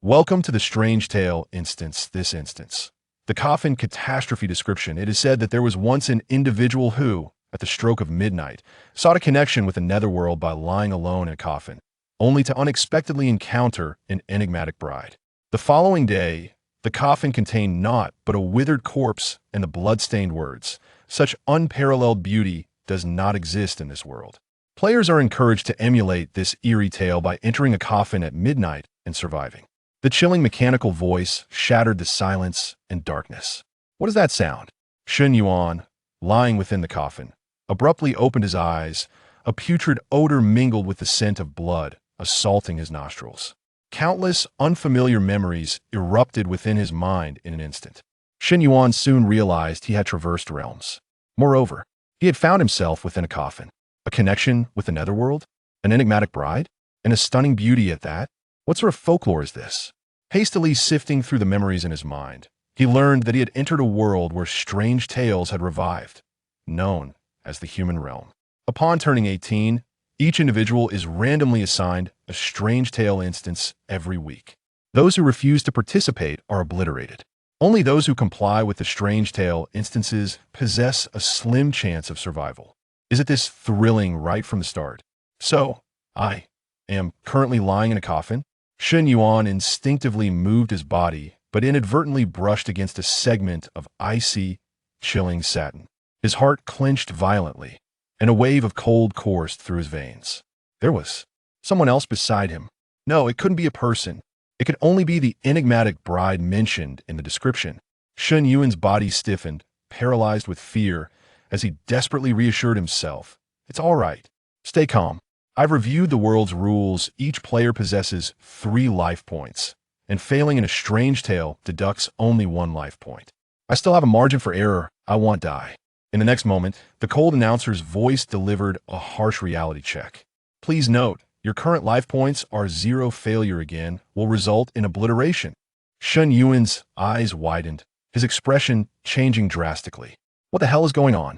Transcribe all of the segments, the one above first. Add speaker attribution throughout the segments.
Speaker 1: Welcome to the Strange Tale instance. The coffin catastrophe description. It is said that there was once an individual who, at the stroke of midnight, sought a connection with the netherworld by lying alone in a coffin, only to unexpectedly encounter an enigmatic bride. The following day, the coffin contained naught but a withered corpse and the blood-stained words, "Such unparalleled beauty does not exist in this world." Players are encouraged to emulate this eerie tale by entering a coffin at midnight and surviving. The chilling mechanical voice shattered the silence and darkness. What does that sound? Shun Yuan, lying within the coffin, abruptly opened his eyes. A putrid odor mingled with the scent of blood, assaulting his nostrils. Countless unfamiliar memories erupted within his mind in an instant. Shen Yuan soon realized he had traversed realms. Moreover, he had found himself within a coffin, a connection with the netherworld, an enigmatic bride, and a stunning beauty at that. What sort of folklore is this? Hastily sifting through the memories in his mind, he learned that he had entered a world where strange tales had revived, known as the human realm. Upon turning 18, each individual is randomly assigned a strange tale instance every week. Those who refuse to participate are obliterated. Only those who comply with the strange tale instances possess a slim chance of survival. Isn't this thrilling right from the start? So, I am currently lying in a coffin. Shen Yuan instinctively moved his body, but inadvertently brushed against a segment of icy, chilling satin. His heart clenched violently, and a wave of cold coursed through his veins. There was someone else beside him. No, it couldn't be a person. It could only be the enigmatic bride mentioned in the description. Shen Yuan's body stiffened, paralyzed with fear, as he desperately reassured himself. It's all right. Stay calm. I've reviewed the world's rules. Each player possesses 3 life points, and failing in a strange tale deducts only 1 life point. I still have a margin for error. I won't die. In the next moment, the cold announcer's voice delivered a harsh reality check. Please note, your current life points are 0. Failure again will result in obliteration. Shen Yuan's eyes widened, his expression changing drastically. What the hell is going on?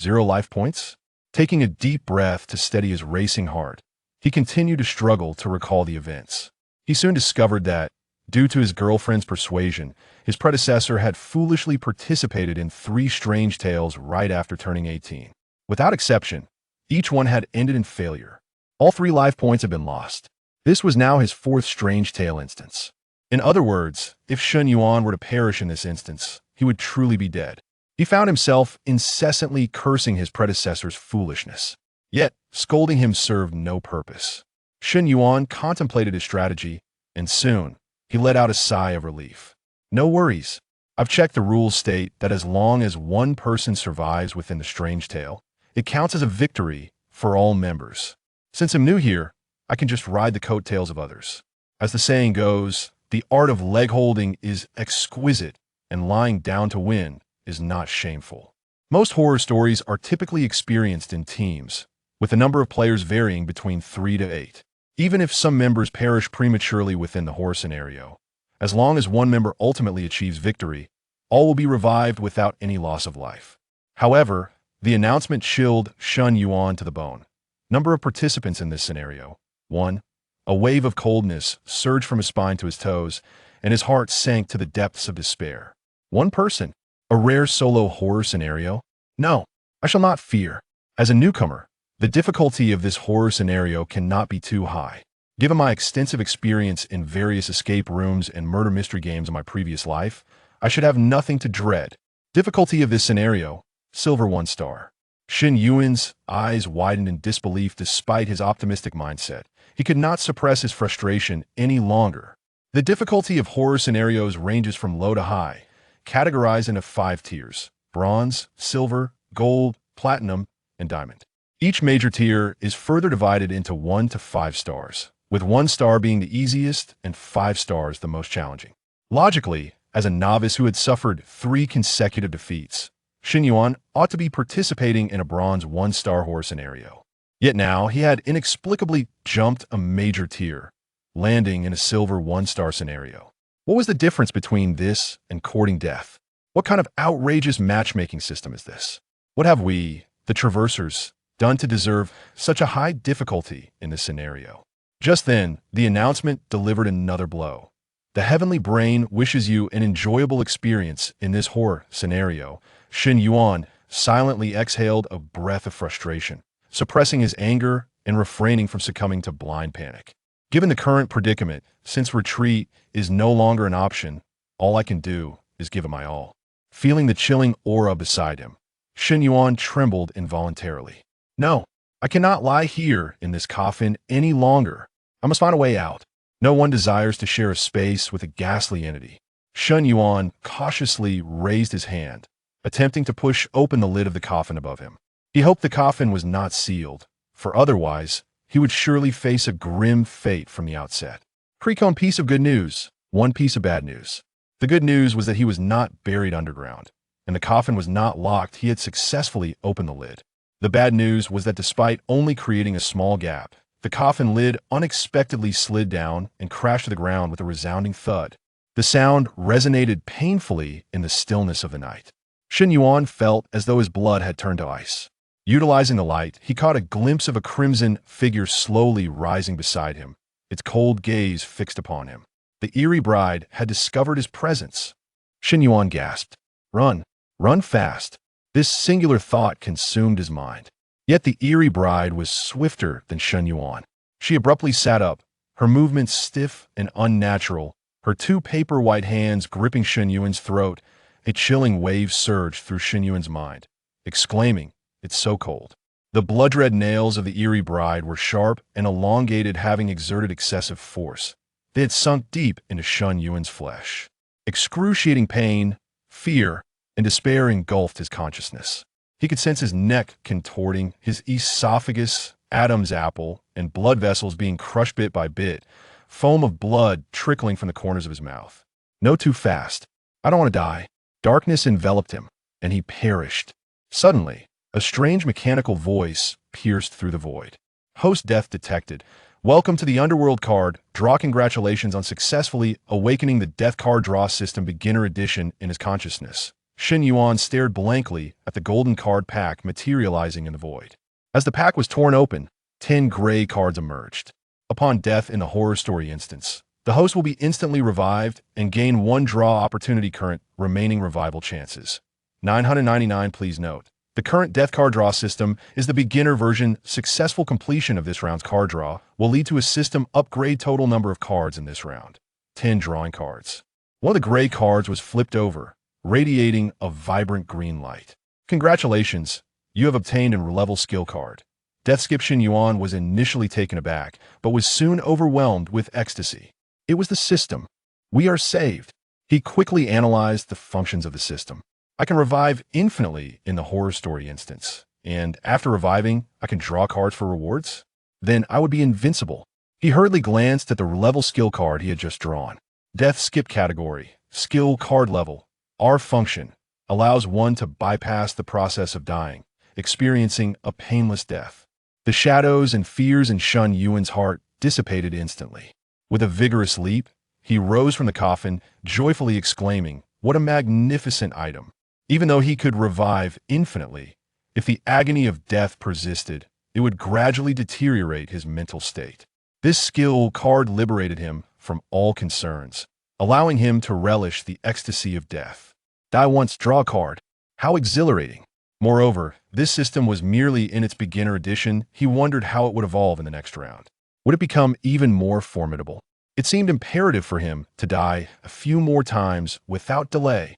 Speaker 1: 0 life points? Taking a deep breath to steady his racing heart, he continued to struggle to recall the events. He soon discovered that, due to his girlfriend's persuasion, his predecessor had foolishly participated in 3 strange tales right after turning 18. Without exception, each one had ended in failure. All 3 life points had been lost. This was now his 4th strange tale instance. In other words, if Shen Yuan were to perish in this instance, he would truly be dead. He found himself incessantly cursing his predecessor's foolishness. Yet, scolding him served no purpose. Shen Yuan contemplated his strategy, and soon, he let out a sigh of relief. No worries. I've checked. The rules state that as long as 1 person survives within the strange tale, it counts as a victory for all members. Since I'm new here, I can just ride the coattails of others. As the saying goes, the art of leg holding is exquisite, and lying down to win is not shameful. Most horror stories are typically experienced in teams, with the number of players varying between 3 to 8. Even if some members perish prematurely within the horror scenario, as long as 1 member ultimately achieves victory, all will be revived without any loss of life. However, the announcement chilled Shen Yuan to the bone. Number of participants in this scenario: 1. A wave of coldness surged from his spine to his toes, and his heart sank to the depths of despair. 1 person. A rare solo horror scenario? No, I shall not fear. As a newcomer, the difficulty of this horror scenario cannot be too high. Given my extensive experience in various escape rooms and murder mystery games in my previous life, I should have nothing to dread. Difficulty of this scenario: Silver 1 star. Shen Yuan's eyes widened in disbelief despite his optimistic mindset. He could not suppress his frustration any longer. The difficulty of horror scenarios ranges from low to high, categorized into 5 tiers: bronze, silver, gold, platinum, and diamond. Each major tier is further divided into 1 to 5 stars, with 1 star being the easiest and 5 stars the most challenging. Logically, as a novice who had suffered 3 consecutive defeats, Shen Yuan ought to be participating in a bronze 1-star horror scenario. Yet now he had inexplicably jumped a major tier, landing in a silver 1-star scenario. What was the difference between this and courting death? What kind of outrageous matchmaking system is this? What have we, the Traversers, done to deserve such a high difficulty in this scenario? Just then, the announcement delivered another blow. The heavenly brain wishes you an enjoyable experience in this horror scenario. Shen Yuan silently exhaled a breath of frustration, suppressing his anger and refraining from succumbing to blind panic. Given the current predicament, since retreat is no longer an option, all I can do is give it my all. Feeling the chilling aura beside him, Shen Yuan trembled involuntarily. No, I cannot lie here in this coffin any longer. I must find a way out. No one desires to share a space with a ghastly entity. Shen Yuan cautiously raised his hand, attempting to push open the lid of the coffin above him. He hoped the coffin was not sealed, for otherwise, he would surely face a grim fate from the outset. Precone piece of good news, one piece of bad news. The good news was that he was not buried underground, and the coffin was not locked. He had successfully opened the lid. The bad news was that despite only creating a small gap, the coffin lid unexpectedly slid down and crashed to the ground with a resounding thud. The sound resonated painfully in the stillness of the night. Shen Yuan felt as though his blood had turned to ice. Utilizing the light, he caught a glimpse of a crimson figure slowly rising beside him, its cold gaze fixed upon him. The eerie bride had discovered his presence. Shen Yuan gasped. Run, run fast. This singular thought consumed his mind. Yet the eerie bride was swifter than Shen Yuan. She abruptly sat up, her movements stiff and unnatural, her two paper-white hands gripping Shen Yuan's throat. A chilling wave surged through Shen Yuan's mind, exclaiming, "It's so cold." The blood-red nails of the eerie bride were sharp and elongated, having exerted excessive force. They had sunk deep into Shen Yuan's flesh. Excruciating pain, fear, and despair engulfed his consciousness. He could sense his neck contorting, his esophagus, Adam's apple, and blood vessels being crushed bit by bit, foam of blood trickling from the corners of his mouth. No, too fast. I don't want to die. Darkness enveloped him, and he perished. Suddenly, a strange mechanical voice pierced through the void. Host death detected. Welcome to the Underworld card. Draw congratulations on successfully awakening the death card draw system beginner edition in his consciousness. Shen Yuan stared blankly at the golden card pack materializing in the void. As the pack was torn open, 10 gray cards emerged. Upon death in the horror story instance, the host will be instantly revived and gain 1 draw opportunity. Current remaining revival chances 999. Please note, the current death card draw system is the beginner version. Successful completion of this round's card draw will lead to a system upgrade. Total number of cards in this round, 10 drawing cards. One of the gray cards was flipped over, radiating a vibrant green light. Congratulations, you have obtained a level skill card. Death Skip Shen Yuan was initially taken aback, but was soon overwhelmed with ecstasy. It was the system. We are saved. He quickly analyzed the functions of the system. I can revive infinitely in the horror story instance, and after reviving, I can draw cards for rewards? Then I would be invincible. He hurriedly glanced at the level skill card he had just drawn. Death Skip category, skill card level. R function allows one to bypass the process of dying, experiencing a painless death. The shadows and fears in Shen Yuan's heart dissipated instantly. With a vigorous leap, he rose from the coffin, joyfully exclaiming, "What a magnificent item!" Even though he could revive infinitely, if the agony of death persisted, it would gradually deteriorate his mental state. This skill card liberated him from all concerns, allowing him to relish the ecstasy of death. Die once, draw a card. How exhilarating. Moreover, this system was merely in its beginner edition. He wondered how it would evolve in the next round. Would it become even more formidable? It seemed imperative for him to die a few more times without delay.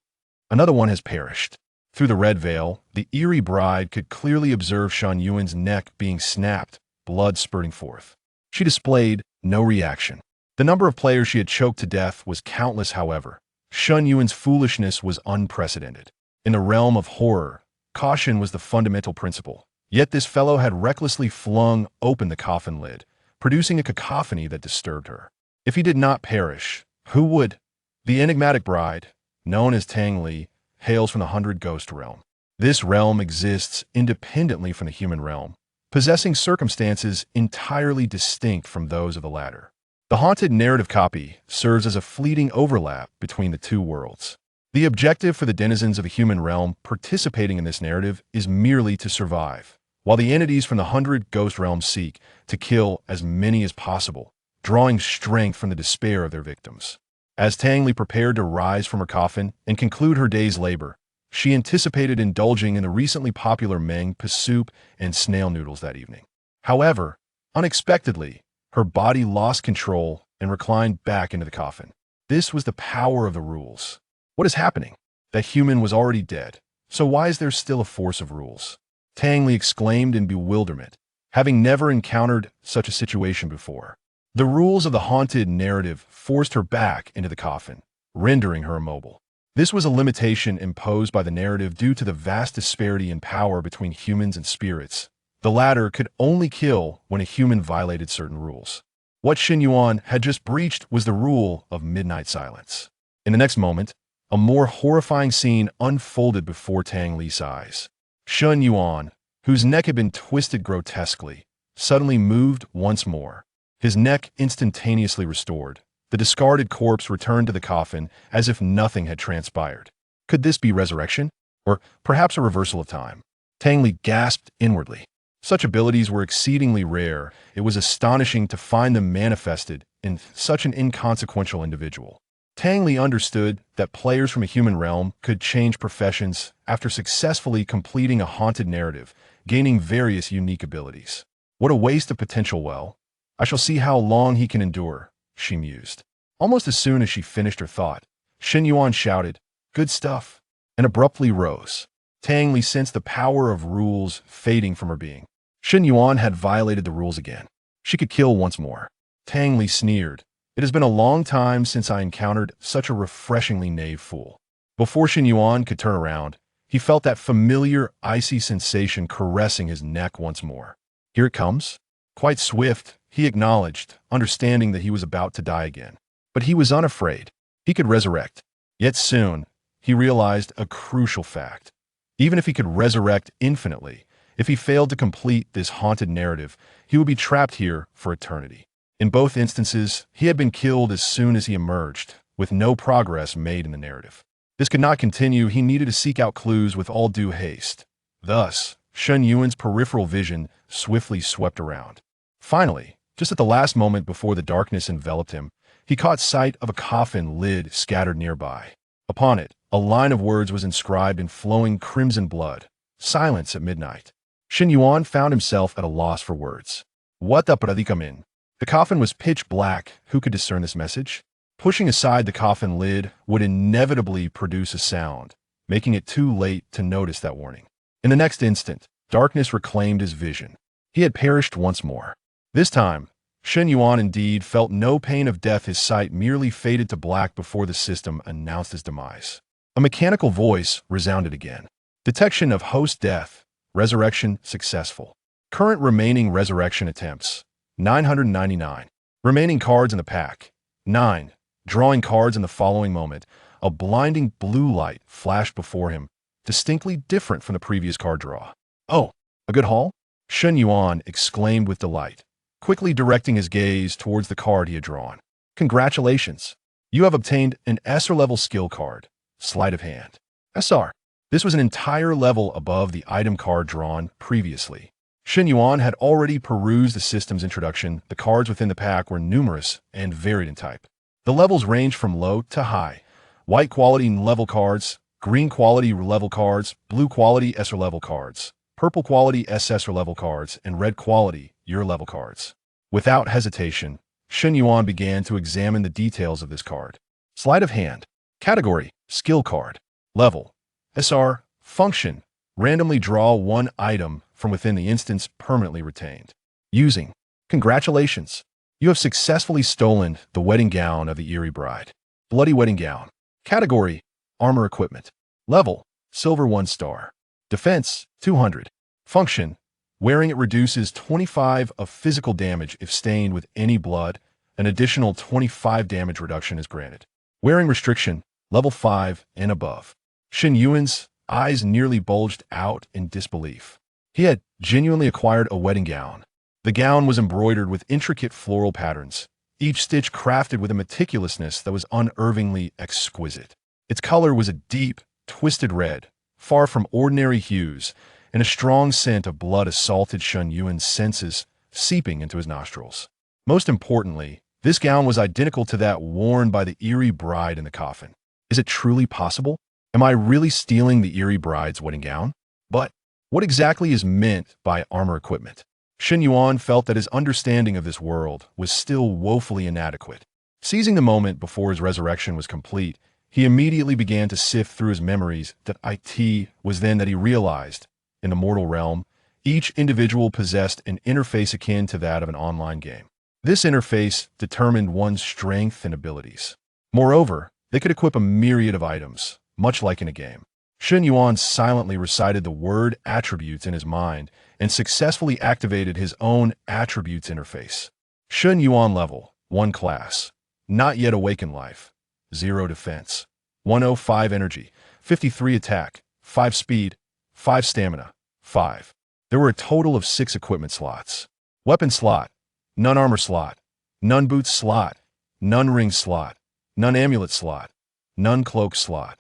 Speaker 1: Another one has perished. Through the red veil, the eerie bride could clearly observe Shen Yuan's neck being snapped, blood spurting forth. She displayed no reaction. The number of players she had choked to death was countless, however. Shen Yuan's foolishness was unprecedented. In the realm of horror, caution was the fundamental principle. Yet this fellow had recklessly flung open the coffin lid, producing a cacophony that disturbed her. If he did not perish, who would? The enigmatic bride, known as Tang Li, hails from the 100 Ghost realm. This realm exists independently from the human realm, possessing circumstances entirely distinct from those of the latter. The haunted narrative copy serves as a fleeting overlap between the two worlds. The objective for the denizens of the human realm participating in this narrative is merely to survive, while the entities from the 100 Ghost realms seek to kill as many as possible, drawing strength from the despair of their victims. As Tang Li prepared to rise from her coffin and conclude her day's labor, she anticipated indulging in the recently popular Meng soup and snail noodles that evening. However, unexpectedly, her body lost control and reclined back into the coffin. This was the power of the rules. What is happening? That human was already dead, so why is there still a force of rules? Tang Li exclaimed in bewilderment, having never encountered such a situation before. The rules of the haunted narrative forced her back into the coffin, rendering her immobile. This was a limitation imposed by the narrative due to the vast disparity in power between humans and spirits. The latter could only kill when a human violated certain rules. What Shen Yuan had just breached was the rule of midnight silence. In the next moment, a more horrifying scene unfolded before Tang Li's eyes. Shen Yuan, whose neck had been twisted grotesquely, suddenly moved once more. His neck instantaneously restored. The discarded corpse returned to the coffin as if nothing had transpired. Could this be resurrection? Or perhaps a reversal of time? Tang Li gasped inwardly. Such abilities were exceedingly rare. It was astonishing to find them manifested in such an inconsequential individual. Tang Li understood that players from a human realm could change professions after successfully completing a haunted narrative, gaining various unique abilities. What a waste of potential. Well, I shall see how long he can endure, she mused. Almost as soon as she finished her thought, Shen Yuan shouted, "Good stuff," and abruptly rose. Tang Li sensed the power of rules fading from her being. Shen Yuan had violated the rules again. She could kill once more. Tang Li sneered. It has been a long time since I encountered such a refreshingly knave fool. Before Shen Yuan could turn around, he felt that familiar, icy sensation caressing his neck once more. Here it comes. Quite swift, he acknowledged, understanding that he was about to die again. But he was unafraid. He could resurrect. Yet soon, he realized a crucial fact. Even if he could resurrect infinitely, if he failed to complete this haunted narrative, he would be trapped here for eternity. In both instances, he had been killed as soon as he emerged, with no progress made in the narrative. This could not continue. He needed to seek out clues with all due haste. Thus, Shen Yuan's peripheral vision swiftly swept around. Finally, just at the last moment before the darkness enveloped him, he caught sight of a coffin lid scattered nearby. Upon it, a line of words was inscribed in flowing crimson blood. Silence at midnight. Shen Yuan found himself at a loss for words. What the predicamen? The coffin was pitch black. Who could discern this message? Pushing aside the coffin lid would inevitably produce a sound, making it too late to notice that warning. In the next instant, darkness reclaimed his vision. He had perished once more. This time, Shen Yuan indeed felt no pain of death. His sight merely faded to black before the system announced his demise. A mechanical voice resounded again. Detection of host death. Resurrection successful. Current remaining resurrection attempts. 999. Remaining cards in the pack. 9. Drawing cards in the following moment. A blinding blue light flashed before him, distinctly different from the previous card draw. Oh, a good haul? Shen Yuan exclaimed with delight, quickly directing his gaze towards the card he had drawn. Congratulations. You have obtained an SR-level skill card. Sleight of hand. SR. This was an entire level above the item card drawn previously. Shen Yuan had already perused the system's introduction. The cards within the pack were numerous and varied in type. The levels ranged from low to high. White quality level cards, green quality level cards, blue quality SR level cards, purple quality SSR level cards, and red quality your level cards. Without hesitation, Shen Yuan began to examine the details of this card. Sleight of hand. Category, skill card. Level, SR. Function, randomly draw one item from within the instance permanently retained. Using. Congratulations. You have successfully stolen the wedding gown of the eerie bride. Bloody wedding gown. Category, armor equipment. Level, silver 1 star. Defense, 200. Function, wearing it reduces 25 of physical damage if stained with any blood. An additional 25 damage reduction is granted. Wearing restriction, level 5 and above. Shen Yuan's eyes nearly bulged out in disbelief. He had genuinely acquired a wedding gown. The gown was embroidered with intricate floral patterns, each stitch crafted with a meticulousness that was unervingly exquisite. Its color was a deep, twisted red, far from ordinary hues, and a strong scent of blood assaulted Shen Yuan's senses, seeping into his nostrils. Most importantly, This gown was identical to that worn by the eerie bride in the coffin. Is it truly possible? Am I really stealing the eerie bride's wedding gown? But what exactly is meant by armor equipment? Shen Yuan felt that his understanding of this world was still woefully inadequate. Seizing the moment before his resurrection was complete, he immediately began to sift through his memories. That it was then that he realized, in the mortal realm, each individual possessed an interface akin to that of an online game. This interface determined one's strength and abilities. Moreover, they could equip a myriad of items, much like in a game. Shen Yuan silently recited the word attributes in his mind and successfully activated his own attributes interface. Shen Yuan level, 1 class. Not yet awakened life. 0 defense. 105 energy. 53 attack. 5 speed. 5 stamina. 5. There were a total of 6 equipment slots. Weapon slot. None armor slot. None boots slot. None ring slot. None amulet slot. None cloak slot.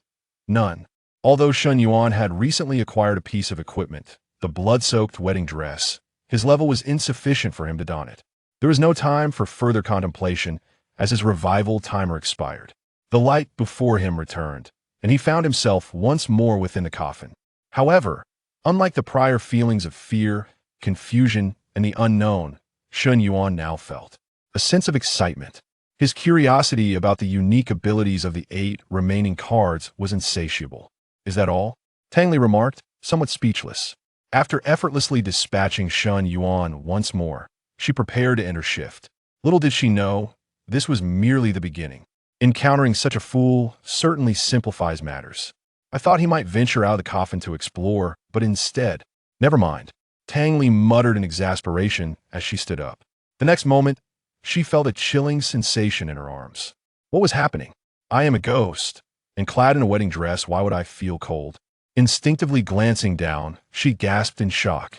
Speaker 1: None. Although Shen Yuan had recently acquired a piece of equipment, the blood-soaked wedding dress, his level was insufficient for him to don it. There was no time for further contemplation as his revival timer expired. The light before him returned, and he found himself once more within the coffin. However, unlike the prior feelings of fear, confusion, and the unknown, Shen Yuan now felt a sense of excitement. His curiosity about the unique abilities of the 8 remaining cards was insatiable. Is that all? Tang Li remarked, somewhat speechless. After effortlessly dispatching Shen Yuan once more, she prepared to enter shift. Little did she know, this was merely the beginning. Encountering such a fool certainly simplifies matters. I thought he might venture out of the coffin to explore, but instead, never mind. Tang Li muttered in exasperation as she stood up. The next moment, she felt a chilling sensation in her arms. What was happening? I am a ghost. And clad in a wedding dress, why would I feel cold? Instinctively glancing down, she gasped in shock.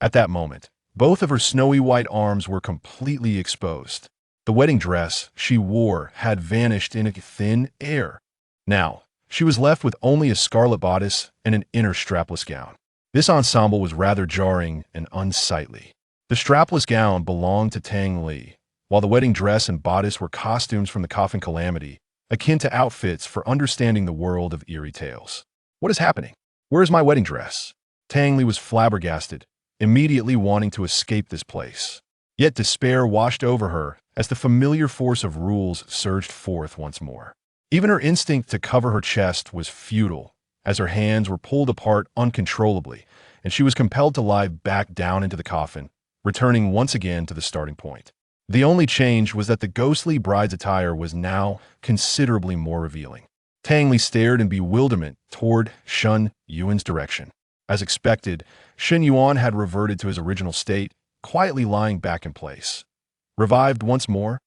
Speaker 1: At that moment, both of her snowy white arms were completely exposed. The wedding dress she wore had vanished in a thin air. Now, she was left with only a scarlet bodice and an inner strapless gown. This ensemble was rather jarring and unsightly. The strapless gown belonged to Tang Li, while the wedding dress and bodice were costumes from the coffin calamity, akin to outfits for understanding the world of eerie tales. What is happening? Where is my wedding dress? Tang Li was flabbergasted, immediately wanting to escape this place. Yet despair washed over her as the familiar force of rules surged forth once more. Even her instinct to cover her chest was futile, as her hands were pulled apart uncontrollably, and she was compelled to lie back down into the coffin, returning once again to the starting point. The only change was that the ghostly bride's attire was now considerably more revealing. Tang Li stared in bewilderment toward Shen Yuan's direction. As expected, Shen Yuan had reverted to his original state, quietly lying back in place. Revived once more?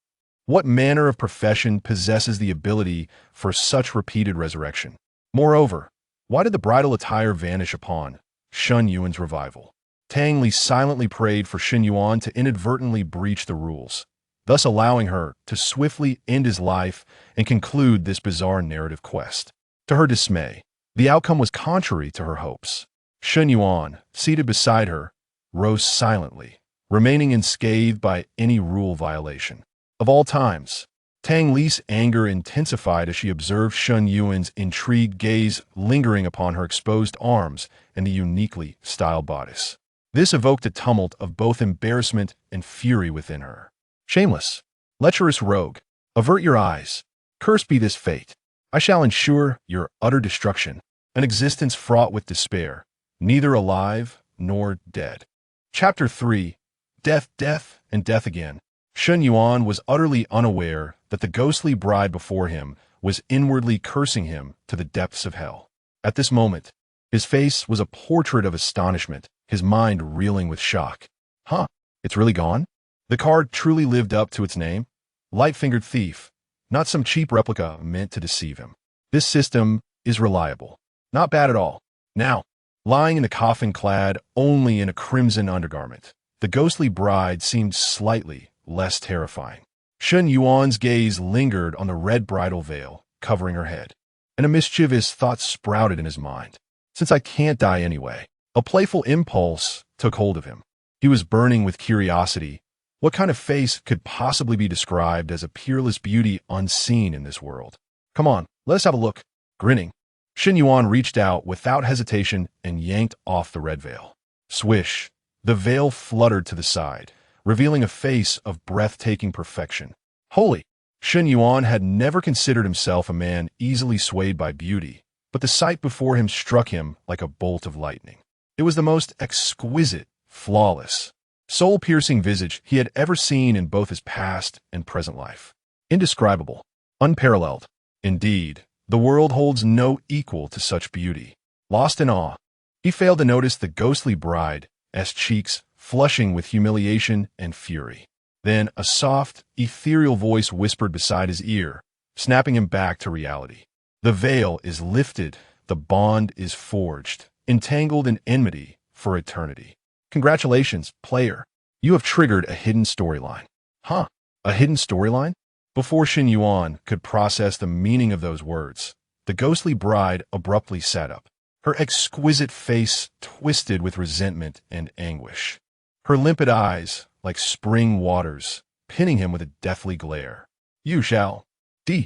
Speaker 1: What manner of profession possesses the ability for such repeated resurrection? Moreover, why did the bridal attire vanish upon Shen Yuan's revival? Tang Li silently prayed for Shen Yuan to inadvertently breach the rules, thus allowing her to swiftly end his life and conclude this bizarre narrative quest. To her dismay, the outcome was contrary to her hopes. Shen Yuan, seated beside her, rose silently, remaining unscathed by any rule violation. Of all times, Tang Li's anger intensified as she observed Shen Yuan's intrigued gaze lingering upon her exposed arms and the uniquely styled bodice. This evoked a tumult of both embarrassment and fury within her. Shameless, lecherous rogue, avert your eyes. Cursed be this fate. I shall ensure your utter destruction, an existence fraught with despair, neither alive nor dead. Chapter 3. Death, Death, and Death Again. Shen Yuan was utterly unaware that the ghostly bride before him was inwardly cursing him to the depths of hell. At this moment, his face was a portrait of astonishment, his mind reeling with shock. It's really gone? The card truly lived up to its name? Light-fingered thief, not some cheap replica meant to deceive him. This system is reliable. Not bad at all. Now, lying in the coffin clad only in a crimson undergarment, the ghostly bride seemed slightly less terrifying. Shen Yuan's gaze lingered on the red bridal veil covering her head, and a mischievous thought sprouted in his mind. Since I can't die anyway, a playful impulse took hold of him. He was burning with curiosity. What kind of face could possibly be described as a peerless beauty unseen in this world? Come on, let us have a look. Grinning, Shen Yuan reached out without hesitation and yanked off the red veil. Swish! The veil fluttered to the side, revealing a face of breathtaking perfection. Holy! Shen Yuan had never considered himself a man easily swayed by beauty, but the sight before him struck him like a bolt of lightning. It was the most exquisite, flawless, soul-piercing visage he had ever seen in both his past and present life. Indescribable, unparalleled. Indeed, the world holds no equal to such beauty. Lost in awe, he failed to notice the ghostly bride's cheeks flushing with humiliation and fury. Then a soft, ethereal voice whispered beside his ear, snapping him back to reality. The veil is lifted, the bond is forged, entangled in enmity for eternity. Congratulations, player. You have triggered a hidden storyline. Huh? A hidden storyline? Before Shen Yuan could process the meaning of those words, the ghostly bride abruptly sat up, her exquisite face twisted with resentment and anguish. Her limpid eyes, like spring waters, pinning him with a deathly glare. You shall. D.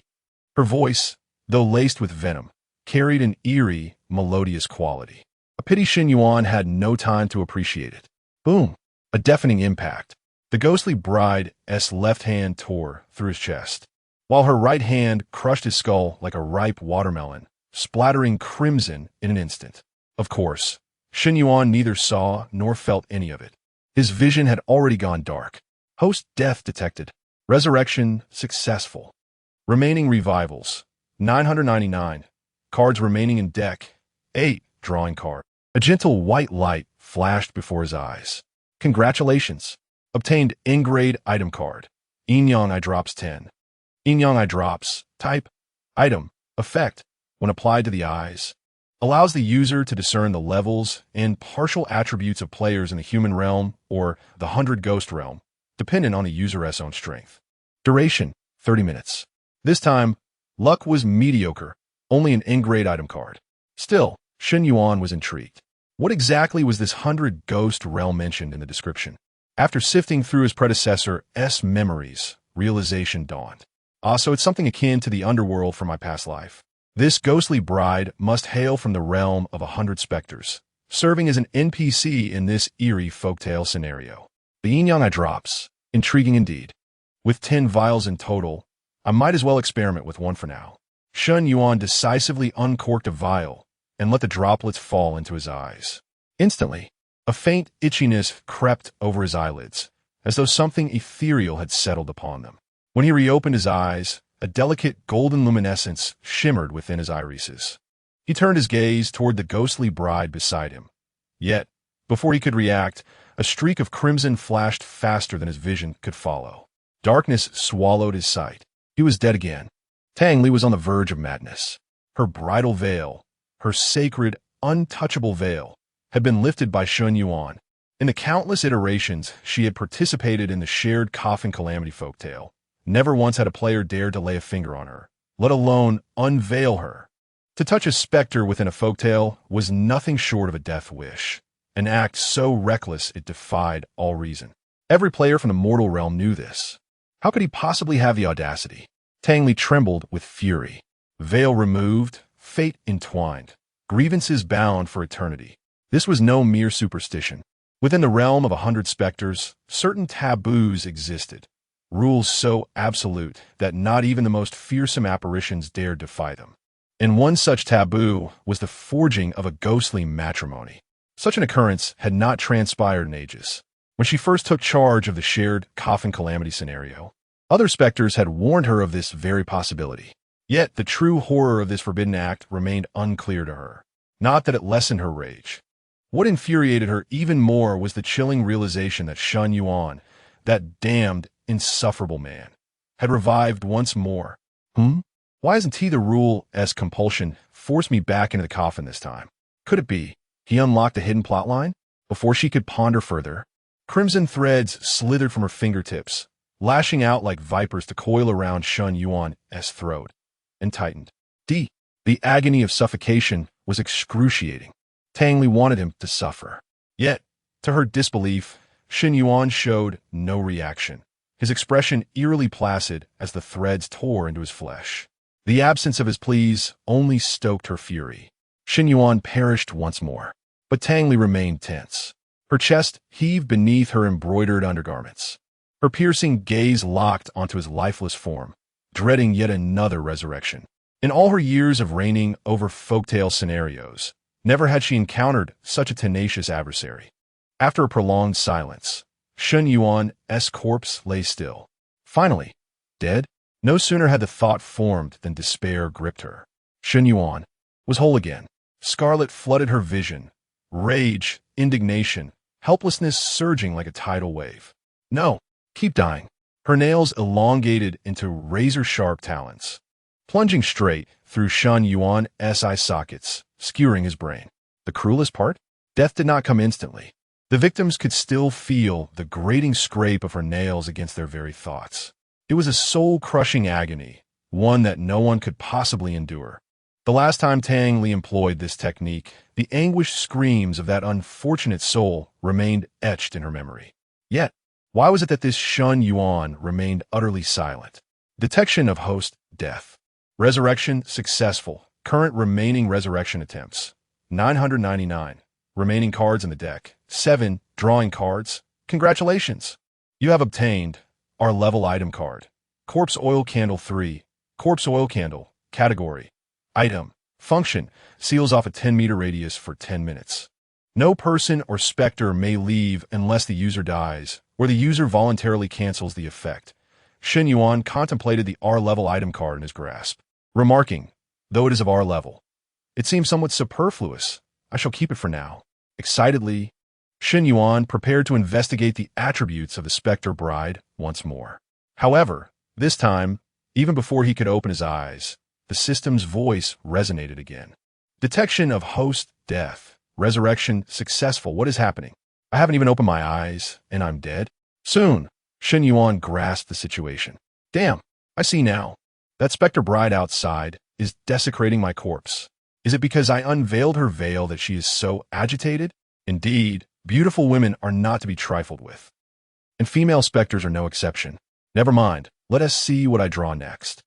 Speaker 1: Her voice, though laced with venom, carried an eerie, melodious quality. A pity Shen Yuan had no time to appreciate it. Boom! A deafening impact. The ghostly bride's left hand tore through his chest, while her right hand crushed his skull like a ripe watermelon, splattering crimson in an instant. Of course, Shen Yuan neither saw nor felt any of it. His vision had already gone dark. Host death detected. Resurrection successful. Remaining revivals, 999. Cards remaining in deck, 8. Drawing card. A gentle white light flashed before his eyes. Congratulations. Obtained N-grade item card. Yin Yang Eye Drops 10. Yin Yang Eye Drops, type, item, effect, when applied to the eyes, allows the user to discern the levels and partial attributes of players in the human realm or the 100 ghost realm, dependent on the user's own strength. Duration, 30 minutes. This time, luck was mediocre, only an N-grade item card. Still, Shen Yuan was intrigued. What exactly was this 100 ghost realm mentioned in the description? After sifting through his predecessor's memories, realization dawned. So it's something akin to the underworld from my past life. This ghostly bride must hail from the realm of 100 specters, serving as an NPC in this eerie folktale scenario. The Yin Yang Eye Drops, intriguing indeed. With 10 vials in total, I might as well experiment with one for now. Shen Yuan decisively uncorked a vial and let the droplets fall into his eyes. Instantly, a faint itchiness crept over his eyelids, as though something ethereal had settled upon them. When he reopened his eyes, a delicate golden luminescence shimmered within his irises. He turned his gaze toward the ghostly bride beside him. Yet, before he could react, a streak of crimson flashed faster than his vision could follow. Darkness swallowed his sight. He was dead again. Tang Li was on the verge of madness. Her bridal veil, her sacred, untouchable veil, had been lifted by Shen Yuan. In the countless iterations she had participated in the shared coffin calamity folktale, never once had a player dared to lay a finger on her, let alone unveil her. To touch a specter within a folktale was nothing short of a death wish, an act so reckless it defied all reason. Every player from the mortal realm knew this. How could he possibly have the audacity? Tang Li trembled with fury. Veil removed, fate entwined, grievances bound for eternity. This was no mere superstition. Within the realm of 100 specters, certain taboos existed, rules so absolute that not even the most fearsome apparitions dared defy them. And one such taboo was the forging of a ghostly matrimony. Such an occurrence had not transpired in ages. When she first took charge of the shared coffin calamity scenario, other specters had warned her of this very possibility. Yet the true horror of this forbidden act remained unclear to her. Not that it lessened her rage. What infuriated her even more was the chilling realization that Shen Yuan, that damned, insufferable man, had revived once more. Why isn't he the rule as compulsion forced me back into the coffin this time? Could it be he unlocked a hidden plotline? Before she could ponder further, crimson threads slithered from her fingertips, lashing out like vipers to coil around Shen Yuan's throat, and tightened. The agony of suffocation was excruciating. Tang Li wanted him to suffer. Yet, to her disbelief, Shen Yuan showed no reaction, his expression eerily placid as the threads tore into his flesh. The absence of his pleas only stoked her fury. Shen Yuan perished once more, but Tang Li remained tense. Her chest heaved beneath her embroidered undergarments. Her piercing gaze locked onto his lifeless form, dreading yet another resurrection. In all her years of reigning over folktale scenarios, never had she encountered such a tenacious adversary. After a prolonged silence, Shen Yuan's corpse lay still. Finally, dead? No sooner had the thought formed than despair gripped her. Shen Yuan was whole again. Scarlet flooded her vision. Rage, indignation, helplessness surging like a tidal wave. No, keep dying. Her nails elongated into razor-sharp talons, plunging straight through Shen Yuan's eye sockets, skewering his brain. The cruelest part? Death did not come instantly. The victims could still feel the grating scrape of her nails against their very thoughts. It was a soul-crushing agony, one that no one could possibly endure. The last time Tang Li employed this technique, the anguished screams of that unfortunate soul remained etched in her memory. Yet, why was it that this Shen Yuan remained utterly silent? Detection of host death. Resurrection successful. Current remaining resurrection attempts. 999. Remaining cards in the deck. 7. Drawing cards. Congratulations! You have obtained our level item card. Corpse Oil Candle 3. Corpse Oil Candle. Category. Item. Function. Seals off a 10-meter radius for 10 minutes. No person or specter may leave unless the user dies, or the user voluntarily cancels the effect. Shen Yuan contemplated the R-level item card in his grasp, remarking, though it is of R level, it seems somewhat superfluous. I shall keep it for now. Excitedly, Shen Yuan prepared to investigate the attributes of the Spectre Bride once more. However, this time, even before he could open his eyes, the system's voice resonated again. Detection of host death. Resurrection successful. What is happening? I haven't even opened my eyes, and I'm dead? Soon, Shen Yuan grasped the situation. Damn, I see now. That Spectre Bride outside is desecrating my corpse. Is it because I unveiled her veil that she is so agitated? Indeed, beautiful women are not to be trifled with. And female specters are no exception. Never mind, let us see what I draw next.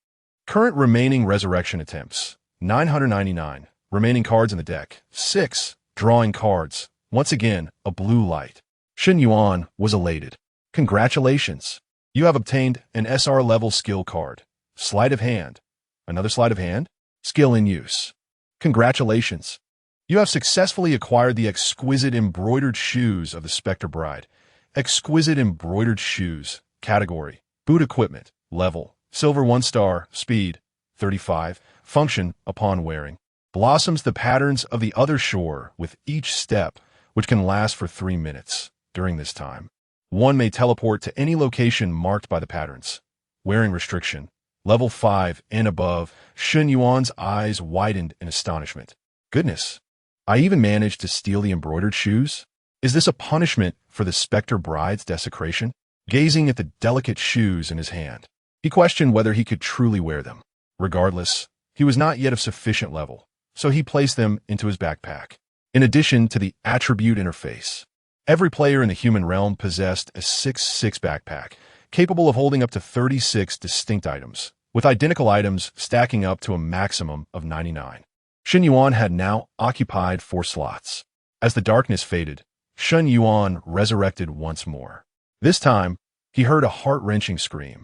Speaker 1: Current remaining resurrection attempts. 999. Remaining cards in the deck. 6. Drawing cards. Once again, a blue light. Shen Yuan was elated. Congratulations! You have obtained an SR-level skill card. Sleight of hand. Another sleight of hand? Skill in use. Congratulations! You have successfully acquired the exquisite embroidered shoes of the Spectre Bride. Exquisite embroidered shoes. Category. Boot equipment. Level. Silver 1 star. Speed. 35. Function upon wearing. Blossoms the patterns of the other shore with each step, which can last for 3 minutes. During this time, one may teleport to any location marked by the patterns. Wearing restriction. Level 5 and above. Shen Yuan's eyes widened in astonishment. Goodness, I even managed to steal the embroidered shoes? Is this a punishment for the Spectre Bride's desecration? Gazing at the delicate shoes in his hand, he questioned whether he could truly wear them. Regardless, he was not yet of sufficient level, so he placed them into his backpack. In addition to the attribute interface, every player in the human realm possessed a 6/6 backpack, capable of holding up to 36 distinct items, with identical items stacking up to a maximum of 99. Shen Yuan had now occupied 4 slots. As the darkness faded, Shen Yuan resurrected once more. This time, he heard a heart-wrenching scream.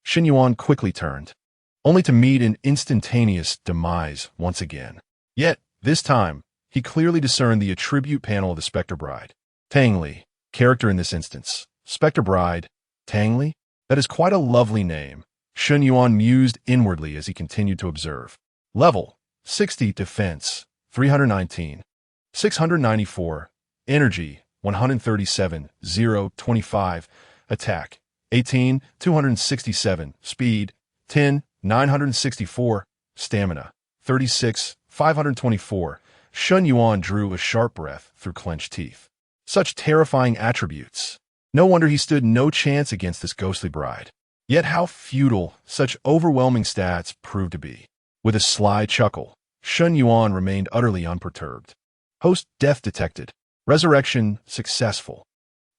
Speaker 1: Shen Yuan quickly turned, only to meet an instantaneous demise once again. Yet, this time, he clearly discerned the attribute panel of the Spectre Bride. Tang Li, character in this instance. Spectre Bride, Tang Li? That is quite a lovely name. Shen Yuan mused inwardly as he continued to observe. Level, 60 Defense, 319. 694. Energy, 137, 0, 25. Attack, 18, 267. Speed, 10, 964. Stamina, 36, 524. Shen Yuan drew a sharp breath through clenched teeth. Such terrifying attributes. No wonder he stood no chance against this ghostly bride. Yet how futile such overwhelming stats proved to be. With a sly chuckle, Shen Yuan remained utterly unperturbed. Host death detected. Resurrection successful.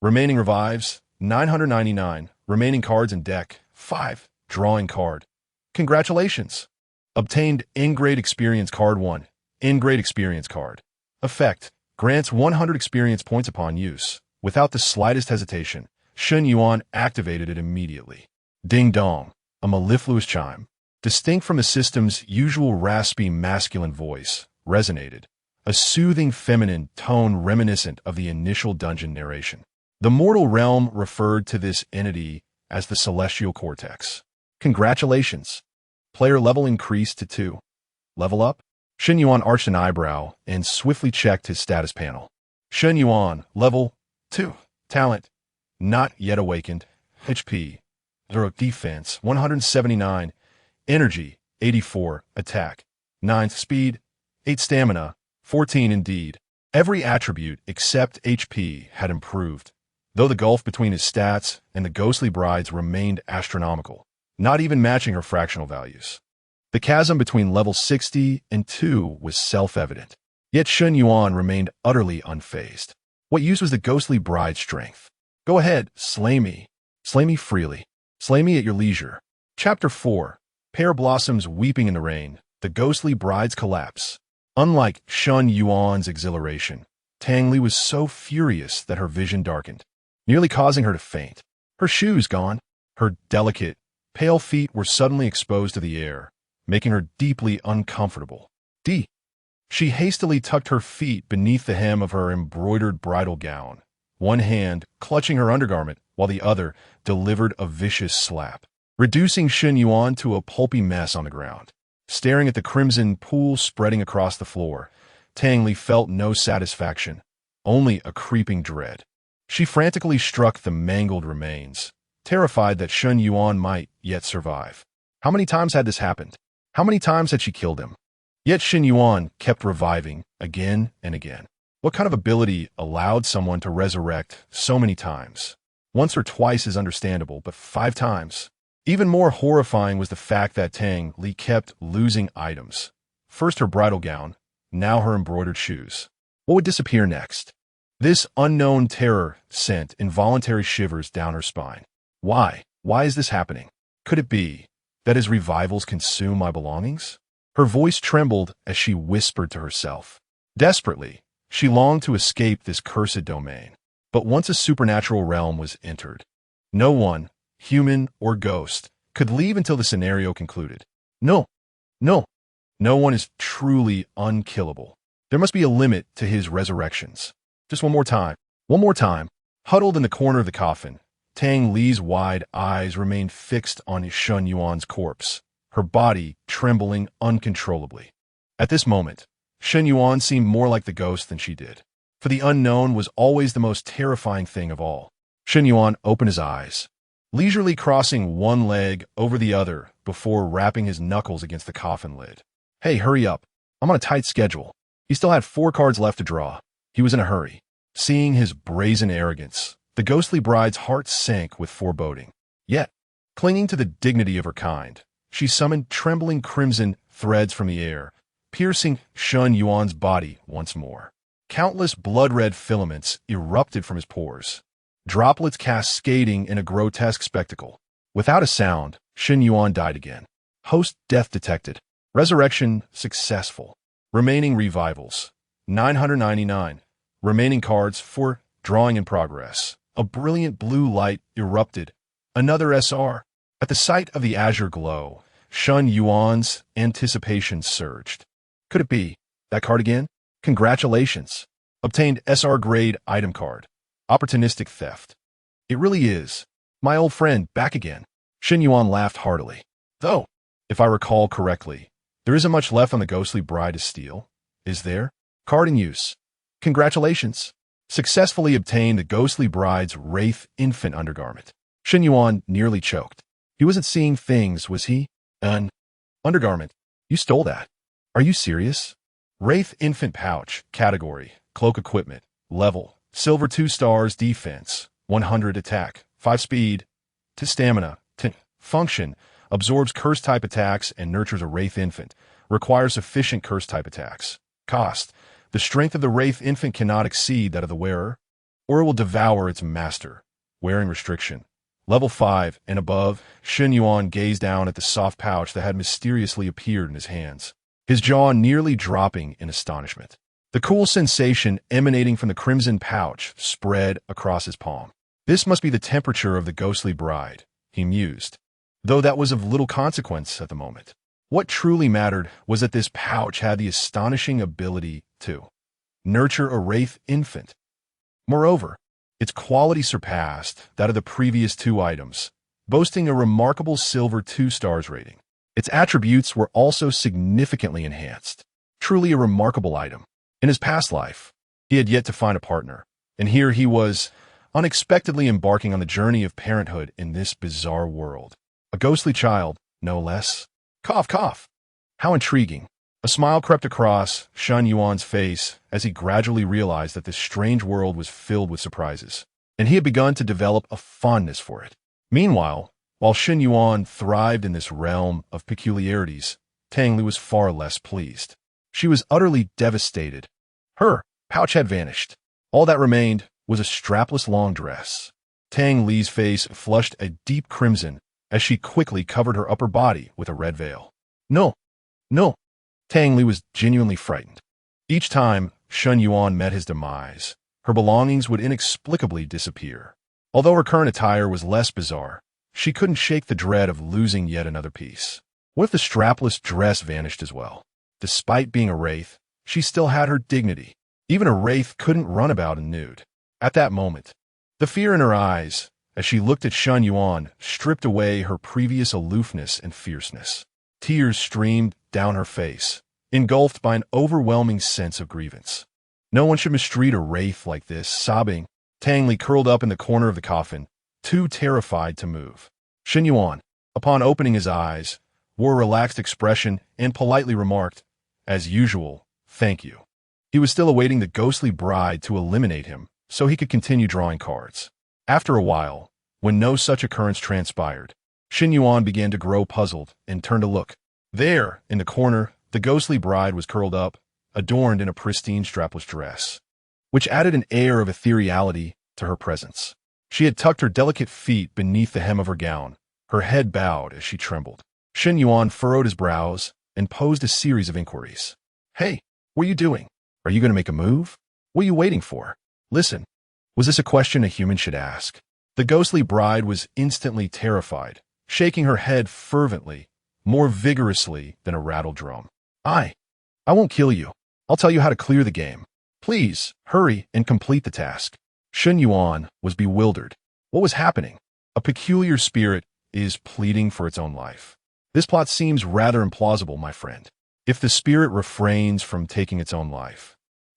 Speaker 1: Remaining revives, 999. Remaining cards in deck, 5. Drawing card. Congratulations! Obtained In-Grade Experience Card 1. In-Grade Experience Card. Effect. Grants 100 experience points upon use. Without the slightest hesitation, Shun Yuan activated it immediately. Ding dong. A mellifluous chime, distinct from the system's usual raspy masculine voice, resonated. A soothing feminine tone reminiscent of the initial dungeon narration. The mortal realm referred to this entity as the Celestial Cortex. Congratulations! Player level increased to 2. Level up? Shun Yuan arched an eyebrow and swiftly checked his status panel. Shun Yuan, level 2. Talent, not yet awakened. HP, 0. Defense, 179. Energy, 84. Attack, 9. Speed, 8. Stamina, 14. Indeed, every attribute except HP had improved, though the gulf between his stats and the ghostly bride's remained astronomical, not even matching her fractional values. The chasm between level 60 and 2 was self-evident, yet Shun Yuan remained utterly unfazed. What use was the ghostly bride's strength? Go ahead, slay me. Slay me freely. Slay me at your leisure. Chapter 4. Pear Blossoms Weeping in the Rain. The Ghostly Bride's Collapse. Unlike Shun Yuan's exhilaration, Tang Li was so furious that her vision darkened, nearly causing her to faint. Her shoes gone. Her delicate, pale feet were suddenly exposed to the air, making her deeply uncomfortable. She hastily tucked her feet beneath the hem of her embroidered bridal gown, one hand clutching her undergarment while the other delivered a vicious slap, reducing Shun Yuan to a pulpy mess on the ground. Staring at the crimson pool spreading across the floor, Tang Li felt no satisfaction, only a creeping dread. She frantically struck the mangled remains, terrified that Shun Yuan might yet survive. How many times had this happened? How many times had she killed him? Yet Shun Yuan kept reviving again and again. What kind of ability allowed someone to resurrect so many times? Once or twice is understandable, but 5 times? Even more horrifying was the fact that Tang Li kept losing items. First her bridal gown, now her embroidered shoes. What would disappear next? This unknown terror sent involuntary shivers down her spine. Why? Why is this happening? Could it be that his revivals consume my belongings? Her voice trembled as she whispered to herself. Desperately, she longed to escape this cursed domain. But once a supernatural realm was entered, no one, human or ghost, could leave until the scenario concluded. No one is truly unkillable. There must be a limit to his resurrections. Just one more time. Huddled in the corner of the coffin, Tang Li's wide eyes remained fixed on Shun Yuan's corpse, her body trembling uncontrollably. At this moment, Shun Yuan seemed more like the ghost than she did, for the unknown was always the most terrifying thing of all. Shun Yuan opened his eyes, leisurely crossing one leg over the other before rapping his knuckles against the coffin lid. Hey, hurry up. I'm on a tight schedule. He still had 4 cards left to draw. He was in a hurry. Seeing his brazen arrogance, the ghostly bride's heart sank with foreboding. Yet, clinging to the dignity of her kind, she summoned trembling crimson threads from the air, piercing Shun Yuan's body once more. Countless blood-red filaments erupted from his pores, droplets cascading in a grotesque spectacle. Without a sound, Shun Yuan died again. Host death detected. Resurrection successful. Remaining revivals, 999. Remaining cards for drawing in progress. A brilliant blue light erupted. Another SR. At the sight of the azure glow, Shun Yuan's anticipation surged. Could it be that card again? Congratulations. Obtained SR grade item card. Opportunistic theft. It really is. My old friend back again. Shun Yuan laughed heartily. Though, if I recall correctly, there isn't much left on the ghostly bride to steal, is there? Card in use. Congratulations. Successfully obtained the ghostly bride's wraith infant undergarment. Shun Yuan nearly choked. He wasn't seeing things, was he? An undergarment. You stole that. Are you serious? Wraith infant pouch. Category. Cloak equipment. Level. Silver 2 stars defense. 100 attack. 5 speed. To stamina. 10. Function. Absorbs curse type attacks and nurtures a wraith infant. Requires sufficient curse type attacks. Cost. The strength of the wraith infant cannot exceed that of the wearer. or it will devour its master. Wearing restriction. Level 5 and above, Shen Yuan gazed down at the soft pouch that had mysteriously appeared in his hands, his jaw nearly dropping in astonishment. The cool sensation emanating from the crimson pouch spread across his palm. This must be the temperature of the ghostly bride, he mused, though that was of little consequence at the moment. What truly mattered was that this pouch had the astonishing ability to nurture a wraith infant. Moreover, its quality surpassed that of the previous two items, boasting a remarkable silver 2 stars rating. Its attributes were also significantly enhanced. Truly a remarkable item. In his past life, he had yet to find a partner, and here he was, unexpectedly embarking on the journey of parenthood in this bizarre world. A ghostly child, no less. Cough, cough. How intriguing. A smile crept across Shen Yuan's face as he gradually realized that this strange world was filled with surprises, and he had begun to develop a fondness for it. Meanwhile, while Shen Yuan thrived in this realm of peculiarities, Tang Li was far less pleased. She was utterly devastated. Her pouch had vanished. All that remained was a strapless long dress. Tang Li's face flushed a deep crimson as she quickly covered her upper body with a red veil. No, no. Tang Li was genuinely frightened. Each time Shen Yuan met his demise, her belongings would inexplicably disappear. Although her current attire was less bizarre, she couldn't shake the dread of losing yet another piece. What if the strapless dress vanished as well? Despite being a wraith, she still had her dignity. Even a wraith couldn't run about in nude. At that moment, the fear in her eyes, as she looked at Shen Yuan, stripped away her previous aloofness and fierceness. Tears streamed down her face, engulfed by an overwhelming sense of grievance. No one should mistreat a wraith like this. Sobbing, Tang Li curled up in the corner of the coffin, too terrified to move. Shen Yuan, upon opening his eyes, wore a relaxed expression and politely remarked, "As usual, thank you." He was still awaiting the ghostly bride to eliminate him so he could continue drawing cards. After a while, when no such occurrence transpired, Shen Yuan began to grow puzzled and turned to look. There, in the corner, the ghostly bride was curled up, adorned in a pristine strapless dress, which added an air of ethereality to her presence. She had tucked her delicate feet beneath the hem of her gown, her head bowed as she trembled. Shen Yuan furrowed his brows and posed a series of inquiries. "Hey, what are you doing? Are you going to make a move? What are you waiting for? Listen." Was this a question a human should ask? The ghostly bride was instantly terrified, shaking her head fervently, more vigorously than a rattle drum. I won't kill you. I'll tell you how to clear the game. Please, hurry and complete the task." Shen Yuan was bewildered. What was happening? A peculiar spirit is pleading for its own life. This plot seems rather implausible, my friend. If the spirit refrains from taking its own life,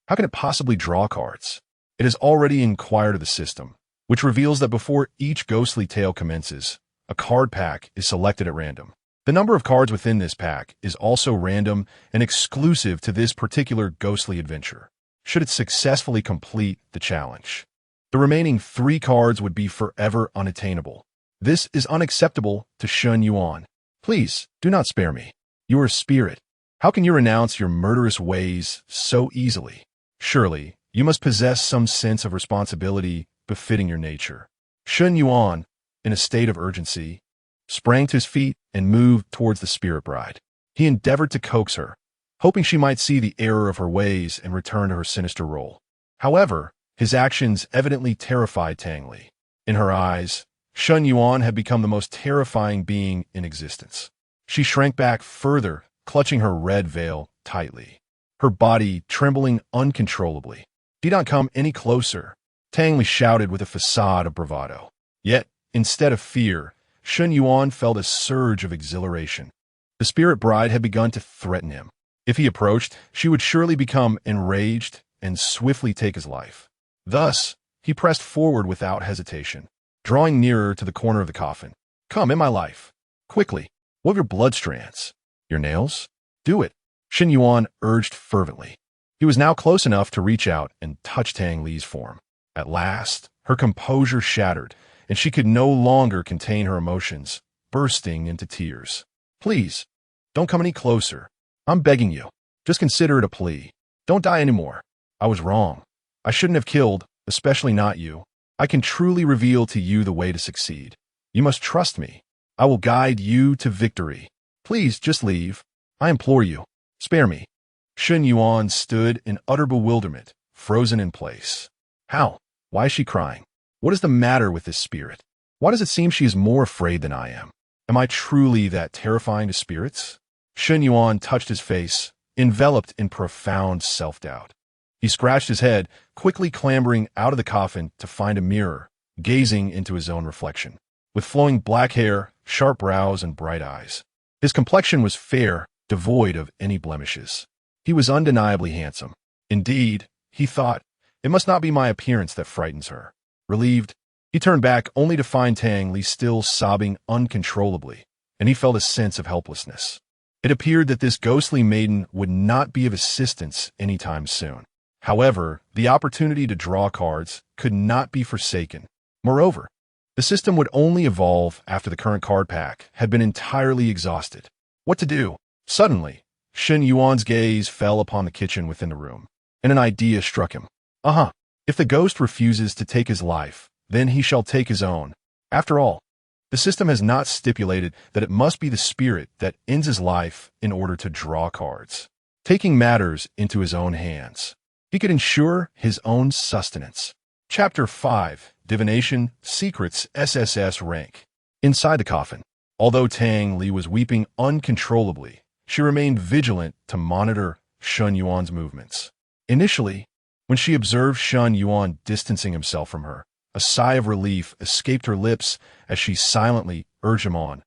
Speaker 1: how can it possibly draw cards? It has already inquired of the system, which reveals that before each ghostly tale commences, a card pack is selected at random. The number of cards within this pack is also random and exclusive to this particular ghostly adventure, should it successfully complete the challenge. The remaining 3 cards would be forever unattainable. This is unacceptable to Shen Yuan. Please, do not spare me. You are a spirit. How can you renounce your murderous ways so easily? Surely, you must possess some sense of responsibility befitting your nature. Shen Yuan, in a state of urgency, sprang to his feet and moved towards the spirit bride. He endeavored to coax her, hoping she might see the error of her ways and return to her sinister role. However, his actions evidently terrified Tang Li. In her eyes, Shen Yuan had become the most terrifying being in existence. She shrank back further, clutching her red veil tightly, her body trembling uncontrollably. "Do not come any closer," Tang Li shouted with a facade of bravado. Yet, instead of fear, Shen Yuan felt a surge of exhilaration. The spirit bride had begun to threaten him. If he approached, she would surely become enraged and swiftly take his life. Thus, he pressed forward without hesitation, drawing nearer to the corner of the coffin. "Come in my life. Quickly. What of your blood strands? Your nails? Do it," Shen Yuan urged fervently. He was now close enough to reach out and touch Tang Li's form. At last, her composure shattered, and she could no longer contain her emotions, bursting into tears. "Please, don't come any closer. I'm begging you. Just consider it a plea. Don't die anymore. I was wrong. I shouldn't have killed especially not you. I can truly reveal to you the way to succeed. You must trust me. I will guide you to victory. Please, just leave. I implore you. Spare me." Shun Yuan stood in utter bewilderment, frozen in place. How? Why is she crying? What is the matter with this spirit? Why does it seem she is more afraid than I am? Am I truly that terrifying to spirits? Shun Yuan touched his face, enveloped in profound self-doubt. He scratched his head, quickly clambering out of the coffin to find a mirror, gazing into his own reflection. With flowing black hair, sharp brows, and bright eyes. His complexion was fair, devoid of any blemishes. He was undeniably handsome. Indeed, he thought, it must not be my appearance that frightens her. Relieved, he turned back only to find Tang Li still sobbing uncontrollably, and he felt a sense of helplessness. It appeared that this ghostly maiden would not be of assistance anytime soon. However, the opportunity to draw cards could not be forsaken. Moreover, the system would only evolve after the current card pack had been entirely exhausted. What to do? Suddenly, Shun Yuan's gaze fell upon the kitchen within the room, and an idea struck him. If the ghost refuses to take his life, then he shall take his own. After all, the system has not stipulated that it must be the spirit that ends his life in order to draw cards. Taking matters into his own hands, he could ensure his own sustenance. Chapter 5, Divination, Secrets, SSS Rank. Inside the coffin, although Tang Li was weeping uncontrollably, she remained vigilant to monitor Shun Yuan's movements. Initially, when she observed Shun Yuan distancing himself from her, a sigh of relief escaped her lips as she silently urged him on.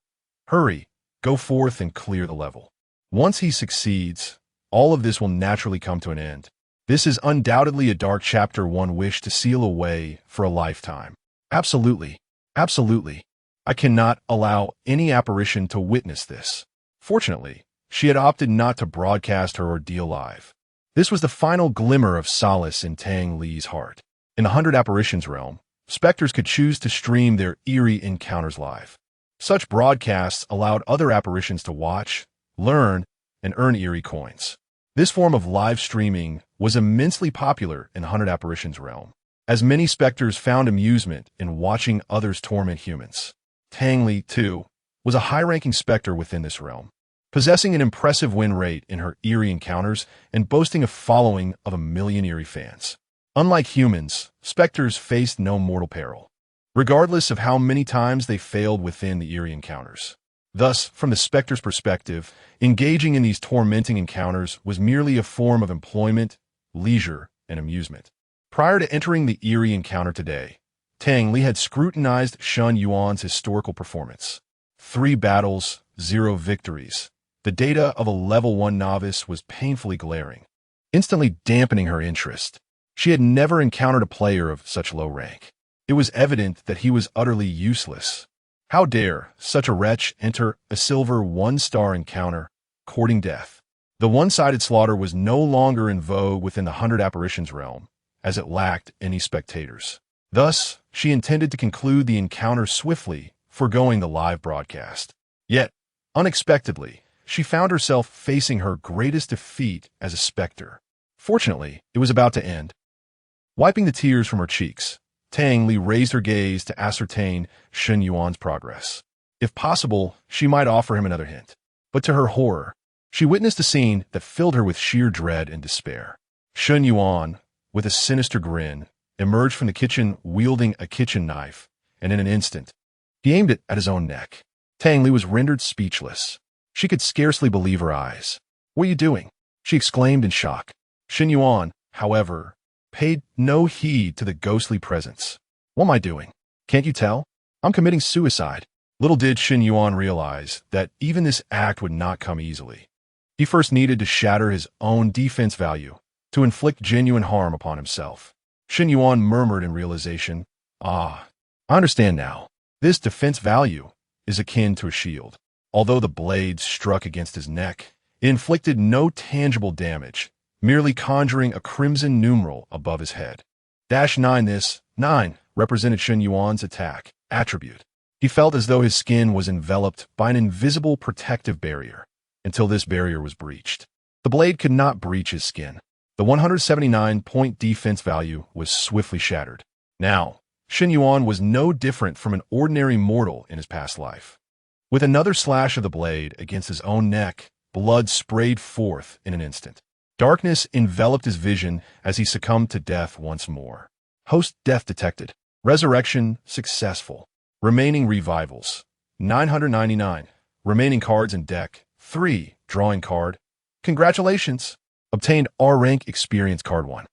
Speaker 1: Hurry, go forth and clear the level. Once he succeeds, all of this will naturally come to an end. This is undoubtedly a dark chapter one wished to seal away for a lifetime. Absolutely. Absolutely. I cannot allow any apparition to witness this. Fortunately, she had opted not to broadcast her ordeal live. This was the final glimmer of solace in Tang Li's heart. In the 100 Apparitions realm, specters could choose to stream their eerie encounters live. Such broadcasts allowed other apparitions to watch, learn, and earn eerie coins. This form of live streaming was immensely popular in the 100 Apparitions realm, as many specters found amusement in watching others torment humans. Tang Li, too, was a high-ranking specter within this realm, possessing an impressive win rate in her eerie encounters and boasting a following of 1 million eerie fans. Unlike humans, specters faced no mortal peril, regardless of how many times they failed within the eerie encounters. Thus, from the specter's perspective, engaging in these tormenting encounters was merely a form of employment, leisure, and amusement. Prior to entering the eerie encounter today, Tang Li had scrutinized Shun Yuan's historical performance. 3 battles, 0 victories. The data of a level 1 novice was painfully glaring, instantly dampening her interest. She had never encountered a player of such low rank. It was evident that he was utterly useless. How dare such a wretch enter a silver 1-star encounter, courting death? The one-sided slaughter was no longer in vogue within the 100 Apparitions realm, as it lacked any spectators. Thus, she intended to conclude the encounter swiftly, foregoing the live broadcast. Yet, unexpectedly, she found herself facing her greatest defeat as a specter. Fortunately, it was about to end. Wiping the tears from her cheeks, Tang Li raised her gaze to ascertain Shun Yuan's progress. If possible, she might offer him another hint. But to her horror, she witnessed a scene that filled her with sheer dread and despair. Shun Yuan, with a sinister grin, emerged from the kitchen wielding a kitchen knife, and in an instant, he aimed it at his own neck. Tang Li was rendered speechless. She could scarcely believe her eyes. "What are you doing?" she exclaimed in shock. Shun Yuan, however, paid no heed to the ghostly presence. "What am I doing? Can't you tell? I'm committing suicide." Little did Shun Yuan realize that even this act would not come easily. He first needed to shatter his own defense value to inflict genuine harm upon himself. Shun Yuan murmured in realization, "Ah, I understand now. This defense value is akin to a shield." Although the blade struck against his neck, it inflicted no tangible damage, merely conjuring a crimson numeral above his head. -9 This 9 represented Shun Yuan's attack attribute. He felt as though his skin was enveloped by an invisible protective barrier, until this barrier was breached. The blade could not breach his skin. The 179-point defense value was swiftly shattered. Now, Shen Yuan was no different from an ordinary mortal in his past life. With another slash of the blade against his own neck, blood sprayed forth in an instant. Darkness enveloped his vision as he succumbed to death once more. Host death detected. Resurrection successful. Remaining revivals 999. Remaining cards in deck 3. Drawing card. Congratulations! Obtained R rank experience card 1.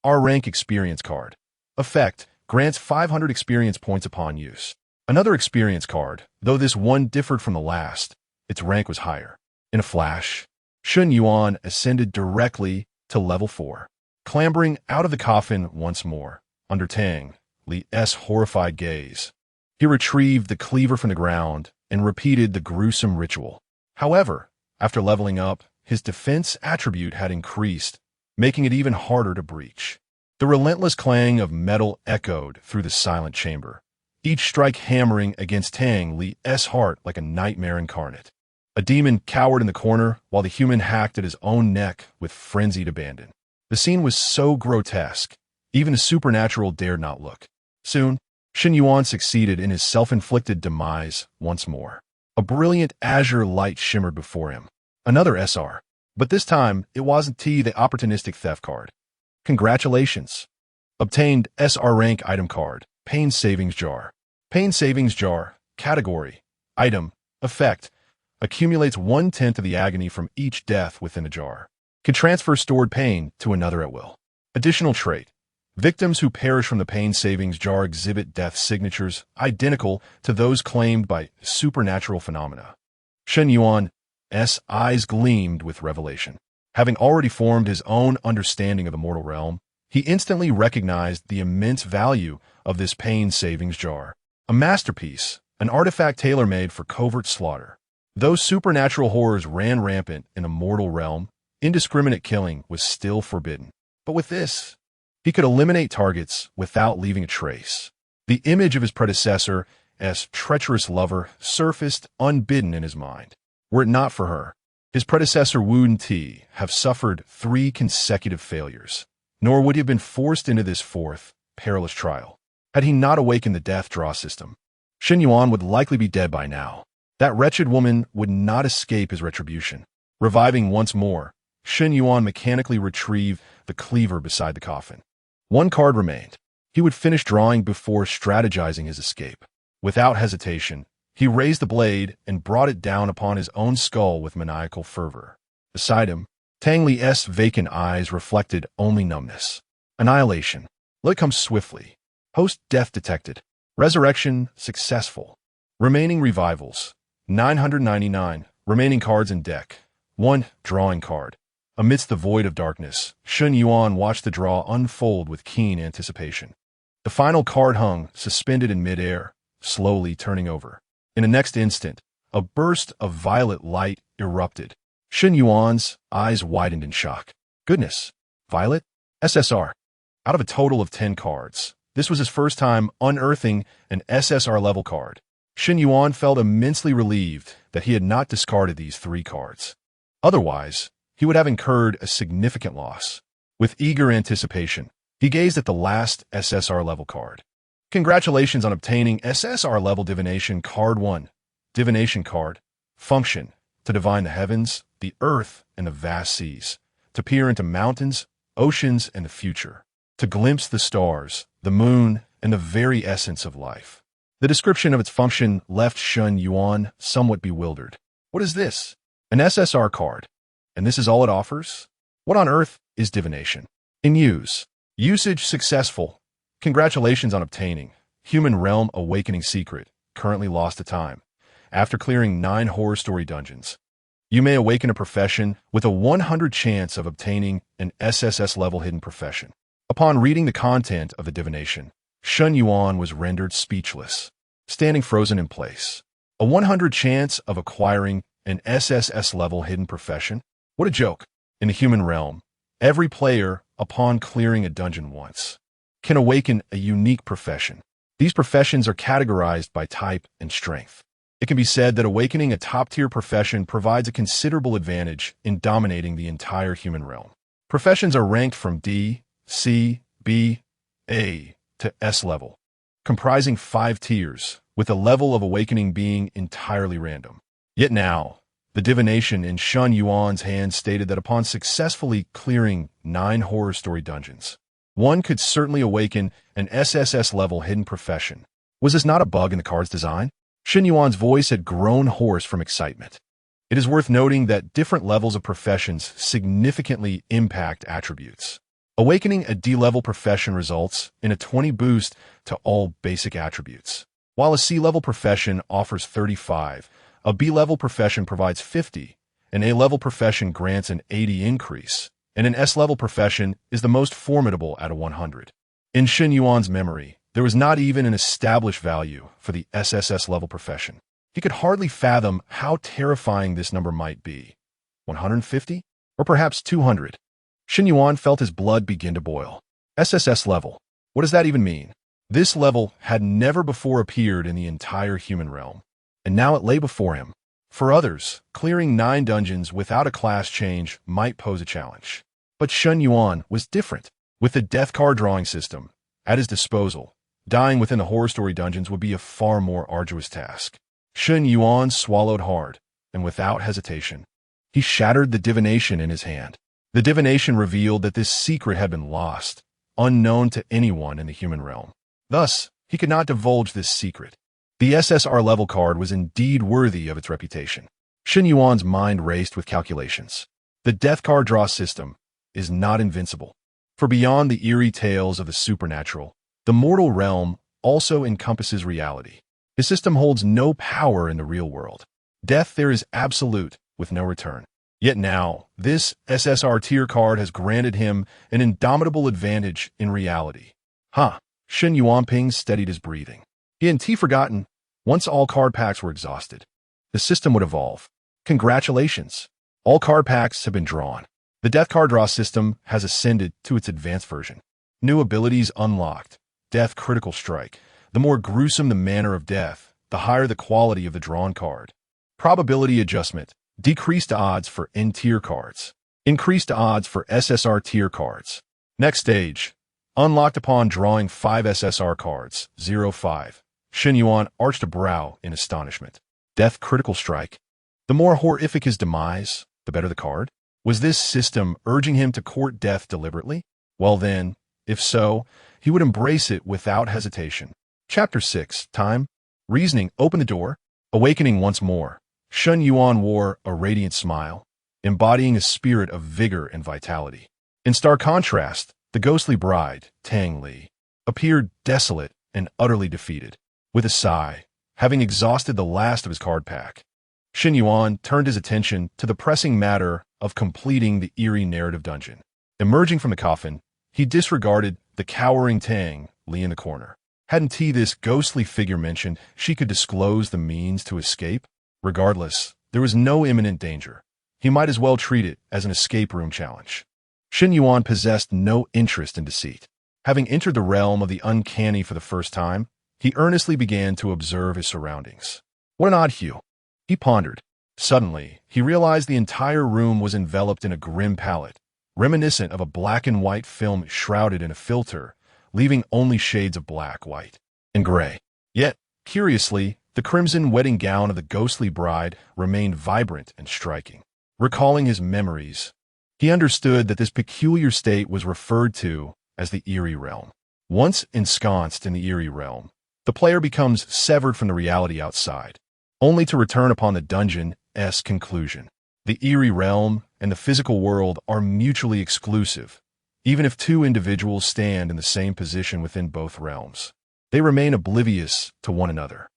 Speaker 1: R rank experience card. Effect: grants 500 experience points upon use. Another experience card, though this one differed from the last. Its rank was higher. In a flash, Shen Yuan ascended directly to level 4. Clambering out of the coffin once more, under Tang Li's horrified gaze, he retrieved the cleaver from the ground and repeated the gruesome ritual. However, after leveling up, his defense attribute had increased, making it even harder to breach. The relentless clang of metal echoed through the silent chamber, each strike hammering against Tang Li's heart like a nightmare incarnate. A demon cowered in the corner while the human hacked at his own neck with frenzied abandon. The scene was so grotesque, even the supernatural dared not look. Soon, Shen Yuan succeeded in his self-inflicted demise once more. A brilliant azure light shimmered before him. Another SR. But this time, it wasn't the opportunistic theft card. Congratulations. Obtained SR rank item card. Pain Savings Jar. Pain Savings Jar. Category. Item. Effect. Accumulates 1/10 of the agony from each death within a jar. Can transfer stored pain to another at will. Additional trait. Victims who perish from the Pain Savings Jar exhibit death signatures identical to those claimed by supernatural phenomena. Shen Yuan's eyes gleamed with revelation. Having already formed his own understanding of the mortal realm, he instantly recognized the immense value of this Pain Savings Jar. A masterpiece, an artifact tailor-made for covert slaughter. Though supernatural horrors ran rampant in the mortal realm, indiscriminate killing was still forbidden. But with this, he could eliminate targets without leaving a trace. The image of his predecessor as treacherous lover surfaced unbidden in his mind. Were it not for her, his predecessor Wu Ti have suffered 3 consecutive failures, nor would he have been forced into this 4th, perilous trial. Had he not awakened the death draw system, Shen Yuan would likely be dead by now. That wretched woman would not escape his retribution. Reviving once more, Shen Yuan mechanically retrieved the cleaver beside the coffin. 1 card remained. He would finish drawing before strategizing his escape. Without hesitation, he raised the blade and brought it down upon his own skull with maniacal fervor. Beside him, Tang Li's vacant eyes reflected only numbness. Annihilation. Let it come swiftly. Host death detected. Resurrection successful. Remaining revivals 999. Remaining cards in deck 1. Drawing card. Amidst the void of darkness, Shen Yuan watched the draw unfold with keen anticipation. The final card hung, suspended in midair, slowly turning over. In the next instant, a burst of violet light erupted. Shen Yuan's eyes widened in shock. Goodness, violet? SSR. Out of a total of 10 cards, this was his first time unearthing an SSR-level card. Shen Yuan felt immensely relieved that he had not discarded these 3 cards. Otherwise, he would have incurred a significant loss. With eager anticipation, he gazed at the last SSR-level card. Congratulations on obtaining SSR-level Divination Card 1. Divination Card. Function: to divine the heavens, the earth, and the vast seas. To peer into mountains, oceans, and the future. To glimpse the stars, the moon, and the very essence of life. The description of its function left Shen Yuan somewhat bewildered. What is this? An SSR card. And this is all it offers? What on earth is divination? In use. Usage successful. Congratulations on obtaining Human Realm Awakening Secret, currently lost to time. After clearing 9 horror story dungeons, you may awaken a profession with a 100 chance of obtaining an SSS level hidden profession. Upon reading the content of the divination, Shen Yuan was rendered speechless, standing frozen in place. A 100 chance of acquiring an SSS level hidden profession? What a joke. In the human realm, every player, upon clearing a dungeon once, can awaken a unique profession. These professions are categorized by type and strength. It can be said that awakening a top-tier profession provides a considerable advantage in dominating the entire human realm. Professions are ranked from D, C, B, A to S level, comprising 5 tiers, with the level of awakening being entirely random. Yet now, the divination in Shun Yuan's hand stated that upon successfully clearing 9 horror story dungeons, one could certainly awaken an SSS-level hidden profession. Was this not a bug in the card's design? Shin Yuan's voice had grown hoarse from excitement. It is worth noting that different levels of professions significantly impact attributes. Awakening a D-level profession results in a 20 boost to all basic attributes. While a C-level profession offers 35, a B-level profession provides 50, an A-level profession grants an 80 increase, and an S-level profession is the most formidable at a 100. In Shin Yuan's memory, there was not even an established value for the SSS-level profession. He could hardly fathom how terrifying this number might be. 150? Or perhaps 200? Shin Yuan felt his blood begin to boil. SSS level. What does that even mean? This level had never before appeared in the entire human realm, and now it lay before him. For others, clearing 9 dungeons without a class change might pose a challenge. But Shin Yuan was different. With the death card drawing system at his disposal, dying within the horror story dungeons would be a far more arduous task. Shin Yuan swallowed hard, and without hesitation, he shattered the divination in his hand. The divination revealed that this secret had been lost, unknown to anyone in the human realm. Thus, he could not divulge this secret. The SSR level card was indeed worthy of its reputation. Shin Yuan's mind raced with calculations. The death card draw system is not invincible. For beyond the eerie tales of the supernatural, the mortal realm also encompasses reality. His system holds no power in the real world. Death there is absolute, with no return. Yet now, this SSR tier card has granted him an indomitable advantage in reality. Shin Yuanping steadied his breathing. He hadn't forgotten, once all card packs were exhausted, the system would evolve. Congratulations! All card packs have been drawn. The death card draw system has ascended to its advanced version. New abilities unlocked. Death critical strike. The more gruesome the manner of death, the higher the quality of the drawn card. Probability adjustment. Decreased odds for N-tier cards. Increased odds for SSR tier cards. Next stage. Unlocked upon drawing 5 SSR cards. 0-5. Shin Yuan arched a brow in astonishment. Death critical strike. The more horrific his demise, the better the card. Was this system urging him to court death deliberately? Well then, if so, he would embrace it without hesitation. Chapter 6. Time. Reasoning. Open the door. Awakening once more. Shin Yuan wore a radiant smile, embodying a spirit of vigor and vitality. In stark contrast, the ghostly bride, Tang Li, appeared desolate and utterly defeated. With a sigh, having exhausted the last of his card pack, Shin Yuan turned his attention to the pressing matter of completing the eerie narrative dungeon. Emerging from the coffin, he disregarded the cowering Tang Li in the corner. Hadn't this ghostly figure mentioned she could disclose the means to escape? Regardless, there was no imminent danger. He might as well treat it as an escape room challenge. Shin Yuan possessed no interest in deceit. Having entered the realm of the uncanny for the first time, he earnestly began to observe his surroundings. What an odd hue, he pondered. Suddenly, he realized the entire room was enveloped in a grim palette, reminiscent of a black and white film shrouded in a filter, leaving only shades of black, white, and gray. Yet, curiously, the crimson wedding gown of the ghostly bride remained vibrant and striking. Recalling his memories, he understood that this peculiar state was referred to as the eerie realm. Once ensconced in the eerie realm, the player becomes severed from the reality outside, only to return upon the dungeon's conclusion. The eerie realm and the physical world are mutually exclusive. Even if 2 individuals stand in the same position within both realms, they remain oblivious to one another.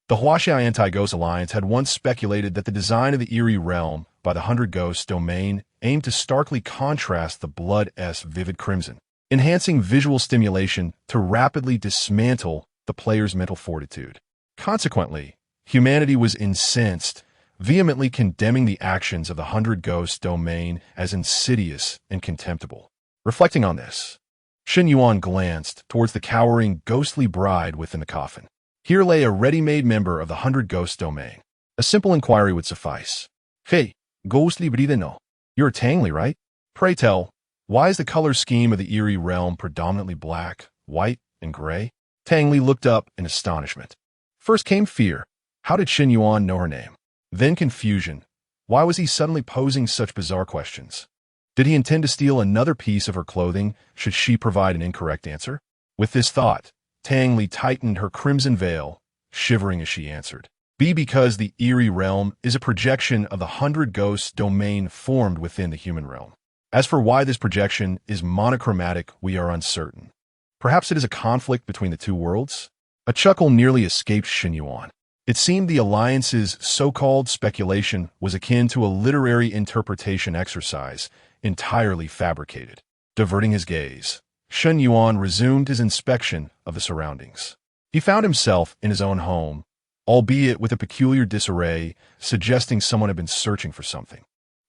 Speaker 1: The Huaxia Anti-Ghost Alliance had once speculated that the design of the eerie realm by the 100 Ghosts domain aimed to starkly contrast the blood's vivid crimson, enhancing visual stimulation to rapidly dismantle the player's mental fortitude. Consequently, humanity was incensed, vehemently condemning the actions of the 100 Ghosts domain as insidious and contemptible. Reflecting on this, Shin Yuan glanced towards the cowering, ghostly bride within the coffin. Here lay a ready-made member of the 100 Ghosts domain. A simple inquiry would suffice. Hey, ghostly bride no. You're Tang Li, right? Pray tell, Why is the color scheme of the eerie realm predominantly black, white, and gray? Tang Li looked up in astonishment. First came fear. How did Shen Yuan know her name? Then confusion. Why was he suddenly posing such bizarre questions? Did he intend to steal another piece of her clothing should she provide an incorrect answer? With this thought, Tang Li tightened her crimson veil, shivering as she answered. Because the eerie realm is a projection of the 100 ghosts domain formed within the human realm. As for why this projection is monochromatic, we are uncertain. Perhaps it is a conflict between the two worlds? A chuckle nearly escaped Shen Yuan. It seemed the alliance's so-called speculation was akin to a literary interpretation exercise, entirely fabricated. Diverting his gaze, Shen Yuan resumed his inspection of the surroundings. He found himself in his own home, albeit with a peculiar disarray, suggesting someone had been searching for something.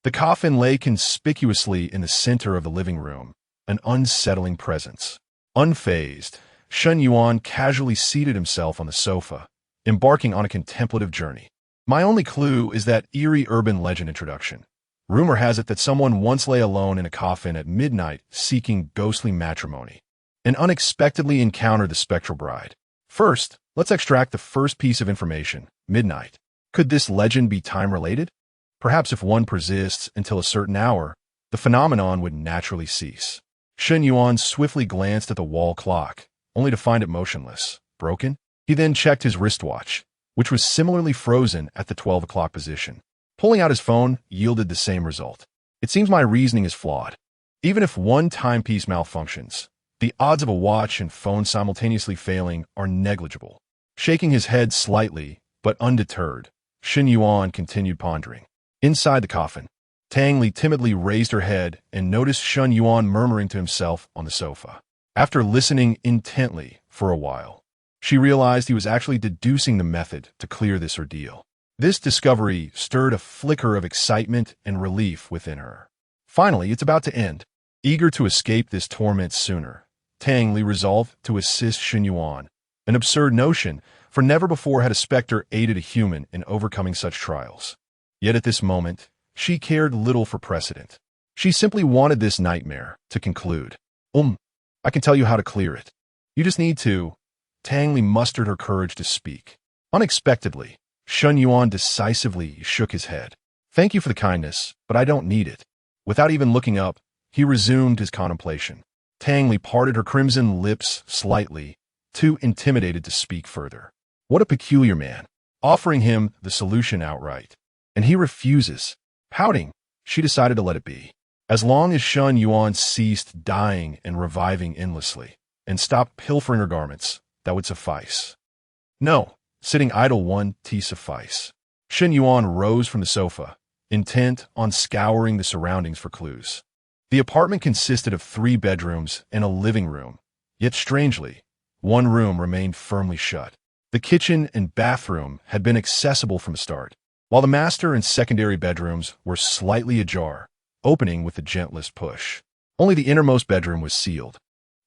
Speaker 1: The coffin lay conspicuously in the center of the living room, an unsettling presence. Unfazed, Shen Yuan casually seated himself on the sofa, embarking on a contemplative journey. My only clue is that eerie urban legend introduction. Rumor has it that someone once lay alone in a coffin at midnight seeking ghostly matrimony, and unexpectedly encountered the spectral bride. First, let's extract the first piece of information, midnight. Could this legend be time-related? Perhaps if one persists until a certain hour, the phenomenon would naturally cease. Shen Yuan swiftly glanced at the wall clock, only to find it motionless, broken. He then checked his wristwatch, which was similarly frozen at the 12 o'clock position. Pulling out his phone yielded the same result. It seems my reasoning is flawed. Even if one timepiece malfunctions, the odds of a watch and phone simultaneously failing are negligible. Shaking his head slightly, but undeterred, Shen Yuan continued pondering. Inside the coffin, Tang Li timidly raised her head and noticed Shen Yuan murmuring to himself on the sofa. After listening intently for a while, she realized he was actually deducing the method to clear this ordeal. This discovery stirred a flicker of excitement and relief within her. Finally, it's about to end. Eager to escape this torment sooner, Tang Li resolved to assist Shen Yuan, an absurd notion, for never before had a specter aided a human in overcoming such trials. Yet at this moment, she cared little for precedent. She simply wanted this nightmare to conclude. I can tell you how to clear it. You just need to. Tang Li mustered her courage to speak. Unexpectedly, Shen Yuan decisively shook his head. Thank you for the kindness, but I don't need it. Without even looking up, he resumed his contemplation. Tang Li parted her crimson lips slightly, too intimidated to speak further. What a peculiar man, offering him the solution outright. And he refuses. Pouting, she decided to let it be. As long as Shen Yuan ceased dying and reviving endlessly, and stopped pilfering her garments, that would suffice. No, sitting idle won't suffice. Shen Yuan rose from the sofa, intent on scouring the surroundings for clues. The apartment consisted of 3 bedrooms and a living room, yet strangely, one room remained firmly shut. The kitchen and bathroom had been accessible from the start, while the master and secondary bedrooms were slightly ajar, opening with the gentlest push. Only the innermost bedroom was sealed.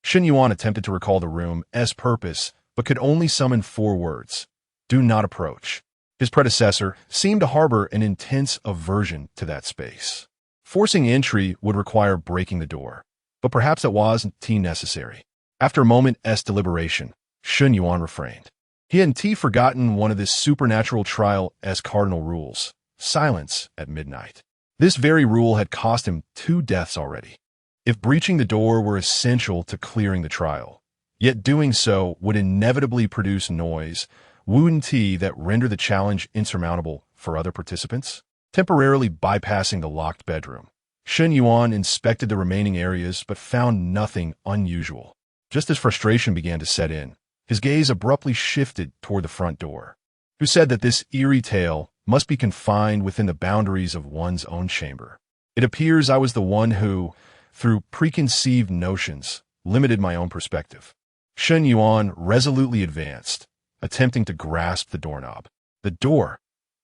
Speaker 1: Shen Yuan attempted to recall the room's purpose, but could only summon 4 words. Do not approach. His predecessor seemed to harbor an intense aversion to that space. Forcing entry would require breaking the door, but perhaps that wasn't necessary. After a moment's deliberation, Shen Yuan refrained. He hadn't forgotten one of this supernatural trial's cardinal rules, silence at midnight. This very rule had cost him 2 deaths already. If breaching the door were essential to clearing the trial, yet doing so would inevitably produce noise, wouldn't that render the challenge insurmountable for other participants? Temporarily bypassing the locked bedroom, Shen Yuan inspected the remaining areas but found nothing unusual. Just as frustration began to set in, his gaze abruptly shifted toward the front door. Who said that this eerie tale must be confined within the boundaries of one's own chamber? It appears I was the one who, through preconceived notions, limited my own perspective. Shen Yuan resolutely advanced, attempting to grasp the doorknob. The door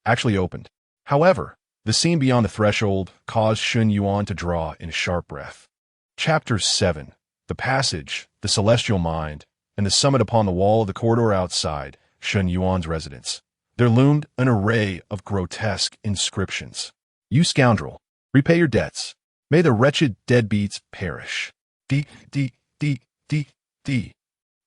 Speaker 1: actually opened. However, the scene beyond the threshold caused Shen Yuan to draw in a sharp breath. Chapter 7. The Passage, the Celestial Mind, and the summit upon the wall of the corridor outside Shen Yuan's residence. There loomed an array of grotesque inscriptions. You scoundrel, repay your debts. May the wretched deadbeats perish. D, D, D, D, D.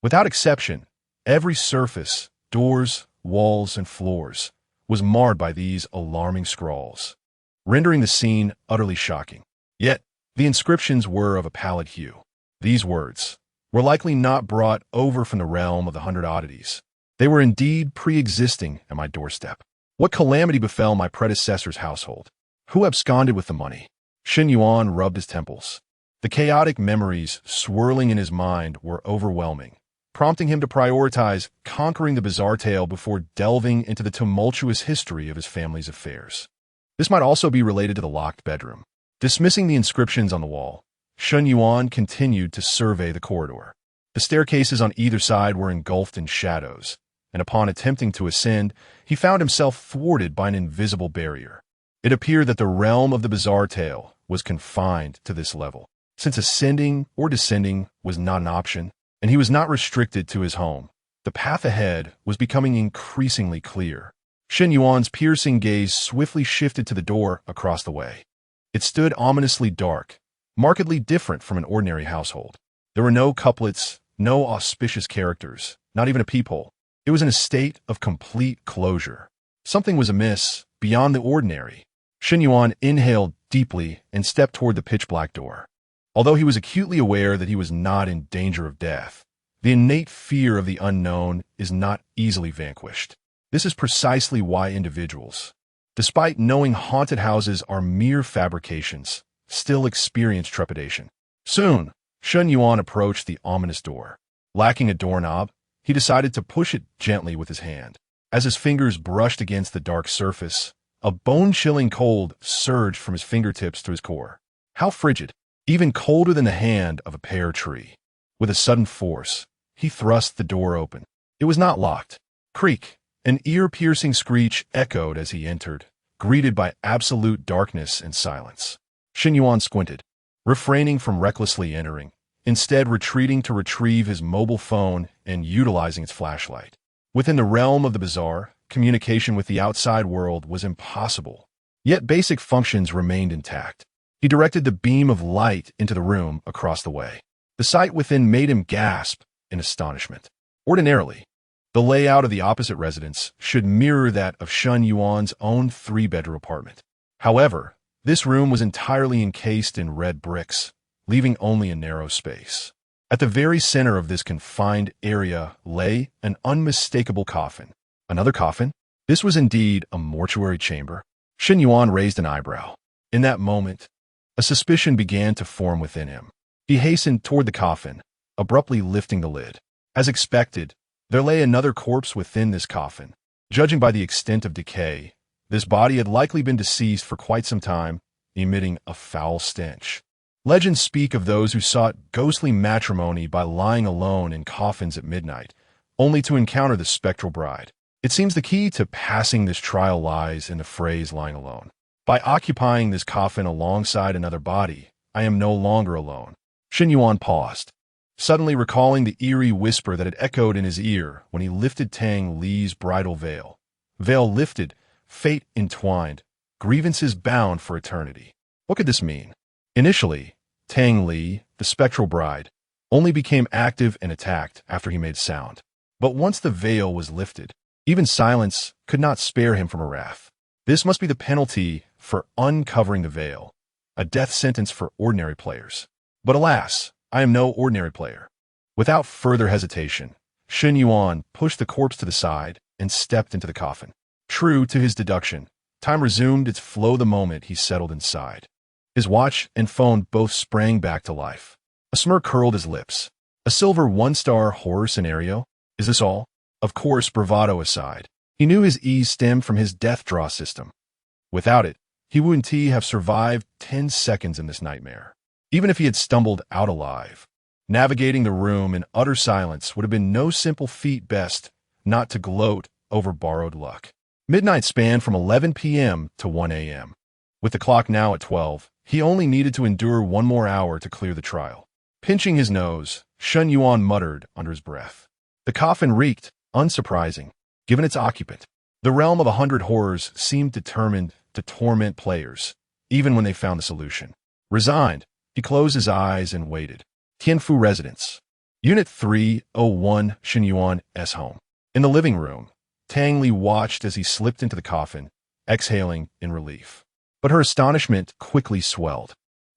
Speaker 1: Without exception, every surface, doors, walls, and floors, was marred by these alarming scrawls, rendering the scene utterly shocking. Yet, the inscriptions were of a pallid hue. These words were likely not brought over from the realm of the 100 oddities. They were indeed pre-existing at my doorstep. What calamity befell my predecessor's household? Who absconded with the money? Shen Yuan rubbed his temples. The chaotic memories swirling in his mind were overwhelming, prompting him to prioritize conquering the bizarre tale before delving into the tumultuous history of his family's affairs. This might also be related to the locked bedroom. Dismissing the inscriptions on the wall, Shen Yuan continued to survey the corridor. The staircases on either side were engulfed in shadows, and upon attempting to ascend, he found himself thwarted by an invisible barrier. It appeared that the realm of the bizarre tale was confined to this level, since ascending or descending was not an option, and he was not restricted to his home. The path ahead was becoming increasingly clear. Shen Yuan's piercing gaze swiftly shifted to the door across the way. It stood ominously dark, markedly different from an ordinary household. There were no couplets, no auspicious characters, not even a peephole. It was in a state of complete closure. Something was amiss, beyond the ordinary. Shen Yuan inhaled deeply and stepped toward the pitch-black door. Although he was acutely aware that he was not in danger of death, the innate fear of the unknown is not easily vanquished. This is precisely why individuals, despite knowing haunted houses are mere fabrications, still experience trepidation. Soon, Shen Yuan approached the ominous door. Lacking a doorknob, he decided to push it gently with his hand. As his fingers brushed against the dark surface, a bone-chilling cold surged from his fingertips to his core. How frigid, even colder than the hand of a pear tree. With a sudden force, he thrust the door open. It was not locked. Creak, an ear-piercing screech echoed as he entered, greeted by absolute darkness and silence. Shen Yuan squinted, refraining from recklessly entering, instead retreating to retrieve his mobile phone and utilizing its flashlight. Within the realm of the bizarre, communication with the outside world was impossible, yet basic functions remained intact. He directed the beam of light into the room across the way. The sight within made him gasp in astonishment. Ordinarily, the layout of the opposite residence should mirror that of Shen Yuan's own 3-bedroom apartment. However, this room was entirely encased in red bricks, leaving only a narrow space. At the very center of this confined area lay an unmistakable coffin. Another coffin? This was indeed a mortuary chamber. Shen Yuan raised an eyebrow. In that moment, a suspicion began to form within him. He hastened toward the coffin, abruptly lifting the lid. As expected, there lay another corpse within this coffin. Judging by the extent of decay, this body had likely been deceased for quite some time, emitting a foul stench. Legends speak of those who sought ghostly matrimony by lying alone in coffins at midnight, only to encounter the spectral bride. It seems the key to passing this trial lies in the phrase lying alone. By occupying this coffin alongside another body, I am no longer alone. Shen Yuan paused, suddenly recalling the eerie whisper that had echoed in his ear when he lifted Tang Li's bridal veil. Veil lifted, fate entwined, grievances bound for eternity. What could this mean? Initially, Tang Li, the spectral bride, only became active and attacked after he made sound. But once the veil was lifted, even silence could not spare him from a wrath. This must be the penalty for uncovering the veil, a death sentence for ordinary players. But alas, I am no ordinary player. Without further hesitation, Shen Yuan pushed the corpse to the side and stepped into the coffin. True to his deduction, time resumed its flow the moment he settled inside. His watch and phone both sprang back to life. A smirk curled his lips. A silver 1-star horror scenario? Is this all? Of course, bravado aside, he knew his ease stemmed from his death draw system. Without it, he wouldn't have survived 10 seconds in this nightmare. Even if he had stumbled out alive, navigating the room in utter silence would have been no simple feat, best not to gloat over borrowed luck. Midnight spanned from 11 p.m. to 1 a.m. With the clock now at 12, he only needed to endure one more hour to clear the trial. Pinching his nose, Shen Yuan muttered under his breath. The coffin reeked, unsurprising, given its occupant. The realm of 100 horrors seemed determined to torment players, even when they found the solution. Resigned, he closed his eyes and waited. Tianfu Residence. Unit 301 Xinyuan's home. In the living room, Tang Li watched as he slipped into the coffin, exhaling in relief. But her astonishment quickly swelled.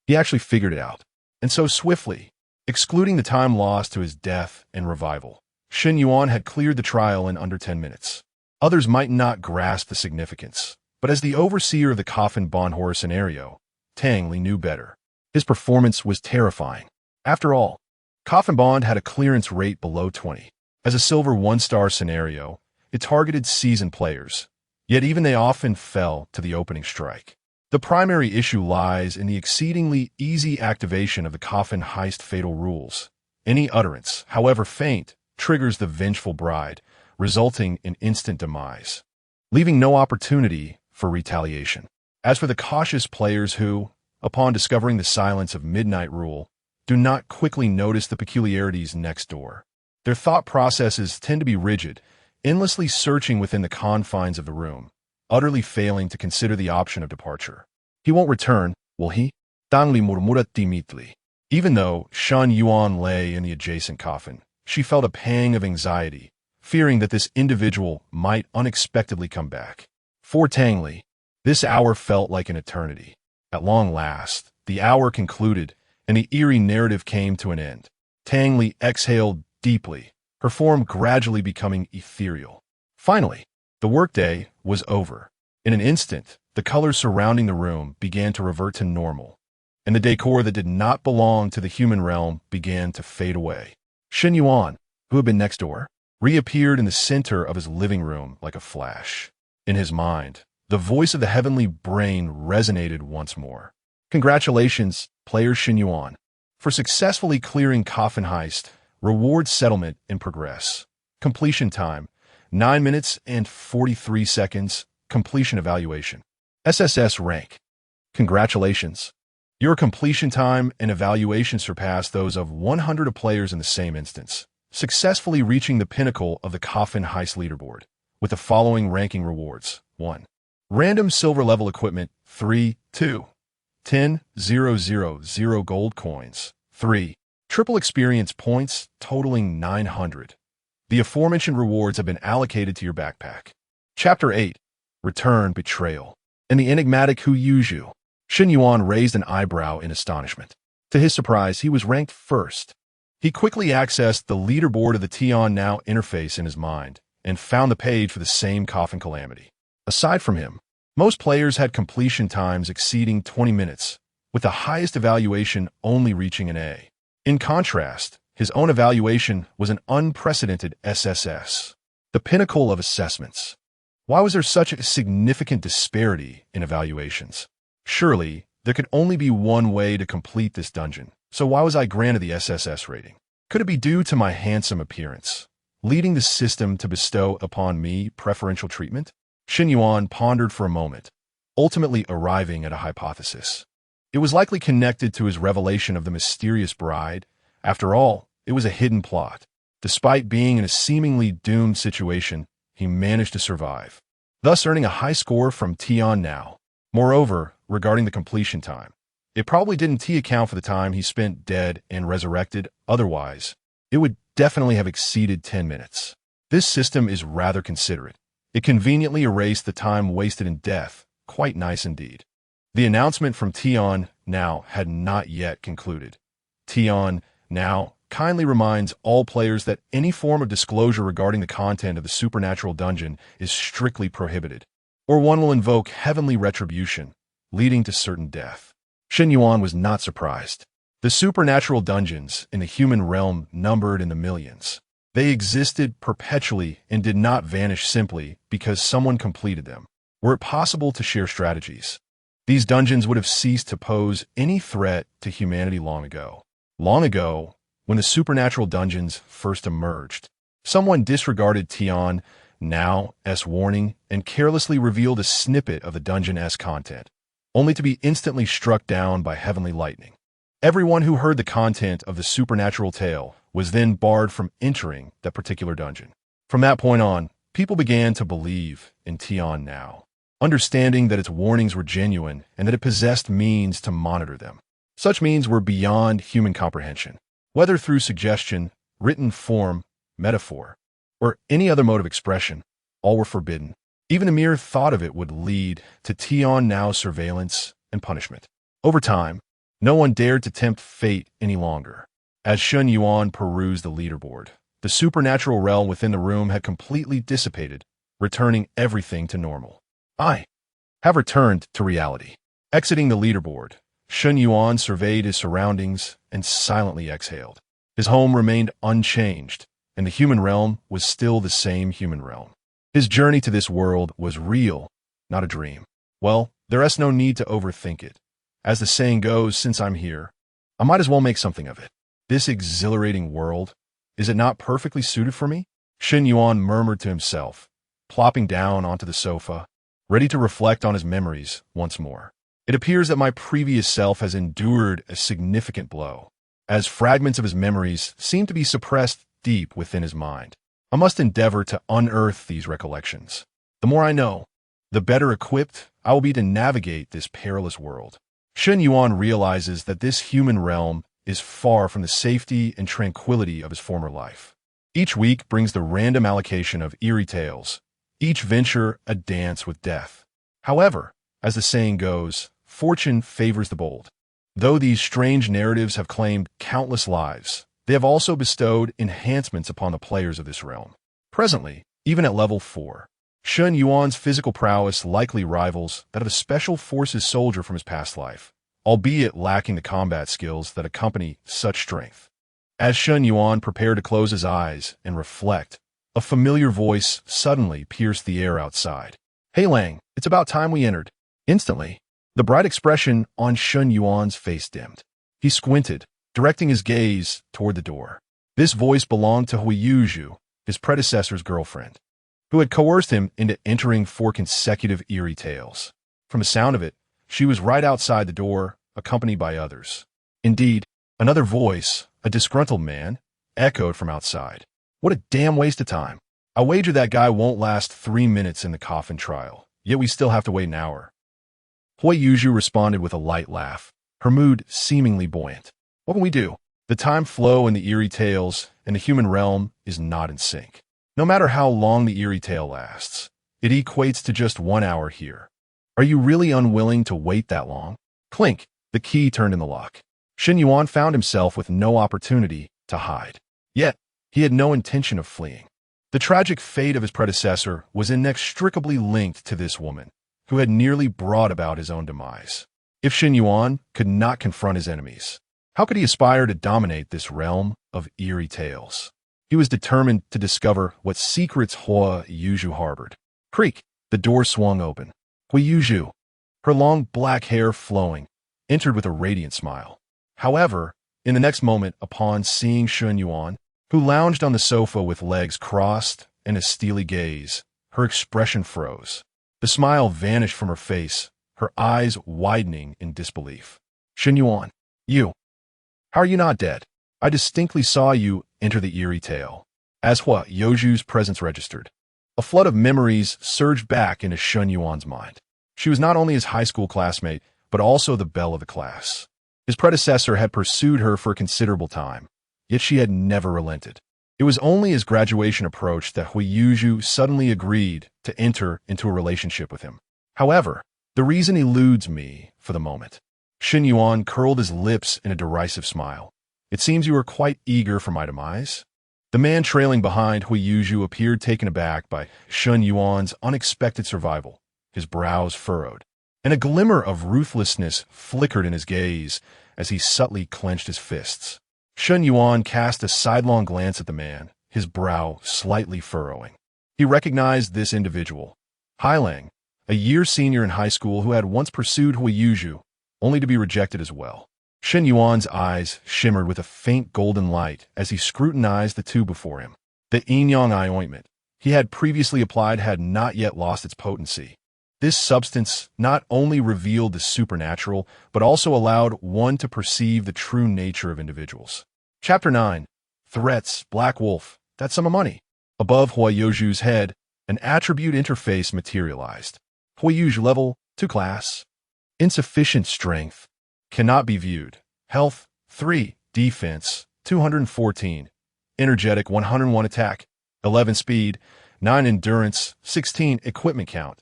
Speaker 1: He actually figured it out. And so swiftly, excluding the time lost to his death and revival. Shen Yuan had cleared the trial in under 10 minutes. Others might not grasp the significance, but as the overseer of the coffin bond horror scenario, Tang Li knew better. His performance was terrifying. After all, Coffin Bond had a clearance rate below 20. As a silver 1-star scenario, it targeted seasoned players, yet even they often fell to the opening strike. The primary issue lies in the exceedingly easy activation of the Coffin Heist fatal rules. Any utterance, however faint, triggers the vengeful bride, resulting in instant demise, leaving no opportunity for retaliation. As for the cautious players who, upon discovering the silence of Midnight Rule, do not quickly notice the peculiarities next door. Their thought processes tend to be rigid, endlessly searching within the confines of the room, utterly failing to consider the option of departure. He won't return, will he? Tang Li murmura timidly. Even though Shen Yuan lay in the adjacent coffin, she felt a pang of anxiety, fearing that this individual might unexpectedly come back. For Tang Li, this hour felt like an eternity. At long last, the hour concluded, and the eerie narrative came to an end. Tang Li exhaled deeply, her form gradually becoming ethereal. Finally, the workday was over. In an instant, the colors surrounding the room began to revert to normal, and the decor that did not belong to the human realm began to fade away. Shen Yuan, who had been next door, reappeared in the center of his living room like a flash. In his mind, the voice of the heavenly brain resonated once more. Congratulations, player Shen Yuan, for successfully clearing Coffin Heist. Reward settlement in progress. Completion time, 9 minutes and 43 seconds. Completion evaluation. SSS rank. Congratulations. Your completion time and evaluation surpassed those of 100 players in the same instance, successfully reaching the pinnacle of the Coffin Heist leaderboard, with the following ranking rewards. 1. Random silver level equipment. 3, 2. 10,000 gold coins. 3. Triple experience points totaling 900. The aforementioned rewards have been allocated to your backpack. Chapter 8. Return Betrayal. And the enigmatic Hu Yuzhu. Shen Yuan raised an eyebrow in astonishment. To his surprise, he was ranked first. He quickly accessed the leaderboard of the Tian Now interface in his mind and found the page for the same coffin calamity. Aside from him, most players had completion times exceeding 20 minutes, with the highest evaluation only reaching an A. In contrast, his own evaluation was an unprecedented SSS, the pinnacle of assessments. Why was there such a significant disparity in evaluations? Surely, there could only be one way to complete this dungeon, so why was I granted the SSS rating? Could it be due to my handsome appearance, leading the system to bestow upon me preferential treatment? Shen Yuan pondered for a moment, ultimately arriving at a hypothesis. It was likely connected to his revelation of the mysterious bride. After all, it was a hidden plot. Despite being in a seemingly doomed situation, he managed to survive, thus earning a high score from Tian Now. Moreover, regarding the completion time, it probably didn't account for the time he spent dead and resurrected. Otherwise, it would definitely have exceeded 10 minutes. This system is rather considerate. It conveniently erased the time wasted in death. Quite nice indeed. The announcement from Tian Now had not yet concluded. Tian Now kindly reminds all players that any form of disclosure regarding the content of the supernatural dungeon is strictly prohibited, or one will invoke heavenly retribution, leading to certain death. Shen Yuan was not surprised. The supernatural dungeons in the human realm numbered in the millions. They existed perpetually and did not vanish simply because someone completed them. Were it possible to share strategies, these dungeons would have ceased to pose any threat to humanity long ago. Long ago, when the supernatural dungeons first emerged, someone disregarded Tian Now's warning and carelessly revealed a snippet of the dungeon's content, only to be instantly struck down by heavenly lightning. Everyone who heard the content of the supernatural tale was then barred from entering that particular dungeon. From that point on, people began to believe in Tian Now, understanding that its warnings were genuine and that it possessed means to monitor them. Such means were beyond human comprehension. Whether through suggestion, written form, metaphor, or any other mode of expression, all were forbidden. Even a mere thought of it would lead to Tion Now surveillance and punishment. Over time, no one dared to tempt fate any longer. As Shun Yuan perused the leaderboard, the supernatural realm within the room had completely dissipated, returning everything to normal. I have returned to reality. Exiting the leaderboard, Shun Yuan surveyed his surroundings and silently exhaled. His home remained unchanged, and the human realm was still the same human realm. His journey to this world was real, not a dream. Well, there is no need to overthink it. As the saying goes, since I'm here, I might as well make something of it. This exhilarating world, is it not perfectly suited for me? Shun Yuan murmured to himself, plopping down onto the sofa, ready to reflect on his memories once more. It appears that my previous self has endured a significant blow, as fragments of his memories seem to be suppressed deep within his mind. I must endeavor to unearth these recollections. The more I know, the better equipped I will be to navigate this perilous world. Shun Yuan realizes that this human realm is far from the safety and tranquility of his former life. Each week brings the random allocation of eerie tales, each venture a dance with death. However, as the saying goes, fortune favors the bold. Though these strange narratives have claimed countless lives, they have also bestowed enhancements upon the players of this realm. Presently, even at level 4, Shun Yuan's physical prowess likely rivals that of a special forces soldier from his past life, albeit lacking the combat skills that accompany such strength. As Shun Yuan prepared to close his eyes and reflect, a familiar voice suddenly pierced the air outside. "Hey Lang, it's about time we entered." Instantly, the bright expression on Shun Yuan's face dimmed. He squinted, directing his gaze toward the door. This voice belonged to Huiyuzhu, his predecessor's girlfriend, who had coerced him into entering 4 consecutive eerie tales. From the sound of it, she was right outside the door, accompanied by others. Indeed, another voice, a disgruntled man, echoed from outside. "What a damn waste of time. I wager that guy won't last 3 minutes in the coffin trial, yet we still have to wait an hour." Huiyuzhu responded with a light laugh, her mood seemingly buoyant. "What can we do? The time flow in the eerie tales and the human realm is not in sync. No matter how long the eerie tale lasts, it equates to just 1 hour here. Are you really unwilling to wait that long?" Clink, the key turned in the lock. Shun Yuan found himself with no opportunity to hide. Yet, he had no intention of fleeing. The tragic fate of his predecessor was inextricably linked to this woman, who had nearly brought about his own demise. If Shun Yuan could not confront his enemies, how could he aspire to dominate this realm of eerie tales? He was determined to discover what secrets Huiyuzhu harbored. Creak, the door swung open. Huiyuzhu, her long black hair flowing, entered with a radiant smile. However, in the next moment, upon seeing Shun Yuan, who lounged on the sofa with legs crossed and a steely gaze, her expression froze. The smile vanished from her face, her eyes widening in disbelief. "Shun Yuan, how are you not dead? I distinctly saw you enter the eerie tale." As Huiyuzhu's presence registered, a flood of memories surged back into Shun Yuan's mind. She was not only his high school classmate, but also the belle of the class. His predecessor had pursued her for a considerable time, yet she had never relented. It was only as graduation approached that Huiyuzhu suddenly agreed to enter into a relationship with him. However, the reason eludes me for the moment. Shun Yuan curled his lips in a derisive smile. "It seems you are quite eager for my demise." The man trailing behind Huiyuzhu appeared taken aback by Shun Yuan's unexpected survival, his brows furrowed, and a glimmer of ruthlessness flickered in his gaze as he subtly clenched his fists. Shun Yuan cast a sidelong glance at the man, his brow slightly furrowing. He recognized this individual, Lang, a year senior in high school who had once pursued Huiyuzhu, only to be rejected as well. Shun Yuan's eyes shimmered with a faint golden light as he scrutinized the two before him. The yin-yang eye ointment he had previously applied had not yet lost its potency. This substance not only revealed the supernatural, but also allowed one to perceive the true nature of individuals. Chapter 9. Threats, Black Wolf, That Sum of Money. Above Huiyuzhu's head, an attribute interface materialized. Huiyuzhu level 2 class. Insufficient strength. Cannot be viewed. Health 3, Defense 214, Energetic 101 Attack, 11 Speed, 9 Endurance, 16 Equipment Count.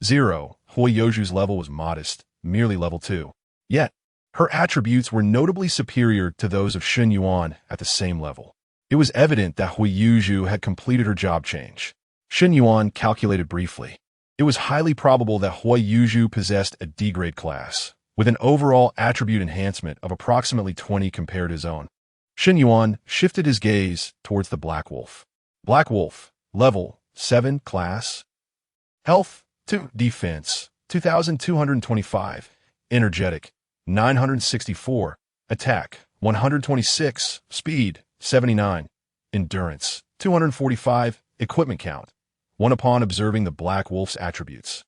Speaker 1: 0. Huoyoju's level was modest, merely level 2. Yet, her attributes were notably superior to those of Shen Yuan at the same level. It was evident that Huoyoju had completed her job change. Shen Yuan calculated briefly. It was highly probable that Huoyoju possessed a D-grade class, with an overall attribute enhancement of approximately 20 compared to his own. Shen Yuan shifted his gaze towards the Black Wolf. Black Wolf, level 7 class. Health 2, Defense 2,225, Energetic 964, Attack 126, Speed 79, Endurance 245, Equipment Count 1. Upon observing the Black Wolf's attributes,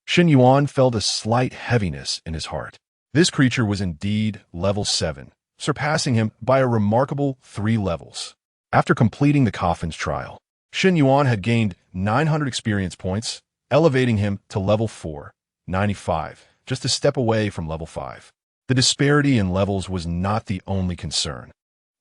Speaker 1: Shen Yuan felt a slight heaviness in his heart. This creature was indeed level 7, surpassing him by a remarkable 3 levels. After completing the Coffin's trial, Shen Yuan had gained 900 experience points, elevating him to level 4, 95, just a step away from level 5. The disparity in levels was not the only concern.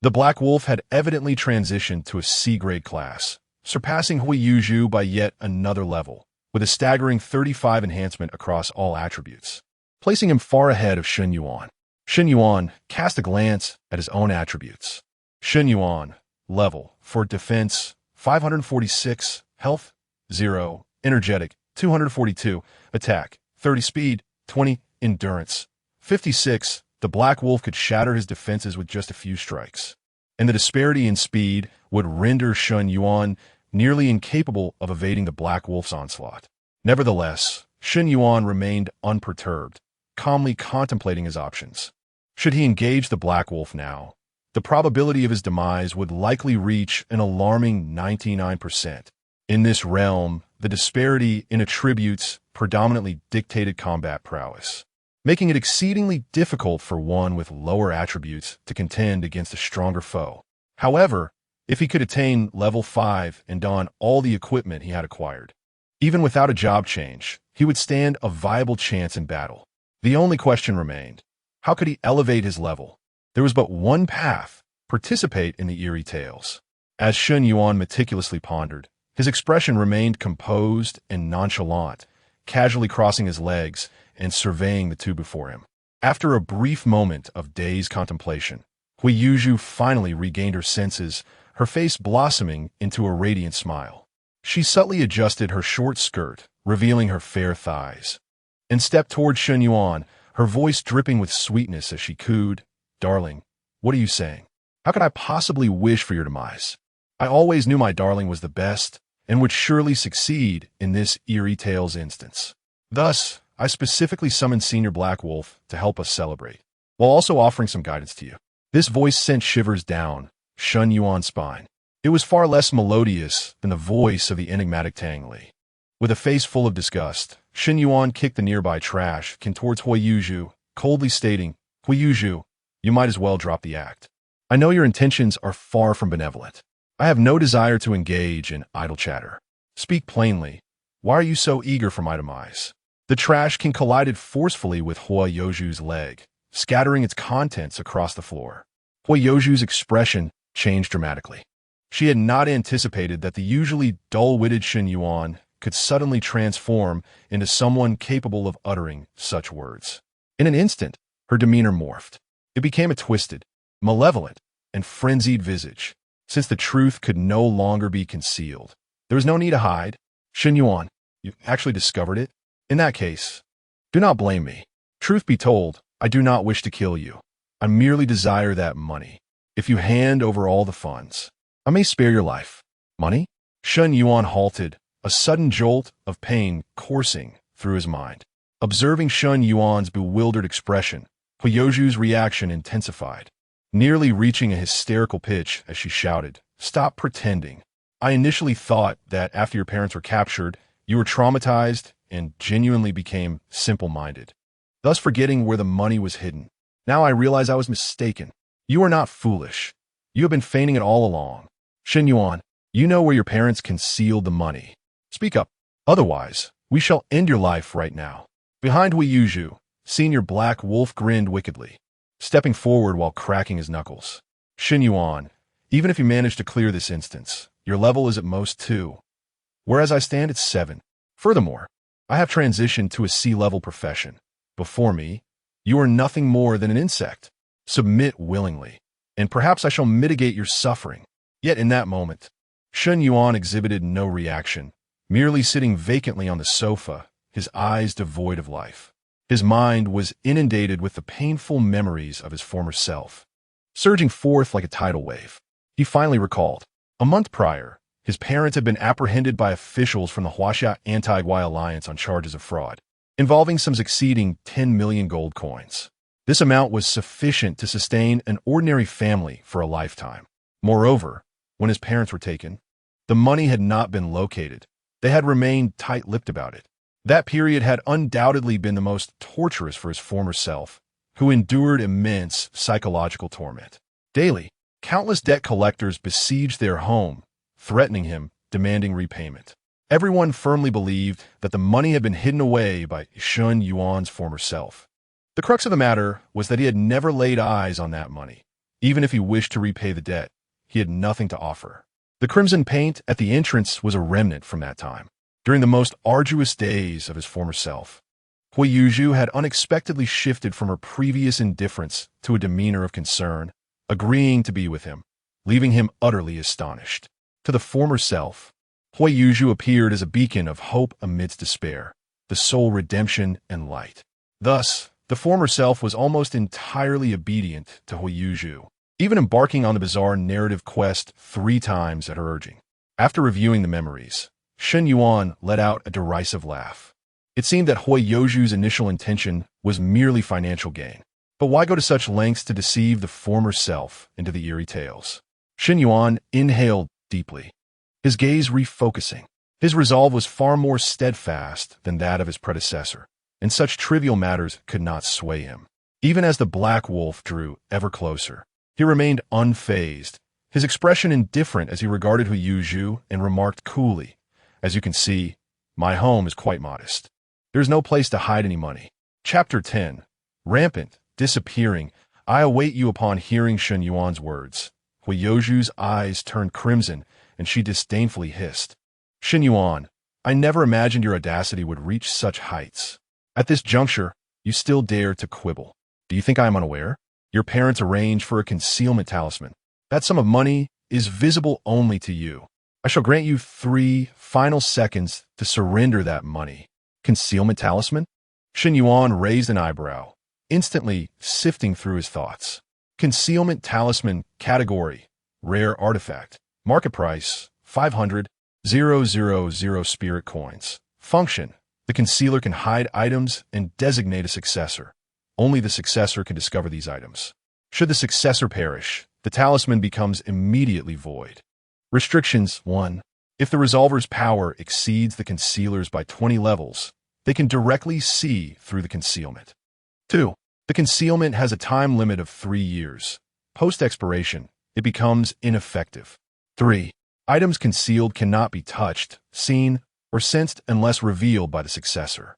Speaker 1: The Black Wolf had evidently transitioned to a C-grade class, surpassing Huoyoju by yet another level, with a staggering 35 enhancement across all attributes, placing him far ahead of Shen Yuan. Shen Yuan cast a glance at his own attributes. Shen Yuan, level for Defense 546, Health 0, Energetic 242, Attack 30, Speed 20, Endurance 56. The Black Wolf could shatter his defenses with just a few strikes, and the disparity in speed would render Shen Yuan nearly incapable of evading the Black Wolf's onslaught. Nevertheless, Shen Yuan remained unperturbed, calmly contemplating his options. Should he engage the Black Wolf now, the probability of his demise would likely reach an alarming 99%. In this realm, the disparity in attributes predominantly dictated combat prowess, making it exceedingly difficult for one with lower attributes to contend against a stronger foe. However, if he could attain level 5 and don all the equipment he had acquired, even without a job change, he would stand a viable chance in battle. The only question remained: how could he elevate his level? There was but one path: participate in the eerie tales. As Shen Yuan meticulously pondered, his expression remained composed and nonchalant, casually crossing his legs and surveying the two before him. After a brief moment of dazed contemplation, Huoyoju finally regained her senses, her face blossoming into a radiant smile. She subtly adjusted her short skirt, revealing her fair thighs, and stepped toward Shen Yuan, her voice dripping with sweetness as she cooed, "Darling, what are you saying? How could I possibly wish for your demise? I always knew my darling was the best and would surely succeed in this eerie tales instance. Thus, I specifically summoned Senior Black Wolf to help us celebrate, while also offering some guidance to you." This voice sent shivers down Shen Yuan's spine. It was far less melodious than the voice of the enigmatic Tang Li. With a face full of disgust, Shen Yuan kicked the nearby trash can towards Huoyoju, coldly stating, "Huoyoju, you might as well drop the act. I know your intentions are far from benevolent. I have no desire to engage in idle chatter. Speak plainly. Why are you so eager for my demise?" The trash can collided forcefully with Huoyoju's leg, scattering its contents across the floor. Huoyoju's expression changed dramatically. She had not anticipated that the usually dull-witted Shen Yuan could suddenly transform into someone capable of uttering such words. In an instant, her demeanor morphed. It became a twisted, malevolent, and frenzied visage. Since the truth could no longer be concealed, there was no need to hide. "Shen Yuan, you actually discovered it? In that case, do not blame me. Truth be told, I do not wish to kill you. I merely desire that money. If you hand over all the funds, I may spare your life." "Money?" Shen Yuan halted, a sudden jolt of pain coursing through his mind. Observing Shen Yuan's bewildered expression, Huoyoju's reaction intensified, nearly reaching a hysterical pitch as she shouted, "Stop pretending. I initially thought that after your parents were captured, you were traumatized and genuinely became simple-minded, thus forgetting where the money was hidden. Now I realize I was mistaken. You are not foolish. You have been feigning it all along. Shen Yuan, you know where your parents concealed the money. Speak up. Otherwise, we shall end your life right now." Behind Huoyoju, Senior Black Wolf grinned wickedly. stepping forward while cracking his knuckles. Shen Yuan, even if you manage to clear this instance, your level is at most 2, whereas I stand at 7. Furthermore, I have transitioned to a C-level profession. Before me, you are nothing more than an insect. Submit willingly, and perhaps I shall mitigate your suffering. Yet in that moment, Shen Yuan exhibited no reaction, merely sitting vacantly on the sofa, his eyes devoid of life. His mind was inundated with the painful memories of his former self. Surging forth like a tidal wave, he finally recalled. A month prior, his parents had been apprehended by officials from the Huaxia Anti-Gui Alliance on charges of fraud, involving sums exceeding 10 million gold coins. This amount was sufficient to sustain an ordinary family for a lifetime. Moreover, when his parents were taken, the money had not been located. They had remained tight-lipped about it. That period had undoubtedly been the most torturous for his former self, who endured immense psychological torment. Daily, countless debt collectors besieged their home, threatening him, demanding repayment. Everyone firmly believed that the money had been hidden away by Shen Yuan's former self. The crux of the matter was that he had never laid eyes on that money. Even if he wished to repay the debt, he had nothing to offer. The crimson paint at the entrance was a remnant from that time. During the most arduous days of his former self, Hui Yuzhu had unexpectedly shifted from her previous indifference to a demeanor of concern, agreeing to be with him, leaving him utterly astonished. To the former self, Hui Yuzhu appeared as a beacon of hope amidst despair, the sole redemption and light. Thus, the former self was almost entirely obedient to Hui Yuzhu, even embarking on the bizarre narrative quest 3 times at her urging. After reviewing the memories, Shen Yuan let out a derisive laugh. It seemed that Hui Yuzhu's initial intention was merely financial gain. But why go to such lengths to deceive the former self into the eerie tales? Shen Yuan inhaled deeply, his gaze refocusing. His resolve was far more steadfast than that of his predecessor, and such trivial matters could not sway him. Even as the black wolf drew ever closer, he remained unfazed, his expression indifferent as he regarded Hui Yuzhu and remarked coolly, "As you can see, my home is quite modest. There is no place to hide any money." Chapter 10. Rampant, disappearing, I await you. Upon hearing Shen Yuan's words, Hui Yuzhu's eyes turned crimson, and she disdainfully hissed, "Shen Yuan, I never imagined your audacity would reach such heights. At this juncture, you still dare to quibble. Do you think I am unaware? Your parents arranged for a concealment talisman. That sum of money is visible only to you. I shall grant you 3 final seconds to surrender that money." Concealment talisman? Shen Yuan raised an eyebrow, instantly sifting through his thoughts. Concealment talisman category, rare artifact. Market price, 500,000 spirit coins. Function, the concealer can hide items and designate a successor. Only the successor can discover these items. Should the successor perish, the talisman becomes immediately void. Restrictions 1. If the resolver's power exceeds the concealer's by 20 levels, they can directly see through the concealment. 2. The concealment has a time limit of 3 years. Post-expiration, it becomes ineffective. 3. Items concealed cannot be touched, seen, or sensed unless revealed by the successor.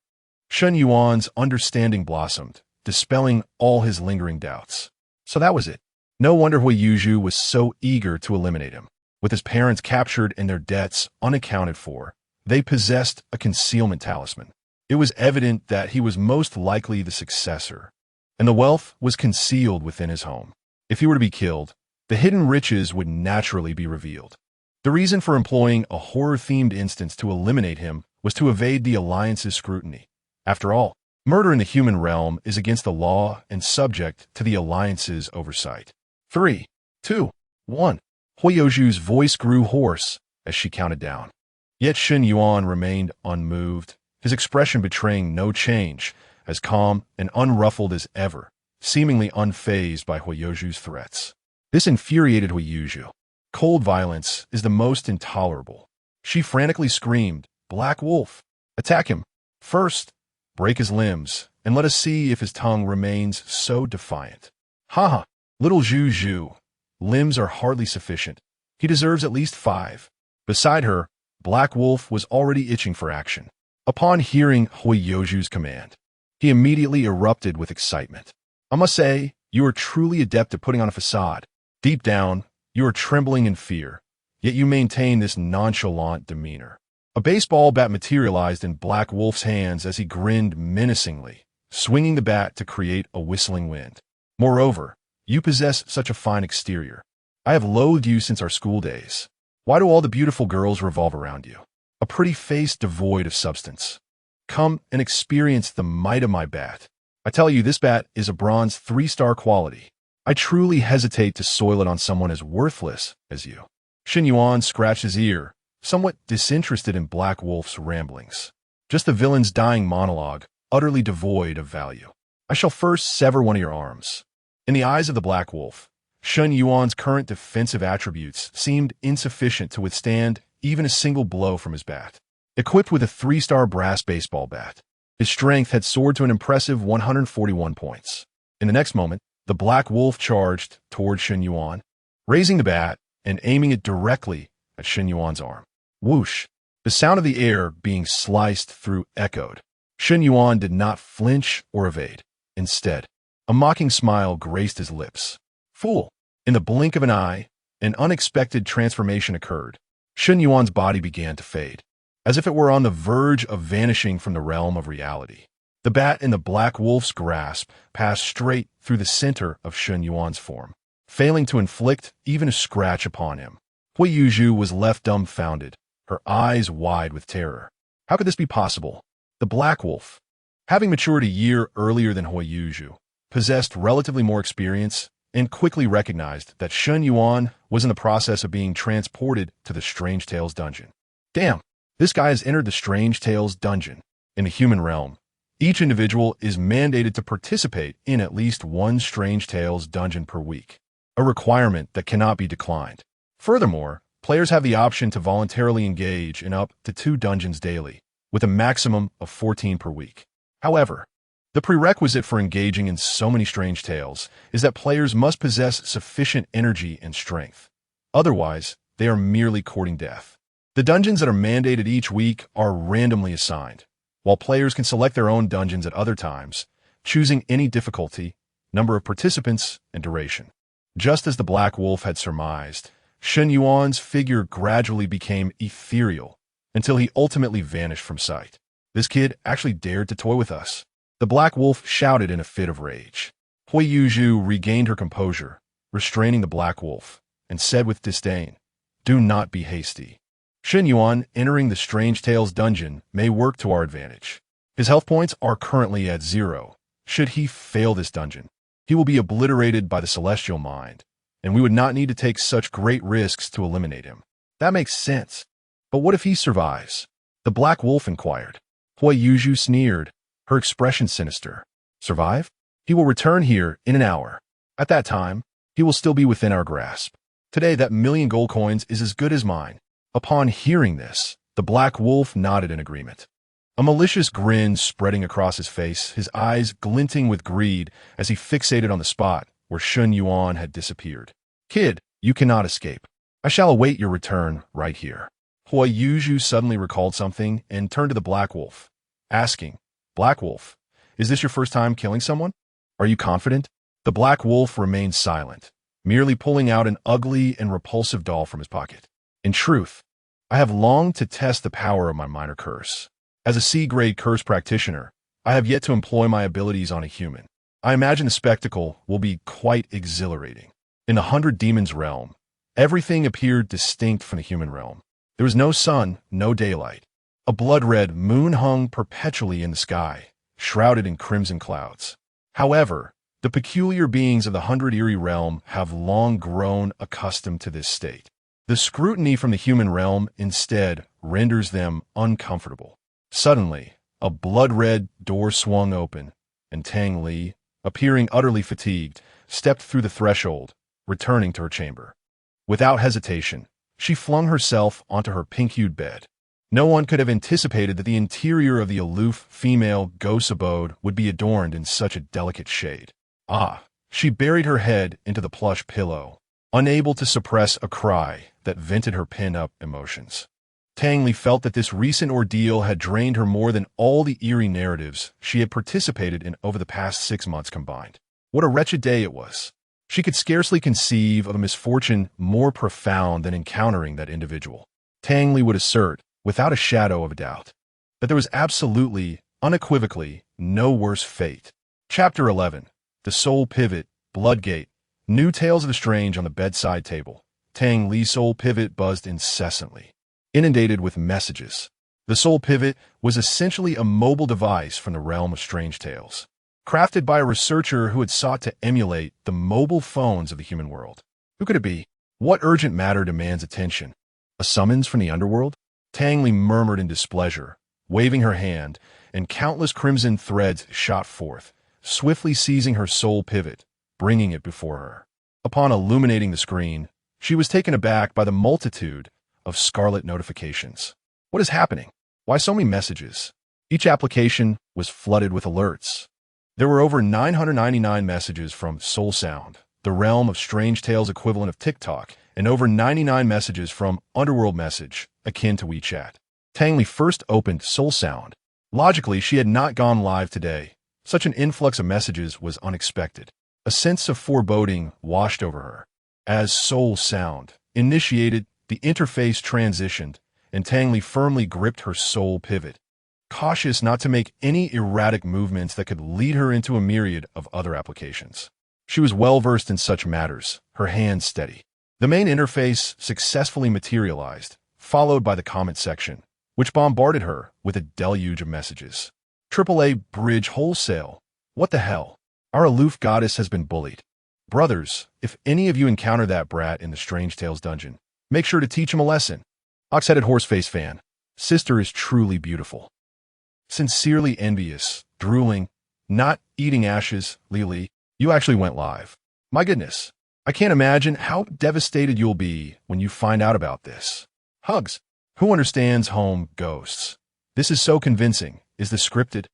Speaker 1: Shen Yuan's understanding blossomed, dispelling all his lingering doubts. So that was it. No wonder Hui Yuzhu was so eager to eliminate him. With his parents captured and their debts unaccounted for, they possessed a concealment talisman. It was evident that he was most likely the successor, and the wealth was concealed within his home. If he were to be killed, the hidden riches would naturally be revealed. The reason for employing a horror-themed instance to eliminate him was to evade the Alliance's scrutiny. After all, murder in the human realm is against the law and subject to the Alliance's oversight. 3, 2, 1. Hui Yuzhu's voice grew hoarse as she counted down. Yet Shen Yuan remained unmoved, his expression betraying no change, as calm and unruffled as ever, seemingly unfazed by Hui Yuzhu's threats. This infuriated Hui Yuzhu. Cold violence is the most intolerable. She frantically screamed, "Black Wolf! Attack him! First, break his limbs, and let us see if his tongue remains so defiant." "Ha ha! Little Zhu Zhu. Limbs are hardly sufficient. He deserves at least 5. Beside her, Black Wolf was already itching for action. Upon hearing Hui Yuzhu's command, he immediately erupted with excitement. "I must say, You are truly adept at putting on a facade. Deep down, you are trembling in fear, yet you maintain this nonchalant demeanor. A baseball bat materialized in Black Wolf's hands as he grinned menacingly, swinging the bat to create a whistling wind. Moreover, you possess such a fine exterior. I have loathed you since our school days. Why do all the beautiful girls revolve around you? A pretty face devoid of substance. Come and experience the might of my bat. I tell you, this bat is a bronze 3-star quality. I truly hesitate to soil it on someone as worthless as you. Shen Yuan scratched his ear, somewhat disinterested in Black Wolf's ramblings. Just the villain's dying monologue, utterly devoid of value. I shall first sever one of your arms. In the eyes of the Black Wolf, Shen Yuan's current defensive attributes seemed insufficient to withstand even a single blow from his bat. Equipped with a 3-star brass baseball bat, his strength had soared to an impressive 141 points. In the next moment, the Black Wolf charged toward Shen Yuan, raising the bat and aiming it directly at Shen Yuan's arm. Whoosh! The sound of the air being sliced through echoed. Shen Yuan did not flinch or evade. Instead, a mocking smile graced his lips. Fool! In the blink of an eye, an unexpected transformation occurred. Shen Yuan's body began to fade, as if it were on the verge of vanishing from the realm of reality. The bat in the Black Wolf's grasp passed straight through the center of Shen Yuan's form, failing to inflict even a scratch upon him. Hui Yuzhu was left dumbfounded, her eyes wide with terror. How could this be possible? The Black Wolf, having matured a year earlier than Hui Yuzhu, possessed relatively more experience and quickly recognized that Shen Yuan was in the process of being transported to the Strange Tales dungeon. Damn, this guy has entered the Strange Tales dungeon. In the human realm, each individual is mandated to participate in at least one Strange Tales dungeon per week, a requirement that cannot be declined. Furthermore, players have the option to voluntarily engage in up to 2 dungeons daily, with a maximum of 14 per week. However, the prerequisite for engaging in so many Strange Tales is that players must possess sufficient energy and strength. Otherwise, they are merely courting death. The dungeons that are mandated each week are randomly assigned, while players can select their own dungeons at other times, choosing any difficulty, number of participants, and duration. Just as the Black Wolf had surmised, Shen Yuan's figure gradually became ethereal until he ultimately vanished from sight. This kid actually dared to toy with us. The Black Wolf shouted in a fit of rage. Hui Yuzhu regained her composure, restraining the Black Wolf, and said with disdain, "Do not be hasty. Shen Yuan entering the Strange Tales dungeon may work to our advantage. His health points are currently at 0. Should he fail this dungeon, he will be obliterated by the Celestial Mind, and we would not need to take such great risks to eliminate him." That makes sense. But what if he survives? The Black Wolf inquired. Hui Yuzhu sneered, her expression sinister. Survive? He will return here in an hour. At that time, he will still be within our grasp. Today, that 1,000,000 gold coins is as good as mine. Upon hearing this, the Black Wolf nodded in agreement. A malicious grin spreading across his face, his eyes glinting with greed as he fixated on the spot where Shen Yuan had disappeared. Kid, you cannot escape. I shall await your return right here. Hui Yuzhu suddenly recalled something and turned to the Black Wolf, asking, Black Wolf, is this your first time killing someone? Are you confident? The Black Wolf remained silent, merely pulling out an ugly and repulsive doll from his pocket. In truth, I have longed to test the power of my minor curse. As a C-grade curse practitioner, I have yet to employ my abilities on a human. I imagine the spectacle will be quite exhilarating. In the 100 Demons realm, everything appeared distinct from the human realm. There was no sun, no daylight. A blood-red moon hung perpetually in the sky, shrouded in crimson clouds. However, the peculiar beings of the 100 Eerie realm have long grown accustomed to this state. The scrutiny from the human realm instead renders them uncomfortable. Suddenly, a blood-red door swung open, and Tang Li, appearing utterly fatigued, stepped through the threshold, returning to her chamber. Without hesitation, she flung herself onto her pink-hued bed. No one could have anticipated that the interior of the aloof female ghost's abode would be adorned in such a delicate shade. She buried her head into the plush pillow, unable to suppress a cry that vented her pent-up emotions. Tang Li felt that this recent ordeal had drained her more than all the eerie narratives she had participated in over the past 6 months combined. What a wretched day it was. She could scarcely conceive of a misfortune more profound than encountering that individual. Tang Li would assert, without a shadow of a doubt, that there was absolutely, unequivocally, no worse fate. Chapter 11. The Soul Pivot, Bloodgate. New tales of the strange on the bedside table. Tang Li's soul pivot buzzed incessantly, inundated with messages. The soul pivot was essentially a mobile device from the realm of strange tales, crafted by a researcher who had sought to emulate the mobile phones of the human world. Who could it be? What urgent matter demands attention? A summons from the underworld? Tang Li murmured in displeasure, waving her hand, and countless crimson threads shot forth, swiftly seizing her soul pivot, bringing it before her. Upon illuminating the screen, she was taken aback by the multitude of scarlet notifications. What is happening? Why so many messages? Each application was flooded with alerts. There were over 999 messages from Soul Sound, the realm of strange tales equivalent of TikTok, and over 99 messages from Underworld Message, akin to WeChat. Tang Li first opened Soul Sound. Logically, she had not gone live today. Such an influx of messages was unexpected. A sense of foreboding washed over her. As Soul Sound initiated, the interface transitioned, and Tang Li firmly gripped her soul pivot, cautious not to make any erratic movements that could lead her into a myriad of other applications. She was well versed in such matters, her hands steady. The main interface successfully materialized, followed by the comment section, which bombarded her with a deluge of messages. AAA Bridge Wholesale. What the hell? Our aloof goddess has been bullied. Brothers, if any of you encounter that brat in the Strange Tales dungeon, make sure to teach him a lesson. Ox-headed horseface fan. Sister is truly beautiful. Sincerely envious, drooling, not eating ashes, Lili, you actually went live. My goodness, I can't imagine how devastated you'll be when you find out about this. Hugs. Who understands home ghosts? This is so convincing. Is this scripted?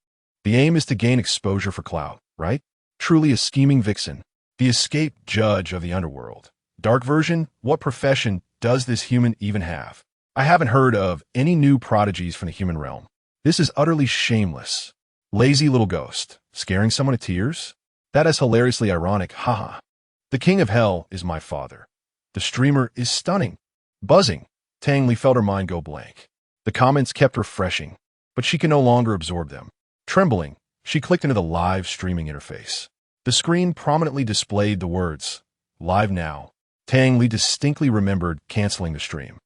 Speaker 1: The aim is to gain exposure for clout, right? Truly a scheming vixen. The escaped judge of the underworld. Dark version, what profession does this human even have? I haven't heard of any new prodigies from the human realm. This is utterly shameless. Lazy little ghost, scaring someone to tears? That is hilariously ironic, haha. The king of hell is my father. The streamer is stunning. Buzzing. Tang Li felt her mind go blank. The comments kept refreshing, but she could no longer absorb them. Trembling, she clicked into the live streaming interface. The screen prominently displayed the words, "Live now." Tang Li distinctly remembered canceling the stream.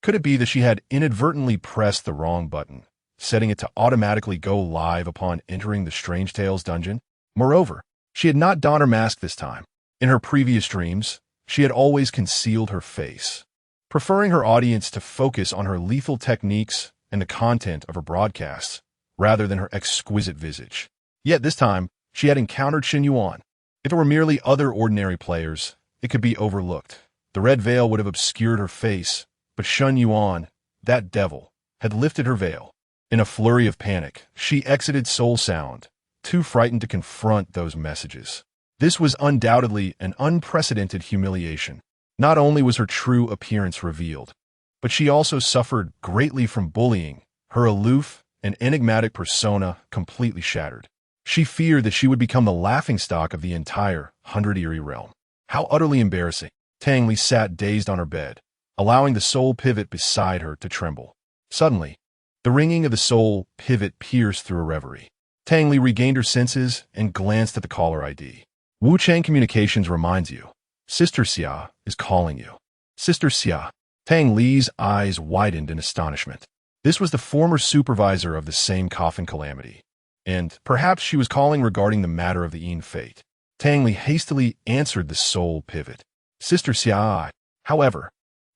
Speaker 1: Could it be that she had inadvertently pressed the wrong button, setting it to automatically go live upon entering the Strange Tales dungeon? Moreover, she had not donned her mask this time. In her previous streams, she had always concealed her face, preferring her audience to focus on her lethal techniques and the content of her broadcasts, rather than her exquisite visage. Yet this time, she had encountered Shen Yuan. If it were merely other ordinary players, it could be overlooked. The red veil would have obscured her face, but Shen Yuan, that devil, had lifted her veil. In a flurry of panic, she exited Soul Sound, too frightened to confront those messages. This was undoubtedly an unprecedented humiliation. Not only was her true appearance revealed, but she also suffered greatly from bullying, her aloof and enigmatic persona completely shattered. She feared that she would become the laughingstock of the entire Hundred Eerie realm. How utterly embarrassing. Tang Li sat dazed on her bed, allowing the soul pivot beside her to tremble. Suddenly, the ringing of the soul pivot pierced through her reverie. Tang Li regained her senses and glanced at the caller ID. Wu Chang Communications reminds you. Sister Xia is calling you. Sister Xia. Tang Li's eyes widened in astonishment. This was the former supervisor of the same coffin calamity, and perhaps she was calling regarding the matter of the Yin fate. Tang Li hastily answered the soul pivot. Sister Xia. However,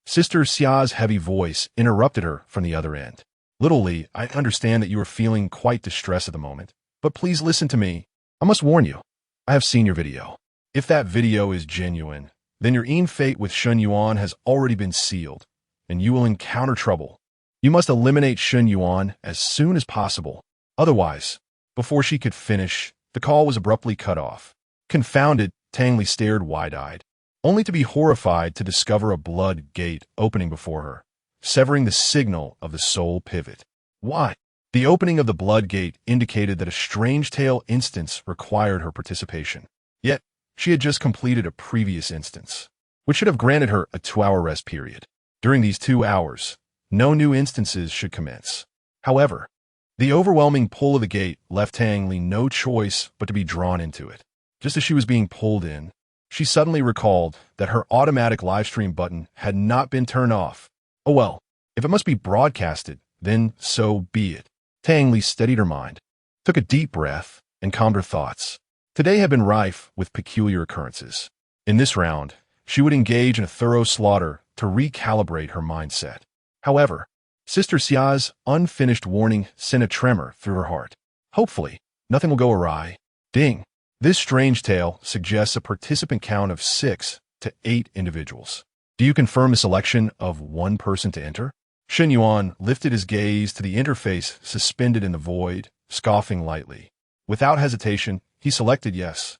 Speaker 1: Sister Xia's heavy voice interrupted her from the other end. Little Li, I understand that you are feeling quite distressed at the moment, but please listen to me. I must warn you. I have seen your video. If that video is genuine, then your Yin fate with Shen Yuan has already been sealed, and you will encounter trouble. You must eliminate Shen Yuan as soon as possible. Otherwise, before she could finish, the call was abruptly cut off. Confounded, Tang Li stared wide-eyed, only to be horrified to discover a blood gate opening before her, severing the signal of the soul pivot. Why? The opening of the blood gate indicated that a strange tale instance required her participation. Yet, she had just completed a previous instance, which should have granted her a 2-hour rest period. During these 2 hours, no new instances should commence. However, the overwhelming pull of the gate left Tang Li no choice but to be drawn into it. Just as she was being pulled in, she suddenly recalled that her automatic livestream button had not been turned off. Oh well, if it must be broadcasted, then so be it. Tang Li steadied her mind, took a deep breath, and calmed her thoughts. Today had been rife with peculiar occurrences. In this round, she would engage in a thorough slaughter to recalibrate her mindset. However, Sister Xia's unfinished warning sent a tremor through her heart. Hopefully, nothing will go awry. Ding! This strange tale suggests a participant count of 6 to 8 individuals. Do you confirm a selection of one person to enter? Shen Yuan lifted his gaze to the interface suspended in the void, scoffing lightly. Without hesitation, he selected yes.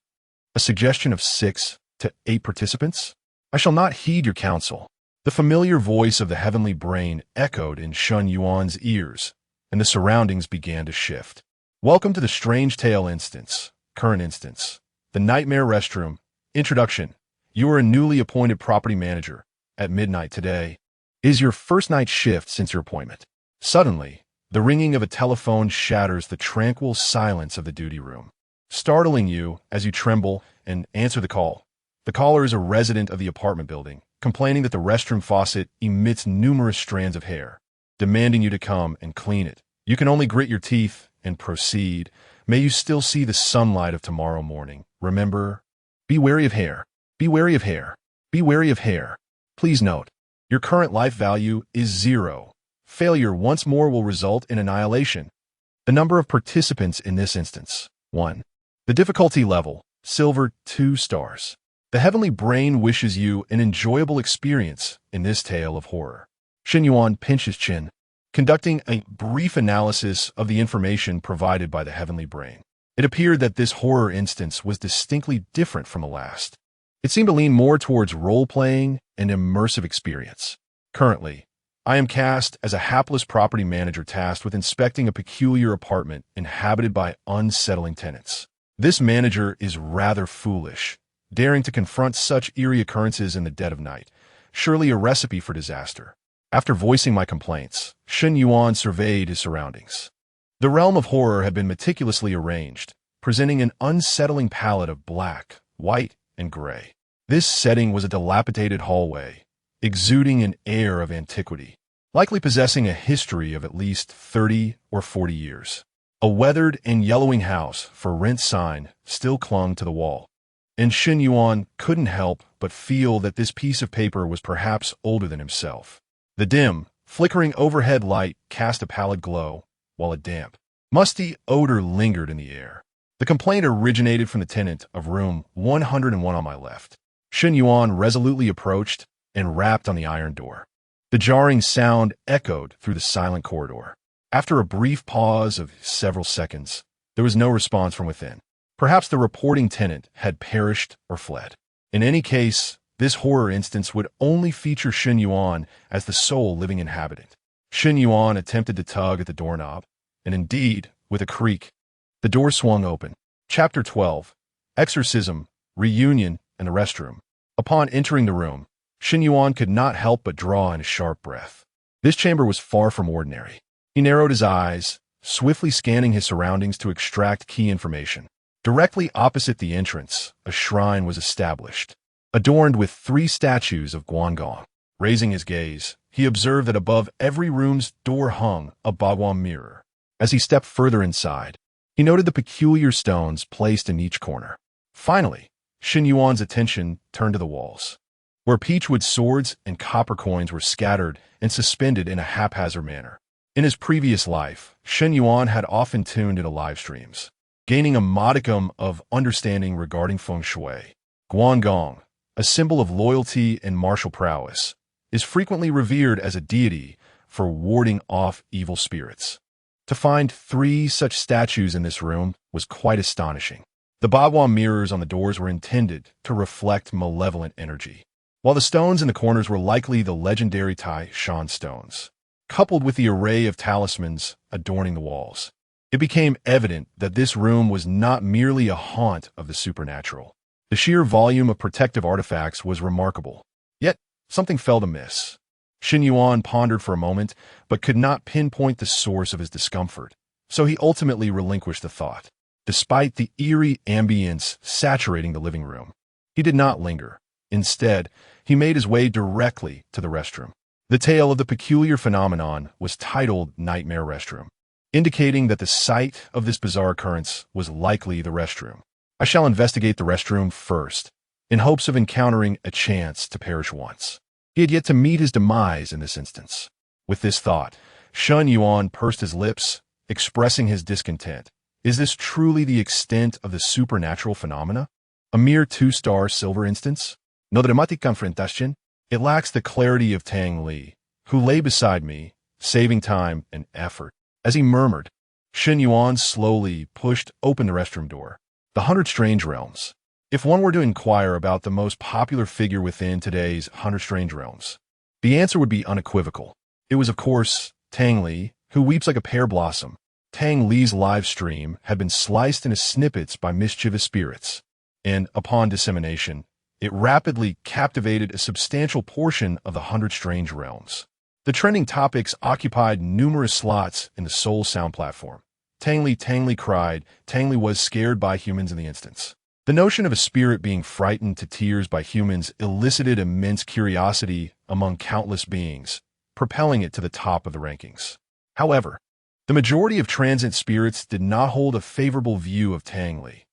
Speaker 1: A suggestion of 6 to 8 participants? I shall not heed your counsel. The familiar voice of the heavenly brain echoed in Shen Yuan's ears, and the surroundings began to shift. Welcome to the Strange Tale instance. Current instance. The Nightmare Restroom. Introduction. You are a newly appointed property manager. At midnight today is your first night shift since your appointment. Suddenly, the ringing of a telephone shatters the tranquil silence of the duty room, startling you as you tremble and answer the call. The caller is a resident of the apartment building, complaining that the restroom faucet emits numerous strands of hair, demanding you to come and clean it. You can only grit your teeth and proceed. May you still see the sunlight of tomorrow morning. Remember, be wary of hair. Be wary of hair. Be wary of hair. Please note, your current life value is 0. Failure once more will result in annihilation. The number of participants in this instance, 1. The difficulty level, silver, 2 stars. The heavenly brain wishes you an enjoyable experience in this tale of horror. Shen Yuan pinched his chin, conducting a brief analysis of the information provided by the heavenly brain. It appeared that this horror instance was distinctly different from the last. It seemed to lean more towards role-playing and immersive experience. Currently, I am cast as a hapless property manager tasked with inspecting a peculiar apartment inhabited by unsettling tenants. This manager is rather foolish, daring to confront such eerie occurrences in the dead of night, surely a recipe for disaster. After voicing my complaints, Shen Yuan surveyed his surroundings. The realm of horror had been meticulously arranged, presenting an unsettling palette of black, white, and gray. This setting was a dilapidated hallway, exuding an air of antiquity, likely possessing a history of at least 30 or 40 years. A weathered and yellowing house for rent sign still clung to the wall, and Shen Yuan couldn't help but feel that this piece of paper was perhaps older than himself. The dim, flickering overhead light cast a pallid glow, while a damp, musty odor lingered in the air. The complaint originated from the tenant of room 101 on my left. Shen Yuan resolutely approached and rapped on the iron door. The jarring sound echoed through the silent corridor. After a brief pause of several seconds, there was no response from within. Perhaps the reporting tenant had perished or fled. In any case, this horror instance would only feature Shen Yuan as the sole living inhabitant. Shen Yuan attempted to tug at the doorknob, and indeed, with a creak, the door swung open. Chapter 12. Exorcism, Reunion, and the Restroom. Upon entering the room, Shen Yuan could not help but draw in a sharp breath. This chamber was far from ordinary. He narrowed his eyes, swiftly scanning his surroundings to extract key information. Directly opposite the entrance, a shrine was established, adorned with 3 statues of Guangong. Raising his gaze, he observed that above every room's door hung a bagua mirror. As he stepped further inside, he noted the peculiar stones placed in each corner. Finally, Shen Yuan's attention turned to the walls, where peachwood swords and copper coins were scattered and suspended in a haphazard manner. In his previous life, Shen Yuan had often tuned into live streams, gaining a modicum of understanding regarding feng shui. Guangong, a symbol of loyalty and martial prowess, is frequently revered as a deity for warding off evil spirits. To find 3 such statues in this room was quite astonishing. The bagua mirrors on the doors were intended to reflect malevolent energy, while the stones in the corners were likely the legendary Tai Shan stones. Coupled with the array of talismans adorning the walls, it became evident that this room was not merely a haunt of the supernatural. The sheer volume of protective artifacts was remarkable. Yet, something felt amiss. Shen Yuan pondered for a moment, but could not pinpoint the source of his discomfort, so he ultimately relinquished the thought. Despite the eerie ambience saturating the living room, he did not linger. Instead, he made his way directly to the restroom. The tale of the peculiar phenomenon was titled Nightmare Restroom, indicating that the site of this bizarre occurrence was likely the restroom. I shall investigate the restroom first, in hopes of encountering a chance to perish once. He had yet to meet his demise in this instance. With this thought, Shen Yuan pursed his lips, expressing his discontent. Is this truly the extent of the supernatural phenomena? A mere 2-star silver instance? No dramatic confrontation? It lacks the clarity of Tang Li, who lay beside me, saving time and effort. As he murmured, Shen Yuan slowly pushed open the restroom door. The 100 Strange Realms. If one were to inquire about the most popular figure within today's 100 Strange Realms, the answer would be unequivocal. It was, of course, Tang Li, who weeps like a pear blossom. Tang Li's live stream had been sliced into snippets by mischievous spirits, and upon dissemination, it rapidly captivated a substantial portion of the 100 Strange Realms. The trending topics occupied numerous slots in the Soul Sound platform. Tang Li cried. Tang Li was scared by humans in the instance. The notion of a spirit being frightened to tears by humans elicited immense curiosity among countless beings, propelling it to the top of the rankings. However, the majority of transient spirits did not hold a favorable view of Tang Li.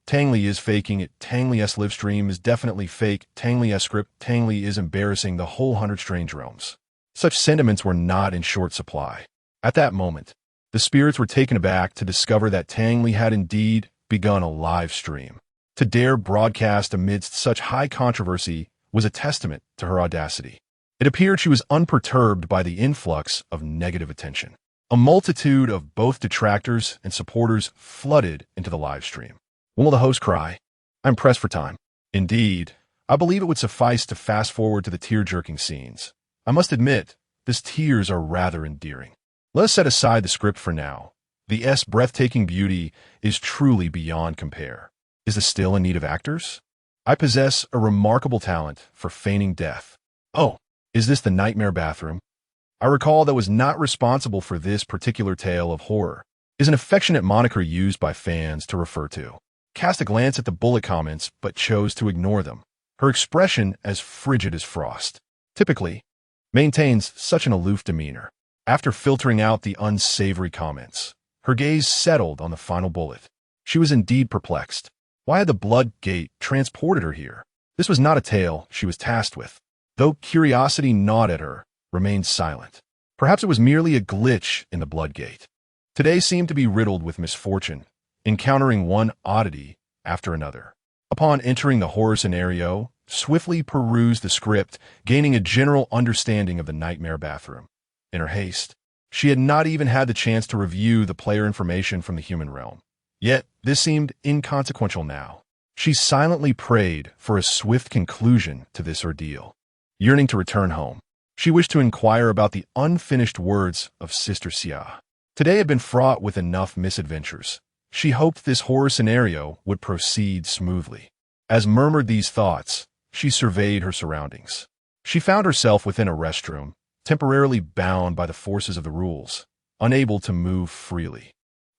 Speaker 1: Tang Li is faking it. Tang Li's live stream is definitely fake. Tang Li's script. Tang Li is embarrassing the whole 100 Strange Realms. Such sentiments were not in short supply. At that moment, the spirits were taken aback to discover that Tang Li had indeed begun a live stream. To dare broadcast amidst such high controversy was a testament to her audacity. It appeared she was unperturbed by the influx of negative attention. A multitude of both detractors and supporters flooded into the live stream. When will the host cry? I'm pressed for time. Indeed, I believe it would suffice to fast forward to the tear-jerking scenes. I must admit, these tears are rather endearing. Let us set aside the script for now. The S breathtaking beauty is truly beyond compare. Is the still in need of actors? I possess a remarkable talent for feigning death. Oh, is this the nightmare bathroom? I recall that was not responsible for this particular tale of horror. Is an affectionate moniker used by fans to refer to. Cast a glance at the bullet comments, but chose to ignore them. Her expression as frigid as frost. Typically, maintains such an aloof demeanor. After filtering out the unsavory comments, her gaze settled on the final bullet. She was indeed perplexed. Why had the blood gate transported her here? This was not a tale she was tasked with. Though curiosity gnawed at her, remained silent. Perhaps it was merely a glitch in the blood gate. Today seemed to be riddled with misfortune, encountering one oddity after another. Upon entering the horror scenario, swiftly perused the script, gaining a general understanding of the nightmare bathroom. In her haste, she had not even had the chance to review the player information from the human realm. Yet, this seemed inconsequential now. She silently prayed for a swift conclusion to this ordeal. Yearning to return home, she wished to inquire about the unfinished words of Sister Xia. Today had been fraught with enough misadventures. She hoped this horror scenario would proceed smoothly. As murmured these thoughts, she surveyed her surroundings. She found herself within a restroom, temporarily bound by the forces of the rules, unable to move freely.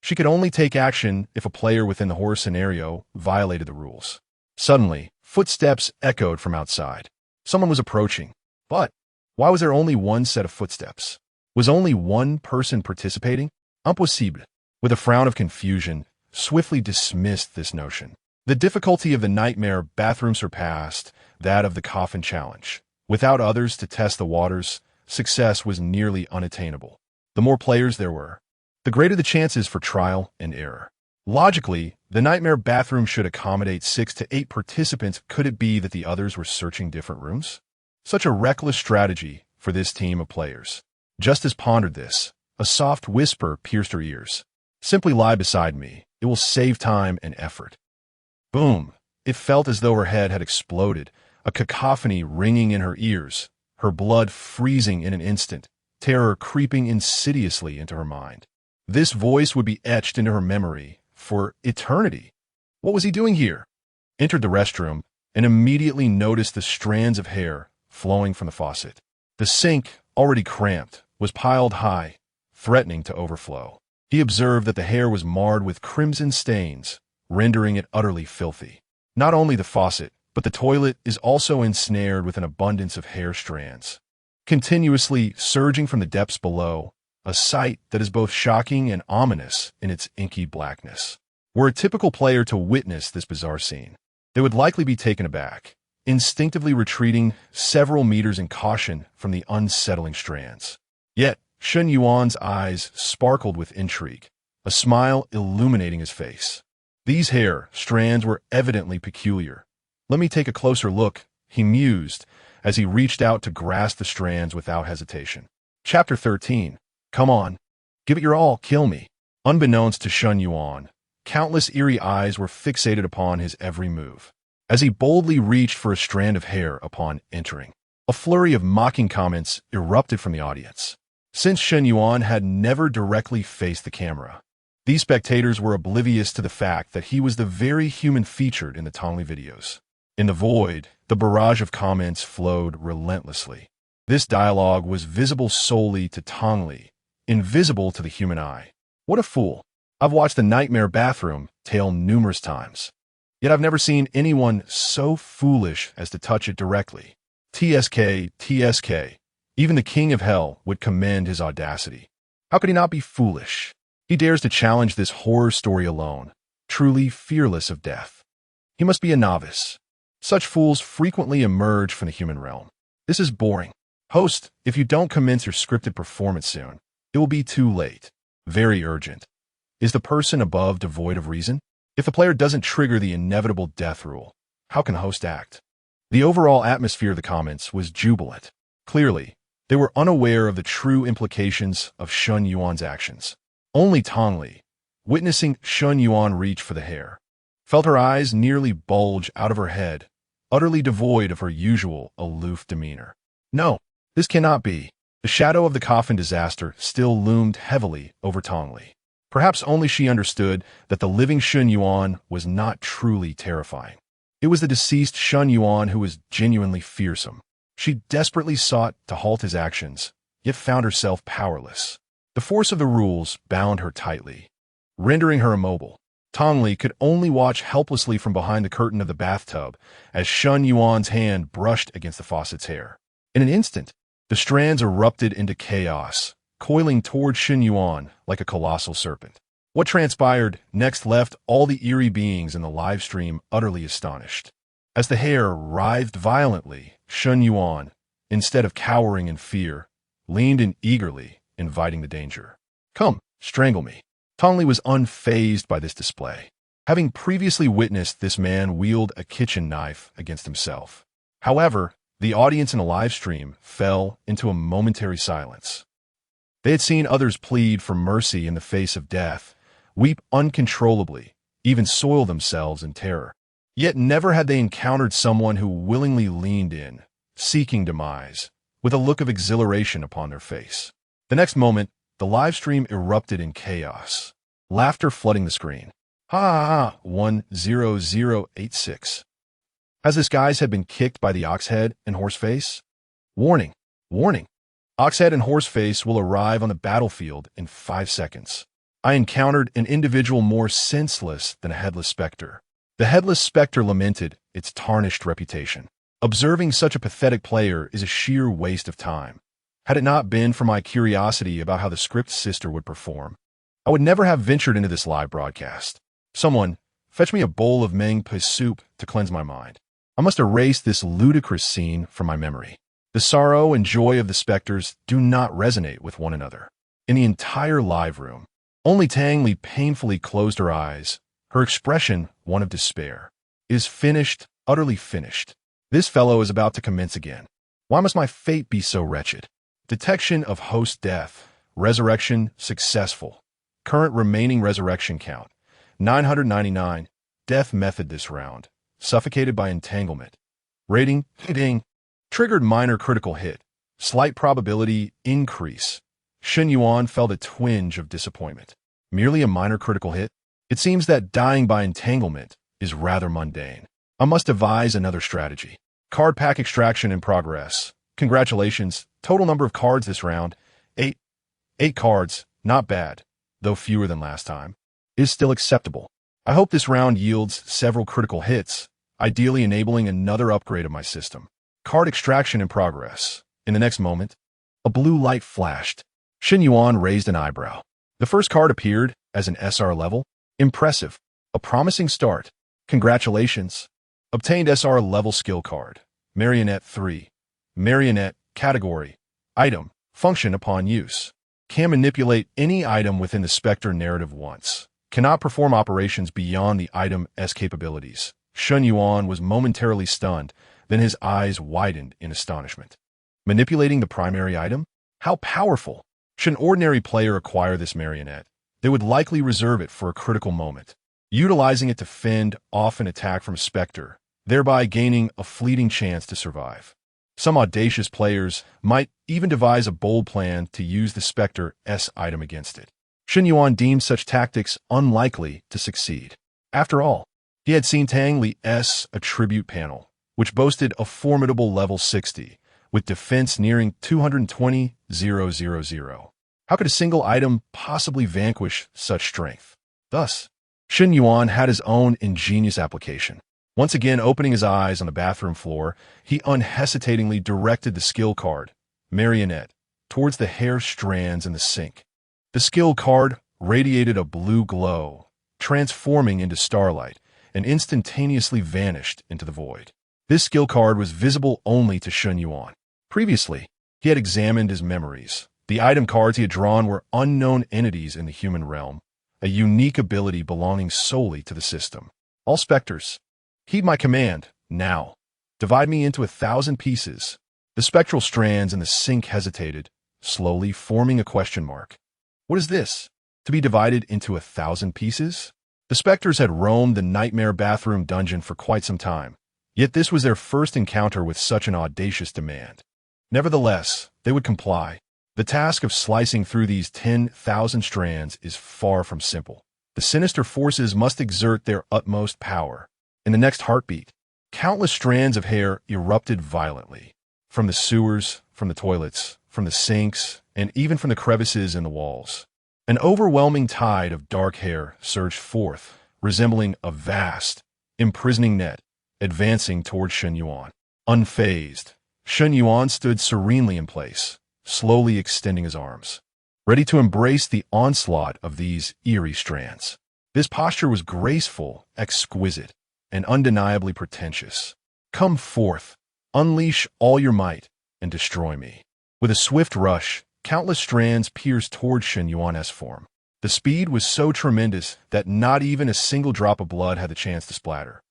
Speaker 1: She could only take action if a player within the horror scenario violated the rules. Suddenly, footsteps echoed from outside. Someone was approaching. But why was there only one set of footsteps? Was only one person participating? Impossible. With a frown of confusion, swiftly dismissed this notion. The difficulty of the nightmare bathroom surpassed that of the coffin challenge. Without others to test the waters, success was nearly unattainable. The more players there were, the greater the chances for trial and error. Logically, the nightmare bathroom should accommodate 6 to 8 participants. Could it be that the others were searching different rooms? Such a reckless strategy for this team of players. Just as pondered this, a soft whisper pierced her ears. Simply lie beside me. It will save time and effort. Boom! It felt as though her head had exploded, a cacophony ringing in her ears, her blood freezing in an instant, terror creeping insidiously into her mind. This voice would be etched into her memory for eternity. What was he doing here? entered the restroom, and immediately noticed the strands of hair flowing from the faucet. The sink, already cramped, was piled high, threatening to overflow. He observed that the hair was marred with crimson stains, rendering it utterly filthy. Not only the faucet, but the toilet is also ensnared with an abundance of hair strands, continuously surging from the depths below, a sight that is both shocking and ominous in its inky blackness. Were a typical player to witness this bizarre scene, they would likely be taken aback, instinctively retreating several meters in caution from the unsettling strands. Yet, Shun Yuan's eyes sparkled with intrigue, a smile illuminating his face. These hair strands were evidently peculiar. Let me take a closer look, he mused, as he reached out to grasp the strands without hesitation. Chapter 13. Come on. Give it your all, kill me. Unbeknownst to Shun Yuan, countless eerie eyes were fixated upon his every move. As he boldly reached for a strand of hair upon entering, a flurry of mocking comments erupted from the audience. Since Shun Yuan had never directly faced the camera, these spectators were oblivious to the fact that he was the very human featured in the Tongli videos. In the void, the barrage of comments flowed relentlessly. This dialogue was visible solely to Tongli, invisible to the human eye. What a fool. I've watched the Nightmare Bathroom tale numerous times, yet I've never seen anyone so foolish as to touch it directly. TSK, TSK. Even the king of hell would commend his audacity. How could he not be foolish? He dares to challenge this horror story alone, truly fearless of death. He must be a novice. Such fools frequently emerge from the human realm. This is boring. Host, if you don't commence your scripted performance soon, it will be too late. Very urgent. Is the person above devoid of reason? If the player doesn't trigger the inevitable death rule, how can the host act? The overall atmosphere of the comments was jubilant. Clearly, they were unaware of the true implications of Shun Yuan's actions. Only Tongli, witnessing Shun Yuan reach for the hair, felt her eyes nearly bulge out of her head, utterly devoid of her usual aloof demeanor. No, this cannot be. The shadow of the coffin disaster still loomed heavily over Tongli. Perhaps only she understood that the living Shun Yuan was not truly terrifying. It was the deceased Shun Yuan who was genuinely fearsome. She desperately sought to halt his actions, yet found herself powerless. The force of the rules bound her tightly, rendering her immobile. Tongli could only watch helplessly from behind the curtain of the bathtub as Shun Yuan's hand brushed against the faucet's hair. In an instant, the strands erupted into chaos, coiling toward Shun Yuan like a colossal serpent. What transpired next left all the eerie beings in the live stream utterly astonished. As the hair writhed violently, Shun Yuan, instead of cowering in fear, leaned in eagerly, inviting the danger. Come, strangle me. Tongli was unfazed by this display, having previously witnessed this man wield a kitchen knife against himself. However, the audience in the live stream fell into a momentary silence. They had seen others plead for mercy in the face of death, weep uncontrollably, even soil themselves in terror. Yet never had they encountered someone who willingly leaned in, seeking demise, with a look of exhilaration upon their face. The next moment, the live stream erupted in chaos, laughter flooding the screen. Ha ha ha, 10086. As this guy's had been kicked by the Oxhead and Horseface? Warning, warning. Oxhead and Horseface will arrive on the battlefield in 5 seconds. I encountered an individual more senseless than a headless specter. The headless specter lamented its tarnished reputation. Observing such a pathetic player is a sheer waste of time. Had it not been for my curiosity about how the script sister would perform, I would never have ventured into this live broadcast. Someone, fetch me a bowl of Meng Pe soup to cleanse my mind. I must erase this ludicrous scene from my memory. The sorrow and joy of the specters do not resonate with one another. In the entire live room, only Tangli painfully closed her eyes, her expression one of despair. It is finished, utterly finished. This fellow is about to commence again. Why must my fate be so wretched? Detection of host death. Resurrection successful. Current remaining resurrection count, 999. Death method this round. Suffocated by entanglement. Rating, ding. Triggered minor critical hit. Slight probability increase. Shun Yuan felt a twinge of disappointment. Merely a minor critical hit? It seems that dying by entanglement is rather mundane. I must devise another strategy. Card pack extraction in progress. Congratulations. Total number of cards this round. 8. 8 cards. Not bad, though fewer than last time. Is still acceptable. I hope this round yields several critical hits, ideally enabling another upgrade of my system. Card extraction in progress. In the next moment, a blue light flashed. Shen Yuan raised an eyebrow. The first card appeared as an SR level. Impressive. A promising start. Congratulations. Obtained SR level skill card. Marionette 3. Marionette, category. Item, function upon use. Can manipulate any item within the Spectre narrative once. Cannot perform operations beyond the item's capabilities. Shen Yuan was momentarily stunned, then his eyes widened in astonishment. Manipulating the primary item? How powerful! Should an ordinary player acquire this marionette, they would likely reserve it for a critical moment, utilizing it to fend off an attack from Spectre, thereby gaining a fleeting chance to survive. Some audacious players might even devise a bold plan to use the Spectre's item against it. Shen Yuan deemed such tactics unlikely to succeed. After all, he had seen Tang Li's attribute panel, which boasted a formidable level 60, with defense nearing 220,000. How could a single item possibly vanquish such strength? Thus, Shen Yuan had his own ingenious application. Once again opening his eyes on the bathroom floor, he unhesitatingly directed the skill card, Marionette, towards the hair strands in the sink. The skill card radiated a blue glow, transforming into starlight, and instantaneously vanished into the void. This skill card was visible only to Shen Yuan. Previously, he had examined his memories. The item cards he had drawn were unknown entities in the human realm, a unique ability belonging solely to the system. All specters, heed my command, now. Divide me into 1,000 pieces. The spectral strands in the sink hesitated, slowly forming a question mark. What is this? To be divided into 1,000 pieces? The specters had roamed the nightmare bathroom dungeon for quite some time, yet this was their first encounter with such an audacious demand. Nevertheless, they would comply. The task of slicing through these 10,000 strands is far from simple. The sinister forces must exert their utmost power. In the next heartbeat, countless strands of hair erupted violently. From the sewers, from the toilets, from the sinks, and even from the crevices in the walls. An overwhelming tide of dark hair surged forth, resembling a vast, imprisoning net, advancing toward Shen Yuan. Unfazed, Shen Yuan stood serenely in place, slowly extending his arms, ready to embrace the onslaught of these eerie strands. This posture was graceful, exquisite, and undeniably pretentious. Come forth, unleash all your might, and destroy me. With a swift rush, countless strands pierced toward Shen Yuan's form. The speed was so tremendous that not even a single drop of blood had the chance to splatter.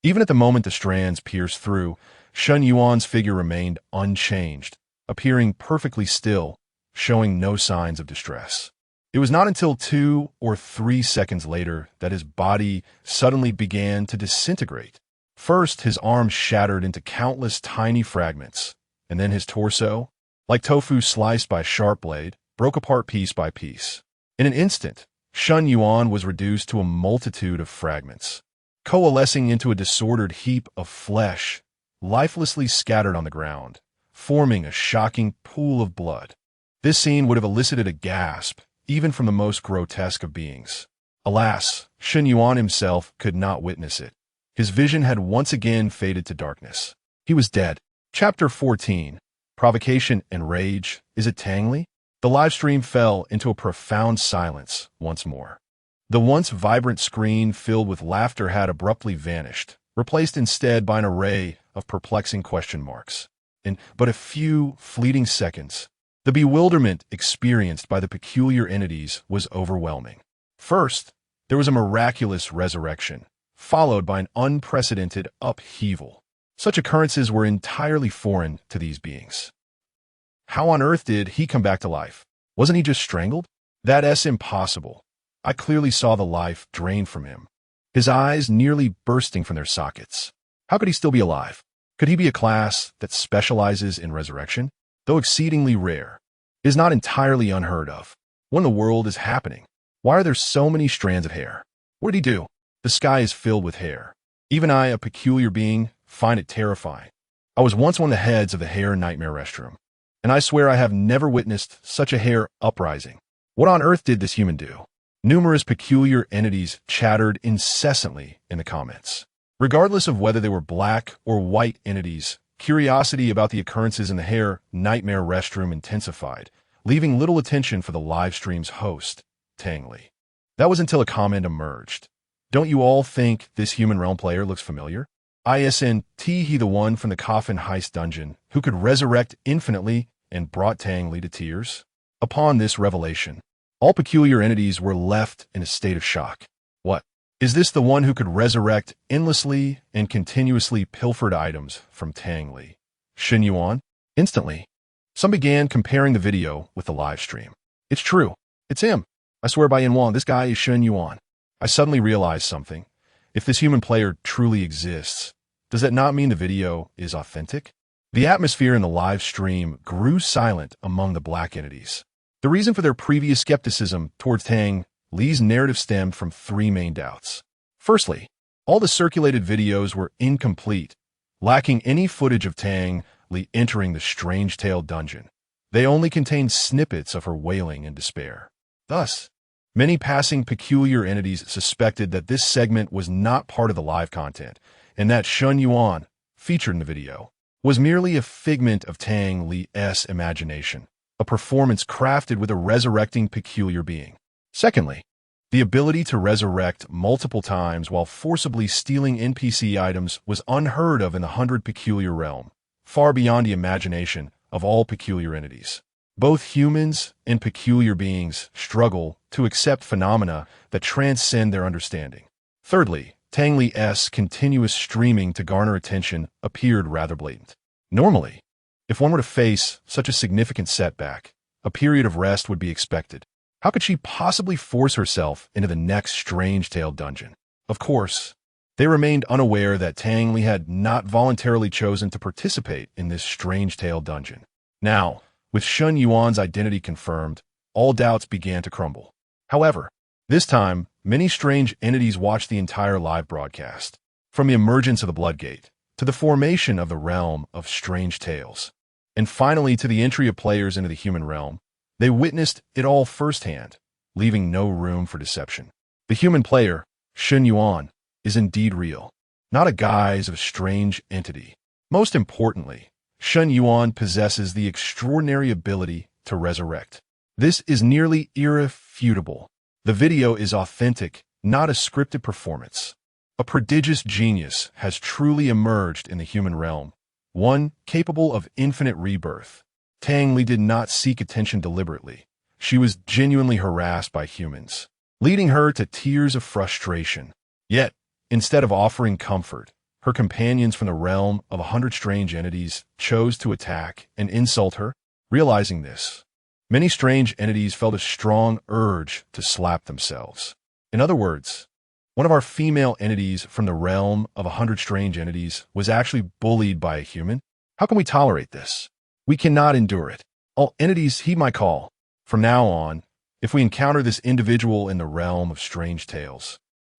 Speaker 1: Even at the moment the strands pierced through, Shen Yuan's figure remained unchanged, appearing perfectly still, showing no signs of distress. It was not until 2 or 3 seconds later that his body suddenly began to disintegrate. First, his arms shattered into countless tiny fragments, and then his torso, like tofu sliced by a sharp blade, broke apart piece by piece. In an instant, Shen Yuan was reduced to a multitude of fragments, coalescing into a disordered heap of flesh, lifelessly scattered on the ground, forming a shocking pool of blood. This scene would have elicited a gasp, even from the most grotesque of beings. Alas, Shen Yuan himself could not witness it. His vision had once again faded to darkness. He was dead. Chapter 14. Provocation and Rage. Is it Tang Li? The live stream fell into a profound silence once more. The once vibrant screen filled with laughter had abruptly vanished, replaced instead by an array of perplexing question marks. In but a few fleeting seconds, the bewilderment experienced by the peculiar entities was overwhelming. First, there was a miraculous resurrection, followed by an unprecedented upheaval. Such occurrences were entirely foreign to these beings. How on earth did he come back to life? Wasn't he just strangled? That's impossible. I clearly saw the life drained from him, his eyes nearly bursting from their sockets. How could he still be alive? Could he be a class that specializes in resurrection? Though exceedingly rare, it is not entirely unheard of. What in the world is happening? Why are there so many strands of hair? What did he do? The sky is filled with hair. Even I, a peculiar being, find it terrifying. I was once one of the heads of the hair nightmare restroom, and I swear I have never witnessed such a hair uprising. What on earth did this human do? Numerous peculiar entities chattered incessantly in the comments. Regardless of whether they were black or white entities, curiosity about the occurrences in the hair nightmare restroom intensified, leaving little attention for the live stream's host, Tang Li. That was until a comment emerged. Don't you all think this human realm player looks familiar? Isn't he the one from the coffin heist dungeon who could resurrect infinitely and brought Tang Li to tears? Upon this revelation, all peculiar entities were left in a state of shock. What? Is this the one who could resurrect endlessly and continuously pilfered items from Tang Li? Shen Yuan? Instantly, some began comparing the video with the live stream. It's true. It's him. I swear by Yuan, this guy is Shen Yuan. I suddenly realized something. If this human player truly exists, does that not mean the video is authentic? The atmosphere in the live stream grew silent among the black entities. The reason for their previous skepticism towards Tang Li's narrative stemmed from three main doubts. Firstly, all the circulated videos were incomplete, lacking any footage of Tang Li entering the Strange Tale dungeon. They only contained snippets of her wailing in despair. Thus, many passing peculiar entities suspected that this segment was not part of the live content, and that Shen Yuan, featured in the video, was merely a figment of Tang Li's imagination, a performance crafted with a resurrecting peculiar being. Secondly, the ability to resurrect multiple times while forcibly stealing NPC items was unheard of in the 100 Peculiar realm, far beyond the imagination of all peculiar entities. Both humans and peculiar beings struggle to accept phenomena that transcend their understanding. Thirdly, Tang Li's continuous streaming to garner attention appeared rather blatant. Normally, if one were to face such a significant setback, a period of rest would be expected. How could she possibly force herself into the next Strange Tale dungeon? Of course, they remained unaware that Tang Li had not voluntarily chosen to participate in this Strange Tale dungeon. Now, with Shen Yuan's identity confirmed, all doubts began to crumble. However, this time, many strange entities watched the entire live broadcast, from the emergence of the Bloodgate, to the formation of the realm of Strange Tales, and finally to the entry of players into the human realm. They witnessed it all firsthand, leaving no room for deception. The human player, Shen Yuan, is indeed real, not a guise of strange entity. Most importantly, Shen Yuan possesses the extraordinary ability to resurrect. This is nearly irrefutable. The video is authentic, not a scripted performance. A prodigious genius has truly emerged in the human realm, one capable of infinite rebirth. Tang Li did not seek attention deliberately. She was genuinely harassed by humans, leading her to tears of frustration. Yet, instead of offering comfort, her companions from the realm of 100 strange entities chose to attack and insult her. Realizing this, many strange entities felt a strong urge to slap themselves. In other words, one of our female entities from the realm of 100 strange entities was actually bullied by a human. How can we tolerate this? We cannot endure it. All entities heed my call. From now on, if we encounter this individual in the realm of strange tales,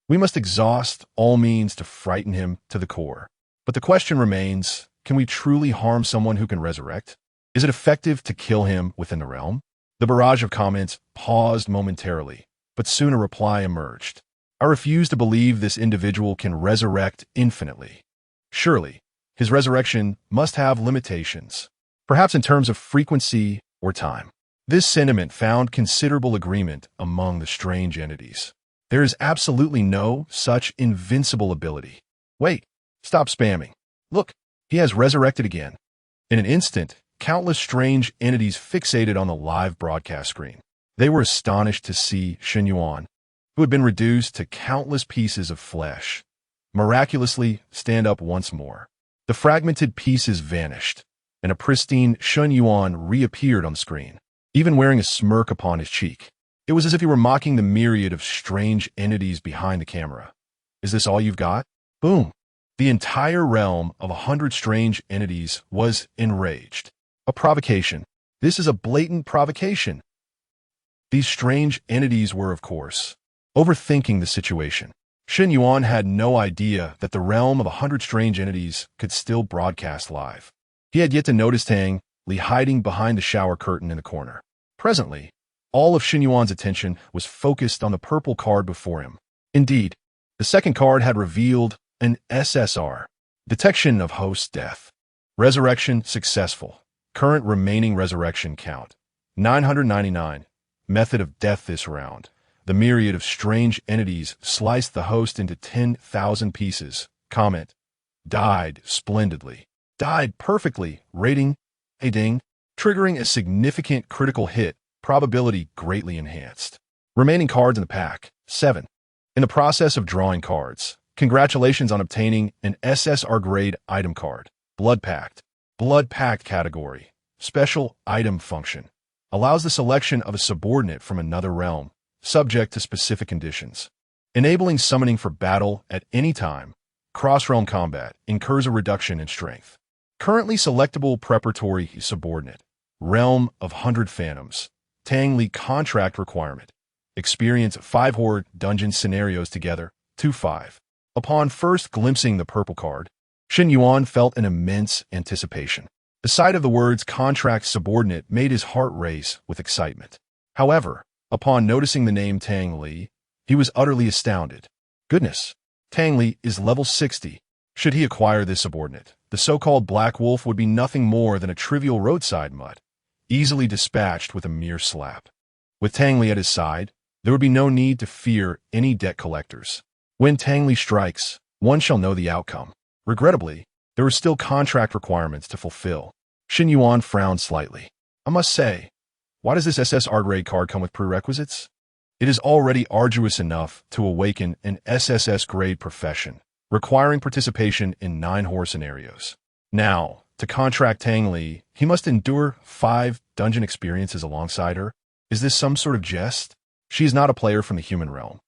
Speaker 1: we must exhaust all means to frighten him to the core. But the question remains, can we truly harm someone who can resurrect? Is it effective to kill him within the realm? The barrage of comments paused momentarily, but soon a reply emerged. I refuse to believe this individual can resurrect infinitely. Surely, his resurrection must have limitations, perhaps in terms of frequency or time. This sentiment found considerable agreement among the strange entities. There is absolutely no such invincible ability. Wait, stop spamming. Look, he has resurrected again. In an instant, countless strange entities fixated on the live broadcast screen. They were astonished to see Shen Yuan, who had been reduced to countless pieces of flesh, miraculously stand up once more. The fragmented pieces vanished, and a pristine Shen Yuan reappeared on the screen, even wearing a smirk upon his cheek. It was as if he were mocking the myriad of strange entities behind the camera. Is this all you've got? Boom. The entire realm of 100 strange entities was enraged. A provocation. This is a blatant provocation. These strange entities were, of course, overthinking the situation. Shen Yuan had no idea that the realm of 100 strange entities could still broadcast live. He had yet to notice Tang Li hiding behind the shower curtain in the corner. Presently, all of Shen Yuan's attention was focused on the purple card before him. Indeed, the second card had revealed an SSR. Detection of host death. Resurrection successful. Current remaining resurrection count. 999. Method of death this round. The myriad of strange entities sliced the host into 10,000 pieces. Comment. Died splendidly. Died perfectly. Rating. A ding. Triggering a significant critical hit. Probability greatly enhanced. Remaining cards in the pack. 7. In the process of drawing cards. Congratulations on obtaining an SSR grade item card. Blood Pact. Blood Pact category. Special item function. Allows the selection of a subordinate from another realm, subject to specific conditions. Enabling summoning for battle at any time. Cross-realm combat incurs a reduction in strength. Currently selectable preparatory subordinate. Realm of 100 Phantoms. Tang Li contract requirement. Experience 5 horde dungeon scenarios together. 2-5. Upon first glimpsing the purple card, Shen Yuan felt an immense anticipation. The sight of the words contract subordinate made his heart race with excitement. However, upon noticing the name Tang Li, he was utterly astounded. Goodness, Tang Li is level 60. Should he acquire this subordinate, the so-called Black Wolf would be nothing more than a trivial roadside mutt, easily dispatched with a mere slap. With Tang Li at his side, there would be no need to fear any debt collectors. When Tang Li strikes, one shall know the outcome. Regrettably, there were still contract requirements to fulfill. Shen Yuan frowned slightly. I must say, why does this SSR grade card come with prerequisites? It is already arduous enough to awaken an SSS grade profession, requiring participation in 9 horror scenarios. Now, to contract Tang Li, he must endure 5 dungeon experiences alongside her. Is this some sort of jest? She is not a player from the human realm.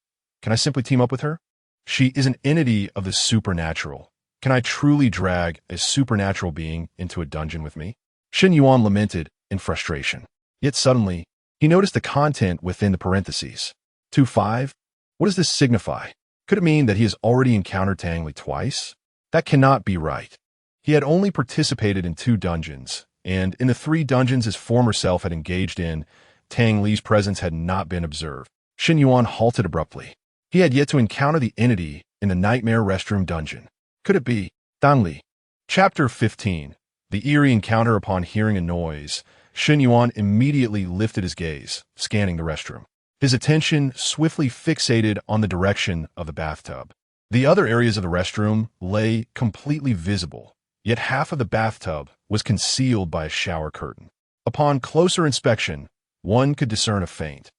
Speaker 1: Can I simply team up with her? She is an entity of the supernatural. Can I truly drag a supernatural being into a dungeon with me? Shen Yuan lamented in frustration. Yet suddenly, he noticed the content within the parentheses. 2-5? What does this signify? Could it mean that he has already encountered Tang Li twice? That cannot be right. He had only participated in 2 dungeons, and in the 3 dungeons his former self had engaged in, Tang Li's presence had not been observed. Shen Yuan halted abruptly. He had yet to encounter the entity in the Nightmare Restroom dungeon. Could it be Tang Li? Chapter 15. The eerie encounter. Upon hearing a noise, Shen Yuan immediately lifted his gaze, scanning the restroom. His attention swiftly fixated on the direction of the bathtub. The other areas of the restroom lay completely visible, yet half of the bathtub was concealed by a shower curtain. Upon closer inspection, one could discern a faint,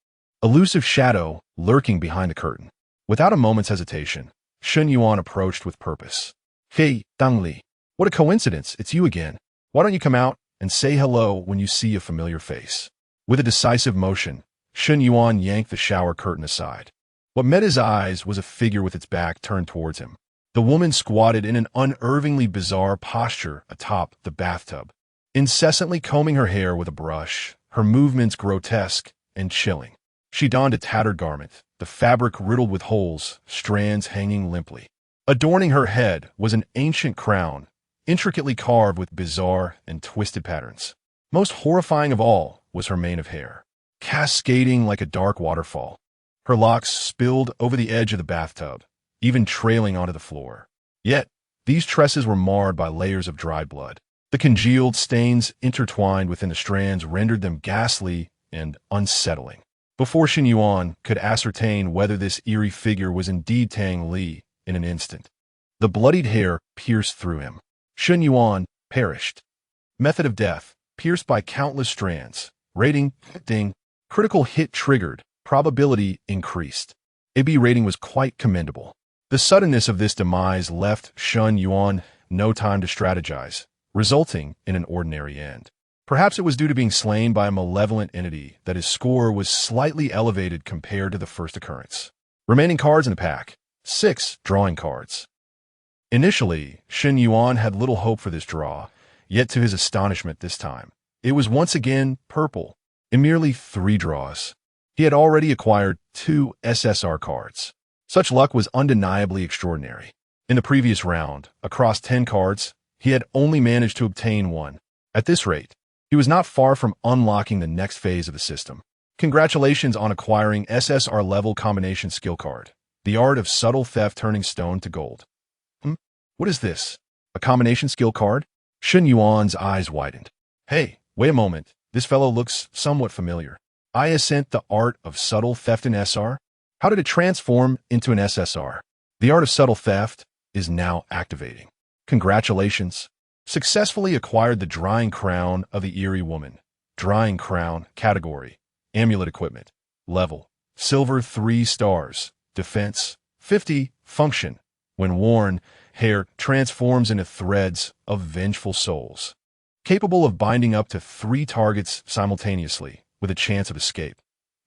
Speaker 1: elusive shadow lurking behind the curtain. Without a moment's hesitation, Shen Yuan approached with purpose. Hey, Tang Li, what a coincidence, it's you again. Why don't you come out and say hello when you see a familiar face? With a decisive motion, Shen Yuan yanked the shower curtain aside. What met his eyes was a figure with its back turned towards him. The woman squatted in an unervingly bizarre posture atop the bathtub, incessantly combing her hair with a brush, her movements grotesque and chilling. She donned a tattered garment, the fabric riddled with holes, strands hanging limply. Adorning her head was an ancient crown, intricately carved with bizarre and twisted patterns. Most horrifying of all was her mane of hair, cascading like a dark waterfall. Her locks spilled over the edge of the bathtub, even trailing onto the floor. Yet, these tresses were marred by layers of dried blood. The congealed stains intertwined within the strands rendered them ghastly and unsettling. Before Shen Yuan could ascertain whether this eerie figure was indeed Tang Li, in an instant, the bloodied hair pierced through him. Shen Yuan perished. Method of death, pierced by countless strands. Rating, ding. Critical hit triggered. Probability increased. AB rating was quite commendable. The suddenness of this demise left Shen Yuan no time to strategize, resulting in an ordinary end. Perhaps it was due to being slain by a malevolent entity that his score was slightly elevated compared to the first occurrence. Remaining cards in the pack. 6 drawing cards. Initially, Shen Yuan had little hope for this draw, yet to his astonishment this time, it was once again purple. In merely 3 draws, he had already acquired 2 SSR cards. Such luck was undeniably extraordinary. In the previous round, across 10 cards, he had only managed to obtain one. At this rate, he was not far from unlocking the next phase of the system. Congratulations on acquiring SSR level combination skill card. The art of subtle theft turning stone to gold. What is this? A combination skill card? Shun Yuan's eyes widened. Hey, wait a moment. This fellow looks somewhat familiar. I assent the art of subtle theft in SR? How did it transform into an SSR? The art of subtle theft is now activating. Congratulations. Successfully acquired the drying crown of the eerie woman. Drying crown, category, amulet equipment, level, silver 3 stars, defense, 50, function. When worn, hair transforms into threads of vengeful souls. Capable of binding up to 3 targets simultaneously, with a chance of escape.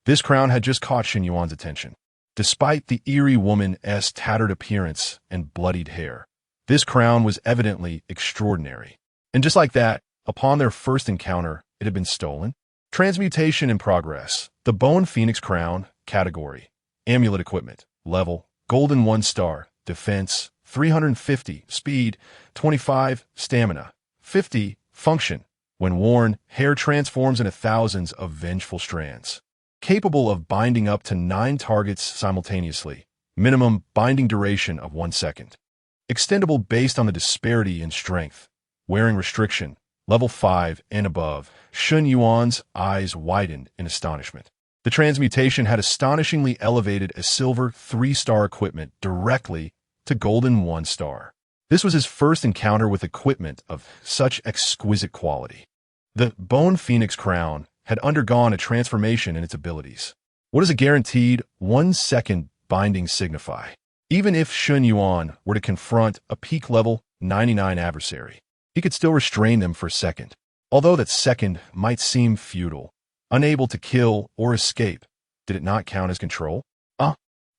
Speaker 1: This crown had just caught Shun Yuan's attention. Despite the eerie woman's tattered appearance and bloodied hair, this crown was evidently extraordinary. And just like that, upon their first encounter, it had been stolen. Transmutation in progress. The Bone Phoenix Crown, category, amulet equipment, level, golden 1 star, defense, 350, speed, 25, stamina, 50, function. When worn, hair transforms into thousands of vengeful strands. Capable of binding up to 9 targets simultaneously. Minimum binding duration of 1 second. Extendable based on the disparity in strength. Wearing restriction, level 5 and above. Shun Yuan's eyes widened in astonishment. The transmutation had astonishingly elevated a silver 3-star equipment directly to golden 1 star. This was his first encounter with equipment of such exquisite quality. The Bone Phoenix Crown had undergone a transformation in its abilities. What does a guaranteed 1-second binding signify? Even if Shun Yuan were to confront a peak level 99 adversary, he could still restrain them for a second. Although that second might seem futile, unable to kill or escape, did it not count as control?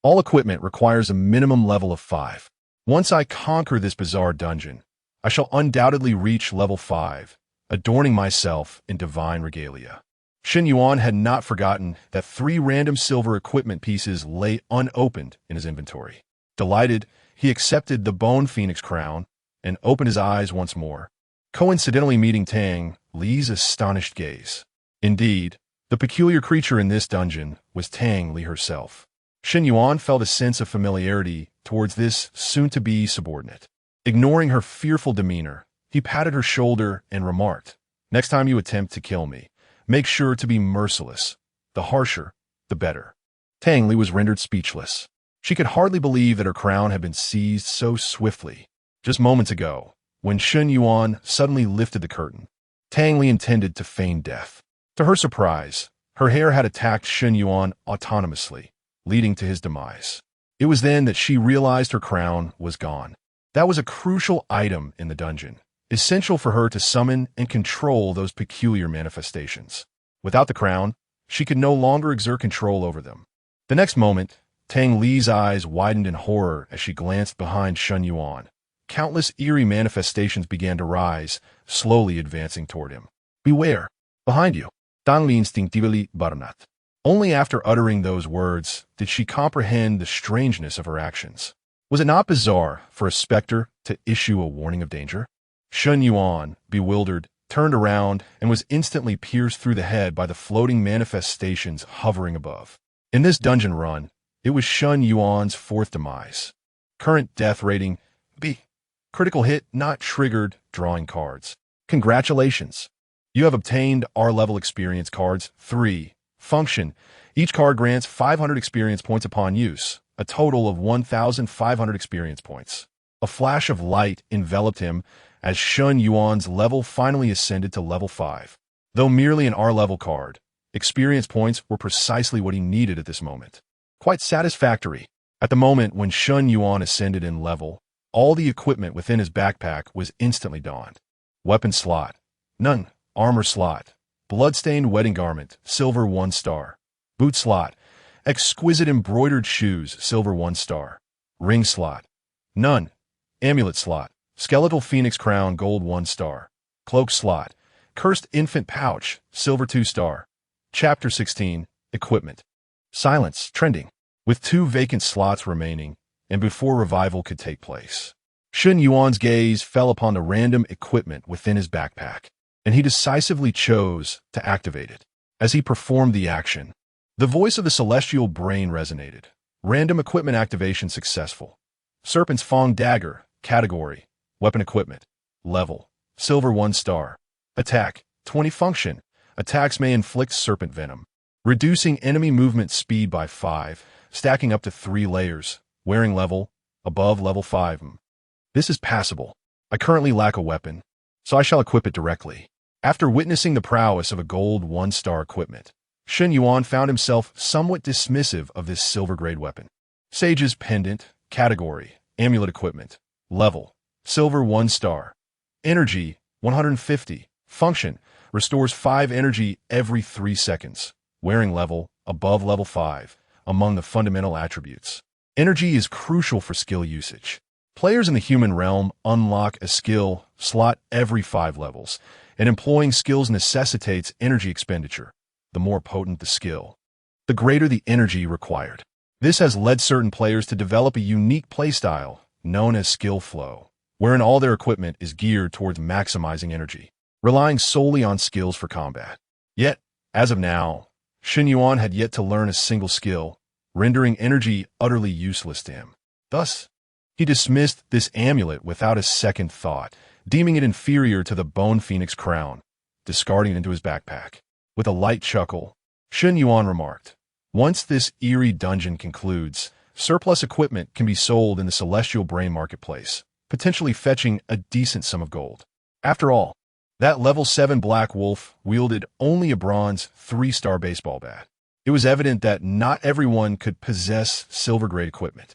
Speaker 1: All equipment requires a minimum level of 5. Once I conquer this bizarre dungeon, I shall undoubtedly reach level 5, adorning myself in divine regalia. Shun Yuan had not forgotten that 3 random silver equipment pieces lay unopened in his inventory. Delighted, he accepted the Bone Phoenix Crown and opened his eyes once more, coincidentally meeting Tang Li's astonished gaze. Indeed, the peculiar creature in this dungeon was Tang Li herself. Shun Yuan felt a sense of familiarity towards this soon-to-be subordinate. Ignoring her fearful demeanor, he patted her shoulder and remarked, "Next time you attempt to kill me, make sure to be merciless. The harsher, the better." Tang Li was rendered speechless. She could hardly believe that her crown had been seized so swiftly. Just moments ago, when Shun Yuan suddenly lifted the curtain, Tang Li intended to feign death. To her surprise, her hair had attacked Shun Yuan autonomously, leading to his demise. It was then that she realized her crown was gone. That was a crucial item in the dungeon, essential for her to summon and control those peculiar manifestations. Without the crown, she could no longer exert control over them. The next moment, Tang Li's eyes widened in horror as she glanced behind Shun Yuan. Countless eerie manifestations began to rise, slowly advancing toward him. "Beware! Behind you!" Tang Li instinctively burnat. Only after uttering those words did she comprehend the strangeness of her actions. Was it not bizarre for a specter to issue a warning of danger? Shun Yuan, bewildered, turned around and was instantly pierced through the head by the floating manifestations hovering above. In this dungeon run, it was Shun Yuan's 4th demise. Current death rating, B. Critical hit not triggered, drawing cards. Congratulations! You have obtained R-level experience cards 3. Function. Each card grants 500 experience points upon use, a total of 1,500 experience points. A flash of light enveloped him as Shun Yuan's level finally ascended to level 5. Though merely an R-level card, experience points were precisely what he needed at this moment. Quite satisfactory. At the moment when Shun Yuan ascended in level, all the equipment within his backpack was instantly donned. Weapon slot. None. Armor slot. Bloodstained wedding garment, silver 1 star. Boot slot. Exquisite embroidered shoes, silver 1 star. Ring slot. None. Amulet slot. Skeletal phoenix crown, gold 1 star. Cloak slot. Cursed infant pouch, silver 2 star. Chapter 16, Equipment. Silence, trending. with 2 vacant slots remaining, and before revival could take place. Shun Yuan's gaze fell upon the random equipment within his backpack, and he decisively chose to activate it. As he performed the action, the voice of the celestial brain resonated. Random equipment activation successful. Serpent's Fang Dagger, category, weapon equipment, level, silver 1 star. Attack, 20 function. Attacks may inflict serpent venom, reducing enemy movement speed by 5, stacking up to 3 layers, wearing level, above level 5. This is passable. I currently lack a weapon, so I shall equip it directly. After witnessing the prowess of a gold 1-star equipment, Shun Yuan found himself somewhat dismissive of this silver-grade weapon. Sage's Pendant, category, amulet equipment, level, silver 1 star. Energy, 150. Function, restores 5 energy every 3 seconds. Wearing level, above level 5, among the fundamental attributes. Energy is crucial for skill usage. Players in the human realm unlock a skill slot every 5 levels, and employing skills necessitates energy expenditure. The more potent the skill, the greater the energy required. This has led certain players to develop a unique playstyle known as skill flow, wherein all their equipment is geared towards maximizing energy, relying solely on skills for combat. Yet, as of now, Shun Yuan had yet to learn a single skill, rendering energy utterly useless to him. Thus, he dismissed this amulet without a second thought, deeming it inferior to the Bone Phoenix crown, discarding it into his backpack. With a light chuckle, Shun Yuan remarked, "Once this eerie dungeon concludes, surplus equipment can be sold in the Celestial Brain Marketplace, potentially fetching a decent sum of gold." After all, that level 7 Black Wolf wielded only a bronze 3-star baseball bat. It was evident that not everyone could possess silver-grade equipment.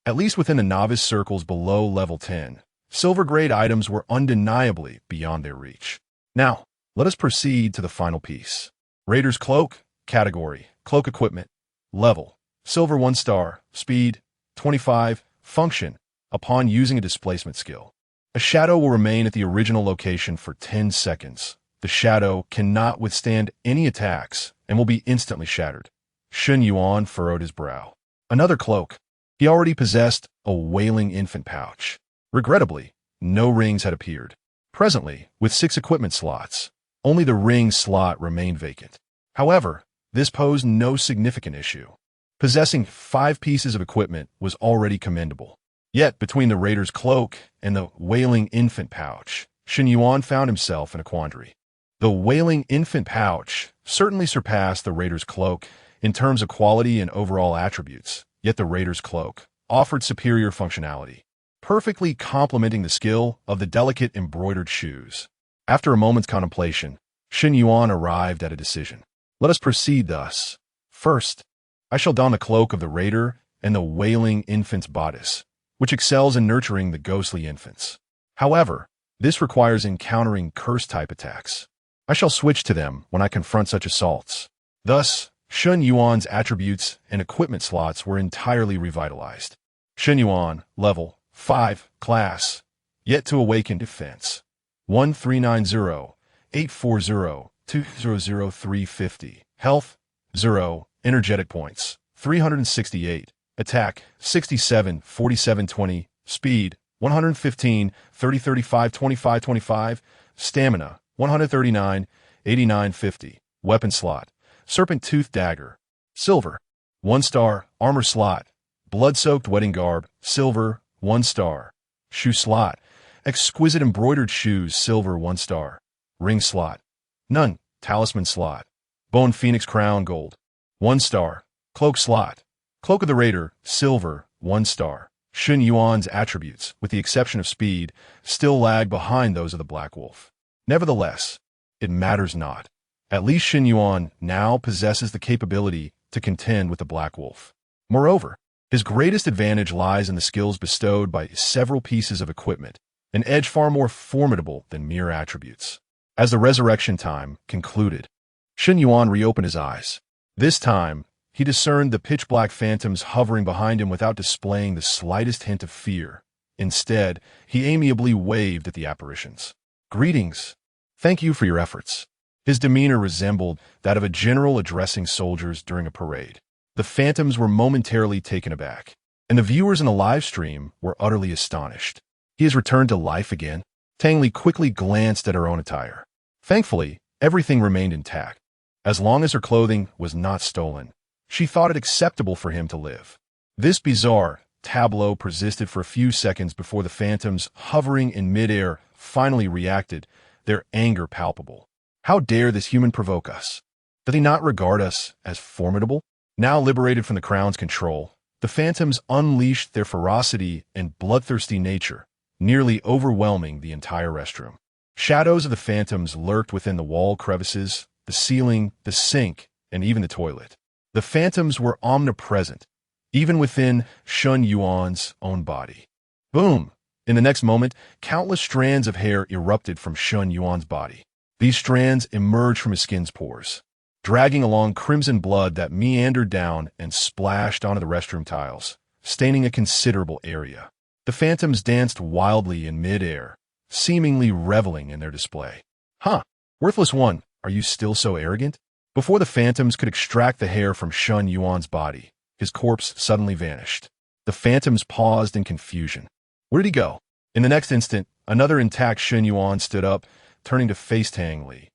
Speaker 1: At least within the novice circles below level 10, silver-grade items were undeniably beyond their reach. Now, let us proceed to the final piece. Raider's Cloak, category, cloak equipment, level, silver 1 star, speed, 25, function, upon using a displacement skill. A shadow will remain at the original location for 10 seconds. The shadow cannot withstand any attacks and will be instantly shattered. Shun Yuan furrowed his brow. Another cloak. He already possessed a wailing infant pouch. Regrettably, no rings had appeared. Presently, with 6 equipment slots, only the ring slot remained vacant. However, this posed no significant issue. Possessing 5 pieces of equipment was already commendable. Yet, between the Raider's Cloak and the Wailing Infant Pouch, Shun Yuan found himself in a quandary. The Wailing Infant Pouch certainly surpassed the Raider's Cloak in terms of quality and overall attributes, yet the Raider's Cloak offered superior functionality, perfectly complementing the skill of the delicate embroidered shoes. After a moment's contemplation, Shun Yuan arrived at a decision. Let us proceed thus. First, I shall don the cloak of the Raider and the Wailing Infant's bodice, which excels in nurturing the ghostly infants. However, this requires encountering curse-type attacks. I shall switch to them when I confront such assaults. Thus, Shun Yuan's attributes and equipment slots were entirely revitalized. Shun Yuan, level 5, class, yet to awaken defense. 1390-840-200350. Health, 0. Energetic points, 368. Attack, 67, 47, 20. Speed, 115, 30, 35, 25, 25. Stamina, 139, 89, 50. Weapon slot, Serpent Tooth Dagger. Silver, 1 star. Armor slot, Blood-Soaked Wedding Garb. Silver, 1 star. Shoe slot, Exquisite Embroidered Shoes. Silver, 1 star. Ring slot, none. Talisman slot, Bone Phoenix Crown. Gold, 1 star. Cloak slot, Cloak of the Raider. Silver, 1 star. Shun Yuan's attributes, with the exception of speed, still lag behind those of the Black Wolf. Nevertheless, it matters not. At least Shun Yuan now possesses the capability to contend with the Black Wolf. Moreover, his greatest advantage lies in the skills bestowed by several pieces of equipment, an edge far more formidable than mere attributes. As the resurrection time concluded, Shun Yuan reopened his eyes. This time, he discerned the pitch-black phantoms hovering behind him without displaying the slightest hint of fear. Instead, he amiably waved at the apparitions. "Greetings. Thank you for your efforts." His demeanor resembled that of a general addressing soldiers during a parade. The phantoms were momentarily taken aback, and the viewers in the live stream were utterly astonished. He has returned to life again? Tang Li quickly glanced at her own attire. Thankfully, everything remained intact. As long as her clothing was not stolen, she thought it acceptable for him to live. This bizarre tableau persisted for a few seconds before the phantoms, hovering in midair, finally reacted, their anger palpable. How dare this human provoke us? Do they not regard us as formidable? Now liberated from the crown's control, the phantoms unleashed their ferocity and bloodthirsty nature, nearly overwhelming the entire restroom. Shadows of the phantoms lurked within the wall crevices, the ceiling, the sink, and even the toilet. The phantoms were omnipresent, even within Shun Yuan's own body. Boom! In the next moment, countless strands of hair erupted from Shun Yuan's body. These strands emerged from his skin's pores, dragging along crimson blood that meandered down and splashed onto the restroom tiles, staining a considerable area. The phantoms danced wildly in midair, seemingly reveling in their display. Huh! Worthless one, are you still so arrogant? Before the phantoms could extract the hair from Shun Yuan's body, his corpse suddenly vanished. The phantoms paused in confusion. Where did he go? In the next instant, another intact Shun Yuan stood up, turning to face Tang Li.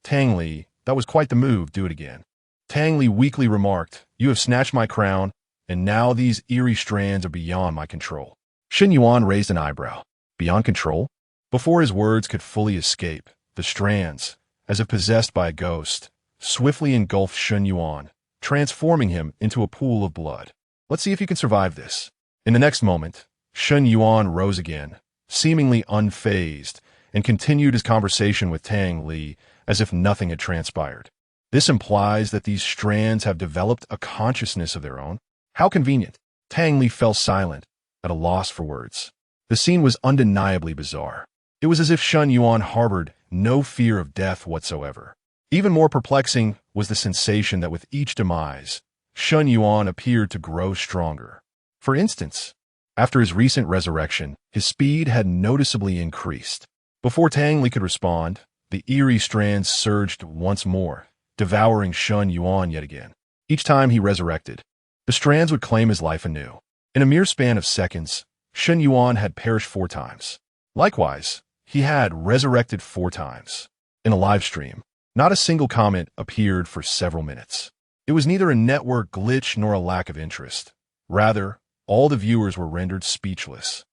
Speaker 1: Tang Li, that was quite the move, do it again. Tang Li weakly remarked, you have snatched my crown, and now these eerie strands are beyond my control. Shun Yuan raised an eyebrow. Beyond control? Before his words could fully escape, the strands, as if possessed by a ghost, swiftly engulfed Shun Yuan, transforming him into a pool of blood. Let's see if you can survive this. In the next moment, Shun Yuan rose again, seemingly unfazed, and continued his conversation with Tang Li as if nothing had transpired. This implies that these strands have developed a consciousness of their own. How convenient. Tang Li fell silent, at a loss for words. The scene was undeniably bizarre. It was as if Shun Yuan harbored no fear of death whatsoever. Even more perplexing was the sensation that with each demise, Shun Yuan appeared to grow stronger. For instance, after his recent resurrection, his speed had noticeably increased. Before Tang Li could respond, the eerie strands surged once more, devouring Shun Yuan yet again. Each time he resurrected, the strands would claim his life anew. In a mere span of seconds, Shun Yuan had perished 4 times. Likewise, he had resurrected 4 times. In a live stream, not a single comment appeared for several minutes. It was neither a network glitch nor a lack of interest. Rather, all the viewers were rendered speechless,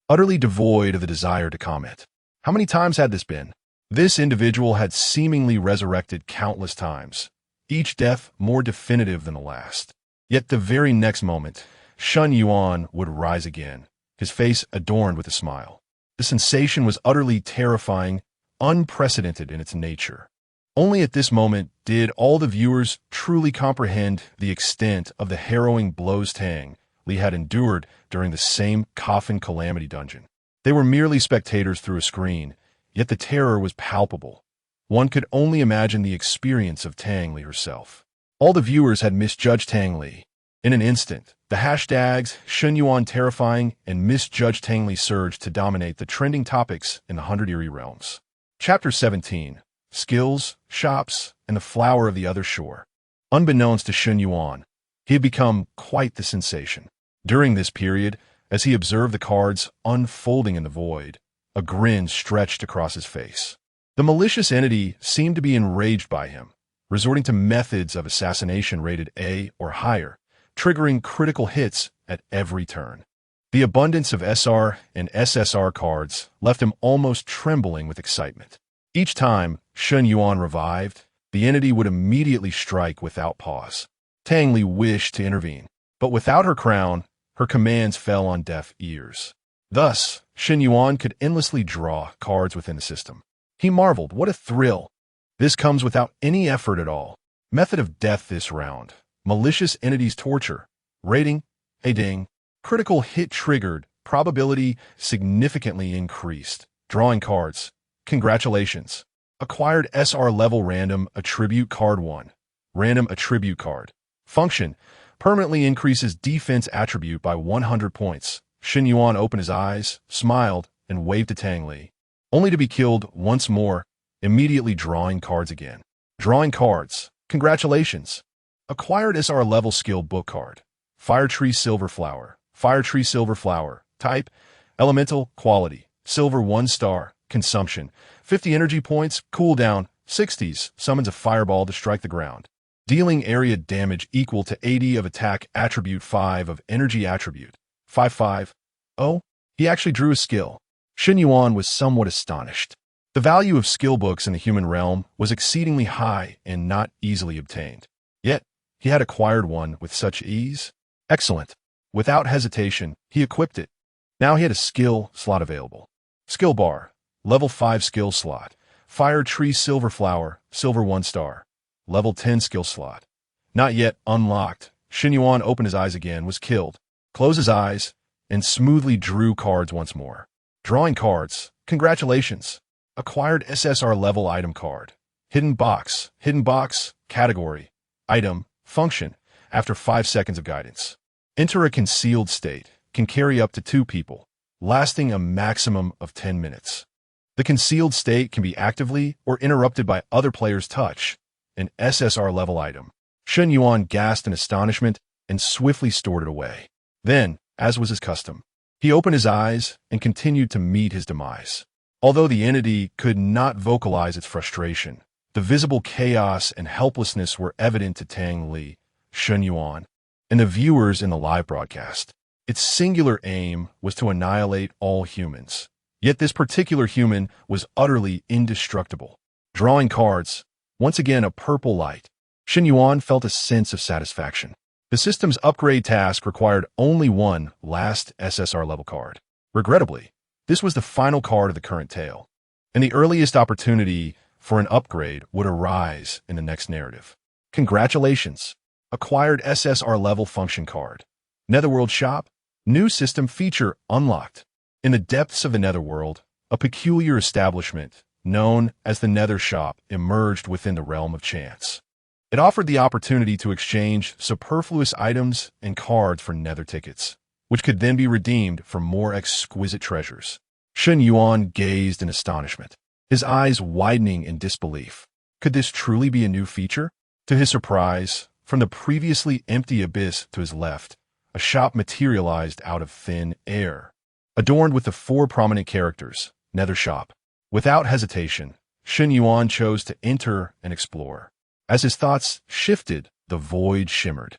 Speaker 1: utterly devoid of the desire to comment. How many times had this been? This individual had seemingly resurrected countless times, each death more definitive than the last. Yet the very next moment, Shun Yuan would rise again, his face adorned with a smile. The sensation was utterly terrifying, unprecedented in its nature. Only at this moment did all the viewers truly comprehend the extent of the harrowing blows Tang Li had endured during the same coffin calamity dungeon. They were merely spectators through a screen, yet the terror was palpable. One could only imagine the experience of Tang Li herself. All the viewers had misjudged Tang Li. In an instant, the hashtags Shun Yuan terrifying and misjudged Tang Li surged to dominate the trending topics in the 100 Eerie Realms. Chapter 17. Skills, Shops, and the Flower of the Other Shore. Unbeknownst to Shun Yuan, he had become quite the sensation. During this period, as he observed the cards unfolding in the void, a grin stretched across his face. The malicious entity seemed to be enraged by him, resorting to methods of assassination rated A or higher, triggering critical hits at every turn. The abundance of SR and SSR cards left him almost trembling with excitement. Each time Shun Yuan revived, the entity would immediately strike without pause. Tang Li wished to intervene, but without her crown, her commands fell on deaf ears. Thus, Shun Yuan could endlessly draw cards within the system. He marveled, what a thrill! This comes without any effort at all. Method of death this round. Malicious entities torture. Rating, a ding. Critical hit triggered. Probability significantly increased. Drawing cards. Congratulations. Acquired SR level random attribute card 1. Random attribute card. Function. Permanently increases defense attribute by 100 points. Shun Yuan opened his eyes, smiled, and waved to Tang Li, only to be killed once more, immediately drawing cards again. Drawing cards. Congratulations. Acquired SR level skill book card. Fire Tree Silver Flower. Fire Tree Silver Flower. Type, elemental, quality, silver 1 star, consumption, 50 energy points, cooldown, 60s, summons a fireball to strike the ground. Dealing area damage equal to 80 of attack attribute 5 of energy attribute. 5/5. Oh, he actually drew a skill. Shen Yuan was somewhat astonished. The value of skill books in the human realm was exceedingly high and not easily obtained. Yet, he had acquired one with such ease. Excellent. Without hesitation, he equipped it. Now he had a skill slot available. Skill bar. Level 5 skill slot. Fire Tree Silver Flower, silver 1 star. Level 10 skill slot. Not yet unlocked. Shen Yuan opened his eyes again, was killed, closed his eyes, and smoothly drew cards once more. Drawing cards. Congratulations. Acquired SSR level item card. Hidden box. Hidden box. Category. Item. Function. After 5 seconds of guidance. Enter a concealed state. Can carry up to 2 people. Lasting a maximum of 10 minutes. The concealed state can be actively or interrupted by other players' touch. An SSR level item. Shen Yuan gasped in astonishment and swiftly stored it away. Then, as was his custom, he opened his eyes and continued to meet his demise. Although the entity could not vocalize its frustration, the visible chaos and helplessness were evident to Tang Li, Shen Yuan, and the viewers in the live broadcast. Its singular aim was to annihilate all humans. Yet this particular human was utterly indestructible. Drawing cards, once again a purple light, Shen Yuan felt a sense of satisfaction. The system's upgrade task required only one last SSR level card. Regrettably, this was the final card of the current tale, and the earliest opportunity for an upgrade would arise in the next narrative. Congratulations! Acquired SSR level function card. Netherworld Shop. New system feature unlocked. In the depths of the Netherworld, a peculiar establishment, known as the Nether Shop, emerged within the realm of chance. It offered the opportunity to exchange superfluous items and cards for Nether tickets, which could then be redeemed for more exquisite treasures. Shen Yuan gazed in astonishment, his eyes widening in disbelief. Could this truly be a new feature? To his surprise, from the previously empty abyss to his left, a shop materialized out of thin air, adorned with the 4 prominent characters, Nether Shop. Without hesitation, Shen Yuan chose to enter and explore. As his thoughts shifted, the void shimmered.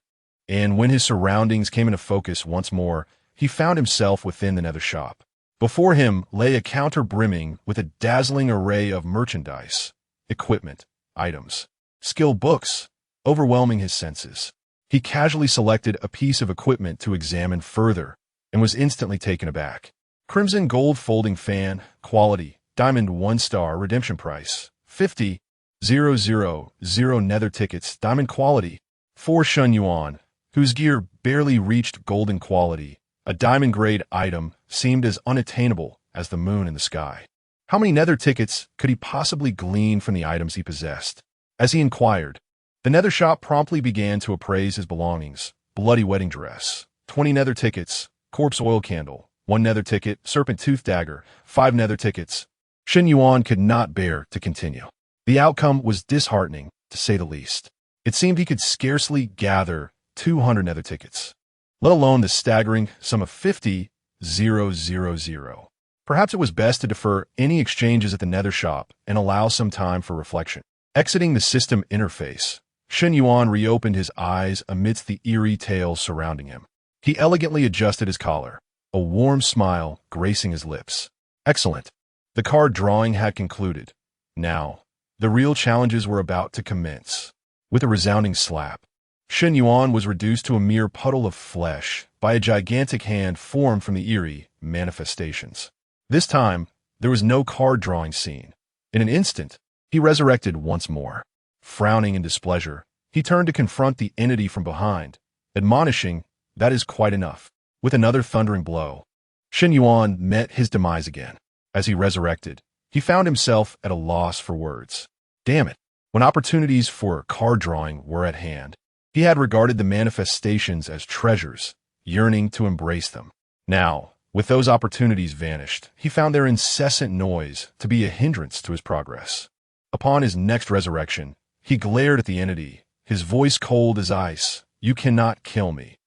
Speaker 1: And when his surroundings came into focus once more, he found himself within the Nether Shop. Before him lay a counter brimming with a dazzling array of merchandise, equipment, items, skill books, overwhelming his senses. He casually selected a piece of equipment to examine further and was instantly taken aback. Crimson gold folding fan, quality, diamond 1 star, redemption price, 50,000 Nether tickets, diamond quality, 4 Shen Yuan, whose gear barely reached golden quality. A diamond grade item seemed as unattainable as the moon in the sky. How many Nether tickets could he possibly glean from the items he possessed? As he inquired, the Nether Shop promptly began to appraise his belongings. Bloody wedding dress, 20 Nether tickets, corpse oil candle, 1 Nether ticket, serpent tooth dagger, 5 Nether tickets. Shen Yuan could not bear to continue. The outcome was disheartening, to say the least. It seemed he could scarcely gather 200 Nether tickets, let alone the staggering sum of 50,000. Perhaps it was best to defer any exchanges at the Nether Shop and allow some time for reflection. Exiting the system interface, Shen Yuan reopened his eyes amidst the eerie tales surrounding him. He elegantly adjusted his collar, a warm smile gracing his lips. Excellent. The card drawing had concluded. Now, the real challenges were about to commence. With a resounding slap, Shen Yuan was reduced to a mere puddle of flesh by a gigantic hand formed from the eerie manifestations. This time, there was no card drawing scene. In an instant, he resurrected once more. Frowning in displeasure, he turned to confront the entity from behind, admonishing, "That is quite enough." With another thundering blow, Shen Yuan met his demise again. As he resurrected, he found himself at a loss for words. Damn it, when opportunities for card drawing were at hand, he had regarded the manifestations as treasures, yearning to embrace them. Now, with those opportunities vanished, he found their incessant noise to be a hindrance to his progress. Upon his next resurrection, he glared at the entity, his voice cold as ice. You cannot kill me.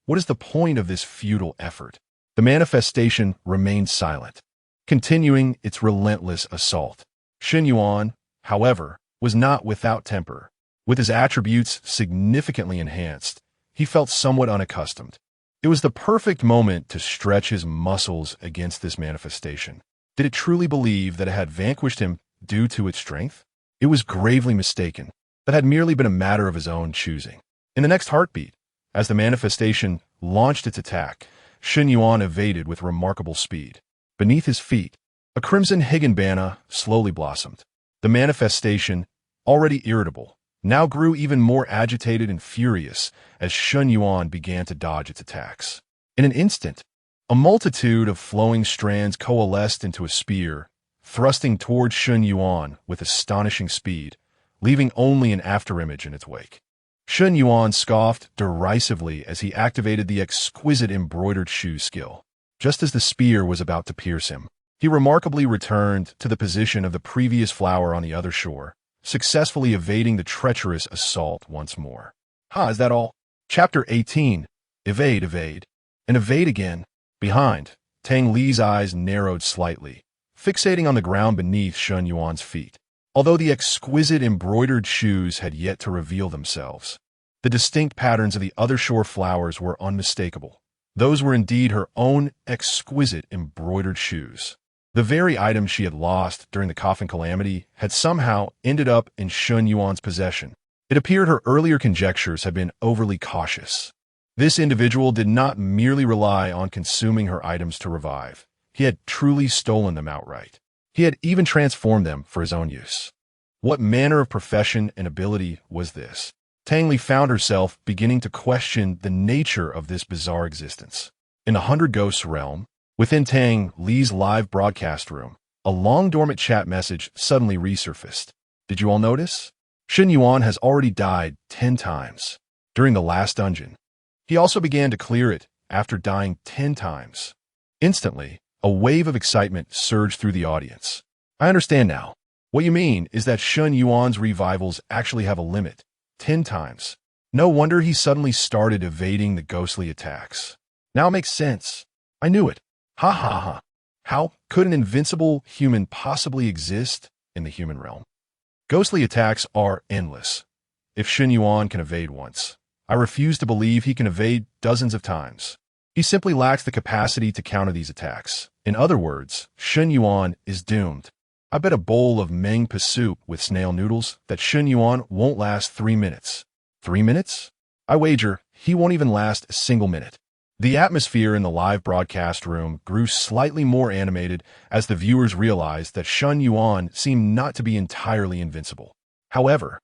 Speaker 1: What is the point of this futile effort? The manifestation remained silent, continuing its relentless assault. Shen Yuan, however, was not without temper. With his attributes significantly enhanced, he felt somewhat unaccustomed. It was the perfect moment to stretch his muscles against this manifestation. Did it truly believe that it had vanquished him due to its strength? It was gravely mistaken. That had merely been a matter of his own choosing. In the next heartbeat, as the manifestation launched its attack, Shen Yuan evaded with remarkable speed. Beneath his feet, a crimson higginbana slowly blossomed. The manifestation, already irritable, now grew even more agitated and furious as Shen Yuan began to dodge its attacks. In an instant, a multitude of flowing strands coalesced into a spear, thrusting toward Shen Yuan with astonishing speed, leaving only an afterimage in its wake. Shen Yuan scoffed derisively as he activated the exquisite embroidered shoe skill. Just as the spear was about to pierce him, he remarkably returned to the position of the previous flower on the other shore, successfully evading the treacherous assault once more. Is that all? Chapter 18. Evade, evade, and evade again. Behind, Tang Li's eyes narrowed slightly, fixating on the ground beneath Shen Yuan's feet. Although the exquisite embroidered shoes had yet to reveal themselves, the distinct patterns of the other shore flowers were unmistakable. Those were indeed her own exquisite embroidered shoes. The very items she had lost during the coffin calamity had somehow ended up in Shen Yuan's possession. It appeared her earlier conjectures had been overly cautious. This individual did not merely rely on consuming her items to revive. He had truly stolen them outright. He had even transformed them for his own use. What manner of profession and ability was this? Tang Li found herself beginning to question the nature of this bizarre existence. In the 100 Ghosts realm, within Tang Li's live broadcast room, a long-dormant chat message suddenly resurfaced. Did you all notice? Shen Yuan has already died 10 times during the last dungeon. He also began to clear it after dying 10 times. Instantly, a wave of excitement surged through the audience. I understand now. What you mean is that Shen Yuan's revivals actually have a limit. 10 times. No wonder he suddenly started evading the ghostly attacks. Now it makes sense. I knew it. Ha ha ha. How could an invincible human possibly exist in the human realm? Ghostly attacks are endless. If Shen Yuan can evade once, I refuse to believe he can evade dozens of times. He simply lacks the capacity to counter these attacks. In other words, Shen Yuan is doomed. I bet a bowl of meng-pa soup with snail noodles that Shen Yuan won't last 3 minutes. 3 minutes? I wager he won't even last a single minute. The atmosphere in the live broadcast room grew slightly more animated as the viewers realized that Shen Yuan seemed not to be entirely invincible. However,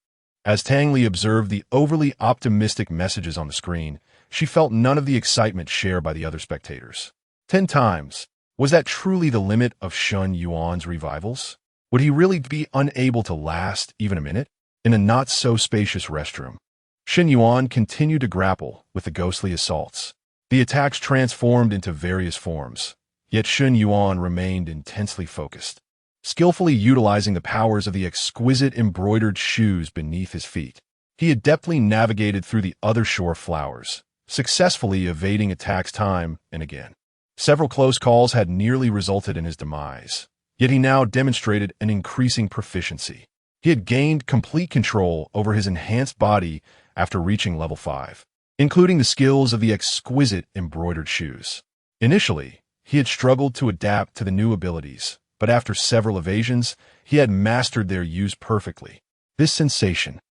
Speaker 1: as Tang Li observed the overly optimistic messages on the screen, she felt none of the excitement shared by the other spectators. 10 times. Was that truly the limit of Shen Yuan's revivals? Would he really be unable to last even a minute? In a not-so-spacious restroom, Shen Yuan continued to grapple with the ghostly assaults. The attacks transformed into various forms, yet Shen Yuan remained intensely focused, skillfully utilizing the powers of the exquisite embroidered shoes beneath his feet. He adeptly navigated through the other shore flowers, successfully evading attacks time and again. Several close calls had nearly resulted in his demise, yet he now demonstrated an increasing proficiency. He had gained complete control over his enhanced body after reaching level 5, including the skills of the exquisite embroidered shoes. Initially, he had struggled to adapt to the new abilities, but after several evasions, he had mastered their use perfectly. This sensation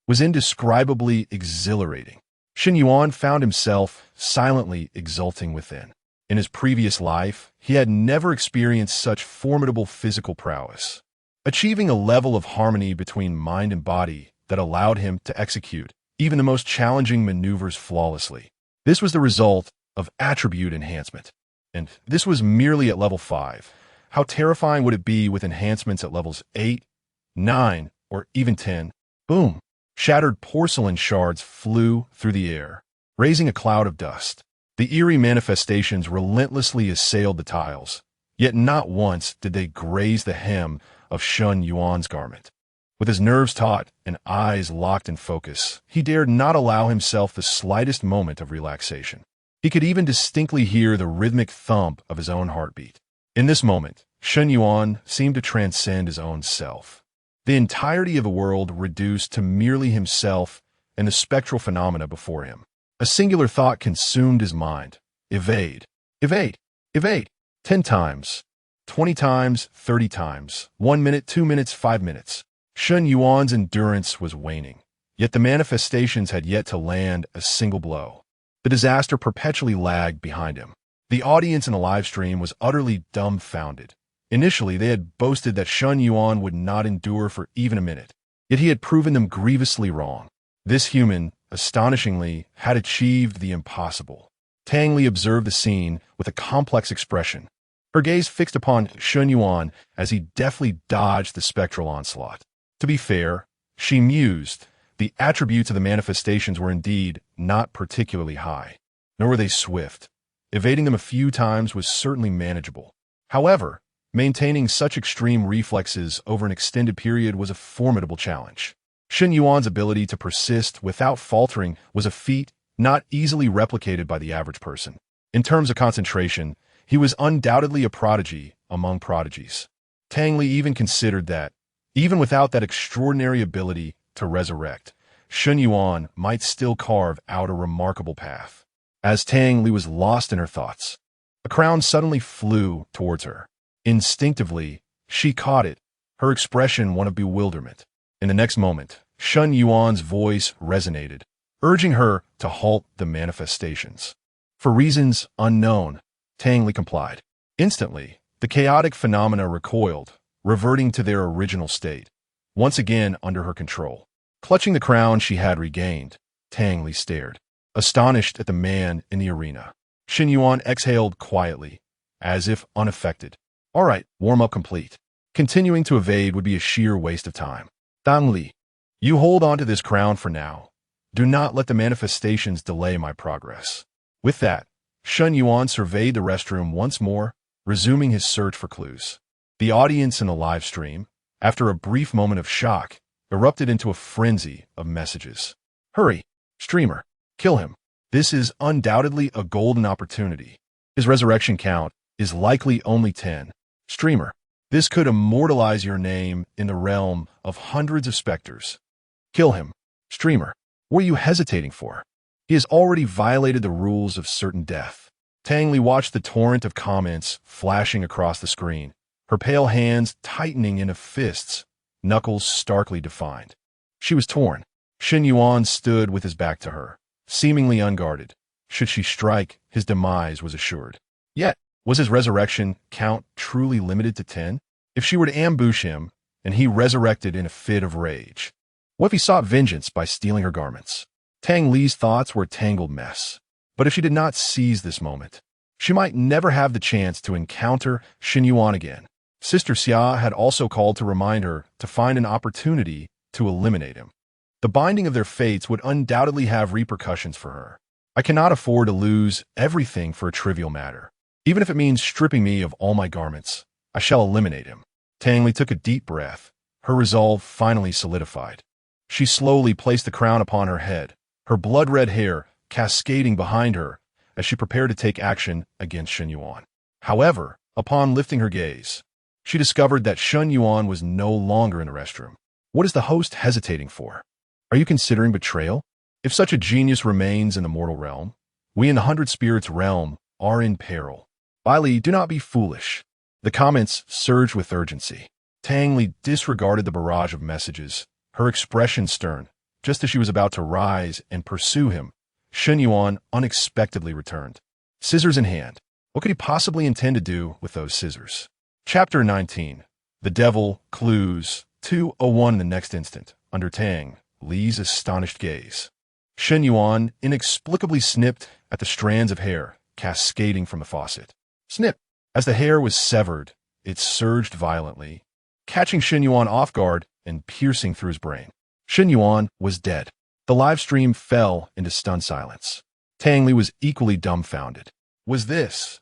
Speaker 1: was indescribably exhilarating. Shen Yuan found himself silently exulting within. In his previous life, he had never experienced such formidable physical prowess, achieving a level of harmony between mind and body that allowed him to execute even the most challenging maneuvers flawlessly. This was the result of attribute enhancement, and this was merely at level 5. How terrifying would it be with enhancements at levels 8, 9, or even 10? Boom! Shattered porcelain shards flew through the air, raising a cloud of dust. The eerie manifestations relentlessly assailed the tiles, yet not once did they graze the hem of Shen Yuan's garment. With his nerves taut and eyes locked in focus, he dared not allow himself the slightest moment of relaxation. He could even distinctly hear the rhythmic thump of his own heartbeat. In this moment, Shen Yuan seemed to transcend his own self. The entirety of the world reduced to merely himself and the spectral phenomena before him. A singular thought consumed his mind. Evade. Evade. Evade. 10 times. 20 times. 30 times. 1 minute, 2 minutes, 5 minutes. Shen Yuan's endurance was waning, yet the manifestations had yet to land a single blow. The disaster perpetually lagged behind him. The audience in the live stream was utterly dumbfounded. Initially, they had boasted that Shen Yuan would not endure for even a minute, yet he had proven them grievously wrong. This human, astonishingly, had achieved the impossible. Tang Li observed the scene with a complex expression, her gaze fixed upon Shen Yuan as he deftly dodged the spectral onslaught. To be fair, she mused, the attributes of the manifestations were indeed not particularly high, nor were they swift. Evading them a few times was certainly manageable. However, maintaining such extreme reflexes over an extended period was a formidable challenge. Shen Yuan's ability to persist without faltering was a feat not easily replicated by the average person. In terms of concentration, he was undoubtedly a prodigy among prodigies. Tang Li even considered that, even without that extraordinary ability to resurrect, Shen Yuan might still carve out a remarkable path. As Tang Li was lost in her thoughts, a crown suddenly flew towards her. Instinctively, she caught it, her expression one of bewilderment. In the next moment, Shen Yuan's voice resonated, urging her to halt the manifestations. For reasons unknown, Tang Li complied. Instantly, the chaotic phenomena recoiled, reverting to their original state, once again under her control. Clutching the crown she had regained, Tang Li stared, astonished at the man in the arena. Shen Yuan exhaled quietly, as if unaffected. All right, warm-up complete. Continuing to evade would be a sheer waste of time. Tang Li, you hold on to this crown for now. Do not let the manifestations delay my progress. With that, Shen Yuan surveyed the restroom once more, resuming his search for clues. The audience in the live stream, after a brief moment of shock, erupted into a frenzy of messages. Hurry, streamer, kill him. This is undoubtedly a golden opportunity. His resurrection count is likely only 10. Streamer, this could immortalize your name in the realm of hundreds of specters. Kill him. Streamer, what are you hesitating for? He has already violated the rules of certain death. Tang Li watched the torrent of comments flashing across the screen, her pale hands tightening into fists, knuckles starkly defined. She was torn. Shen Yuan stood with his back to her, seemingly unguarded. Should she strike, his demise was assured. Yet, was his resurrection count truly limited to 10? If she were to ambush him, and he resurrected in a fit of rage, what if he sought vengeance by stealing her garments? Tang Li's thoughts were a tangled mess. But if she did not seize this moment, she might never have the chance to encounter Shen Yuan again. Sister Xia had also called to remind her to find an opportunity to eliminate him. The binding of their fates would undoubtedly have repercussions for her. I cannot afford to lose everything for a trivial matter. Even if it means stripping me of all my garments, I shall eliminate him. Tang Li took a deep breath. Her resolve finally solidified. She slowly placed the crown upon her head, her blood-red hair cascading behind her as she prepared to take action against Shen Yuan. However, upon lifting her gaze, she discovered that Shen Yuan was no longer in the restroom. What is the host hesitating for? Are you considering betrayal? If such a genius remains in the mortal realm, we in the Hundred Spirits realm are in peril. Bai Li, do not be foolish. The comments surged with urgency. Tang Li disregarded the barrage of messages, her expression stern. Just as she was about to rise and pursue him, Shen Yuan unexpectedly returned. Scissors in hand. What could he possibly intend to do with those scissors? Chapter 19. The Devil, Clues, 201 in the next instant, under Tang Li's astonished gaze. Shen Yuan inexplicably snipped at the strands of hair cascading from the faucet. Snip! As the hair was severed, it surged violently, catching Shen Yuan off guard and piercing through his brain. Shen Yuan was dead. The live stream fell into stunned silence. Tang Li was equally dumbfounded. Was this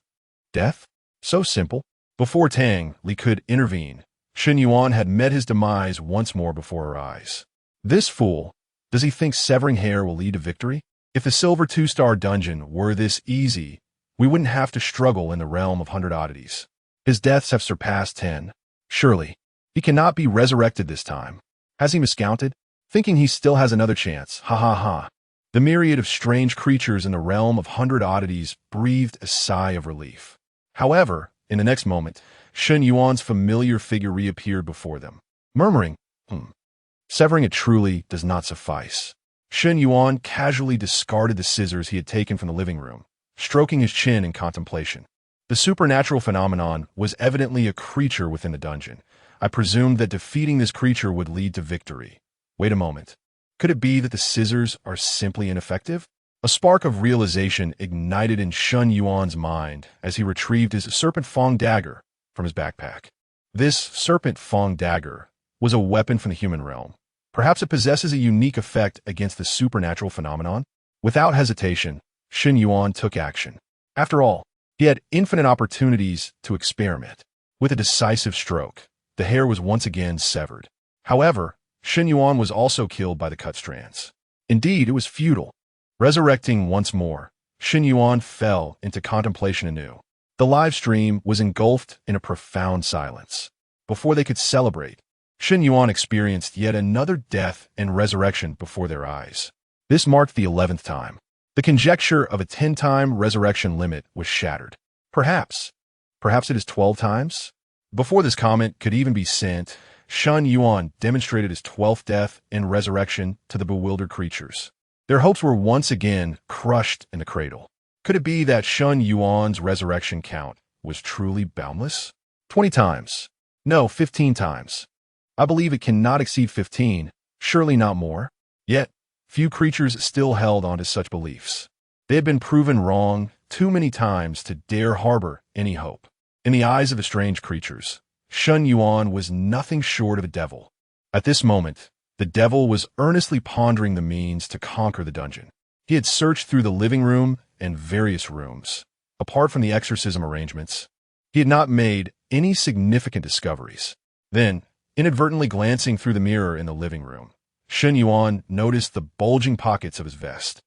Speaker 1: death? So simple? Before Tang Li could intervene, Shen Yuan had met his demise once more before her eyes. This fool, does he think severing hair will lead to victory? If the silver 2-star dungeon were this easy, we wouldn't have to struggle in the realm of 100 oddities. His deaths have surpassed 10. Surely, he cannot be resurrected this time. Has he miscounted? Thinking he still has another chance. Ha ha ha. The myriad of strange creatures in the realm of 100 oddities breathed a sigh of relief. However, in the next moment, Shen Yuan's familiar figure reappeared before them, murmuring, Severing it truly does not suffice. Shen Yuan casually discarded the scissors he had taken from the living room, stroking his chin in contemplation. The supernatural phenomenon was evidently a creature within the dungeon. I presumed that defeating this creature would lead to victory. Wait a moment. Could it be that the scissors are simply ineffective? A spark of realization ignited in Shen Yuan's mind as he retrieved his serpent fang dagger from his backpack. This serpent fang dagger was a weapon from the human realm. Perhaps it possesses a unique effect against the supernatural phenomenon? Without hesitation, Shen Yuan took action. After all, he had infinite opportunities to experiment. With a decisive stroke, the hair was once again severed. However, Shen Yuan was also killed by the cut strands. Indeed, it was futile. Resurrecting once more, Shen Yuan fell into contemplation anew. The live stream was engulfed in a profound silence. Before they could celebrate, Shen Yuan experienced yet another death and resurrection before their eyes. This marked the 11th time. The conjecture of a 10-time resurrection limit was shattered. Perhaps it is 12 times? Before this comment could even be sent, Shen Yuan demonstrated his 12th death and resurrection to the bewildered creatures. Their hopes were once again crushed in the cradle. Could it be that Shen Yuan's resurrection count was truly boundless? 20 times. No, 15 times. I believe it cannot exceed 15, surely not more. Yet, few creatures still held on to such beliefs. They had been proven wrong too many times to dare harbor any hope. In the eyes of the strange creatures, Shen Yuan was nothing short of a devil. At this moment, the devil was earnestly pondering the means to conquer the dungeon. He had searched through the living room and various rooms. Apart from the exorcism arrangements, he had not made any significant discoveries. Then, inadvertently glancing through the mirror in the living room, Shen Yuan noticed the bulging pockets of his vest.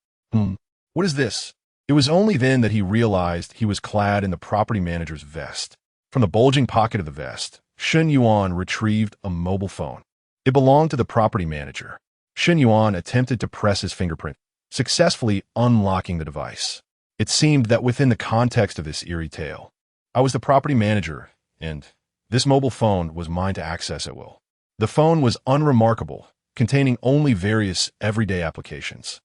Speaker 1: What is this? It was only then that he realized he was clad in the property manager's vest. From the bulging pocket of the vest, Shen Yuan retrieved a mobile phone. It belonged to the property manager. Shen Yuan attempted to press his fingerprint, successfully unlocking the device. It seemed that within the context of this eerie tale, I was the property manager, and this mobile phone was mine to access at will. The phone was unremarkable, containing only various everyday applications.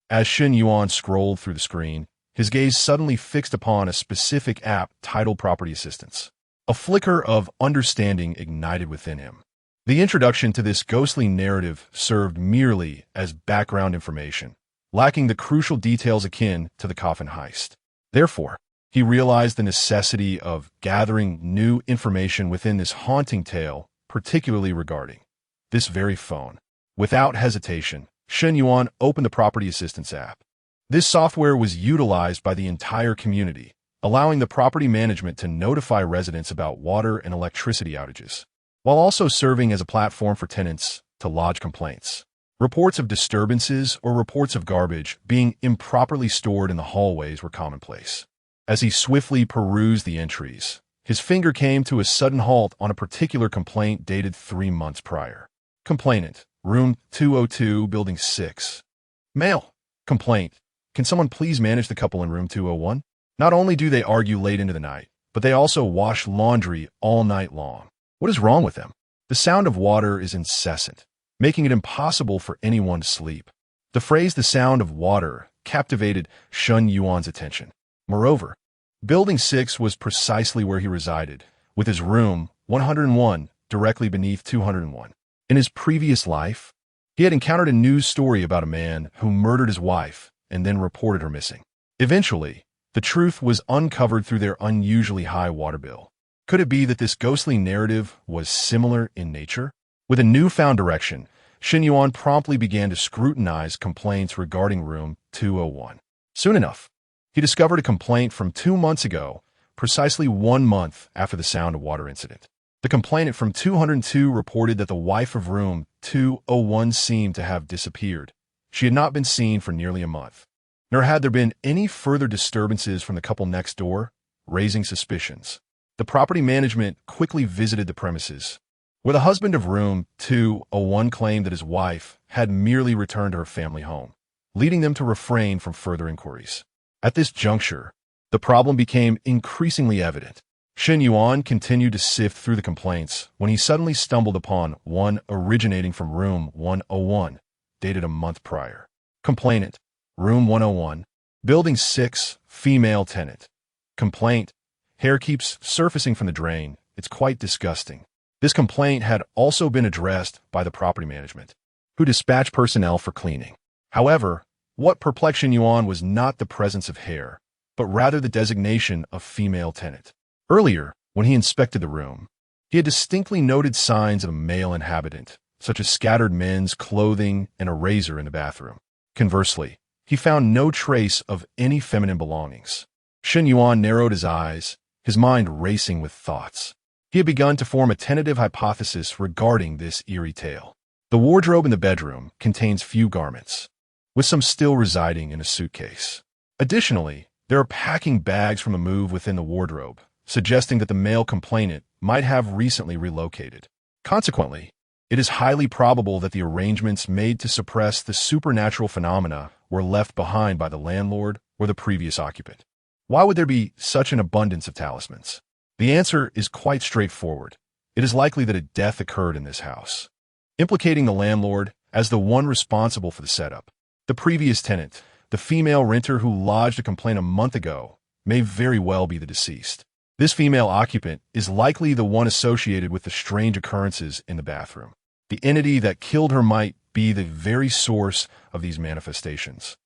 Speaker 1: As Shen Yuan scrolled through the screen, his gaze suddenly fixed upon a specific app titled Property Assistance. A flicker of understanding ignited within him. The introduction to this ghostly narrative served merely as background information, lacking the crucial details akin to the coffin heist. Therefore, he realized the necessity of gathering new information within this haunting tale, particularly regarding this very phone. Without hesitation, Shen Yuan opened the Property Assistance app. This software was utilized by the entire community, allowing the property management to notify residents about water and electricity outages, while also serving as a platform for tenants to lodge complaints. Reports of disturbances or reports of garbage being improperly stored in the hallways were commonplace. As he swiftly perused the entries, his finger came to a sudden halt on a particular complaint dated 3 months prior. Complainant, room 202, building 6. Mail. Complaint. Can someone please manage the couple in room 201? Not only do they argue late into the night, but they also wash laundry all night long. What is wrong with them? The sound of water is incessant, making it impossible for anyone to sleep. The phrase "the sound of water" captivated Shen Yuan's attention. Moreover, Building 6 was precisely where he resided, with his room 101 directly beneath 201. In his previous life, he had encountered a news story about a man who murdered his wife and then reported her missing. Eventually, the truth was uncovered through their unusually high water bill. Could it be that this ghostly narrative was similar in nature? With a newfound direction, Shen Yuan promptly began to scrutinize complaints regarding room 201. Soon enough, he discovered a complaint from 2 months ago, precisely 1 month after the sound of water incident. The complainant from 202 reported that the wife of room 201 seemed to have disappeared. She had not been seen for nearly a month. Nor had there been any further disturbances from the couple next door, raising suspicions. The property management quickly visited the premises, where the husband of room 201 claimed that his wife had merely returned to her family home, leading them to refrain from further inquiries. At this juncture, the problem became increasingly evident. Shen Yuan continued to sift through the complaints when he suddenly stumbled upon one originating from room 101, dated a month prior. Complainant, room 101, building 6, female tenant. Complaint, hair keeps surfacing from the drain. It's quite disgusting. This complaint had also been addressed by the property management, who dispatched personnel for cleaning. However, what perplexed Shen Yuan was not the presence of hair, but rather the designation of female tenant. Earlier, when he inspected the room, he had distinctly noted signs of a male inhabitant, such as scattered men's clothing and a razor in the bathroom. Conversely, he found no trace of any feminine belongings. Shen Yuan narrowed his eyes, his mind racing with thoughts. He had begun to form a tentative hypothesis regarding this eerie tale. The wardrobe in the bedroom contains few garments, with some still residing in a suitcase. Additionally, there are packing bags from a move within the wardrobe, suggesting that the male complainant might have recently relocated. Consequently, it is highly probable that the arrangements made to suppress the supernatural phenomena were left behind by the landlord or the previous occupant. Why would there be such an abundance of talismans? The answer is quite straightforward. It is likely that a death occurred in this house, implicating the landlord as the one responsible for the setup. The previous tenant, the female renter who lodged a complaint a month ago, may very well be the deceased. This female occupant is likely the one associated with the strange occurrences in the bathroom. The entity that killed her might be the very source of these manifestations.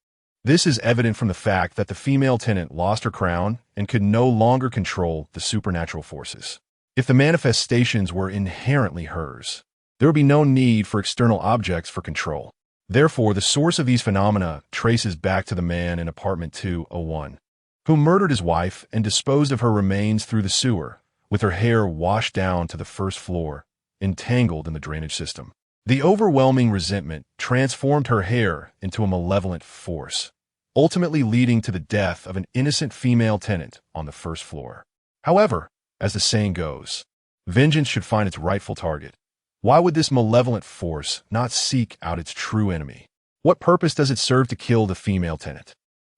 Speaker 1: This is evident from the fact that the female tenant lost her crown and could no longer control the supernatural forces. If the manifestations were inherently hers, there would be no need for external objects for control. Therefore, the source of these phenomena traces back to the man in apartment 201, who murdered his wife and disposed of her remains through the sewer, with her hair washed down to the first floor, entangled in the drainage system. The overwhelming resentment transformed her hair into a malevolent force, ultimately leading to the death of an innocent female tenant on the first floor. However, as the saying goes, vengeance should find its rightful target. Why would this malevolent force not seek out its true enemy? What purpose does it serve to kill the female tenant?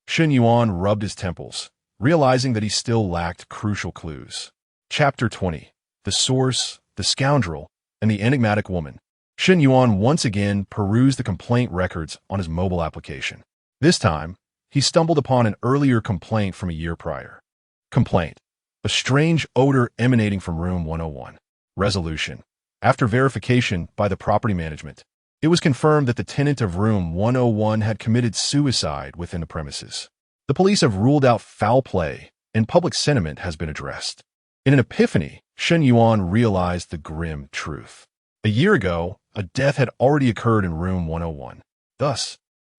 Speaker 1: Shen Yuan rubbed his temples, realizing that he still lacked crucial clues. Chapter 20. The Source, the Scoundrel, and the Enigmatic Woman. Shen Yuan once again perused the complaint records on his mobile application. This time, he stumbled upon an earlier complaint from a year prior. Complaint: a strange odor emanating from room 101. Resolution: after verification by the property management, it was confirmed that the tenant of room 101 had committed suicide within the premises. The police have ruled out foul play, and public sentiment has been addressed. In an epiphany, Shen Yuan realized the grim truth. A year ago, a death had already occurred in room 101. Thus,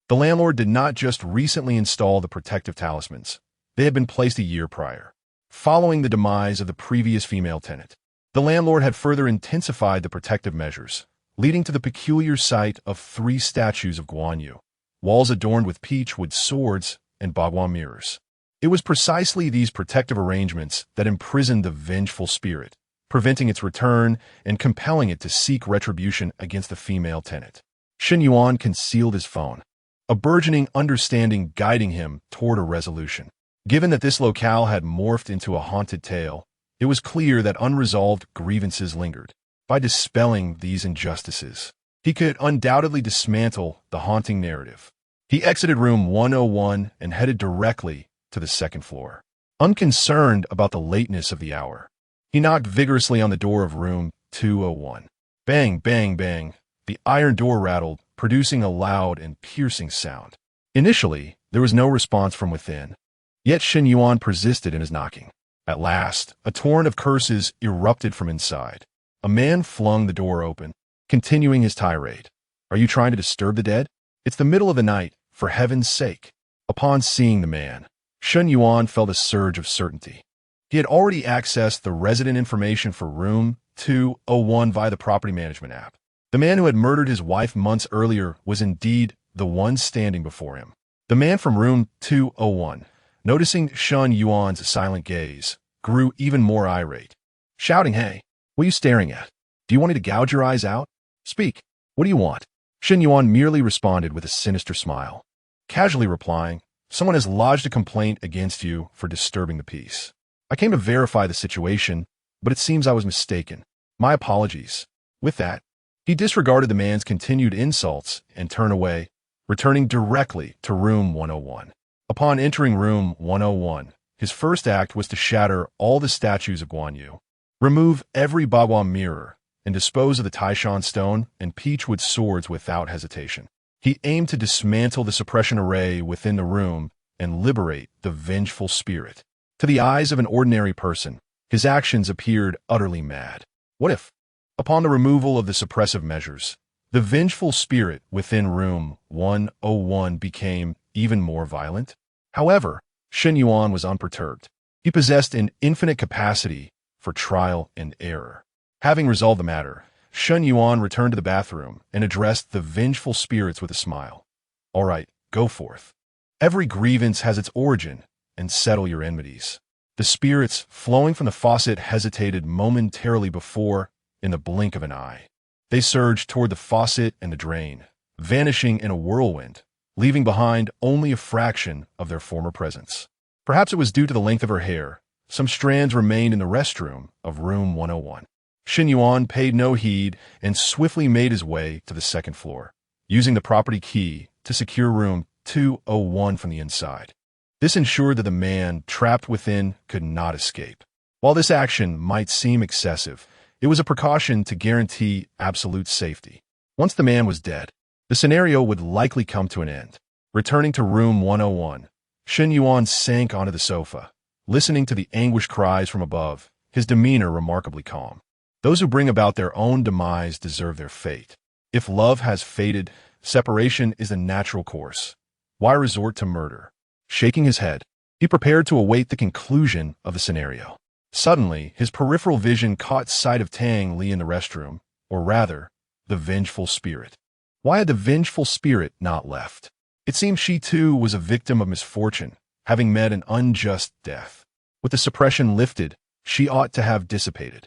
Speaker 1: the landlord did not just recently install the protective talismans. They had been placed a year prior, following the demise of the previous female tenant. The landlord had further intensified the protective measures, leading to the peculiar sight of 3 statues of Guan Yu, walls adorned with peachwood swords and bagua mirrors. It was precisely these protective arrangements that imprisoned the vengeful spirit, preventing its return and compelling it to seek retribution against the female tenant. Shen Yuan concealed his phone, a burgeoning understanding guiding him toward a resolution. Given that this locale had morphed into a haunted tale, it was clear that unresolved grievances lingered. By dispelling these injustices, he could undoubtedly dismantle the haunting narrative. He exited room 101 and headed directly to the second floor. Unconcerned about the lateness of the hour, he knocked vigorously on the door of room 201. Bang, bang, bang. The iron door rattled, producing a loud and piercing sound. Initially, there was no response from within, yet Shen Yuan persisted in his knocking. At last, a torrent of curses erupted from inside. A man flung the door open, continuing his tirade. "Are you trying to disturb the dead? It's the middle of the night, for heaven's sake." Upon seeing the man, Shen Yuan felt a surge of certainty. He had already accessed the resident information for room 201 via the property management app. The man who had murdered his wife months earlier was indeed the one standing before him. The man from room 201, noticing Shun Yuan's silent gaze, grew even more irate, shouting, "Hey, what are you staring at? Do you want me to gouge your eyes out? Speak. What do you want?" Shen Yuan merely responded with a sinister smile, casually replying, "Someone has lodged a complaint against you for disturbing the peace. I came to verify the situation, but it seems I was mistaken. My apologies." With that, he disregarded the man's continued insults and turned away, returning directly to room 101. Upon entering room 101, his first act was to shatter all the statues of Guan Yu, remove every Bagua mirror, and dispose of the Taishan stone and peachwood swords without hesitation. He aimed to dismantle the suppression array within the room and liberate the vengeful spirit. To the eyes of an ordinary person, his actions appeared utterly mad. What if, upon the removal of the suppressive measures, the vengeful spirit within room 101 became even more violent? However, Shen Yuan was unperturbed. He possessed an infinite capacity for trial and error. Having resolved the matter, Shen Yuan returned to the bathroom and addressed the vengeful spirits with a smile. "All right, go forth. Every grievance has its origin, and settle your enmities." The spirits flowing from the faucet hesitated momentarily before, in the blink of an eye. They surged toward the faucet and the drain, vanishing in a whirlwind, leaving behind only a fraction of their former presence. Perhaps it was due to the length of her hair. Some strands remained in the restroom of room 101. Shen Yuan paid no heed and swiftly made his way to the second floor, using the property key to secure room 201 from the inside. This ensured that the man trapped within could not escape. While this action might seem excessive, it was a precaution to guarantee absolute safety. Once the man was dead, the scenario would likely come to an end. Returning to room 101, Shen Yuan sank onto the sofa, listening to the anguished cries from above, his demeanor remarkably calm. Those who bring about their own demise deserve their fate. If love has faded, separation is the natural course. Why resort to murder? Shaking his head, he prepared to await the conclusion of the scenario. Suddenly, his peripheral vision caught sight of Tang Li in the restroom, or rather, the vengeful spirit. Why had the vengeful spirit not left? It seemed she too was a victim of misfortune, having met an unjust death. With the suppression lifted, she ought to have dissipated.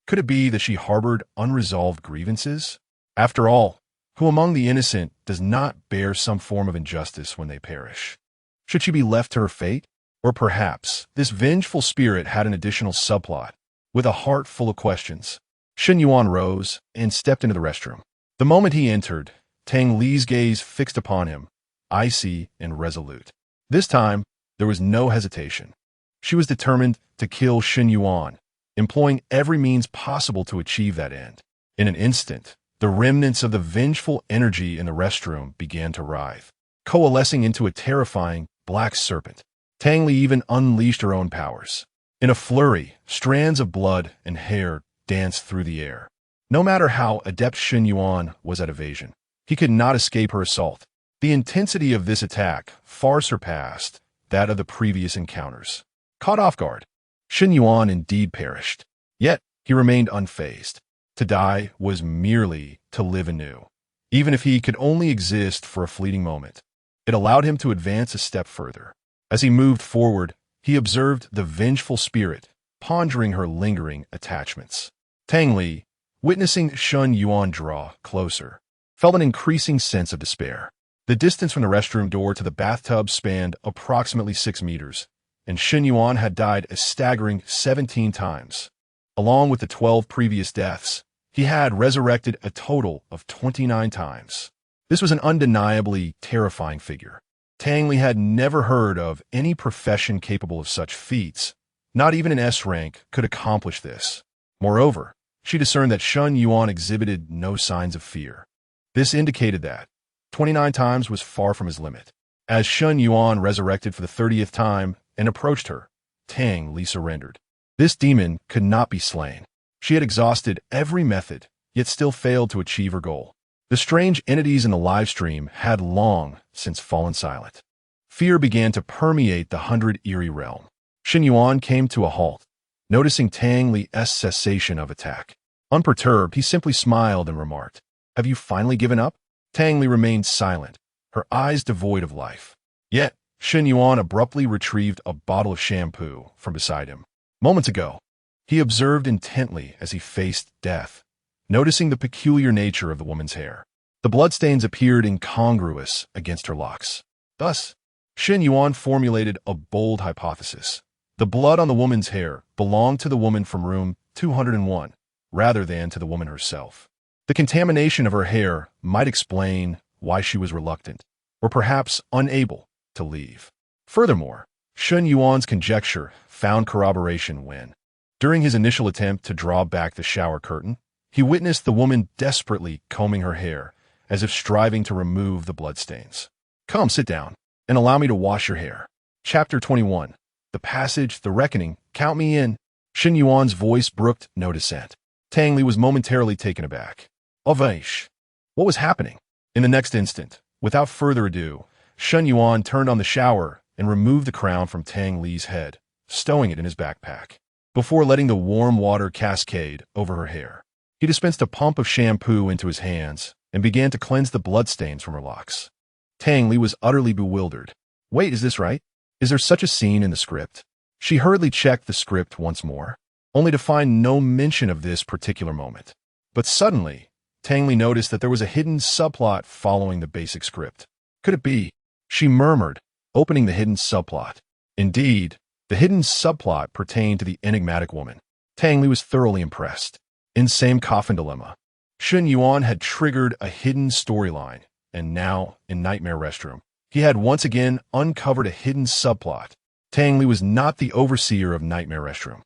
Speaker 1: Could it be that she harbored unresolved grievances? After all, who among the innocent does not bear some form of injustice when they perish? Should she be left to her fate? Or perhaps this vengeful spirit had an additional subplot. With a heart full of questions, Shen Yuan rose and stepped into the restroom. The moment he entered, Tang Li's gaze fixed upon him, icy and resolute. This time, there was no hesitation. She was determined to kill Shen Yuan, employing every means possible to achieve that end. In an instant, the remnants of the vengeful energy in the restroom began to writhe, coalescing into a terrifying black serpent. Tang Li even unleashed her own powers. In a flurry, strands of blood and hair danced through the air. No matter how adept Shen Yuan was at evasion, he could not escape her assault. The intensity of this attack far surpassed that of the previous encounters. Caught off guard, Shen Yuan indeed perished. Yet, he remained unfazed. To die was merely to live anew, even if he could only exist for a fleeting moment. It allowed him to advance a step further. As he moved forward, he observed the vengeful spirit, pondering her lingering attachments. Tang Li, witnessing Shen Yuan draw closer, felt an increasing sense of despair. The distance from the restroom door to the bathtub spanned approximately 6 meters, and Shen Yuan had died a staggering 17 times. Along with the 12 previous deaths, he had resurrected a total of 29 times. This was an undeniably terrifying figure. Tang Li had never heard of any profession capable of such feats. Not even an S rank could accomplish this. Moreover, she discerned that Shen Yuan exhibited no signs of fear. This indicated that 29 times was far from his limit. As Shen Yuan resurrected for the 30th time and approached her, Tang Li surrendered. This demon could not be slain. She had exhausted every method, yet still failed to achieve her goal. The strange entities in the live stream had long since fallen silent. Fear began to permeate the 100 Eerie realm. Shen Yuan came to a halt, noticing Tang Li's cessation of attack. Unperturbed, he simply smiled and remarked, "Have you finally given up?" Tang Li remained silent, her eyes devoid of life. Yet, Shen Yuan abruptly retrieved a bottle of shampoo from beside him. Moments ago, he observed intently as he faced death, noticing the peculiar nature of the woman's hair. The bloodstains appeared incongruous against her locks. Thus, Shen Yuan formulated a bold hypothesis. The blood on the woman's hair belonged to the woman from room 201, rather than to the woman herself. The contamination of her hair might explain why she was reluctant, or perhaps unable, to leave. Furthermore, Shen Yuan's conjecture found corroboration when, during his initial attempt to draw back the shower curtain, he witnessed the woman desperately combing her hair, as if striving to remove the bloodstains. "Come, sit down, and allow me to wash your hair." Chapter 21. The Passage, the Reckoning, Count Me In. Shen Yuan's voice brooked no dissent. Tang Li was momentarily taken aback. Avaish. What was happening? In the next instant, without further ado, Shen Yuan turned on the shower and removed the crown from Tang Li's head, stowing it in his backpack. Before letting the warm water cascade over her hair, he dispensed a pump of shampoo into his hands and began to cleanse the bloodstains from her locks. Tang Li was utterly bewildered. Wait, is this right? Is there such a scene in the script? She hurriedly checked the script once more, only to find no mention of this particular moment. But suddenly, Tang Li noticed that there was a hidden subplot following the basic script. Could it be? She murmured, opening the hidden subplot. Indeed, the hidden subplot pertained to the enigmatic woman. Tang Li was thoroughly impressed. In same coffin dilemma, Shen Yuan had triggered a hidden storyline, and now, in Nightmare Restroom, he had once again uncovered a hidden subplot. Tang Li was not the overseer of Nightmare Restroom,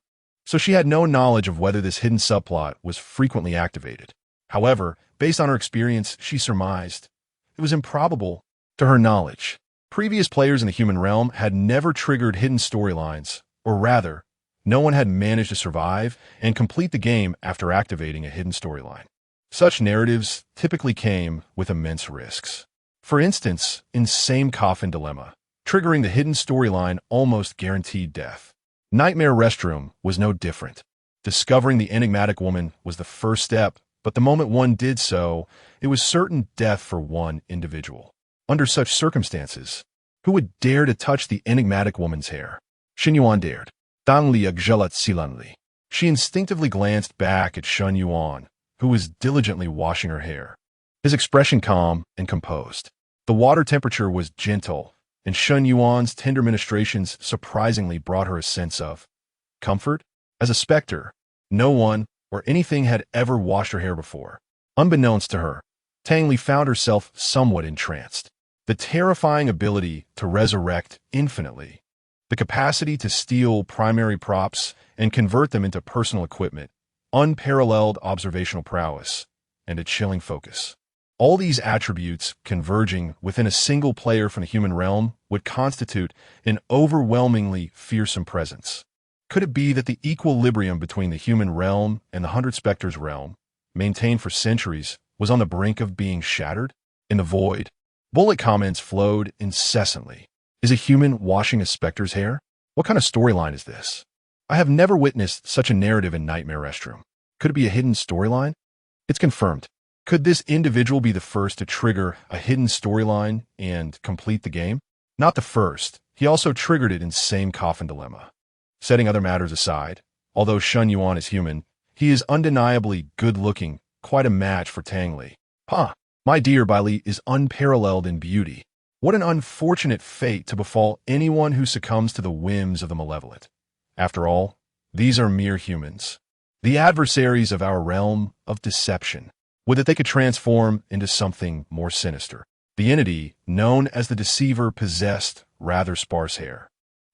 Speaker 1: so she had no knowledge of whether this hidden subplot was frequently activated. However, based on her experience, she surmised it was improbable to her knowledge. Previous players in the human realm had never triggered hidden storylines, or rather, no one had managed to survive and complete the game after activating a hidden storyline. Such narratives typically came with immense risks. For instance, in Same Coffin Dilemma, triggering the hidden storyline almost guaranteed death. Nightmare Restroom was no different. Discovering the enigmatic woman was the first step, but the moment one did so, it was certain death for one individual. Under such circumstances, who would dare to touch the enigmatic woman's hair? Shen Yuan dared. Tang Li agjelat silanli. She instinctively glanced back at Shen Yuan, who was diligently washing her hair, his expression calm and composed. The water temperature was gentle, and Shen Yuan's tender ministrations surprisingly brought her a sense of comfort. As a specter, no one or anything had ever washed her hair before. Unbeknownst to her, Tang Li found herself somewhat entranced. The terrifying ability to resurrect infinitely, the capacity to steal primary props and convert them into personal equipment, unparalleled observational prowess, and a chilling focus. All these attributes converging within a single player from the human realm would constitute an overwhelmingly fearsome presence. Could it be that the equilibrium between the human realm and the Hundred Spectres realm, maintained for centuries, was on the brink of being shattered? In the void, bullet comments flowed incessantly. Is a human washing a specter's hair? What kind of storyline is this? I have never witnessed such a narrative in Nightmare Restroom. Could it be a hidden storyline? It's confirmed. Could this individual be the first to trigger a hidden storyline and complete the game? Not the first. He also triggered it in Same Coffin Dilemma. Setting other matters aside, although Shen Yuan is human, he is undeniably good-looking, quite a match for Tang Li. My dear Bai Li is unparalleled in beauty. What an unfortunate fate to befall anyone who succumbs to the whims of the malevolent. After all, these are mere humans, the adversaries of our realm of deception. Would that they could transform into something more sinister. The entity known as the Deceiver possessed rather sparse hair.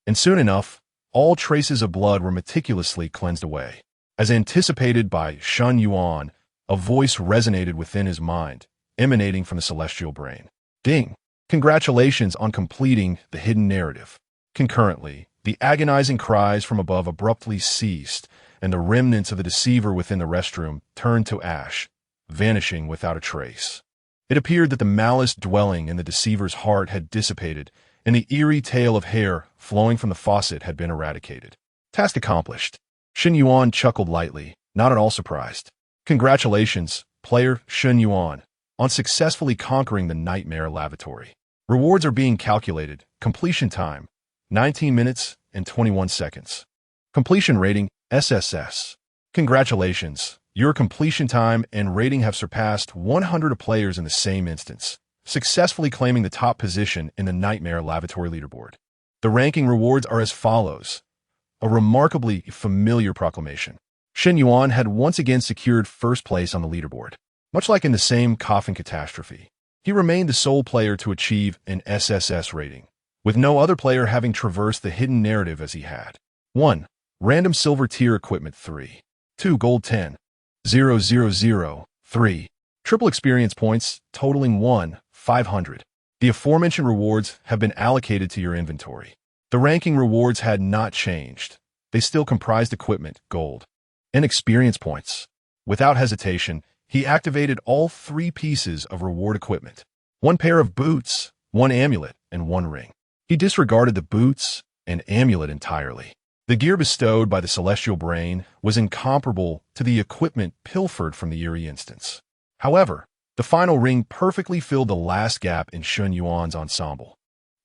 Speaker 1: And soon enough, all traces of blood were meticulously cleansed away. As anticipated by Shen Yuan, a voice resonated within his mind, emanating from the celestial brain. Ding! Congratulations on completing the hidden narrative. Concurrently, the agonizing cries from above abruptly ceased, and the remnants of the Deceiver within the restroom turned to ash, vanishing without a trace. It appeared that the malice dwelling in the Deceiver's heart had dissipated, and the eerie tail of hair flowing from the faucet had been eradicated. Task accomplished. Shen Yuan chuckled lightly, not at all surprised. Congratulations, player Shen Yuan, on successfully conquering the Nightmare Lavatory. Rewards are being calculated. Completion time, 19 minutes and 21 seconds. Completion rating, SSS. Congratulations, your completion time and rating have surpassed 100 players in the same instance, successfully claiming the top position in the Nightmare Lavatory leaderboard. The ranking rewards are as follows. A remarkably familiar proclamation. Shen Yuan had once again secured first place on the leaderboard. Much like in the same coffin catastrophe, he remained the sole player to achieve an SSS rating, with no other player having traversed the hidden narrative as he had. 1. Random Silver Tier Equipment 3. 2. Gold 10. 000. 3. Triple Experience Points, totaling 1,500. The aforementioned rewards have been allocated to your inventory. The ranking rewards had not changed. They still comprised equipment, gold, and experience points. Without hesitation, he activated all 3 pieces of reward equipment. 1 pair of boots, 1 amulet, and 1 ring. He disregarded the boots and amulet entirely. The gear bestowed by the Celestial Brain was incomparable to the equipment pilfered from the Eerie instance. However, the final ring perfectly filled the last gap in Shen Yuan's ensemble.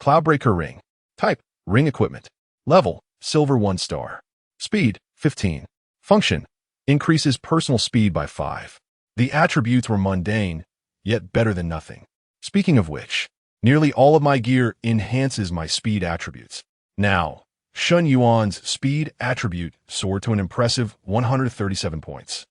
Speaker 1: Cloudbreaker Ring. Type, Ring Equipment. Level, Silver 1 star. Speed, 15. Function, increases personal speed by 5. The attributes were mundane, yet better than nothing. Speaking of which, nearly all of my gear enhances my speed attributes. Now, Shen Yuan's speed attribute soared to an impressive 137 points,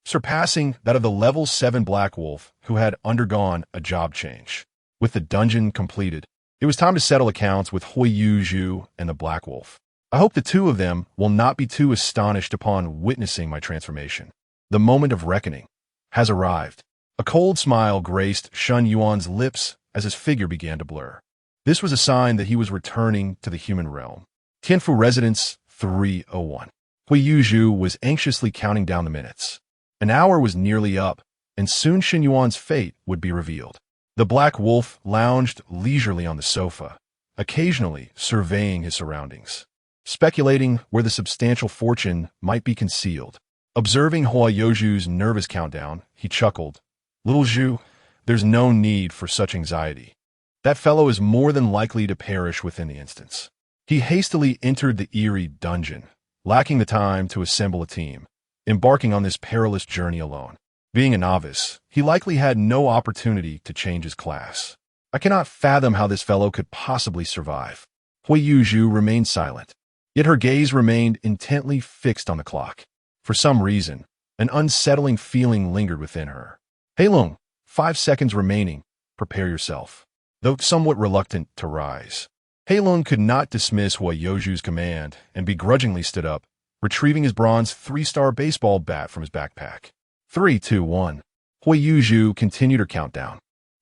Speaker 1: surpassing that of the level 7 Black Wolf who had undergone a job change. With the dungeon completed, it was time to settle accounts with Huiyu Zhu and the Black Wolf. I hope the two of them will not be too astonished upon witnessing my transformation. The moment of reckoning has arrived. A cold smile graced Shen Yuan's lips as his figure began to blur. This was a sign that he was returning to the human realm. Tianfu Residence 301. Huiyu Zhu was anxiously counting down the minutes. An hour was nearly up, and soon Shen Yuan's fate would be revealed. The Black Wolf lounged leisurely on the sofa, occasionally surveying his surroundings, speculating where the substantial fortune might be concealed. Observing Huiyu Zhu's nervous countdown, he chuckled. Little Zhu, there's no need for such anxiety. That fellow is more than likely to perish within the instance. He hastily entered the eerie dungeon, lacking the time to assemble a team, embarking on this perilous journey alone. Being a novice, he likely had no opportunity to change his class. I cannot fathom how this fellow could possibly survive. Huiyu Zhu remained silent, yet her gaze remained intently fixed on the clock. For some reason, an unsettling feeling lingered within her. Hey Long, 5 seconds remaining. Prepare yourself. Though somewhat reluctant to rise, Hei Long could not dismiss Huiyu Zhu's command and begrudgingly stood up, retrieving his bronze 3-star baseball bat from his backpack. 3, 2, 1. Huiyu Zhu continued her countdown,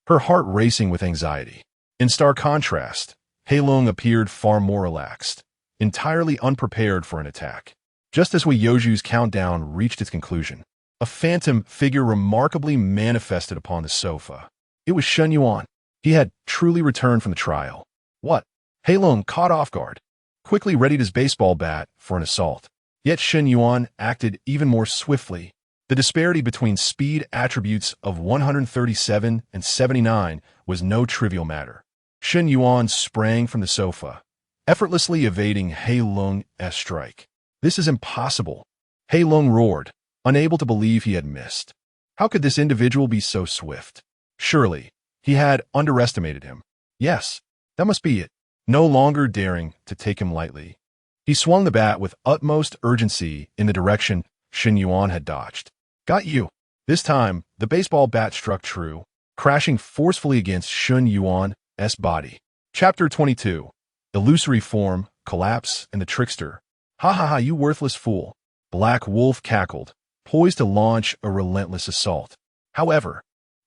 Speaker 1: her heart racing with anxiety. In stark contrast, Hei Long appeared far more relaxed, entirely unprepared for an attack. Just as Huiyu Zhu's countdown reached its conclusion, a phantom figure remarkably manifested upon the sofa. It was Shen Yuan. He had truly returned from the trial. What? Hei Long, caught off guard, quickly readied his baseball bat for an assault. Yet Shen Yuan acted even more swiftly. The disparity between speed attributes of 137 and 79 was no trivial matter. Shen Yuan sprang from the sofa, effortlessly evading Hei Long's strike. This is impossible. Hei Long roared, unable to believe he had missed. How could this individual be so swift? Surely, he had underestimated him. Yes, that must be it. No longer daring to take him lightly, he swung the bat with utmost urgency in the direction Shen Yuan had dodged. Got you. This time, the baseball bat struck true, crashing forcefully against Shen Yuan's body. Chapter 22. Illusory Form, Collapse, and the Trickster. Ha ha ha, you worthless fool. Black Wolf cackled, poised to launch a relentless assault. However,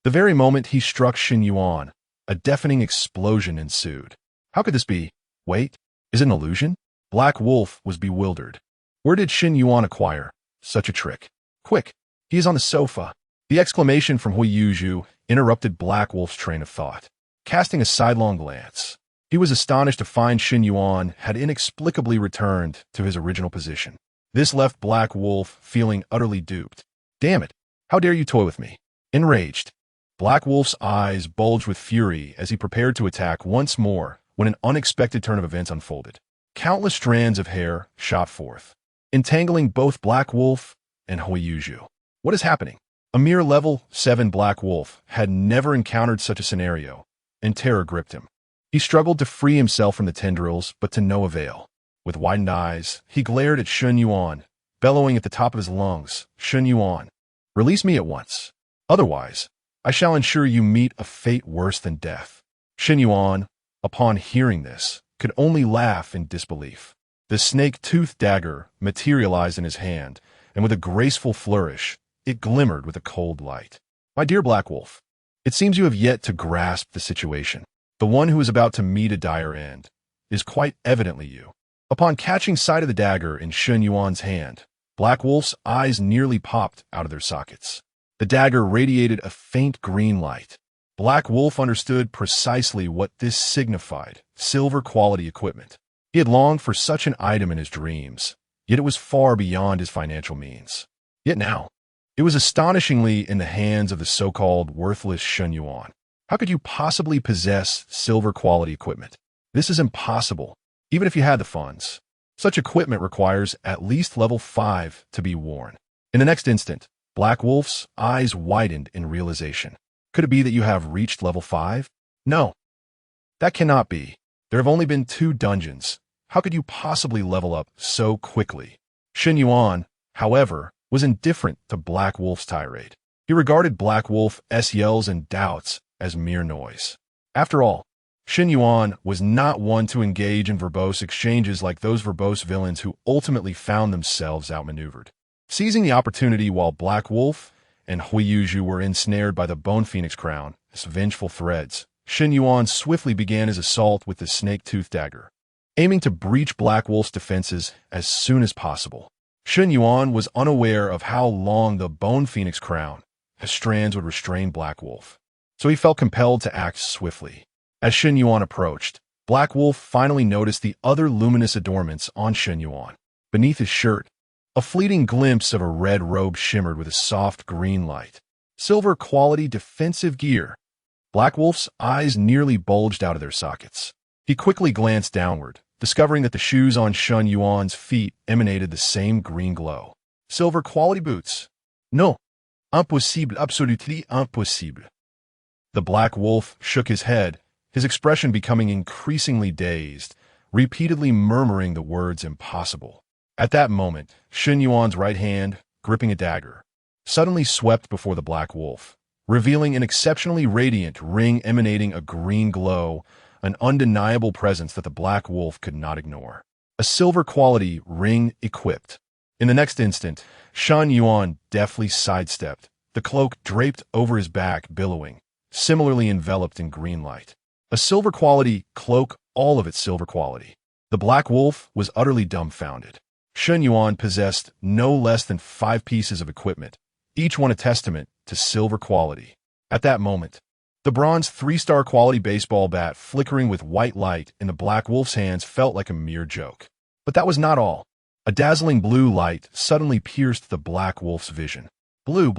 Speaker 1: the very moment he struck Shen Yuan, a deafening explosion ensued. How could this be? Wait, is it an illusion? Black Wolf was bewildered. Where did Shen Yuan acquire such a trick? Quick, he is on the sofa. The exclamation from Huiyu Zhu interrupted Black Wolf's train of thought. Casting a sidelong glance, he was astonished to find Shen Yuan had inexplicably returned to his original position. This left Black Wolf feeling utterly duped. Damn it! How dare you toy with me? Enraged, Black Wolf's eyes bulged with fury as he prepared to attack once more when an unexpected turn of events unfolded. Countless strands of hair shot forth, entangling both Black Wolf and Huiyuju. What is happening? A mere level 7 Black Wolf had never encountered such a scenario, and terror gripped him. He struggled to free himself from the tendrils, but to no avail. With widened eyes, he glared at Shun Yuan, bellowing at the top of his lungs, "Shun Yuan, release me at once. Otherwise, I shall ensure you meet a fate worse than death." Shun Yuan, upon hearing this, could only laugh in disbelief. The snake-toothed dagger materialized in his hand, and with a graceful flourish, it glimmered with a cold light. "My dear Black Wolf, it seems you have yet to grasp the situation. The one who is about to meet a dire end is quite evidently you." Upon catching sight of the dagger in Shun Yuan's hand, Black Wolf's eyes nearly popped out of their sockets. The dagger radiated a faint green light. Black Wolf understood precisely what this signified: silver-quality equipment. He had longed for such an item in his dreams, yet it was far beyond his financial means. Yet now, it was astonishingly in the hands of the so-called worthless Shun Yuan. How could you possibly possess silver-quality equipment? This is impossible, even if you had the funds. Such equipment requires at least level 5 to be worn. In the next instant, Black Wolf's eyes widened in realization. Could it be that you have reached level 5? No, that cannot be. There have only been 2 dungeons. How could you possibly level up so quickly? Shun Yuan, however, was indifferent to Black Wolf's tirade. He regarded Black Wolf's yells and doubts as mere noise. After all, Shun Yuan was not one to engage in verbose exchanges like those verbose villains who ultimately found themselves outmaneuvered. Seizing the opportunity while Black Wolf and Huiyuju were ensnared by the Bone Phoenix crown as vengeful threads, Shun Yuan swiftly began his assault with the snake-tooth dagger, aiming to breach Black Wolf's defenses as soon as possible. Shun Yuan was unaware of how long the Bone Phoenix crown, his strands, would restrain Black Wolf, so he felt compelled to act swiftly. As Shun Yuan approached, Black Wolf finally noticed the other luminous adornments on Shun Yuan. Beneath his shirt, a fleeting glimpse of a red robe shimmered with a soft green light. Silver-quality defensive gear. Black Wolf's eyes nearly bulged out of their sockets. He quickly glanced downward, discovering that the shoes on Shun Yuan's feet emanated the same green glow. Silver-quality boots. No. Impossible, absolutely impossible. The Black Wolf shook his head, his expression becoming increasingly dazed, repeatedly murmuring the words impossible. At that moment, Shun Yuan's right hand, gripping a dagger, suddenly swept before the Black Wolf, revealing an exceptionally radiant ring emanating a green glow, an undeniable presence that the Black Wolf could not ignore. A silver-quality ring equipped. In the next instant, Shun Yuan deftly sidestepped, the cloak draped over his back billowing, similarly enveloped in green light. A silver-quality cloak, all of it silver-quality. The Black Wolf was utterly dumbfounded. Shun Yuan possessed no less than 5 pieces of equipment, each one a testament to silver quality. At that moment, the bronze 3-star quality baseball bat flickering with white light in the Black Wolf's hands felt like a mere joke. But that was not all. A dazzling blue light suddenly pierced the Black Wolf's vision. Blue,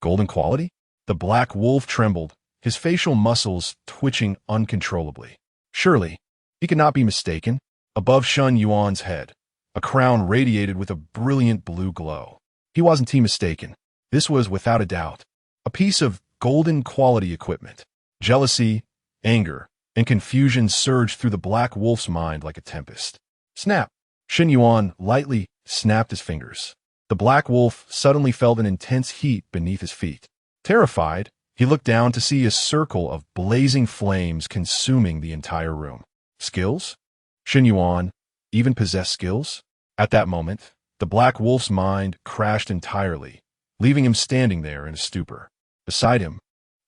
Speaker 1: golden quality? The Black Wolf trembled, his facial muscles twitching uncontrollably. Surely, he could not be mistaken. Above Shun Yuan's head, a crown radiated with a brilliant blue glow. He wasn't mistaken. This was, without a doubt, a piece of golden quality equipment. Jealousy, anger, and confusion surged through the Black Wolf's mind like a tempest. Snap! Shun Yuan lightly snapped his fingers. The Black Wolf suddenly felt an intense heat beneath his feet. Terrified, he looked down to see a circle of blazing flames consuming the entire room. Skills? Shun Yuan even possessed skills? At that moment, the Black Wolf's mind crashed entirely, leaving him standing there in a stupor. Beside him,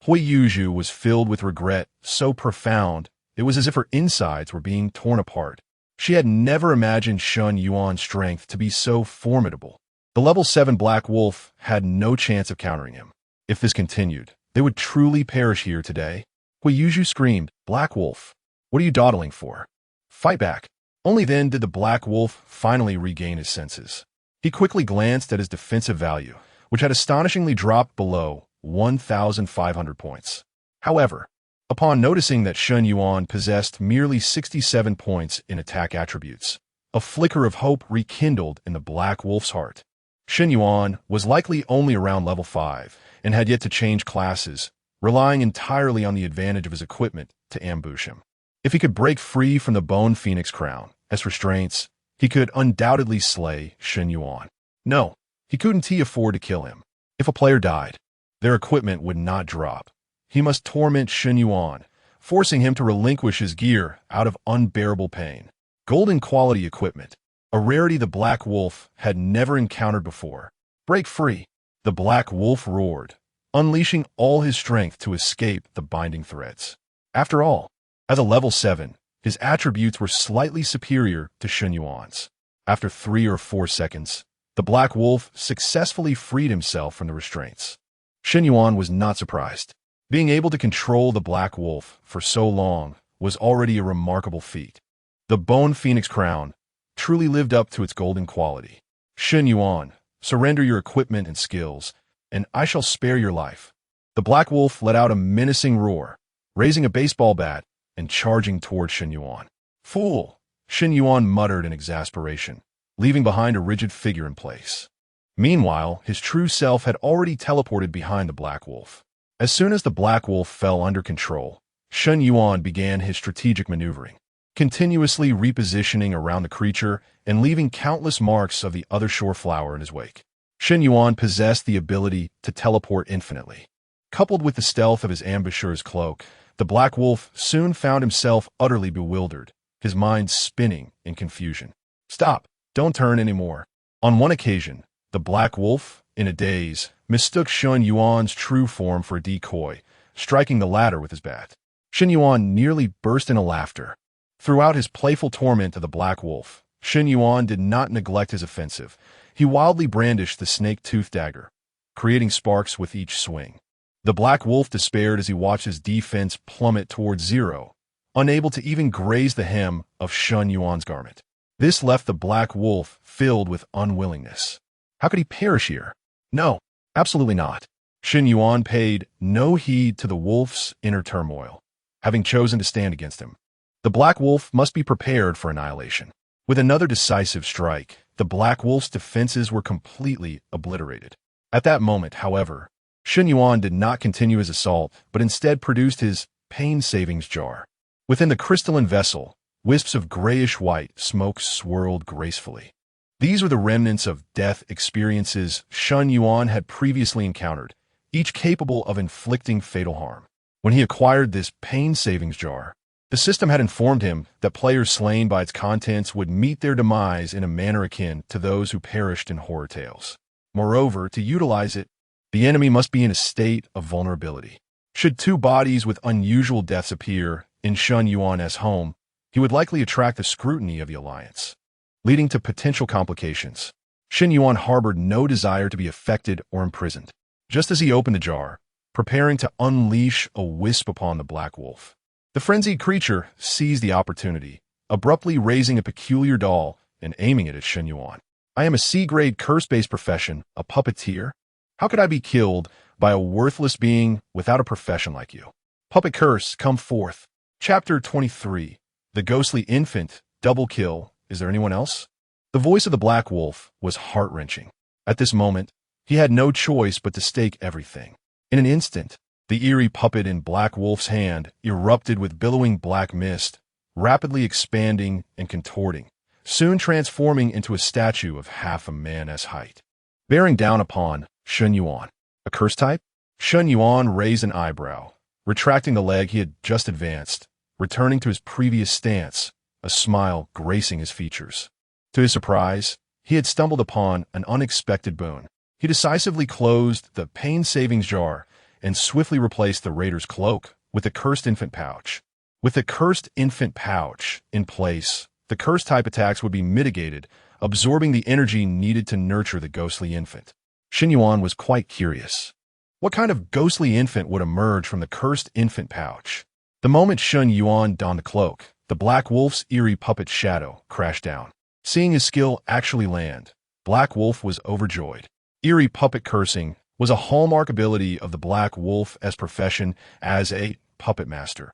Speaker 1: Huiyuju was filled with regret so profound it was as if her insides were being torn apart. She had never imagined Shun Yuan's strength to be so formidable. The level 7 Black Wolf had no chance of countering him. If this continued, they would truly perish here today. Huiyuju screamed, "Black Wolf, what are you dawdling for? Fight back!" Only then did the Black Wolf finally regain his senses. He quickly glanced at his defensive value, which had astonishingly dropped below 1,500 points. However, upon noticing that Shen Yuan possessed merely 67 points in attack attributes, a flicker of hope rekindled in the Black Wolf's heart. Shen Yuan was likely only around level 5 and had yet to change classes, relying entirely on the advantage of his equipment to ambush him. If he could break free from the Bone Phoenix crown as restraints, he could undoubtedly slay Shen Yuan. No, he couldn't afford to kill him. If a player died, their equipment would not drop. He must torment Shen Yuan, forcing him to relinquish his gear out of unbearable pain. Golden quality equipment, a rarity the Black Wolf had never encountered before. Break free, the Black Wolf roared, unleashing all his strength to escape the binding threads. After all, as a level 7, his attributes were slightly superior to Shen Yuan's. After 3 or 4 seconds, the Black Wolf successfully freed himself from the restraints. Shen Yuan was not surprised. Being able to control the Black Wolf for so long was already a remarkable feat. The Bone Phoenix crown truly lived up to its golden quality. Shen Yuan, surrender your equipment and skills, and I shall spare your life. The Black Wolf let out a menacing roar, raising a baseball bat and charging toward Shen Yuan. Fool! Shen Yuan muttered in exasperation, leaving behind a rigid figure in place. Meanwhile, his true self had already teleported behind the Black Wolf. As soon as the Black Wolf fell under control, Shen Yuan began his strategic maneuvering, continuously repositioning around the creature and leaving countless marks of the other shore flower in his wake. Shen Yuan possessed the ability to teleport infinitely. Coupled with the stealth of his ambusher's cloak, the Black Wolf soon found himself utterly bewildered, his mind spinning in confusion. Stop! Don't turn anymore. On one occasion, the Black Wolf, in a daze, mistook Shen Yuan's true form for a decoy, striking the latter with his bat. Shen Yuan nearly burst into laughter. Throughout his playful torment of the Black Wolf, Shen Yuan did not neglect his offensive. He wildly brandished the snake-toothed dagger, creating sparks with each swing. The Black Wolf despaired as he watched his defense plummet towards 0, unable to even graze the hem of Shen Yuan's garment. This left the Black Wolf filled with unwillingness. How could he perish here? No, absolutely not. Shen Yuan paid no heed to the wolf's inner turmoil, having chosen to stand against him. The Black Wolf must be prepared for annihilation. With another decisive strike, the Black Wolf's defenses were completely obliterated. At that moment, however, Shen Yuan did not continue his assault, but instead produced his pain savings jar. Within the crystalline vessel, wisps of grayish-white smoke swirled gracefully. These were the remnants of death experiences Shen Yuan had previously encountered, each capable of inflicting fatal harm. When he acquired this pain savings jar, the system had informed him that players slain by its contents would meet their demise in a manner akin to those who perished in horror tales. Moreover, to utilize it, the enemy must be in a state of vulnerability. Should 2 bodies with unusual deaths appear in Shen Yuan's home, he would likely attract the scrutiny of the Alliance, leading to potential complications. Shen Yuan harbored no desire to be affected or imprisoned. Just as he opened the jar, preparing to unleash a wisp upon the Black Wolf, the frenzied creature seized the opportunity, abruptly raising a peculiar doll and aiming it at Shen Yuan. I am a C-grade curse-based profession, a puppeteer. How could I be killed by a worthless being without a profession like you? Puppet curse, come forth. Chapter 23. The Ghostly Infant, double kill. Is there anyone else? The voice of the Black Wolf was heart-wrenching. At this moment, he had no choice but to stake everything. In an instant, the eerie puppet in Black Wolf's hand erupted with billowing black mist, rapidly expanding and contorting, soon transforming into a statue of half a man's height. Bearing down upon Shen Yuan. A curse type? Shen Yuan raised an eyebrow, retracting the leg he had just advanced, returning to his previous stance, a smile gracing his features. To his surprise, he had stumbled upon an unexpected boon. He decisively closed the pain savings jar and swiftly replaced the raider's cloak with the cursed infant pouch. With the cursed infant pouch in place, the curse-type attacks would be mitigated, absorbing the energy needed to nurture the ghostly infant. Shen Yuan was quite curious. What kind of ghostly infant would emerge from the cursed infant pouch? The moment Shen Yuan donned the cloak, the Black Wolf's eerie puppet shadow crashed down. Seeing his skill actually land, Black Wolf was overjoyed. Eerie puppet cursing was a hallmark ability of the Black Wolf's profession as a puppet master.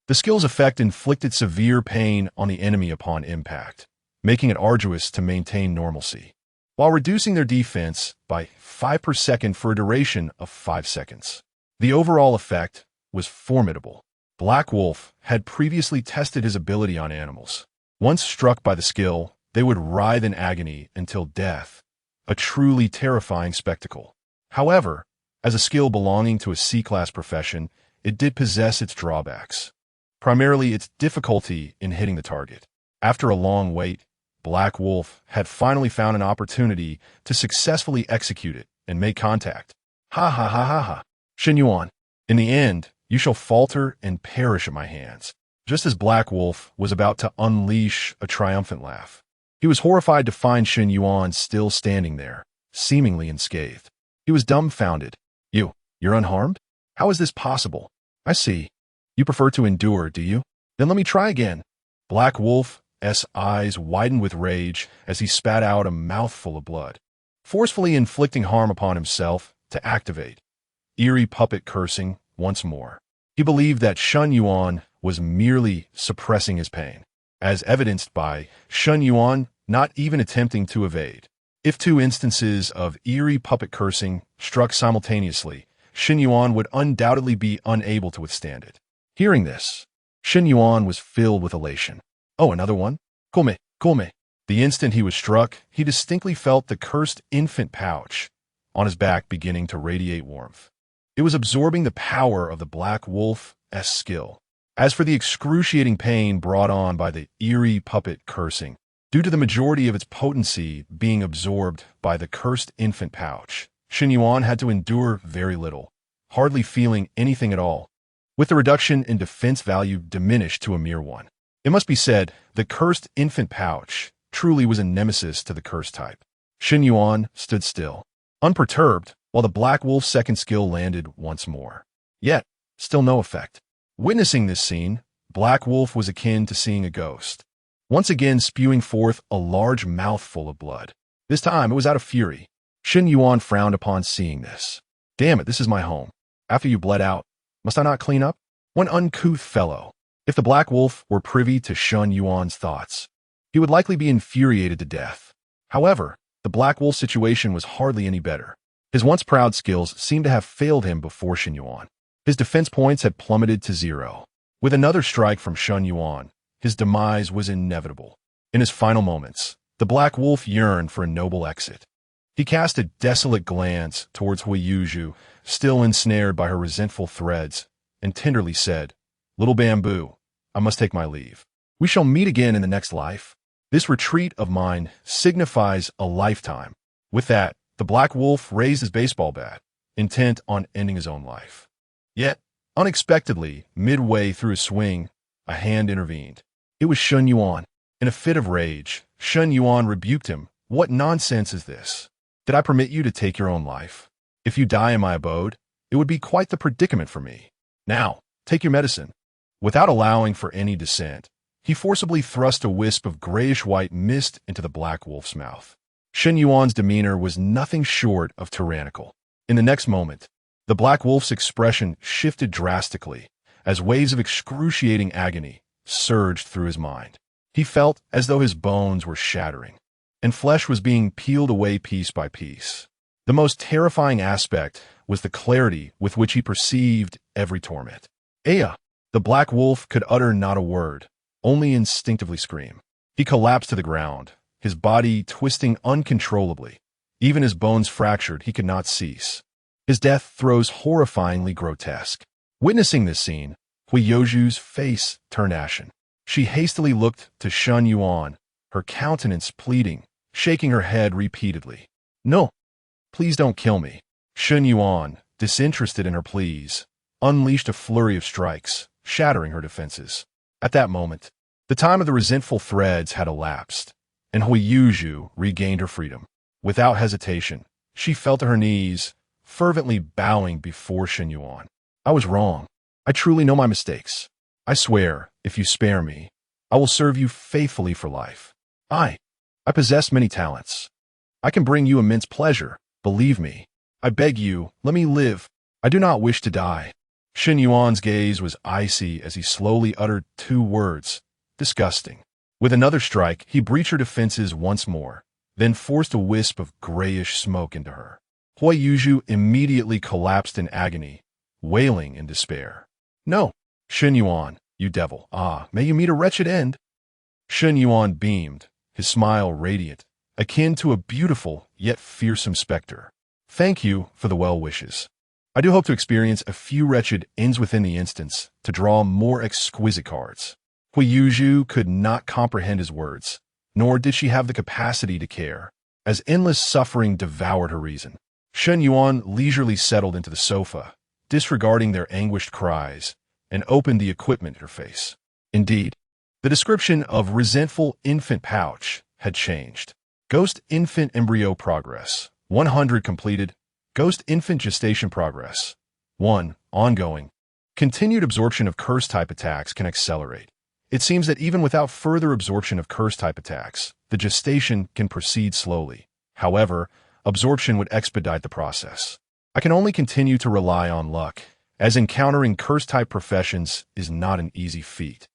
Speaker 1: The skill's effect inflicted severe pain on the enemy upon impact, making it arduous to maintain normalcy, while reducing their defense by 5 per second for a duration of 5 seconds. The overall effect was formidable. Black Wolf had previously tested his ability on animals. Once struck by the skill, they would writhe in agony until death, a truly terrifying spectacle. However, as a skill belonging to a C-class profession, it did possess its drawbacks, primarily its difficulty in hitting the target. After a long wait, Black Wolf had finally found an opportunity to successfully execute it and make contact. Ha ha ha ha ha. Shen Yuan, in the end, you shall falter and perish at my hands. Just as Black Wolf was about to unleash a triumphant laugh, he was horrified to find Shen Yuan still standing there, seemingly unscathed. He was dumbfounded. You're unharmed? How is this possible? I see. You prefer to endure, do you? Then let me try again. Black Wolf's eyes widened with rage as he spat out a mouthful of blood, forcefully inflicting harm upon himself to activate eerie puppet cursing once more. He believed that Shen Yuan was merely suppressing his pain, as evidenced by Shen Yuan not even attempting to evade. If two instances of eerie puppet cursing struck simultaneously, Shen Yuan would undoubtedly be unable to withstand it. Hearing this, Shen Yuan was filled with elation. Oh, another one? Come. The instant he was struck, he distinctly felt the cursed infant pouch on his back beginning to radiate warmth. It was absorbing the power of the Black Wolf's skill. As for the excruciating pain brought on by the eerie puppet cursing, due to the majority of its potency being absorbed by the cursed infant pouch, Shen Yuan had to endure very little, hardly feeling anything at all, with the reduction in defense value diminished to a mere 1. It must be said, the cursed infant pouch truly was a nemesis to the curse type. Shen Yuan stood still, unperturbed, while the Black Wolf's second skill landed once more. Yet, still no effect. Witnessing this scene, Black Wolf was akin to seeing a ghost, once again spewing forth a large mouthful of blood. This time, it was out of fury. Shen Yuan frowned upon seeing this. Damn it, this is my home. After you bled out, must I not clean up? One uncouth fellow. If the Black Wolf were privy to Shen Yuan's thoughts, he would likely be infuriated to death. However, the Black Wolf's situation was hardly any better. His once proud skills seemed to have failed him before Shen Yuan. His defense points had plummeted to 0. With another strike from Shen Yuan, his demise was inevitable. In his final moments, the Black Wolf yearned for a noble exit. He cast a desolate glance towards Huiyuzhu, still ensnared by her resentful threads, and tenderly said, "Little Bamboo, I must take my leave. We shall meet again in the next life. This retreat of mine signifies a lifetime." With that, the Black Wolf raised his baseball bat, intent on ending his own life. Yet, unexpectedly, midway through his swing, a hand intervened. It was Shen Yuan. In a fit of rage, Shen Yuan rebuked him. "What nonsense is this? Did I permit you to take your own life? If you die in my abode, it would be quite the predicament for me. Now, take your medicine." Without allowing for any dissent, he forcibly thrust a wisp of grayish-white mist into the Black Wolf's mouth. Shen Yuan's demeanor was nothing short of tyrannical. In the next moment, the Black Wolf's expression shifted drastically as waves of excruciating agony surged through his mind. He felt as though his bones were shattering, and flesh was being peeled away piece by piece. The most terrifying aspect was the clarity with which he perceived every torment. Aya! The Black Wolf could utter not a word, only instinctively scream. He collapsed to the ground, his body twisting uncontrollably. Even his bones fractured, he could not cease. His death throes horrifyingly grotesque. Witnessing this scene, Huiyuzhu's face turned ashen. She hastily looked to Shen Yuan, her countenance pleading, shaking her head repeatedly. "No, please don't kill me." Shen Yuan, disinterested in her pleas, unleashed a flurry of strikes, shattering her defenses. At that moment, the time of the resentful threads had elapsed, and Huiyuzhu regained her freedom. Without hesitation, she fell to her knees, fervently bowing before Shen Yuan. "I was wrong. I truly know my mistakes. I swear, if you spare me, I will serve you faithfully for life. I possess many talents. I can bring you immense pleasure. Believe me. I beg you, let me live. I do not wish to die. Shen Yuan's gaze was icy as he slowly uttered 2 words. Disgusting. With another strike, he breached her defenses once more, then forced a wisp of grayish smoke into her. Hui Yuzhu immediately collapsed in agony, wailing in despair. No, Shen Yuan, you devil. May you meet a wretched end. Shen Yuan beamed, his smile radiant, akin to a beautiful yet fearsome specter. Thank you for the well wishes. I do hope to experience a few wretched ends within the instance to draw more exquisite cards. Hui Yuzhu could not comprehend his words, nor did she have the capacity to care, as endless suffering devoured her reason. Shen Yuan leisurely settled into the sofa, disregarding their anguished cries, and opened the equipment interface. Indeed, the description of resentful infant pouch had changed. Ghost infant embryo progress, 100 completed. Ghost infant gestation progress, 1, ongoing. Continued absorption of curse-type attacks can accelerate. It seems that even without further absorption of curse-type attacks, the gestation can proceed slowly. However, absorption would expedite the process. I can only continue to rely on luck, as encountering curse-type professions is not an easy feat.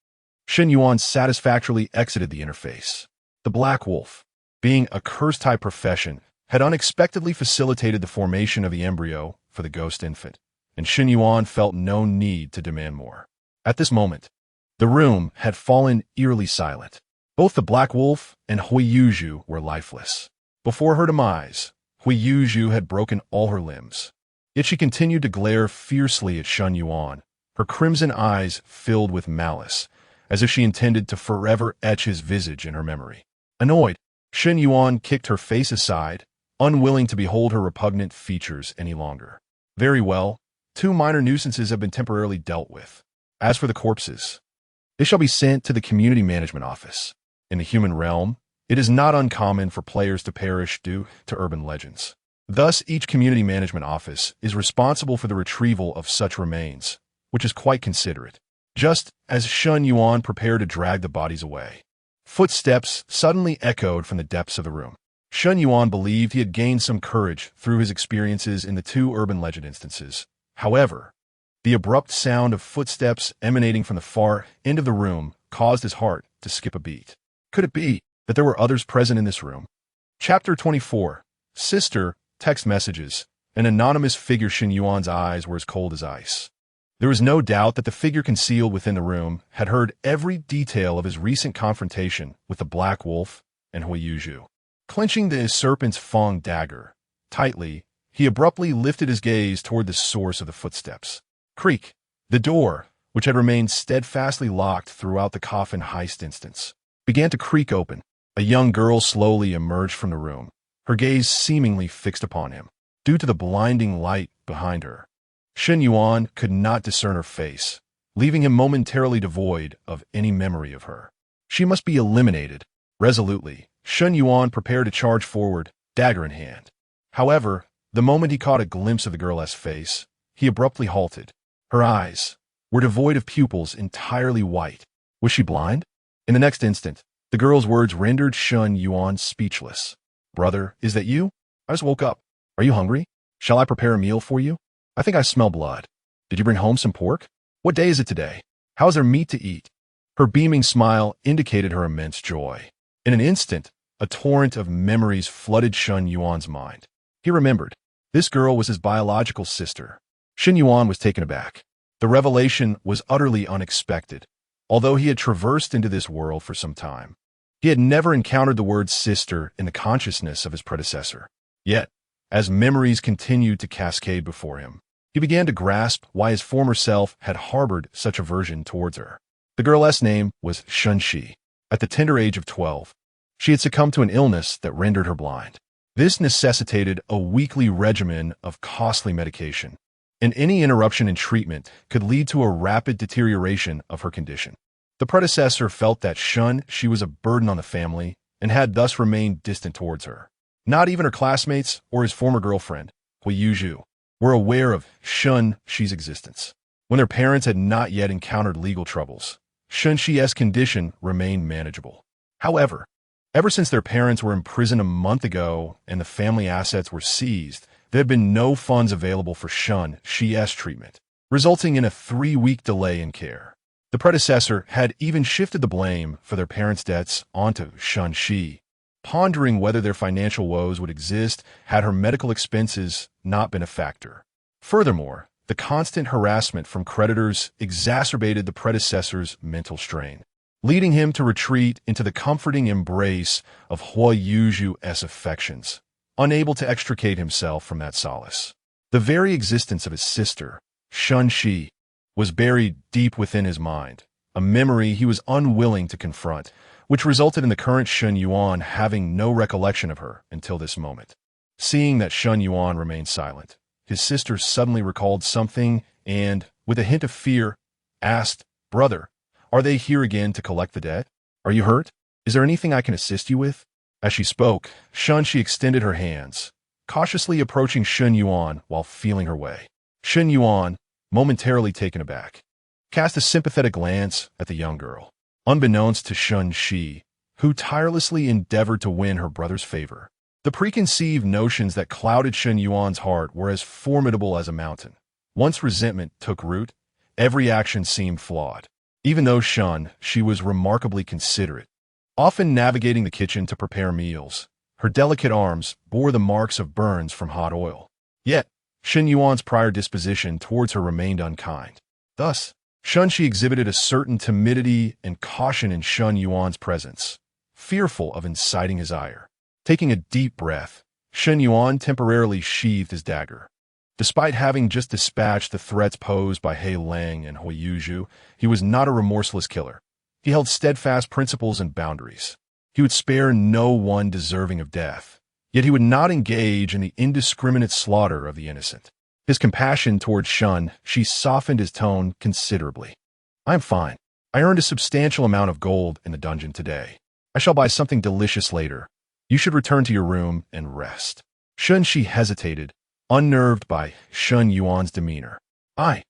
Speaker 1: Shen Yuan satisfactorily exited the interface. The Black Wolf, being a curse-type profession, had unexpectedly facilitated the formation of the embryo for the ghost infant, and Shen Yuan felt no need to demand more. At this moment, the room had fallen eerily silent. Both the Black Wolf and Hui Yuzhu were lifeless. Before her demise, Hui Yuzhu had broken all her limbs. Yet she continued to glare fiercely at Shen Yuan, her crimson eyes filled with malice, as if she intended to forever etch his visage in her memory. Annoyed, Shen Yuan kicked her face aside, unwilling to behold her repugnant features any longer. Very well, 2 minor nuisances have been temporarily dealt with. As for the corpses, they shall be sent to the community management office. In the human realm, it is not uncommon for players to perish due to urban legends. Thus, each community management office is responsible for the retrieval of such remains, which is quite considerate. Just as Shen Yuan prepared to drag the bodies away, footsteps suddenly echoed from the depths of the room. Shen Yuan believed he had gained some courage through his experiences in the 2 urban legend instances. However, the abrupt sound of footsteps emanating from the far end of the room caused his heart to skip a beat. Could it be that there were others present in this room? Chapter 24. Sister, text messages. An anonymous figure. Shen Yuan's eyes were as cold as ice. There was no doubt that the figure concealed within the room had heard every detail of his recent confrontation with the Black Wolf and Hui Yuzhu. Clenching the serpent's fang dagger tightly, he abruptly lifted his gaze toward the source of the footsteps. Creak! The door, which had remained steadfastly locked throughout the coffin heist instance, began to creak open. A young girl slowly emerged from the room, her gaze seemingly fixed upon him. Due to the blinding light behind her, Shen Yuan could not discern her face, leaving him momentarily devoid of any memory of her. She must be eliminated. Resolutely, Shen Yuan prepared to charge forward, dagger in hand. However, the moment he caught a glimpse of the girl's face, he abruptly halted. Her eyes were devoid of pupils, entirely white. Was she blind? In the next instant, the girl's words rendered Shen Yuan speechless. Brother, is that you? I just woke up. Are you hungry? Shall I prepare a meal for you? I think I smell blood. Did you bring home some pork? What day is it today? How is there meat to eat? Her beaming smile indicated her immense joy. In an instant, a torrent of memories flooded Shen Yuan's mind. He remembered. This girl was his biological sister. Shen Yuan was taken aback. The revelation was utterly unexpected, although he had traversed into this world for some time. He had never encountered the word sister in the consciousness of his predecessor. Yet, as memories continued to cascade before him, he began to grasp why his former self had harbored such aversion towards her. The girl's name was Shunxi. At the tender age of 12, she had succumbed to an illness that rendered her blind. This necessitated a weekly regimen of costly medication, and any interruption in treatment could lead to a rapid deterioration of her condition. The predecessor felt that she was a burden on the family and had thus remained distant towards her. Not even her classmates or his former girlfriend, Hui Yuzhu, were aware of Shunxi's existence. When their parents had not yet encountered legal troubles, Shunxi's condition remained manageable. However, Ever since their parents were imprisoned a month ago and the family assets were seized, there had been no funds available for Shun Shi's treatment, resulting in a 3-week delay in care. The predecessor had even shifted the blame for their parents' debts onto Shun Shi, pondering whether their financial woes would exist had her medical expenses not been a factor. Furthermore, the constant harassment from creditors exacerbated the predecessor's mental strain, leading him to retreat into the comforting embrace of Hua Yuju's affections, unable to extricate himself from that solace. The very existence of his sister, Shun Shi, was buried deep within his mind, a memory he was unwilling to confront, which resulted in the current Shun Yuan having no recollection of her until this moment. Seeing that Shun Yuan remained silent, his sister suddenly recalled something and, with a hint of fear, asked, "Brother, are they here again to collect the debt? Are you hurt? Is there anything I can assist you with?" As she spoke, Shun Shi extended her hands, cautiously approaching Shun Yuan while feeling her way. Shun Yuan, momentarily taken aback, cast a sympathetic glance at the young girl, unbeknownst to Shun Shi, who tirelessly endeavored to win her brother's favor. The preconceived notions that clouded Shun Yuan's heart were as formidable as a mountain. Once resentment took root, every action seemed flawed. Even though Shun Shi was remarkably considerate, often navigating the kitchen to prepare meals, her delicate arms bore the marks of burns from hot oil. Yet, Shun Yuan's prior disposition towards her remained unkind. Thus, Shun Shi exhibited a certain timidity and caution in Shun Yuan's presence, fearful of inciting his ire. Taking a deep breath, Shun Yuan temporarily sheathed his dagger. Despite having just dispatched the threats posed by He Lang and Hui Yuju, he was not a remorseless killer. He held steadfast principles and boundaries. He would spare no one deserving of death, yet he would not engage in the indiscriminate slaughter of the innocent. His compassion towards Shun Shi softened his tone considerably. "I'm fine. I earned a substantial amount of gold in the dungeon today. I shall buy something delicious later. You should return to your room and rest." Shun Shi hesitated, unnerved by Shun Yuan's demeanor. I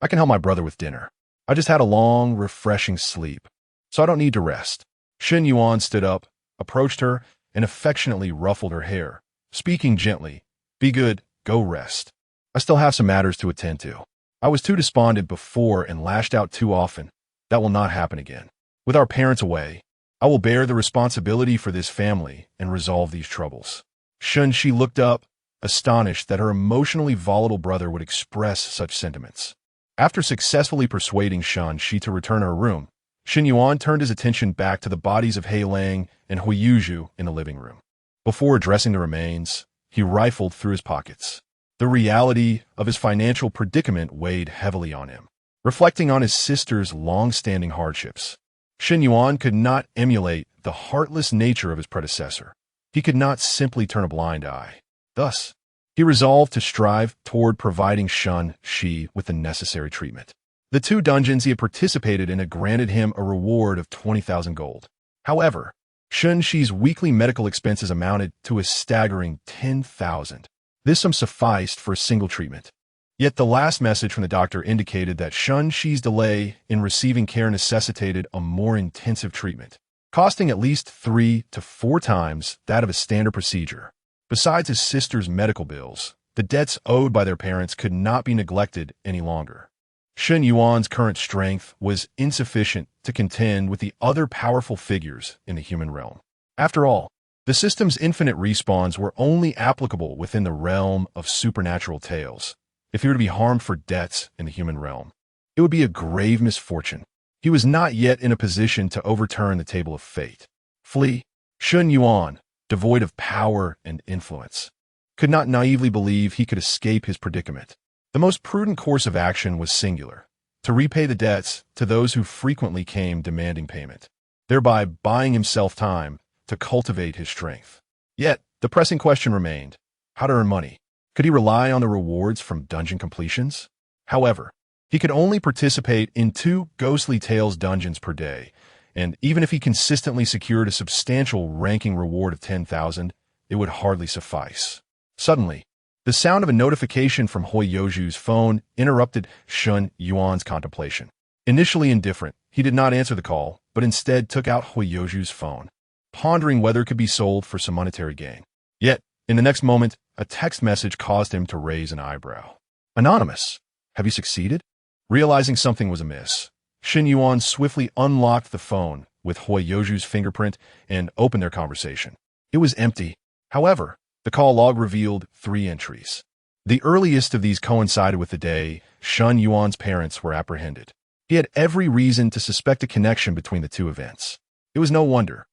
Speaker 1: can help my brother with dinner. I just had a long, refreshing sleep, so I don't need to rest." Shun Yuan stood up, approached her, and affectionately ruffled her hair, speaking gently. "Be good, go rest. I still have some matters to attend to. I was too despondent before and lashed out too often. That will not happen again. With our parents away, I will bear the responsibility for this family and resolve these troubles." Shun Shi looked up, astonished that her emotionally volatile brother would express such sentiments. After successfully persuading Shun Shi to return to her room, Shun Yuan turned his attention back to the bodies of He Lang and Hui Yuju in the living room. Before addressing the remains, he rifled through his pockets. The reality of his financial predicament weighed heavily on him. Reflecting on his sister's long-standing hardships, Shun Yuan could not emulate the heartless nature of his predecessor. He could not simply turn a blind eye. Thus, he resolved to strive toward providing Shun Shi with the necessary treatment. The 2 dungeons he had participated in had granted him a reward of 20,000 gold. However, Shun Shi's weekly medical expenses amounted to a staggering 10,000. This sum sufficed for a single treatment. Yet the last message from the doctor indicated that Shun Shi's delay in receiving care necessitated a more intensive treatment, costing at least 3 to 4 times that of a standard procedure. Besides his sister's medical bills, the debts owed by their parents could not be neglected any longer. Shun Yuan's current strength was insufficient to contend with the other powerful figures in the human realm. After all, the system's infinite respawns were only applicable within the realm of supernatural tales. If he were to be harmed for debts in the human realm, it would be a grave misfortune. He was not yet in a position to overturn the table of fate. Flee. Shun Yuan, devoid of power and influence, could not naively believe he could escape his predicament. The most prudent course of action was singular: to repay the debts to those who frequently came demanding payment, thereby buying himself time to cultivate his strength. Yet, the pressing question remained: how to earn money? Could he rely on the rewards from dungeon completions? However, he could only participate in 2 Ghostly Tales dungeons per day, and even if he consistently secured a substantial ranking reward of 10,000, it would hardly suffice. Suddenly, the sound of a notification from Hui Yuju's phone interrupted Shun Yuan's contemplation. Initially indifferent, he did not answer the call, but instead took out Hui Yuju's phone. pondering whether it could be sold for some monetary gain. Yet, in the next moment, a text message caused him to raise an eyebrow. Anonymous, have you succeeded? Realizing something was amiss, Shin Yuan swiftly unlocked the phone with Hui Yoju's fingerprint and opened their conversation. It was empty. However, the call log revealed 3 entries. The earliest of these coincided with the day Shun Yuan's parents were apprehended. He had every reason to suspect a connection between the two events. It was no wonder.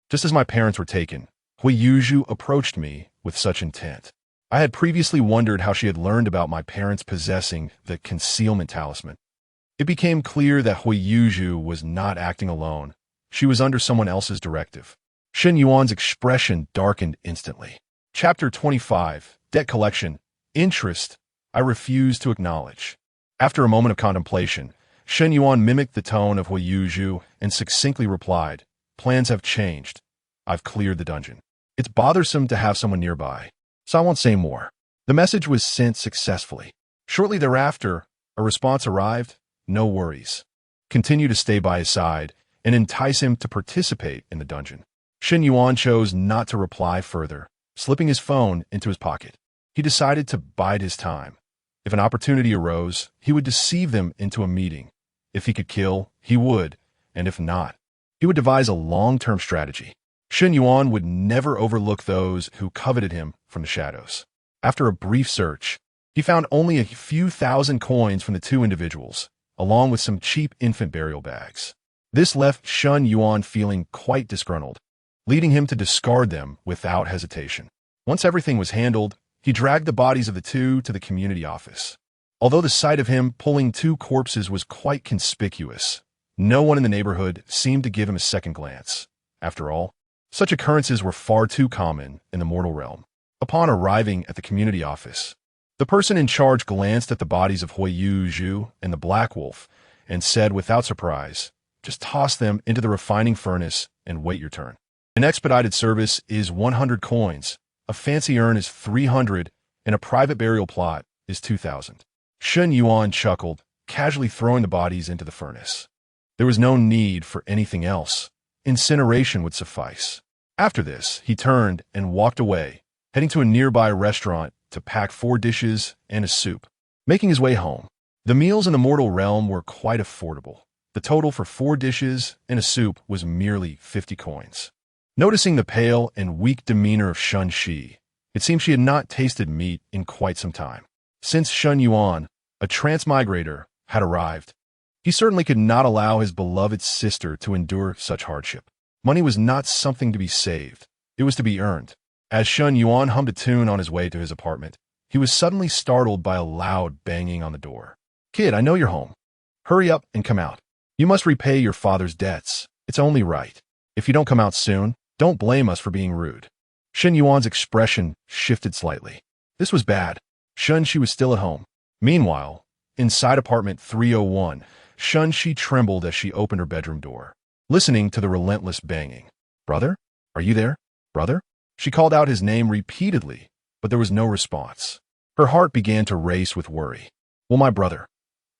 Speaker 1: Just as my parents were taken, Hui Yuju approached me with such intent. I had previously wondered how she had learned about my parents possessing the concealment talisman. It became clear that Hui Yuju was not acting alone. She was under someone else's directive. Shin Yuan's expression darkened instantly. Chapter 25, Debt Collection. Interest, I refuse to acknowledge. After a moment of contemplation, Shin Yuan mimicked the tone of Hui Yuju and succinctly replied, "Plans have changed. I've cleared the dungeon. It's bothersome to have someone nearby, so I won't say more." The message was sent successfully. Shortly thereafter, a response arrived. No worries. Continue to stay by his side and entice him to participate in the dungeon. Shin Yuan chose not to reply further, slipping his phone into his pocket. He decided to bide his time. If an opportunity arose, he would deceive them into a meeting. If he could kill, he would, and if not, he would devise a long-term strategy. Shin Yuan would never overlook those who coveted him from the shadows. After a brief search, he found only a few thousand coins from the 2 individuals, along with some cheap infant burial bags. This left Shun Yuan feeling quite disgruntled, leading him to discard them without hesitation. Once everything was handled, he dragged the bodies of the 2 to the community office. Although the sight of him pulling 2 corpses was quite conspicuous, no one in the neighborhood seemed to give him a second glance. After all, such occurrences were far too common in the mortal realm. Upon arriving at the community office, the person in charge glanced at the bodies of Hui Yuju and the Black Wolf and said without surprise, "Just toss them into the refining furnace and wait your turn. An expedited service is 100 coins, a fancy urn is 300, and a private burial plot is 2,000. Shun Yuan chuckled, casually throwing the bodies into the furnace. There was no need for anything else. Incineration would suffice. After this, he turned and walked away, heading to a nearby restaurant to pack 4 dishes and a soup. Making his way home, the meals in the mortal realm were quite affordable. The total for 4 dishes and a soup was merely 50 coins. Noticing the pale and weak demeanor of Shun Shi, it seemed she had not tasted meat in quite some time. Since Shun Yuan, a transmigrator, had arrived, he certainly could not allow his beloved sister to endure such hardship. Money was not something to be saved. It was to be earned. As Shun Yuan hummed a tune on his way to his apartment, he was suddenly startled by a loud banging on the door. "Kid, I know you're home. Hurry up and come out. You must repay your father's debts. It's only right. If you don't come out soon, don't blame us for being rude." Shin Yuan's expression shifted slightly. This was bad. Shun Shi was still at home. Meanwhile, inside apartment 301, Shun Shi trembled as she opened her bedroom door, listening to the relentless banging. "Brother? Are you there? Brother?" She called out his name repeatedly, but there was no response. Her heart began to race with worry. Will my brother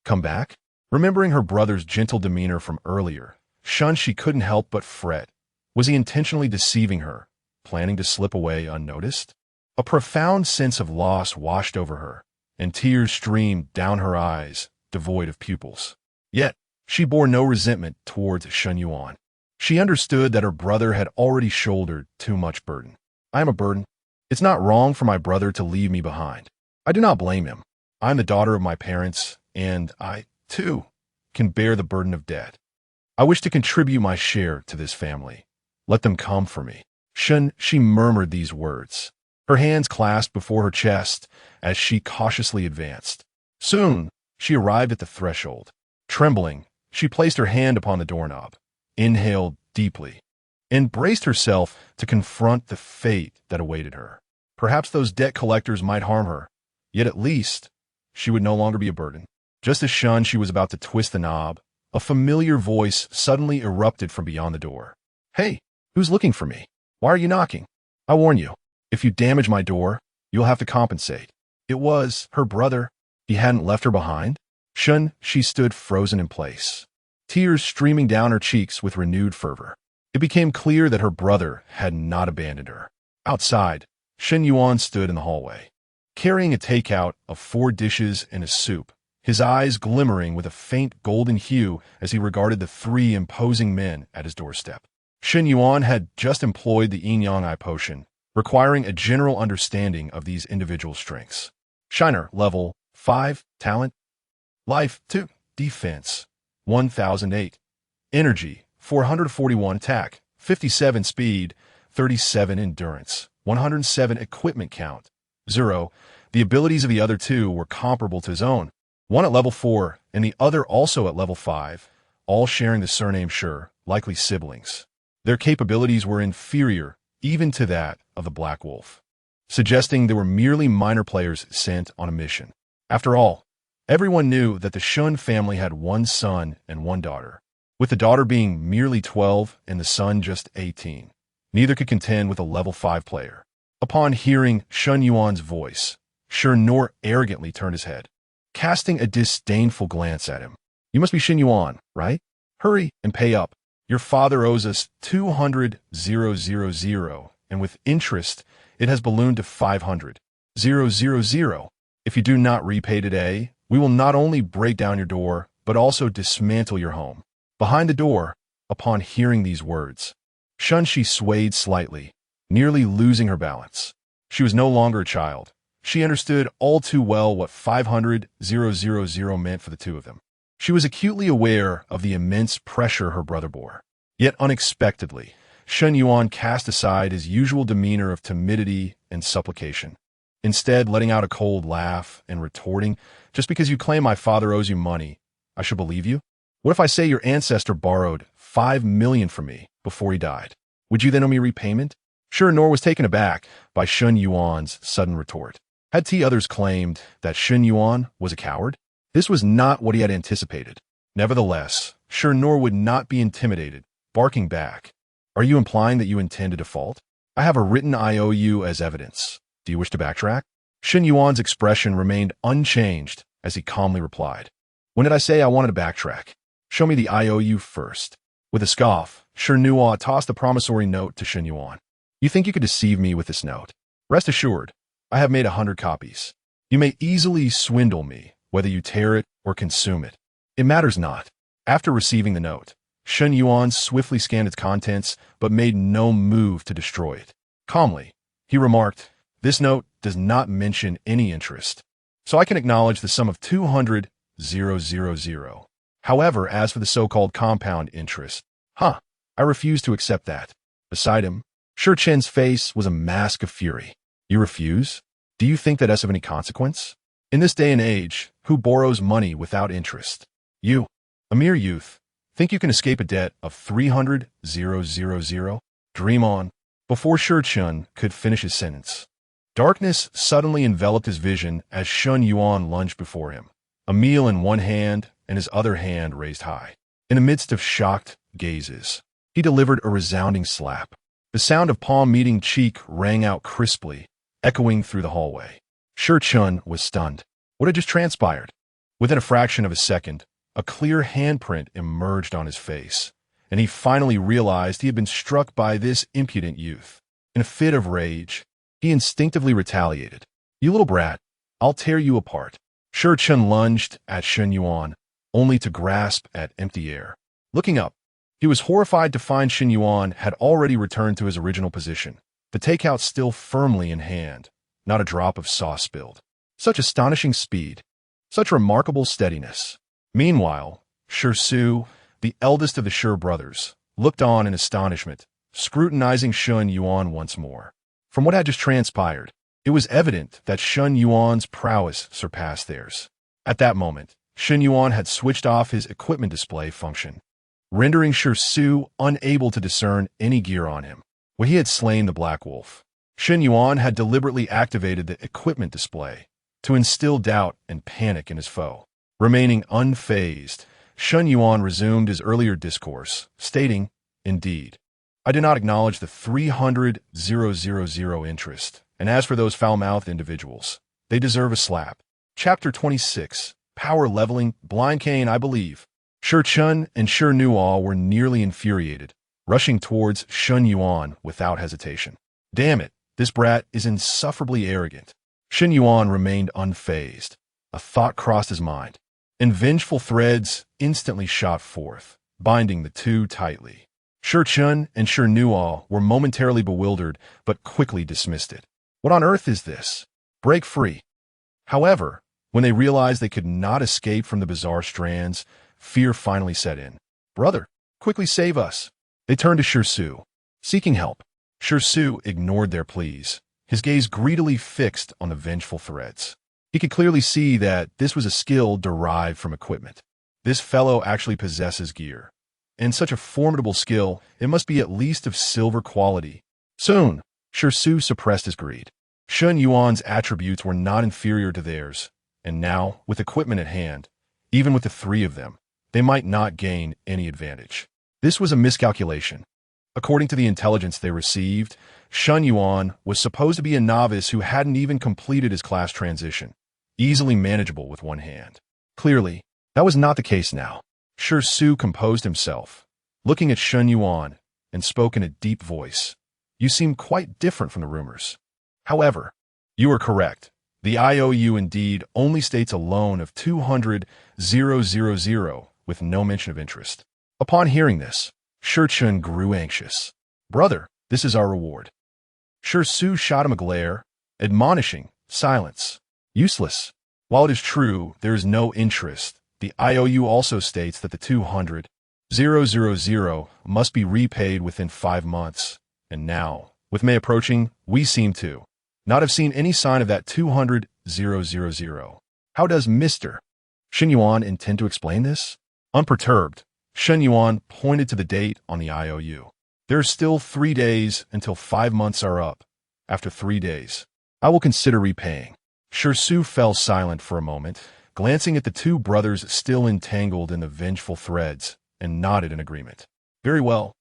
Speaker 1: come back? Remembering her brother's gentle demeanor from earlier, Shun Shi couldn't help but fret. Was he intentionally deceiving her, planning to slip away unnoticed? A profound sense of loss washed over her, and tears streamed down her eyes, devoid of pupils. Yet, she bore no resentment towards Shun Yuan. She understood that her brother had already shouldered too much burden. "I am a burden. It's not wrong for my brother to leave me behind. I do not blame him. I am the daughter of my parents, and I, too, can bear the burden of debt. I wish to contribute my share to this family. Let them come for me." She murmured these words, her hands clasped before her chest as she cautiously advanced. Soon, she arrived at the threshold. Trembling, she placed her hand upon the doorknob, inhaled deeply, and braced herself to confront the fate that awaited her. Perhaps those debt collectors might harm her, yet at least she would no longer be a burden. Just as She was about to twist the knob, a familiar voice suddenly erupted from beyond the door. "Hey, who's looking for me? Why are you knocking? I warn you, if you damage my door, you'll have to compensate." It was her brother. He hadn't left her behind. She stood frozen in place, tears streaming down her cheeks with renewed fervor. It became clear that her brother had not abandoned her. Outside, Shen Yuan stood in the hallway, carrying a takeout of 4 dishes and a soup, his eyes glimmering with a faint golden hue as he regarded the 3 imposing men at his doorstep. Shen Yuan had just employed the Yin-Yang Eye potion, requiring a general understanding of these individual strengths. Shiner, level 5, talent, life 2, defense 1008, energy 441, attack 57, speed 37, endurance 107, equipment count 0. The abilities of the other 2 were comparable to his own, one at level 4 and the other also at level 5, all sharing the surname Shi, likely siblings. Their capabilities were inferior even to that of the Black Wolf, suggesting they were merely minor players sent on a mission. After all, everyone knew that the Shun family had 1 son and 1 daughter, with the daughter being merely 12 and the son just 18. Neither could contend with a level 5 player. Upon hearing Shen Yuan's voice, Shi Nor arrogantly turned his head, casting a disdainful glance at him. "You must be Shen Yuan, right? Hurry and pay up. Your father owes us 200,000, and with interest, it has ballooned to 500,000. If you do not repay today, we will not only break down your door, but also dismantle your home." Behind the door, upon hearing these words, Shunshi swayed slightly, nearly losing her balance. She was no longer a child. She understood all too well what 500,000 meant for the 2 of them. She was acutely aware of the immense pressure her brother bore. Yet unexpectedly, Shen Yuan cast aside his usual demeanor of timidity and supplication, instead letting out a cold laugh and retorting, "Just because you claim my father owes you money, I should believe you? What if I say your ancestor borrowed 5 million from me before he died? Would you then owe me repayment?" Shi Nor was taken aback by Shen Yuan's sudden retort. Had others claimed that Shen Yuan was a coward? This was not what he had anticipated. Nevertheless, Shi Nor would not be intimidated, barking back, "Are you implying that you intend to default? I have a written IOU as evidence. Do you wish to backtrack?" Shen Yuan's expression remained unchanged as he calmly replied, "When did I say I wanted to backtrack? Show me the IOU first." With a scoff, Shi Nua tossed the promissory note to Shen Yuan. "You think you could deceive me with this note? Rest assured, I have made 100 copies. You may easily swindle me, whether you tear it or consume it. It matters not." After receiving the note, Shen Yuan swiftly scanned its contents, but made no move to destroy it. Calmly, he remarked, "This note does not mention any interest, so I can acknowledge the sum of 200,000. However, as for the so-called compound interest, I refuse to accept that." Beside him, Shi Chen's face was a mask of fury. "You refuse? Do you think that is of any consequence? In this day and age, who borrows money without interest? You, a mere youth, think you can escape a debt of 300,000? Dream on." Before Shi Chen could finish his sentence, darkness suddenly enveloped his vision as Shen Yuan lunged before him, a meal in one hand and his other hand raised high. In the midst of shocked gazes, he delivered a resounding slap. The sound of palm meeting cheek rang out crisply, echoing through the hallway. Shi Chen was stunned. What had just transpired? Within a fraction of a second, a clear handprint emerged on his face, and he finally realized he had been struck by this impudent youth. In a fit of rage, he instinctively retaliated. "You little brat, I'll tear you apart." Shi Chen lunged at Shen Yuan, only to grasp at empty air. Looking up, he was horrified to find Shen Yuan had already returned to his original position, the takeout still firmly in hand, not a drop of sauce spilled. Such astonishing speed, such remarkable steadiness. Meanwhile, Shi Su, the eldest of the Shi brothers, looked on in astonishment, scrutinizing Shen Yuan once more. From what had just transpired, it was evident that Shen Yuan's prowess surpassed theirs. At that moment, Shen Yuan had switched off his equipment display function, rendering Shi Su unable to discern any gear on him. When he had slain the Black Wolf, Shen Yuan had deliberately activated the equipment display to instill doubt and panic in his foe. Remaining unfazed, Shen Yuan resumed his earlier discourse, stating, "Indeed, I do not acknowledge the 300,000 interest, and as for those foul-mouthed individuals, they deserve a slap." Chapter 26, Power Leveling, Blind Cane, I believe. Shi Chen and Shi Nua were nearly infuriated, rushing towards Shun Yuan without hesitation. Damn it, this brat is insufferably arrogant. Shun Yuan remained unfazed. A thought crossed his mind, and vengeful threads instantly shot forth, binding the two tightly. Shi Chun and Shi Nuo were momentarily bewildered, but quickly dismissed it. What on earth is this? Break free. However, when they realized they could not escape from the bizarre strands, fear finally set in. Brother, quickly save us. They turned to Shi Su, seeking help. Shi Su ignored their pleas, his gaze greedily fixed on the vengeful threads. He could clearly see that this was a skill derived from equipment. This fellow actually possesses gear. And such a formidable skill, it must be at least of silver quality. Soon, Shi Su suppressed his greed. Shun Yuan's attributes were not inferior to theirs, and now, with equipment at hand, even with the three of them, they might not gain any advantage. This was a miscalculation. According to the intelligence they received, Shun Yuan was supposed to be a novice who hadn't even completed his class transition, easily manageable with one hand. Clearly, that was not the case now. Shi Su composed himself, looking at Shun Yuan, and spoke in a deep voice. You seem quite different from the rumors. However, you are correct. The IOU indeed only states a loan of 200,000 with no mention of interest. Upon hearing this, Shi Chun grew anxious. Brother, this is our reward. Shi Su shot him a glare, admonishing, silence. Useless. While it is true there is no interest, the IOU also states that the 200,000 must be repaid within 5 months. And now, with May approaching, we seem to not have seen any sign of that 200,000. How does Mr. Shun Yuan intend to explain this? Unperturbed, Shun Yuan pointed to the date on the IOU. There are still 3 days until 5 months are up. After 3 days, I will consider repaying. Shi Su fell silent for a moment, glancing at the two brothers still entangled in the vengeful threads, and nodded in agreement. Very well.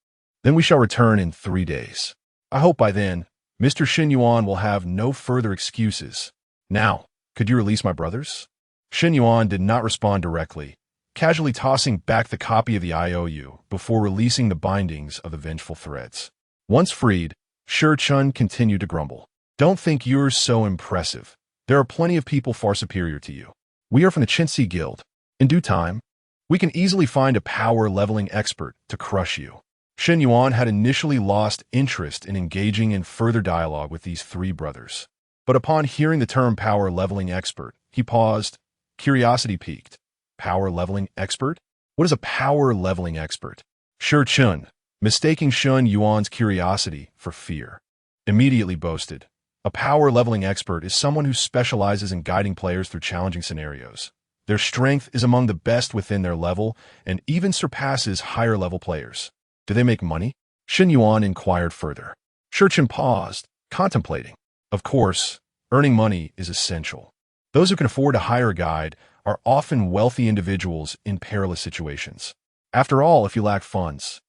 Speaker 1: Then we shall return in 3 days. I hope by then, Mr. Shun Yuan will have no further excuses. Now, could you release my brothers? Shun Yuan did not respond directly, casually tossing back the copy of the IOU before releasing the bindings of the vengeful threads. Once freed, Shi Chun continued to grumble. Don't think you're so impressive. There are plenty of people far superior to you. We are from the Chinsi Guild. In due time, we can easily find a power-leveling expert to crush you. Shun Yuan had initially lost interest in engaging in further dialogue with these three brothers. But upon hearing the term power-leveling expert, he paused, curiosity piqued. Power-leveling expert? What is a power-leveling expert? Shi Chun, mistaking Shun Yuan's curiosity for fear, immediately boasted. A power-leveling expert is someone who specializes in guiding players through challenging scenarios. Their strength is among the best within their level and even surpasses higher-level players. Do they make money? Shun Yuan inquired further. Shi Chun paused, contemplating. Of course, earning money is essential. Those who can afford to hire a guide are often wealthy individuals in perilous situations. After all, if you lack funds,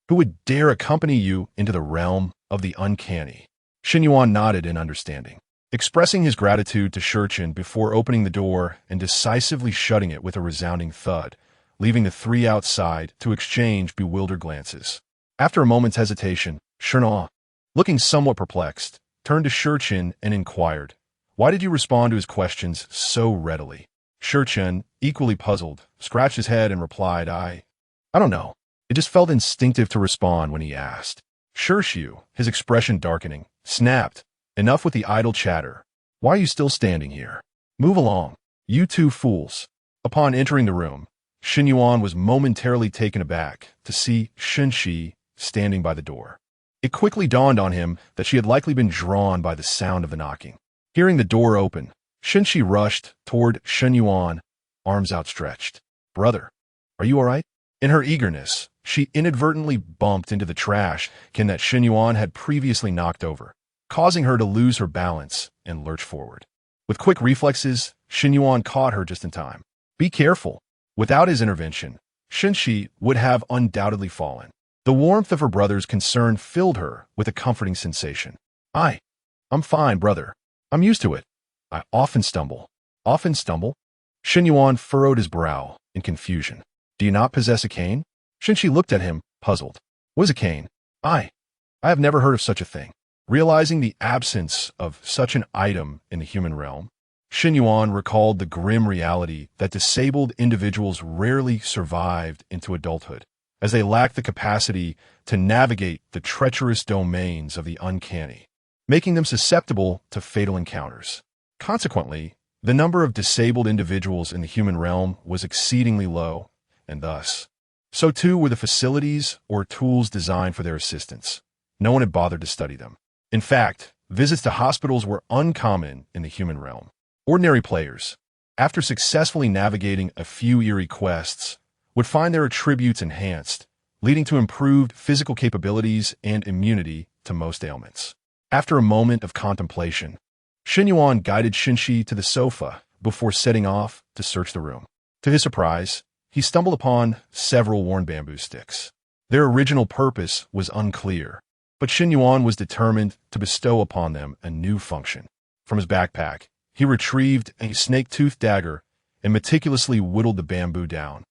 Speaker 1: who would dare accompany you into the realm of the uncanny? Shun Yuan nodded in understanding, expressing his gratitude to Shi Chun before opening the door and decisively shutting it with a resounding thud, leaving the three outside to exchange bewildered glances. After a moment's hesitation, Shi Nuo, looking somewhat perplexed, turned to Shi Chun and inquired, "Why did you respond to his questions so readily?" Shi Chun, equally puzzled, scratched his head and replied, I don't know. It just felt instinctive to respond when he asked. Shi Shu, his expression darkening, snapped, "Enough with the idle chatter. Why are you still standing here? Move along, you two fools." Upon entering the room, Shun Yuan was momentarily taken aback to see Shun Shi standing by the door. It quickly dawned on him that she had likely been drawn by the sound of the knocking. Hearing the door open, Shun Shi rushed toward Shun Yuan, arms outstretched. "Brother, are you all right?" In her eagerness, she inadvertently bumped into the trash can that Shun Yuan had previously knocked over, causing her to lose her balance and lurch forward. With quick reflexes, Shun Yuan caught her just in time. "Be careful." Without his intervention, Shun Shi would have undoubtedly fallen. The warmth of her brother's concern filled her with a comforting sensation. I'm fine, brother. I'm used to it. I often stumble." "Often stumble?" Shun Yuan furrowed his brow in confusion. "Do you not possess a cane?" Shun Shi looked at him, puzzled. What is a cane? I have never heard of such a thing. Realizing the absence of such an item in the human realm, Shen Yuan recalled the grim reality that disabled individuals rarely survived into adulthood, as they lacked the capacity to navigate the treacherous domains of the uncanny, making them susceptible to fatal encounters. Consequently, the number of disabled individuals in the human realm was exceedingly low, and thus, so too were the facilities or tools designed for their assistance. No one had bothered to study them. In fact, visits to hospitals were uncommon in the human realm. Ordinary players, after successfully navigating a few eerie quests, would find their attributes enhanced, leading to improved physical capabilities and immunity to most ailments. After a moment of contemplation, Shen Yuan guided Shinshi to the sofa before setting off to search the room. To his surprise, he stumbled upon several worn bamboo sticks. Their original purpose was unclear, but Shen Yuan was determined to bestow upon them a new function. From his backpack, he retrieved a snake-toothed dagger and meticulously whittled the bamboo down,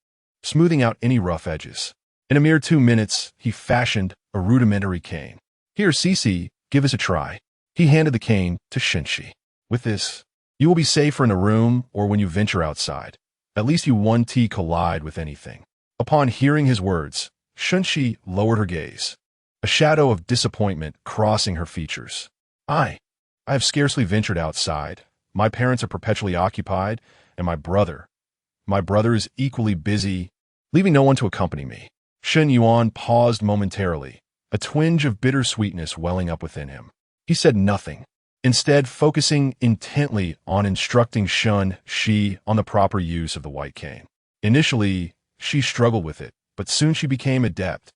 Speaker 1: smoothing out any rough edges. In a mere 2 minutes, he fashioned a rudimentary cane. Here, Cece, give us a try. He handed the cane to Shinshi. With this, you will be safer in a room or when you venture outside. At least you won't collide with anything. Upon hearing his words, Shinshi lowered her gaze, a shadow of disappointment crossing her features. I have scarcely ventured outside. My parents are perpetually occupied, and my brother is equally busy, leaving no one to accompany me. Shen Yuan paused momentarily, a twinge of bittersweetness welling up within him. He said nothing, instead focusing intently on instructing Shun Shi on the proper use of the white cane. Initially, she struggled with it, but soon she became adept,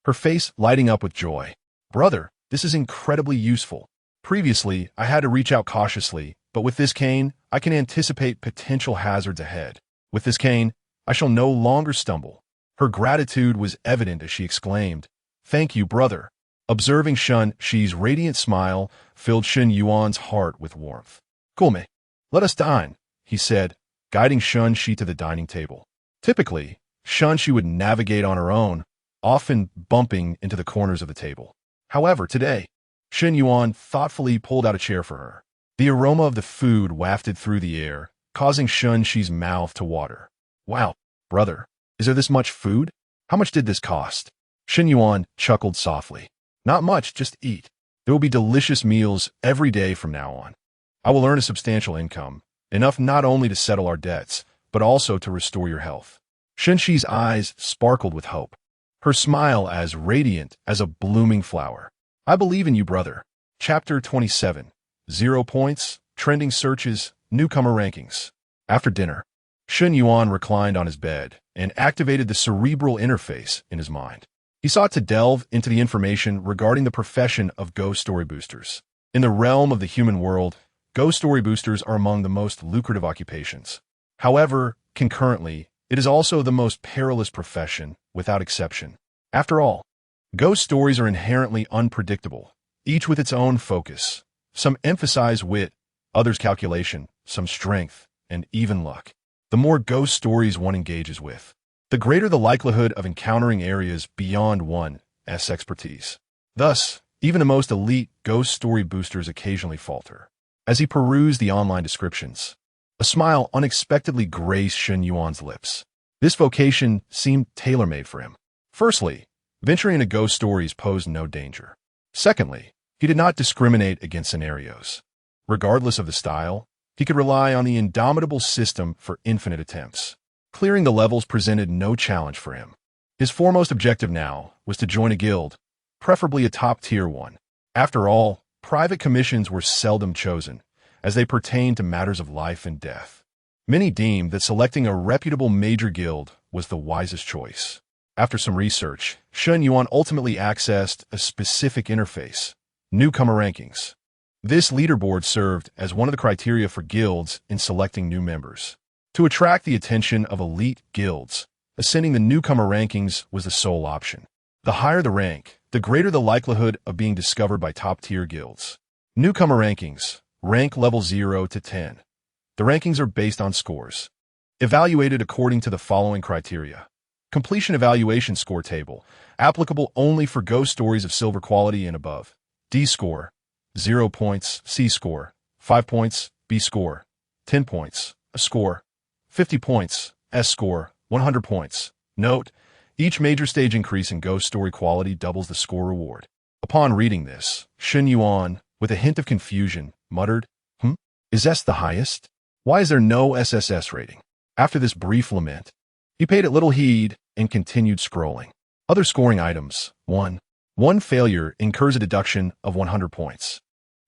Speaker 1: her face lighting up with joy. Brother, this is incredibly useful. Previously, I had to reach out cautiously, but with this cane, I can anticipate potential hazards ahead. With this cane, I shall no longer stumble. Her gratitude was evident as she exclaimed, "Thank you, brother." Observing Shun Shi's radiant smile filled Shen Yuan's heart with warmth. "Kulme, let us dine," he said, guiding Shun Shi to the dining table. Typically, Shun Shi would navigate on her own, often bumping into the corners of the table. However, today, Shen Yuan thoughtfully pulled out a chair for her. The aroma of the food wafted through the air, causing Shun Shi's mouth to water. "Wow, brother, is there this much food? How much did this cost?" Shen Yuan chuckled softly. "Not much, just eat. There will be delicious meals every day from now on. I will earn a substantial income, enough not only to settle our debts, but also to restore your health." Shen Shi's eyes sparkled with hope, her smile as radiant as a blooming flower. "I believe in you, brother." Chapter 27. 0 points, trending searches, newcomer rankings. After dinner, Shen Yuan reclined on his bed and activated the cerebral interface in his mind. He sought to delve into the information regarding the profession of ghost story boosters. In the realm of the human world, ghost story boosters are among the most lucrative occupations. However, concurrently, it is also the most perilous profession, without exception. After all, ghost stories are inherently unpredictable, each with its own focus. Some emphasize wit, others calculation, some strength, and even luck. The more ghost stories one engages with, the greater the likelihood of encountering areas beyond one's expertise. Thus, even the most elite ghost story boosters occasionally falter. As he perused the online descriptions, a smile unexpectedly graced Shen Yuan's lips. This vocation seemed tailor-made for him. Firstly, venturing into ghost stories posed no danger. Secondly, he did not discriminate against scenarios. Regardless of the style, he could rely on the indomitable system for infinite attempts. Clearing the levels presented no challenge for him. His foremost objective now was to join a guild, preferably a top-tier one. After all, private commissions were seldom chosen, as they pertained to matters of life and death. Many deemed that selecting a reputable major guild was the wisest choice. After some research, Shen Yuan ultimately accessed a specific interface, newcomer rankings. This leaderboard served as one of the criteria for guilds in selecting new members. To attract the attention of elite guilds, ascending the newcomer rankings was the sole option. The higher the rank, the greater the likelihood of being discovered by top-tier guilds. Newcomer rankings, rank level 0 to 10. The rankings are based on scores, evaluated according to the following criteria: Completion evaluation score table. Applicable only for ghost stories of silver quality and above. D score, 0 points. C score, 5 points. B score, 10 points. A score, 50 points. S score, 100 points. Note, each major stage increase in ghost story quality doubles the score reward. Upon reading this, Shen Yuan, with a hint of confusion, muttered, Is S the highest? Why is there no SSS rating? After this brief lament, he paid it little heed and continued scrolling. Other scoring items. 1. One failure incurs a deduction of 100 points.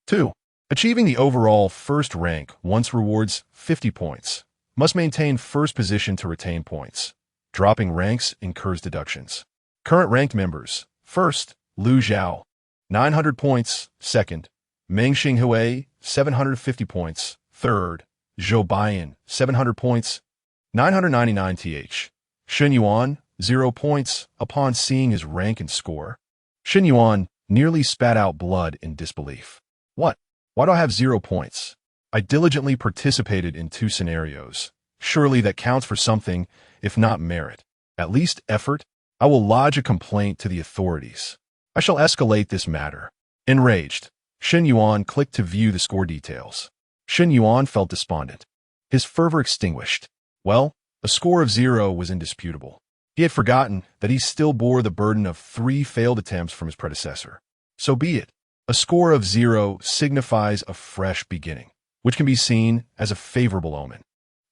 Speaker 1: 2. Achieving the overall first rank once rewards 50 points. Must maintain first position to retain points. Dropping ranks incurs deductions. Current ranked members. First, Lu Zhao, 900 points. Second, Meng Xinghui, 750 points. Third, Zhou Baiyan, 700 points. 999 th. Shen Yuan, 0 points. Upon seeing his rank and score, Shen Yuan nearly spat out blood in disbelief. What? Why do I have 0 points? I diligently participated in 2 scenarios. Surely that counts for something, if not merit. At least effort. I will lodge a complaint to the authorities. I shall escalate this matter. Enraged, Shen Yuan clicked to view the score details. Shen Yuan felt despondent. His fervor extinguished. Well, a score of 0 was indisputable. He had forgotten that he still bore the burden of 3 failed attempts from his predecessor. So be it. A score of 0 signifies a fresh beginning, which can be seen as a favorable omen.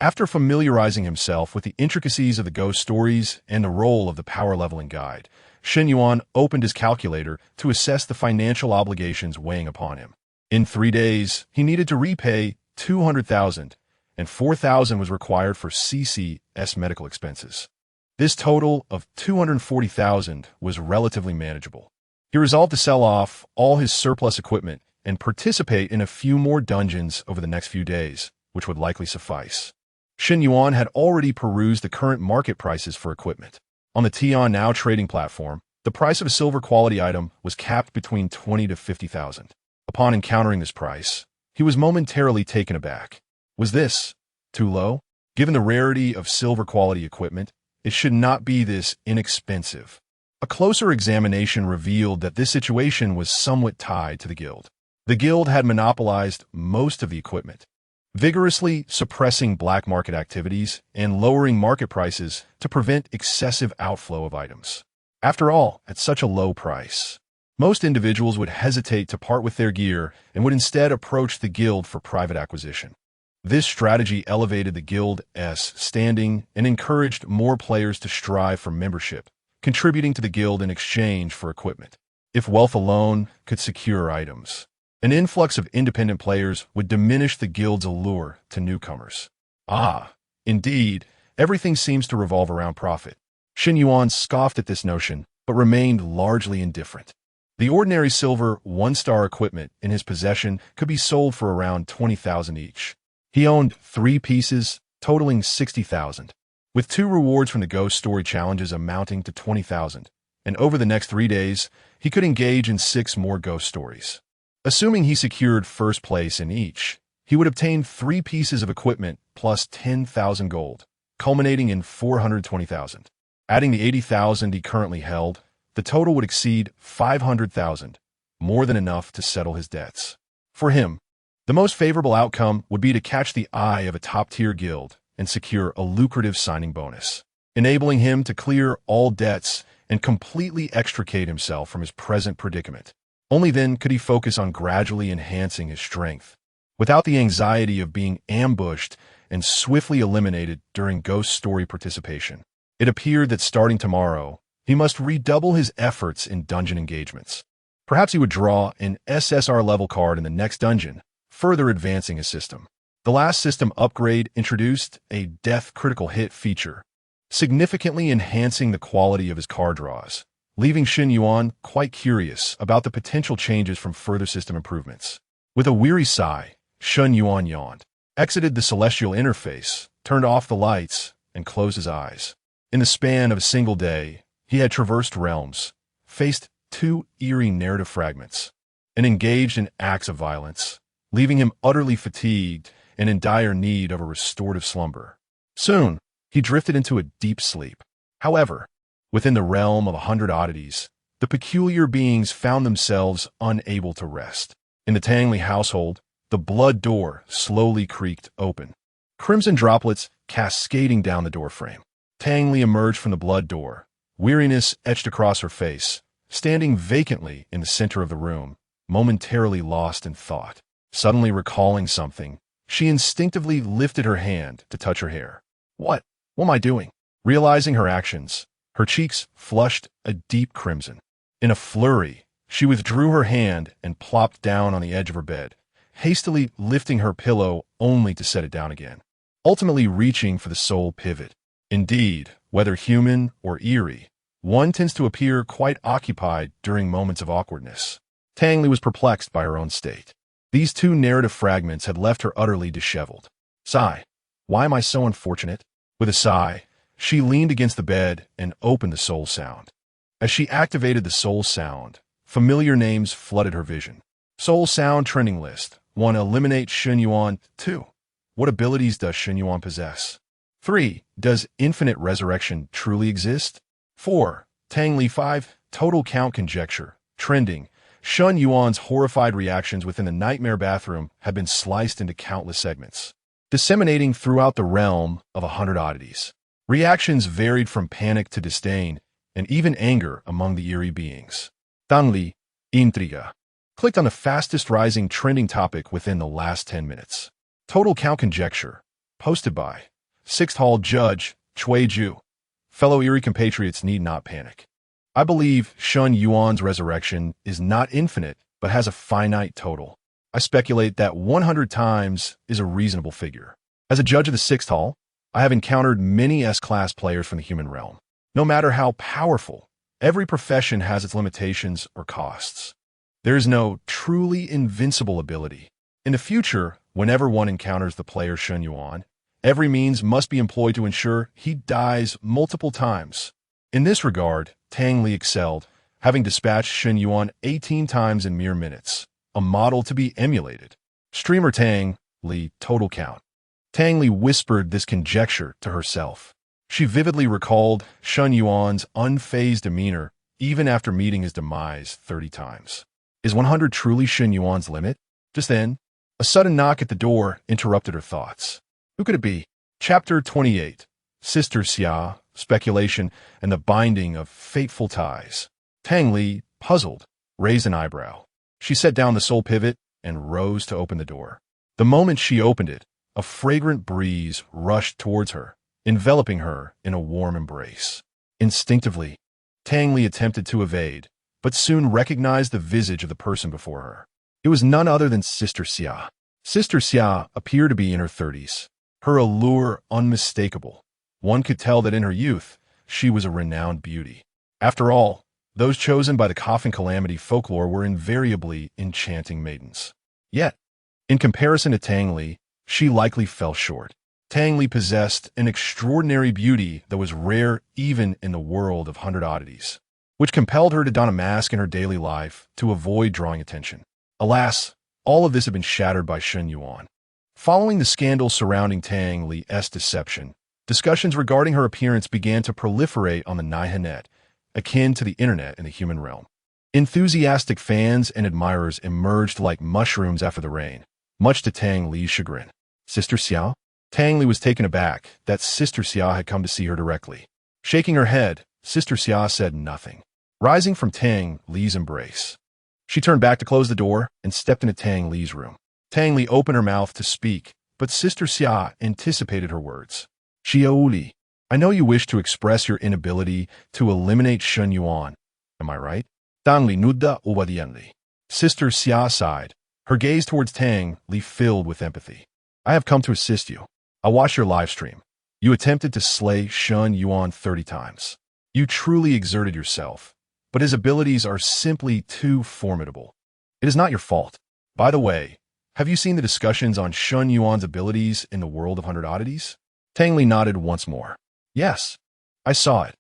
Speaker 1: After familiarizing himself with the intricacies of the ghost stories and the role of the power leveling guide, Shen Yuan opened his calculator to assess the financial obligations weighing upon him. In 3 days, he needed to repay 200,000, and 4,000 was required for CCS medical expenses. This total of 240,000 was relatively manageable. He resolved to sell off all his surplus equipment and participate in a few more dungeons over the next few days, which would likely suffice. Shen Yuan had already perused the current market prices for equipment. On the Tion Now trading platform, the price of a silver quality item was capped between 20 to 50,000. Upon encountering this price, he was momentarily taken aback. Was this too low? Given the rarity of silver quality equipment, it should not be this inexpensive. A closer examination revealed that this situation was somewhat tied to the guild. The guild had monopolized most of the equipment, vigorously suppressing black market activities and lowering market prices to prevent excessive outflow of items. After all, at such a low price, most individuals would hesitate to part with their gear and would instead approach the guild for private acquisition. This strategy elevated the guild's standing and encouraged more players to strive for membership, contributing to the guild in exchange for equipment. If wealth alone could secure items, an influx of independent players would diminish the guild's allure to newcomers. Indeed, everything seems to revolve around profit. Shen Yuan scoffed at this notion, but remained largely indifferent. The ordinary silver 1-star equipment in his possession could be sold for around 20,000 each. He owned 3 pieces, totaling 60,000, with 2 rewards from the ghost story challenges amounting to 20,000, and over the next 3 days, he could engage in 6 more ghost stories. Assuming he secured first place in each, he would obtain 3 pieces of equipment plus 10,000 gold, culminating in 420,000. Adding the 80,000 he currently held, the total would exceed 500,000, more than enough to settle his debts. For him, the most favorable outcome would be to catch the eye of a top-tier guild and secure a lucrative signing bonus, enabling him to clear all debts and completely extricate himself from his present predicament. Only then could he focus on gradually enhancing his strength, without the anxiety of being ambushed and swiftly eliminated during ghost story participation. It appeared that starting tomorrow, he must redouble his efforts in dungeon engagements. Perhaps he would draw an SSR level card in the next dungeon, further advancing his system. The last system upgrade introduced a death critical hit feature, significantly enhancing the quality of his card draws, leaving Shen Yuan quite curious about the potential changes from further system improvements. With a weary sigh, Shen Yuan yawned, exited the celestial interface, turned off the lights, and closed his eyes. In the span of a single day, he had traversed realms, faced 2 eerie narrative fragments, and engaged in acts of violence, leaving him utterly fatigued and in dire need of a restorative slumber. Soon, he drifted into a deep sleep. However, within the realm of 100 oddities, the peculiar beings found themselves unable to rest. In the Tangley household, the blood door slowly creaked open. Crimson droplets cascading down the doorframe. Tangley emerged from the blood door, weariness etched across her face, standing vacantly in the center of the room, momentarily lost in thought. Suddenly recalling something, she instinctively lifted her hand to touch her hair. What am I doing? Realizing her actions, her cheeks flushed a deep crimson. In a flurry, she withdrew her hand and plopped down on the edge of her bed, hastily lifting her pillow only to set it down again, ultimately reaching for the sole pivot. Indeed, whether human or eerie, one tends to appear quite occupied during moments of awkwardness. Tangley was perplexed by her own state. These two narrative fragments had left her utterly disheveled. Sigh. Why am I so unfortunate? With a sigh, she leaned against the bed and opened the soul sound. As she activated the soul sound, familiar names flooded her vision. Soul sound trending list. 1. Eliminate Shun Yuan. 2. What abilities does Shun Yuan possess? 3. Does infinite resurrection truly exist? 4. Tangley 5. Total count conjecture. Trending. Shun Yuan's horrified reactions within the nightmare bathroom have been sliced into countless segments, disseminating throughout the realm of 100 oddities. Reactions varied from panic to disdain, and even anger among the eerie beings. Tangley, Intriga. Clicked on the fastest rising trending topic within the last 10 minutes. Total count conjecture. Posted by 6th Hall Judge, Chui Ju. Fellow eerie compatriots need not panic. I believe Shun Yuan's resurrection is not infinite, but has a finite total. I speculate that 100 times is a reasonable figure. As a judge of the 6th Hall, I have encountered many S-class players from the human realm. No matter how powerful, every profession has its limitations or costs. There is no truly invincible ability. In the future, whenever one encounters the player Shun Yuan, every means must be employed to ensure he dies multiple times. In this regard, Tangley excelled, having dispatched Shun Yuan 18 times in mere minutes, a model to be emulated. Streamer Tang Li total count. Tangley whispered this conjecture to herself. She vividly recalled Shun Yuan's unfazed demeanor even after meeting his demise 30 times. Is 100 truly Shun Yuan's limit? Just then, a sudden knock at the door interrupted her thoughts. Who could it be? Chapter 28. Sister Xia, Speculation, and the Binding of Fateful Ties. Tangley, puzzled, raised an eyebrow. She set down the soul pivot and rose to open the door. The moment she opened it, a fragrant breeze rushed towards her, enveloping her in a warm embrace. Instinctively, Tangley attempted to evade, but soon recognized the visage of the person before her. It was none other than Sister Xia. Sister Xia appeared to be in her 30s, her allure unmistakable. One could tell that in her youth, she was a renowned beauty. After all, those chosen by the Coffin Calamity folklore were invariably enchanting maidens. Yet, in comparison to Tangley, she likely fell short. Tangley possessed an extraordinary beauty that was rare even in the world of 100 oddities, which compelled her to don a mask in her daily life to avoid drawing attention. Alas, all of this had been shattered by Shun Yuan. Following the scandal surrounding Tangley's deception, discussions regarding her appearance began to proliferate on the Naihanet, akin to the internet in the human realm. Enthusiastic fans and admirers emerged like mushrooms after the rain, much to Tangley's chagrin. Sister Xia? Tangley was taken aback that Sister Xia had come to see her directly. Shaking her head, Sister Xia said nothing. Rising from Tangley's embrace, she turned back to close the door and stepped into Tangley's room. Tangley opened her mouth to speak, but Sister Xia anticipated her words. Xiaoli, I know you wish to express your inability to eliminate Shun Yuan. Am I right? Tangley nudda obadiently. Sister Xia sighed, her gaze towards Tangley filled with empathy. I have come to assist you. I watched your live stream. You attempted to slay Shun Yuan 30 times. You truly exerted yourself, but his abilities are simply too formidable. It is not your fault. By the way, have you seen the discussions on Shun Yuan's abilities in the world of 100 oddities? Tangley nodded once more. Yes, I saw it.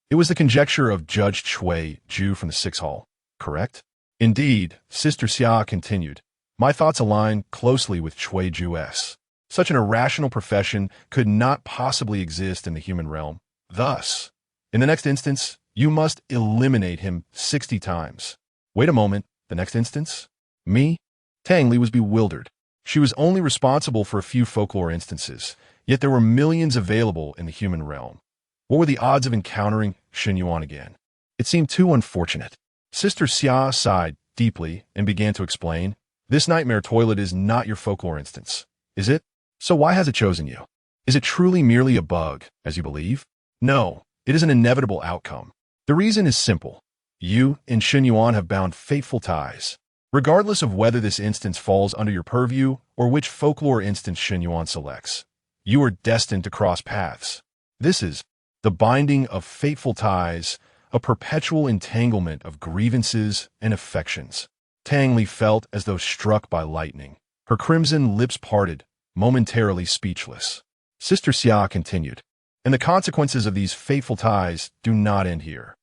Speaker 1: It was the conjecture of Judge Chui Ju from the 6th Hall, correct? Indeed, Sister Xia continued. My thoughts align closely with Chui Ju's. Such an irrational profession could not possibly exist in the human realm. Thus, In the next instance, you must eliminate him 60 times. Wait a moment, the next instance? Me? Tang Li was bewildered. She was only responsible for a few folklore instances, yet there were millions available in the human realm. What were the odds of encountering Shen Yuan again? It seemed too unfortunate. Sister Xia sighed deeply and began to explain, "This nightmare toilet is not your folklore instance, is it? So why has it chosen you? Is it truly merely a bug, as you believe? No, it is an inevitable outcome. The reason is simple. You and Shen Yuan have bound fateful ties. Regardless of whether this instance falls under your purview or which folklore instance Shen Yuan selects, you are destined to cross paths. This is the binding of fateful ties, a perpetual entanglement of grievances and affections." Tang Li felt as though struck by lightning. Her crimson lips parted, momentarily speechless. Sister Xia continued, "And the consequences of these fateful ties do not end here.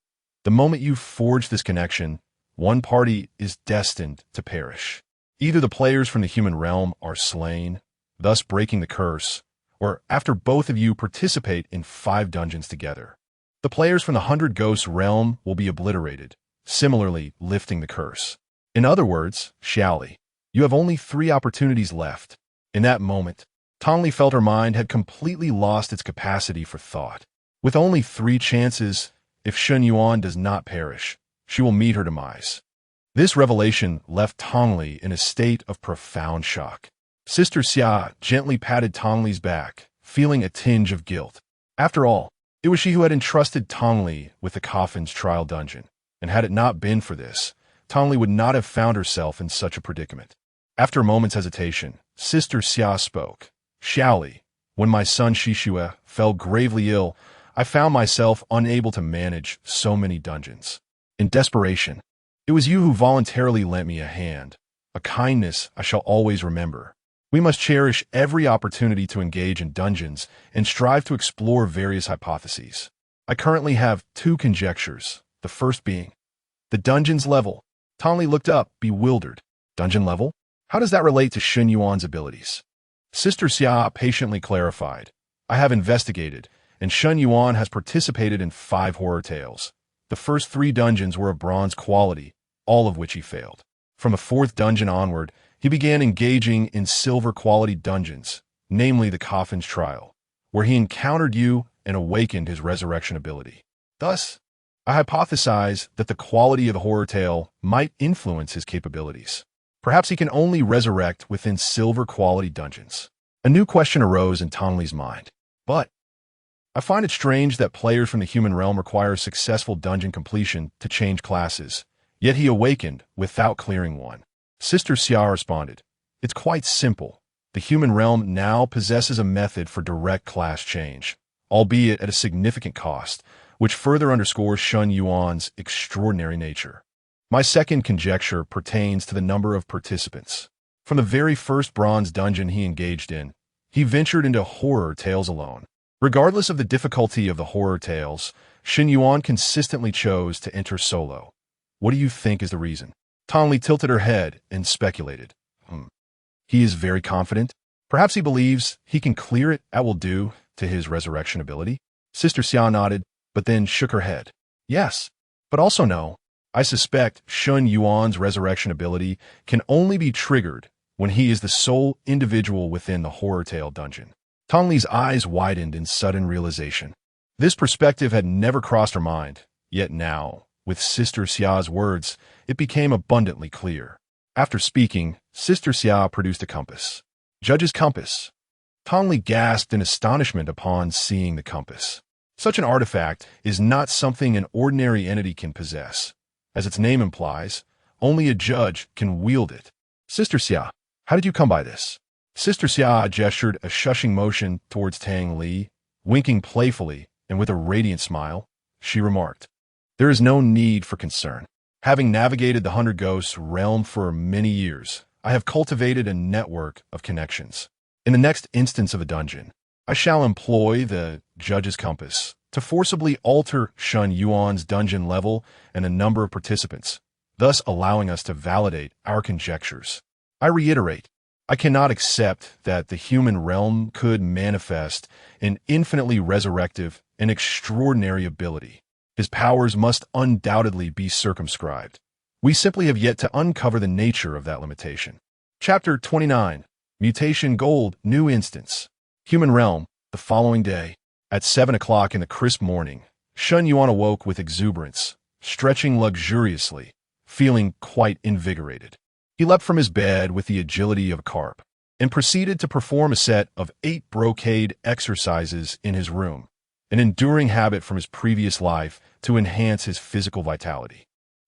Speaker 1: The moment you forge this connection, one party is destined to perish. Either the players from the human realm are slain, thus breaking the curse, or after both of you participate in 5 dungeons together, the players from the 100 Ghosts realm will be obliterated, similarly lifting the curse. In other words, Xiaoli, you have only 3 opportunities left." In that moment, Tang Li felt her mind had completely lost its capacity for thought. With only 3 chances, if Shen Yuan does not perish, she will meet her demise. This revelation left Tang Li in a state of profound shock. Sister Xia gently patted Tang Li's back, feeling a tinge of guilt. After all, it was she who had entrusted Tang Li with the coffin's trial dungeon, and had it not been for this, Tang Li would not have found herself in such a predicament. After a moment's hesitation, Sister Xia spoke. "Xiaoli, when my son Shishue fell gravely ill, I found myself unable to manage so many dungeons. In desperation, it was you who voluntarily lent me a hand, a kindness I shall always remember. We must cherish every opportunity to engage in dungeons and strive to explore various hypotheses. I currently have 2 conjectures, the first being the dungeon's level." Tang Li looked up, bewildered. "Dungeon level? How does that relate to Shen Yuan's abilities?" Sister Xia patiently clarified, "I have investigated, and Shen Yuan has participated in 5 horror tales. The first 3 dungeons were of bronze quality, all of which he failed. From the 4th dungeon onward, he began engaging in silver quality dungeons, namely the Coffin's Trial, where he encountered you and awakened his resurrection ability. Thus, I hypothesize that the quality of the horror tale might influence his capabilities. Perhaps he can only resurrect within silver quality dungeons." A new question arose in Tang Li's mind. "But I find it strange that players from the human realm require successful dungeon completion to change classes, yet he awakened without clearing one." Sister Xia responded, "It's quite simple. The human realm now possesses a method for direct class change, albeit at a significant cost, which further underscores Shen Yuan's extraordinary nature. My second conjecture pertains to the number of participants. From the very first bronze dungeon he engaged in, he ventured into horror tales alone. Regardless of the difficulty of the horror tales, Shen Yuan consistently chose to enter solo. What do you think is the reason?" Tang Li tilted her head and speculated. He is very confident. Perhaps he believes he can clear it at will due to his resurrection ability." Sister Xia nodded, but then shook her head. "Yes, but also no. I suspect Shen Yuan's resurrection ability can only be triggered when he is the sole individual within the horror tale dungeon." Tang Li's eyes widened in sudden realization. This perspective had never crossed her mind, yet now, with Sister Xia's words, it became abundantly clear. After speaking, Sister Xia produced a compass. "Judge's compass." Tang Li gasped in astonishment upon seeing the compass. Such an artifact is not something an ordinary entity can possess. As its name implies, only a judge can wield it. "Sister Xia, how did you come by this?" Sister Xia gestured a shushing motion towards Tang Li. Winking playfully and with a radiant smile, she remarked, "There is no need for concern. Having navigated the 100 Ghosts realm for many years, I have cultivated a network of connections. In the next instance of a dungeon, I shall employ the Judge's Compass to forcibly alter Shen Yuan's dungeon level and the number of participants, thus allowing us to validate our conjectures. I reiterate, I cannot accept that the human realm could manifest an infinitely resurrective an extraordinary ability. His powers must undoubtedly be circumscribed. We simply have yet to uncover the nature of that limitation. Chapter 29. Mutation Gold, New Instance. Human Realm, the following day. At 7 o'clock in the crisp morning, Shun Yuan awoke with exuberance, stretching luxuriously, feeling quite invigorated. He leapt from his bed with the agility of a carp and proceeded to perform a set of 8 brocade exercises in his room, an enduring habit from his previous life to enhance his physical vitality.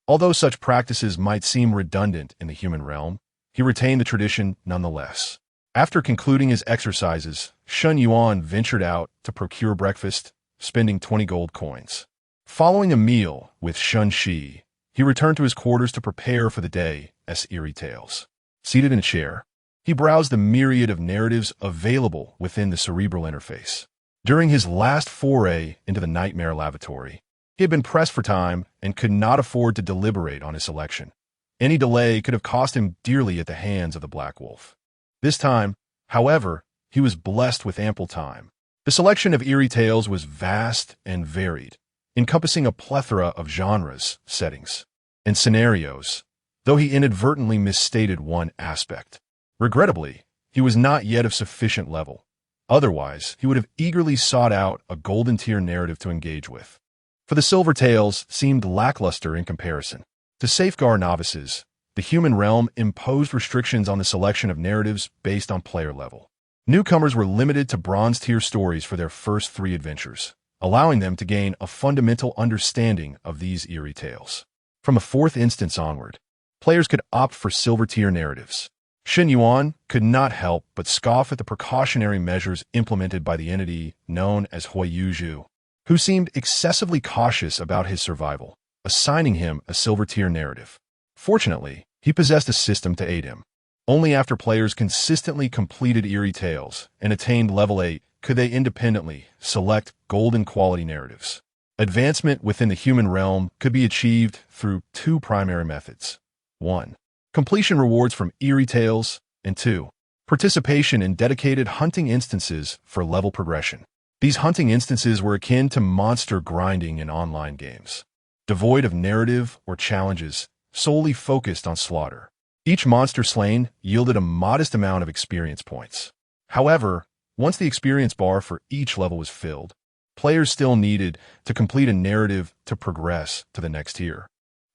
Speaker 1: Although such practices might seem redundant in the human realm, he retained the tradition nonetheless. After concluding his exercises, Shun Yuan ventured out to procure breakfast, spending 20 gold coins. Following a meal with Shun Shi, he returned to his quarters to prepare for the day as eerie tales. Seated in a chair, he browsed the myriad of narratives available within the cerebral interface. During his last foray into the nightmare lavatory, he had been pressed for time and could not afford to deliberate on his selection. Any delay could have cost him dearly at the hands of the Black Wolf. This time, however, he was blessed with ample time. The selection of eerie tales was vast and varied, encompassing a plethora of genres, settings, and scenarios, though he inadvertently misstated one aspect. Regrettably, he was not yet of sufficient level. Otherwise, he would have eagerly sought out a golden tier narrative to engage with. For the silver tales seemed lackluster in comparison. To safeguard novices, the human realm imposed restrictions on the selection of narratives based on player level. Newcomers were limited to bronze tier stories for their first 3 adventures, allowing them to gain a fundamental understanding of these eerie tales. From a 4th instance onward, players could opt for silver tier narratives. Shun Yuan could not help but scoff at the precautionary measures implemented by the entity known as Huiyuzhu, who seemed excessively cautious about his survival, assigning him a silver tier narrative. Fortunately, he possessed a system to aid him. Only after players consistently completed eerie tales and attained level 8 could they independently select golden quality narratives. Advancement within the human realm could be achieved through 2 primary methods. 1. Completion rewards from eerie tales, and 2. Participation in dedicated hunting instances for level progression. These hunting instances were akin to monster grinding in online games, devoid of narrative or challenges, solely focused on slaughter. Each monster slain yielded a modest amount of experience points. However, once the experience bar for each level was filled, players still needed to complete a narrative to progress to the next tier.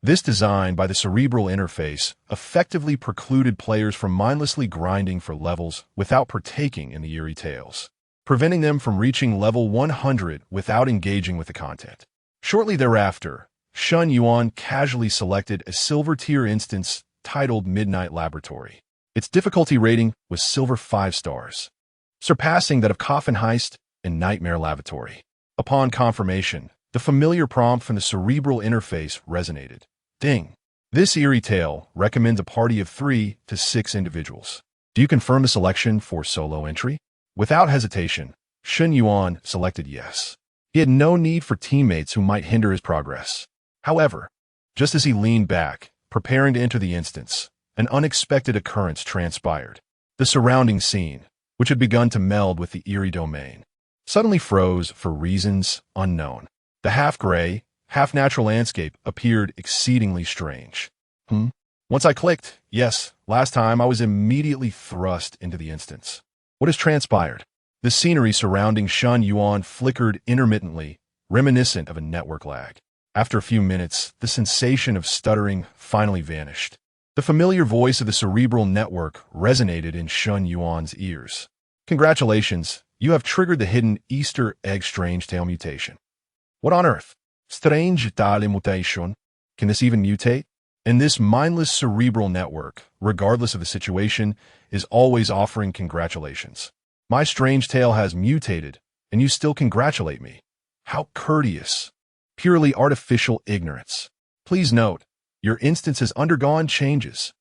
Speaker 1: This design by the cerebral interface effectively precluded players from mindlessly grinding for levels without partaking in the eerie tales, preventing them from reaching level 100 without engaging with the content. Shortly thereafter, Shun Yuan casually selected a silver tier instance titled Midnight Laboratory. Its difficulty rating was silver 5 stars, surpassing that of Coffin Heist and Nightmare Lavatory. Upon confirmation, the familiar prompt from the cerebral interface resonated. Ding. This eerie tale recommends a party of 3 to 6 individuals. Do you confirm the selection for solo entry? Without hesitation, Shun Yuan selected yes. He had no need for teammates who might hinder his progress. However, just as he leaned back, preparing to enter the instance, an unexpected occurrence transpired. The surrounding scene, which had begun to meld with the eerie domain, suddenly froze for reasons unknown. The half-gray, half-natural landscape appeared exceedingly strange. Once I clicked, yes, last time I was immediately thrust into the instance. What has transpired? The scenery surrounding Shun Yuan flickered intermittently, reminiscent of a network lag. After a few minutes, the sensation of stuttering finally vanished. The familiar voice of the cerebral network resonated in Shun Yuan's ears. Congratulations, you have triggered the hidden Easter egg strange tale mutation. What on earth? Strange tale mutation? Can this even mutate? And this mindless cerebral network, regardless of the situation, is always offering congratulations. My strange tale has mutated, and you still congratulate me. How courteous. Purely artificial ignorance. Please note, your instance has undergone changes.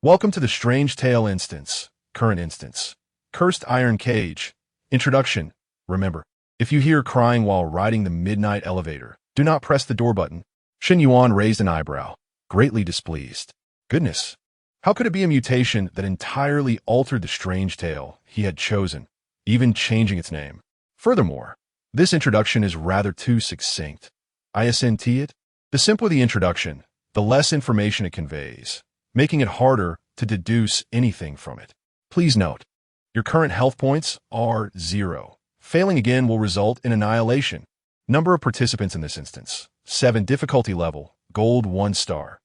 Speaker 1: Welcome to the Strange Tale instance, current instance. Cursed Iron Cage. Introduction. Remember, if you hear crying while riding the midnight elevator, do not press the door button. Shun Yuan raised an eyebrow, greatly displeased. Goodness, how could it be a mutation that entirely altered the strange tale he had chosen, even changing its name? Furthermore, This introduction is rather too succinct. Isn't it? The simpler the introduction, the less information it conveys, making it harder to deduce anything from it. Please note, your current health points are 0. Failing again will result in annihilation. Number of participants in this instance, 7. Difficulty level, gold 1 star.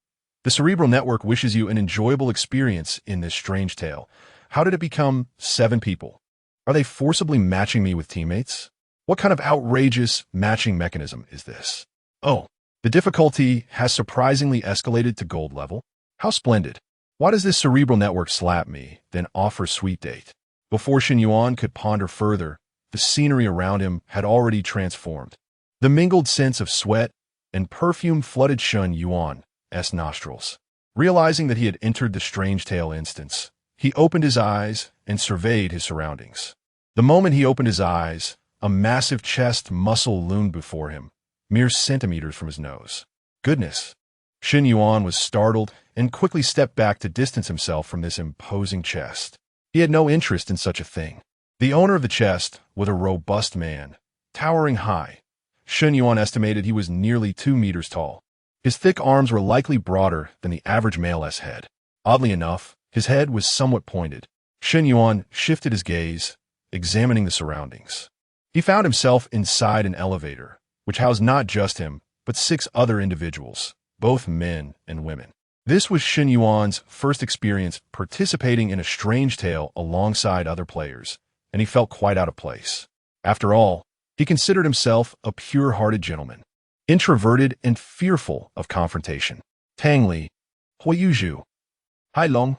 Speaker 1: The cerebral network wishes you an enjoyable experience in this strange tale. How did it become 7 people? Are they forcibly matching me with teammates? What kind of outrageous matching mechanism is this? Oh, the difficulty has surprisingly escalated to gold level. How splendid. Why does this cerebral network slap me, then offer sweet date? Before Shen Yuan could ponder further, the scenery around him had already transformed. The mingled sense of sweat and perfume flooded Shen Yuan's nostrils. Realizing that he had entered the strange tale instance, he opened his eyes and surveyed his surroundings. The moment he opened his eyes, a massive chest muscle loomed before him, mere centimeters from his nose. Goodness! Shen Yuan was startled and quickly stepped back to distance himself from this imposing chest. He had no interest in such a thing. The owner of the chest was a robust man, towering high. Shen Yuan estimated he was nearly 2 meters tall. His thick arms were likely broader than the average male's head. Oddly enough, his head was somewhat pointed. Shen Yuan shifted his gaze, examining the surroundings. He found himself inside an elevator, which housed not just him, but 6 other individuals, both men and women. This was Shen Yuan's first experience participating in a strange tale alongside other players, and he felt quite out of place. After all, he considered himself a pure-hearted gentleman, introverted and fearful of confrontation. Tang Li, Huiyuzhu, Hai Long.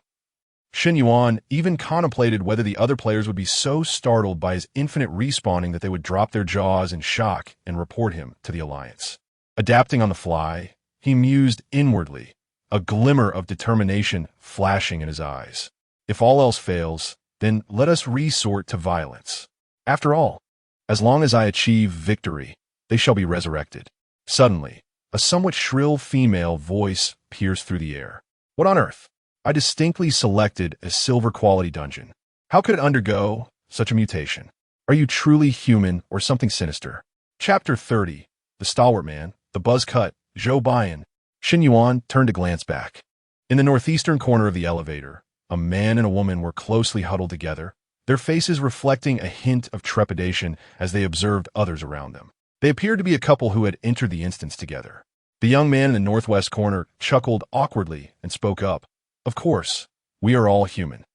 Speaker 1: Shen Yuan even contemplated whether the other players would be so startled by his infinite respawning that they would drop their jaws in shock and report him to the Alliance. Adapting on the fly, he mused inwardly, a glimmer of determination flashing in his eyes. If all else fails, then let us resort to violence. After all, as long as I achieve victory, they shall be resurrected. Suddenly, a somewhat shrill female voice pierced through the air. What on earth? I distinctly selected a silver quality dungeon. How could it undergo such a mutation? Are you truly human or something sinister? Chapter 30. The Stalwart Man, the Buzz Cut, Zhou Baiyan. Shen Yuan turned to glance back. In the northeastern corner of the elevator, a man and a woman were closely huddled together, their faces reflecting a hint of trepidation as they observed others around them. They appeared to be a couple who had entered the instance together. The young man in the northwest corner chuckled awkwardly and spoke up. Of course, we are all human.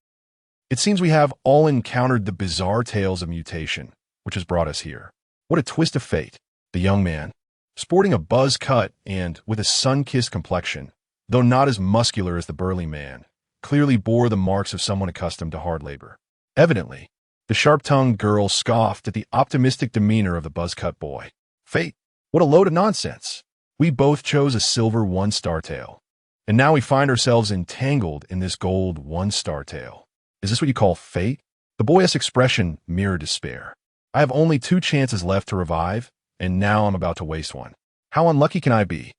Speaker 1: It seems we have all encountered the bizarre tales of mutation, which has brought us here. What a twist of fate. The young man, sporting a buzz cut and with a sun-kissed complexion, though not as muscular as the burly man, clearly bore the marks of someone accustomed to hard labor. Evidently, the sharp-tongued girl scoffed at the optimistic demeanor of the buzz-cut boy. Fate, what a load of nonsense. We both chose a silver 1-star tale. And now we find ourselves entangled in this gold 1-star tale. Is this what you call fate? The boyish expression mirrored despair. I have only 2 chances left to revive, and now I'm about to waste one. How unlucky can I be?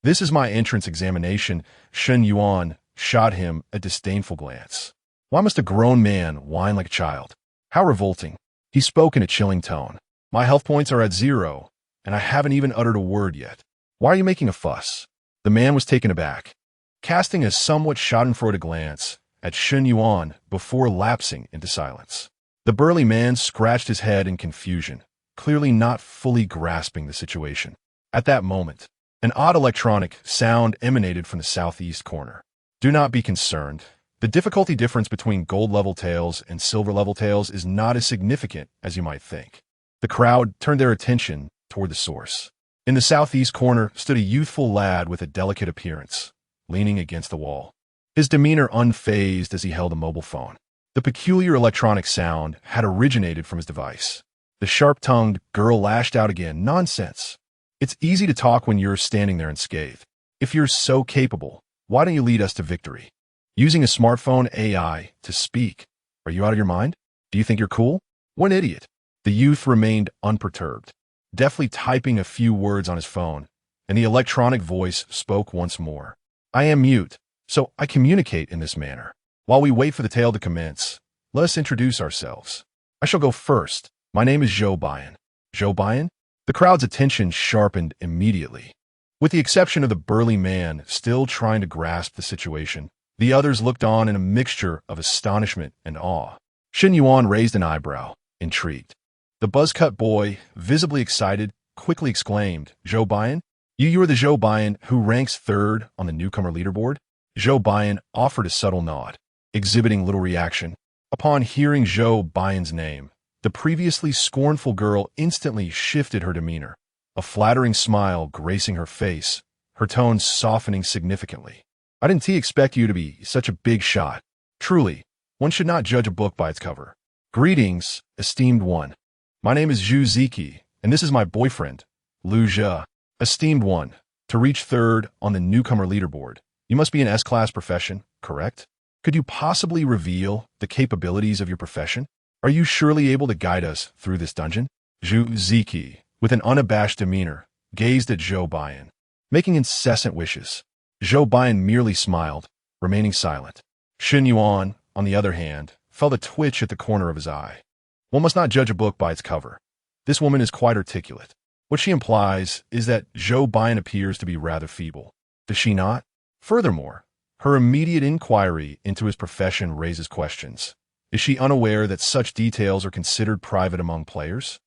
Speaker 1: This is my entrance examination. Shen Yuan shot him a disdainful glance. Why must a grown man whine like a child? How revolting. He spoke in a chilling tone. My health points are at 0, and I haven't even uttered a word yet. Why are you making a fuss? The man was taken aback, casting a somewhat schadenfreude glance at Shen Yuan before lapsing into silence. The burly man scratched his head in confusion, clearly not fully grasping the situation. At that moment, an odd electronic sound emanated from the southeast corner. Do not be concerned. The difficulty difference between gold-level tales and silver-level tales is not as significant as you might think. The crowd turned their attention toward the source. In the southeast corner stood a youthful lad with a delicate appearance, leaning against the wall, his demeanor unfazed as he held a mobile phone. The peculiar electronic sound had originated from his device. The sharp-tongued girl lashed out again. Nonsense. It's easy to talk when you're standing there unscathed. If you're so capable, why don't you lead us to victory? Using a smartphone AI to speak. Are you out of your mind? Do you think you're cool? What an idiot. The youth remained unperturbed, deftly typing a few words on his phone, and the electronic voice spoke once more. I am mute, so I communicate in this manner. While we wait for the tale to commence, let us introduce ourselves. I shall go first. My name is Zhou Baiyan. Zhou Baiyan? The crowd's attention sharpened immediately. With the exception of the burly man still trying to grasp the situation, the others looked on in a mixture of astonishment and awe. Shen Yuan raised an eyebrow, intrigued. The buzz-cut boy, visibly excited, quickly exclaimed, Zhou Baiyan? You are the Zhou Baiyan who ranks third on the newcomer leaderboard? Zhou Baiyan offered a subtle nod, exhibiting little reaction. Upon hearing Zhou Baiyan's name, the previously scornful girl instantly shifted her demeanor, a flattering smile gracing her face, her tone softening significantly. I didn't expect you to be such a big shot. Truly, one should not judge a book by its cover. Greetings, esteemed one. My name is Zhu Ziki, and this is my boyfriend, Lu Zhe. Esteemed one, to reach third on the newcomer leaderboard, you must be an S-class profession, correct? Could you possibly reveal the capabilities of your profession? Are you surely able to guide us through this dungeon? Zhu Ziki, with an unabashed demeanor, gazed at Zhou Baiyan, making incessant wishes. Zhou Baiyan merely smiled, remaining silent. Shen Yuan, on the other hand, felt a twitch at the corner of his eye. One must not judge a book by its cover. This woman is quite articulate. What she implies is that Zhou Baiyan appears to be rather feeble. Does she not? Furthermore, her immediate inquiry into his profession raises questions. Is she unaware that such details are considered private among players?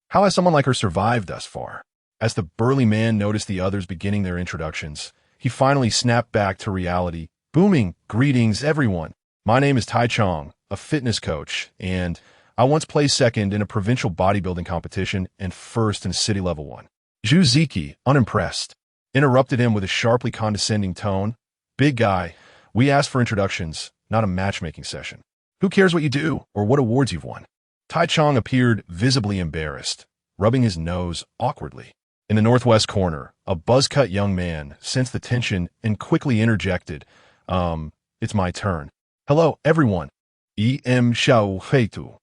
Speaker 1: How has someone like her survived thus far? As the burly man noticed the others beginning their introductions, he finally snapped back to reality, booming, Greetings, everyone. My name is Tai Chong, a fitness coach, and I once placed second in a provincial bodybuilding competition and first in City Level 1. Zhu Ziki, unimpressed, interrupted him with a sharply condescending tone. Big guy, we asked for introductions, not a matchmaking session. Who cares what you do or what awards you've won? Tai Chong appeared visibly embarrassed, rubbing his nose awkwardly. In the northwest corner, a buzz-cut young man sensed the tension and quickly interjected, it's my turn. Hello, everyone. Xiao Heitu.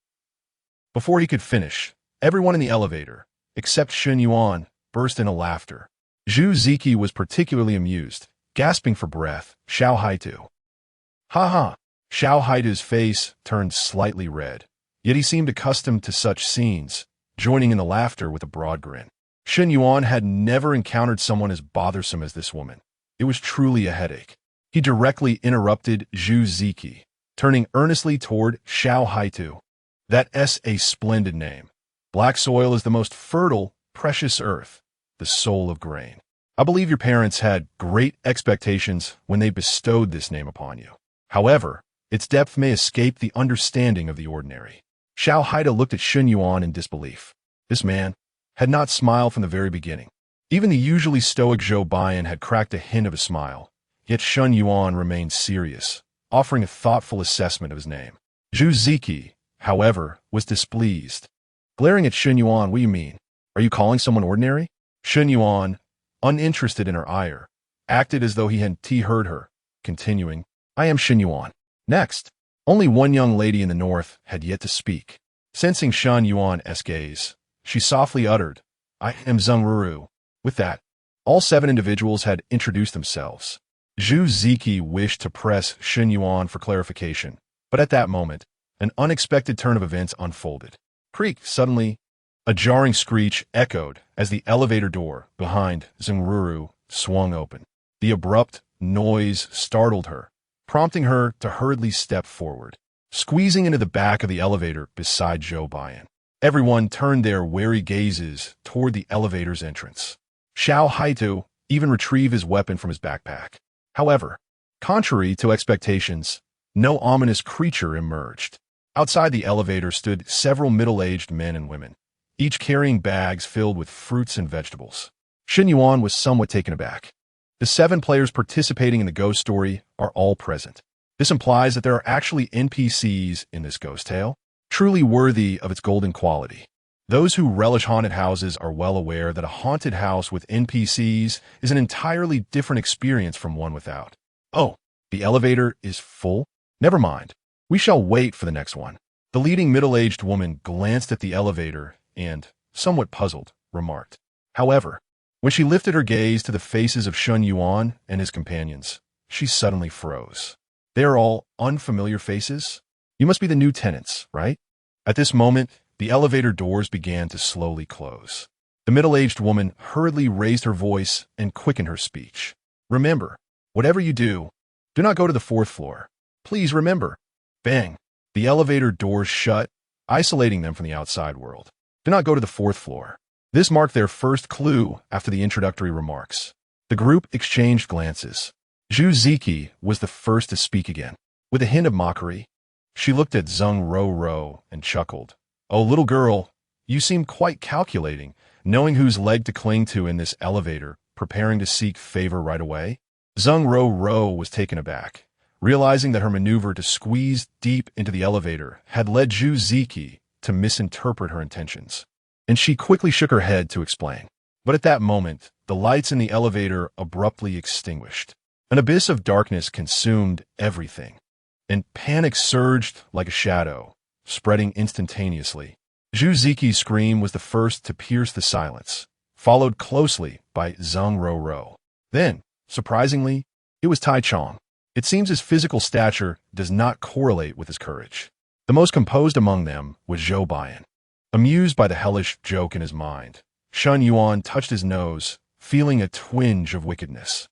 Speaker 1: Before he could finish, everyone in the elevator, except Shen Yuan, burst into laughter. Zhu Ziki was particularly amused, gasping for breath. Xiao Haitu. Ha ha. Xiao Haitu's face turned slightly red, yet he seemed accustomed to such scenes, joining in the laughter with a broad grin. Shen Yuan had never encountered someone as bothersome as this woman. It was truly a headache. He directly interrupted Zhu Ziki, turning earnestly toward Xiao Haitu. That's a splendid name. Black soil is the most fertile, precious earth, the soul of grain. I believe your parents had great expectations when they bestowed this name upon you. However, its depth may escape the understanding of the ordinary. Xiao Haitu looked at Shen Yuan in disbelief. This man had not smiled from the very beginning. Even the usually stoic Zhou Baiyan had cracked a hint of a smile, yet Shen Yuan remained serious, offering a thoughtful assessment of his name. Zhu Ziki, however, was displeased. Glaring at Shen Yuan, what do you mean? Are you calling someone ordinary? Shen Yuan, uninterested in her ire, acted as though he hadn't heard her, continuing, I am Shen Yuan. Next, only one young lady in the north had yet to speak. Sensing Shen Yuan's gaze, she softly uttered, I am Zheng Ruru. With that, all 7 individuals had introduced themselves. Zhu Ziki wished to press Shen Yuan for clarification, but at that moment, an unexpected turn of events unfolded. Creak! Suddenly, a jarring screech echoed as the elevator door behind Zheng Ruru swung open. The abrupt noise startled her, prompting her to hurriedly step forward, squeezing into the back of the elevator beside Zhou Baiyan. Everyone turned their wary gazes toward the elevator's entrance. Xiao Haitu even retrieved his weapon from his backpack. However, contrary to expectations, no ominous creature emerged. Outside the elevator stood several middle-aged men and women, each carrying bags filled with fruits and vegetables. Shen Yuan was somewhat taken aback. The 7 players participating in the ghost story are all present. This implies that there are actually NPCs in this ghost tale, truly worthy of its golden quality. Those who relish haunted houses are well aware that a haunted house with NPCs is an entirely different experience from one without. Oh, the elevator is full? Never mind. We shall wait for the next one. The leading middle-aged woman glanced at the elevator and, somewhat puzzled, remarked. However, when she lifted her gaze to the faces of Shen Yuan and his companions, she suddenly froze. They are all unfamiliar faces? You must be the new tenants, right? At this moment, the elevator doors began to slowly close. The middle-aged woman hurriedly raised her voice and quickened her speech. Remember, whatever you do, do not go to the fourth floor. Please remember. Bang. The elevator doors shut, isolating them from the outside world. Do not go to the fourth floor. This marked their first clue after the introductory remarks. The group exchanged glances. Zhu Ziki was the first to speak again. With a hint of mockery, she looked at Zheng Ro and chuckled. Oh, little girl, you seem quite calculating, knowing whose leg to cling to in this elevator, preparing to seek favor right away. Zheng Ro was taken aback, realizing that her maneuver to squeeze deep into the elevator had led Zhu Ziki to misinterpret her intentions. And she quickly shook her head to explain. But at that moment, the lights in the elevator abruptly extinguished. An abyss of darkness consumed everything, and panic surged like a shadow, spreading instantaneously. Zhu Ziki's scream was the first to pierce the silence, followed closely by Zheng Ro. Then, surprisingly, it was Tai Chong. It seems his physical stature does not correlate with his courage. The most composed among them was Zhou Baiyan. Amused by the hellish joke in his mind, Shun Yuan touched his nose, feeling a twinge of wickedness.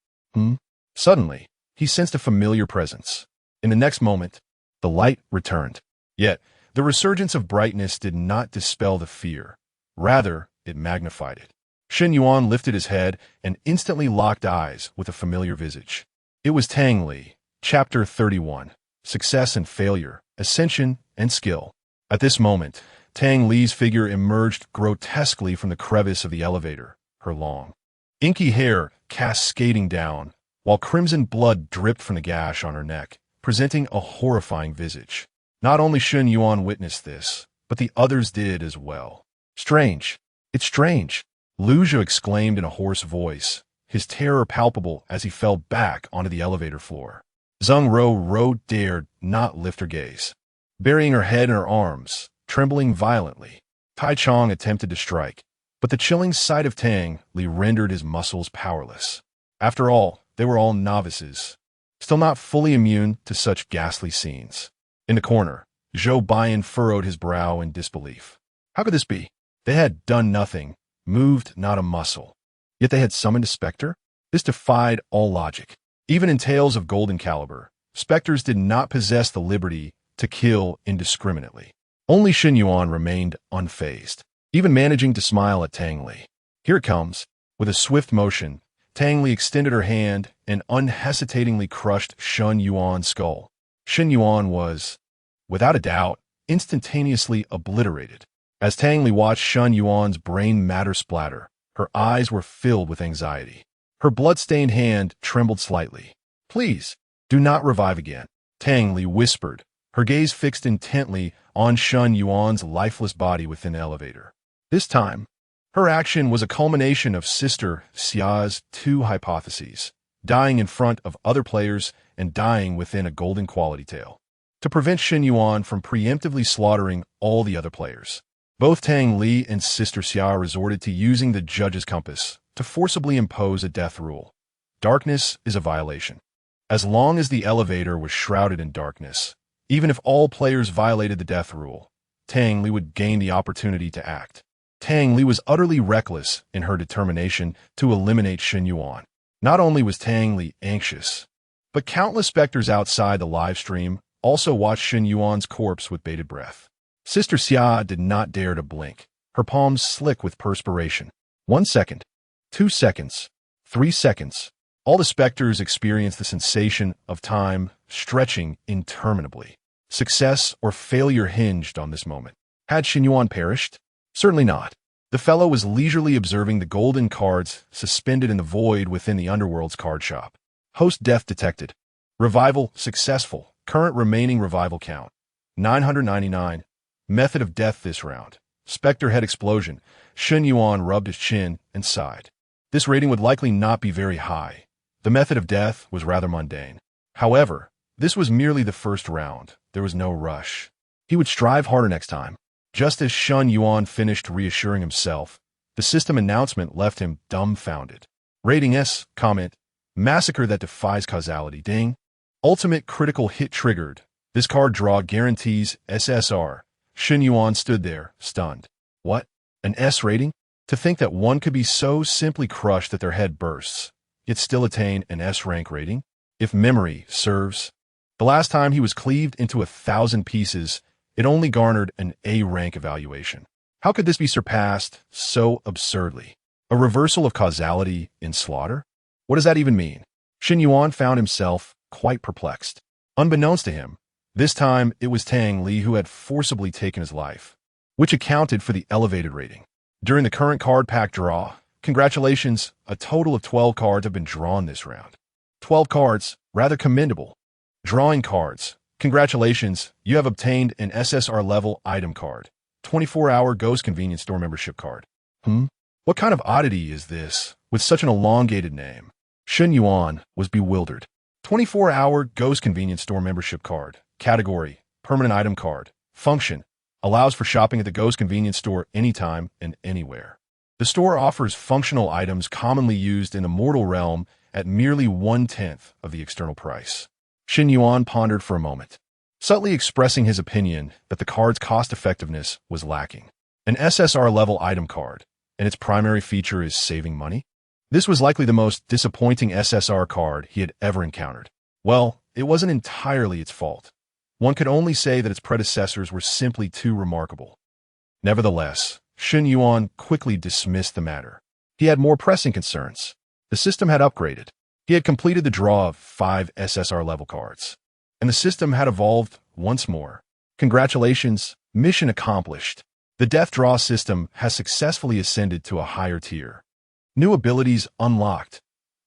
Speaker 1: Suddenly, he sensed a familiar presence. In the next moment, the light returned. Yet, the resurgence of brightness did not dispel the fear. Rather, it magnified it. Shen Yuan lifted his head and instantly locked eyes with a familiar visage. It was Tang Li, Chapter 31, Success and Failure, Ascension and Skill. At this moment, Tang Li's figure emerged grotesquely from the crevice of the elevator, her long, inky hair cascading down, while crimson blood dripped from the gash on her neck, presenting a horrifying visage. Not only Shun Yuan witnessed this, but the others did as well. Strange. It's strange, Lu Zhu exclaimed in a hoarse voice, his terror palpable as he fell back onto the elevator floor. Zheng Ro dared not lift her gaze. Burying her head in her arms, trembling violently, Tai Chong attempted to strike, but the chilling sight of Tang Li rendered his muscles powerless. After all, they were all novices, still not fully immune to such ghastly scenes. In the corner, Zhou Baiyan furrowed his brow in disbelief. How could this be? They had done nothing, moved not a muscle. Yet they had summoned a specter? This defied all logic. Even in tales of golden caliber, specters did not possess the liberty to kill indiscriminately. Only Shen Yuan remained unfazed, even managing to smile at Tang Li. Here it comes. With a swift motion, Tang Li extended her hand and unhesitatingly crushed Shun Yuan's skull. Shen Yuan was, without a doubt, instantaneously obliterated. As Tang Li watched Shun Yuan's brain matter splatter, her eyes were filled with anxiety. Her blood-stained hand trembled slightly. Please, do not revive again, Tang Li whispered, her gaze fixed intently on Shun Yuan's lifeless body within the elevator. This time, her action was a culmination of Sister Xia's two hypotheses, dying in front of other players and dying within a golden quality tale, to prevent Shen Yuan from preemptively slaughtering all the other players. Both Tang Li and Sister Xia resorted to using the judge's compass to forcibly impose a death rule. Darkness is a violation. As long as the elevator was shrouded in darkness, even if all players violated the death rule, Tang Li would gain the opportunity to act. Tang Li was utterly reckless in her determination to eliminate Shen Yuan. Not only was Tang Li anxious, but countless specters outside the live stream also watched Shen Yuan's corpse with bated breath. Sister Xia did not dare to blink, her palms slick with perspiration. 1 second, 2 seconds, 3 seconds. All the specters experienced the sensation of time stretching interminably. Success or failure hinged on this moment. Had Shen Yuan perished? Certainly not. The fellow was leisurely observing the golden cards suspended in the void within the underworld's card shop. Host death detected. Revival successful. Current remaining revival count 999. Method of death this round. Spectre head explosion. Shen Yuan rubbed his chin and sighed. This rating would likely not be very high. The method of death was rather mundane. However, this was merely the first round. There was no rush. He would strive harder next time. Just as Shen Yuan finished reassuring himself, the system announcement left him dumbfounded. Rating S, comment, massacre that defies causality, ding. Ultimate critical hit triggered. This card draw guarantees SSR, Shen Yuan stood there, stunned. What? An S rating? To think that one could be so simply crushed that their head bursts, yet still attain an S rank rating? If memory serves. The last time he was cleaved into 1,000 pieces, it only garnered an A rank evaluation. How could this be surpassed so absurdly? A reversal of causality in slaughter? What does that even mean? Shen Yuan found himself quite perplexed. Unbeknownst to him, this time it was Tang Li who had forcibly taken his life, which accounted for the elevated rating. During the current card pack draw, congratulations, a total of 12 cards have been drawn this round. 12 cards, rather commendable. Drawing cards. Congratulations, you have obtained an SSR level item card. 24-hour Ghost Convenience Store membership card. What kind of oddity is this, with such an elongated name? Shen Yuan was bewildered. 24-hour Ghost Convenience Store membership card. Category, permanent item card. Function, allows for shopping at the Ghost Convenience Store anytime and anywhere. The store offers functional items commonly used in the mortal realm at merely 1/10 of the external price. Shen Yuan pondered for a moment, subtly expressing his opinion that the card's cost-effectiveness was lacking. An SSR level item card, and its primary feature is saving money? This was likely the most disappointing SSR card he had ever encountered. Well, it wasn't entirely its fault. One could only say that its predecessors were simply too remarkable. Nevertheless, Shen Yuan quickly dismissed the matter. He had more pressing concerns. The system had upgraded. He had completed the draw of 5 SSR level cards, and the system had evolved once more. Congratulations, mission accomplished. The Death Draw system has successfully ascended to a higher tier. New abilities unlocked.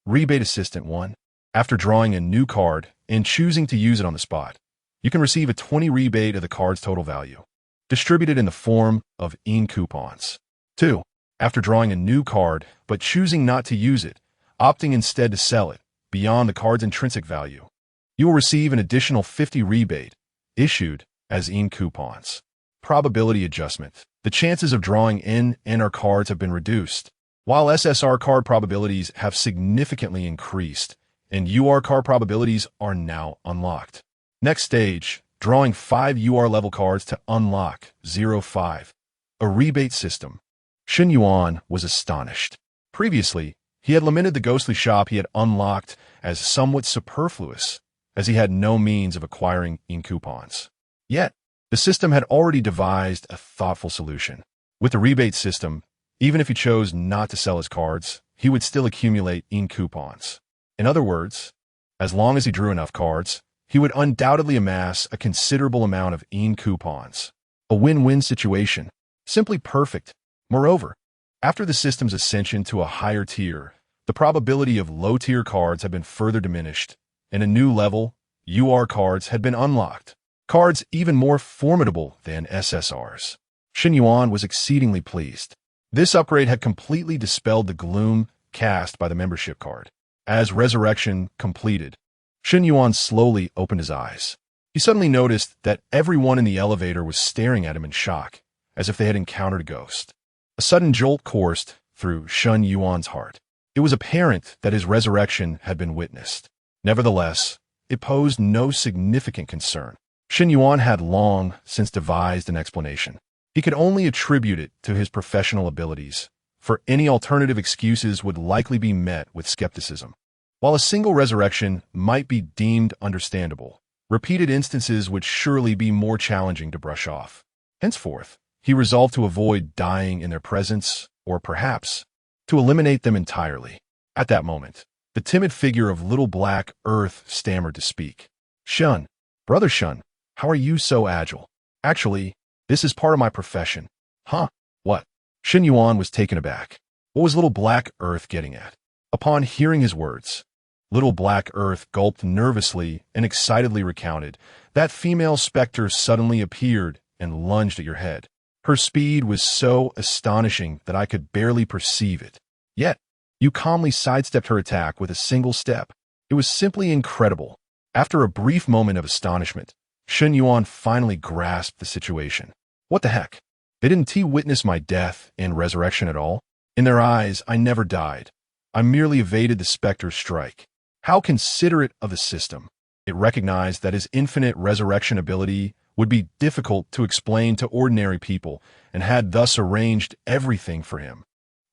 Speaker 1: Rebate Assistant 1. After drawing a new card and choosing to use it on the spot, you can receive a 20 rebate of the card's total value, distributed in the form of coupons. 2. After drawing a new card but choosing not to use it, opting instead to sell it beyond the card's intrinsic value, you will receive an additional 50 rebate, issued as coupons. Probability adjustment. The chances of drawing NR cards have been reduced, while SSR card probabilities have significantly increased, and UR card probabilities are now unlocked. Next stage, drawing 5 UR level cards to unlock 05. A rebate system. Shen Yuan was astonished. Previously, he had lamented the ghostly shop he had unlocked as somewhat superfluous, as he had no means of acquiring coupons. Yet, the system had already devised a thoughtful solution. With the rebate system, even if he chose not to sell his cards, he would still accumulate coupons. In other words, as long as he drew enough cards, he would undoubtedly amass a considerable amount of coupons. A win-win situation. Simply perfect. Moreover, after the system's ascension to a higher tier, the probability of low-tier cards had been further diminished, and a new level, UR cards, had been unlocked. Cards even more formidable than SSRs. Shen Yuan was exceedingly pleased. This upgrade had completely dispelled the gloom cast by the membership card. As resurrection completed, Shen Yuan slowly opened his eyes. He suddenly noticed that everyone in the elevator was staring at him in shock, as if they had encountered a ghost. A sudden jolt coursed through Shen Yuan's heart. It was apparent that his resurrection had been witnessed. Nevertheless, it posed no significant concern. Shen Yuan had long since devised an explanation. He could only attribute it to his professional abilities, for any alternative excuses would likely be met with skepticism. While a single resurrection might be deemed understandable, repeated instances would surely be more challenging to brush off. Henceforth, he resolved to avoid dying in their presence, or perhaps, to eliminate them entirely. At that moment, the timid figure of little black Earth stammered to speak. Shun, Brother Shun, how are you so agile? Actually, this is part of my profession. Huh? What? Shen Yuan was taken aback. What was little black Earth getting at? Upon hearing his words, little black Earth gulped nervously and excitedly recounted. That female specter suddenly appeared and lunged at your head. Her speed was so astonishing that I could barely perceive it. Yet, you calmly sidestepped her attack with a single step. It was simply incredible. After a brief moment of astonishment, Shen Yuan finally grasped the situation. What the heck? They didn't witness my death and resurrection at all? In their eyes, I never died. I merely evaded the specter's strike. How considerate of the system. It recognized that his infinite resurrection ability would be difficult to explain to ordinary people and had thus arranged everything for him.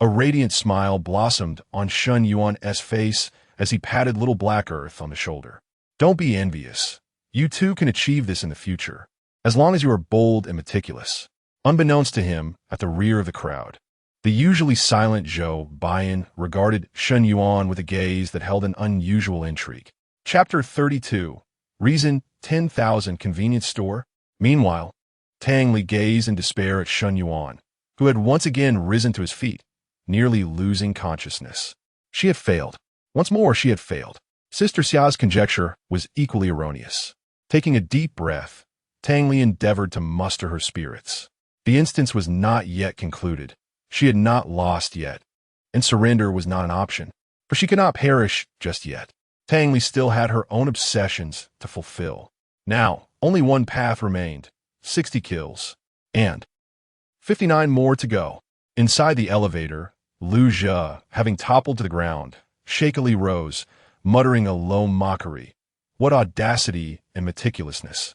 Speaker 1: A radiant smile blossomed on Shun Yuan's face as he patted little Black Earth on the shoulder. Don't be envious. You too can achieve this in the future, as long as you are bold and meticulous. Unbeknownst to him, at the rear of the crowd, the usually silent Zhou Baiyan regarded Shun Yuan with a gaze that held an unusual intrigue. Chapter 32. Reason 10,000 Convenience Store. Meanwhile, Tang Li gazed in despair at Shun Yuan, who had once again risen to his feet, nearly losing consciousness. She had failed. Once more she had failed. Sister Xia's conjecture was equally erroneous. Taking a deep breath, Tang Li endeavored to muster her spirits. The instance was not yet concluded. She had not lost yet, and surrender was not an option, for she could not perish just yet. Tang Li still had her own obsessions to fulfill. Now, only one path remained, 60 kills, and 59 more to go. Inside the elevator, Lu Zhe, having toppled to the ground, shakily rose, muttering a low mockery. What audacity and meticulousness.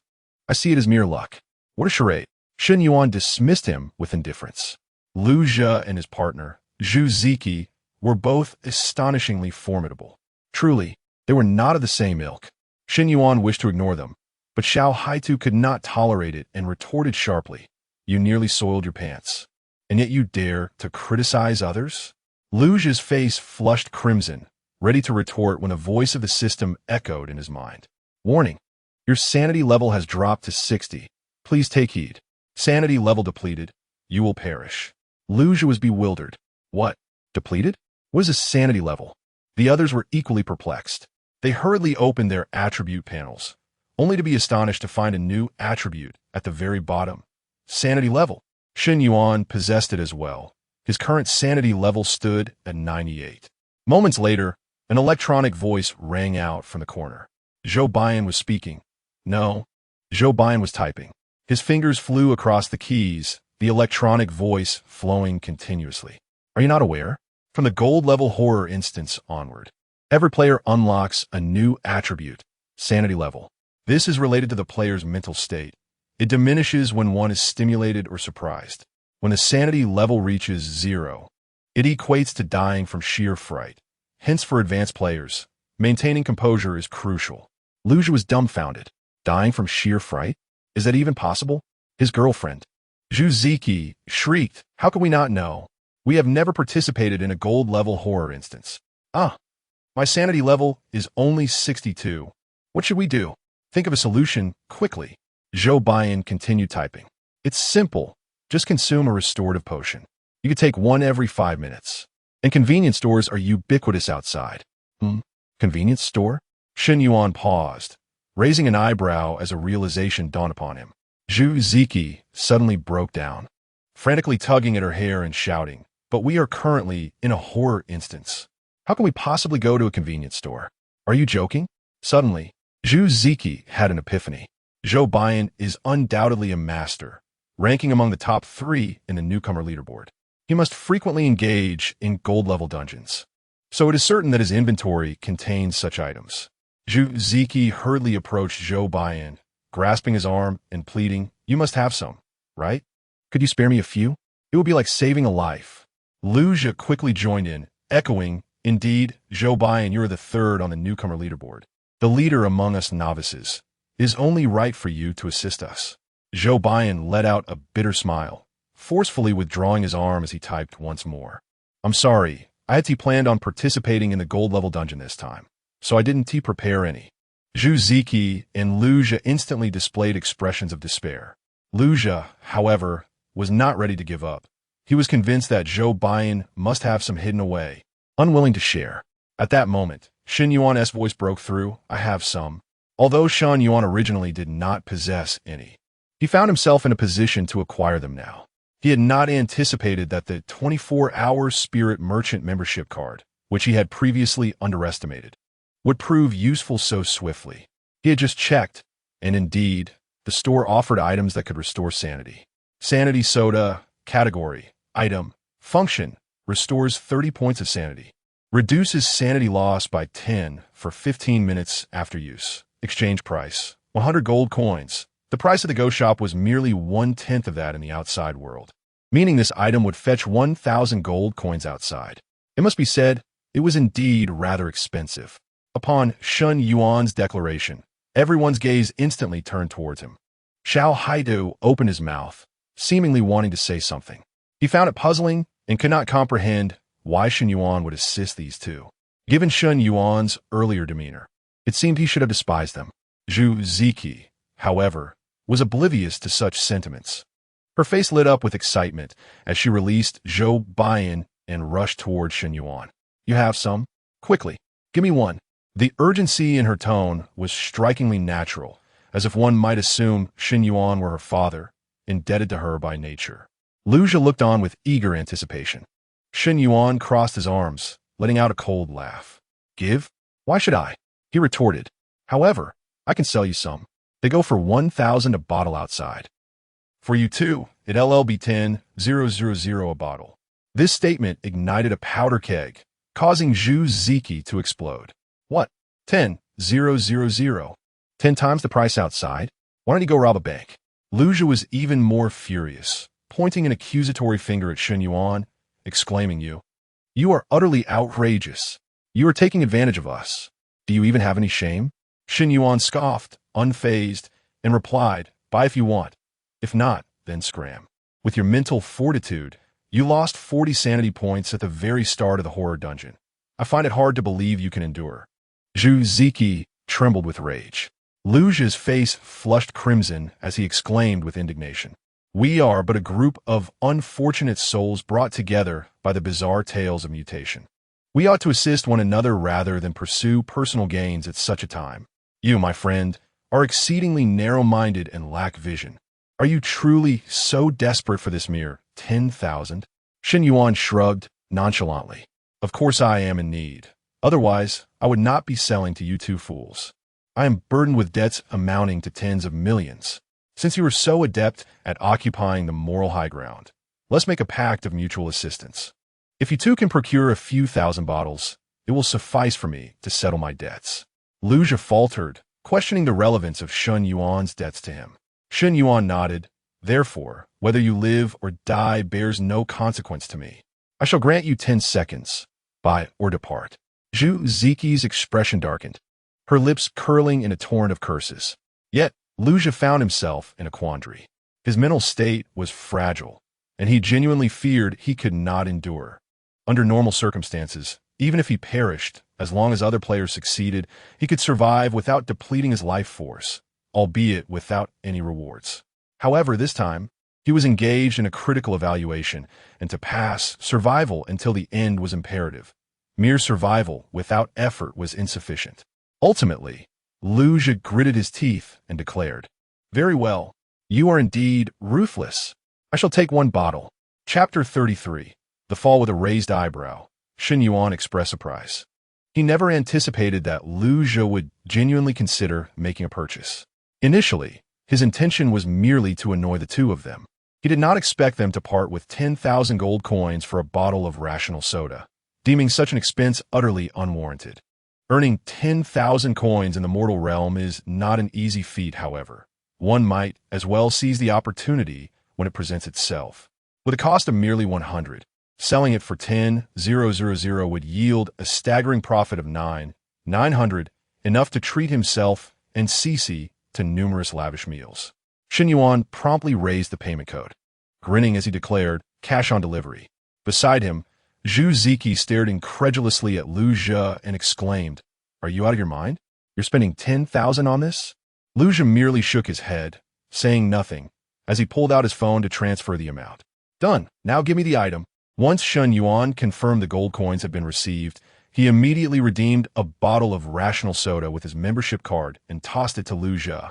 Speaker 1: I see it as mere luck. What a charade. Shun Yuan dismissed him with indifference. Lu Zhe and his partner, Zhu Ziki, were both astonishingly formidable. Truly, they were not of the same ilk. Shun Yuan wished to ignore them, but Xiao Haitu could not tolerate it and retorted sharply. You nearly soiled your pants. And yet you dare to criticize others? Lu Zhe's face flushed crimson, ready to retort when a voice of the system echoed in his mind. Warning, your sanity level has dropped to 60. Please take heed. Sanity level depleted. You will perish. Lu Zhe was bewildered. What? Depleted? What is a sanity level? The others were equally perplexed. They hurriedly opened their attribute panels, only to be astonished to find a new attribute at the very bottom. Sanity level. Shun Yuan possessed it as well. His current sanity level stood at 98. Moments later, an electronic voice rang out from the corner. Zhou Baiyan was speaking. No, Zhou Baiyan was typing. His fingers flew across the keys, the electronic voice flowing continuously. Are you not aware? From the gold level horror instance onward, every player unlocks a new attribute, sanity level. This is related to the player's mental state. It diminishes when one is stimulated or surprised. When the sanity level reaches 0, it equates to dying from sheer fright. Hence, for advanced players, maintaining composure is crucial. Lu Zhe was dumbfounded. Dying from sheer fright? Is that even possible? His girlfriend, Zhu Ziki, shrieked. How could we not know? We have never participated in a gold-level horror instance. My sanity level is only 62. What should we do? Think of a solution, quickly. Zhou Baiyan continued typing. It's simple. Just consume a restorative potion. You could take one every 5 minutes. And convenience stores are ubiquitous outside. Convenience store? Shun Yuan paused, raising an eyebrow as a realization dawned upon him. Zhu Ziki suddenly broke down, frantically tugging at her hair and shouting, but we are currently in a horror instance. How can we possibly go to a convenience store? Are you joking? Suddenly, Zhu Ziki had an epiphany. Zhou Baiyan is undoubtedly a master, ranking among the top 3 in the newcomer leaderboard. He must frequently engage in gold-level dungeons, so it is certain that his inventory contains such items. Zhu Ziki hurriedly approached Zhou Baiyan, grasping his arm and pleading, you must have some, right? Could you spare me a few? It would be like saving a life. Lu Zhe quickly joined in, echoing, indeed, Zhou Baiyan, you are the 3rd on the newcomer leaderboard. The leader among us novices. It is only right for you to assist us. Zhou Baiyan let out a bitter smile, forcefully withdrawing his arm as he typed once more. I'm sorry, I had planned on participating in the gold-level dungeon this time, so I didn't prepare any. Zhu Ziki and Lu Zhe instantly displayed expressions of despair. Lu Zhe, however, was not ready to give up. He was convinced that Zhou Baiyan must have some hidden away, unwilling to share. At that moment, Shun Yuan's voice broke through, I have some. Although Shun Yuan originally did not possess any, he found himself in a position to acquire them now. He had not anticipated that the 24-hour Spirit Merchant membership card, which he had previously underestimated, would prove useful so swiftly. He had just checked, and indeed, the store offered items that could restore sanity. Sanity soda, category, item, function, restores 30 points of sanity. Reduces sanity loss by 10 for 15 minutes after use. Exchange price, 100 gold coins, The price of the Go Shop was merely 1/10 of that in the outside world, meaning this item would fetch 1,000 gold coins outside. It must be said, it was indeed rather expensive. Upon Shun Yuan's declaration, everyone's gaze instantly turned towards him. Xiao Haidu opened his mouth, seemingly wanting to say something. He found it puzzling and could not comprehend why Shun Yuan would assist these two. Given Shun Yuan's earlier demeanor, it seemed he should have despised them. Zhu Ziki, however, was oblivious to such sentiments. Her face lit up with excitement as she released Zhou Baiyan and rushed toward Shun Yuan. You have some? Quickly, give me one. The urgency in her tone was strikingly natural, as if one might assume Shun Yuan were her father, indebted to her by nature. Lu Zhi looked on with eager anticipation. Shun Yuan crossed his arms, letting out a cold laugh. Give? Why should I? He retorted. However, I can sell you some. They go for 1,000 a bottle outside. For you too, at LLB 10,000 a bottle. This statement ignited a powder keg, causing Zhu Ziki to explode. What? 10,000? 10 times the price outside? Why don't you go rob a bank? Lu Zhi was even more furious, pointing an accusatory finger at Shun Yuan, exclaiming, You are utterly outrageous. You are taking advantage of us. Do you even have any shame? Shun Yuan scoffed, unfazed, and replied, Buy if you want. If not, then scram. With your mental fortitude, you lost 40 sanity points at the very start of the horror dungeon. I find it hard to believe you can endure. Zhu Ziki trembled with rage. Lu Zhi's face flushed crimson as he exclaimed with indignation. We are but a group of unfortunate souls brought together by the bizarre tales of mutation. We ought to assist one another rather than pursue personal gains at such a time. You, my friend, are exceedingly narrow-minded and lack vision. Are you truly so desperate for this mere 10,000? Shun Yuan shrugged nonchalantly. Of course I am in need. Otherwise, I would not be selling to you two fools. I am burdened with debts amounting to tens of millions. Since you are so adept at occupying the moral high ground, let's make a pact of mutual assistance. If you two can procure a few thousand bottles, it will suffice for me to settle my debts. Lu Zhi faltered, questioning the relevance of Shun Yuan's debts to him. Shun Yuan nodded. Therefore, whether you live or die bears no consequence to me. I shall grant you 10 seconds. Buy or depart. Zhu Ziki's expression darkened, her lips curling in a torrent of curses. Yet, Lu Zhi found himself in a quandary. His mental state was fragile, and he genuinely feared he could not endure. Under normal circumstances, even if he perished, as long as other players succeeded, he could survive without depleting his life force, albeit without any rewards. However, this time, he was engaged in a critical evaluation, and to pass, survival until the end was imperative. Mere survival without effort was insufficient. Ultimately, Lu Zhi gritted his teeth and declared, Very well, you are indeed ruthless. I shall take one bottle. Chapter 33. The Fall with a Raised Eyebrow. Shun Yuan expressed surprise. He never anticipated that Lu Zhi would genuinely consider making a purchase. Initially, his intention was merely to annoy the two of them. He did not expect them to part with 10,000 gold coins for a bottle of rational soda, deeming such an expense utterly unwarranted. Earning 10,000 coins in the mortal realm is not an easy feat, however. One might as well seize the opportunity when it presents itself. With a cost of merely 100, selling it for 10,000 would yield a staggering profit of 900, enough to treat himself and Cici to numerous lavish meals. Shun Yuan promptly raised the payment code, grinning as he declared, cash on delivery. Beside him, Zhu Ziki stared incredulously at Lu Zhi and exclaimed, Are you out of your mind? You're spending 10,000 on this? Lu Zhi merely shook his head, saying nothing, as he pulled out his phone to transfer the amount. Done. Now give me the item. Once Shun Yuan confirmed the gold coins had been received, he immediately redeemed a bottle of rational soda with his membership card and tossed it to Lu Zhi.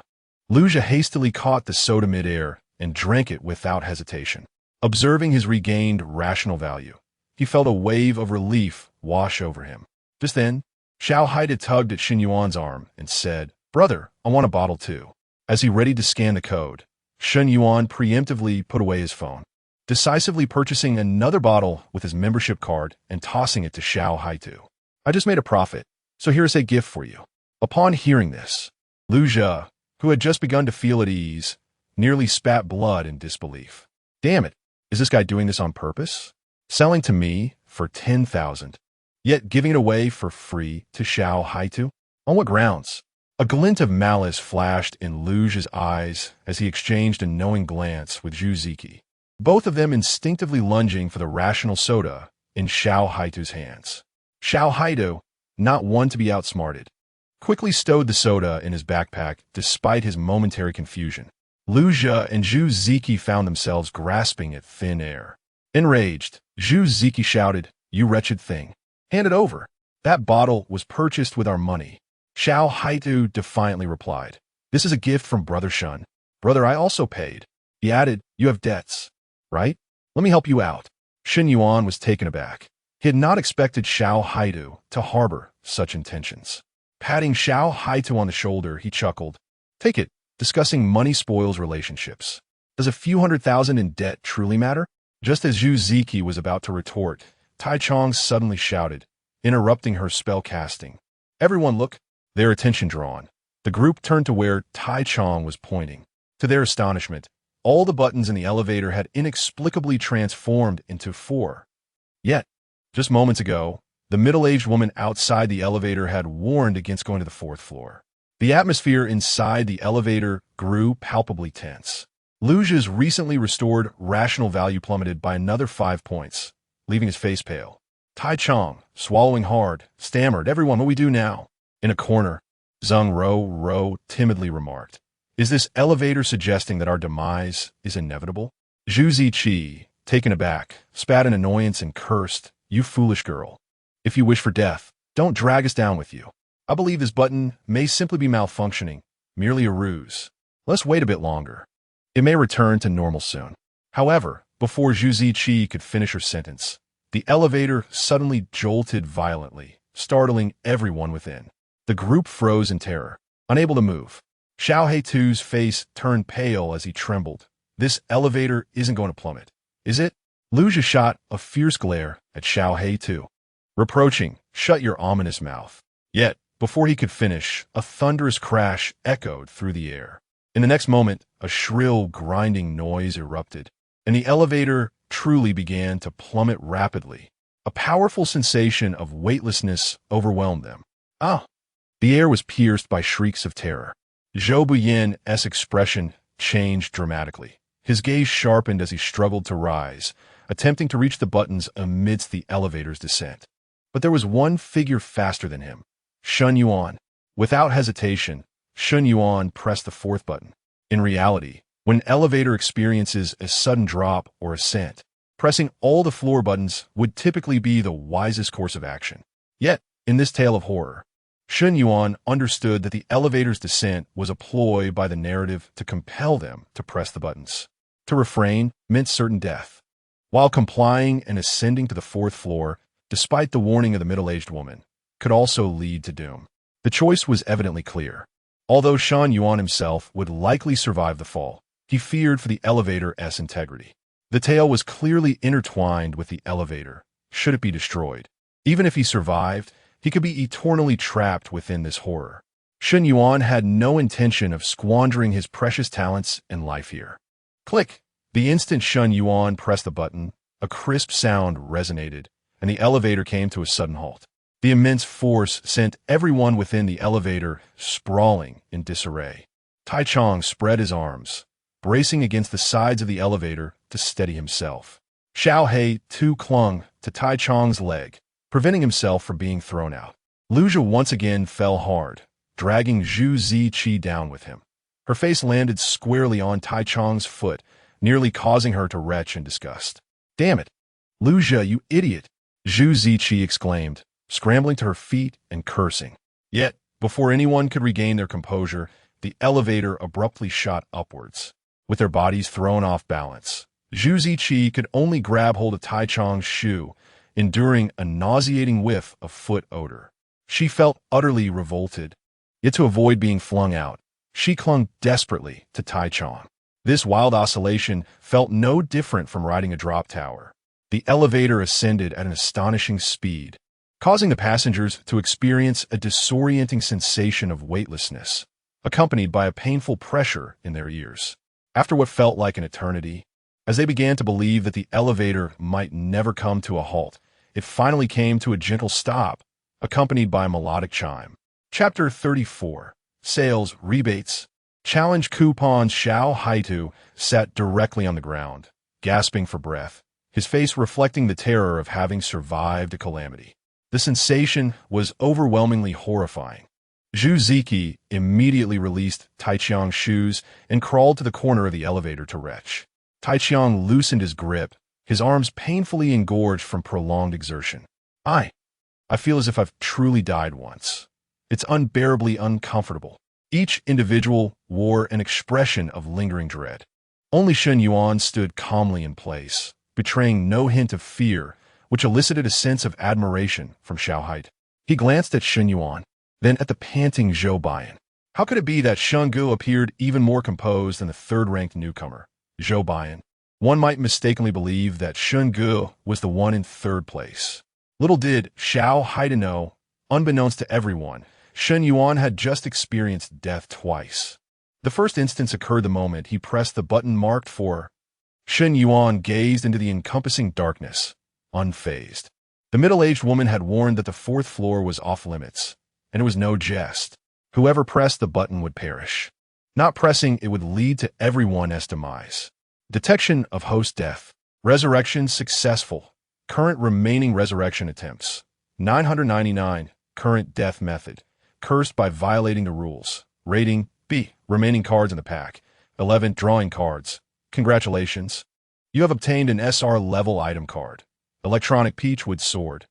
Speaker 1: Lu Zhi hastily caught the soda midair and drank it without hesitation. Observing his regained rational value, he felt a wave of relief wash over him. Just then, Xiao Haida tugged at Shun Yuan's arm and said, Brother, I want a bottle too. As he readied to scan the code, Shun Yuan preemptively put away his phone, decisively purchasing another bottle with his membership card and tossing it to Xiao Haitu. I just made a profit, so here's a gift for you. Upon hearing this, Lu Zhi, who had just begun to feel at ease, nearly spat blood in disbelief. Damn it, is this guy doing this on purpose? Selling to me for 10,000, yet giving it away for free to Xiao Haitu? On what grounds? A glint of malice flashed in Luge's eyes as he exchanged a knowing glance with Zhu Ziki, both of them instinctively lunging for the rational soda in Xiao Haitu's hands. Xiao Haitu, not one to be outsmarted, quickly stowed the soda in his backpack despite his momentary confusion. Luge and Zhu Ziki found themselves grasping at thin air. Enraged, Zhu Ziki shouted, "You wretched thing! Hand it over! That bottle was purchased with our money." Xiao Haitu defiantly replied, "This is a gift from Brother Shun. Brother, I also paid." He added, "You have debts, right? Let me help you out." Shen Yuan was taken aback. He had not expected Xiao Haitu to harbor such intentions. Patting Xiao Haitu on the shoulder, he chuckled, "Take it, discussing money spoils relationships. Does a few 100,000 in debt truly matter?" Just as Zhu Ziki was about to retort, Tai Chong suddenly shouted, interrupting her spell casting. "Everyone look!" Their attention drawn, the group turned to where Tai Chong was pointing. To their astonishment, all the buttons in the elevator had inexplicably transformed into 4. Yet, just moments ago, the middle-aged woman outside the elevator had warned against going to the 4th floor. The atmosphere inside the elevator grew palpably tense. Luge's recently restored rational value plummeted by another 5 points, leaving his face pale. Tai Chong, swallowing hard, stammered, "Everyone, what do we do now?" In a corner, Zheng Ro timidly remarked, "Is this elevator suggesting that our demise is inevitable?" Zhu Ziqi, taken aback, spat in annoyance and cursed, "You foolish girl. If you wish for death, don't drag us down with you. I believe this button may simply be malfunctioning, merely a ruse. Let's wait a bit longer. It may return to normal soon." However, before Zhu Ziqi could finish her sentence, the elevator suddenly jolted violently, startling everyone within. The group froze in terror, unable to move. Xiao Haitu's face turned pale as he trembled. "This elevator isn't going to plummet, is it?" Luge shot a fierce glare at Xiao Haitu, reproaching, "Shut your ominous mouth." Yet, before he could finish, a thunderous crash echoed through the air. In the next moment, a shrill, grinding noise erupted, and the elevator truly began to plummet rapidly. A powerful sensation of weightlessness overwhelmed them. "Ah!" The air was pierced by shrieks of terror. Zhou Buyin's expression changed dramatically. His gaze sharpened as he struggled to rise, attempting to reach the buttons amidst the elevator's descent. But there was one figure faster than him, Shen Yuan. Without hesitation, Shen Yuan pressed the 4th button. In reality, when an elevator experiences a sudden drop or ascent, pressing all the floor buttons would typically be the wisest course of action. Yet, in this tale of horror, Shen Yuan understood that the elevator's descent was a ploy by the narrative to compel them to press the buttons. To refrain meant certain death, while complying and ascending to the 4th floor, despite the warning of the middle-aged woman, could also lead to doom. The choice was evidently clear. Although Shen Yuan himself would likely survive the fall, he feared for the elevator's integrity. The tale was clearly intertwined with the elevator, should it be destroyed. Even if he survived, he could be eternally trapped within this horror. Shen Yuan had no intention of squandering his precious talents and life here. Click! The instant Shen Yuan pressed the button, a crisp sound resonated, and the elevator came to a sudden halt. The immense force sent everyone within the elevator sprawling in disarray. Tai Chong spread his arms, bracing against the sides of the elevator to steady himself. Xiao Haitu clung to Tai Chong's leg, preventing himself from being thrown out. Luge once again fell hard, dragging Zhu Ziqi down with him. Her face landed squarely on Tai Chong's foot, nearly causing her to retch in disgust. "Damn it! Luge, you idiot!" Zhu Ziqi exclaimed, scrambling to her feet and cursing. Yet, before anyone could regain their composure, the elevator abruptly shot upwards. With their bodies thrown off balance, Zhu Ziqi could only grab hold of Tai Chong's shoe, enduring a nauseating whiff of foot odor. She felt utterly revolted. Yet to avoid being flung out, she clung desperately to Tai Chong. This wild oscillation felt no different from riding a drop tower. The elevator ascended at an astonishing speed, causing the passengers to experience a disorienting sensation of weightlessness. accompanied by a painful pressure in their ears. After what felt like an eternity, as they began to believe that the elevator might never come to a halt, it finally came to a gentle stop, accompanied by a melodic chime. Chapter 34. Sales, Rebates, Challenge Coupons. Xiao Haitu sat directly on the ground, gasping for breath, his face reflecting the terror of having survived a calamity. The sensation was overwhelmingly horrifying. Zhu Ziki immediately released Taiqiang's shoes and crawled to the corner of the elevator to retch. Taiqiang loosened his grip, his arms painfully engorged from prolonged exertion. I feel as if I've truly died once. It's unbearably uncomfortable. Each individual wore an expression of lingering dread. Only Shen Yuan stood calmly in place, betraying no hint of fear, which elicited a sense of admiration from Xiao Hai. He glanced at Shen Yuan, then at the panting Zhou Baiyan. How could it be that Sheng Gu appeared even more composed than the third-ranked newcomer, Zhou Baiyan? One might mistakenly believe that Sheng Gu was the one in third place. Little did Xiao Hai know, unbeknownst to everyone, Shen Yuan had just experienced death twice. The first instance occurred the moment he pressed the button marked for. Shen Yuan gazed into the encompassing darkness, unfazed. The middle-aged woman had warned that the fourth floor was off-limits, and it was no jest. Whoever pressed the button would perish. Not pressing it would lead to everyone's demise. Detection of host death. Resurrection successful. Current remaining resurrection attempts. 999. Current death method. Cursed by violating the rules. Rating B. Remaining cards in the pack. 11. Drawing cards. Congratulations. You have obtained an SR level item card. Electronic Peachwood Sword.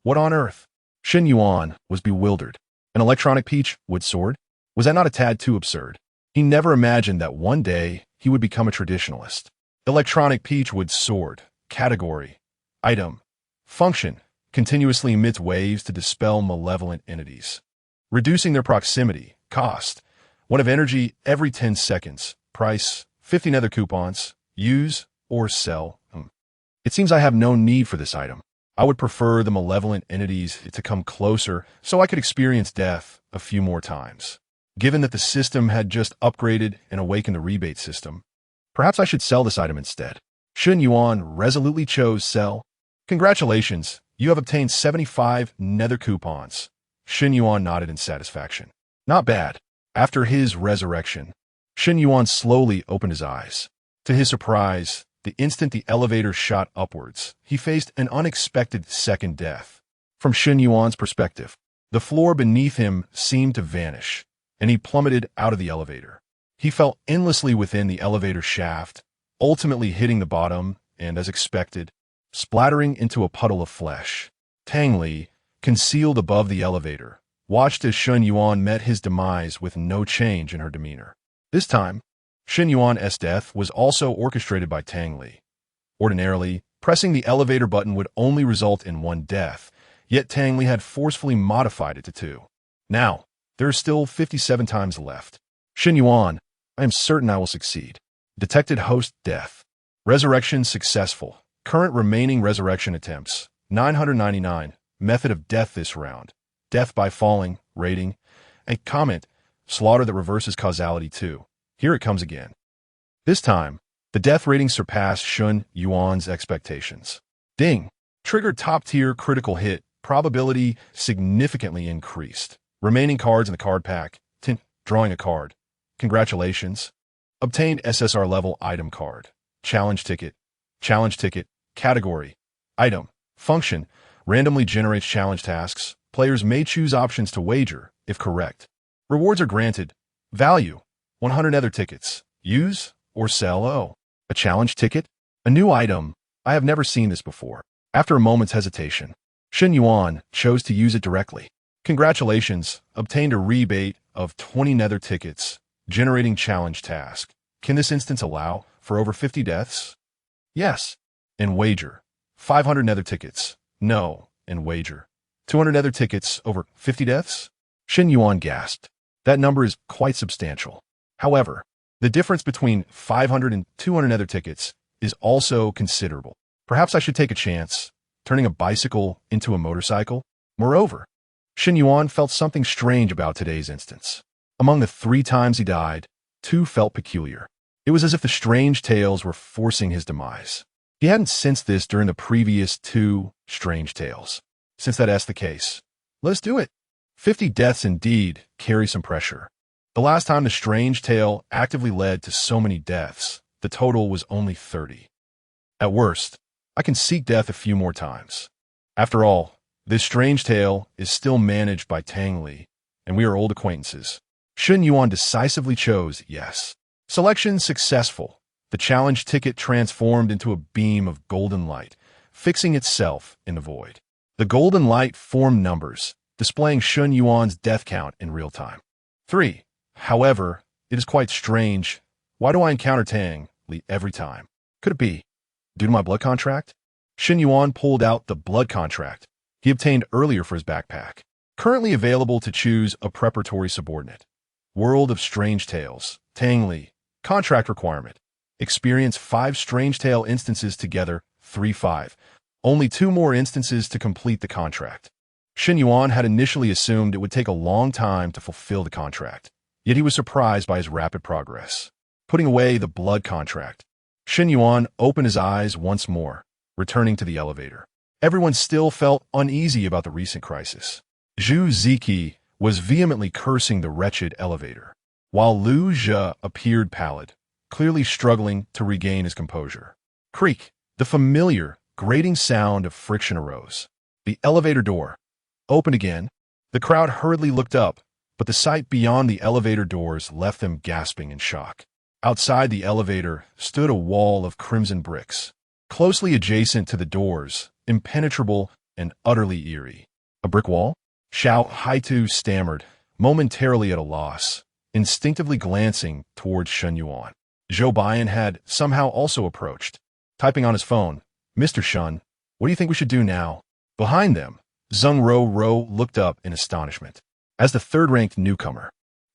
Speaker 1: What on earth? Shen Yuan was bewildered. An electronic peachwood sword? Was that not a tad too absurd? He never imagined that one day he would become a traditionalist. Electronic peachwood sword. Category. Item. Function. Continuously emits waves to dispel malevolent entities. Reducing their proximity. Cost. 1 of energy every 10 seconds. Price. 50 nether coupons. Use or sell. It seems I have no need for this item. I would prefer the malevolent entities to come closer so I could experience death a few more times. Given that the system had just upgraded and awakened the rebate system, perhaps I should sell this item instead. Shen Yuan resolutely chose sell. Congratulations, you have obtained 75 nether coupons. Shen Yuan nodded in satisfaction. Not bad. After his resurrection, Shen Yuan slowly opened his eyes. To his surprise, the instant the elevator shot upwards, he faced an unexpected second death. From Shen Yuan's perspective, the floor beneath him seemed to vanish, and he plummeted out of the elevator. He fell endlessly within the elevator shaft, ultimately hitting the bottom and, as expected, splattering into a puddle of flesh. Tang Li, concealed above the elevator, watched as Shen Yuan met his demise with no change in her demeanor. This time, Shen Yuan's death was also orchestrated by Tang Li. Ordinarily, pressing the elevator button would only result in 1 death, yet Tang Li had forcefully modified it to 2. Now, there are still 57 times left. Shen Yuan, I am certain I will succeed. Detected host death. Resurrection successful. Current remaining resurrection attempts. 999. Method of death this round. Death by falling. Rating. A comment. Slaughter that reverses causality 2. Here it comes again. This time, the death rating surpassed Shen Yuan's expectations. Ding! Triggered top-tier critical hit. Probability significantly increased. Remaining cards in the card pack. Drawing a card. Congratulations. Obtained SSR level item card. Challenge ticket. Challenge ticket. Category. Item. Function. Randomly generates challenge tasks. Players may choose options to wager, if correct. Rewards are granted. Value. 100 nether tickets. Use or sell. Oh, a challenge ticket? A new item. I have never seen this before. After a moment's hesitation, Shen Yuan chose to use it directly. Congratulations, obtained a rebate of 20 nether tickets, generating challenge task. Can this instance allow for over 50 deaths? Yes. And wager. 500 nether tickets. No. And wager. 200 nether tickets over 50 deaths? Shen Yuan gasped. That number is quite substantial. However, the difference between 500 and 200 nether tickets is also considerable. Perhaps I should take a chance, turning a bicycle into a motorcycle? Moreover, Shen Yuan felt something strange about today's instance. Among the 3 times he died, 2 felt peculiar. It was as if the strange tales were forcing his demise. He hadn't sensed this during the previous 2 strange tales. Since that's the case, let's do it. 50 deaths indeed carry some pressure. The last time the strange tale actively led to so many deaths, the total was only 30. At worst, I can seek death a few more times. After all, this strange tale is still managed by Tang Li, and we are old acquaintances. Shun Yuan decisively chose yes. Selection successful. The challenge ticket transformed into a beam of golden light, fixing itself in the void. The golden light formed numbers, displaying Shun Yuan's death count in real time. 3. However, it is quite strange. Why do I encounter Tang Li every time? Could it be due to my blood contract? Shun Yuan pulled out the blood contract he obtained earlier for his backpack. Currently available to choose a preparatory subordinate. World of Strange Tales. Tang Li. Contract requirement. Experience 5 Strange Tale instances together, 3-5. Only 2 more instances to complete the contract. Shun Yuan had initially assumed it would take a long time to fulfill the contract, yet he was surprised by his rapid progress. Putting away the blood contract, Shun Yuan opened his eyes once more, returning to the elevator. Everyone still felt uneasy about the recent crisis. Zhu Ziki was vehemently cursing the wretched elevator, while Lu Zhe appeared pallid, clearly struggling to regain his composure. Creak! The familiar, grating sound of friction arose. The elevator door opened again. The crowd hurriedly looked up, but the sight beyond the elevator doors left them gasping in shock. Outside the elevator stood a wall of crimson bricks, closely adjacent to the doors, impenetrable and utterly eerie. A brick wall? Xiao Haitu stammered, momentarily at a loss, instinctively glancing towards Shun Yuan. Zhou Baiyan had somehow also approached, typing on his phone. Mr. Shun, what do you think we should do now? Behind them, Zheng Ro looked up in astonishment. As the third-ranked newcomer,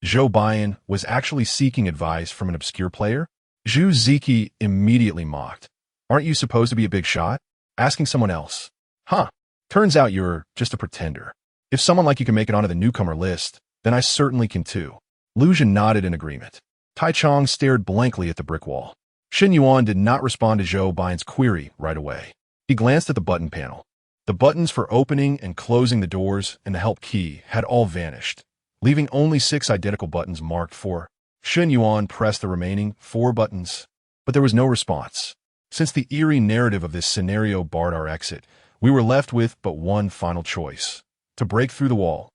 Speaker 1: Zhou Baiyan was actually seeking advice from an obscure player? Zhu Ziki immediately mocked. Aren't you supposed to be a big shot? Asking someone else. Huh. Turns out you're just a pretender. If someone like you can make it onto the newcomer list, then I certainly can too. Lu Zhen nodded in agreement. Tai Chong stared blankly at the brick wall. Shun Yuan did not respond to Zhou Baiyan's query right away. He glanced at the button panel. The buttons for opening and closing the doors and the help key had all vanished, leaving only 6 identical buttons marked for. Shun Yuan pressed the remaining 4 buttons, but there was no response. Since the eerie narrative of this scenario barred our exit, we were left with but one final choice: to break through the wall.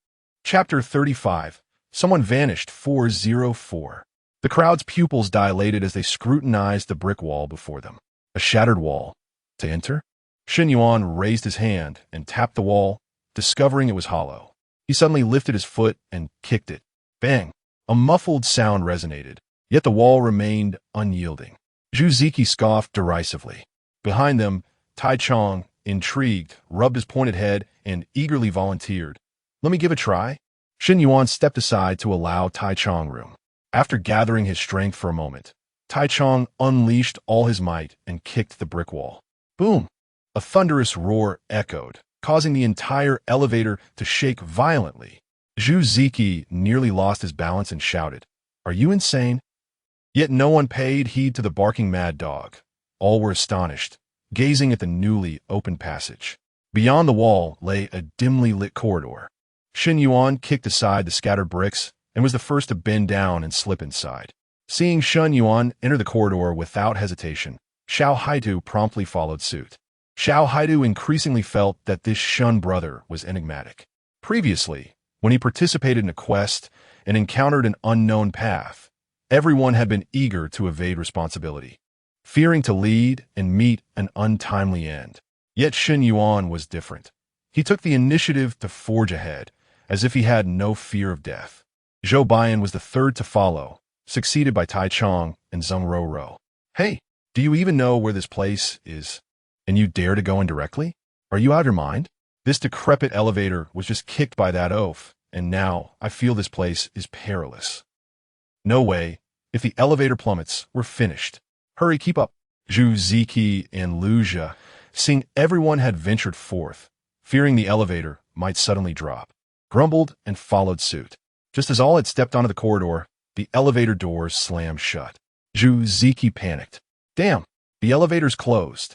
Speaker 1: Chapter 35. Someone vanished. 404. The crowd's pupils dilated as they scrutinized the brick wall before them. A shattered wall. To enter? Shun Yuan raised his hand and tapped the wall, discovering it was hollow. He suddenly lifted his foot and kicked it. Bang! A muffled sound resonated, yet the wall remained unyielding. Zhu Ziki scoffed derisively. Behind them, Tai Chong, intrigued, rubbed his pointed head and eagerly volunteered. Let me give a try. Shun Yuan stepped aside to allow Tai Chong room. After gathering his strength for a moment, Tai Chong unleashed all his might and kicked the brick wall. Boom! A thunderous roar echoed, causing the entire elevator to shake violently. Zhu Ziki nearly lost his balance and shouted, "Are you insane?" Yet no one paid heed to the barking mad dog. All were astonished, gazing at the newly opened passage. Beyond the wall lay a dimly lit corridor. Shun Yuan kicked aside the scattered bricks and was the first to bend down and slip inside. Seeing Shun Yuan enter the corridor without hesitation, Xiao Haidu promptly followed suit. Xiao Haidu increasingly felt that this Shun brother was enigmatic. Previously, when he participated in a quest and encountered an unknown path, everyone had been eager to evade responsibility, fearing to lead and meet an untimely end. Yet Shun Yuan was different. He took the initiative to forge ahead, as if he had no fear of death. Zhou Baiyan was the third to follow, succeeded by Tai Chong and Zheng Ro. Hey, do you even know where this place is? And you dare to go in directly? Are you out of your mind? This decrepit elevator was just kicked by that oaf, and now I feel this place is perilous. No way. If the elevator plummets, we're finished. Hurry, keep up. Zhu Ziki and Lu Zhe, seeing everyone had ventured forth, fearing the elevator might suddenly drop, grumbled and followed suit. Just as all had stepped onto the corridor, the elevator doors slammed shut. Zhu Ziki panicked. Damn, the elevator's closed.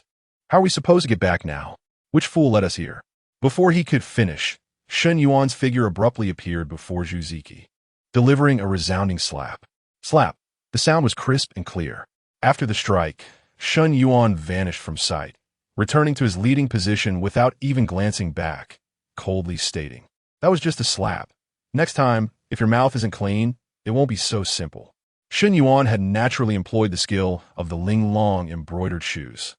Speaker 1: How are we supposed to get back now? Which fool let us here? Before he could finish, Shen Yuan's figure abruptly appeared before Zhu Ziki, delivering a resounding slap. Slap. The sound was crisp and clear. After the strike, Shen Yuan vanished from sight, returning to his leading position without even glancing back, coldly stating, "That was just a slap. Next time, if your mouth isn't clean, it won't be so simple." Shen Yuan had naturally employed the skill of the Ling Long embroidered shoes.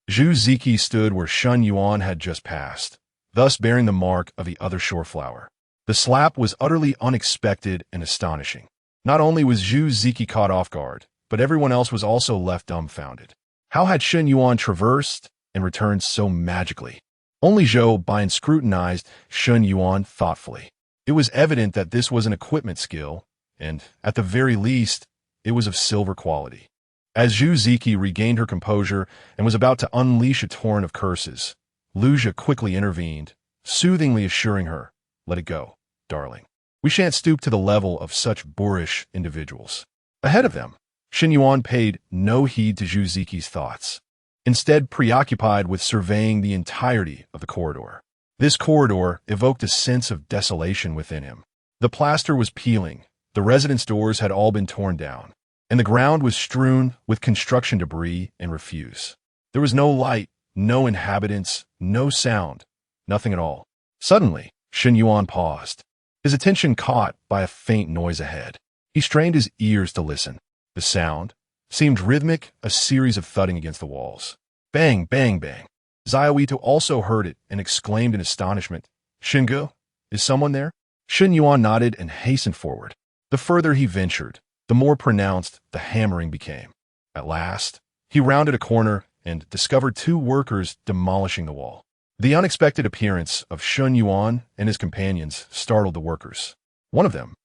Speaker 1: Zhu Ziki stood where Shen Yuan had just passed, thus bearing the mark of the other shore flower. The slap was utterly unexpected and astonishing. Not only was Zhu Ziki caught off guard, but everyone else was also left dumbfounded. How had Shen Yuan traversed and returned so magically? Only Zhou Bian scrutinized Shen Yuan thoughtfully. It was evident that this was an equipment skill, and, at the very least, it was of silver quality. As Zhu Ziki regained her composure and was about to unleash a torrent of curses, Luja quickly intervened, soothingly assuring her, "Let it go, darling. We shan't stoop to the level of such boorish individuals." Ahead of them, Shen Yuan paid no heed to Zhu Ziki's thoughts, instead preoccupied with surveying the entirety of the corridor. This corridor evoked a sense of desolation within him. The plaster was peeling, the residence doors had all been torn down, and the ground was strewn with construction debris and refuse. There was no light, no inhabitants, no sound, nothing at all. Suddenly, Shen Yuan paused, his attention caught by a faint noise ahead. He strained his ears to listen. The sound seemed rhythmic, a series of thudding against the walls. Bang, bang, bang. Xiaoito also heard it and exclaimed in astonishment, "Shingu, is someone there?" Shen Yuan nodded and hastened forward. The further he ventured, the more pronounced the hammering became. At last, he rounded a corner and discovered two workers demolishing the wall. The unexpected appearance of Shen Yuan and his companions startled the workers. One of them,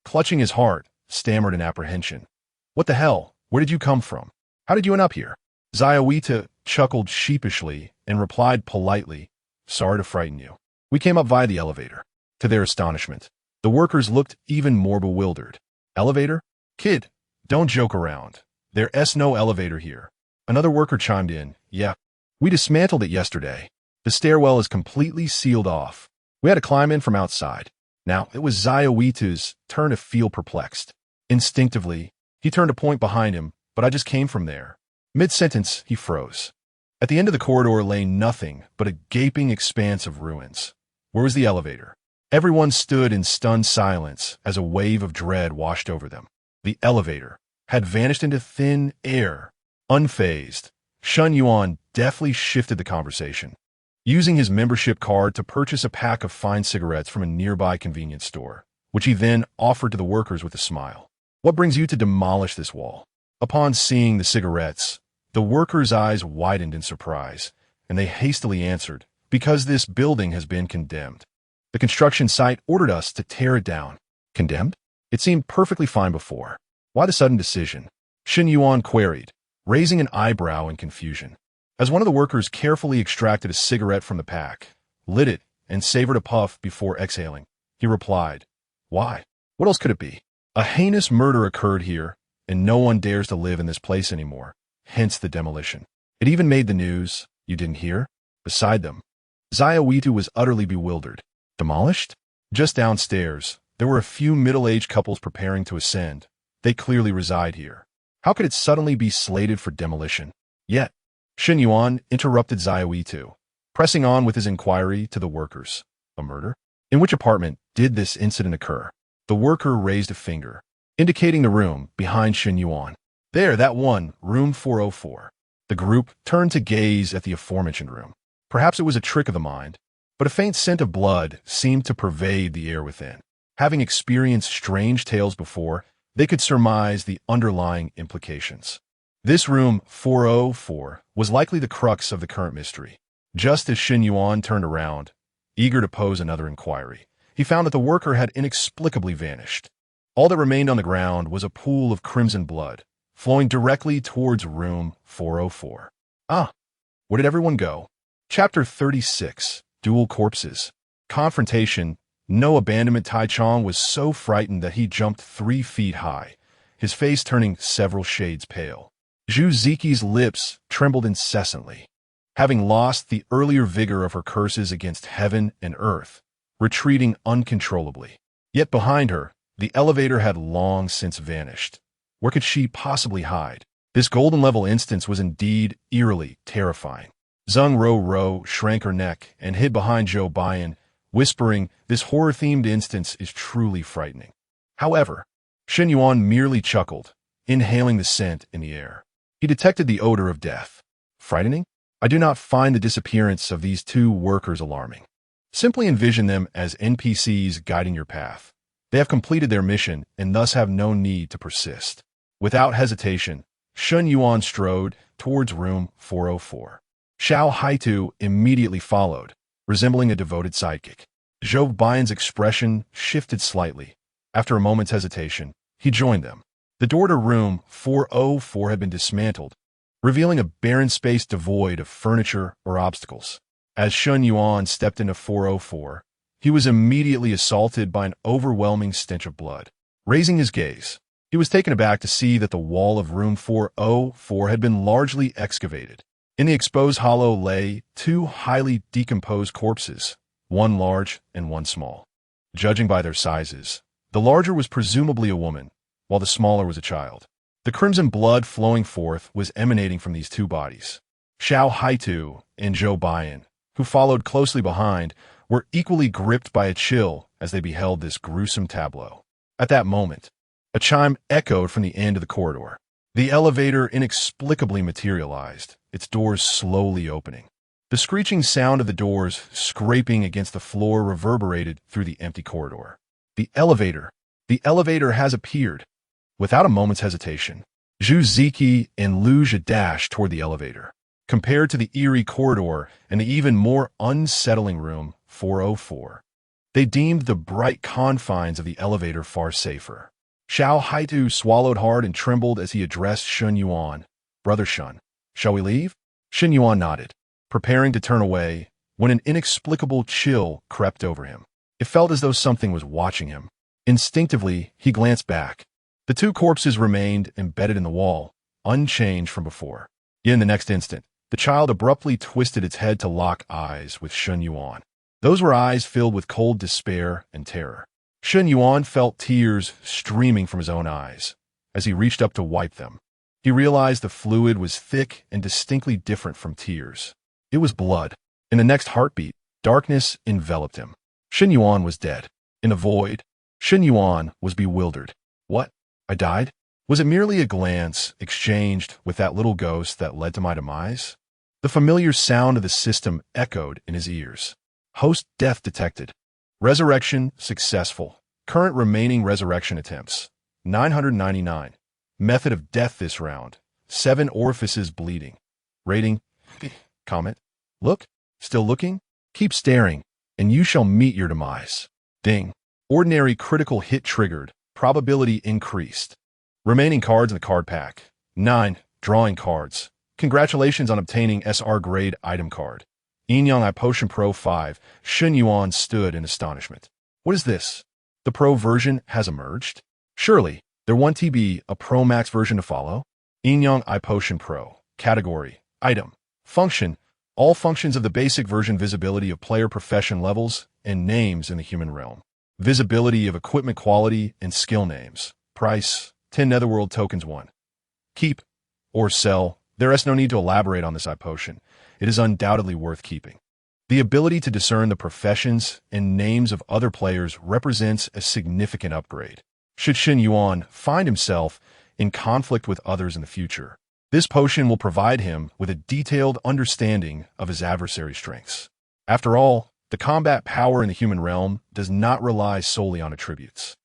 Speaker 1: clutching his heart, stammered in apprehension. "What the hell? Where did you come from? How did you end up here?" Xiaoita chuckled sheepishly and replied politely, "Sorry to frighten you. We came up via the elevator." To their astonishment, the workers looked even more bewildered. "Elevator? Kid, don't joke around. There's no elevator here." Another worker chimed in, "Yeah, we dismantled it yesterday. The stairwell is completely sealed off. We had to climb in from outside." Now, it was Xiaoita's turn to feel perplexed. Instinctively, he turned to point behind him, "But I just came from there." Mid-sentence, he froze. At the end of the corridor lay nothing but a gaping expanse of ruins. Where was the elevator? Everyone stood in stunned silence as a wave of dread washed over them. The elevator had vanished into thin air. Unfazed, Shen Yuan deftly shifted the conversation, using his membership card to purchase a pack of fine cigarettes from a nearby convenience store, which he then offered to the workers with a smile. "What brings you to demolish this wall?" Upon seeing the cigarettes, the workers' eyes widened in surprise, and they hastily answered, "Because this building has been condemned. The construction site ordered us to tear it down." Condemned? It seemed perfectly fine before. Why the sudden decision? Shen Yuan queried, raising an eyebrow in confusion. As one of the workers carefully extracted a cigarette from the pack, lit it, and savored a puff before exhaling, he replied, "Why? What else could it be? A heinous murder occurred here, and no one dares to live in this place anymore, hence the demolition. It even made the news. You didn't hear?" Beside them, Xiaoito was utterly bewildered. Demolished? Just downstairs, there were a few middle-aged couples preparing to ascend. They clearly reside here. How could it suddenly be slated for demolition? Yet, Shen Yuan interrupted Xiaoito, pressing on with his inquiry to the workers. "A murder? In which apartment did this incident occur?" The worker raised a finger, indicating the room behind Shen Yuan. "There, that one, room 404. The group turned to gaze at the aforementioned room. Perhaps it was a trick of the mind, but a faint scent of blood seemed to pervade the air within. Having experienced strange tales before, they could surmise the underlying implications. This room 404 was likely the crux of the current mystery. Just as Shen Yuan turned around, eager to pose another inquiry, he found that the worker had inexplicably vanished. All that remained on the ground was a pool of crimson blood, flowing directly towards room 404. Ah, where did everyone go? Chapter 36, Dual Corpses. Confrontation No abandonment. Tai Chong was so frightened that he jumped 3 feet high, his face turning several shades pale. Zhu Ziqi's lips trembled incessantly, having lost the earlier vigor of her curses against heaven and earth, retreating uncontrollably. Yet behind her, the elevator had long since vanished. Where could she possibly hide? This golden-level instance was indeed eerily terrifying. Zheng Ro shrank her neck and hid behind Zhou Baiyan, whispering, "This horror-themed instance is truly frightening." However, Shen Yuan merely chuckled, inhaling the scent in the air. He detected the odor of death. Frightening? I do not find the disappearance of these 2 workers alarming. Simply envision them as NPCs guiding your path. They have completed their mission and thus have no need to persist. Without hesitation, Shen Yuan strode towards room 404. Xiao Haitu immediately followed, resembling a devoted sidekick. Zhou Baiyan's expression shifted slightly. After a moment's hesitation, he joined them. The door to room 404 had been dismantled, revealing a barren space devoid of furniture or obstacles. As Shen Yuan stepped into 404, he was immediately assaulted by an overwhelming stench of blood. Raising his gaze, he was taken aback to see that the wall of room 404 had been largely excavated. In the exposed hollow lay 2 highly decomposed corpses, one large and one small. Judging by their sizes, the larger was presumably a woman, while the smaller was a child. The crimson blood flowing forth was emanating from these 2 bodies. Xiao Haitu and Zhou Baiyan, who followed closely behind, were equally gripped by a chill as they beheld this gruesome tableau. At that moment, a chime echoed from the end of the corridor. The elevator inexplicably materialized, its doors slowly opening. The screeching sound of the doors scraping against the floor reverberated through the empty corridor. The elevator has appeared. Without a moment's hesitation, Zhu Ziqi and Lu Zhi dashed toward the elevator. Compared to the eerie corridor and the even more unsettling room 404, they deemed the bright confines of the elevator far safer. Xiao Haitu swallowed hard and trembled as he addressed Shen Yuan. "Brother Shen, shall we leave?" Shen Yuan nodded, preparing to turn away, when an inexplicable chill crept over him. It felt as though something was watching him. Instinctively, he glanced back. The 2 corpses remained embedded in the wall, unchanged from before. Yet in the next instant, the child abruptly twisted its head to lock eyes with Shen Yuan. Those were eyes filled with cold despair and terror. Shen Yuan felt tears streaming from his own eyes. As he reached up to wipe them, he realized the fluid was thick and distinctly different from tears. It was blood. In the next heartbeat, darkness enveloped him. Shen Yuan was dead. In the void, Shen Yuan was bewildered. What? I died? Was it merely a glance exchanged with that little ghost that led to my demise? The familiar sound of the system echoed in his ears. Host death detected. Resurrection successful. Current remaining resurrection attempts, 999. Method of death this round, 7 orifices bleeding. Rating, comment. Look, still looking? Keep staring, and you shall meet your demise. Ding. Ordinary critical hit triggered. Probability increased. Remaining cards in the card pack. 9. Drawing cards. Congratulations on obtaining SR grade item card. Yin Yang I Potion Pro 5. Shen Yuan stood in astonishment. What is this? The Pro version has emerged? Surely, there won't be a Pro Max version to follow? Yin Yang I Potion Pro. Category. Item. Function. All functions of the basic version: visibility of player profession levels and names in the human realm. Visibility of equipment quality and skill names. Price, 10 Netherworld tokens 1. Keep or sell. There is no need to elaborate on this potion. It is undoubtedly worth keeping. The ability to discern the professions and names of other players represents a significant upgrade. Should Shen Yuan find himself in conflict with others in the future, this potion will provide him with a detailed understanding of his adversary's strengths. After all, the combat power in the human realm does not rely solely on attributes.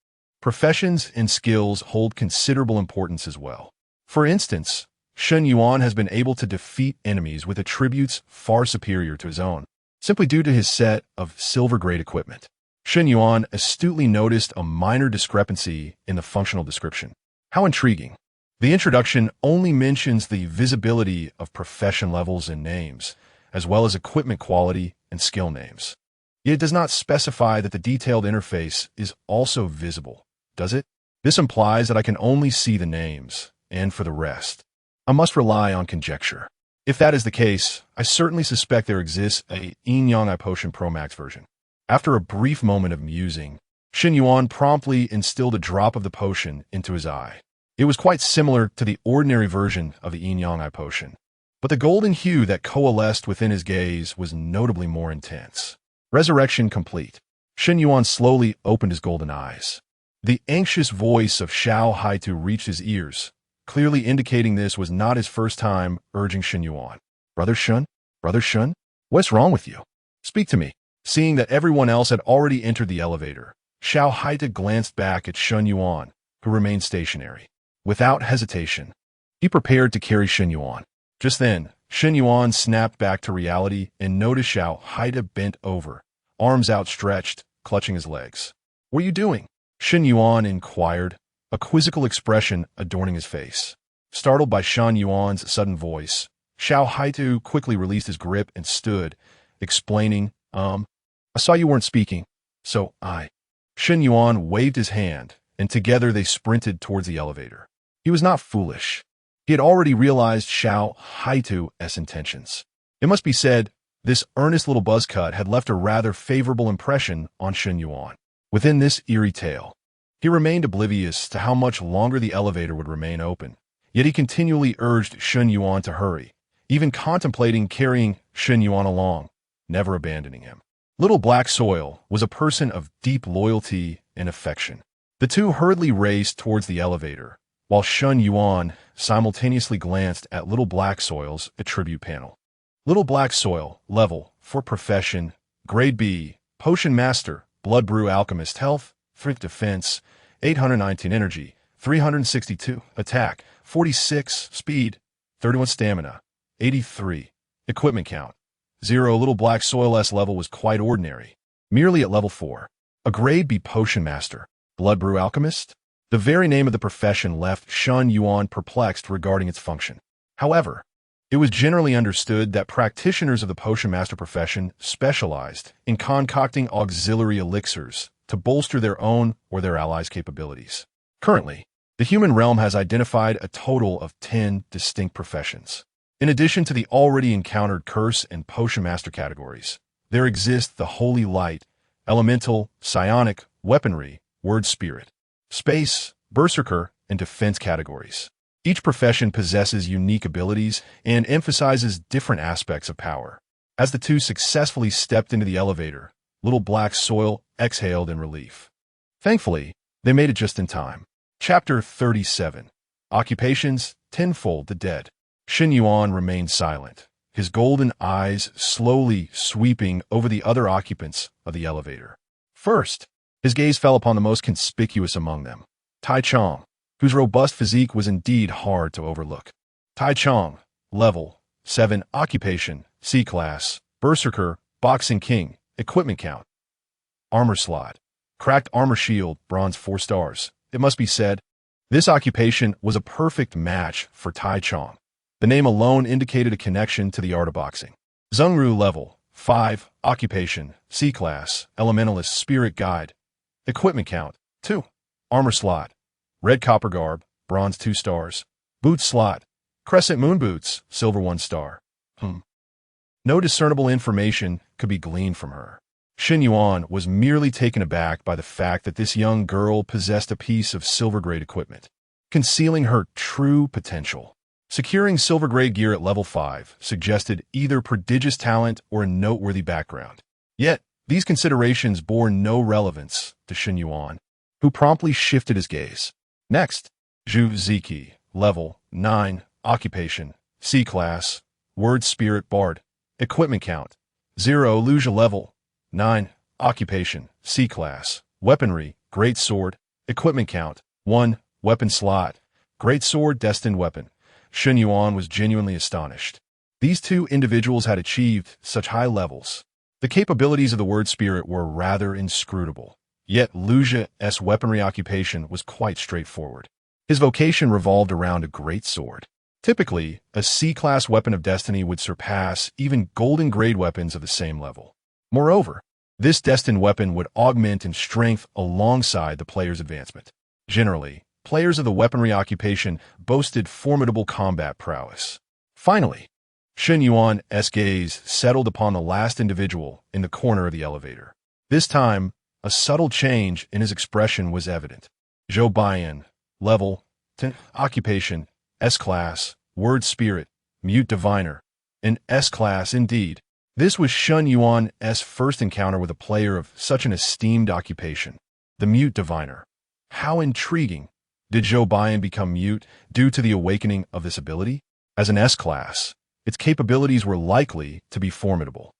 Speaker 1: Professions and skills hold considerable importance as well. For instance, Shen Yuan has been able to defeat enemies with attributes far superior to his own, simply due to his set of silver-grade equipment. Shen Yuan astutely noticed a minor discrepancy in the functional description. How intriguing. The introduction only mentions the visibility of profession levels and names, as well as equipment quality and skill names. Yet it does not specify that the detailed interface is also visible, does it? This implies that I can only see the names, and for the rest, I must rely on conjecture. If that is the case, I certainly suspect there exists a Yin-Yang Eye Potion Pro Max version. After a brief moment of musing, Shen Yuan promptly instilled a drop of the potion into his eye. It was quite similar to the ordinary version of the Yin-Yang Eye Potion, but the golden hue that coalesced within his gaze was notably more intense. Resurrection complete. Shen Yuan slowly opened his golden eyes. The anxious voice of Xiao Haitu reached his ears, clearly indicating this was not his first time urging Shen Yuan. Brother Shun? Brother Shun? What's wrong with you? Speak to me. Seeing that everyone else had already entered the elevator, Xiao Haitu glanced back at Shen Yuan, who remained stationary. Without hesitation, he prepared to carry Shen Yuan. Just then, Shen Yuan snapped back to reality and noticed Xiao Haitu bent over, arms outstretched, clutching his legs. What are you doing? Shen Yuan inquired, a quizzical expression adorning his face. Startled by Shen Yuan's sudden voice, Xiao Haitu quickly released his grip and stood, explaining, I saw you weren't speaking, so I. Shen Yuan waved his hand, and together they sprinted towards the elevator. He was not foolish. He had already realized Xiao Haitu's intentions. It must be said, this earnest little buzzcut had left a rather favorable impression on Shen Yuan. Within this eerie tale, he remained oblivious to how much longer the elevator would remain open, yet he continually urged Shen Yuan to hurry, even contemplating carrying Shen Yuan along, never abandoning him. Little Black Soil was a person of deep loyalty and affection. The two hurriedly raced towards the elevator, while Shen Yuan simultaneously glanced at Little Black Soil's attribute panel. Little Black Soil, level, for profession, grade B, Potion Master, Blood Brew Alchemist, Health, 3 Defense, 819 Energy, 362 Attack, 46 Speed, 31 Stamina, 83 Equipment Count, 0. Little Black Soil's level was quite ordinary, merely at level 4. A grade B Potion Master, Blood Brew Alchemist? The very name of the profession left Shen Yuan perplexed regarding its function. However, it was generally understood that practitioners of the Potion Master profession specialized in concocting auxiliary elixirs to bolster their own or their allies' capabilities. Currently, the human realm has identified a total of 10 distinct professions. In addition to the already encountered Curse and Potion Master categories, there exist the Holy Light, Elemental, Psionic, Weaponry, Word Spirit, Space, Berserker, and Defense categories. Each profession possesses unique abilities and emphasizes different aspects of power. As the two successfully stepped into the elevator, Little Black Soil exhaled in relief. Thankfully, they made it just in time. Chapter 37. Occupations, Tenfold the Dead. Shen Yuan remained silent, his golden eyes slowly sweeping over the other occupants of the elevator. First, his gaze fell upon the most conspicuous among them, Tai Chong, whose robust physique was indeed hard to overlook. Tai Chong, level 7, occupation, C-class, Berserker, Boxing King, equipment count, armor slot, cracked armor shield, bronze 4 stars. It must be said, this occupation was a perfect match for Tai Chong. The name alone indicated a connection to the art of boxing. Zhengru, level 5, occupation, C-class, elementalist, spirit guide, equipment count, 2, armor slot, red copper garb, bronze 2 stars, boots slot, crescent moon boots, silver 1 star. No discernible information could be gleaned from her. Shen Yuan was merely taken aback by the fact that this young girl possessed a piece of silver-grade equipment, concealing her true potential. Securing silver-grade gear at level 5 suggested either prodigious talent or a noteworthy background. Yet, these considerations bore no relevance to Shen Yuan, who promptly shifted his gaze. Next, Zhu Ziki, level 9, occupation, C-class, Word Spirit Bard, equipment count, 0. Luja, level 9, occupation, C-class, weaponry, Great Sword, equipment count, 1, weapon slot, Great Sword, destined weapon. Shen Yuan was genuinely astonished. These two individuals had achieved such high levels. The capabilities of the Word Spirit were rather inscrutable. Yet Luja's weaponry occupation was quite straightforward. His vocation revolved around a great sword. Typically, a C-class weapon of destiny would surpass even golden grade weapons of the same level. Moreover, This destined weapon would augment in strength alongside the player's advancement. Generally, players of the weaponry occupation boasted formidable combat prowess. Finally, Shen Yuan's gaze settled upon the last individual in the corner of the elevator. This time, a subtle change in his expression was evident. Zhou Baiyan, level 10, occupation, S-class, word spirit, mute diviner, an S-class indeed. This was Shen Yuan's first encounter with a player of such an esteemed occupation, the mute diviner. How intriguing! Did Zhou Baiyan become mute due to the awakening of this ability? As an S-class, its capabilities were likely to be formidable.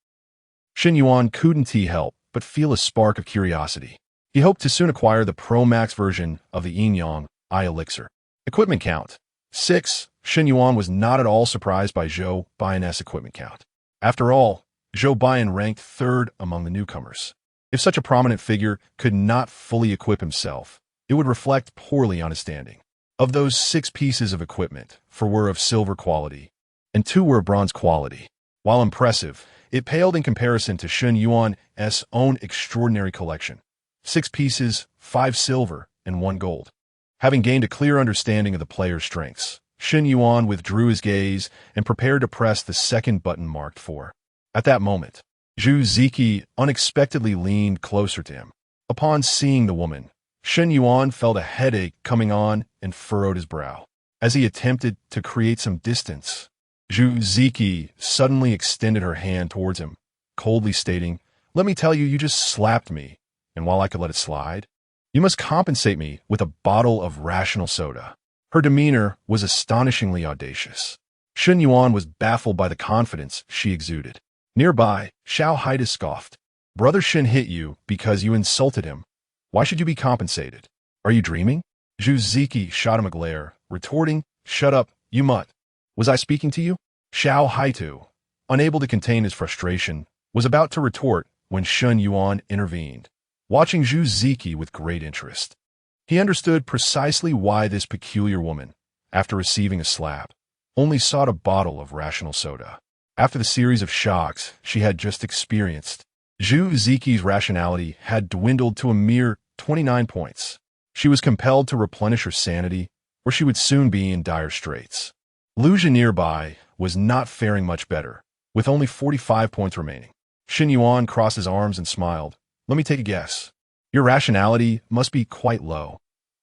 Speaker 1: Shen Yuan couldn't help but feel a spark of curiosity. He hoped to soon acquire the Pro Max version of the Yin-Yang Eye Elixir. Equipment count 6. Shen Yuan was not at all surprised by Zhou Baiyan's equipment count. After all, Zhou Baiyan ranked third among the newcomers. If such a prominent figure could not fully equip himself, it would reflect poorly on his standing. Of those 6 pieces of equipment, 4 were of silver quality, and 2 were of bronze quality. While impressive, it paled in comparison to Shen Yuan's own extraordinary collection. 6 pieces, 5 silver, and 1 gold. Having gained a clear understanding of the player's strengths, Shen Yuan withdrew his gaze and prepared to press the second button marked 4. At that moment, Zhu Ziki unexpectedly leaned closer to him. Upon seeing the woman, Shen Yuan felt a headache coming on and furrowed his brow. As he attempted to create some distance, Zhu Ziki suddenly extended her hand towards him, coldly stating, "Let me tell you, you just slapped me, and while I could let it slide, you must compensate me with a bottle of rational soda." Her demeanor was astonishingly audacious. Shen Yuan was baffled by the confidence she exuded. Nearby, Xiao Haida scoffed. "Brother Shen hit you because you insulted him. Why should you be compensated? Are you dreaming?" Zhu Ziki shot him a glare, retorting, "Shut up, you mutt. Was I speaking to you?" Xiao Haitu, unable to contain his frustration, was about to retort when Shen Yuan intervened, watching Zhu Ziki with great interest. He understood precisely why this peculiar woman, after receiving a slap, only sought a bottle of rational soda. After the series of shocks she had just experienced, Zhu Ziki's rationality had dwindled to a mere 29 points. She was compelled to replenish her sanity, or she would soon be in dire straits. Lu Zhi nearby was not faring much better, with only 45 points remaining. Shen Yuan crossed his arms and smiled. "Let me take a guess. Your rationality must be quite low.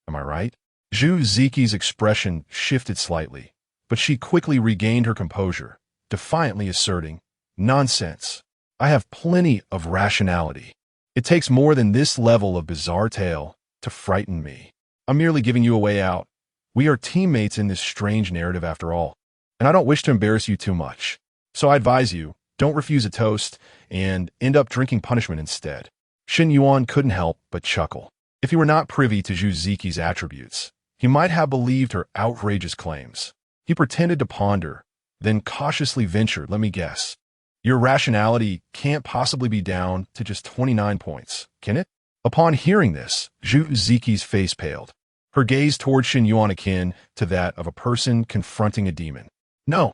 Speaker 1: Am I right?" Zhu Ziki's expression shifted slightly, but she quickly regained her composure, defiantly asserting, "Nonsense. I have plenty of rationality. It takes more than this level of bizarre tale to frighten me. I'm merely giving you a way out. We are teammates in this strange narrative after all, and I don't wish to embarrass you too much. So I advise you, don't refuse a toast and end up drinking punishment instead." Shen Yuan couldn't help but chuckle. If he were not privy to Zhu Ziki's attributes, he might have believed her outrageous claims. He pretended to ponder, then cautiously ventured, "Let me guess. Your rationality can't possibly be down to just 29 points, can it?" Upon hearing this, Zhu Ziki's face paled, her gaze toward Shen Yuan akin to that of a person confronting a demon. "No,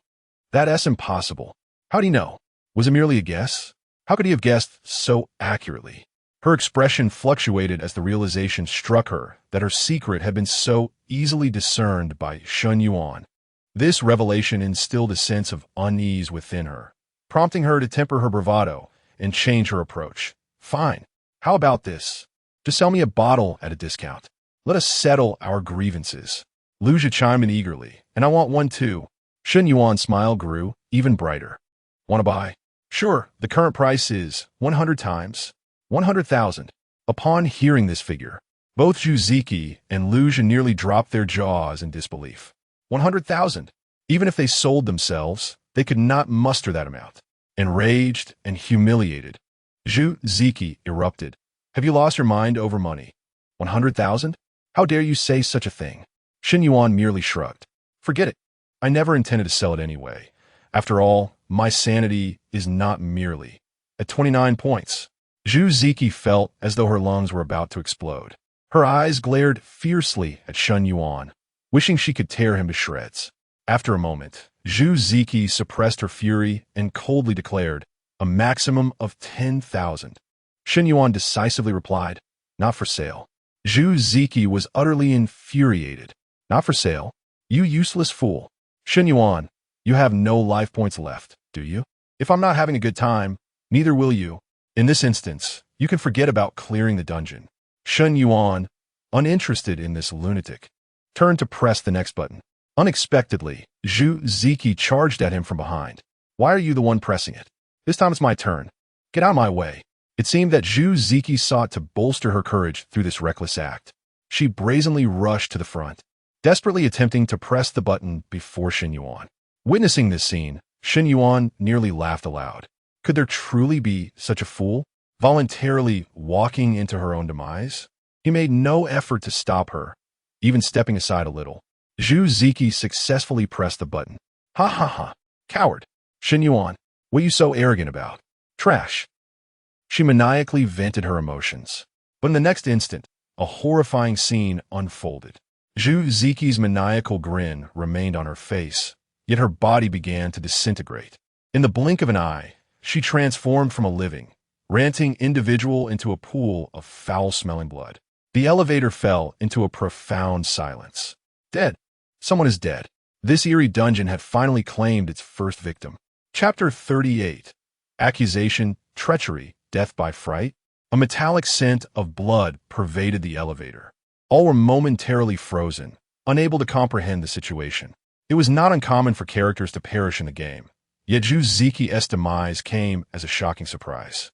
Speaker 1: that's impossible. How'd he know? Was it merely a guess? How could he have guessed so accurately?" Her expression fluctuated as the realization struck her that her secret had been so easily discerned by Shen Yuan. This revelation instilled a sense of unease within her, prompting her to temper her bravado and change her approach. "Fine. How about this? Just sell me a bottle at a discount. Let us settle our grievances." Lu Zhi chimed in eagerly, "And I want one too." Shen Yuan's smile grew even brighter. "Want to buy?" "Sure. The current price is 100 times 100,000. Upon hearing this figure, both Zhu Ziki and Lu Zhi nearly dropped their jaws in disbelief. 100,000. Even if they sold themselves, they could not muster that amount. Enraged and humiliated, Zhu Ziki erupted. "Have you lost your mind over money? 100,000? How dare you say such a thing?" Shen Yuan merely shrugged. "Forget it. I never intended to sell it anyway. After all, my sanity is not merely at 29 points. Zhu Ziki felt as though her lungs were about to explode. Her eyes glared fiercely at Shen Yuan, wishing she could tear him to shreds. After a moment, Zhu Ziki suppressed her fury and coldly declared, "A maximum of 10,000. Shen Yuan decisively replied, "Not for sale." Zhu Ziki was utterly infuriated. "Not for sale? You useless fool. Shen Yuan, you have no life points left, do you? If I'm not having a good time, neither will you. In this instance, you can forget about clearing the dungeon." Shen Yuan, uninterested in this lunatic, turned to press the next button. Unexpectedly, Zhu Ziki charged at him from behind. "Why are you the one pressing it? This time it's my turn. Get out of my way." It seemed that Zhu Ziki sought to bolster her courage through this reckless act. She brazenly rushed to the front, desperately attempting to press the button before Shen Yuan. Witnessing this scene, Shen Yuan nearly laughed aloud. Could there truly be such a fool, voluntarily walking into her own demise? He made no effort to stop her, even stepping aside a little. Zhu Ziki successfully pressed the button. "Ha ha ha! Coward! Shen Yuan, what are you so arrogant about? Trash!" She maniacally vented her emotions. But in the next instant, a horrifying scene unfolded. Zhu Ziki's maniacal grin remained on her face, yet her body began to disintegrate. In the blink of an eye, she transformed from a living, ranting individual into a pool of foul-smelling blood. The elevator fell into a profound silence. Dead. Someone is dead. This eerie dungeon had finally claimed its first victim. Chapter 38. Accusation, Treachery, Death by Fright. A metallic scent of blood pervaded the elevator. All were momentarily frozen, unable to comprehend the situation. It was not uncommon for characters to perish in the game, yet Zhu Ziki's demise came as a shocking surprise.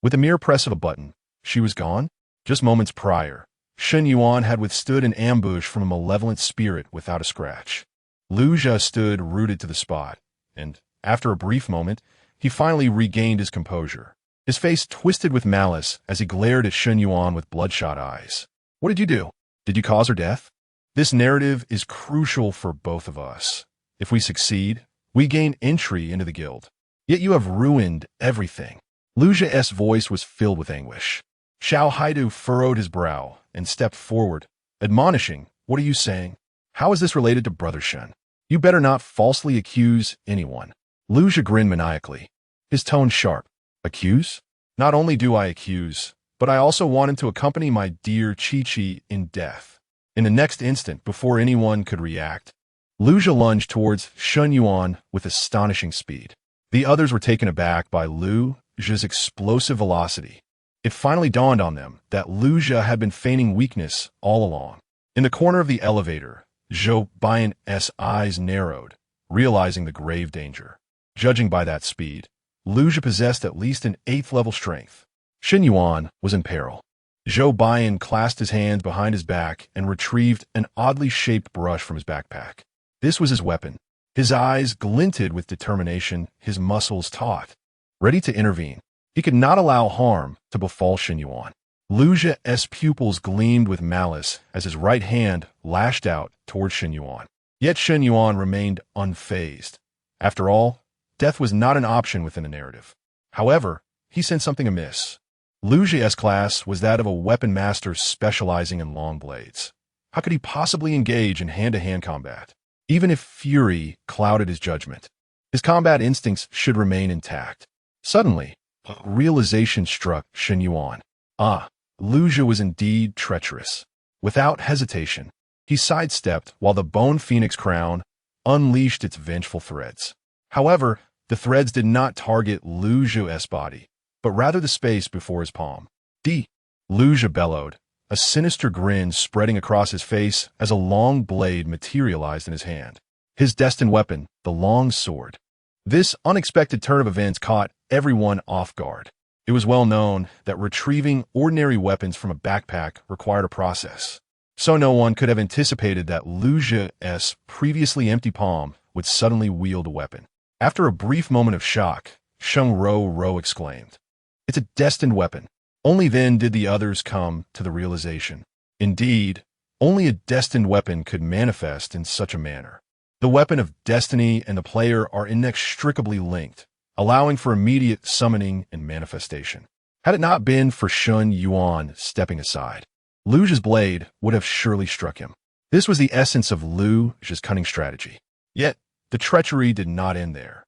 Speaker 1: With a mere press of a button, she was gone. Just moments prior, Shen Yuan had withstood an ambush from a malevolent spirit without a scratch. Lu Jia stood rooted to the spot, and, after a brief moment, he finally regained his composure. His face twisted with malice as he glared at Shen Yuan with bloodshot eyes. "What did you do? Did you cause her death? This narrative is crucial for both of us. If we succeed, we gain entry into the guild. Yet you have ruined everything." Lu Jia's voice was filled with anguish. Xiao Haidu furrowed his brow and stepped forward, admonishing, "What are you saying? How is this related to Brother Shen? You better not falsely accuse anyone." Lu Jia grinned maniacally, his tone sharp. "Accuse? Not only do I accuse, but I also want him to accompany my dear Chi-Chi in death." In the next instant, before anyone could react, Lu Jia lunged towards Shen Yuan with astonishing speed. The others were taken aback by Lu Jia's explosive velocity. It finally dawned on them that Lu Jia had been feigning weakness all along. In the corner of the elevator, Zhou Baiyan's eyes narrowed, realizing the grave danger. Judging by that speed, Lu Jia possessed at least an 8th level strength. Shen Yuan was in peril. Zhou Baiyan clasped his hands behind his back and retrieved an oddly shaped brush from his backpack. This was his weapon. His eyes glinted with determination, his muscles taut, ready to intervene. He could not allow harm to befall Shen Yuan. Lu Jia's pupils gleamed with malice as his right hand lashed out towards Shen Yuan. Yet Shen Yuan remained unfazed. After all, death was not an option within the narrative. However, he sensed something amiss. Lu Jia's class was that of a weapon master specializing in long blades. How could he possibly engage in hand-to-hand combat? Even if fury clouded his judgment, his combat instincts should remain intact. Suddenly, a realization struck Shen Yuan. Lu Jia was indeed treacherous. Without hesitation, he sidestepped while the Bone Phoenix crown unleashed its vengeful threads. However, the threads did not target Lu Jia's body, but rather the space before his palm. Lu Jia bellowed, a sinister grin spreading across his face as a long blade materialized in his hand. His destined weapon, the long sword. This unexpected turn of events caught everyone off guard. It was well known that retrieving ordinary weapons from a backpack required a process. So no one could have anticipated that Lu Jia's previously empty palm would suddenly wield a weapon. After a brief moment of shock, Sheng Ro exclaimed, "It's a destined weapon." Only then did the others come to the realization. Indeed, only a destined weapon could manifest in such a manner. The weapon of destiny and the player are inextricably linked, allowing for immediate summoning and manifestation. Had it not been for Shen Yuan stepping aside, Lu Jia's blade would have surely struck him. This was the essence of Lu Jia's cunning strategy. Yet, the treachery did not end there.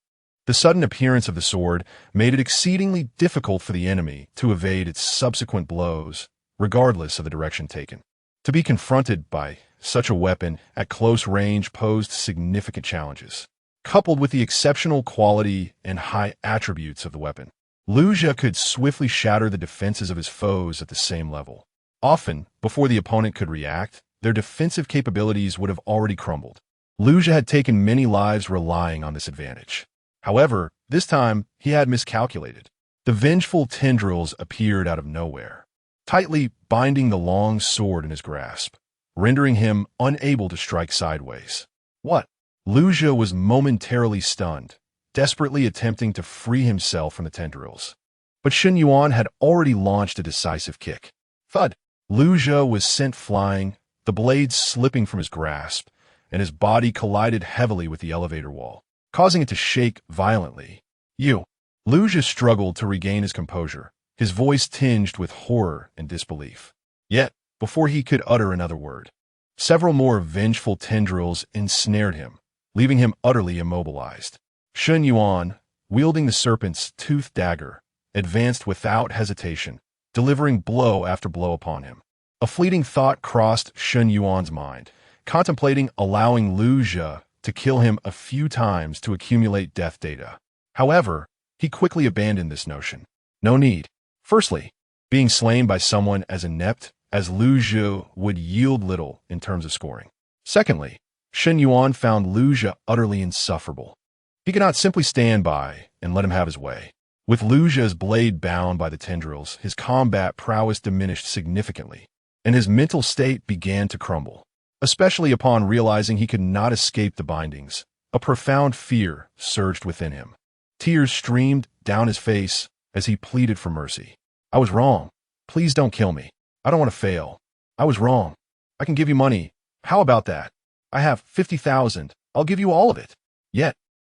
Speaker 1: The sudden appearance of the sword made it exceedingly difficult for the enemy to evade its subsequent blows, regardless of the direction taken. To be confronted by such a weapon at close range posed significant challenges. Coupled with the exceptional quality and high attributes of the weapon, Liu Jia could swiftly shatter the defenses of his foes at the same level. Often, before the opponent could react, their defensive capabilities would have already crumbled. Liu Jia had taken many lives relying on this advantage. However, this time, he had miscalculated. The vengeful tendrils appeared out of nowhere, tightly binding the long sword in his grasp, rendering him unable to strike sideways. What? Liu Jia was momentarily stunned, desperately attempting to free himself from the tendrils. But Shen Yuan had already launched a decisive kick. Thud! Liu Jia was sent flying, the blade slipping from his grasp, and his body collided heavily with the elevator wall, causing it to shake violently. You! Liu Jia struggled to regain his composure, his voice tinged with horror and disbelief. Yet, before he could utter another word, several more vengeful tendrils ensnared him, leaving him utterly immobilized. Shen Yuan, wielding the serpent's toothed dagger, advanced without hesitation, delivering blow after blow upon him. A fleeting thought crossed Shen Yuan's mind, contemplating allowing Liu Jia to kill him a few times to accumulate death data. However, he quickly abandoned this notion. No need. Firstly, being slain by someone as inept as Liu Jia would yield little in terms of scoring. Secondly, Shen Yuan found Liu Jia utterly insufferable. He could not simply stand by and let him have his way. With Liu Jia's blade bound by the tendrils, his combat prowess diminished significantly, and his mental state began to crumble. Especially upon realizing he could not escape the bindings, a profound fear surged within him. Tears streamed down his face as he pleaded for mercy. I was wrong. Please don't kill me. I don't want to fail. I was wrong. I can give you money. How about that? I have 50,000. I'll give you all of it. Yet,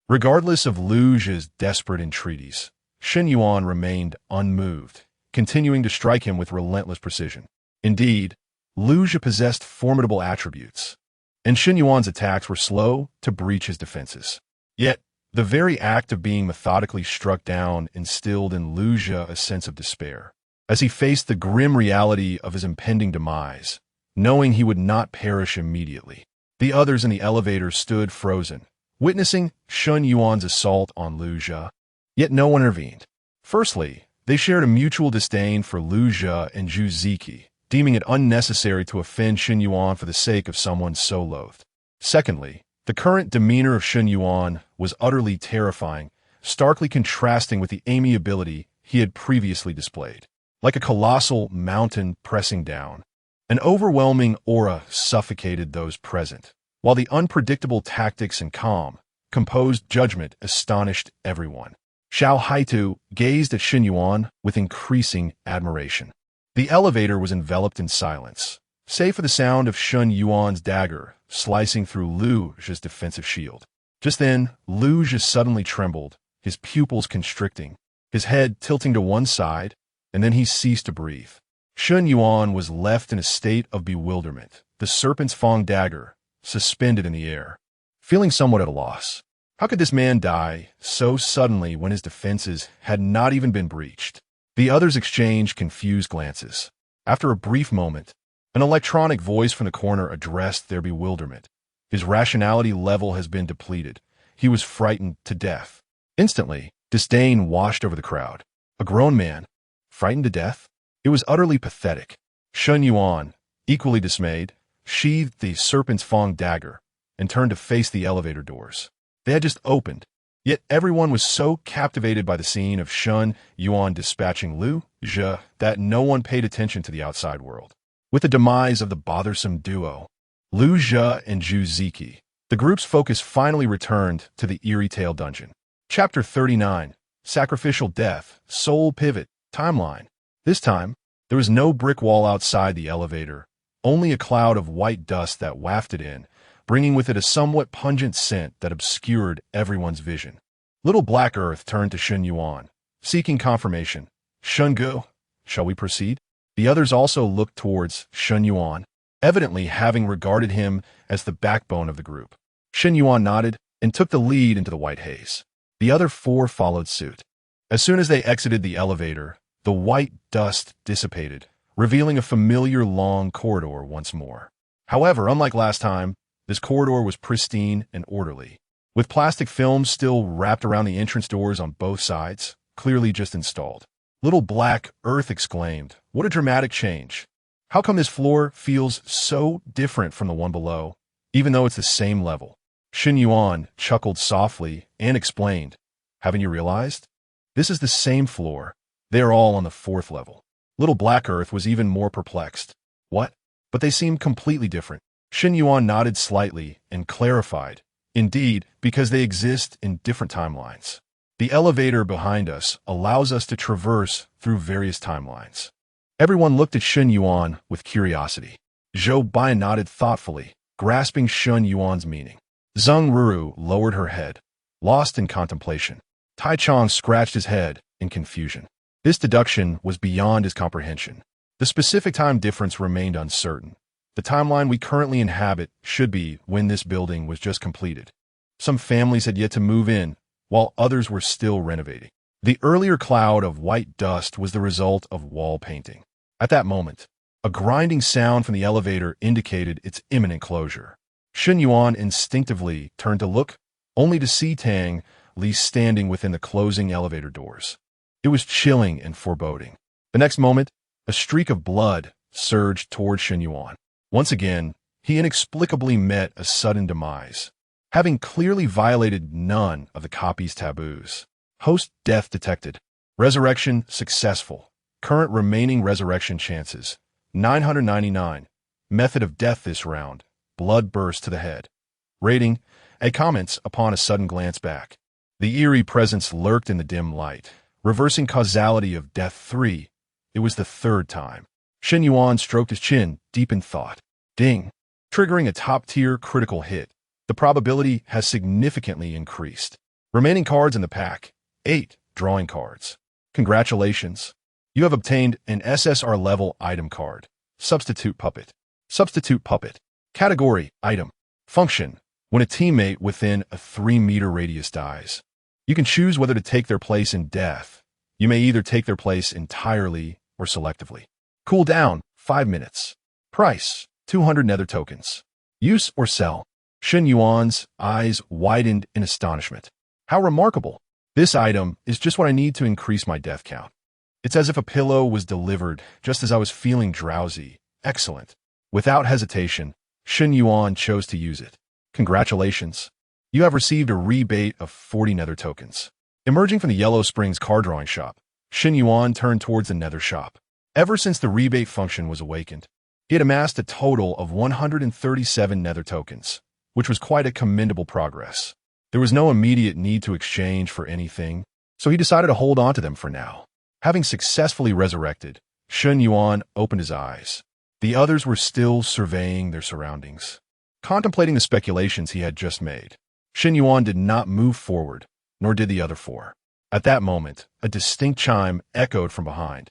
Speaker 1: regardless of Liu Jia's desperate entreaties, Shen Yuan remained unmoved, continuing to strike him with relentless precision. Indeed, Liu Jia possessed formidable attributes, and Shen Yuan's attacks were slow to breach his defenses. Yet, the very act of being methodically struck down instilled in Liu Jia a sense of despair. As he faced the grim reality of his impending demise, knowing he would not perish immediately, the others in the elevator stood frozen, witnessing Shen Yuan's assault on Liu Jia. Yet no one intervened. Firstly, they shared a mutual disdain for Liu Jia and Zhu Ziki, deeming it unnecessary to offend Shen Yuan for the sake of someone so loathed. Secondly, the current demeanor of Shen Yuan was utterly terrifying, starkly contrasting with the amiability he had previously displayed. Like a colossal mountain pressing down, an overwhelming aura suffocated those present, while the unpredictable tactics and calm, composed judgment astonished everyone. Xiao Haitu gazed at Shen Yuan with increasing admiration. The elevator was enveloped in silence, save for the sound of Shen Yuan's dagger slicing through Liu Jia's defensive shield. Just then, Liu Jia suddenly trembled, his pupils constricting, his head tilting to one side, and then he ceased to breathe. Shen Yuan was left in a state of bewilderment, the serpent's fang dagger suspended in the air, feeling somewhat at a loss. How could this man die so suddenly when his defenses had not even been breached? The others exchanged confused glances. After a brief moment, an electronic voice from the corner addressed their bewilderment. His rationality level has been depleted. He was frightened to death. Instantly, disdain washed over the crowd. A grown man, frightened to death? It was utterly pathetic. Shen Yuan, equally dismayed, sheathed the serpent's fang dagger and turned to face the elevator doors. They had just opened, yet everyone was so captivated by the scene of Shen Yuan dispatching Liu Jia that no one paid attention to the outside world. With the demise of the bothersome duo, Liu Jia and Zhu Ziki, the group's focus finally returned to the Eerie Tale dungeon. Chapter 39, Sacrificial Death, Soul Pivot, Timeline. This time, there was no brick wall outside the elevator, only a cloud of white dust that wafted in, bringing with it a somewhat pungent scent that obscured everyone's vision. Little Black Earth turned to Shen Yuan, seeking confirmation. Shen Gu, shall we proceed? The others also looked towards Shen Yuan, evidently having regarded him as the backbone of the group. Shen Yuan nodded and took the lead into the white haze. The other four followed suit. As soon as they exited the elevator, the white dust dissipated, revealing a familiar long corridor once more. However, unlike last time, this corridor was pristine and orderly, with plastic film still wrapped around the entrance doors on both sides, clearly just installed. Little Black Earth exclaimed, "What a dramatic change. How come this floor feels so different from the one below, even though it's the same level?" Shen Yuan chuckled softly and explained, "Haven't you realized? This is the same floor. They are all on the fourth level." Little Black Earth was even more perplexed. "What? But they seem completely different." Shen Yuan nodded slightly and clarified, "Indeed, because they exist in different timelines. The elevator behind us allows us to traverse through various timelines." Everyone looked at Shen Yuan with curiosity. Zhou Bai nodded thoughtfully, grasping Shen Yuan's meaning. Zheng Ruru lowered her head, lost in contemplation. Tai Chong scratched his head in confusion. This deduction was beyond his comprehension. The specific time difference remained uncertain. The timeline we currently inhabit should be when this building was just completed. Some families had yet to move in, while others were still renovating. The earlier cloud of white dust was the result of wall painting. At that moment, a grinding sound from the elevator indicated its imminent closure. Shen Yuan instinctively turned to look, only to see Tang Li standing within the closing elevator doors. It was chilling and foreboding. The next moment, a streak of blood surged toward Shen Yuan. Once again, he inexplicably met a sudden demise, having clearly violated none of the copy's taboos. Host death detected. Resurrection successful. Current remaining resurrection chances, 999. Method of death this round, blood burst to the head. Rating, A. Comments upon a sudden glance back. The eerie presence lurked in the dim light. Reversing causality of death 3. It was the third time. Shen Yuan stroked his chin, deep in thought. Ding. Triggering a top-tier critical hit. The probability has significantly increased. Remaining cards in the pack, 8 drawing cards. Congratulations. You have obtained an SSR level item card. Substitute Puppet. Substitute Puppet. Category, Item. Function, when a teammate within a 3-meter radius dies. You can choose whether to take their place in death. You may either take their place entirely or selectively. Cooldown, 5 minutes. Price, 200 nether tokens. Use or sell. Shen Yuan's eyes widened in astonishment. How remarkable. This item is just what I need to increase my death count. It's as if a pillow was delivered just as I was feeling drowsy. Excellent. Without hesitation, Shen Yuan chose to use it. Congratulations. You have received a rebate of 40 nether tokens. Emerging from the Yellow Springs car drawing shop, Shen Yuan turned towards the nether shop. Ever since the rebate function was awakened, he had amassed a total of 137 nether tokens, which was quite a commendable progress. There was no immediate need to exchange for anything, so he decided to hold on to them for now. Having successfully resurrected, Shen Yuan opened his eyes. The others were still surveying their surroundings, contemplating the speculations he had just made. Shen Yuan did not move forward, nor did the other four. At that moment, a distinct chime echoed from behind,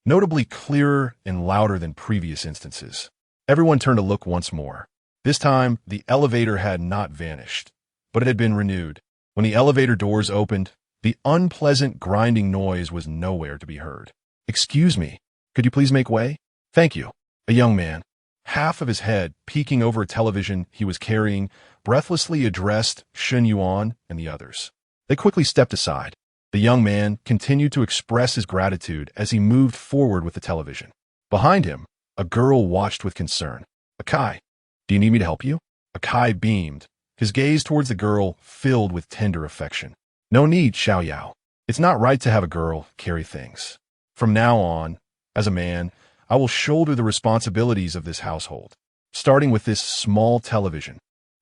Speaker 1: notably clearer and louder than previous instances. Everyone turned to look once more. This time, the elevator had not vanished, but it had been renewed. When the elevator doors opened, the unpleasant grinding noise was nowhere to be heard. "Excuse me, could you please make way?" "Thank you." A young man, half of his head peeking over a television he was carrying, breathlessly addressed Shen Yuan and the others. They quickly stepped aside. The young man continued to express his gratitude as he moved forward with the television. Behind him, a girl watched with concern. "Akai, do you need me to help you?" Akai beamed, his gaze towards the girl filled with tender affection. "No need, Xiao Yao. It's not right to have a girl carry things. From now on, as a man, I will shoulder the responsibilities of this household, starting with this small television."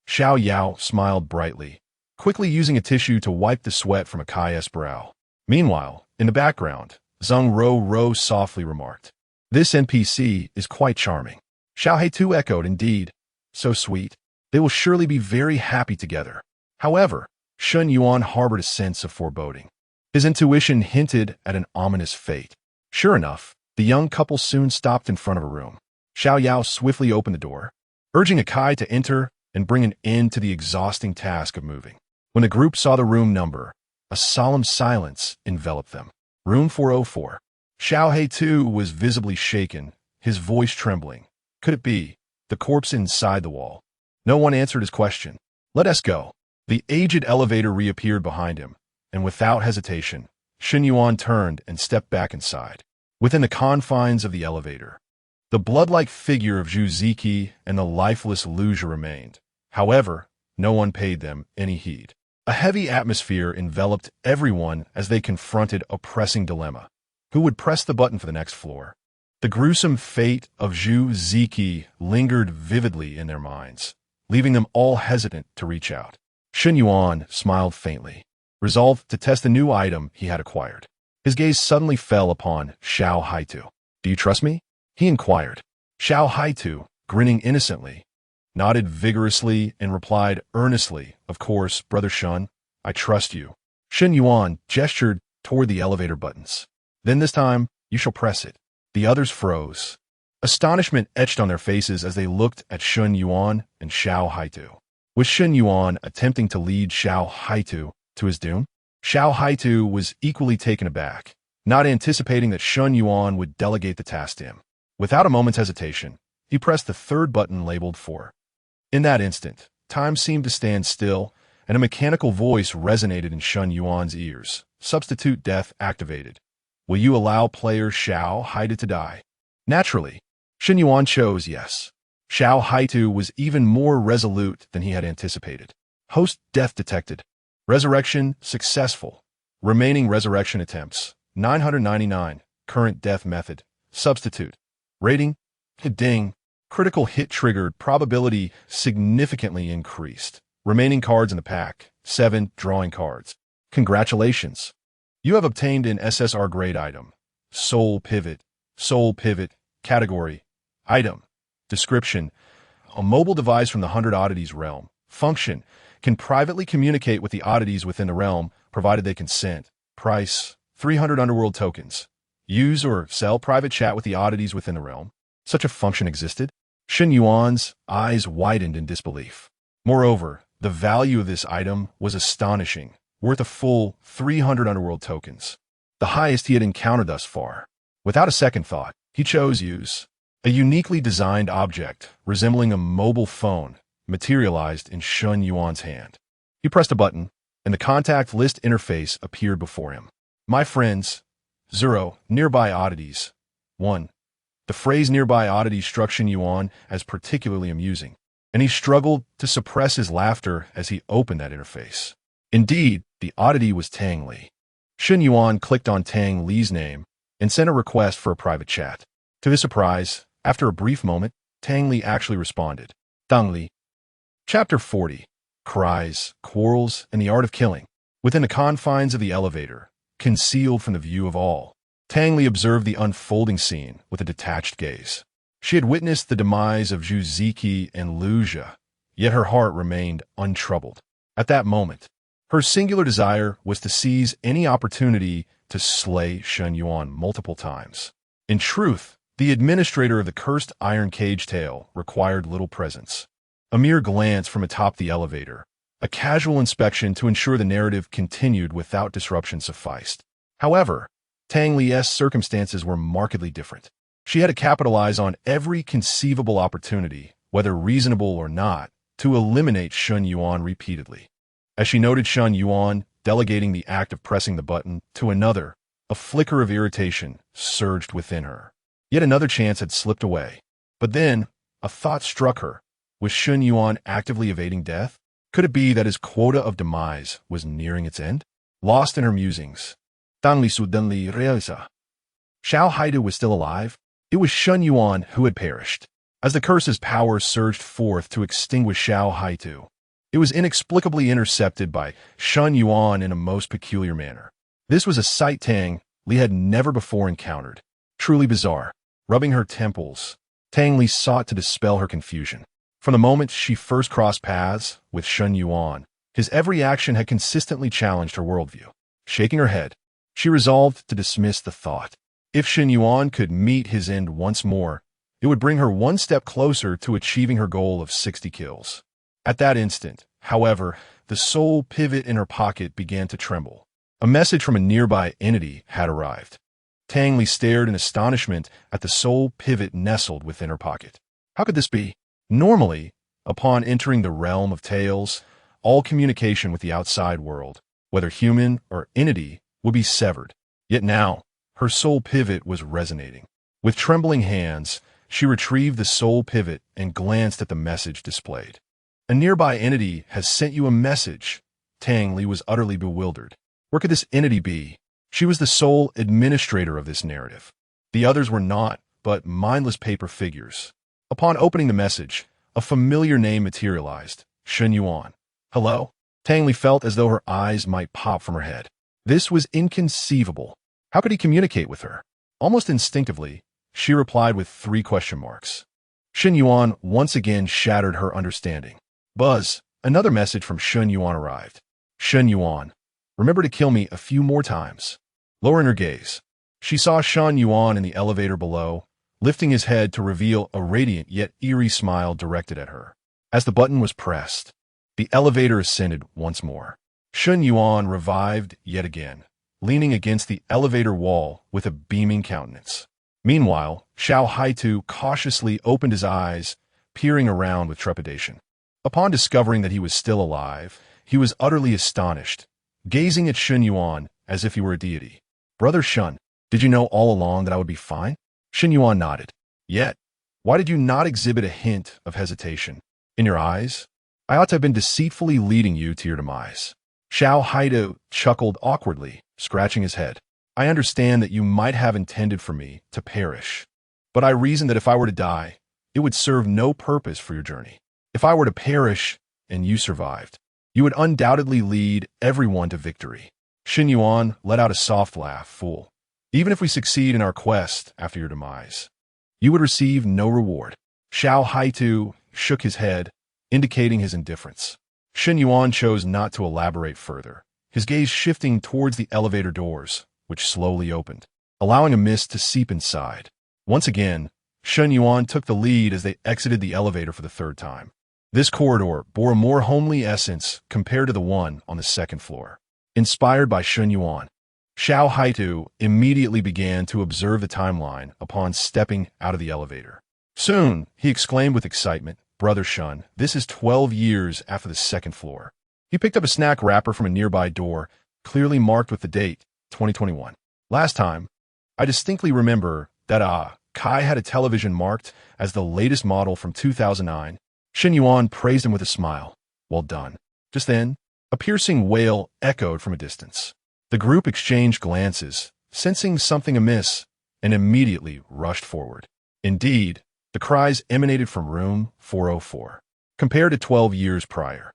Speaker 1: Xiao Yao smiled brightly, quickly using a tissue to wipe the sweat from Akai's brow. Meanwhile, in the background, Zheng Ro softly remarked, "This NPC is quite charming." Xiao He too echoed, "Indeed, so sweet. They will surely be very happy together." However, Shen Yuan harbored a sense of foreboding. His intuition hinted at an ominous fate. Sure enough, the young couple soon stopped in front of a room. Xiao Yao swiftly opened the door, urging Akai to enter and bring an end to the exhausting task of moving. When the group saw the room number, A solemn silence enveloped them. Room 404. Xiao He too was visibly shaken, his voice trembling. Could it be the corpse inside the wall? No one answered his question. Let us go. The aged elevator reappeared behind him, and without hesitation, Shen Yuan turned and stepped back inside. Within the confines of the elevator, the blood-like figure of Zhu Ziki and the lifeless Luja remained. However, no one paid them any heed. A heavy atmosphere enveloped everyone as they confronted a pressing dilemma. Who would press the button for the next floor? The gruesome fate of Zhu Ziki lingered vividly in their minds, leaving them all hesitant to reach out. Shen Yuan smiled faintly, resolved to test the new item he had acquired. His gaze suddenly fell upon Xiao Haitu. Do you trust me? He inquired. Xiao Haitu, grinning innocently, nodded vigorously and replied earnestly, Of course, Brother Shun, I trust you. Shen Yuan gestured toward the elevator buttons. Then this time, you shall press it. The others froze. Astonishment etched on their faces as they looked at Shen Yuan and Xiao Haitu. Was Shen Yuan attempting to lead Xiao Haitu to his doom? Xiao Haitu was equally taken aback, not anticipating that Shen Yuan would delegate the task to him. Without a moment's hesitation, he pressed the third button labeled 4. In that instant, time seemed to stand still, and a mechanical voice resonated in Shen Yuan's ears. Substitute death activated. Will you allow player Xiao Haitu to die? Naturally, Shen Yuan chose yes. Xiao Haitu was even more resolute than he had anticipated. Host death detected. Resurrection successful. Remaining resurrection attempts 999. Current death method. Substitute. Rating. Ding. Critical hit triggered. Probability significantly increased. Remaining cards in the pack 7. Drawing cards. Congratulations. You have obtained an SSR grade item. Soul Pivot. Soul Pivot. Category. Item. Description. A mobile device from the 100 Oddities realm. Function. Can privately communicate with the oddities within the realm, provided they consent. Price. 300 underworld tokens. Use or sell private chat with the oddities within the realm. Such a function existed? Shen Yuan's eyes widened in disbelief. Moreover, the value of this item was astonishing, worth a full 300 underworld tokens, the highest he had encountered thus far. Without a second thought, he chose use. A uniquely designed object, resembling a mobile phone, materialized in Shen Yuan's hand. He pressed a button, and the contact list interface appeared before him. My friends. 0. Nearby oddities. 1. The phrase nearby oddities struck Shen Yuan as particularly amusing, and he struggled to suppress his laughter as he opened that interface. Indeed, the oddity was Tang Li. Shen Yuan clicked on Tang Li's name and sent a request for a private chat. To his surprise, after a brief moment, Tang Li actually responded. Tang Li. Chapter 40. Cries, Quarrels, and the Art of Killing. Within the confines of the elevator, concealed from the view of all, Tang Li observed the unfolding scene with a detached gaze. She had witnessed the demise of Zhu Ziki and Luja, yet her heart remained untroubled. At that moment, her singular desire was to seize any opportunity to slay Shen Yuan multiple times. In truth, the administrator of the cursed iron cage tail required little presence. A mere glance from atop the elevator, a casual inspection to ensure the narrative continued without disruption sufficed. However, Tang Li's circumstances were markedly different. She had to capitalize on every conceivable opportunity, whether reasonable or not, to eliminate Shen Yuan repeatedly. As she noted Shen Yuan delegating the act of pressing the button to another, a flicker of irritation surged within her. Yet another chance had slipped away. But then, a thought struck her. Was Shen Yuan actively evading death? Could it be that his quota of demise was nearing its end? Lost in her musings, Tang Li suddenly realized Xiao Haitu was still alive. It was Shen Yuan who had perished. As the curse's power surged forth to extinguish Xiao Haitu, it was inexplicably intercepted by Shen Yuan in a most peculiar manner. This was a sight Tang Li had never before encountered. Truly bizarre. Rubbing her temples, Tang Li sought to dispel her confusion. From the moment she first crossed paths with Shen Yuan, his every action had consistently challenged her worldview. Shaking her head, she resolved to dismiss the thought. If Shen Yuan could meet his end once more, it would bring her one step closer to achieving her goal of 60 kills. At that instant, however, the soul pivot in her pocket began to tremble. A message from a nearby entity had arrived. Tang Li stared in astonishment at the soul pivot nestled within her pocket. How could this be? Normally, upon entering the realm of tales, all communication with the outside world, whether human or entity, would be severed. Yet now, her soul pivot was resonating. With trembling hands, she retrieved the soul pivot and glanced at the message displayed. A nearby entity has sent you a message. Tang Li was utterly bewildered. Where could this entity be? She was the sole administrator of this narrative. The others were not, but mindless paper figures. Upon opening the message, a familiar name materialized, Shen Yuan. Hello? Tang Li felt as though her eyes might pop from her head. This was inconceivable. How could he communicate with her? Almost instinctively, she replied with 3 question marks. Shen Yuan once again shattered her understanding. Buzz, another message from Shen Yuan arrived. Shen Yuan, remember to kill me a few more times. Lowering her gaze, she saw Shen Yuan in the elevator below, lifting his head to reveal a radiant yet eerie smile directed at her. As the button was pressed, the elevator ascended once more. Shen Yuan revived yet again, leaning against the elevator wall with a beaming countenance. Meanwhile, Xiao Haitu cautiously opened his eyes, peering around with trepidation. Upon discovering that he was still alive, he was utterly astonished, gazing at Shen Yuan as if he were a deity. Brother Shen, did you know all along that I would be fine? Shen Yuan nodded. Yet, why did you not exhibit a hint of hesitation? In your eyes? I ought to have been deceitfully leading you to your demise. Xiao Haitu chuckled awkwardly, scratching his head. I understand that you might have intended for me to perish, but I reasoned that if I were to die, it would serve no purpose for your journey. If I were to perish and you survived, you would undoubtedly lead everyone to victory. Shen Yuan let out a soft laugh. Fool. Even if we succeed in our quest after your demise, you would receive no reward. Xiao Haitu shook his head, indicating his indifference. Shen Yuan chose not to elaborate further, his gaze shifting towards the elevator doors, which slowly opened, allowing a mist to seep inside. Once again, Shen Yuan took the lead as they exited the elevator for the 3rd time. This corridor bore a more homely essence compared to the one on the 2nd floor. Inspired by Shen Yuan, Xiao Haitu immediately began to observe the timeline upon stepping out of the elevator. Soon, he exclaimed with excitement, Brother Shen, this is 12 years after the 2nd floor. He picked up a snack wrapper from a nearby door, clearly marked with the date, 2021. Last time, I distinctly remember that Kai had a television marked as the latest model from 2009. Shen Yuan praised him with a smile. Well done. Just then, a piercing wail echoed from a distance. The group exchanged glances, sensing something amiss, and immediately rushed forward. Indeed, the cries emanated from room 404. Compared to 12 years prior,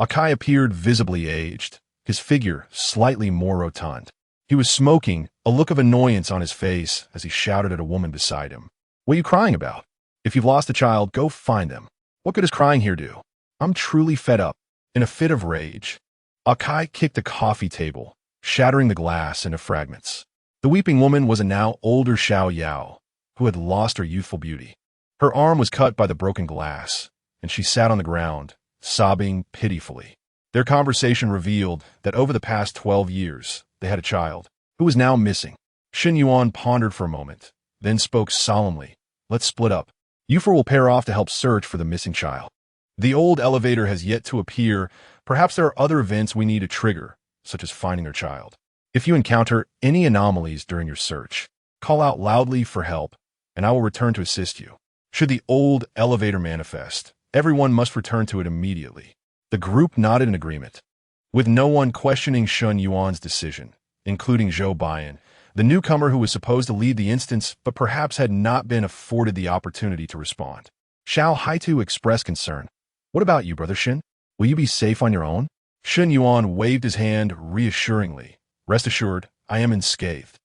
Speaker 1: Kai appeared visibly aged, his figure slightly more rotund. He was smoking, a look of annoyance on his face as he shouted at a woman beside him. What are you crying about? If you've lost a child, go find them. What good does crying here do? I'm truly fed up. In a fit of rage, Kai kicked a coffee table, shattering the glass into fragments. The weeping woman was a now older Xiao Yao, who had lost her youthful beauty. Her arm was cut by the broken glass, and she sat on the ground, sobbing pitifully. Their conversation revealed that over the past 12 years, they had a child, who was now missing. Shen Yuan pondered for a moment, then spoke solemnly. Let's split up. You four will pair off to help search for the missing child. The old elevator has yet to appear. Perhaps there are other events we need to trigger, such as finding their child. If you encounter any anomalies during your search, call out loudly for help, and I will return to assist you. Should the old elevator manifest, everyone must return to it immediately. The group nodded in agreement. With no one questioning Shen Yuan's decision, including Zhou Baiyan, the newcomer who was supposed to lead the instance but perhaps had not been afforded the opportunity to respond. Xiao Haitu expressed concern. What about you, Brother Shen? Will you be safe on your own? Shen Yuan waved his hand reassuringly. Rest assured, I am unscathed.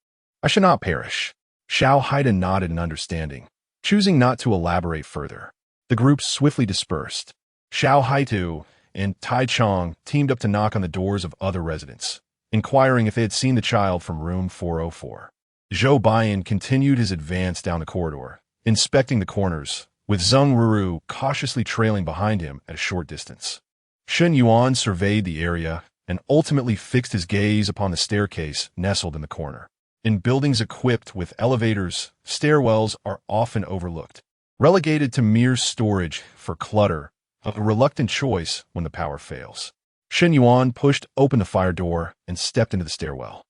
Speaker 1: I shall not perish. Xiao Haitu nodded in understanding, choosing not to elaborate further. The group swiftly dispersed. Xiao Haitu and Tai Chong teamed up to knock on the doors of other residents, inquiring if they had seen the child from room 404. Zhou Baiyan continued his advance down the corridor, inspecting the corners, with Zheng Ruru cautiously trailing behind him at a short distance. Shen Yuan surveyed the area and ultimately fixed his gaze upon the staircase nestled in the corner. In buildings equipped with elevators, stairwells are often overlooked, relegated to mere storage for clutter, a reluctant choice when the power fails. Shen Yuan pushed open the fire door and stepped into the stairwell.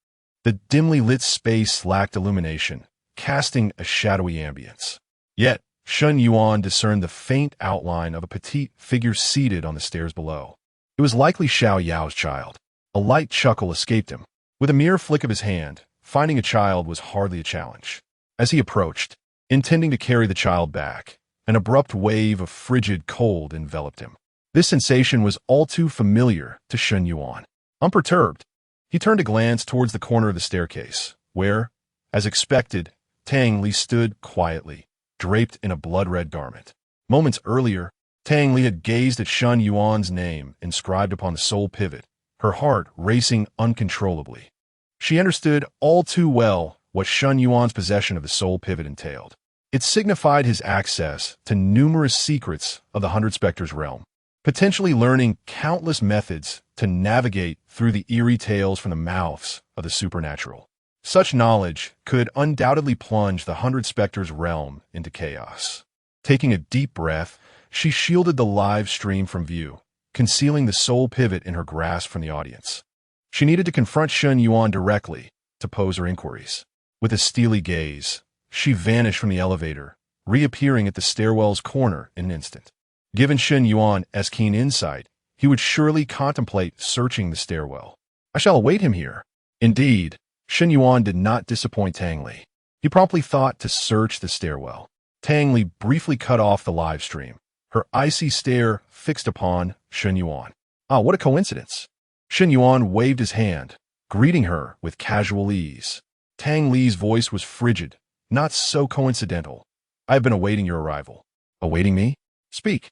Speaker 1: The dimly lit space lacked illumination, casting a shadowy ambience. Yet, Shen Yuan discerned the faint outline of a petite figure seated on the stairs below. It was likely Xiao Yao's child. A light chuckle escaped him. With a mere flick of his hand, finding a child was hardly a challenge. As he approached, intending to carry the child back, an abrupt wave of frigid cold enveloped him. This sensation was all too familiar to Shen Yuan. Unperturbed, he turned a glance towards the corner of the staircase, where, as expected, Tang Li stood quietly, draped in a blood-red garment. Moments earlier, Tang Li had gazed at Shen Yuan's name inscribed upon the soul pivot, her heart racing uncontrollably. She understood all too well what Shen Yuan's possession of the soul pivot entailed. It signified his access to numerous secrets of the Hundred Spectres realm, potentially learning countless methods to navigate through the eerie tales from the mouths of the supernatural. Such knowledge could undoubtedly plunge the Hundred Spectres realm into chaos. Taking a deep breath, she shielded the live stream from view, concealing the soul pivot in her grasp from the audience. She needed to confront Shen Yuan directly to pose her inquiries. With a steely gaze, she vanished from the elevator, reappearing at the stairwell's corner in an instant. Given Shen Yuan as keen insight, he would surely contemplate searching the stairwell. I shall await him here. Indeed, Shen Yuan did not disappoint Tang Li. He promptly thought to search the stairwell. Tang Li briefly cut off the live stream, her icy stare fixed upon Shen Yuan. Ah, what a coincidence. Shen Yuan waved his hand, greeting her with casual ease. Tang Li's voice was frigid, not so coincidental. I have been awaiting your arrival. Awaiting me? Speak.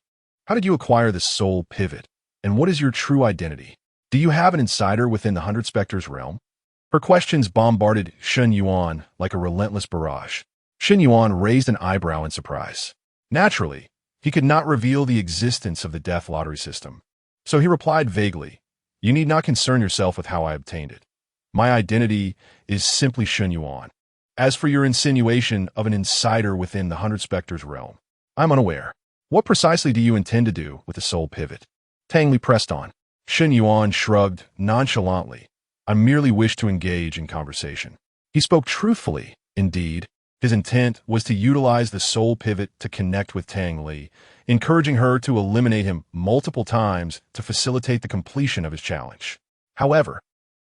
Speaker 1: How did you acquire the soul pivot? And what is your true identity? Do you have an insider within the Hundred Spectres realm? Her questions bombarded Shen Yuan like a relentless barrage. Shen Yuan raised an eyebrow in surprise. Naturally, he could not reveal the existence of the death lottery system. So he replied vaguely, "You need not concern yourself with how I obtained it. My identity is simply Shen Yuan. As for your insinuation of an insider within the Hundred Spectres realm, I'm unaware. What precisely do you intend to do with the soul pivot?" Tang Li pressed on. Shen Yuan shrugged nonchalantly. I merely wish to engage in conversation. He spoke truthfully, indeed. His intent was to utilize the soul pivot to connect with Tang Li, encouraging her to eliminate him multiple times to facilitate the completion of his challenge. However,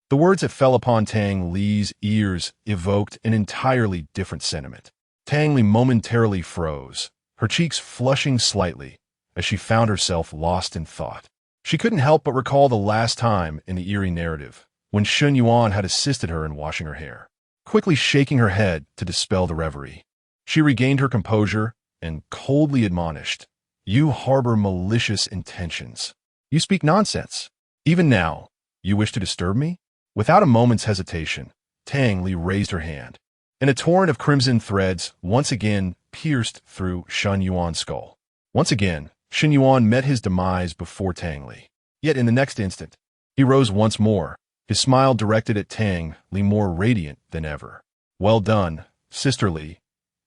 Speaker 1: the words that fell upon Tang Li's ears evoked an entirely different sentiment. Tang Li momentarily froze, her cheeks flushing slightly, as she found herself lost in thought. She couldn't help but recall the last time in the eerie narrative, when Shen Yuan had assisted her in washing her hair. Quickly shaking her head to dispel the reverie, she regained her composure and coldly admonished, "You harbor malicious intentions. You speak nonsense. Even now, you wish to disturb me?" Without a moment's hesitation, Tang Li raised her hand, and a torrent of crimson threads once again pierced through Shen Yuan's skull. Once again, Shen Yuan met his demise before Tang Li. Yet in the next instant, he rose once more, his smile directed at Tang Li more radiant than ever. Well done, Sister Li.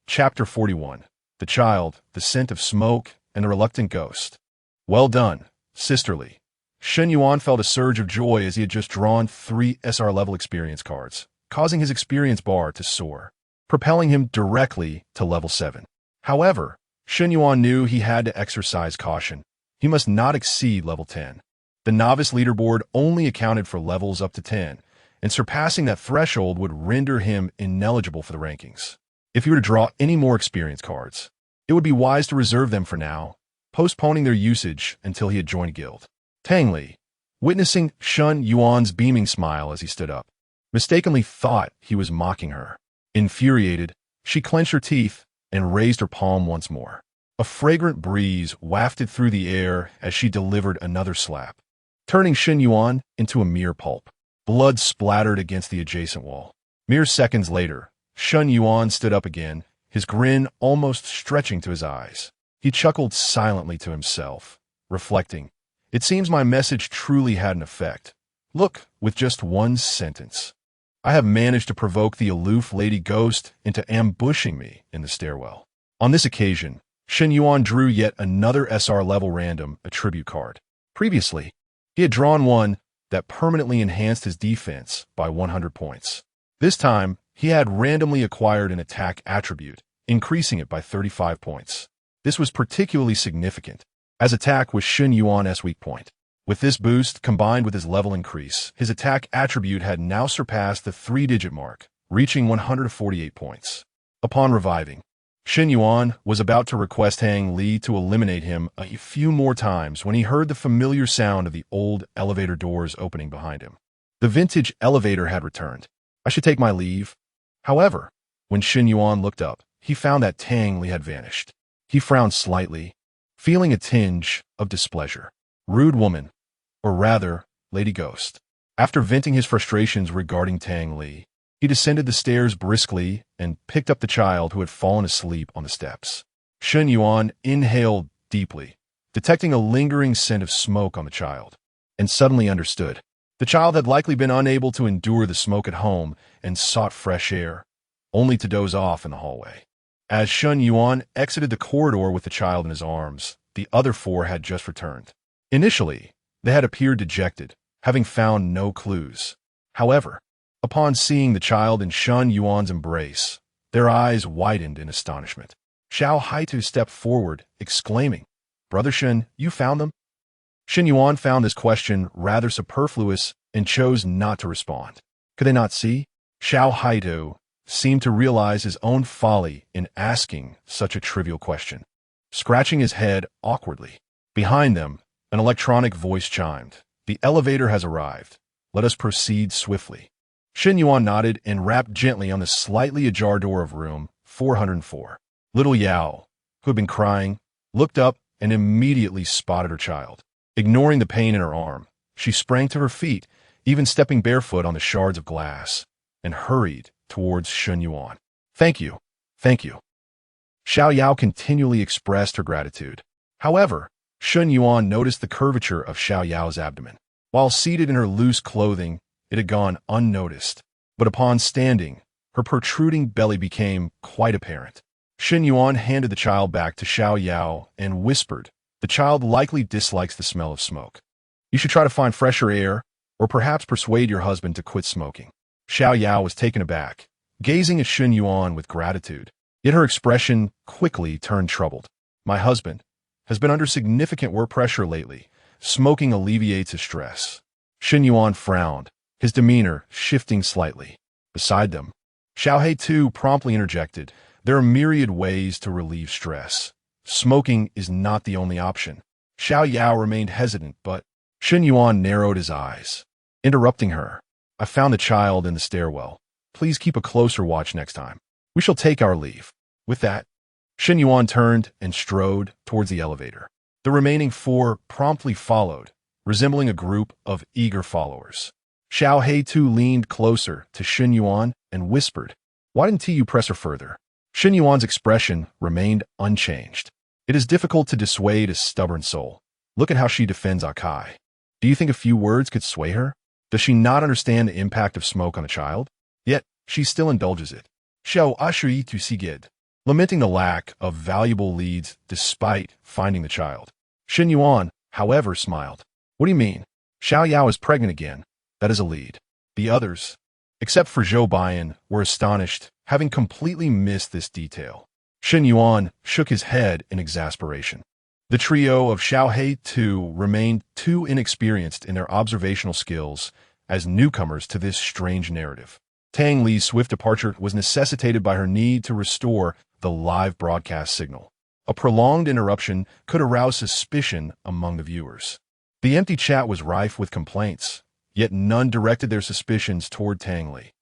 Speaker 1: Chapter 41. The Child, the Scent of Smoke, and the Reluctant Ghost. Well done, Sister Li. Shen Yuan felt a surge of joy as he had just drawn 3 SR-level experience cards, causing his experience bar to soar, propelling him directly to level 7. However, Shen Yuan knew he had to exercise caution. He must not exceed level 10. The novice leaderboard only accounted for levels up to 10, and surpassing that threshold would render him ineligible for the rankings. If he were to draw any more experience cards, it would be wise to reserve them for now, postponing their usage until he had joined a guild. Tang Li, witnessing Shen Yuan's beaming smile as he stood up, mistakenly thought he was mocking her. Infuriated, she clenched her teeth and raised her palm once more. A fragrant breeze wafted through the air as she delivered another slap, turning Shen Yuan into a mere pulp. Blood splattered against the adjacent wall. Mere seconds later, Shen Yuan stood up again, his grin almost stretching to his eyes. He chuckled silently to himself, reflecting, "It seems my message truly had an effect. Look, with just one sentence, I have managed to provoke the aloof lady ghost into ambushing me in the stairwell. On this occasion, Shen Yuan drew yet another SR-level random attribute card. Previously, he had drawn one that permanently enhanced his defense by 100 points. This time, he had randomly acquired an attack attribute, increasing it by 35 points. This was particularly significant, as attack was Shen Yuan's weak point. With this boost, combined with his level increase, his attack attribute had now surpassed the 3-digit mark, reaching 148 points. Upon reviving, Shen Yuan was about to request Hang Li to eliminate him a few more times when he heard the familiar sound of the old elevator doors opening behind him. The vintage elevator had returned. I should take my leave. However, when Shen Yuan looked up, he found that Tang Li had vanished. He frowned slightly, feeling a tinge of displeasure. Rude woman, or rather, Lady Ghost. After venting his frustrations regarding Tang Li, he descended the stairs briskly and picked up the child who had fallen asleep on the steps. Shen Yuan inhaled deeply, detecting a lingering scent of smoke on the child, and suddenly understood. The child had likely been unable to endure the smoke at home and sought fresh air, only to doze off in the hallway. As Shen Yuan exited the corridor with the child in his arms, the other 4 had just returned. Initially, they had appeared dejected, having found no clues. However, upon seeing the child in Shen Yuan's embrace, their eyes widened in astonishment. Xiao Haitu stepped forward, exclaiming, "Brother Shen, you found them?" Shen Yuan found this question rather superfluous and chose not to respond. Could they not see? Xiao Haitu seemed to realize his own folly in asking such a trivial question. Scratching his head awkwardly, behind them, an electronic voice chimed. "The elevator has arrived. Let us proceed swiftly." Shen Yuan nodded and rapped gently on the slightly ajar door of room 404. Little Yao, who had been crying, looked up and immediately spotted her child. Ignoring the pain in her arm, she sprang to her feet, even stepping barefoot on the shards of glass, and hurried towards Shen Yuan. "Thank you. Thank you." Xiao Yao continually expressed her gratitude. However, Shen Yuan noticed the curvature of Xiao Yao's abdomen. While seated in her loose clothing, it had gone unnoticed, but upon standing, her protruding belly became quite apparent. Shen Yuan handed the child back to Xiao Yao and whispered, "The child likely dislikes the smell of smoke. You should try to find fresher air, or perhaps persuade your husband to quit smoking." Xiao Yao was taken aback, gazing at Shen Yuan with gratitude, yet her expression quickly turned troubled. "My husband has been under significant work pressure lately. Smoking alleviates his stress." Shen Yuan frowned, his demeanor shifting slightly. Beside them, Xiao He too promptly interjected, "There are myriad ways to relieve stress. Smoking is not the only option." Xiao Yao remained hesitant, but Shen Yuan narrowed his eyes, interrupting her. "I found the child in the stairwell. Please keep a closer watch next time. We shall take our leave." With that, Shen Yuan turned and strode towards the elevator. The remaining 4 promptly followed, resembling a group of eager followers. Xiao He too leaned closer to Shen Yuan and whispered, "Why didn't you press her further?" Shen Yuan's expression remained unchanged. It is difficult to dissuade a stubborn soul. Look at how she defends Akai. Do you think a few words could sway her? Does she not understand the impact of smoke on a child? Yet, she still indulges it. Xiao Ashui tu Sigid, lamenting the lack of valuable leads despite finding the child. Shen Yuan, however, smiled. "What do you mean? Xiao Yao is pregnant again. That is a lead." The others, except for Zhou Baiyan, were astonished, having completely missed this detail. Shen Yuan shook his head in exasperation. The trio of Xiao He too remained too inexperienced in their observational skills as newcomers to this strange narrative. Tang Li's swift departure was necessitated by her need to restore the live broadcast signal. A prolonged interruption could arouse suspicion among the viewers. The empty chat was rife with complaints, yet none directed their suspicions toward Tang Li.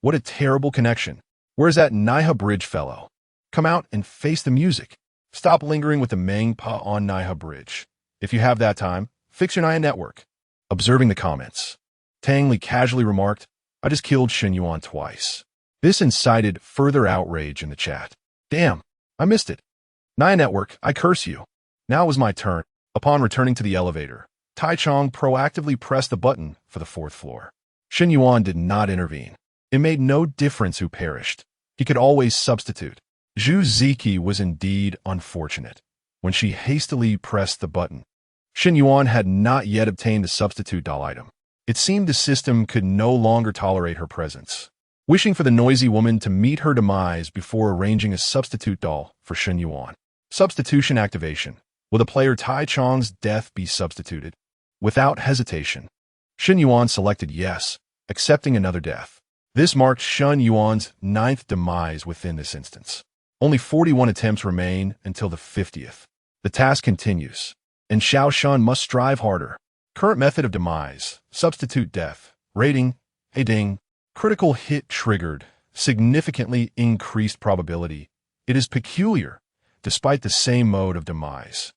Speaker 1: What a terrible connection. Where's that Naiha Bridge fellow? Come out and face the music. Stop lingering with the Meng Pa on Naiha Bridge. If you have that time, fix your Naiha network. Observing the comments, Tang Li casually remarked, "I just killed Shen Yuan twice." This incited further outrage in the chat. "Damn, I missed it. Naiha network, I curse you." Now it was my turn. Upon returning to the elevator, Tai Chong proactively pressed the button for the fourth floor. Shen Yuan did not intervene. It made no difference who perished. He could always substitute. Zhu Ziki was indeed unfortunate. When she hastily pressed the button, Shen Yuan had not yet obtained the substitute doll item. It seemed the system could no longer tolerate her presence. Wishing for the noisy woman to meet her demise before arranging a substitute doll for Shen Yuan. Substitution activation. Will the player Tai Chong's death be substituted? Without hesitation, Shen Yuan selected yes, accepting another death. This marked Shen Yuan's 9th demise within this instance. Only 41 attempts remain until the 50th. The task continues, and Xiao Shun must strive harder. Current method of demise, substitute death. Rating, a ding. Critical hit triggered, significantly increased probability. It is peculiar, despite the same mode of demise.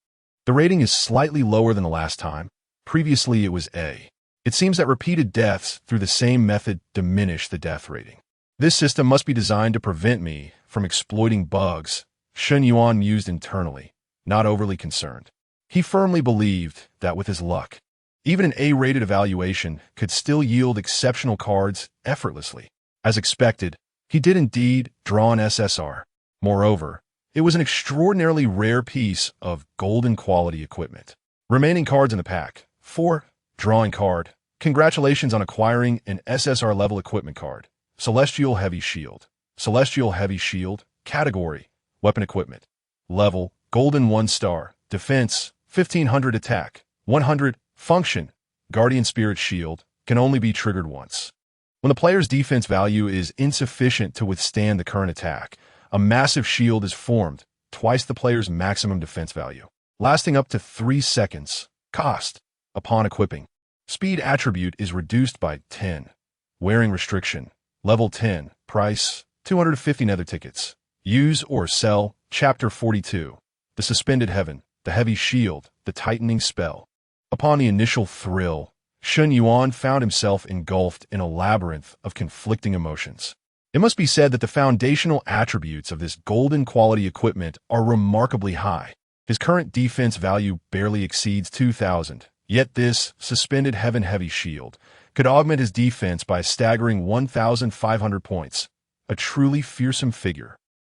Speaker 1: The rating is slightly lower than the last time. Previously it was A. It seems that repeated deaths through the same method diminish the death rating. This system must be designed to prevent me from exploiting bugs, Shen Yuan mused internally, not overly concerned. He firmly believed that with his luck, even an A-rated evaluation could still yield exceptional cards effortlessly. As expected, he did indeed draw an SSR. Moreover, it was an extraordinarily rare piece of golden quality equipment. Remaining cards in the pack. 4. Drawing card. Congratulations on acquiring an SSR level equipment card. Celestial Heavy Shield. Celestial Heavy Shield. Category. Weapon equipment. Level. Golden 1 star. Defense. 1500 attack. 100. Function. Guardian Spirit Shield. Can only be triggered once. When the player's defense value is insufficient to withstand the current attack, a massive shield is formed, twice the player's maximum defense value, lasting up to 3 seconds. Cost. Upon equipping, speed attribute is reduced by 10. Wearing restriction. Level 10. Price. 250 nether tickets. Use or sell. Chapter 42. The Suspended Heaven. The Heavy Shield. The Tightening Spell. Upon the initial thrill, Shen Yuan found himself engulfed in a labyrinth of conflicting emotions. It must be said that the foundational attributes of this golden quality equipment are remarkably high. His current defense value barely exceeds 2,000, yet this Suspended Heaven Heavy Shield could augment his defense by a staggering 1,500 points, a truly fearsome figure.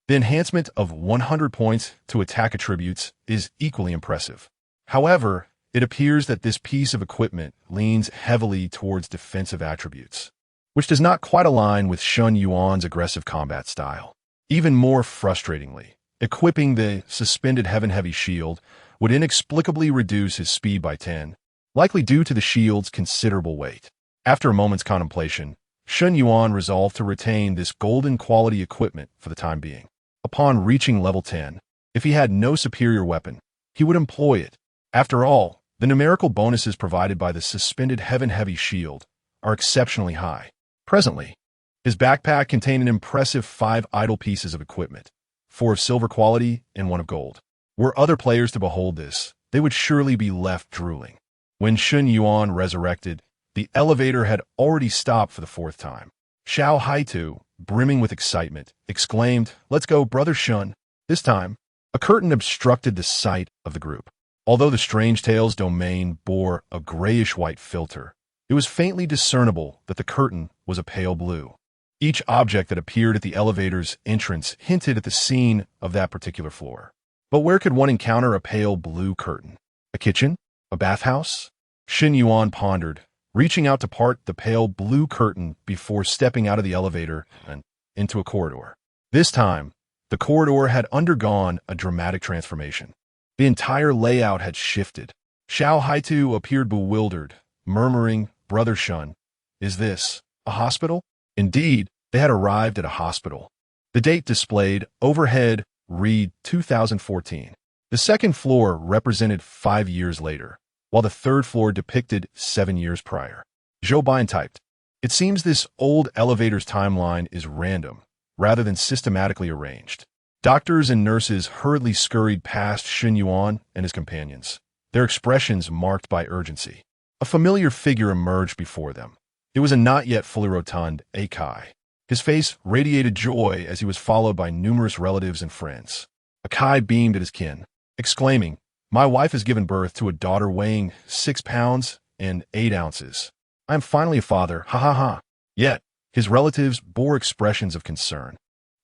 Speaker 1: The enhancement of 100 points to attack attributes is equally impressive. However, it appears that this piece of equipment leans heavily towards defensive attributes, which does not quite align with Shen Yuan's aggressive combat style. Even more frustratingly, equipping the Suspended Heaven Heavy Shield would inexplicably reduce his speed by 10, likely due to the shield's considerable weight. After a moment's contemplation, Shen Yuan resolved to retain this golden quality equipment for the time being. Upon reaching level 10, if he had no superior weapon, he would employ it. After all, the numerical bonuses provided by the Suspended Heaven Heavy Shield are exceptionally high. Presently, his backpack contained an impressive 5 idle pieces of equipment, 4 of silver quality and 1 of gold. Were other players to behold this, they would surely be left drooling. When Shen Yuan resurrected, the elevator had already stopped for the 4th time. Xiao Haitu, brimming with excitement, exclaimed, "Let's go, Brother Shun." This time, a curtain obstructed the sight of the group. Although the Strange Tales domain bore a grayish-white filter, it was faintly discernible that the curtain was a pale blue. Each object that appeared at the elevator's entrance hinted at the scene of that particular floor. But where could one encounter a pale blue curtain? A kitchen? A bathhouse? Shen Yuan pondered, reaching out to part the pale blue curtain before stepping out of the elevator and into a corridor. This time, the corridor had undergone a dramatic transformation. The entire layout had shifted. Xiao Haitu appeared bewildered, murmuring, "Brother Shun, is this a hospital?" Indeed, they had arrived at a hospital. The date displayed overhead read 2014. The second floor represented 5 years later, while the third floor depicted 7 years prior. Zhou Bian typed, "It seems this old elevator's timeline is random, rather than systematically arranged." Doctors and nurses hurriedly scurried past Shen Yuan and his companions, their expressions marked by urgency. A familiar figure emerged before them. It was a not yet fully rotund Akai. His face radiated joy as he was followed by numerous relatives and friends. Akai beamed at his kin, exclaiming, My wife has given birth to a daughter weighing 6 pounds and 8 ounces. I am finally a father, ha ha ha. Yet, his relatives bore expressions of concern.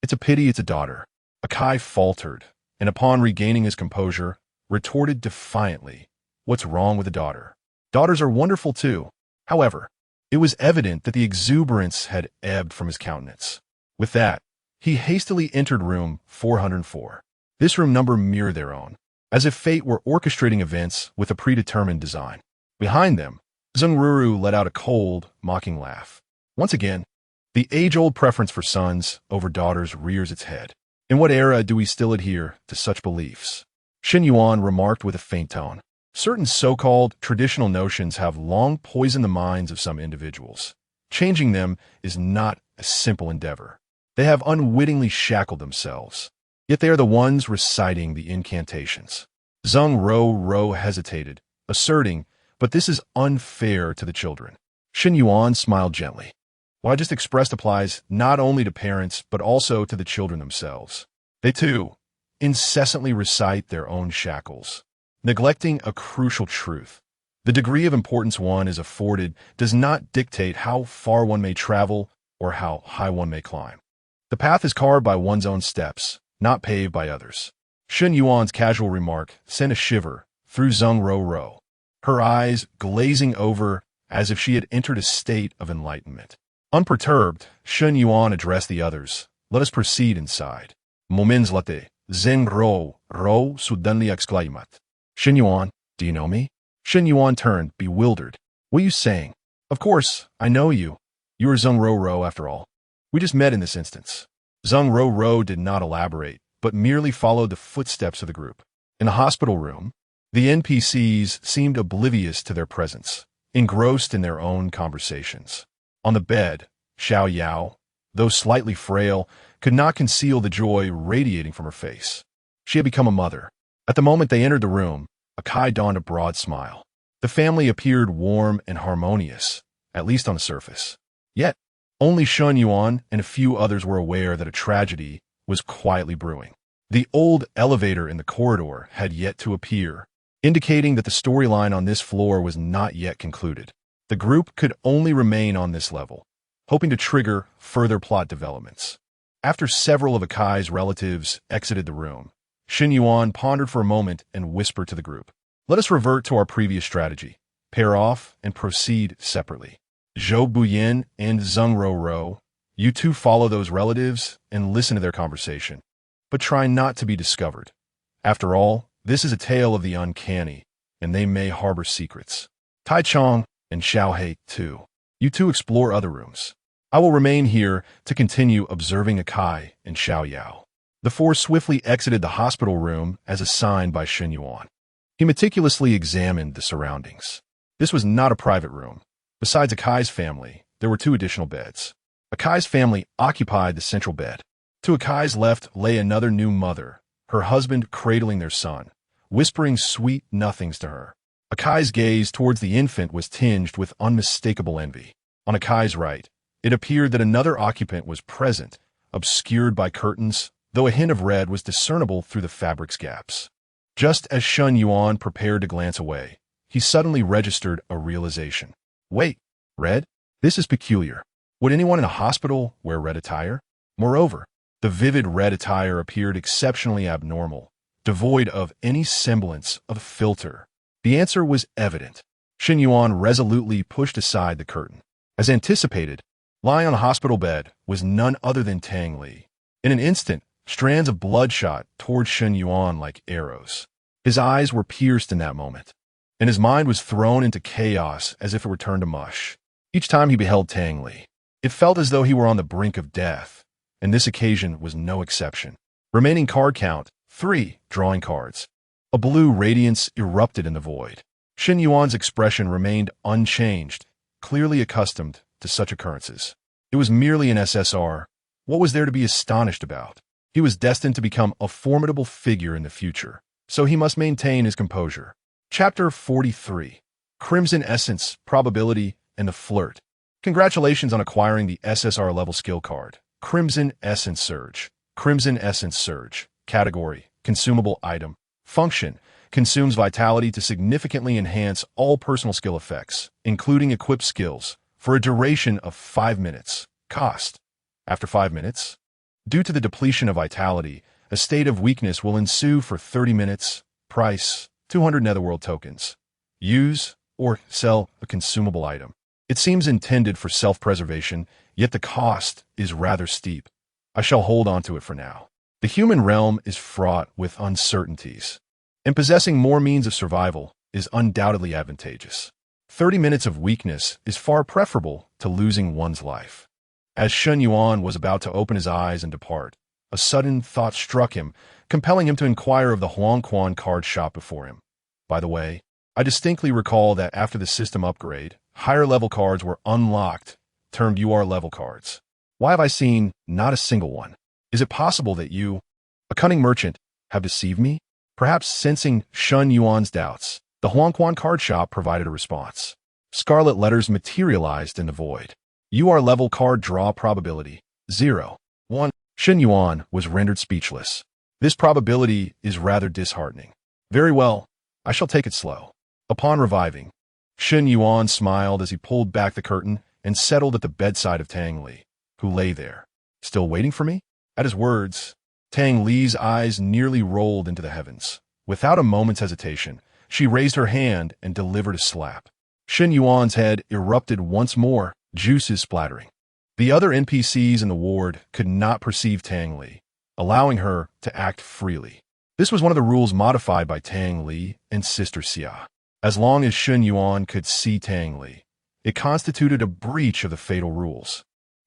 Speaker 1: It's a pity it's a daughter. Akai faltered, and upon regaining his composure, retorted defiantly, "What's wrong with a daughter? Daughters are wonderful too." However, it was evident that the exuberance had ebbed from his countenance. With that, he hastily entered room 404. This room number mirrored their own, as if fate were orchestrating events with a predetermined design. Behind them, Zungruru let out a cold, mocking laugh. Once again, the age-old preference for sons over daughters rears its head. In what era do we still adhere to such beliefs? Shen Yuan remarked with a faint tone. Certain so-called traditional notions have long poisoned the minds of some individuals. Changing them is not a simple endeavor. They have unwittingly shackled themselves. Yet they are the ones reciting the incantations. Zheng Ro hesitated, asserting, "But this is unfair to the children." Shen Yuan smiled gently. What I just expressed applies not only to parents, but also to the children themselves. They, too, incessantly recite their own shackles, neglecting a crucial truth. The degree of importance one is afforded does not dictate how far one may travel or how high one may climb. The path is carved by one's own steps, not paved by others. Shen Yuan's casual remark sent a shiver through Zheng Ro, her eyes glazing over as if she had entered a state of enlightenment. Unperturbed, Shen Yuan addressed the others. "Let us proceed inside." "Moments late, Zheng Ro suddenly exclaimed. "Shen Yuan, do you know me?" Shen Yuan turned, bewildered. "What are you saying?" "Of course, I know you. You are Zheng Ro after all. We just met in this instance." Zheng Ro did not elaborate, but merely followed the footsteps of the group. In the hospital room, the NPCs seemed oblivious to their presence, engrossed in their own conversations. On the bed, Xiao Yao, though slightly frail, could not conceal the joy radiating from her face. She had become a mother. At the moment they entered the room, Akai donned a broad smile. The family appeared warm and harmonious, at least on the surface. Yet, only Shen Yuan and a few others were aware that a tragedy was quietly brewing. The old elevator in the corridor had yet to appear, indicating that the storyline on this floor was not yet concluded. The group could only remain on this level, hoping to trigger further plot developments. After several of Akai's relatives exited the room, Shen Yuan pondered for a moment and whispered to the group, "Let us revert to our previous strategy, pair off and proceed separately. Zhou Buyin and Zheng Ro, you two follow those relatives and listen to their conversation, but try not to be discovered. After all, this is a tale of the uncanny, and they may harbor secrets. Tai Chong and Xiao He, too. You two explore other rooms. I will remain here to continue observing Akai and Xiao Yao." The four swiftly exited the hospital room as assigned by Shen Yuan. He meticulously examined the surroundings. This was not a private room. Besides Akai's family, there were 2 additional beds. Akai's family occupied the central bed. To Akai's left lay another new mother, her husband cradling their son, whispering sweet nothings to her. Akai's gaze towards the infant was tinged with unmistakable envy. On Akai's right, it appeared that another occupant was present, obscured by curtains, though a hint of red was discernible through the fabric's gaps. Just as Shen Yuan prepared to glance away, he suddenly registered a realization. Wait, red? This is peculiar. Would anyone in a hospital wear red attire? Moreover, the vivid red attire appeared exceptionally abnormal, devoid of any semblance of filter. The answer was evident. Shen Yuan resolutely pushed aside the curtain. As anticipated, lying on a hospital bed was none other than Tang Li. In an instant, strands of blood shot toward Shen Yuan like arrows. His eyes were pierced in that moment, and his mind was thrown into chaos as if it were turned to mush. Each time he beheld Tang Li, it felt as though he were on the brink of death, and this occasion was no exception. Remaining card count, 3 drawing cards. A blue radiance erupted in the void. Shen Yuan's expression remained unchanged, clearly accustomed to such occurrences. It was merely an SSR. What was there to be astonished about? He was destined to become a formidable figure in the future, so he must maintain his composure. Chapter 43. Crimson Essence, Probability, and the Flirt. Congratulations on acquiring the SSR level skill card. Crimson Essence Surge. Crimson Essence Surge. Category: Consumable Item. Function: consumes vitality to significantly enhance all personal skill effects, including equipped skills, for a duration of 5 minutes. Cost: after 5 minutes, due to the depletion of vitality, a state of weakness will ensue for 30 minutes. Price: 200 Netherworld tokens. Use or sell a consumable item. It seems intended for self-preservation, yet the cost is rather steep. I shall hold on to it for now. The human realm is fraught with uncertainties, and possessing more means of survival is undoubtedly advantageous. 30 minutes of weakness is far preferable to losing one's life. As Shun Yuan was about to open his eyes and depart, a sudden thought struck him, compelling him to inquire of the Huangquan card shop before him. By the way, I distinctly recall that after the system upgrade, higher-level cards were unlocked, termed UR-level cards. Why have I seen not a single one? Is it possible that you, a cunning merchant, have deceived me? Perhaps sensing Shun Yuan's doubts, the Huangquan card shop provided a response. Scarlet letters materialized in the void. UR-level card draw probability: 0. 1. Shun Yuan was rendered speechless. This probability is rather disheartening. Very well, I shall take it slow. Upon reviving, Shun Yuan smiled as he pulled back the curtain and settled at the bedside of Tang Li, who lay there, still waiting for me. At his words, Tang Li's eyes nearly rolled into the heavens. Without a moment's hesitation, she raised her hand and delivered a slap. Shun Yuan's head erupted once more, juices splattering. The other NPCs in the ward could not perceive Tang Li, allowing her to act freely. This was one of the rules modified by Tang Li and Sister Xia. As long as Shun Yuan could see Tang Li, it constituted a breach of the fatal rules,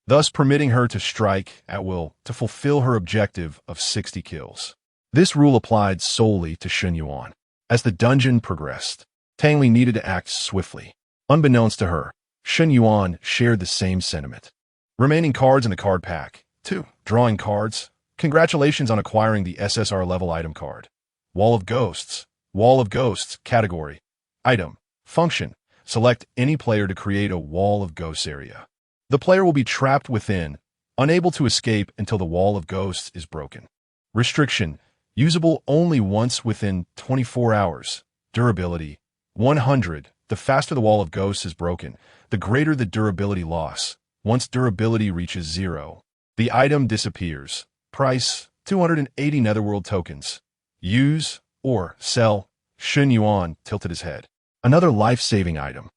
Speaker 1: thus permitting her to strike at will to fulfill her objective of 60 kills. This rule applied solely to Shun Yuan. As the dungeon progressed, Tang Li needed to act swiftly. Unbeknownst to her, Shun Yuan shared the same sentiment. Remaining cards in the card pack: 2. Drawing cards. Congratulations on acquiring the SSR level item card. Wall of Ghosts. Wall of Ghosts. Category: Item. Function: select any player to create a Wall of Ghosts area. The player will be trapped within, unable to escape until the Wall of Ghosts is broken. Restriction: usable only once within 24 hours. Durability: 100. The faster the Wall of Ghosts is broken, the greater the durability loss. Once durability reaches 0, the item disappears. Price: 280 Netherworld tokens. Use or sell. Shun Yuan tilted his head. Another life-saving item.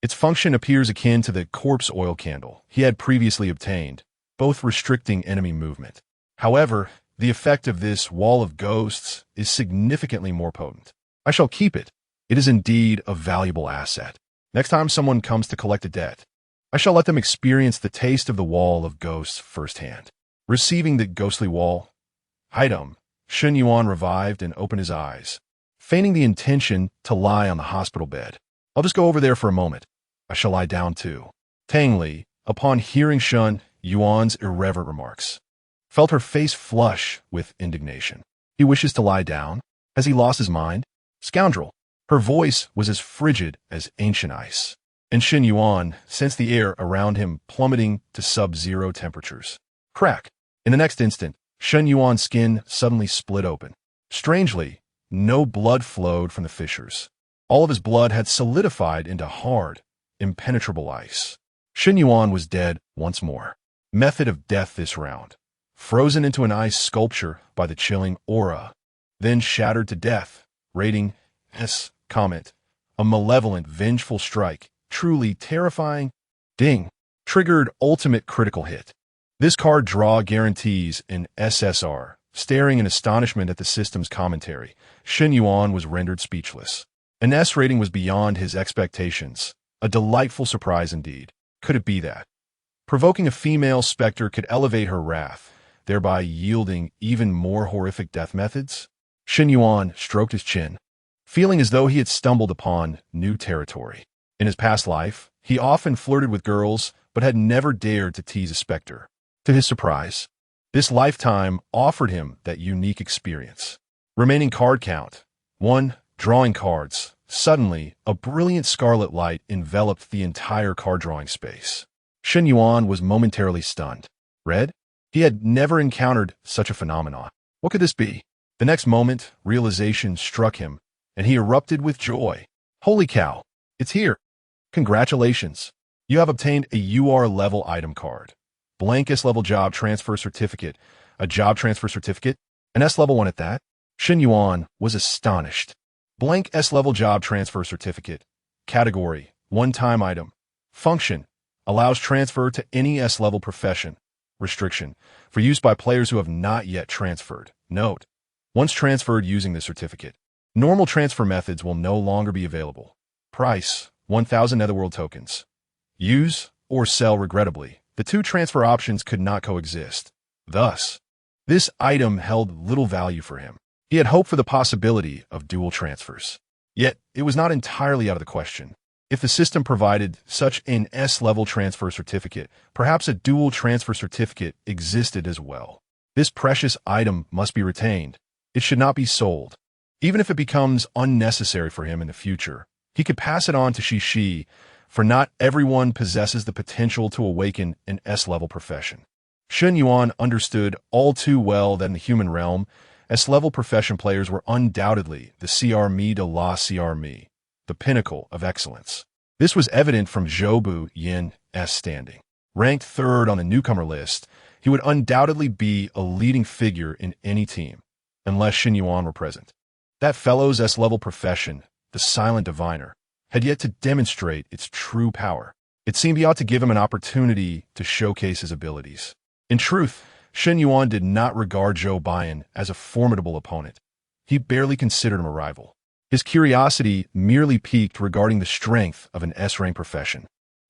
Speaker 1: Its function appears akin to the corpse oil candle he had previously obtained, both restricting enemy movement. However, the effect of this Wall of Ghosts is significantly more potent. I shall keep it. It is indeed a valuable asset. Next time someone comes to collect a debt, I shall let them experience the taste of the Wall of Ghosts firsthand. Receiving the ghostly wall. Item. Shun Yuan revived and opened his eyes, feigning the intention to lie on the hospital bed. I'll just go over there for a moment. I shall lie down too. Tang Li, upon hearing Shun Yuan's irreverent remarks, felt her face flush with indignation. He wishes to lie down? Has he lost his mind? Scoundrel! Her voice was as frigid as ancient ice, and Shun Yuan sensed the air around him plummeting to sub-zero temperatures. Crack! In the next instant, Shun Yuan's skin suddenly split open. Strangely, no blood flowed from the fissures. All of his blood had solidified into hard, impenetrable ice. Shun Yuan was dead once more. Method of death this round: frozen into an ice sculpture by the chilling aura, then shattered to death. Rating S. Comment: a malevolent, vengeful strike. Truly terrifying. Ding. Triggered ultimate critical hit. This card draw guarantees an SSR. Staring in astonishment at the system's commentary, Shun Yuan was rendered speechless. An S rating was beyond his expectations. A delightful surprise indeed. Could it be that provoking a female specter could elevate her wrath, thereby yielding even more horrific death methods? Shun Yuan stroked his chin, feeling as though he had stumbled upon new territory. In his past life, he often flirted with girls, but had never dared to tease a specter. To his surprise, this lifetime offered him that unique experience. Remaining card count: 1. Drawing cards. Suddenly, a brilliant scarlet light enveloped the entire card-drawing space. Shun Yuan was momentarily stunned. Red? He had never encountered such a phenomenon. What could this be? The next moment, realization struck him, and he erupted with joy. Holy cow! It's here! Congratulations! You have obtained a UR level item card. Blank S level job transfer certificate. A job transfer certificate? An S level one at that? Shen Yuan was astonished. Blank S level job transfer certificate. Category: one-time item. Function: allows transfer to any S level profession. Restriction: for use by players who have not yet transferred. Note: once transferred using the certificate, normal transfer methods will no longer be available. Price: 1,000 Netherworld tokens. Use or sell. Regrettably, the two transfer options could not coexist. Thus, this item held little value for him. He had hoped for the possibility of dual transfers. Yet, it was not entirely out of the question. If the system provided such an S-level transfer certificate, perhaps a dual transfer certificate existed as well. This precious item must be retained. It should not be sold. Even if it becomes unnecessary for him in the future, he could pass it on to Shishi, for not everyone possesses the potential to awaken an S-level profession. Shen Yuan understood all too well that in the human realm, S-level profession players were undoubtedly the CR de la CR, the pinnacle of excellence. This was evident from Zhou Yin's standing. Ranked third on the newcomer list, he would undoubtedly be a leading figure in any team, unless Shen Yuan were present. That fellow's S-level profession, the Silent Diviner, had yet to demonstrate its true power. It seemed he ought to give him an opportunity to showcase his abilities. In truth, Shen Yuan did not regard Zhou Bian as a formidable opponent. He barely considered him a rival. His curiosity merely piqued regarding the strength of an S-rank profession.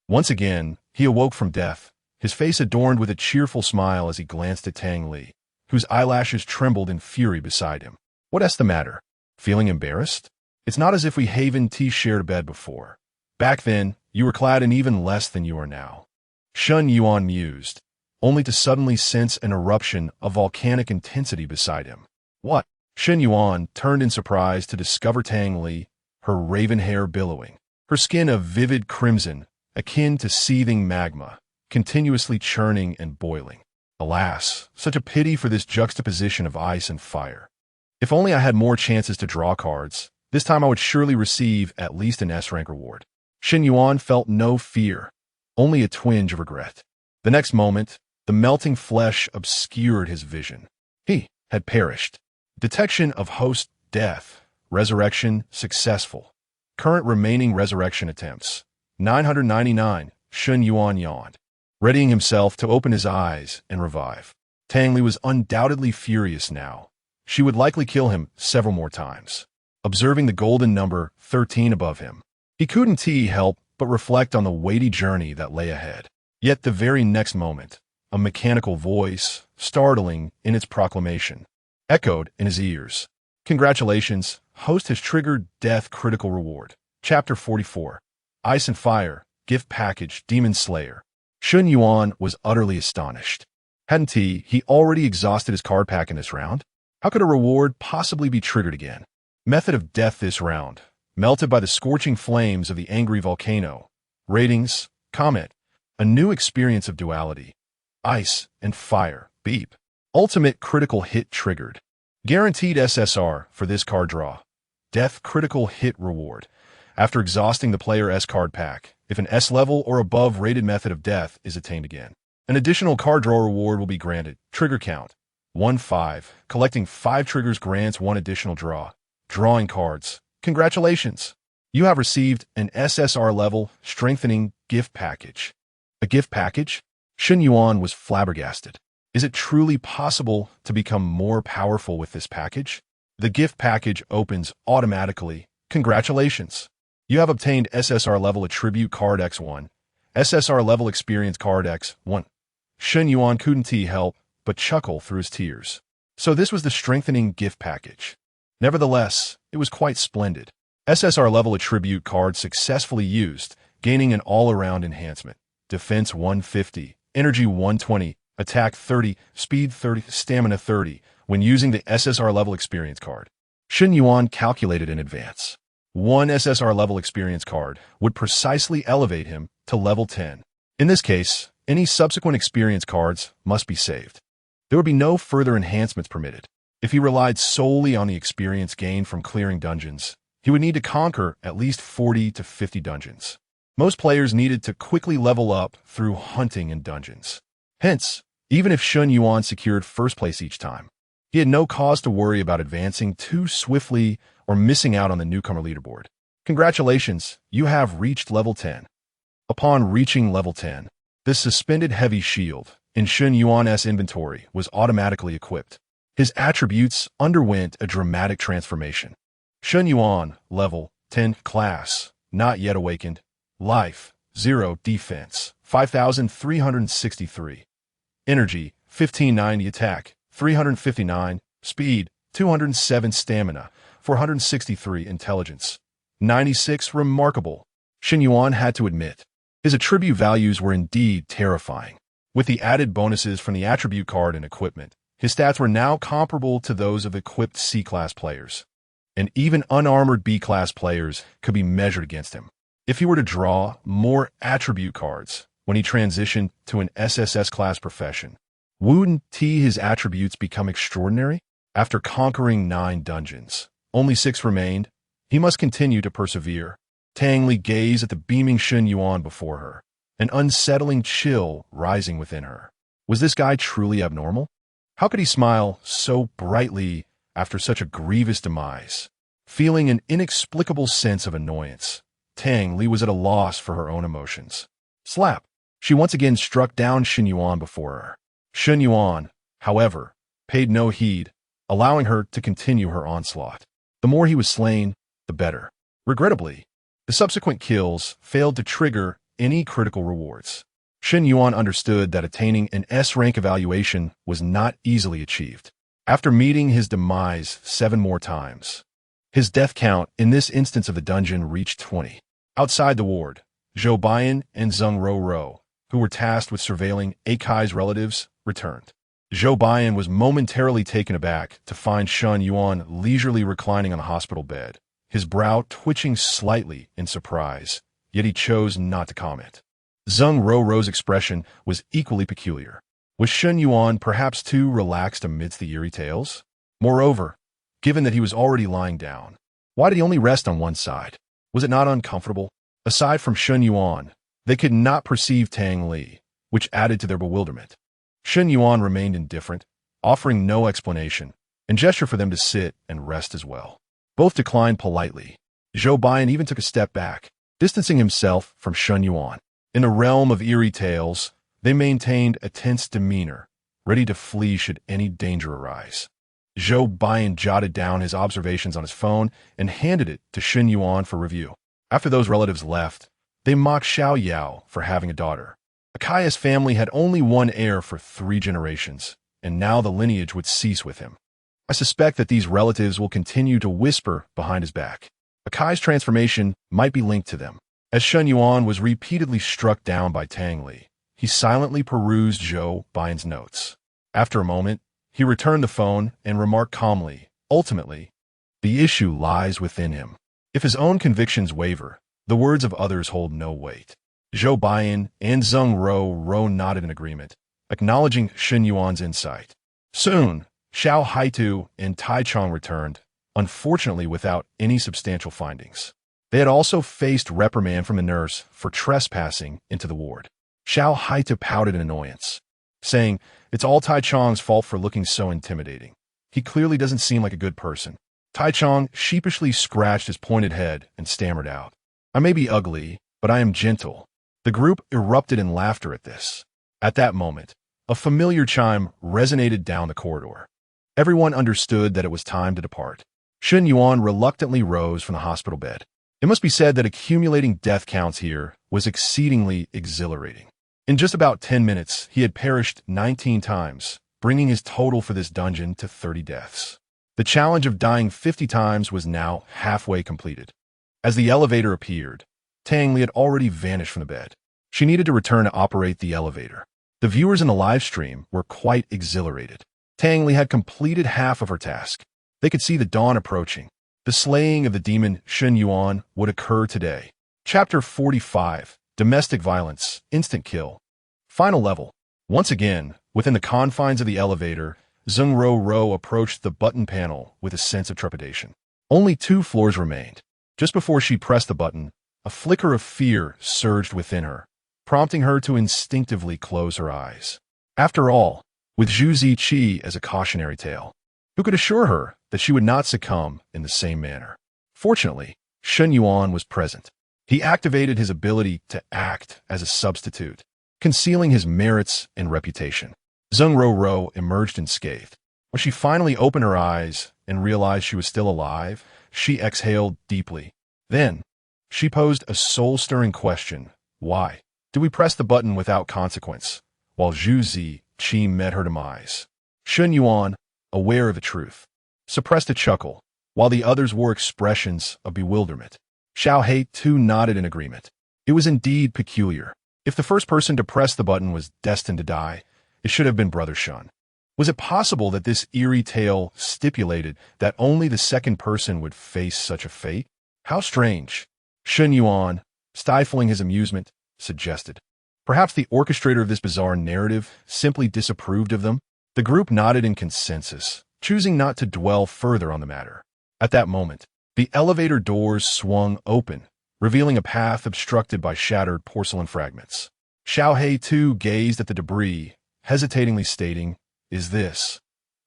Speaker 1: Once again, he awoke from death, his face adorned with a cheerful smile as he glanced at Tang Li, whose eyelashes trembled in fury beside him. What's the matter? Feeling embarrassed? It's not as if we Haven T shared a bed before. Back then, you were clad in even less than you are now. Shen Yuan mused, only to suddenly sense an eruption of volcanic intensity beside him. What? Shen Yuan turned in surprise to discover Tang Li, her raven hair billowing, her skin a vivid crimson, akin to seething magma, continuously churning and boiling. Alas, such a pity for this juxtaposition of ice and fire. If only I had more chances to draw cards, this time I would surely receive at least an S-rank reward. Shen Yuan felt no fear, only a twinge of regret. The next moment, the melting flesh obscured his vision. He had perished. Detection of host death. Resurrection successful. Current remaining resurrection attempts. 999. Shen Yuan yawned, readying himself to open his eyes and revive. Tang Li was undoubtedly furious now. She would likely kill him several more times. Observing the golden number 13 above him, he couldn't help but reflect on the weighty journey that lay ahead. Yet the very next moment, a mechanical voice, startling in its proclamation, echoed in his ears. Congratulations, host has triggered Death Critical Reward. Chapter 44. Ice and Fire, Gift Package, Demon Slayer. Shen Yuan was utterly astonished. Hadn't he already exhausted his card pack in this round? How could a reward possibly be triggered again? Method of death this round. Melted by the scorching flames of the angry volcano. Ratings, comment. A new experience of duality. Ice and fire. Beep. Ultimate critical hit triggered. Guaranteed SSR for this card draw. Death critical hit reward. After exhausting the player S card pack, if an S level or above rated method of death is attained again, an additional card draw reward will be granted. Trigger count. 1-5. Collecting 5 triggers grants 1 additional draw. Drawing cards. Congratulations. You have received an SSR level strengthening gift package. A gift package? Shen Yuan was flabbergasted. Is it truly possible to become more powerful with this package? The gift package opens automatically. Congratulations. You have obtained SSR level attribute card X1, SSR level experience card X1. Shen Yuan couldn't help but chuckle through his tears. So this was the strengthening gift package. Nevertheless, it was quite splendid. SSR level attribute card successfully used, gaining an all-around enhancement. Defense 150, Energy 120, Attack 30, Speed 30, Stamina 30, when using the SSR level experience card. Shen Yuan calculated in advance. 1 SSR level experience card would precisely elevate him to level 10. In this case, any subsequent experience cards must be saved. There would be no further enhancements permitted. If he relied solely on the experience gained from clearing dungeons, he would need to conquer at least 40 to 50 dungeons. Most players needed to quickly level up through hunting in dungeons. Hence, even if Shun Yuan secured first place each time, he had no cause to worry about advancing too swiftly or missing out on the newcomer leaderboard. Congratulations, you have reached level 10. Upon reaching level 10, this suspended heavy shield in Shun Yuan's inventory was automatically equipped. His attributes underwent a dramatic transformation. Shun Yuan, level 10, class, not yet awakened, life, 0, defense, 5,363, energy, 1590, attack, 359, speed, 207, stamina, 463, intelligence, 96, remarkable. Shun Yuan had to admit, his attribute values were indeed terrifying. With the added bonuses from the attribute card and equipment, his stats were now comparable to those of equipped C-class players, and even unarmored B-class players could be measured against him. If he were to draw more attribute cards when he transitioned to an SSS-class profession, wouldn't his attributes become extraordinary? After conquering 9 dungeons, only 6 remained. He must continue to persevere. Tang Li gazed at the beaming Shun Yuan before her, an unsettling chill rising within her. Was this guy truly abnormal? How could he smile so brightly after such a grievous demise? Feeling an inexplicable sense of annoyance, Tang Li was at a loss for her own emotions. Slap! She once again struck down Shun Yuan before her. Shun Yuan, however, paid no heed, allowing her to continue her onslaught. The more he was slain, the better. Regrettably, the subsequent kills failed to trigger any critical rewards. Shun Yuan understood that attaining an S-rank evaluation was not easily achieved. After meeting his demise 7 more times, his death count in this instance of the dungeon reached 20. Outside the ward, Zhou Baiyan and Zheng Ro, who were tasked with surveilling Akai's relatives, returned. Zhou Baiyan was momentarily taken aback to find Shun Yuan leisurely reclining on a hospital bed, his brow twitching slightly in surprise, yet he chose not to comment. Zheng Ro's expression was equally peculiar. Was Shun Yuan perhaps too relaxed amidst the eerie tales? Moreover, given that he was already lying down, why did he only rest on one side? Was it not uncomfortable? Aside from Shun Yuan, they could not perceive Tang Li, which added to their bewilderment. Shun Yuan remained indifferent, offering no explanation, and gestured for them to sit and rest as well. Both declined politely. Zhou Baiyan even took a step back, distancing himself from Shun Yuan. In the realm of eerie tales, they maintained a tense demeanor, ready to flee should any danger arise. Zhou Baiyan jotted down his observations on his phone and handed it to Shun Yuan for review. After those relatives left, they mocked Xiao Yao for having a daughter. Akaya's family had only one heir for 3 generations, and now the lineage would cease with him. I suspect that these relatives will continue to whisper behind his back. Akai's transformation might be linked to them. As Shun Yuan was repeatedly struck down by Tang Li, he silently perused Zhou Baiyan's notes. After a moment, he returned the phone and remarked calmly, ultimately, the issue lies within him. If his own convictions waver, the words of others hold no weight. Zhou Baiyan and Zheng Ro nodded in agreement, acknowledging Shun Yuan's insight. Soon, Xiao Haitu and Tai Chong returned, unfortunately without any substantial findings. They had also faced reprimand from the nurse for trespassing into the ward. Xiao Haitu pouted in annoyance, saying, "It's all Tai Chong's fault for looking so intimidating. He clearly doesn't seem like a good person." Tai Chong sheepishly scratched his pointed head and stammered out, "I may be ugly, but I am gentle." The group erupted in laughter at this. At that moment, a familiar chime resonated down the corridor. Everyone understood that it was time to depart. Shun Yuan reluctantly rose from the hospital bed. It must be said that accumulating death counts here was exceedingly exhilarating. In just about 10 minutes, he had perished 19 times, bringing his total for this dungeon to 30 deaths. The challenge of dying 50 times was now halfway completed. As the elevator appeared, Tang Li had already vanished from the bed. She needed to return to operate the elevator. The viewers in the live stream were quite exhilarated. Tang Li had completed half of her task. They could see the dawn approaching. The slaying of the demon Shun Yuan would occur today. Chapter 45, Domestic Violence, Instant Kill. Final level. Once again, within the confines of the elevator, Zheng Ro approached the button panel with a sense of trepidation. Only 2 floors remained. Just before she pressed the button, a flicker of fear surged within her, prompting her to instinctively close her eyes. After all, with Zhu Ziqi as a cautionary tale, who could assure her that she would not succumb in the same manner? Fortunately, Shen Yuan was present. He activated his ability to act as a substitute, concealing his merits and reputation. Zheng Rou emerged unscathed. When she finally opened her eyes and realized she was still alive, she exhaled deeply. Then, she posed a soul-stirring question. Why do we press the button without consequence? While Zhu Ziqi met her demise. Shen Yuan, aware of the truth, suppressed a chuckle, while the others wore expressions of bewilderment. Xiao He too nodded in agreement. It was indeed peculiar. If the first person to press the button was destined to die, it should have been Brother Shun. Was it possible that this eerie tale stipulated that only the second person would face such a fate? How strange. Shen Yuan, stifling his amusement, suggested. Perhaps the orchestrator of this bizarre narrative simply disapproved of them? The group nodded in consensus, choosing not to dwell further on the matter. At that moment, the elevator doors swung open, revealing a path obstructed by shattered porcelain fragments. Xiao He too gazed at the debris, hesitatingly stating, "Is this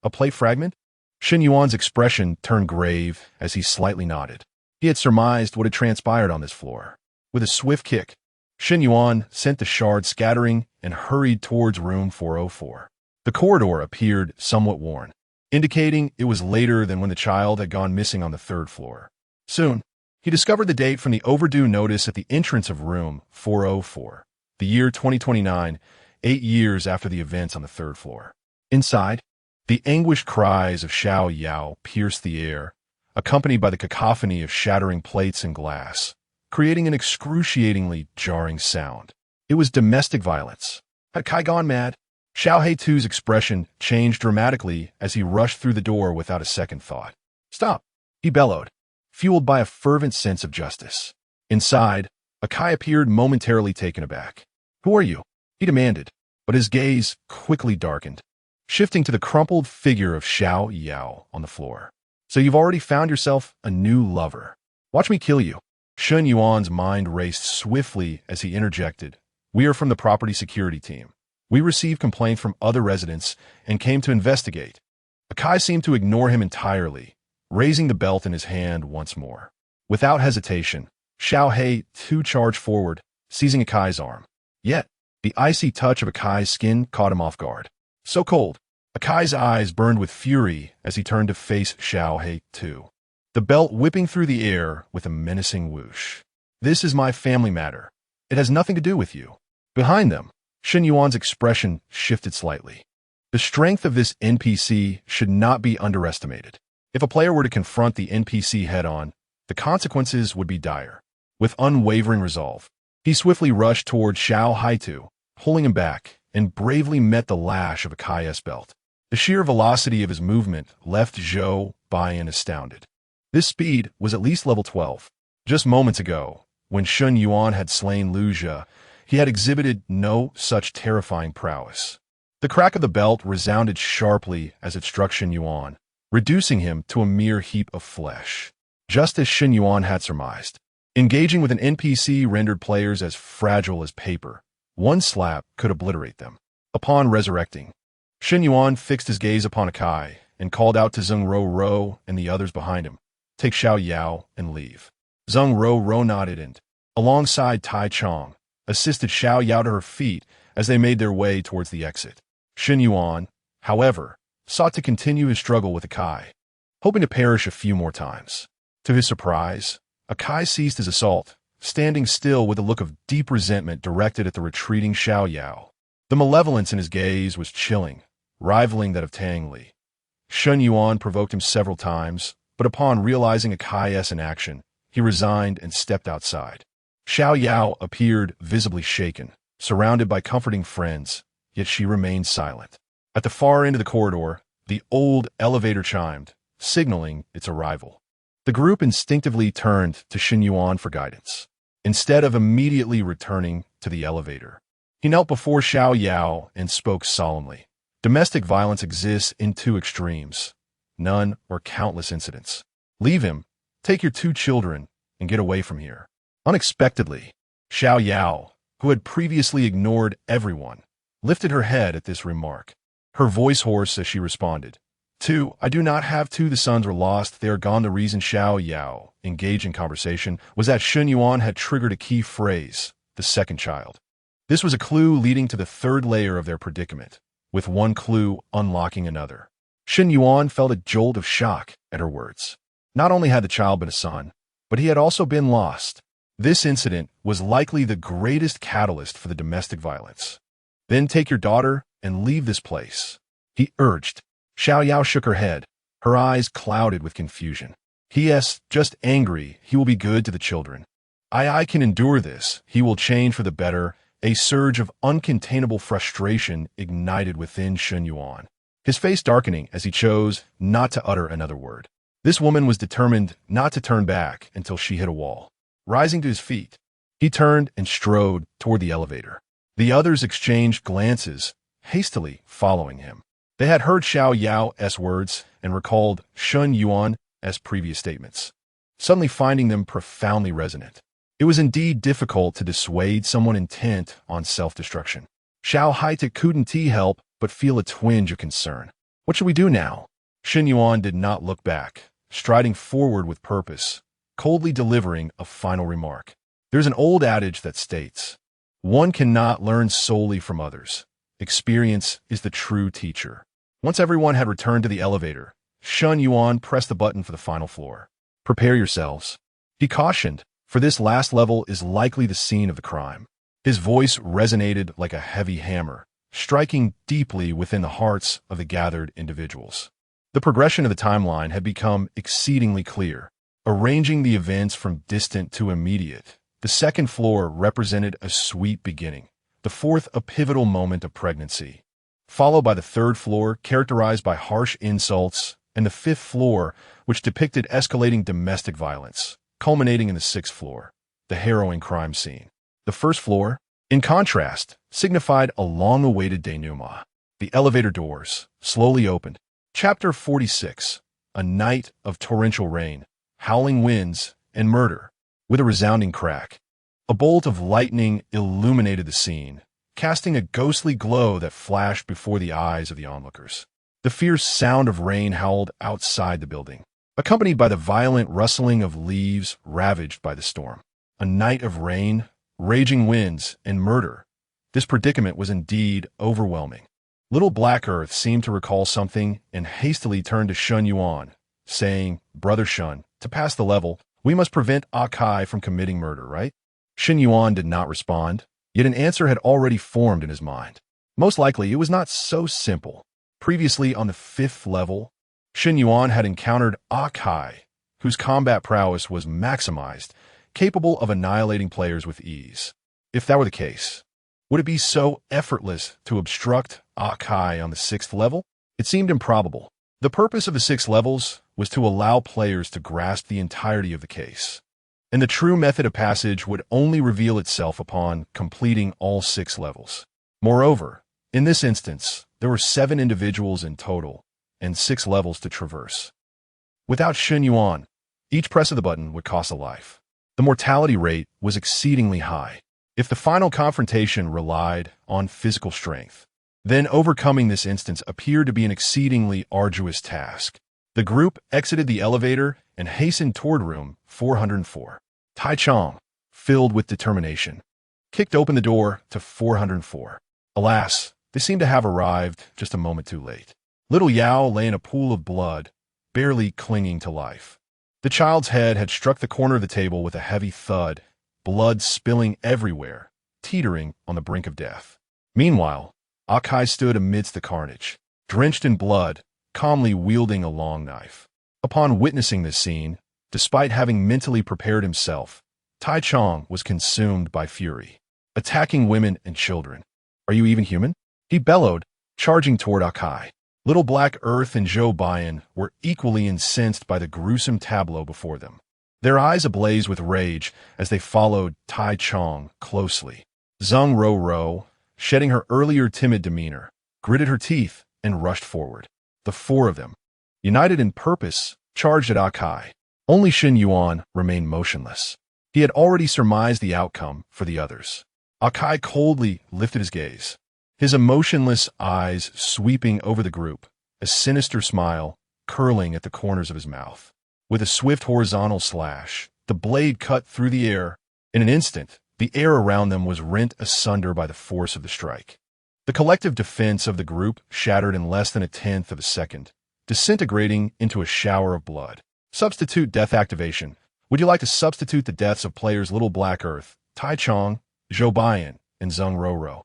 Speaker 1: a plate fragment?" Shen Yuan's expression turned grave as he slightly nodded. He had surmised what had transpired on this floor. With a swift kick, Shen Yuan sent the shard scattering and hurried towards room 404. The corridor appeared somewhat worn, indicating it was later than when the child had gone missing on the third floor. Soon, he discovered the date from the overdue notice at the entrance of room 404, the year 2029, 8 years after the events on the third floor. Inside, the anguished cries of Xiao Yao pierced the air, accompanied by the cacophony of shattering plates and glass, creating an excruciatingly jarring sound. It was domestic violence. Had Kai gone mad? Xiao He Tu's expression changed dramatically as he rushed through the door without a second thought. "Stop!" he bellowed, fueled by a fervent sense of justice. Inside, Akai appeared momentarily taken aback. "Who are you?" he demanded, but his gaze quickly darkened, shifting to the crumpled figure of Xiao Yao on the floor. "So you've already found yourself a new lover. Watch me kill you." Shen Yuan's mind raced swiftly as he interjected. "We are from the property security team. We received complaints from other residents and came to investigate." Akai seemed to ignore him entirely, raising the belt in his hand once more. Without hesitation, Xiao He too charged forward, seizing Akai's arm. Yet, the icy touch of Akai's skin caught him off guard. So cold, Akai's eyes burned with fury as he turned to face Xiao He too, the belt whipping through the air with a menacing whoosh. "This is my family matter. It has nothing to do with you." Behind them, Shen Yuan's expression shifted slightly. The strength of this NPC should not be underestimated. If a player were to confront the NPC head-on, the consequences would be dire. With unwavering resolve, he swiftly rushed toward Xiao Haitu, pulling him back, and bravely met the lash of Akai's belt. The sheer velocity of his movement left Zhou Baiyan astounded. This speed was at least level 12. Just moments ago, when Shen Yuan had slain Lu Jie, he had exhibited no such terrifying prowess. The crack of the belt resounded sharply as it struck Shen Yuan, reducing him to a mere heap of flesh. Just as Shen Yuan had surmised, engaging with an NPC rendered players as fragile as paper. One slap could obliterate them. Upon resurrecting, Shen Yuan fixed his gaze upon Akai and called out to Zheng Rou and the others behind him, "Take Xiao Yao and leave." Zheng Rou nodded and, alongside Tai Chong, assisted Xiao Yao to her feet as they made their way towards the exit. Shen Yuan, however, sought to continue his struggle with Akai, hoping to perish a few more times. To his surprise, Akai ceased his assault, standing still with a look of deep resentment directed at the retreating Xiao Yao. The malevolence in his gaze was chilling, rivaling that of Tang Li. Shen Yuan provoked him several times, but upon realizing Akai's in action, he resigned and stepped outside. Xiao Yao appeared visibly shaken, surrounded by comforting friends, yet she remained silent. At the far end of the corridor, the old elevator chimed, signaling its arrival. The group instinctively turned to Shen Yuan for guidance. Instead of immediately returning to the elevator, he knelt before Xiao Yao and spoke solemnly. Domestic violence exists in two extremes, none or countless incidents. Leave him, take your 2 children, and get away from here. Unexpectedly, Xiao Yao, who had previously ignored everyone, lifted her head at this remark. Her voice hoarse as she responded, "Two, I do not have two. The sons were lost. They are gone." The reason Xiao Yao engaged in conversation was that Shun Yuan had triggered a key phrase, the second child. This was a clue leading to the third layer of their predicament, with one clue unlocking another. Shun Yuan felt a jolt of shock at her words. Not only had the child been a son, but he had also been lost. This incident was likely the greatest catalyst for the domestic violence. "Then take your daughter and leave this place," he urged. Xiao Yao shook her head, her eyes clouded with confusion. "He is just angry. He will be good to the children. I can endure this. He will change for the better." A surge of uncontainable frustration ignited within Shun Yuan, his face darkening as he chose not to utter another word. This woman was determined not to turn back until she hit a wall. Rising to his feet, he turned and strode toward the elevator. The others exchanged glances, hastily following him. They had heard Xiao Yao's words and recalled Shun Yuan's previous statements, suddenly finding them profoundly resonant. It was indeed difficult to dissuade someone intent on self-destruction. Xiao Haitek couldn't help but feel a twinge of concern. What should we do now? Shun Yuan did not look back, striding forward with purpose, coldly delivering a final remark. There's an old adage that states, "One cannot learn solely from others. Experience is the true teacher." Once everyone had returned to the elevator, Shun Yuan pressed the button for the final floor. "Prepare yourselves," he cautioned, "for this last level is likely the scene of the crime." His voice resonated like a heavy hammer, striking deeply within the hearts of the gathered individuals. The progression of the timeline had become exceedingly clear, arranging the events from distant to immediate. The second floor represented a sweet beginning, the fourth a pivotal moment of pregnancy, followed by the third floor characterized by harsh insults, and the fifth floor, which depicted escalating domestic violence, culminating in the sixth floor, the harrowing crime scene. The first floor, in contrast, signified a long-awaited denouement. The elevator doors slowly opened. Chapter 46, a night of torrential rain, howling winds, and murder. With a resounding crack, a bolt of lightning illuminated the scene, casting a ghostly glow that flashed before the eyes of the onlookers. The fierce sound of rain howled outside the building, accompanied by the violent rustling of leaves ravaged by the storm. A night of rain, raging winds, and murder. This predicament was indeed overwhelming. Little Black Earth seemed to recall something and hastily turned to Shun Yuan, saying, "Brother Shun, to pass the level, we must prevent Akai from committing murder, right?" Shun Yuan did not respond, yet an answer had already formed in his mind. Most likely, it was not so simple. Previously on the fifth level, Shun Yuan had encountered Akai, whose combat prowess was maximized, capable of annihilating players with ease. If that were the case, would it be so effortless to obstruct Akai on the sixth level? It seemed improbable. The purpose of the 6 levels was to allow players to grasp the entirety of the case, and the true method of passage would only reveal itself upon completing all 6 levels. Moreover, in this instance, there were 7 individuals in total, and 6 levels to traverse. Without Shun Yuan, each press of the button would cost a life. The mortality rate was exceedingly high. If the final confrontation relied on physical strength, then overcoming this instance appeared to be an exceedingly arduous task. The group exited the elevator and hastened toward room 404. Tai Chong, filled with determination, kicked open the door to 404. Alas, they seemed to have arrived just a moment too late. Little Yao lay in a pool of blood, barely clinging to life. The child's head had struck the corner of the table with a heavy thud, blood spilling everywhere, teetering on the brink of death. Meanwhile, Akai stood amidst the carnage, drenched in blood, calmly wielding a long knife. Upon witnessing this scene, despite having mentally prepared himself, Tai Chong was consumed by fury, attacking women and children. "Are you even human?" he bellowed, charging toward Akai. Little Black Earth and Zhou Baiyan were equally incensed by the gruesome tableau before them, their eyes ablaze with rage as they followed Tai Chong closely. Zhang Ro, shedding her earlier timid demeanor, gritted her teeth and rushed forward. The 4 of them, united in purpose, charged at Akai. Only Shen Yuan remained motionless. He had already surmised the outcome for the others. Akai coldly lifted his gaze, his emotionless eyes sweeping over the group, a sinister smile curling at the corners of his mouth. With a swift horizontal slash, the blade cut through the air. In an instant, the air around them was rent asunder by the force of the strike. The collective defense of the group shattered in less than a tenth of a second, disintegrating into a shower of blood. Substitute death activation. Would you like to substitute the deaths of players Little Black Earth, Tai Chong, Zhou Baiyan, and Zheng Roro?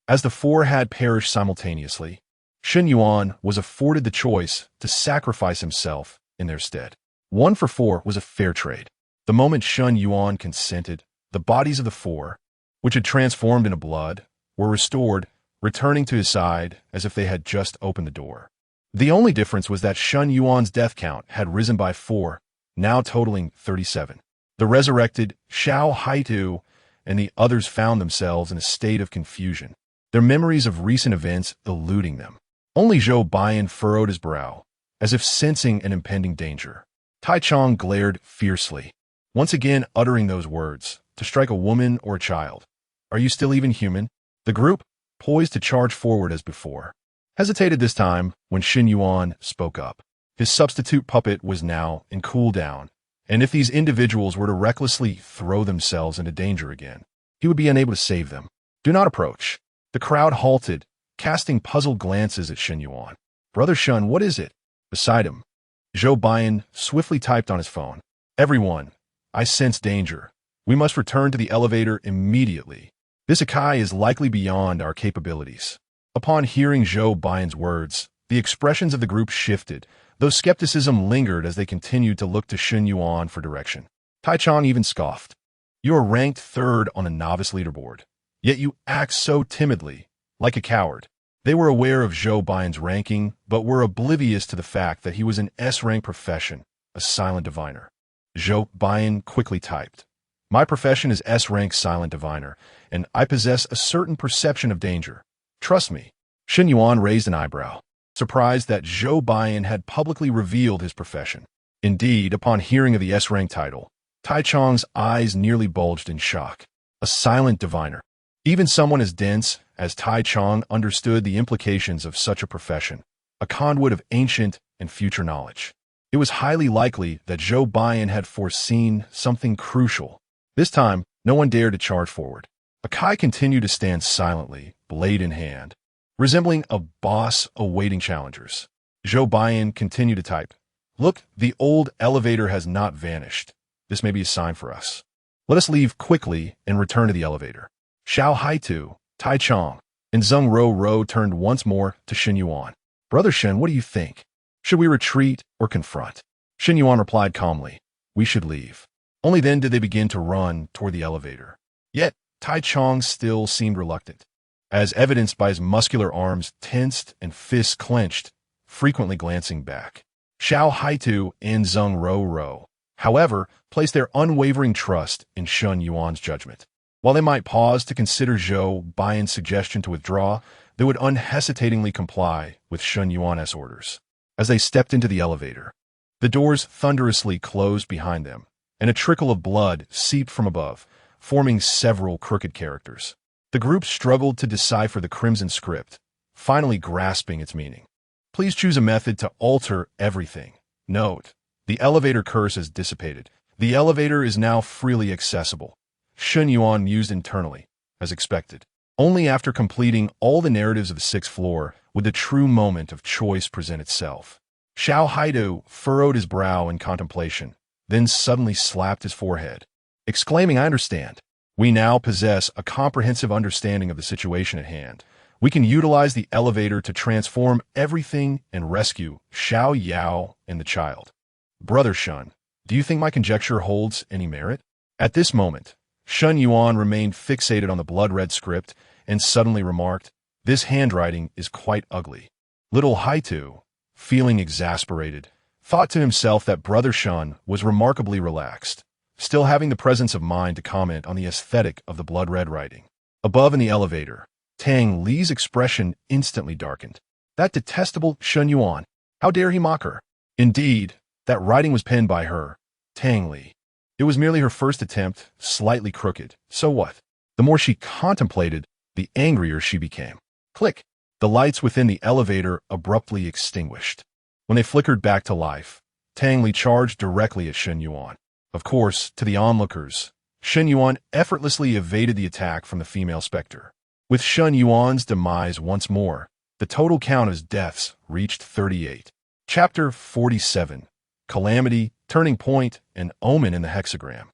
Speaker 1: As the four had perished simultaneously, Shen Yuan was afforded the choice to sacrifice himself in their stead. 1 for 4 was a fair trade. The moment Shen Yuan consented, the bodies of the four, which had transformed into blood, were restored, returning to his side as if they had just opened the door. The only difference was that Shen Yuan's death count had risen by 4, now totaling 37. The resurrected Xiao Haitu and the others found themselves in a state of confusion, their memories of recent events eluding them. Only Zhou Baiyan furrowed his brow, as if sensing an impending danger. Tai Chong glared fiercely, once again uttering those words, to strike a woman or a child. Are you still even human? The group, poised to charge forward as before, hesitated this time when Shen Yuan spoke up. His substitute puppet was now in cooldown, and if these individuals were to recklessly throw themselves into danger again, he would be unable to save them. Do not approach. The crowd halted, casting puzzled glances at Shen Yuan. Brother Shen, what is it? Beside him, Zhou Baiyan swiftly typed on his phone. Everyone, I sense danger. We must return to the elevator immediately. This Akai is likely beyond our capabilities. Upon hearing Zhou Baiyan's words, the expressions of the group shifted, though skepticism lingered as they continued to look to Shen Yuan for direction. Tai Chong even scoffed. You are ranked 3rd on the novice leaderboard, yet you act so timidly, like a coward. They were aware of Zhou Baiyan's ranking, but were oblivious to the fact that he was an S-rank profession, a silent diviner. Zhou Baiyan quickly typed. My profession is S-rank silent diviner, and I possess a certain perception of danger. Trust me. Shen Yuan raised an eyebrow, surprised that Zhou Baiyan had publicly revealed his profession. Indeed, upon hearing of the S-rank title, Tai Chong's eyes nearly bulged in shock. A silent diviner. Even someone as dense as Tai Chong understood the implications of such a profession, a conduit of ancient and future knowledge. It was highly likely that Zhou Baiyan had foreseen something crucial. This time, no one dared to charge forward. Akai continued to stand silently, blade in hand, resembling a boss awaiting challengers. Zhou Baiyan continued to type. Look, the old elevator has not vanished. This may be a sign for us. Let us leave quickly and return to the elevator. Xiao Haitu, Tai Chong, and Zheng Roro turned once more to Shen Yuan. Brother Shen, what do you think? Should we retreat or confront? Shen Yuan replied calmly. We should leave. Only then did they begin to run toward the elevator. Yet, Tai Chong still seemed reluctant, as evidenced by his muscular arms tensed and fists clenched, frequently glancing back. Xiao Haitu and Zheng Roro, however, placed their unwavering trust in Shen Yuan's judgment. While they might pause to consider Zhou Baiyan's suggestion to withdraw, they would unhesitatingly comply with Shen Yuan's orders. As they stepped into the elevator, the doors thunderously closed behind them, and a trickle of blood seeped from above, forming several crooked characters. The group struggled to decipher the crimson script, finally grasping its meaning. Please choose a method to alter everything. Note, the elevator curse has dissipated. The elevator is now freely accessible. Shen Yuan mused internally, as expected. Only after completing all the narratives of the 6th floor would the true moment of choice present itself. Xiao Haidu furrowed his brow in contemplation, then suddenly slapped his forehead, exclaiming, I understand. We now possess a comprehensive understanding of the situation at hand. We can utilize the elevator to transform everything and rescue Xiao Yao and the child. Brother Shen, do you think my conjecture holds any merit? At this moment, Shen Yuan remained fixated on the blood-red script and suddenly remarked, This handwriting is quite ugly. Little Haitu, feeling exasperated, thought to himself that Brother Shen was remarkably relaxed, still having the presence of mind to comment on the aesthetic of the blood-red writing. Above in the elevator, Tang Li's expression instantly darkened. That detestable Shen Yuan, how dare he mock her? Indeed, that writing was penned by her. Tang Li. It was merely her first attempt, slightly crooked. So what? The more she contemplated, the angrier she became. Click! The lights within the elevator abruptly extinguished. When they flickered back to life, Tang Li charged directly at Shen Yuan. Of course, to the onlookers, Shen Yuan effortlessly evaded the attack from the female specter. With Shen Yuan's demise once more, the total count of deaths reached 38. Chapter 47. Calamity, Turning Point, and Omen in the Hexagram.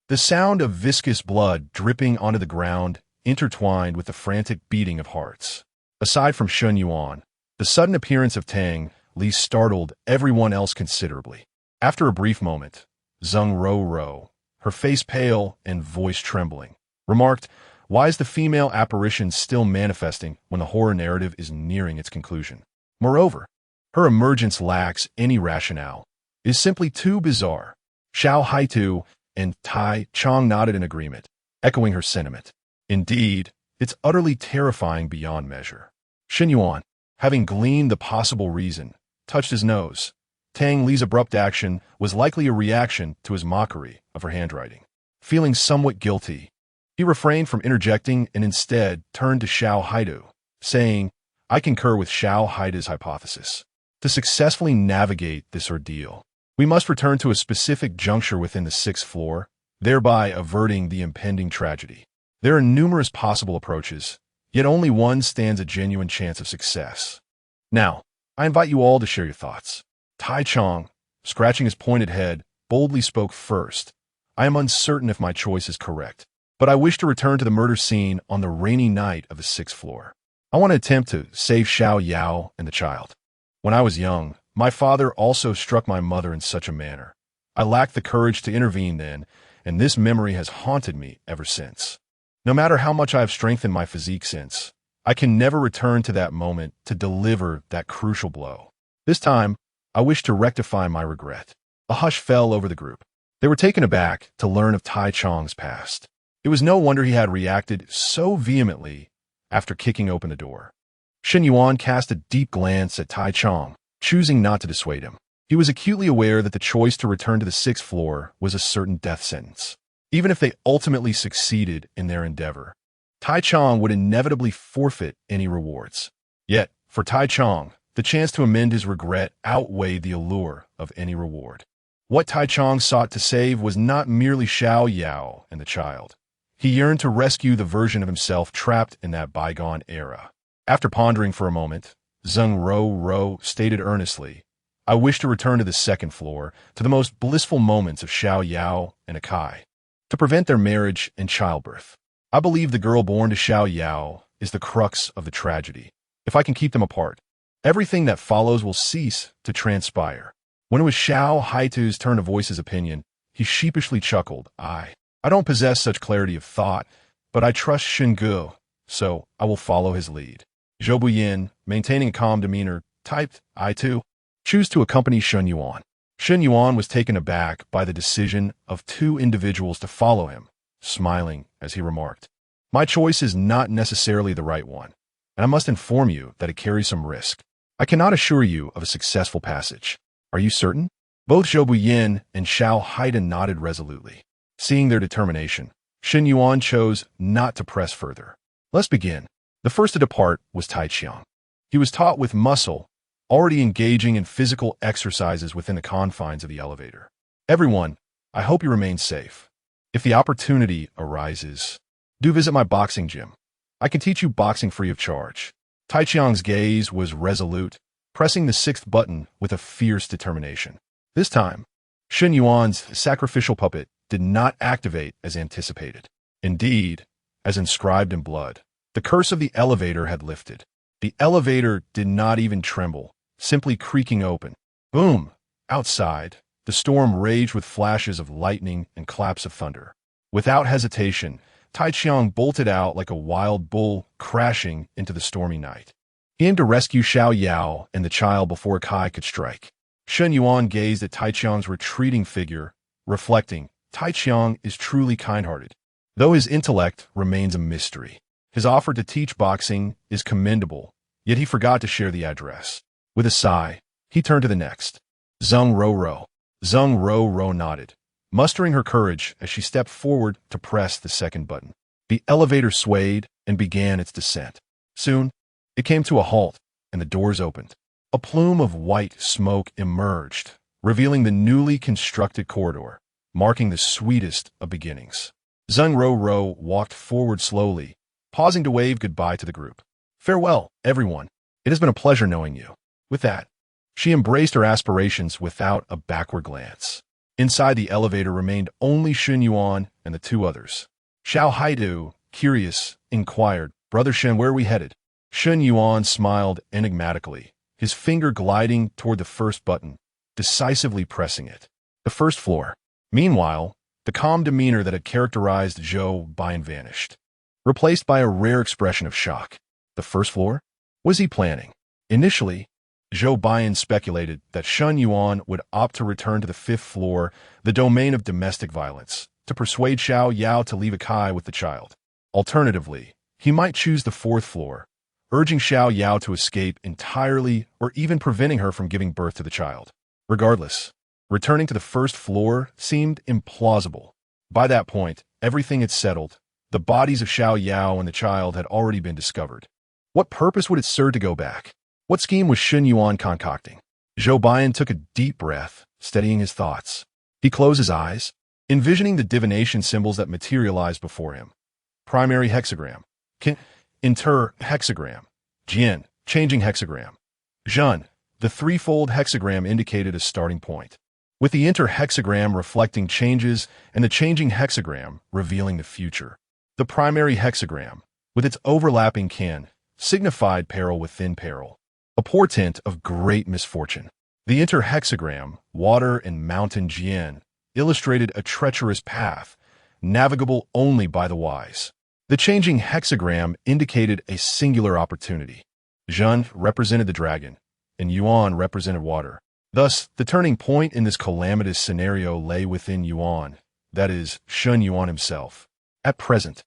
Speaker 1: The sound of viscous blood dripping onto the ground intertwined with the frantic beating of hearts. Aside from Shen Yuan, the sudden appearance of Tang Li startled everyone else considerably. After a brief moment, Zheng Ro, her face pale and voice trembling, remarked, "Why is the female apparition still manifesting when the horror narrative is nearing its conclusion? Moreover, her emergence lacks any rationale. It is simply too bizarre." Xiao Haitu and Tai Chong nodded in agreement, echoing her sentiment. Indeed, it's utterly terrifying beyond measure. Shen Yuan, having gleaned the possible reason, touched his nose. Tang Li's abrupt action was likely a reaction to his mockery of her handwriting. Feeling somewhat guilty, he refrained from interjecting and instead turned to Xiao Haidu, saying, "I concur with Xiao Haidu's hypothesis. To successfully navigate this ordeal, we must return to a specific juncture within the 6th floor, thereby averting the impending tragedy. There are numerous possible approaches, yet only one stands a genuine chance of success. Now, I invite you all to share your thoughts." Tai Chong, scratching his pointed head, boldly spoke first. "I am uncertain if my choice is correct, but I wish to return to the murder scene on the rainy night of the 6th floor. I want to attempt to save Xiao Yao and the child. When I was young, my father also struck my mother in such a manner. I lacked the courage to intervene then, and this memory has haunted me ever since. No matter how much I have strengthened my physique since, I can never return to that moment to deliver that crucial blow. This time, I wish to rectify my regret." A hush fell over the group. They were taken aback to learn of Tai Chong's past. It was no wonder he had reacted so vehemently after kicking open the door. Shen Yuan cast a deep glance at Tai Chong, choosing not to dissuade him. He was acutely aware that the choice to return to the 6th floor was a certain death sentence. Even if they ultimately succeeded in their endeavor, Tai Chong would inevitably forfeit any rewards. Yet, for Tai Chong, the chance to amend his regret outweighed the allure of any reward. What Tai Chong sought to save was not merely Xiao Yao and the child. He yearned to rescue the version of himself trapped in that bygone era. After pondering for a moment, Zheng Ro stated earnestly, "I wish to return to the 2nd floor, to the most blissful moments of Xiao Yao and Akai, to prevent their marriage and childbirth. I believe the girl born to Xiao Yao is the crux of the tragedy. If I can keep them apart, everything that follows will cease to transpire." When it was Xiao Haitu's turn to voice his opinion, he sheepishly chuckled, I don't possess such clarity of thought, but I trust Xingu, so I will follow his lead." Zhou Buyin, maintaining a calm demeanor, typed, "I too choose to accompany Shen Yuan." Shen Yuan was taken aback by the decision of 2 individuals to follow him, smiling as he remarked, "My choice is not necessarily the right one, and I must inform you that it carries some risk. I cannot assure you of a successful passage. Are you certain?" Both Zhou Buyin and Xiao Haiden nodded resolutely. Seeing their determination, Shen Yuan chose not to press further. "Let's begin." The first to depart was Tai Qiang. He was taught with muscle, already engaging in physical exercises within the confines of the elevator. "Everyone, I hope you remain safe. If the opportunity arises, do visit my boxing gym. I can teach you boxing free of charge." Tai Qiang's gaze was resolute, pressing the 6th button with a fierce determination. This time, Shen Yuan's sacrificial puppet did not activate as anticipated. Indeed, as inscribed in blood, the curse of the elevator had lifted. The elevator did not even tremble, simply creaking open. Boom! Outside, the storm raged with flashes of lightning and claps of thunder. Without hesitation, Tai Qiang bolted out like a wild bull, crashing into the stormy night. He aimed to rescue Xiao Yao and the child before Kai could strike. Shen Yuan gazed at Tai Qiang's retreating figure, reflecting, Tai Qiang is truly kind-hearted, though his intellect remains a mystery. His offer to teach boxing is commendable, yet he forgot to share the address. With a sigh, he turned to the next. Zheng Ro. Zheng Ro nodded, mustering her courage as she stepped forward to press the second button. The elevator swayed and began its descent. Soon, it came to a halt, and the doors opened. A plume of white smoke emerged, revealing the newly constructed corridor, marking the sweetest of beginnings. Zheng Ro walked forward slowly, pausing to wave goodbye to the group. "Farewell, everyone. It has been a pleasure knowing you." With that, she embraced her aspirations without a backward glance. Inside the elevator remained only Shen Yuan and the two others. Xiao Haidu, curious, inquired, "Brother Shen, where are we headed?" Shen Yuan smiled enigmatically, his finger gliding toward the first button, decisively pressing it. The first floor. Meanwhile, the calm demeanor that had characterized Zhou Baiyan vanished, replaced by a rare expression of shock. The first floor? Was he planning? Initially, Zhou Baiyan speculated that Shen Yuan would opt to return to the fifth floor, the domain of domestic violence, to persuade Xiao Yao to leave Akai with the child. Alternatively, he might choose the fourth floor, urging Xiao Yao to escape entirely or even preventing her from giving birth to the child. Regardless, returning to the first floor seemed implausible. By that point, everything had settled. The bodies of Xiao Yao and the child had already been discovered. What purpose would it serve to go back? What scheme was Shen Yuan concocting? Zhou Baiyan took a deep breath, steadying his thoughts. He closed his eyes, envisioning the divination symbols that materialized before him. Primary hexagram. Inter hexagram. Jian, changing hexagram. Zhen, the threefold hexagram indicated a starting point, with the inter-hexagram reflecting changes and the changing hexagram revealing the future. The primary hexagram, with its overlapping kin, signified peril within peril, a portent of great misfortune. The inter-hexagram, water and mountain Jian, illustrated a treacherous path, navigable only by the wise. The changing hexagram indicated a singular opportunity. Zhen represented the dragon, and Yuan represented water. Thus, the turning point in this calamitous scenario lay within Yuan, that is, Shen Yuan himself. At present,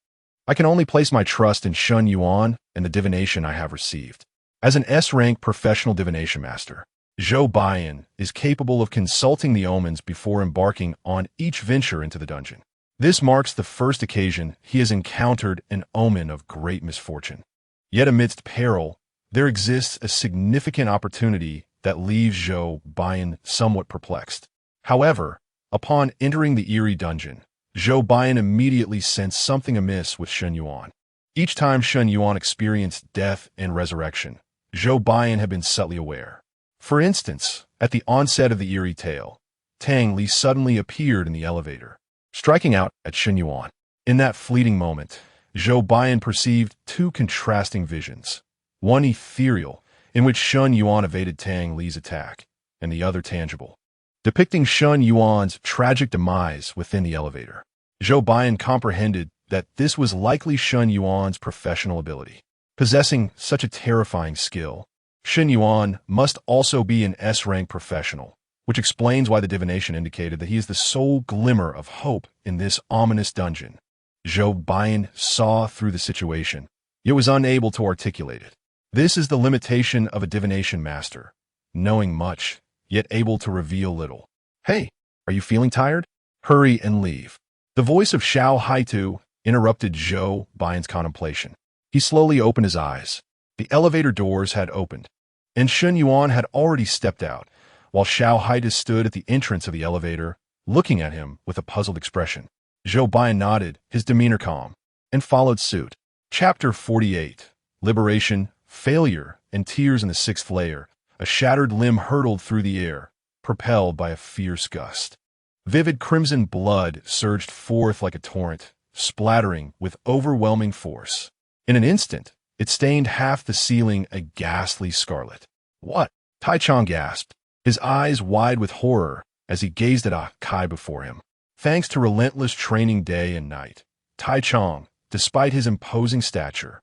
Speaker 1: I can only place my trust in Shen Yuan and the divination I have received. As an S-rank professional divination master, Zhou Baiyan is capable of consulting the omens before embarking on each venture into the dungeon. This marks the first occasion he has encountered an omen of great misfortune. Yet amidst peril, there exists a significant opportunity that leaves Zhou Baiyan somewhat perplexed. However, upon entering the eerie dungeon, Zhou Baiyan immediately sensed something amiss with Shen Yuan. Each time Shen Yuan experienced death and resurrection, Zhou Baiyan had been subtly aware. For instance, at the onset of the eerie tale, Tang Li suddenly appeared in the elevator, striking out at Shen Yuan. In that fleeting moment, Zhou Baiyan perceived two contrasting visions. One ethereal, in which Shen Yuan evaded Tang Li's attack, and the other tangible, depicting Shen Yuan's tragic demise within the elevator. Zhou Baiyan comprehended that this was likely Shen Yuan's professional ability. Possessing such a terrifying skill, Shen Yuan must also be an S-rank professional, which explains why the divination indicated that he is the sole glimmer of hope in this ominous dungeon. Zhou Baiyan saw through the situation, yet was unable to articulate it. This is the limitation of a divination master, knowing much, yet able to reveal little. "Hey, are you feeling tired? Hurry and leave." The voice of Xiao Haitu interrupted Zhou Baiyan's contemplation. He slowly opened his eyes. The elevator doors had opened, and Shen Yuan had already stepped out, while Xiao Haitu stood at the entrance of the elevator, looking at him with a puzzled expression. Zhou Baiyan nodded, his demeanor calm, and followed suit. Chapter 48. Liberation, Failure, and Tears in the Sixth Layer. A shattered limb hurtled through the air, propelled by a fierce gust. Vivid crimson blood surged forth like a torrent, splattering with overwhelming force. In an instant, it stained half the ceiling a ghastly scarlet. "What?" Tai Chong gasped, his eyes wide with horror as he gazed at Akai before him. Thanks to relentless training day and night, Tai Chong, despite his imposing stature,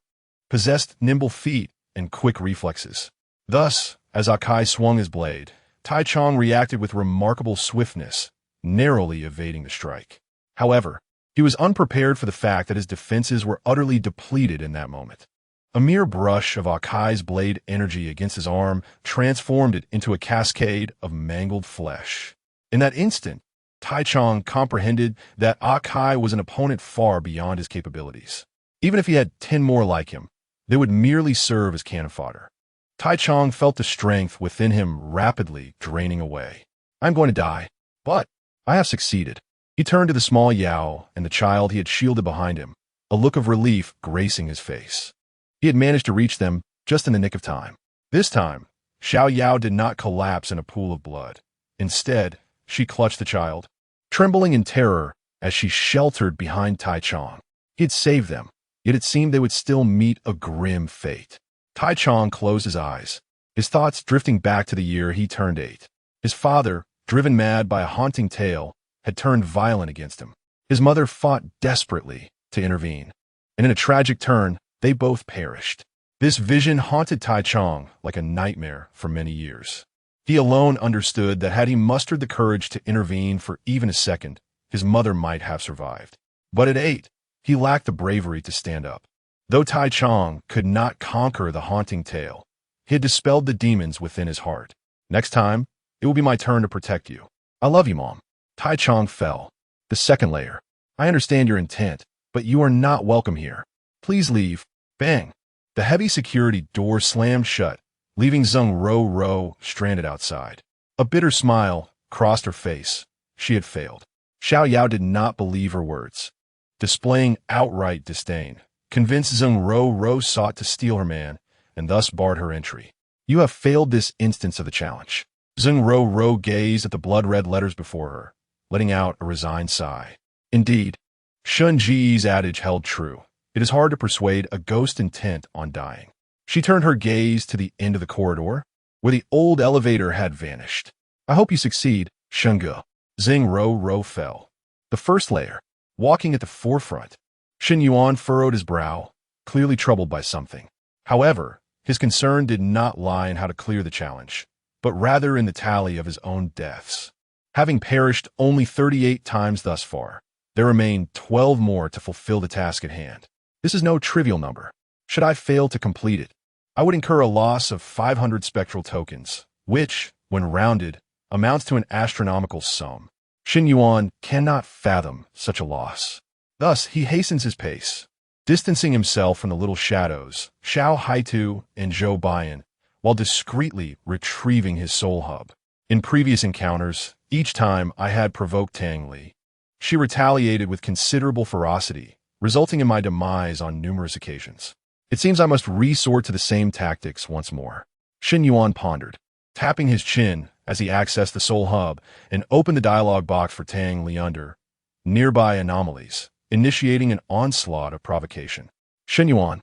Speaker 1: possessed nimble feet and quick reflexes. Thus, as Akai swung his blade, Tai Chong reacted with remarkable swiftness, narrowly evading the strike. However, he was unprepared for the fact that his defenses were utterly depleted in that moment. A mere brush of Akai's blade energy against his arm transformed it into a cascade of mangled flesh. In that instant, Tai Chong comprehended that Akai was an opponent far beyond his capabilities. Even if he had 10 more like him, they would merely serve as cannon fodder. Tai Chong felt the strength within him rapidly draining away. I'm going to die, but I have succeeded. He turned to the small Yao and the child he had shielded behind him, a look of relief gracing his face. He had managed to reach them just in the nick of time. This time, Xiao Yao did not collapse in a pool of blood. Instead, she clutched the child, trembling in terror as she sheltered behind Tai Chong. He had saved them, yet it seemed they would still meet a grim fate. Tai Chong closed his eyes, his thoughts drifting back to the year he turned 8. His father, driven mad by a haunting tale, had turned violent against him. His mother fought desperately to intervene, and in a tragic turn, they both perished. This vision haunted Tai Chong like a nightmare for many years. He alone understood that had he mustered the courage to intervene for even a second, his mother might have survived. But at 8, he lacked the bravery to stand up. Though Tai Chong could not conquer the haunting tale, he had dispelled the demons within his heart. Next time, it will be my turn to protect you. I love you, Mom. Tai Chong fell. The second layer. I understand your intent, but you are not welcome here. Please leave. Bang. The heavy security door slammed shut, leaving Zheng Ro stranded outside. A bitter smile crossed her face. She had failed. Xiao Yao did not believe her words. Displaying outright disdain, convinced Zheng Ro sought to steal her man, and thus barred her entry. You have failed this instance of the challenge. Zheng Ro gazed at the blood-red letters before her, letting out a resigned sigh. Indeed, Shun Ji's adage held true. It is hard to persuade a ghost intent on dying. She turned her gaze to the end of the corridor, where the old elevator had vanished. I hope you succeed, Shunge. Zheng Ro fell. The first layer, walking at the forefront. Shen Yuan furrowed his brow, clearly troubled by something. However, his concern did not lie in how to clear the challenge, but rather in the tally of his own deaths. Having perished only 38 times thus far, there remained 12 more to fulfill the task at hand. This is no trivial number. Should I fail to complete it, I would incur a loss of 500 spectral tokens, which, when rounded, amounts to an astronomical sum. Shen Yuan cannot fathom such a loss. Thus, he hastens his pace, distancing himself from the little shadows, Xiao Haitu and Zhou Baiyan, while discreetly retrieving his soul hub. In previous encounters, each time I had provoked Tang Li, she retaliated with considerable ferocity, resulting in my demise on numerous occasions. It seems I must resort to the same tactics once more. Shen Yuan pondered, tapping his chin as he accessed the soul hub and opened the dialogue box for Tang Li under nearby anomalies, initiating an onslaught of provocation. Shen Yuan,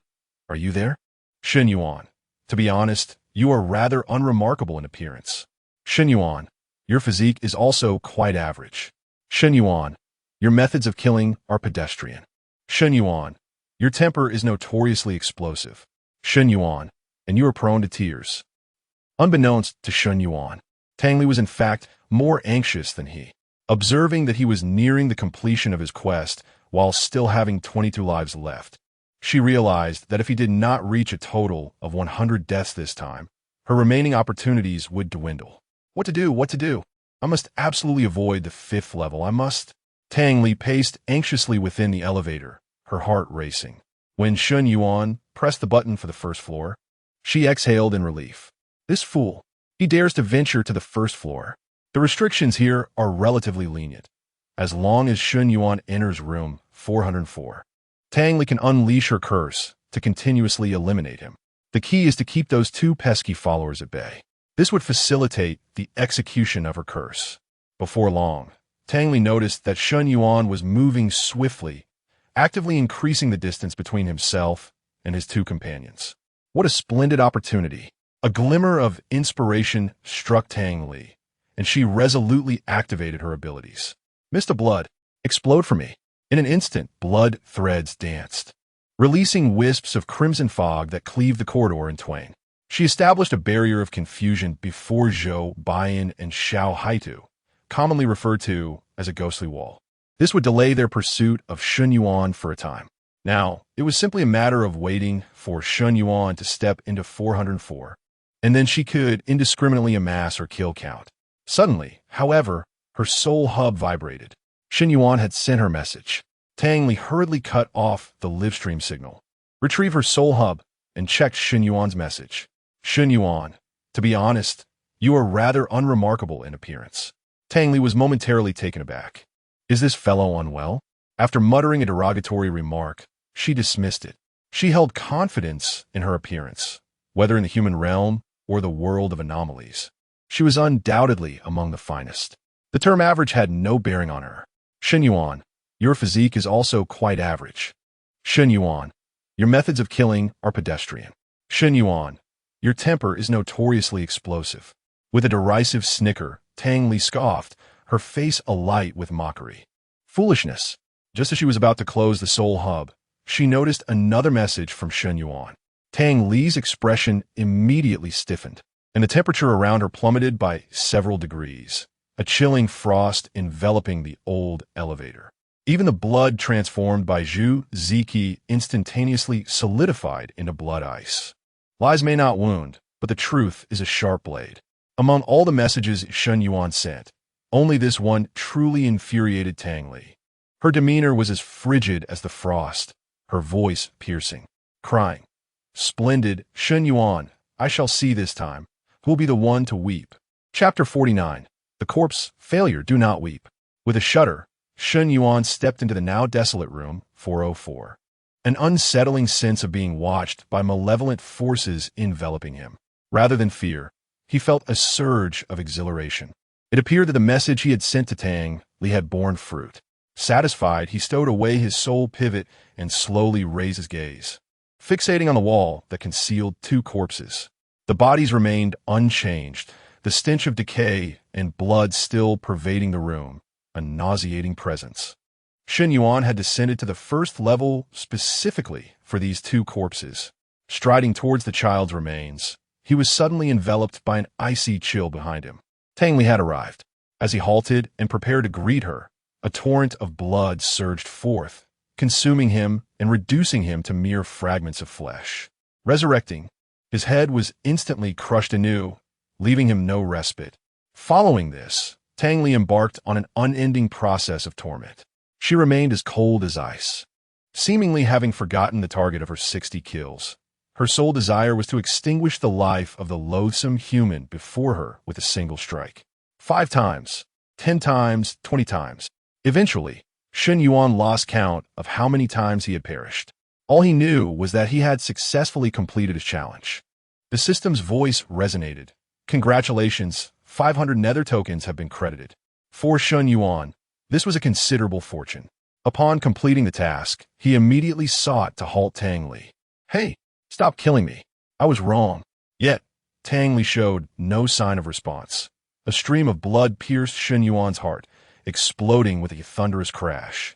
Speaker 1: are you there? Shen Yuan, to be honest, you are rather unremarkable in appearance. Shen Yuan, your physique is also quite average. Shen Yuan, your methods of killing are pedestrian. Shen Yuan, your temper is notoriously explosive. Shen Yuan, and you are prone to tears. Unbeknownst to Shen Yuan, Tang Li was in fact more anxious than he. Observing that he was nearing the completion of his quest while still having 22 lives left, she realized that if he did not reach a total of 100 deaths this time, her remaining opportunities would dwindle. What to do? I must absolutely avoid the 5th level. I must. Tang Li paced anxiously within the elevator, her heart racing. When Shen Yuan pressed the button for the 1st floor, she exhaled in relief. This fool. He dares to venture to the 1st floor. The restrictions here are relatively lenient. As long as Shen Yuan enters room 404, Tang Li can unleash her curse to continuously eliminate him. The key is to keep those 2 pesky followers at bay. This would facilitate the execution of her curse. Before long, Tang Li noticed that Shen Yuan was moving swiftly, actively increasing the distance between himself and his 2 companions. What a splendid opportunity. A glimmer of inspiration struck Tang Li, and she resolutely activated her abilities. Mr. Blood, explode for me. In an instant, blood threads danced, releasing wisps of crimson fog that cleaved the corridor in twain. She established a barrier of confusion before Zhou Baiyan and Xiao Haitu, commonly referred to as a ghostly wall. This would delay their pursuit of Shen Yuan for a time. Now, it was simply a matter of waiting for Shen Yuan to step into 404, and then she could indiscriminately amass her kill count. Suddenly, however, Her soul hub vibrated. Shen Yuan had sent her message. Tang Li hurriedly cut off the live stream signal, retrieved her soul hub, and checked Shen Yuan's message. Shen Yuan, to be honest, you are rather unremarkable in appearance. Tang Li was momentarily taken aback. Is this fellow unwell? After muttering a derogatory remark, she dismissed it. She held confidence in her appearance, whether in the human realm or the world of anomalies. She was undoubtedly among the finest. The term average had no bearing on her. Shen Yuan, your physique is also quite average. Shen Yuan, your methods of killing are pedestrian. Shen Yuan, your temper is notoriously explosive. With a derisive snicker, Tang Li scoffed, her face alight with mockery. Foolishness. Just as she was about to close the soul hub, she noticed another message from Shen Yuan. Tang Li's expression immediately stiffened, and the temperature around her plummeted by several degrees, a chilling frost enveloping the old elevator. Even the blood transformed by Zhu Ziqi instantaneously solidified into blood ice. Lies may not wound, but the truth is a sharp blade. Among all the messages Shen Yuan sent, only this one truly infuriated Tang Li. Her demeanor was as frigid as the frost, her voice piercing, crying, "Splendid, Shen Yuan, I shall see this time. Who will be the one to weep?" Chapter 49. The corpse, failure, do not weep. With a shudder, Shen Yuan stepped into the now desolate room 404. An unsettling sense of being watched by malevolent forces enveloping him. Rather than fear, he felt a surge of exhilaration. It appeared that the message he had sent to Tang Li had borne fruit. Satisfied, he stowed away his soul pivot and slowly raised his gaze, fixating on the wall that concealed two corpses. The bodies remained unchanged, the stench of decay and blood still pervading the room, a nauseating presence. Shen Yuan had descended to the first level specifically for these two corpses. Striding towards the child's remains, he was suddenly enveloped by an icy chill behind him. Tang Li had arrived. As he halted and prepared to greet her, a torrent of blood surged forth, consuming him and reducing him to mere fragments of flesh. Resurrecting, his head was instantly crushed anew, leaving him no respite. Following this, Tang Li embarked on an unending process of torment. She remained as cold as ice, seemingly having forgotten the target of her 60 kills. Her sole desire was to extinguish the life of the loathsome human before her with a single strike. 5 times, 10 times, 20 times. Eventually, Shen Yuan lost count of how many times he had perished. All he knew was that he had successfully completed his challenge. The system's voice resonated. Congratulations, 500 nether tokens have been credited. For Shen Yuan, this was a considerable fortune. Upon completing the task, he immediately sought to halt Tang Li. "Hey, stop killing me. I was wrong." Yet, Tang Li showed no sign of response. A stream of blood pierced Shen Yuan's heart, exploding with a thunderous crash,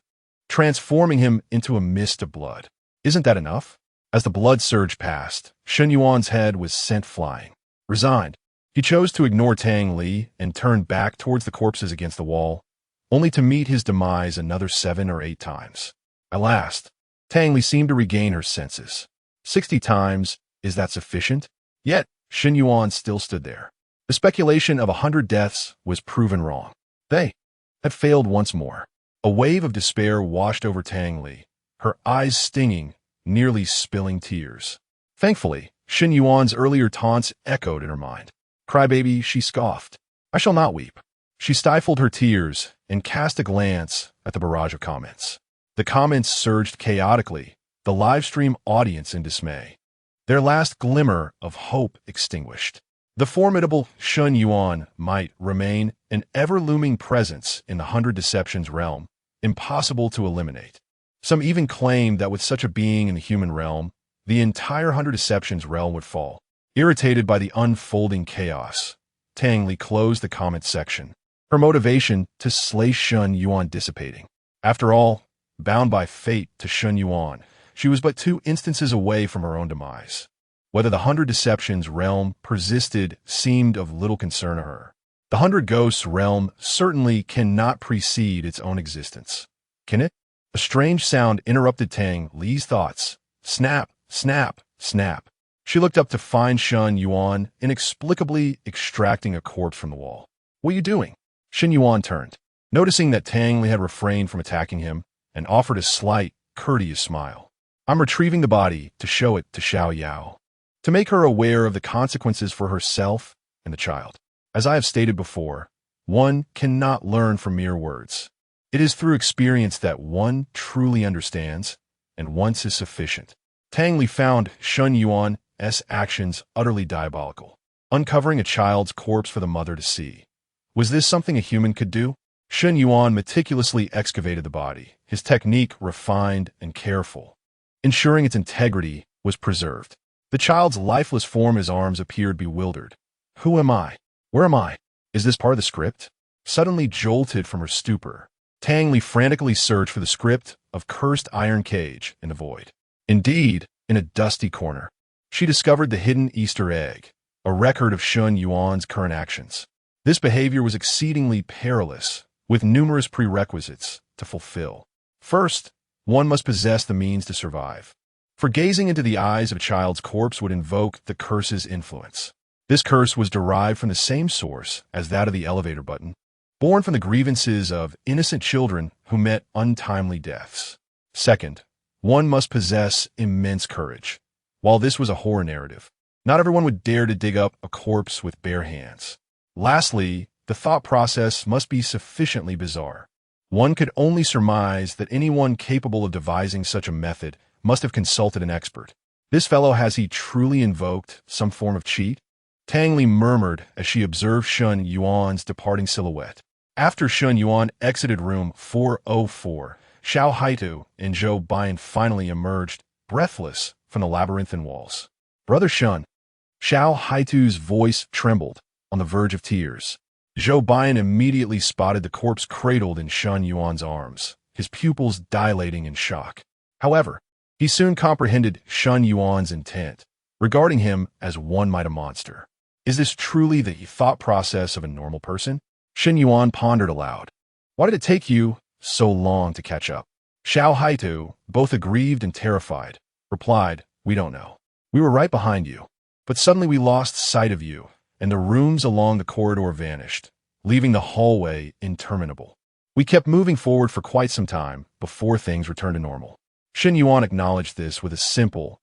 Speaker 1: transforming him into a mist of blood. Isn't that enough? As the blood surge passed, Shen Yuan's head was sent flying. Resigned, he chose to ignore Tang Li and turn back towards the corpses against the wall, only to meet his demise another 7 or 8 times. At last, Tang Li seemed to regain her senses. 60 times, is that sufficient? Yet, Shen Yuan still stood there. The speculation of 100 deaths was proven wrong. They had failed once more. A wave of despair washed over Tang Li, her eyes stinging, nearly spilling tears. Thankfully, Shen Yuan's earlier taunts echoed in her mind. "Crybaby," she scoffed. "I shall not weep." She stifled her tears and cast a glance at the barrage of comments. The comments surged chaotically, the livestream audience in dismay, their last glimmer of hope extinguished. The formidable Shen Yuan might remain an ever-looming presence in the 100 Deceptions realm, impossible to eliminate. Some even claimed that with such a being in the human realm, the entire 100 Deceptions realm would fall. Irritated by the unfolding chaos, Tang Li closed the comment section, her motivation to slay Shen Yuan dissipating. After all, bound by fate to Shen Yuan, she was but 2 instances away from her own demise. Whether the 100 Deceptions realm persisted seemed of little concern to her. The 100 Ghosts realm certainly cannot precede its own existence. Can it? A strange sound interrupted Tang Li's thoughts. Snap, snap, snap. She looked up to find Shen Yuan inexplicably extracting a corpse from the wall. "What are you doing?" Shen Yuan turned, noticing that Tang Li had refrained from attacking him, and offered a slight, courteous smile. I'm retrieving the body to show it to Xiao Yao, to make her aware of the consequences for herself and the child. As I have stated before, one cannot learn from mere words. It is through experience that one truly understands, and once is sufficient. Tang Li found Shen Yuan's actions utterly diabolical. Uncovering a child's corpse for the mother to see. Was this something a human could do? Shen Yuan meticulously excavated the body, his technique refined and careful, ensuring its integrity was preserved. The child's lifeless form, his arms appeared bewildered. Who am I? Where am I? Is this part of the script? Suddenly jolted from her stupor, Tang Li frantically searched for the script of Cursed Iron Cage in the void. Indeed, in a dusty corner, she discovered the hidden Easter egg, a record of Shen Yuan's current actions. This behavior was exceedingly perilous, with numerous prerequisites to fulfill. First, one must possess the means to survive. For gazing into the eyes of a child's corpse would invoke the curse's influence. This curse was derived from the same source as that of the elevator button, born from the grievances of innocent children who met untimely deaths. Second, one must possess immense courage. While this was a horror narrative, not everyone would dare to dig up a corpse with bare hands. Lastly, the thought process must be sufficiently bizarre. One could only surmise that anyone capable of devising such a method must have consulted an expert. This fellow, has he truly invoked some form of cheat? Tang Li murmured as she observed Shen Yuan's departing silhouette. After Shen Yuan exited room 404, Xiao Haitu and Zhou Bian finally emerged, breathless, from the labyrinthine walls. Brother Shen. Xiao Haitu's voice trembled, on the verge of tears. Zhou Bian immediately spotted the corpse cradled in Shen Yuan's arms, his pupils dilating in shock. However, he soon comprehended Shen Yuan's intent, regarding him as one might a monster. Is this truly the thought process of a normal person? Shen Yuan pondered aloud. Why did it take you so long to catch up? Xiao Haitu, both aggrieved and terrified, replied, We don't know. We were right behind you. But suddenly we lost sight of you, and the rooms along the corridor vanished, leaving the hallway interminable. We kept moving forward for quite some time before things returned to normal. Shen Yuan acknowledged this with a simple,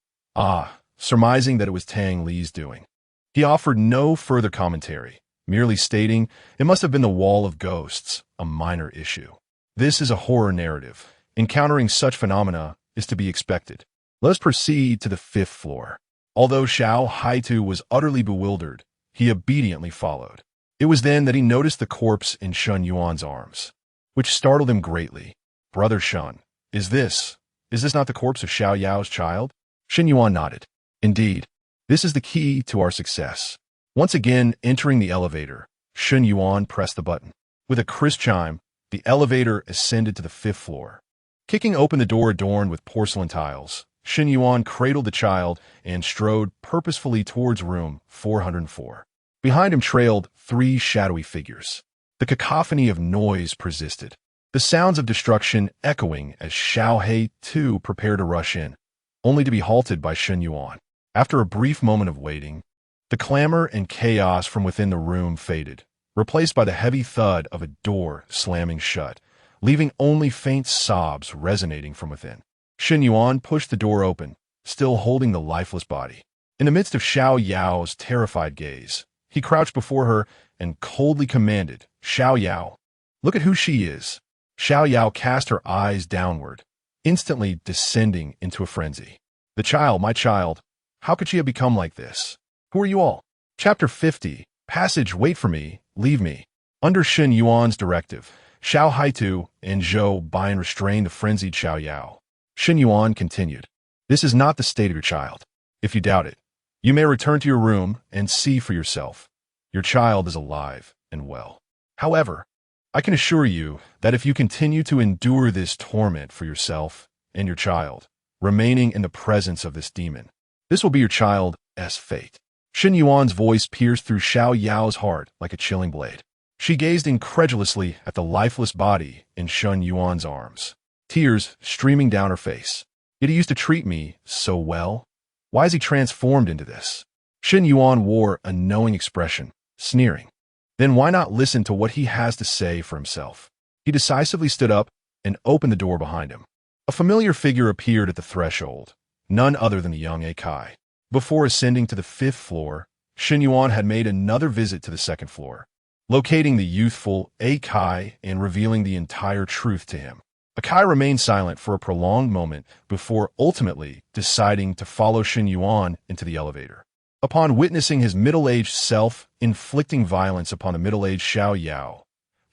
Speaker 1: surmising that it was Tang Li's doing. He offered no further commentary, merely stating it must have been the wall of ghosts, a minor issue. This is a horror narrative. Encountering such phenomena is to be expected. Let us proceed to the 5th floor. Although Xiao Haitu was utterly bewildered, he obediently followed. It was then that he noticed the corpse in Shen Yuan's arms, which startled him greatly. Brother Shen, is this not the corpse of Xiao Yao's child? Shen Yuan nodded. Indeed, this is the key to our success. Once again entering the elevator, Shen Yuan pressed the button. With a crisp chime, the elevator ascended to the 5th floor. Kicking open the door adorned with porcelain tiles, Shen Yuan cradled the child and strode purposefully towards room 404. Behind him trailed 3 shadowy figures. The cacophony of noise persisted, the sounds of destruction echoing as Xiao Haitu prepared to rush in, only to be halted by Shen Yuan. After a brief moment of waiting, the clamor and chaos from within the room faded, replaced by the heavy thud of a door slamming shut, leaving only faint sobs resonating from within. Shen Yuan pushed the door open, still holding the lifeless body. In the midst of Xiao Yao's terrified gaze, he crouched before her and coldly commanded, Xiao Yao, look at who she is. Xiao Yao cast her eyes downward, instantly descending into a frenzy. The child, my child, how could she have become like this? Who are you all? Chapter 50, Passage, wait for me, leave me. Under Shen Yuan's directive, Xiao Haitu and Zhou Bian restrained the frenzied Xiao Yao. Shen Yuan continued, This is not the state of your child. If you doubt it, you may return to your room and see for yourself. Your child is alive and well. However, I can assure you that if you continue to endure this torment for yourself and your child, remaining in the presence of this demon, this will be your child's fate. Shen Yuan's voice pierced through Xiao Yao's heart like a chilling blade. She gazed incredulously at the lifeless body in Shen Yuan's arms, tears streaming down her face. Yet he used to treat me so well. Why is he transformed into this? Shen Yuan wore a knowing expression, sneering. then why not listen to what he has to say for himself? He decisively stood up and opened the door behind him. A familiar figure appeared at the threshold, none other than the young Akai. Before ascending to the 5th floor, Shen Yuan had made another visit to the 2nd floor, locating the youthful Akai and revealing the entire truth to him. Akai remained silent for a prolonged moment before ultimately deciding to follow Shen Yuan into the elevator. Upon witnessing his middle-aged self inflicting violence upon the middle-aged Xiao Yao,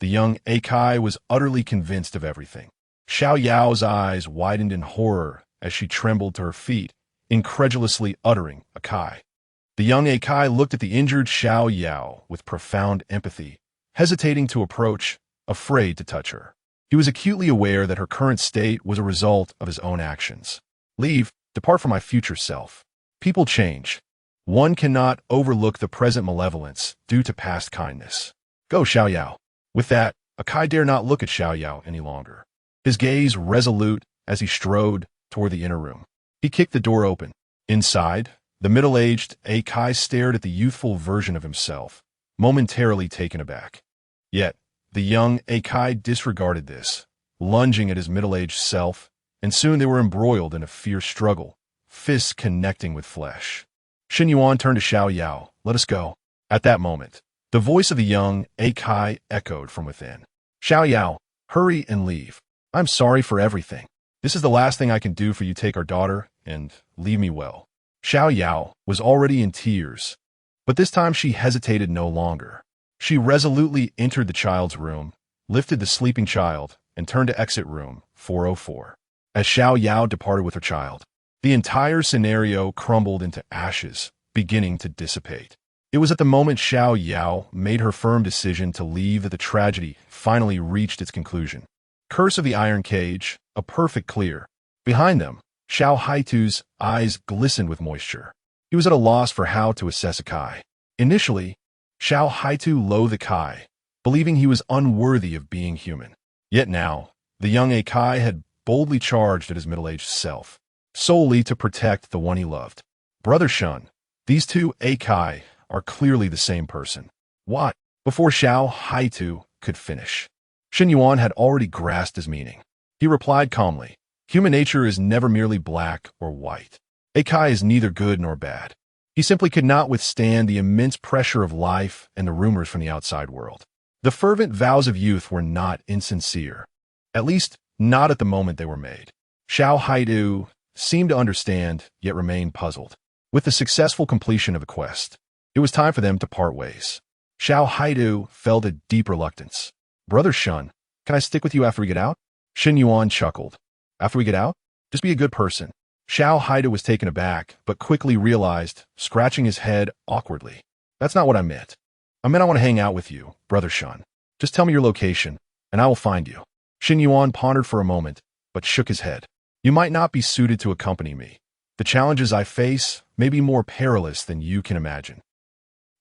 Speaker 1: the young Akai was utterly convinced of everything. Xiao Yao's eyes widened in horror as she trembled to her feet, incredulously uttering Akai. The young Akai looked at the injured Xiao Yao with profound empathy, hesitating to approach, afraid to touch her. He was acutely aware that her current state was a result of his own actions. Leave, depart from my future self. People change. One cannot overlook the present malevolence due to past kindness. Go, Xiao Yao. With that, Akai dare not look at Xiao Yao any longer, his gaze resolute as he strode toward the inner room. He kicked the door open. Inside, the middle-aged Akai stared at the youthful version of himself, momentarily taken aback. Yet, the young Akai disregarded this, lunging at his middle-aged self, and soon they were embroiled in a fierce struggle, fists connecting with flesh. Shen Yuan turned to Xiao Yao. Let us go. At that moment, the voice of the young Akai echoed from within. Xiao Yao, hurry and leave. I'm sorry for everything. This is the last thing I can do for you. Take our daughter and leave me well. Xiao Yao was already in tears, but this time she hesitated no longer. She resolutely entered the child's room, lifted the sleeping child, and turned to exit room 404. As Xiao Yao departed with her child, the entire scenario crumbled into ashes, beginning to dissipate. It was at the moment Xiao Yao made her firm decision to leave that the tragedy finally reached its conclusion. Curse of the Iron Cage, a perfect clear. Behind them, Xiao Haitu's eyes glistened with moisture. He was at a loss for how to assess Akai. Initially, Xiao Haitu loathed Akai, believing he was unworthy of being human. Yet now, the young Akai had boldly charged at his middle-aged self, solely to protect the one he loved. Brother Shun, these two Akai are clearly the same person. What? Before Xiao Haitu could finish, Shen Yuan had already grasped his meaning. He replied calmly, human nature is never merely black or white. Akai is neither good nor bad. He simply could not withstand the immense pressure of life and the rumors from the outside world. The fervent vows of youth were not insincere, at least not at the moment they were made. Xiao Haidu seemed to understand, yet remained puzzled. With the successful completion of a quest, it was time for them to part ways. Xiao Haidu felt a deep reluctance. Brother Shun, can I stick with you after we get out? Shen Yuan chuckled. After we get out? Just be a good person. Xiao Haidu was taken aback, but quickly realized, scratching his head awkwardly. That's not what I meant. I meant I want to hang out with you, Brother Shun. Just tell me your location, and I will find you. Shen Yuan pondered for a moment, but shook his head. You might not be suited to accompany me. The challenges I face may be more perilous than you can imagine.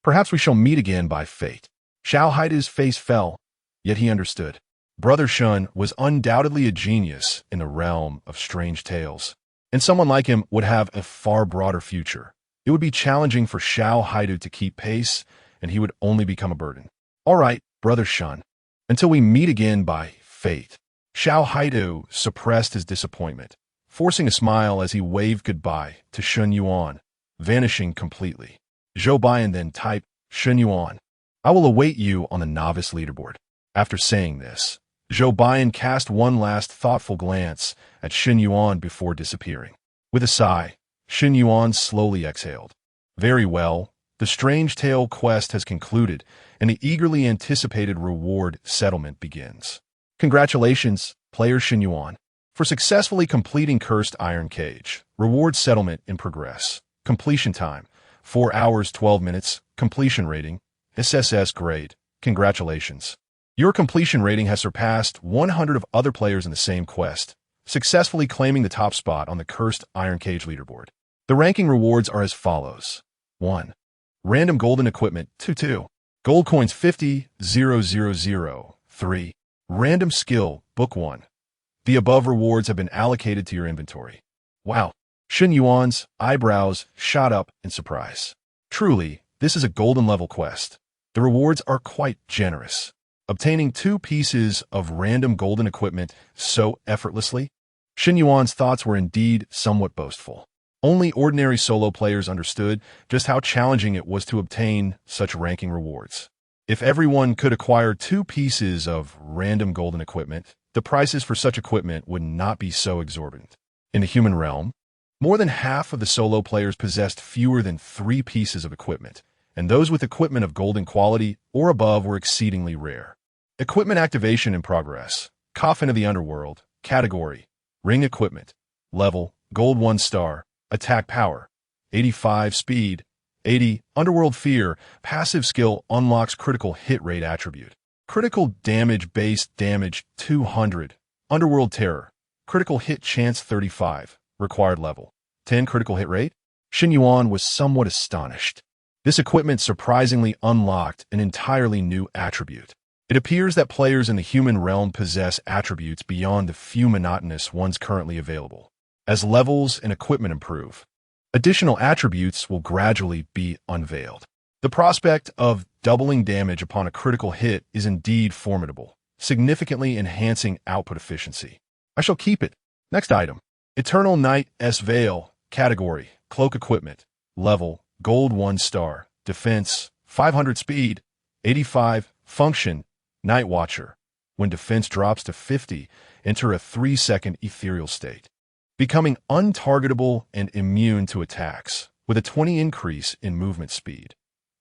Speaker 1: Perhaps we shall meet again by fate. Xiao Haidu's face fell, yet he understood. Brother Shun was undoubtedly a genius in the realm of strange tales, and someone like him would have a far broader future. It would be challenging for Xiao Haidu to keep pace, and he would only become a burden. All right, Brother Shun, until we meet again by fate. Xiao Haidu suppressed his disappointment, forcing a smile as he waved goodbye to Shen Yuan, vanishing completely. Zhou Baiyan then typed, Shen Yuan, I will await you on the novice leaderboard. After saying this, Zhou Baiyan cast one last thoughtful glance at Shen Yuan before disappearing. With a sigh, Shen Yuan slowly exhaled. Very well, the Strange Tale quest has concluded, and the eagerly anticipated reward settlement begins. Congratulations, player Shen Yuan, for successfully completing Cursed Iron Cage. Reward settlement in progress. Completion time, 4 hours 12 minutes. Completion rating, SSS grade. Congratulations. Your completion rating has surpassed 100 of other players in the same quest, successfully claiming the top spot on the Cursed Iron Cage leaderboard. The ranking rewards are as follows. 1. Random Golden Equipment 2. Gold Coins 50,000. 3. Random Skill Book 1. The above rewards have been allocated to your inventory. Wow. Shen Yuan's eyebrows shot up in surprise. Truly, this is a golden level quest. The rewards are quite generous. Obtaining 2 pieces of random golden equipment so effortlessly? Shen Yuan's thoughts were indeed somewhat boastful. Only ordinary solo players understood just how challenging it was to obtain such ranking rewards. If everyone could acquire 2 pieces of random golden equipment, the prices for such equipment would not be so exorbitant. In the human realm, more than half of the solo players possessed fewer than 3 pieces of equipment, and those with equipment of golden quality or above were exceedingly rare. Equipment activation in progress. Coffin of the Underworld. Category: Ring Equipment. Level: Gold 1 star. Attack Power: 85 Speed. 80 Underworld Fear. Passive skill unlocks critical hit rate attribute. Critical damage base damage 200. Underworld Terror. Critical hit chance 35. Required level 10 critical hit rate. Shen Yuan was somewhat astonished. This equipment surprisingly unlocked an entirely new attribute. It appears that players in the human realm possess attributes beyond the few monotonous ones currently available. As levels and equipment improve, additional attributes will gradually be unveiled. The prospect of doubling damage upon a critical hit is indeed formidable, significantly enhancing output efficiency. I shall keep it. Next item. Eternal Night S Veil. Category: Cloak Equipment. Level: Gold 1 star. Defense: 500 Speed. 85 Function: Night Watcher. When defense drops to 50, enter a 3-second ethereal state, becoming untargetable and immune to attacks, with a 20 increase in movement speed.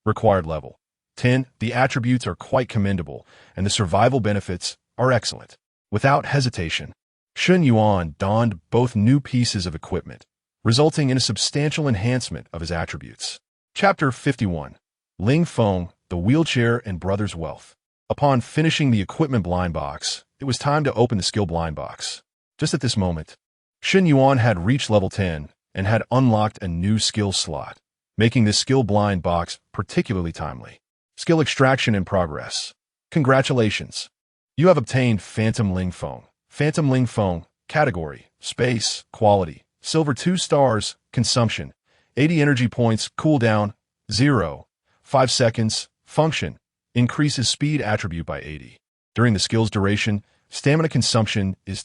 Speaker 1: Required level 10. The attributes are quite commendable, and the survival benefits are excellent. Without hesitation, Shen Yuan donned both new pieces of equipment, resulting in a substantial enhancement of his attributes. Chapter 51. Ling Feng, the Wheelchair and Brothers' Wealth. Upon finishing the equipment blind box, it was time to open the skill blind box. Just at this moment, Shen Yuan had reached level 10 and had unlocked a new skill slot, making this skill blind box particularly timely. Skill extraction in progress. Congratulations! You have obtained Phantom Ling Feng. Phantom Ling Feng. Category: Space. Quality: Silver 2 stars. Consumption: 80 energy points. Cooldown: 0. 5 seconds. Function: Increases speed attribute by 80. During the skill's duration, stamina consumption is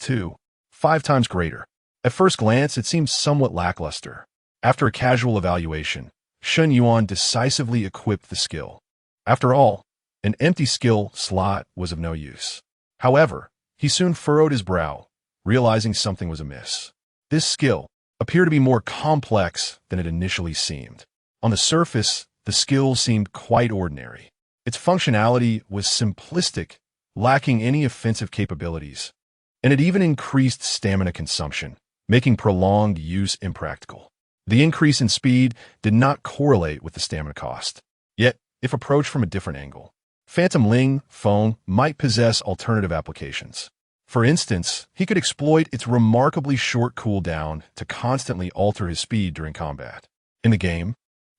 Speaker 1: 5 times greater. At first glance, it seems somewhat lackluster. After a casual evaluation, Shen Yuan decisively equipped the skill. After all, an empty skill slot was of no use. However, he soon furrowed his brow, realizing something was amiss. This skill appeared to be more complex than it initially seemed. On the surface, the skill seemed quite ordinary. Its functionality was simplistic, lacking any offensive capabilities, and it even increased stamina consumption, making prolonged use impractical. The increase in speed did not correlate with the stamina cost. Yet, if approached from a different angle, Phantom Ling Feng might possess alternative applications. For instance, he could exploit its remarkably short cooldown to constantly alter his speed during combat. In the game,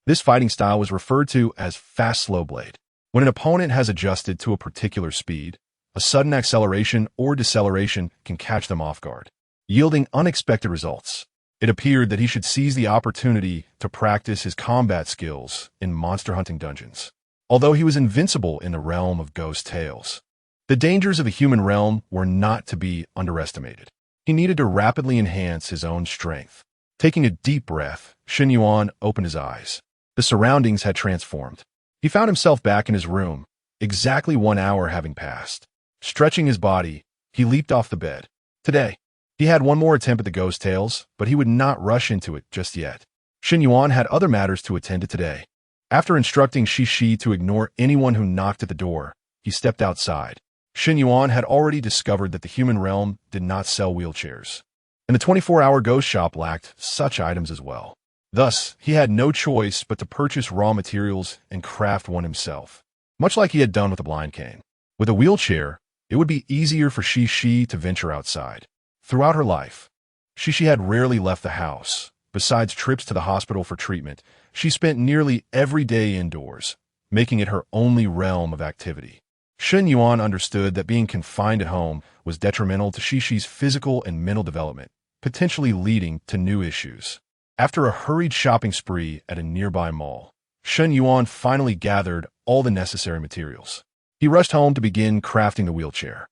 Speaker 1: this fighting style was referred to as Fast Slow Blade. When an opponent has adjusted to a particular speed, a sudden acceleration or deceleration can catch them off guard, yielding unexpected results. It appeared that he should seize the opportunity to practice his combat skills in monster hunting dungeons. Although he was invincible in the realm of ghost tales, the dangers of the human realm were not to be underestimated. He needed to rapidly enhance his own strength. Taking a deep breath, Shen Yuan opened his eyes. The surroundings had transformed. He found himself back in his room, exactly 1 hour having passed. Stretching his body, he leaped off the bed. Today, he had one more attempt at the ghost tales, but he would not rush into it just yet. Shen Yuan had other matters to attend to today. After instructing Shi to ignore anyone who knocked at the door, he stepped outside. Shen Yuan had already discovered that the human realm did not sell wheelchairs, and the 24-hour ghost shop lacked such items as well. Thus, he had no choice but to purchase raw materials and craft one himself, much like he had done with the blind cane. With a wheelchair, it would be easier for Shi to venture outside. Throughout her life, Shi had rarely left the house. Besides trips to the hospital for treatment, she spent nearly every day indoors, making it her only realm of activity. Shen Yuan understood that being confined at home was detrimental to Shi's physical and mental development, potentially leading to new issues. After a hurried shopping spree at a nearby mall, Shen Yuan finally gathered all the necessary materials. He rushed home to begin crafting the wheelchair.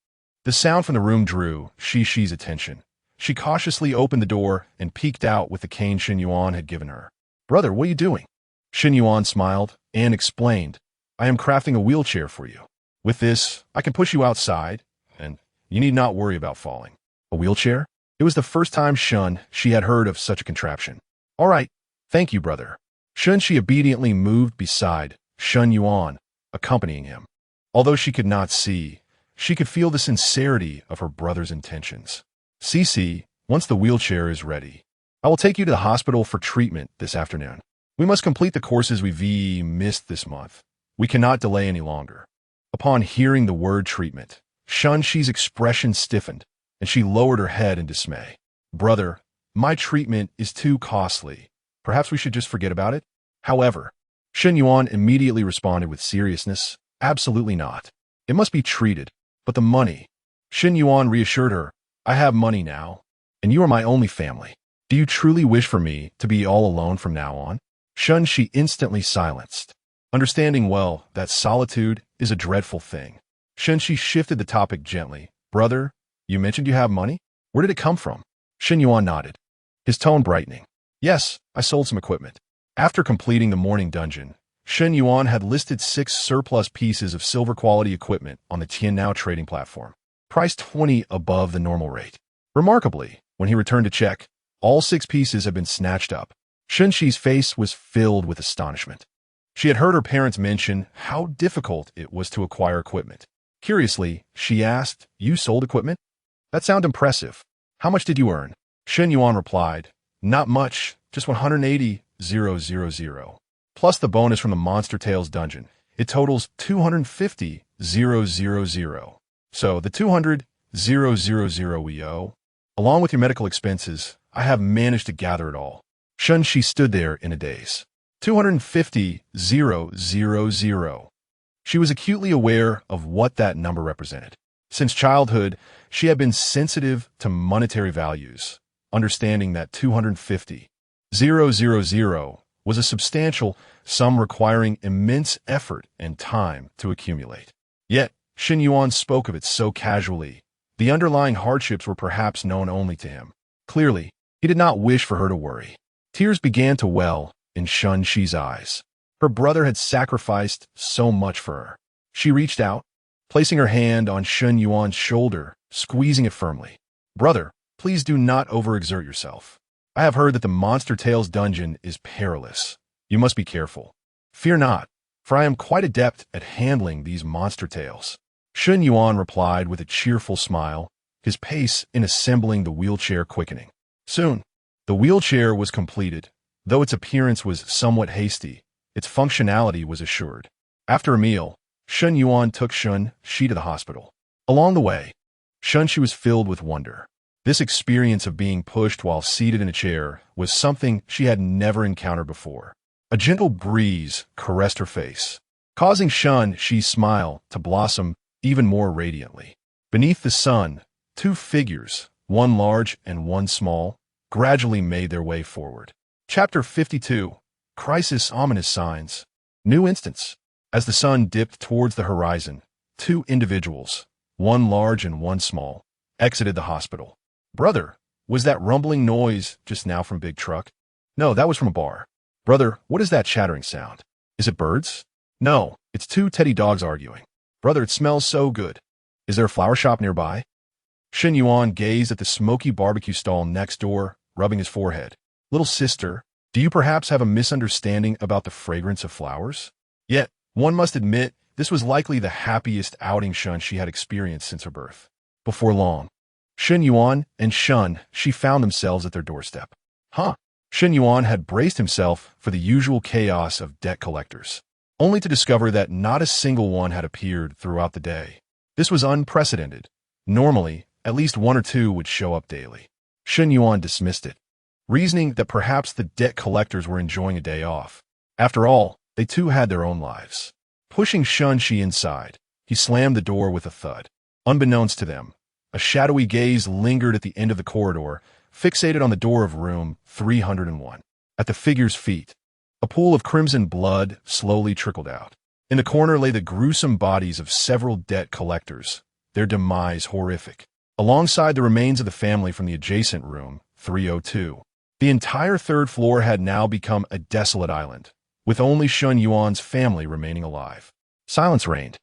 Speaker 1: The sound from the room drew Shi's attention. She cautiously opened the door and peeked out with the cane Shen Yuan had given her. "Brother, what are you doing?" Shen Yuan smiled and explained, "I am crafting a wheelchair for you. With this, I can push you outside, and you need not worry about falling." A wheelchair? It was the first time she had heard of such a contraption. "All right, thank you, brother." She obediently moved beside Shen Yuan, accompanying him. Although she could not see, she could feel the sincerity of her brother's intentions. "Cici, once the wheelchair is ready, I will take you to the hospital for treatment this afternoon. We must complete the courses we missed this month. We cannot delay any longer." Upon hearing the word treatment, Shi's expression stiffened, and she lowered her head in dismay. "Brother, my treatment is too costly. Perhaps we should just forget about it?" However, Shen Yuan immediately responded with seriousness, "Absolutely not. It must be treated. But the money." Shen Yuan reassured her, "I have money now, and you are my only family. Do you truly wish for me to be all alone from now on?" She instantly silenced, understanding well that solitude is a dreadful thing. She shifted the topic gently. "Brother, you mentioned you have money? Where did it come from?" Shen Yuan nodded, his tone brightening. "Yes, I sold some equipment." After completing the morning dungeon, Shen Yuan had listed 6 surplus pieces of silver-quality equipment on the Tiannao trading platform, priced 20 above the normal rate. Remarkably, when he returned to check, all 6 pieces had been snatched up. Shi's face was filled with astonishment. She had heard her parents mention how difficult it was to acquire equipment. Curiously, she asked, "You sold equipment? That sounds impressive. How much did you earn?" Shen Yuan replied, "Not much, just 180,000. Plus the bonus from the Monster Tales dungeon. It totals 250,000. So the 200,000 we owe, along with your medical expenses, I have managed to gather it all." She stood there in a daze. 250,000. She was acutely aware of what that number represented. Since childhood, she had been sensitive to monetary values, understanding that 250,000 was a substantial sum requiring immense effort and time to accumulate. Yet, Shen Yuan spoke of it so casually. The underlying hardships were perhaps known only to him. Clearly, he did not wish for her to worry. Tears began to well in Shi's eyes. Her brother had sacrificed so much for her. She reached out, placing her hand on Shen Yuan's shoulder, squeezing it firmly. "Brother, please do not overexert yourself. I have heard that the Monster Tales dungeon is perilous. You must be careful. Fear not, for I am quite adept at handling these monster tales." Shen Yuan replied with a cheerful smile, his pace in assembling the wheelchair quickening. Soon, the wheelchair was completed. Though its appearance was somewhat hasty, its functionality was assured. After a meal, Shen Yuan took Shi to the hospital. Along the way, Shi was filled with wonder. This experience of being pushed while seated in a chair was something she had never encountered before. A gentle breeze caressed her face, causing Shi's smile to blossom even more radiantly. Beneath the sun, 2 figures, one large and one small, gradually made their way forward. Chapter 52. Crisis Ominous Signs. New instance. As the sun dipped towards the horizon, 2 individuals, one large and one small, exited the hospital. "Brother, was that rumbling noise just now from Big Truck?" "No, that was from a bar." "Brother, what is that chattering sound? Is it birds?" "No, it's 2 teddy dogs arguing." "Brother, it smells so good. Is there a flower shop nearby?" Shen Yuan gazed at the smoky barbecue stall next door, rubbing his forehead. "Little sister, do you perhaps have a misunderstanding about the fragrance of flowers?" Yet, one must admit, this was likely the happiest outing she had experienced since her birth. Before long, Shen Yuan and she found themselves at their doorstep. Shen Yuan had braced himself for the usual chaos of debt collectors, only to discover that not a single one had appeared throughout the day. This was unprecedented. Normally, at least 1 or 2 would show up daily. Shen Yuan dismissed it, reasoning that perhaps the debt collectors were enjoying a day off. After all, they too had their own lives. Pushing Shi inside, he slammed the door with a thud. Unbeknownst to them, a shadowy gaze lingered at the end of the corridor, fixated on the door of room 301. At the figure's feet, A pool of crimson blood slowly trickled out. In the corner lay the gruesome bodies of several debt collectors, their demise horrific, alongside the remains of the family from the adjacent room, 302. The entire third floor had now become a desolate island, with only Shun Yuan's family remaining alive. Silence reigned.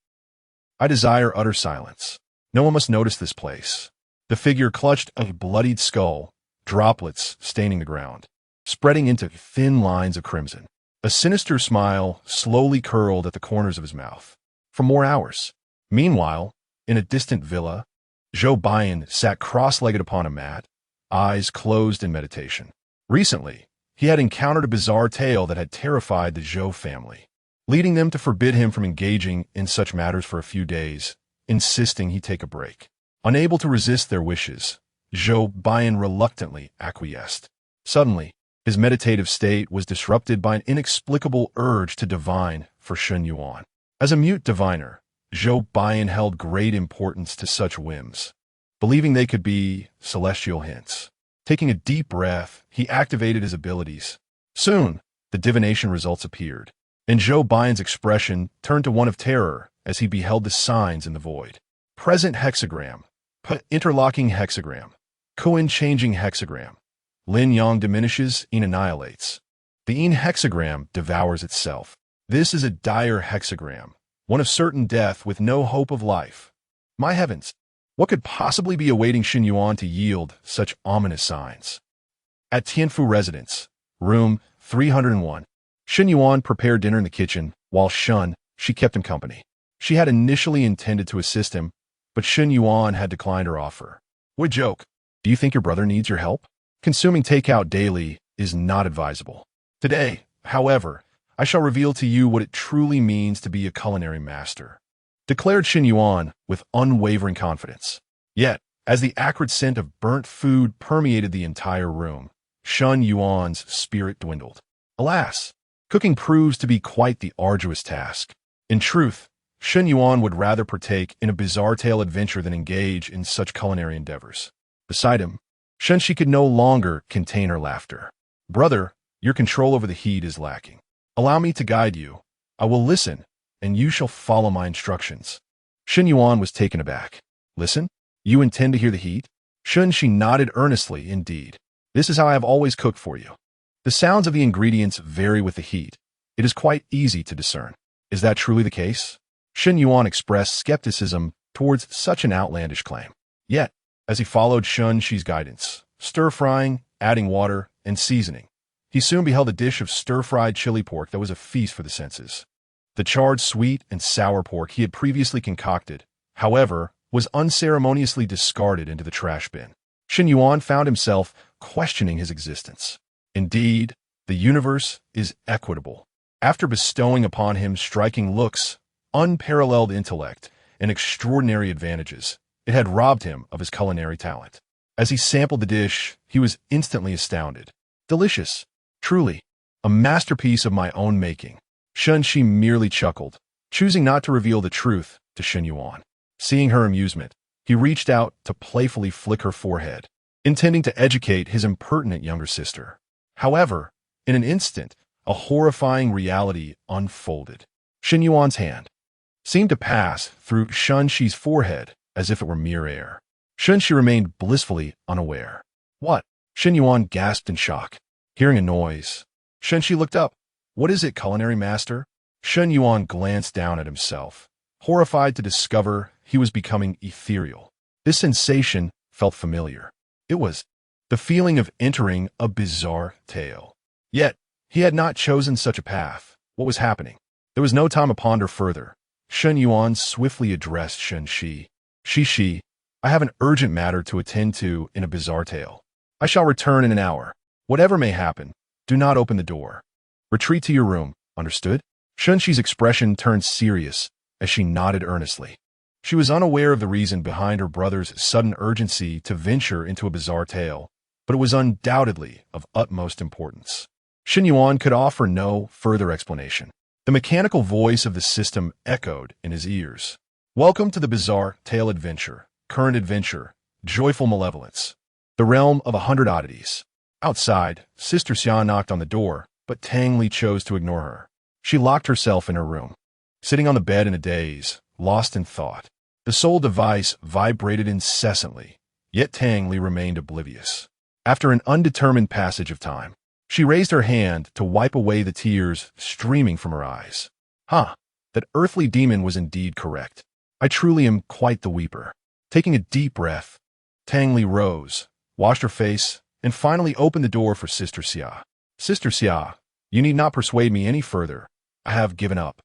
Speaker 1: I desire utter silence. No one must notice this place. The figure clutched a bloodied skull, droplets staining the ground, spreading into thin lines of crimson. A sinister smile slowly curled at the corners of his mouth. For more hours. Meanwhile, in a distant villa, Zhou Baiyan sat cross-legged upon a mat, eyes closed in meditation. Recently, he had encountered a bizarre tale that had terrified the Zhou family, leading them to forbid him from engaging in such matters for a few days, insisting he take a break. Unable to resist their wishes, Zhou Baiyan reluctantly acquiesced. Suddenly, his meditative state was disrupted by an inexplicable urge to divine for Shun Yuan. As a mute diviner, Zhou Baiyan held great importance to such whims, believing they could be celestial hints. Taking a deep breath, he activated his abilities. Soon, the divination results appeared, and Zhou Baiyan's expression turned to one of terror as he beheld the signs in the void. Present hexagram, interlocking hexagram, Kuan changing hexagram. Lin Yang diminishes, Yin annihilates. The Yin hexagram devours itself. This is a dire hexagram, one of certain death with no hope of life. My heavens, what could possibly be awaiting Shun Yuan to yield such ominous signs? At Tianfu residence, room 301, Shun Yuan prepared dinner in the kitchen, while she kept him company. She had initially intended to assist him, but Shun Yuan had declined her offer. What a joke. Do you think your brother needs your help? Consuming takeout daily is not advisable. Today, however, I shall reveal to you what it truly means to be a culinary master, declared Shun Yuan with unwavering confidence. Yet, as the acrid scent of burnt food permeated the entire room, Shun Yuan's spirit dwindled. Alas, cooking proves to be quite the arduous task. In truth, Shun Yuan would rather partake in a bizarre tale adventure than engage in such culinary endeavors. Beside him, She could no longer contain her laughter. Brother, your control over the heat is lacking. Allow me to guide you. I will listen, and you shall follow my instructions. Shun Yuan was taken aback. Listen? You intend to hear the heat? She nodded earnestly, indeed. This is how I have always cooked for you. The sounds of the ingredients vary with the heat. It is quite easy to discern. Is that truly the case? Shun Yuan expressed skepticism towards such an outlandish claim. Yet, as he followed She's guidance, stir-frying, adding water, and seasoning, he soon beheld a dish of stir-fried chili pork that was a feast for the senses. The charred sweet and sour pork he had previously concocted, however, was unceremoniously discarded into the trash bin. Shun Yuan found himself questioning his existence. Indeed, the universe is equitable. After bestowing upon him striking looks, unparalleled intellect, and extraordinary advantages, it had robbed him of his culinary talent. As he sampled the dish, he was instantly astounded. Delicious. Truly, a masterpiece of my own making. She merely chuckled, choosing not to reveal the truth to Shun Yuan. Seeing her amusement, he reached out to playfully flick her forehead, intending to educate his impertinent younger sister. However, in an instant, a horrifying reality unfolded. Shun Yuan's hand seemed to pass through She's forehead as if it were mere air. She remained blissfully unaware. What? Shun Yuan gasped in shock. Hearing a noise, She looked up. What is it, culinary master? Shun Yuan glanced down at himself, horrified to discover he was becoming ethereal. This sensation felt familiar. It was the feeling of entering a bizarre tale. Yet, he had not chosen such a path. What was happening? There was no time to ponder further. Shun Yuan swiftly addressed Shi. I have an urgent matter to attend to in a bizarre tale. I shall return in an hour. Whatever may happen, do not open the door. Retreat to your room, understood? Shi's expression turned serious as she nodded earnestly. She was unaware of the reason behind her brother's sudden urgency to venture into a bizarre tale, but it was undoubtedly of utmost importance. Shun Yuan could offer no further explanation. The mechanical voice of the system echoed in his ears. Welcome to the bizarre tale adventure, current adventure, joyful malevolence, the realm of 100 oddities. Outside, Sister Xia knocked on the door, but Tang Li chose to ignore her. She locked herself in her room, sitting on the bed in a daze, lost in thought. The soul device vibrated incessantly, yet Tang Li remained oblivious. After an undetermined passage of time, she raised her hand to wipe away the tears streaming from her eyes. That earthly demon was indeed correct. I truly am quite the weeper. Taking a deep breath, Tang Li rose, washed her face, and finally opened the door for Sister Xia. Sister Xia, you need not persuade me any further. I have given up.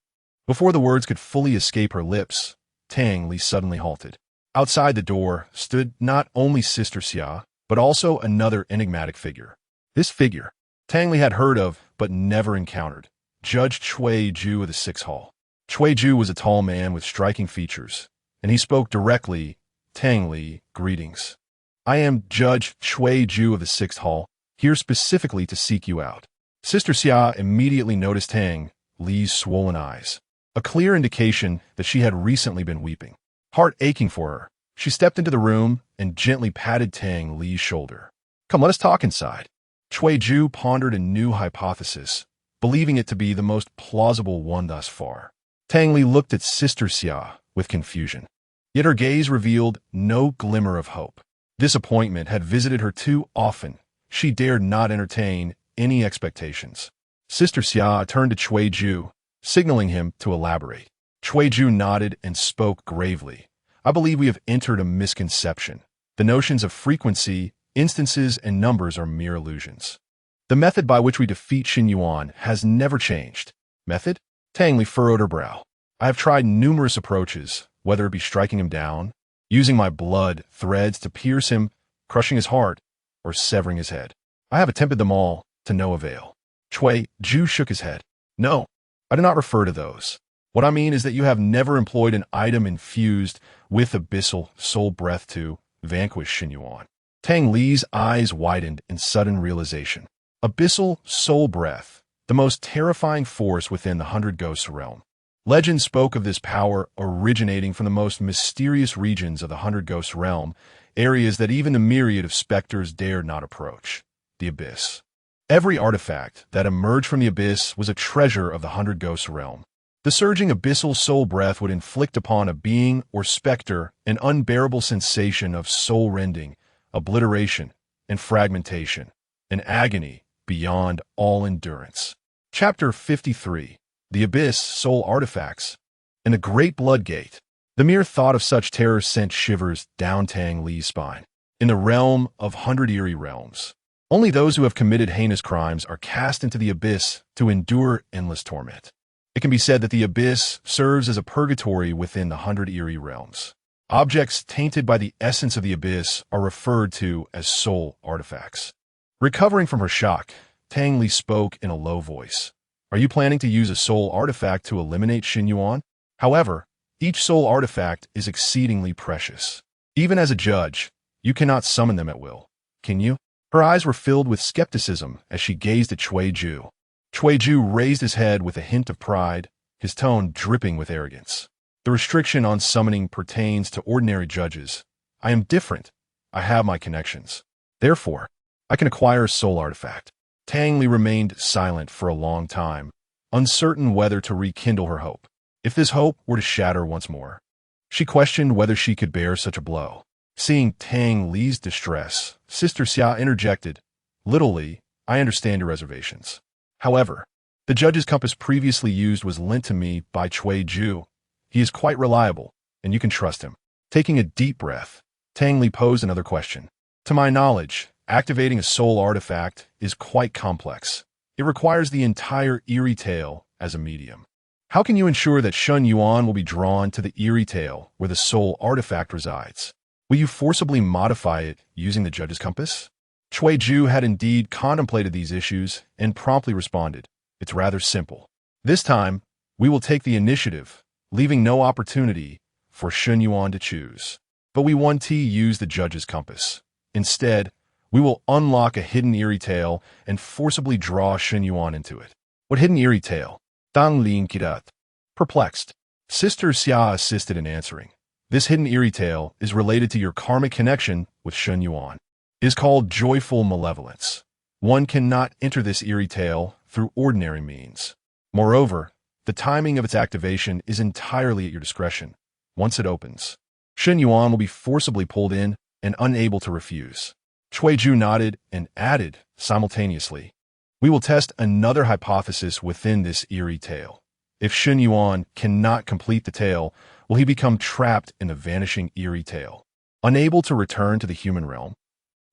Speaker 1: Before the words could fully escape her lips, Tang Li suddenly halted. Outside the door stood not only Sister Xia, but also another enigmatic figure. This figure, Tang Li had heard of but never encountered. Judge Cui Ju of the Sixth Hall. Cui Ju was a tall man with striking features, and he spoke directly. Tang Li, greetings. I am Judge Cui Ju of the Sixth Hall, here specifically to seek you out. Sister Xia immediately noticed Tang Li's swollen eyes, a clear indication that she had recently been weeping. Heart aching for her, she stepped into the room and gently patted Tang Li's shoulder. Come, let us talk inside. Cui Ju pondered a new hypothesis, believing it to be the most plausible one thus far. Tang Li looked at Sister Xia with confusion, yet her gaze revealed no glimmer of hope. Disappointment had visited her too often. She dared not entertain any expectations. Sister Xia turned to Cui Ju, signaling him to elaborate. Cui Ju nodded and spoke gravely. I believe we have entered a misconception. The notions of frequency, instances, and numbers are mere illusions. The method by which we defeat Xin Yuan has never changed. Method? Tang Li furrowed her brow. I have tried numerous approaches, whether it be striking him down, using my blood threads to pierce him, crushing his heart, or severing his head. I have attempted them all, to no avail. Cui Ju shook his head. No, I do not refer to those. What I mean is that you have never employed an item infused with abyssal soul breath to vanquish Xin Yuan. Tang Li's eyes widened in sudden realization. Abyssal soul breath, the most terrifying force within the Hundred Ghosts realm. Legend spoke of this power originating from the most mysterious regions of the Hundred Ghosts realm, areas that even the myriad of specters dared not approach. The Abyss. Every artifact that emerged from the Abyss was a treasure of the Hundred Ghosts realm. The surging abyssal soul breath would inflict upon a being or specter an unbearable sensation of soul-rending, obliteration, and fragmentation, an agony beyond all endurance. Chapter 53. The Abyss, Soul Artifacts, and the Great Blood Gate. The mere thought of such terror sent shivers down Tang Li's spine. In the realm of Hundred Eerie Realms, only those who have committed heinous crimes are cast into the Abyss to endure endless torment. It can be said that the Abyss serves as a purgatory within the Hundred Eerie Realms. Objects tainted by the essence of the Abyss are referred to as soul artifacts. Recovering from her shock, Tang Li spoke in a low voice. Are you planning to use a soul artifact to eliminate Xin Yuan? However, each soul artifact is exceedingly precious. Even as a judge, you cannot summon them at will, can you? Her eyes were filled with skepticism as she gazed at Cui Ju. Cui Ju raised his head with a hint of pride, his tone dripping with arrogance. The restriction on summoning pertains to ordinary judges. I am different. I have my connections. Therefore, I can acquire a soul artifact. Tang Li remained silent for a long time, uncertain whether to rekindle her hope. If this hope were to shatter once more, she questioned whether she could bear such a blow. Seeing Tang Li's distress, Sister Xia interjected, Little Li, I understand your reservations. However, the judge's compass previously used was lent to me by Cui Ju. He is quite reliable, and you can trust him. Taking a deep breath, Tang Li posed another question. To my knowledge, activating a soul artifact is quite complex. It requires the entire Eerie Tail as a medium. How can you ensure that Shun Yuan will be drawn to the Eerie Tail where the soul artifact resides? Will you forcibly modify it using the judge's compass? Cui Ju had indeed contemplated these issues and promptly responded. It's rather simple. This time, we will take the initiative, leaving no opportunity for Shun Yuan to choose. But we won't use the judge's compass. Instead, we will unlock a hidden Eerie Tail and forcibly draw Shun Yuan into it. What hidden Eerie Tail? Dang Lin Kirat. Perplexed, Sister Xia assisted in answering. This hidden Eerie Tail is related to your karmic connection with Shun Yuan. It is called Joyful Malevolence. One cannot enter this Eerie Tail through ordinary means. Moreover, the timing of its activation is entirely at your discretion. Once it opens, Shen Yuan will be forcibly pulled in and unable to refuse. Ju nodded and added simultaneously, "We will test another hypothesis within this eerie tale. If Shen Yuan cannot complete the tale, will he become trapped in the vanishing eerie tale, unable to return to the human realm?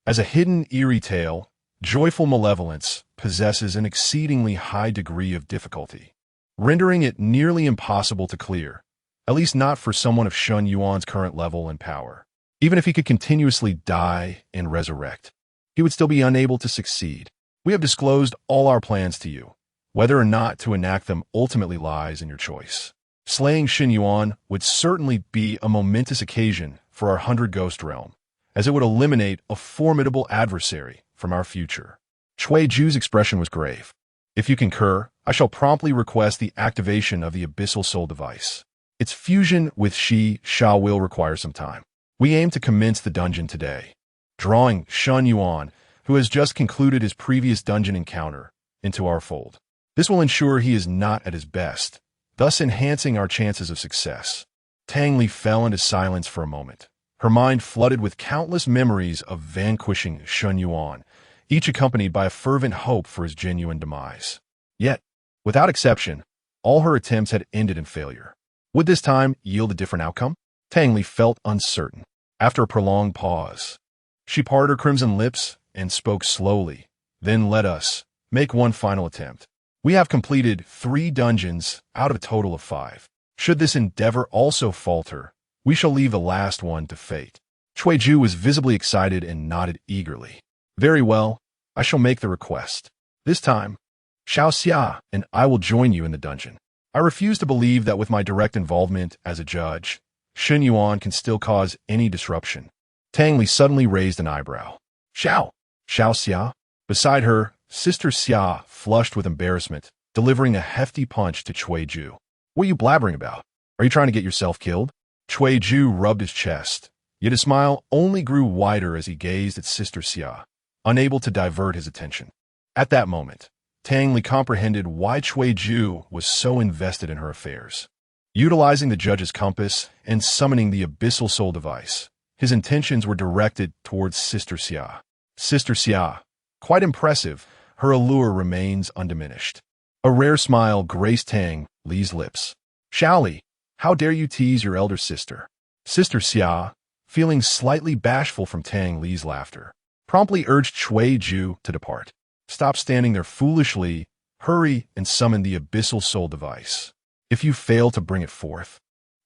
Speaker 1: As a hidden eerie tale, joyful malevolence possesses an exceedingly high degree of difficulty, rendering it nearly impossible to clear, at least not for someone of Shen Yuan's current level and power. Even if he could continuously die and resurrect, he would still be unable to succeed. We have disclosed all our plans to you. Whether or not to enact them ultimately lies in your choice. Slaying Shen Yuan would certainly be a momentous occasion for our 100-ghost realm, as it would eliminate a formidable adversary from our future." Ju's expression was grave. "If you concur, I shall promptly request the activation of the Abyssal Soul device. Its fusion with Sha will require some time. We aim to commence the dungeon today." Drawing Shen Yuan, who has just concluded his previous dungeon encounter, into our fold. This will ensure he is not at his best, thus enhancing our chances of success. Tang Li fell into silence for a moment, her mind flooded with countless memories of vanquishing Shen Yuan, each accompanied by a fervent hope for his genuine demise. Yet, without exception, all her attempts had ended in failure. Would this time yield a different outcome? Tang Li felt uncertain. After a prolonged pause, she parted her crimson lips and spoke slowly. "Then let us make one final attempt. We have completed 3 dungeons out of a total of 5. Should this endeavor also falter, we shall leave the last one to fate." Ju was visibly excited and nodded eagerly. "Very well, I shall make the request. This time, Xiao Xia and I will join you in the dungeon. I refuse to believe that with my direct involvement as a judge, Shen Yuan can still cause any disruption." Tang Li suddenly raised an eyebrow. Xiao Xia?" Beside her, Sister Xia flushed with embarrassment, delivering a hefty punch to Ju. "What are you blabbering about? Are you trying to get yourself killed?" Ju rubbed his chest, yet his smile only grew wider as he gazed at Sister Xia, unable to divert his attention. At that moment, Tang Li comprehended why Ju was so invested in her affairs. Utilizing the judge's compass and summoning the Abyssal Soul device, his intentions were directed towards Sister Xia. Sister Xia, quite impressive, her allure remains undiminished. A rare smile graced Tang Li's lips. "Xiaoli, how dare you tease your elder sister?" Sister Xia, feeling slightly bashful from Tang Li's laughter, promptly urged Ju to depart. "Stop standing there foolishly, hurry and summon the Abyssal Soul device. If you fail to bring it forth,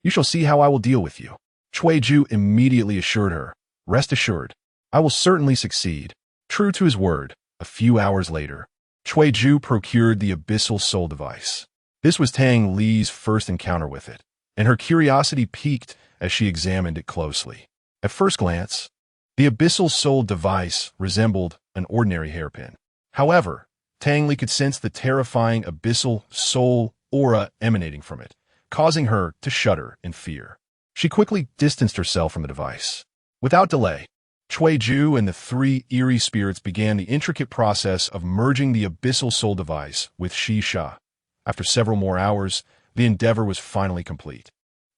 Speaker 1: you shall see how I will deal with you." Ju immediately assured her, "Rest assured, I will certainly succeed." True to his word, a few hours later, Ju procured the Abyssal Soul device. This was Tang Li's first encounter with it, and her curiosity piqued as she examined it closely. At first glance, the Abyssal Soul device resembled an ordinary hairpin. However, Tang Li could sense the terrifying Abyssal Soul aura emanating from it, causing her to shudder in fear. She quickly distanced herself from the device. Without delay, Ju and the 3 eerie spirits began the intricate process of merging the Abyssal Soul device with Sha. After several more hours, the endeavor was finally complete.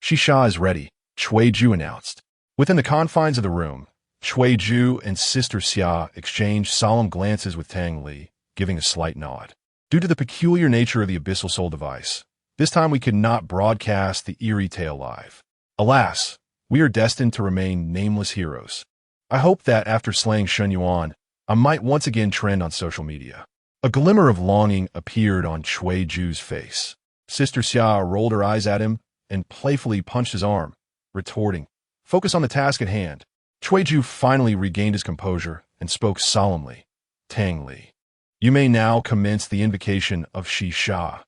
Speaker 1: "Sha is ready," Ju announced. Within the confines of the room, Ju and Sister Xia exchanged solemn glances with Tang Li, giving a slight nod. Due to the peculiar nature of the Abyssal Soul device, this time we could not broadcast the eerie tale live. Alas, we are destined to remain nameless heroes. I hope that after slaying Shen Yuan, I might once again trend on social media. A glimmer of longing appeared on Ju's face. Sister Xia rolled her eyes at him and playfully punched his arm, retorting, "Focus on the task at hand." Ju finally regained his composure and spoke solemnly. "Tang Li, you may now commence the invocation of Sha.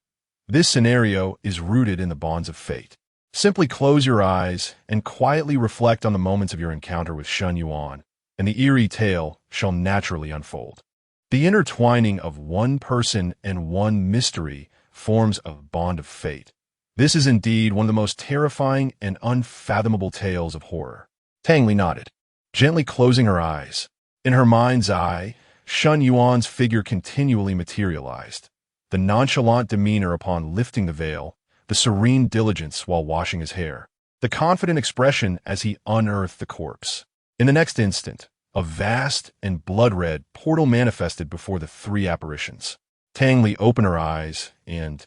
Speaker 1: This scenario is rooted in the bonds of fate. Simply close your eyes and quietly reflect on the moments of your encounter with Shen Yuan, and the eerie tale shall naturally unfold. The intertwining of one person and one mystery forms a bond of fate. This is indeed one of the most terrifying and unfathomable tales of horror." Tang Li nodded, gently closing her eyes. In her mind's eye, Shen Yuan's figure continually materialized, the nonchalant demeanor upon lifting the veil, the serene diligence while washing his hair, the confident expression as he unearthed the corpse. In the next instant, a vast and blood-red portal manifested before the three apparitions. Tangli opened her eyes and,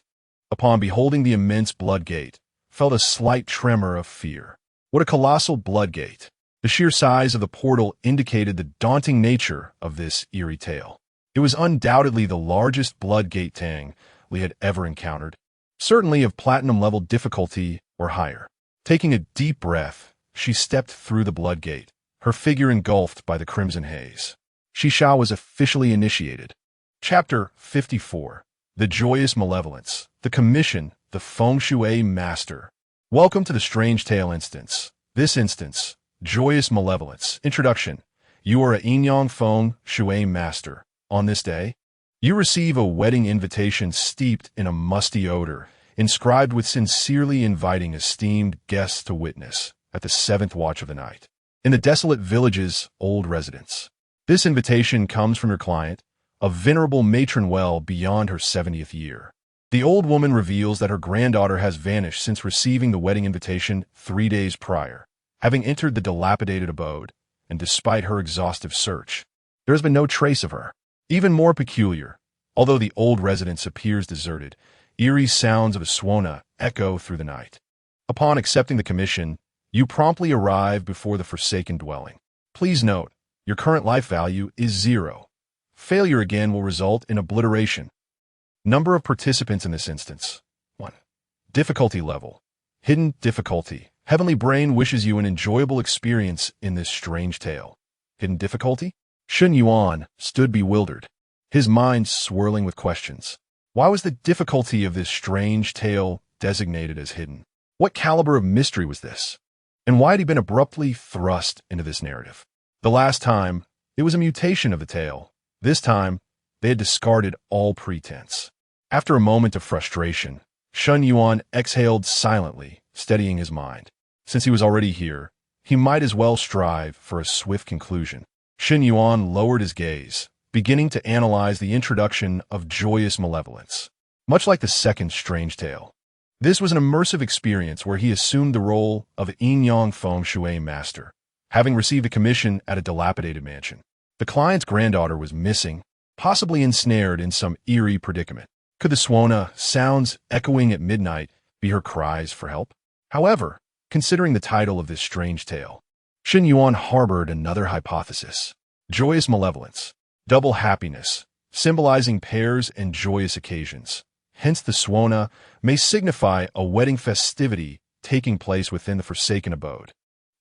Speaker 1: upon beholding the immense blood gate, felt a slight tremor of fear. What a colossal blood gate! The sheer size of the portal indicated the daunting nature of this eerie tale. It was undoubtedly the largest blood gate Tangli had ever encountered, certainly of platinum-level difficulty or higher. Taking a deep breath, she stepped through the blood gate, her figure engulfed by the crimson haze. Xishao was officially initiated. Chapter 54. The Joyous Malevolence. The Commission, the Feng Shui Master. Welcome to the Strange Tale instance. This instance, Joyous Malevolence. Introduction. You are a Yin Feng Shui Master. On this day, you receive a wedding invitation steeped in a musty odor, inscribed with sincerely inviting esteemed guests to witness at the 7th watch of the night, in the desolate village's old residence. This invitation comes from your client, a venerable matron well beyond her 70th year. The old woman reveals that her granddaughter has vanished since receiving the wedding invitation 3 days prior, having entered the dilapidated abode, and despite her exhaustive search, there has been no trace of her. Even more peculiar, although the old residence appears deserted, eerie sounds of a suona echo through the night. Upon accepting the commission, you promptly arrive before the forsaken dwelling. Please note, your current life value is 0. Failure again will result in obliteration. Number of participants in this instance. 1. Difficulty level. Hidden difficulty. Heavenly Brain wishes you an enjoyable experience in this strange tale. Hidden difficulty? Shun Yuan stood bewildered, his mind swirling with questions. Why was the difficulty of this strange tale designated as hidden? What caliber of mystery was this? And why had he been abruptly thrust into this narrative? The last time, it was a mutation of the tale. This time, they had discarded all pretense. After a moment of frustration, Shun Yuan exhaled silently, steadying his mind. Since he was already here, he might as well strive for a swift conclusion. Shun Yuan lowered his gaze, beginning to analyze the introduction of Joyous Malevolence. Much like the second strange tale, this was an immersive experience where he assumed the role of Yin Feng Shui Master, having received a commission at a dilapidated mansion. The client's granddaughter was missing, possibly ensnared in some eerie predicament. Could the suona sounds echoing at midnight be her cries for help? However, considering the title of this strange tale, Shun Yuan harbored another hypothesis. Joyous Malevolence. Double happiness, symbolizing pairs and joyous occasions. Hence the suona may signify a wedding festivity taking place within the forsaken abode.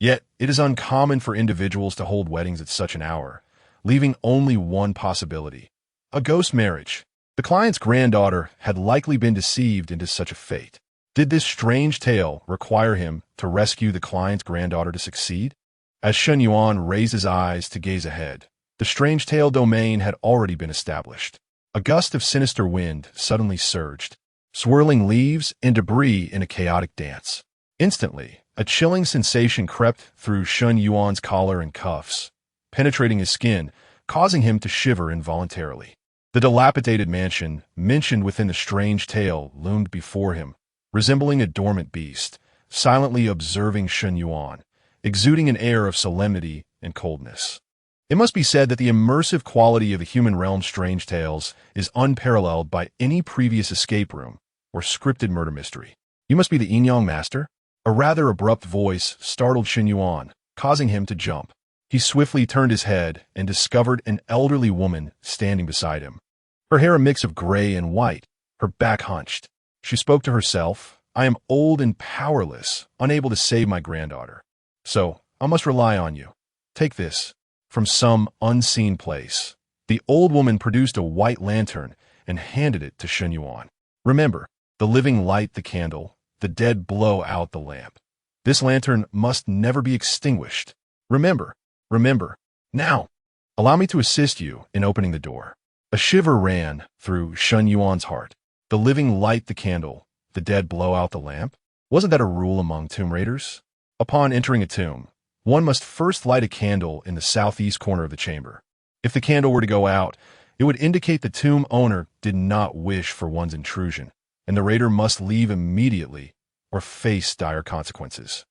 Speaker 1: Yet, it is uncommon for individuals to hold weddings at such an hour, leaving only one possibility: a ghost marriage. The client's granddaughter had likely been deceived into such a fate. Did this strange tale require him to rescue the client's granddaughter to succeed? As Shun Yuan raised his eyes to gaze ahead, the strange tale domain had already been established. A gust of sinister wind suddenly surged, swirling leaves and debris in a chaotic dance. Instantly, a chilling sensation crept through Shun Yuan's collar and cuffs, penetrating his skin, causing him to shiver involuntarily. The dilapidated mansion mentioned within the strange tale loomed before him, resembling a dormant beast, silently observing Shun Yuan, exuding an air of solemnity and coldness. It must be said that the immersive quality of the human realm's strange tales is unparalleled by any previous escape room or scripted murder mystery. You must be the Yin Master? A rather abrupt voice startled Shun Yuan, causing him to jump. He swiftly turned his head and discovered an elderly woman standing beside him. Her hair a mix of gray and white, her back hunched. She spoke to herself. I am old and powerless, unable to save my granddaughter. So, I must rely on you. Take this. From some unseen place, the old woman produced a white lantern and handed it to Shun Yuan. Remember, the living light the candle, the dead blow out the lamp. This lantern must never be extinguished. Remember, now. Allow me to assist you in opening the door. A shiver ran through Shun Yuan's heart. The living light the candle, the dead blow out the lamp? Wasn't that a rule among tomb raiders? Upon entering a tomb, one must first light a candle in the southeast corner of the chamber. If the candle were to go out, It would indicate the tomb owner did not wish for one's intrusion, and the raider must leave immediately or face dire consequences.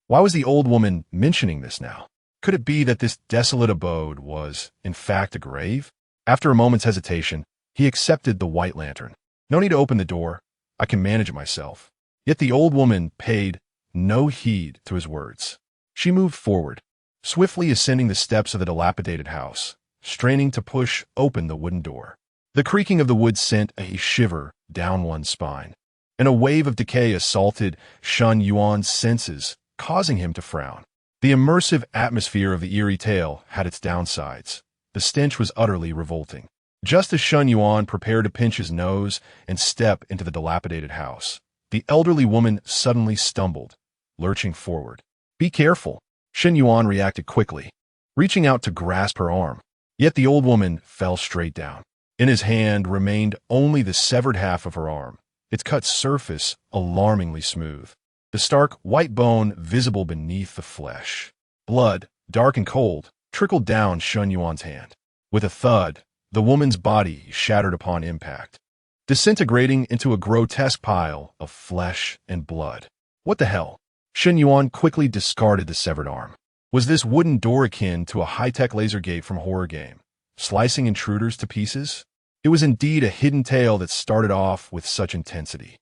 Speaker 1: Why was the old woman mentioning this now? Could it be that this desolate abode was, in fact, a grave? After a moment's hesitation, he accepted the white lantern. No need to open the door. I can manage it myself. Yet the old woman paid no heed to his words. She moved forward, swiftly ascending the steps of the dilapidated house, straining to push open the wooden door. The creaking of the wood sent a shiver down one's spine, and a wave of decay assaulted Shun Yuan's senses, causing him to frown. The immersive atmosphere of the eerie tale had its downsides. The stench was utterly revolting. Just as Shun Yuan prepared to pinch his nose and step into the dilapidated house, the elderly woman suddenly stumbled, lurching forward. "Be careful!" Shun Yuan reacted quickly, reaching out to grasp her arm. Yet the old woman fell straight down. In his hand remained only the severed half of her arm, its cut surface alarmingly smooth, the stark white bone visible beneath the flesh. Blood, dark and cold, trickled down Shun Yuan's hand. With a thud, the woman's body shattered upon impact, disintegrating into a grotesque pile of flesh and blood. What the hell? Shun Yuan quickly discarded the severed arm. Was this wooden door akin to a high-tech laser gate from a horror game, slicing intruders to pieces? It was indeed a hidden tale that started off with such intensity.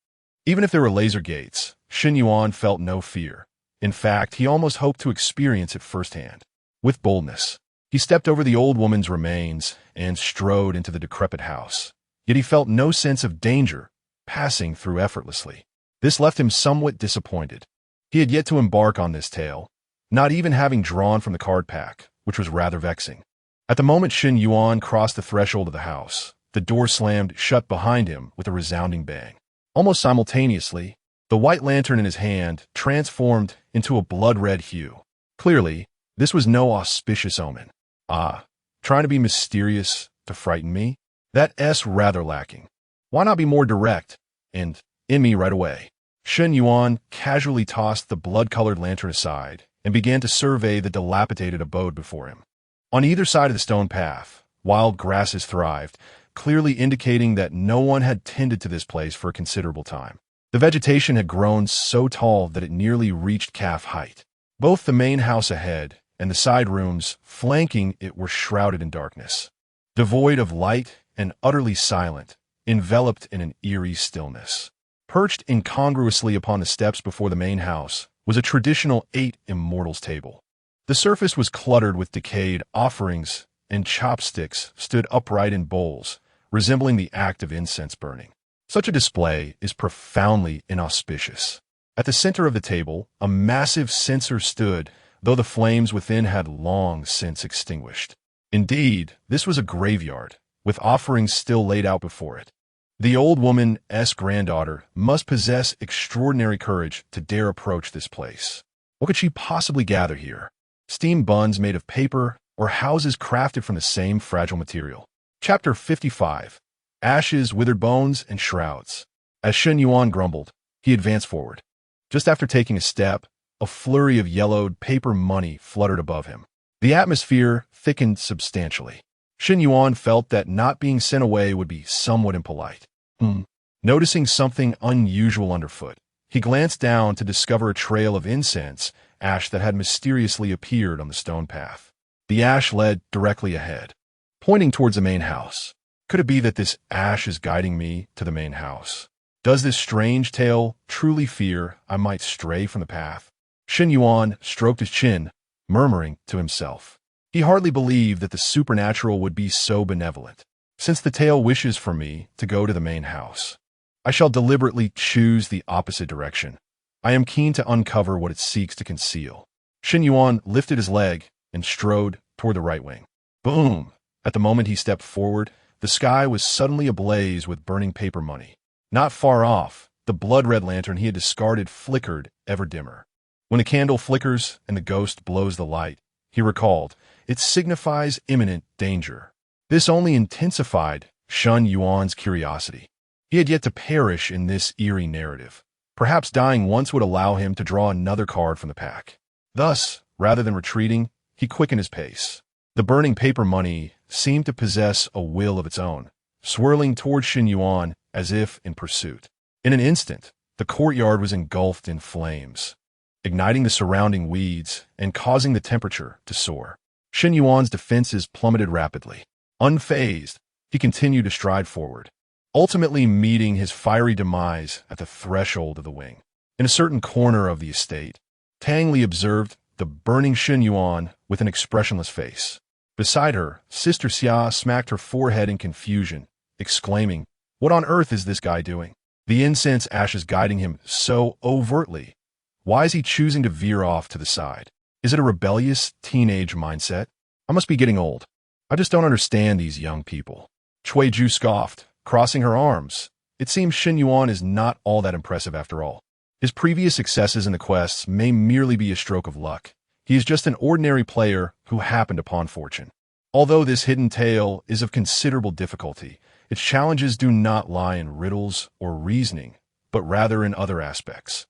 Speaker 1: Even if there were laser gates, Shun Yuan felt no fear. In fact, he almost hoped to experience it firsthand. With boldness, he stepped over the old woman's remains and strode into the decrepit house. Yet he felt no sense of danger, passing through effortlessly. This left him somewhat disappointed. He had yet to embark on this tale, not even having drawn from the card pack, which was rather vexing. At the moment Shun Yuan crossed the threshold of the house, the door slammed shut behind him with a resounding bang. Almost simultaneously, the white lantern in his hand transformed into a blood-red hue. Clearly, this was no auspicious omen. Trying to be mysterious to frighten me? That's rather lacking. Why not be more direct and in me right away? Shun Yuan casually tossed the blood-colored lantern aside and began to survey the dilapidated abode before him. On either side of the stone path, wild grasses thrived, clearly indicating that no one had tended to this place for a considerable time. The vegetation had grown so tall that it nearly reached calf height. Both the main house ahead and the side rooms flanking it were shrouded in darkness, devoid of light and utterly silent, enveloped in an eerie stillness. Perched incongruously upon the steps before the main house was a traditional 8 immortals table. The surface was cluttered with decayed offerings, and chopsticks stood upright in bowls, resembling the act of incense burning. Such a display is profoundly inauspicious. At the center of the table, a massive censer stood, though the flames within had long since extinguished. Indeed, this was a graveyard, with offerings still laid out before it. The old woman's granddaughter must possess extraordinary courage to dare approach this place. What could she possibly gather here? Steam buns made of paper, or houses crafted from the same fragile material? Chapter 55. Ashes, withered bones, and shrouds. As Shun Yuan grumbled, he advanced forward. Just after taking a step, a flurry of yellowed paper money fluttered above him. The atmosphere thickened substantially. Shun Yuan felt that not being sent away would be somewhat impolite. Noticing something unusual underfoot, he glanced down to discover a trail of incense ash that had mysteriously appeared on the stone path. The ash led directly ahead, pointing towards the main house. Could it be that this ash is guiding me to the main house? Does this strange tale truly fear I might stray from the path? Shun Yuan stroked his chin, murmuring to himself. He hardly believed that the supernatural would be so benevolent. Since the tale wishes for me to go to the main house, I shall deliberately choose the opposite direction. I am keen to uncover what it seeks to conceal. Shun Yuan lifted his leg and strode toward the right wing. Boom! At the moment he stepped forward, the sky was suddenly ablaze with burning paper money. Not far off, the blood-red lantern he had discarded flickered ever dimmer. When a candle flickers and the ghost blows the light, he recalled, it signifies imminent danger. This only intensified Shun Yuan's curiosity. He had yet to perish in this eerie narrative. Perhaps dying once would allow him to draw another card from the pack. Thus, rather than retreating, he quickened his pace. The burning paper money seemed to possess a will of its own, swirling toward Shen Yuan as if in pursuit. In an instant, the courtyard was engulfed in flames, igniting the surrounding weeds and causing the temperature to soar. Shen Yuan's defenses plummeted rapidly. Unfazed, he continued to stride forward, ultimately meeting his fiery demise at the threshold of the wing. In a certain corner of the estate, Tang Li observed the burning Shen Yuan with an expressionless face. Beside her, Sister Xia smacked her forehead in confusion, exclaiming, "What on earth is this guy doing? The incense ashes guiding him so overtly. Why is he choosing to veer off to the side? Is it a rebellious teenage mindset? I must be getting old. I just don't understand these young people." Cui Ju scoffed, crossing her arms. It seems Shen Yuan is not all that impressive after all. His previous successes in the quests may merely be a stroke of luck. He is just an ordinary player who happened upon fortune. Although this hidden tale is of considerable difficulty, its challenges do not lie in riddles or reasoning, but rather in other aspects.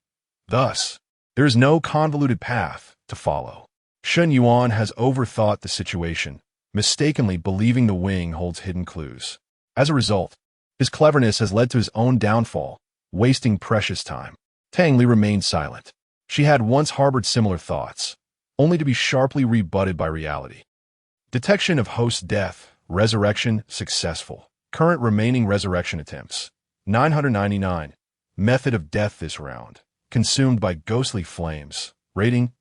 Speaker 1: Thus, there is no convoluted path to follow. Shen Yuan has overthought the situation, mistakenly believing the wing holds hidden clues. As a result, his cleverness has led to his own downfall, wasting precious time. Tang Li remained silent. She had once harbored similar thoughts, only to be sharply rebutted by reality. Detection of host death, resurrection successful. Current remaining resurrection attempts, 999. Method of death this round, consumed by ghostly flames. Rating,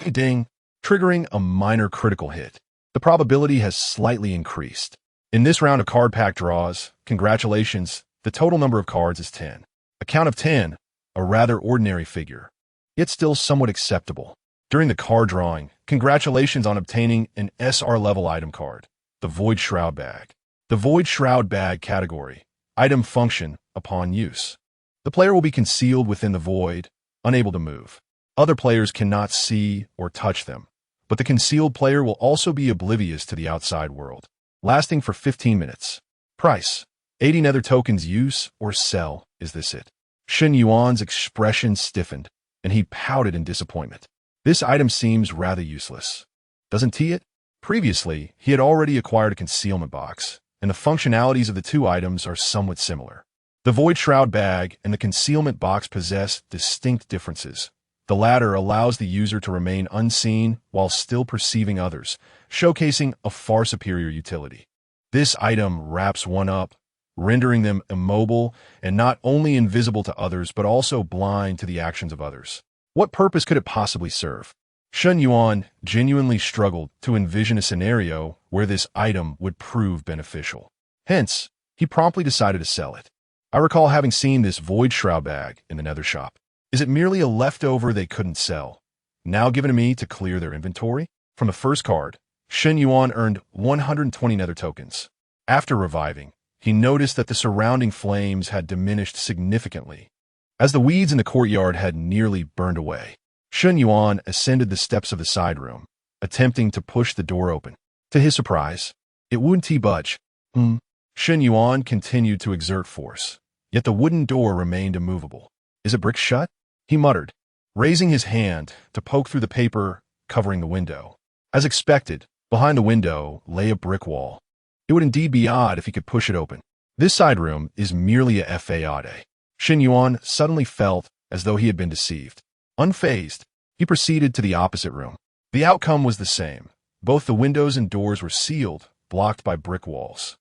Speaker 1: ding, triggering a minor critical hit. The probability has slightly increased. In this round of card pack draws, congratulations, the total number of cards is 10. A count of 10, a rather ordinary figure, yet still somewhat acceptable. During the card drawing, congratulations on obtaining an SR level item card, the Void Shroud Bag. The Void Shroud Bag category, item function upon use. The player will be concealed within the void, unable to move. Other players cannot see or touch them, but the concealed player will also be oblivious to the outside world. Lasting for 15 minutes. Price, 80 nether tokens. Use or sell. Is this it? Shen Yuan's expression stiffened, and he pouted in disappointment. This item seems rather useless. Doesn't he it? Previously, he had already acquired a concealment box, and the functionalities of the two items are somewhat similar. The Void Shroud Bag and the concealment box possess distinct differences. The latter allows the user to remain unseen while still perceiving others, showcasing a far superior utility. This item wraps one up, rendering them immobile and not only invisible to others but also blind to the actions of others. What purpose could it possibly serve? Shen Yuan genuinely struggled to envision a scenario where this item would prove beneficial. Hence, he promptly decided to sell it. I recall having seen this Void Shroud Bag in the nether shop. Is it merely a leftover they couldn't sell, now given to me to clear their inventory? From the first card, Shen Yuan earned 120 nether tokens. After reviving, he noticed that the surrounding flames had diminished significantly, as the weeds in the courtyard had nearly burned away. Shen Yuan ascended the steps of the side room, attempting to push the door open. To his surprise, it wouldn't budge. Shen Yuan continued to exert force, yet the wooden door remained immovable. Is it brick shut? He muttered, raising his hand to poke through the paper covering the window. As expected, behind the window lay a brick wall. It would indeed be odd if he could push it open. This side room is merely a fade. Shen Yuan suddenly felt as though he had been deceived. Unfazed, he proceeded to the opposite room. The outcome was the same. Both the windows and doors were sealed, blocked by brick walls.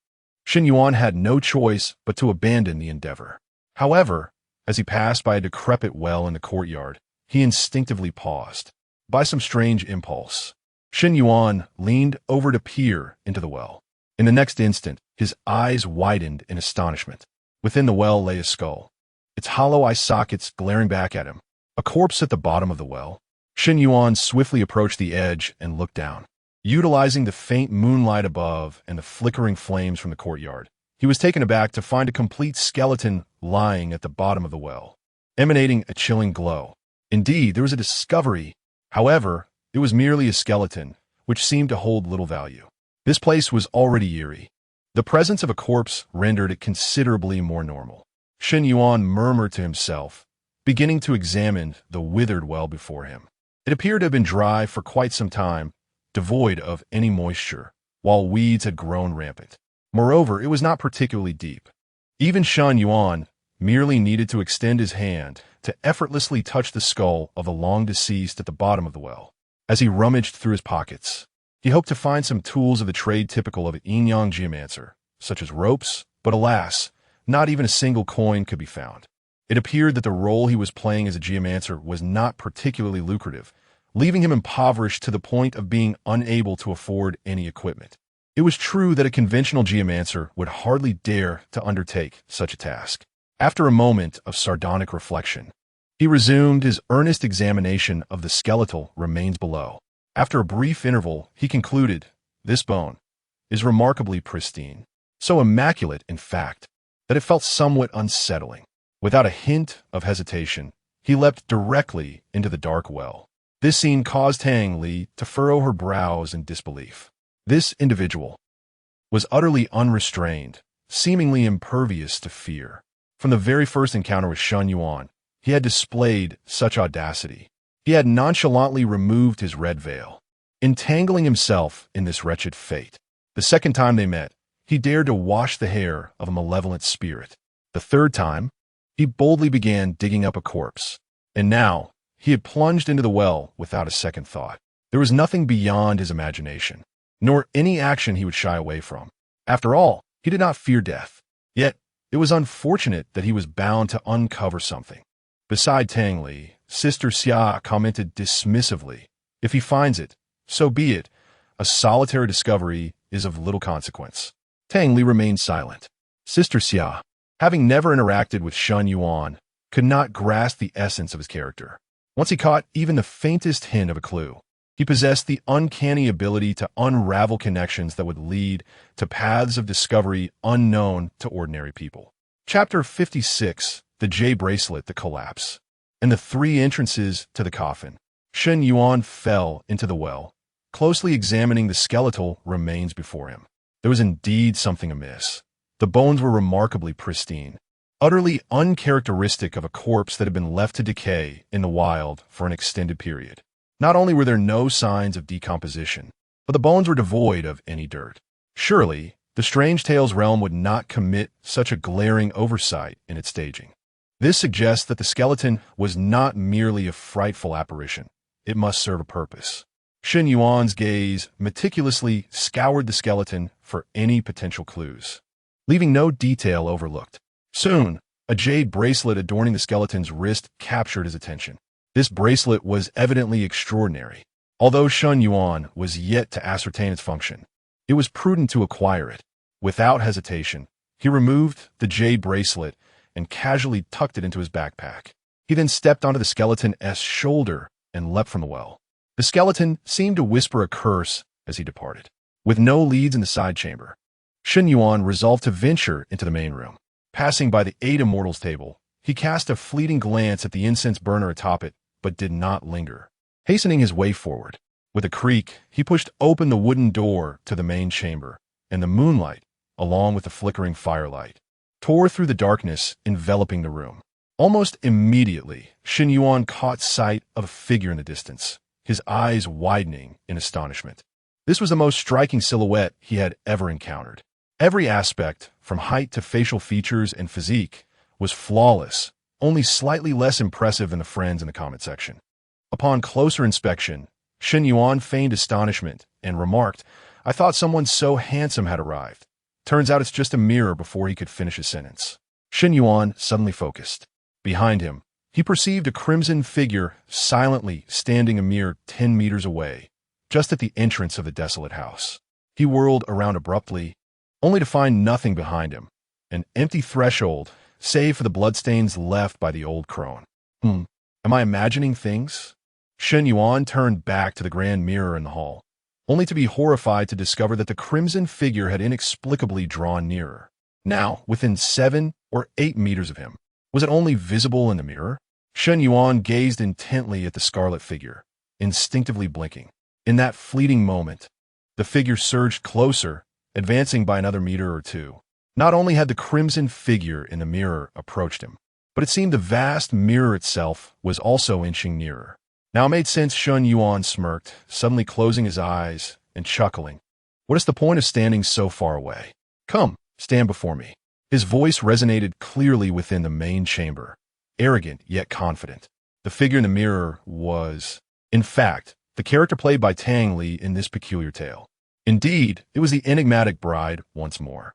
Speaker 1: Shen Yuan had no choice but to abandon the endeavor. However, as he passed by a decrepit well in the courtyard, he instinctively paused. By some strange impulse, Shen Yuan leaned over to peer into the well. In the next instant, his eyes widened in astonishment. Within the well lay a skull, its hollow eye sockets glaring back at him. A corpse at the bottom of the well. Shen Yuan swiftly approached the edge and looked down. Utilizing the faint moonlight above and the flickering flames from the courtyard, he was taken aback to find a complete skeleton lying at the bottom of the well, emanating a chilling glow. Indeed, there was a discovery. However, it was merely a skeleton, which seemed to hold little value. This place was already eerie. The presence of a corpse rendered it considerably more normal. Shen Yuan murmured to himself, beginning to examine the withered well before him. It appeared to have been dry for quite some time, devoid of any moisture, while weeds had grown rampant. Moreover, it was not particularly deep. Even Shen Yuan merely needed to extend his hand to effortlessly touch the skull of the long-deceased at the bottom of the well. As he rummaged through his pockets, he hoped to find some tools of the trade typical of an yin-yang geomancer, such as ropes, but alas, not even a single coin could be found. It appeared that the role he was playing as a geomancer was not particularly lucrative, leaving him impoverished to the point of being unable to afford any equipment. It was true that a conventional geomancer would hardly dare to undertake such a task. After a moment of sardonic reflection, he resumed his earnest examination of the skeletal remains below. After a brief interval, he concluded, "This bone is remarkably pristine, so immaculate, in fact, that it felt somewhat unsettling." Without a hint of hesitation, he leapt directly into the dark well. This scene caused Tang Li to furrow her brows in disbelief. This individual was utterly unrestrained, seemingly impervious to fear. From the very first encounter with Shen Yuan, he had displayed such audacity. He had nonchalantly removed his red veil, entangling himself in this wretched fate. The second time they met, he dared to wash the hair of a malevolent spirit. The third time, he boldly began digging up a corpse. And now, he had plunged into the well without a second thought. There was nothing beyond his imagination, nor any action he would shy away from. After all, he did not fear death. Yet, it was unfortunate that he was bound to uncover something. Beside Tang Li, Sister Xia commented dismissively, "If he finds it, so be it. A solitary discovery is of little consequence." Tang Li remained silent. Sister Xia, having never interacted with Shen Yuan, could not grasp the essence of his character. Once he caught even the faintest hint of a clue, he possessed the uncanny ability to unravel connections that would lead to paths of discovery unknown to ordinary people. Chapter 56, The Jade Bracelet, The Collapse, and the three entrances to the coffin. Shen Yuan fell into the well, closely examining the skeletal remains before him. There was indeed something amiss. The bones were remarkably pristine, utterly uncharacteristic of a corpse that had been left to decay in the wild for an extended period. Not only were there no signs of decomposition, but the bones were devoid of any dirt. Surely, the Strange Tales realm would not commit such a glaring oversight in its staging. This suggests that the skeleton was not merely a frightful apparition. It must serve a purpose. Shen Yuan's gaze meticulously scoured the skeleton for any potential clues, leaving no detail overlooked. Soon, a jade bracelet adorning the skeleton's wrist captured his attention. This bracelet was evidently extraordinary. Although Shen Yuan was yet to ascertain its function, it was prudent to acquire it. Without hesitation, he removed the jade bracelet and casually tucked it into his backpack. He then stepped onto the skeleton's shoulder and leapt from the well. The skeleton seemed to whisper a curse as he departed. With no leads in the side chamber, Shen Yuan resolved to venture into the main room. Passing by the Eight Immortals table, he cast a fleeting glance at the incense burner atop it, but did not linger. Hastening his way forward, with a creak, he pushed open the wooden door to the main chamber, and the moonlight, along with the flickering firelight, tore through the darkness enveloping the room. Almost immediately, Shen Yuan caught sight of a figure in the distance, his eyes widening in astonishment. This was the most striking silhouette he had ever encountered. Every aspect, from height to facial features and physique, was flawless, only slightly less impressive than the friends in the comment section. Upon closer inspection, Shen Yuan feigned astonishment and remarked, "I thought someone so handsome had arrived. Turns out it's just a mirror," before he could finish his sentence. Shen Yuan suddenly focused. Behind him, he perceived a crimson figure silently standing a mere 10 meters away, just at the entrance of the desolate house. He whirled around abruptly, only to find nothing behind him, an empty threshold, save for the bloodstains left by the old crone. Am I imagining things? Shen Yuan turned back to the grand mirror in the hall, only to be horrified to discover that the crimson figure had inexplicably drawn nearer. Now, within 7 or 8 meters of him. Was it only visible in the mirror? Shen Yuan gazed intently at the scarlet figure, instinctively blinking. In that fleeting moment, the figure surged closer, advancing by another meter or two. Not only had the crimson figure in the mirror approached him, but it seemed the vast mirror itself was also inching nearer. Now it made sense. Shen Yuan smirked, suddenly closing his eyes and chuckling. What is the point of standing so far away? Come, stand before me. His voice resonated clearly within the main chamber, arrogant yet confident. The figure in the mirror was, in fact, the character played by Tang Li in this peculiar tale. Indeed, it was the enigmatic bride once more.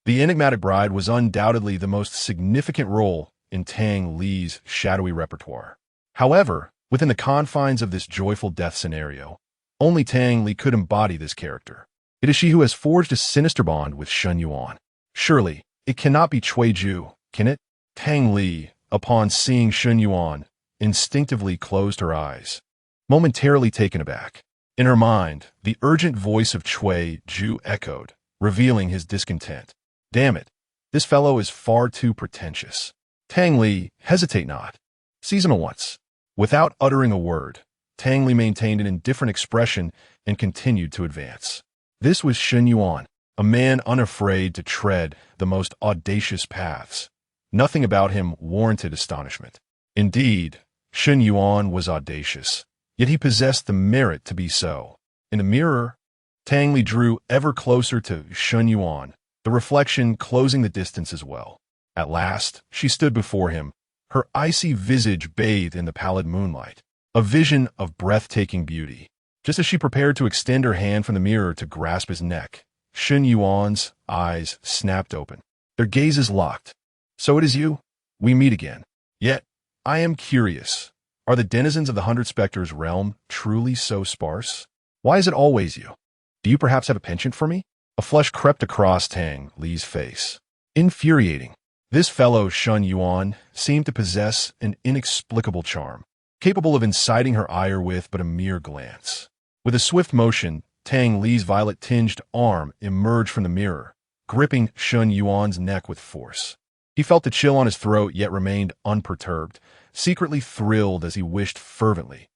Speaker 1: The enigmatic bride was undoubtedly the most significant role in Tang Li's shadowy repertoire. However, within the confines of this joyful death scenario, only Tang Li could embody this character. It is she who has forged a sinister bond with Shun Yuan. Surely, it cannot be Cui Ju, can it? Tang Li, upon seeing Shun Yuan, instinctively closed her eyes, momentarily taken aback. In her mind, the urgent voice of Cui Ju echoed, revealing his discontent. Damn it, this fellow is far too pretentious. Tang Li, hesitate not. Seize him at once. Without uttering a word, Tang Li maintained an indifferent expression and continued to advance. This was Shun Yuan, a man unafraid to tread the most audacious paths. Nothing about him warranted astonishment. Indeed, Shun Yuan was audacious, yet he possessed the merit to be so. In the mirror, Tang Li drew ever closer to Shun Yuan, the reflection closing the distance as well. At last, she stood before him, her icy visage bathed in the pallid moonlight, a vision of breathtaking beauty. Just as she prepared to extend her hand from the mirror to grasp his neck, Shun Yuan's eyes snapped open, their gazes locked. So it is you? We meet again. Yet, I am curious. Are the denizens of the Hundred Spectres realm truly so sparse? Why is it always you? Do you perhaps have a penchant for me? A flush crept across Tang Li's face. Infuriating. This fellow Shun Yuan seemed to possess an inexplicable charm, capable of inciting her ire with but a mere glance. With a swift motion, Tang Li's violet-tinged arm emerged from the mirror, gripping Shun Yuan's neck with force. He felt the chill on his throat yet remained unperturbed, secretly thrilled as he wished fervently.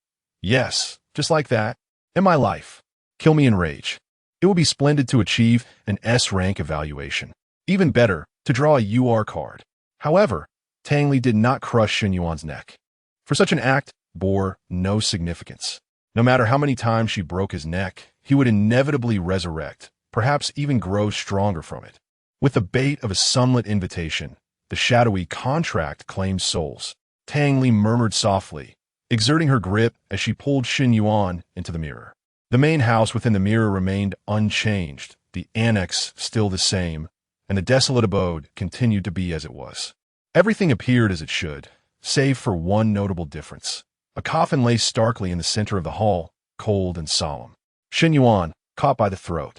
Speaker 1: Yes, just like that. In my life. Kill me in rage. It will be splendid to achieve an S-rank evaluation. Even better, to draw a UR card. However, Tang Li did not crush Shun Yuan's neck. For such an act bore no significance. No matter how many times she broke his neck, he would inevitably resurrect, perhaps even grow stronger from it. With the bait of a sunlit invitation, the shadowy contract claimed souls. Tang Li murmured softly, exerting her grip as she pulled Shun Yuan into the mirror. The main house within the mirror remained unchanged, the annex still the same, and the desolate abode continued to be as it was. Everything appeared as it should, save for one notable difference. A coffin lay starkly in the center of the hall, cold and solemn. Shun Yuan, caught by the throat,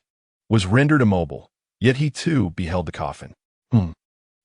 Speaker 1: was rendered immobile, yet he too beheld the coffin.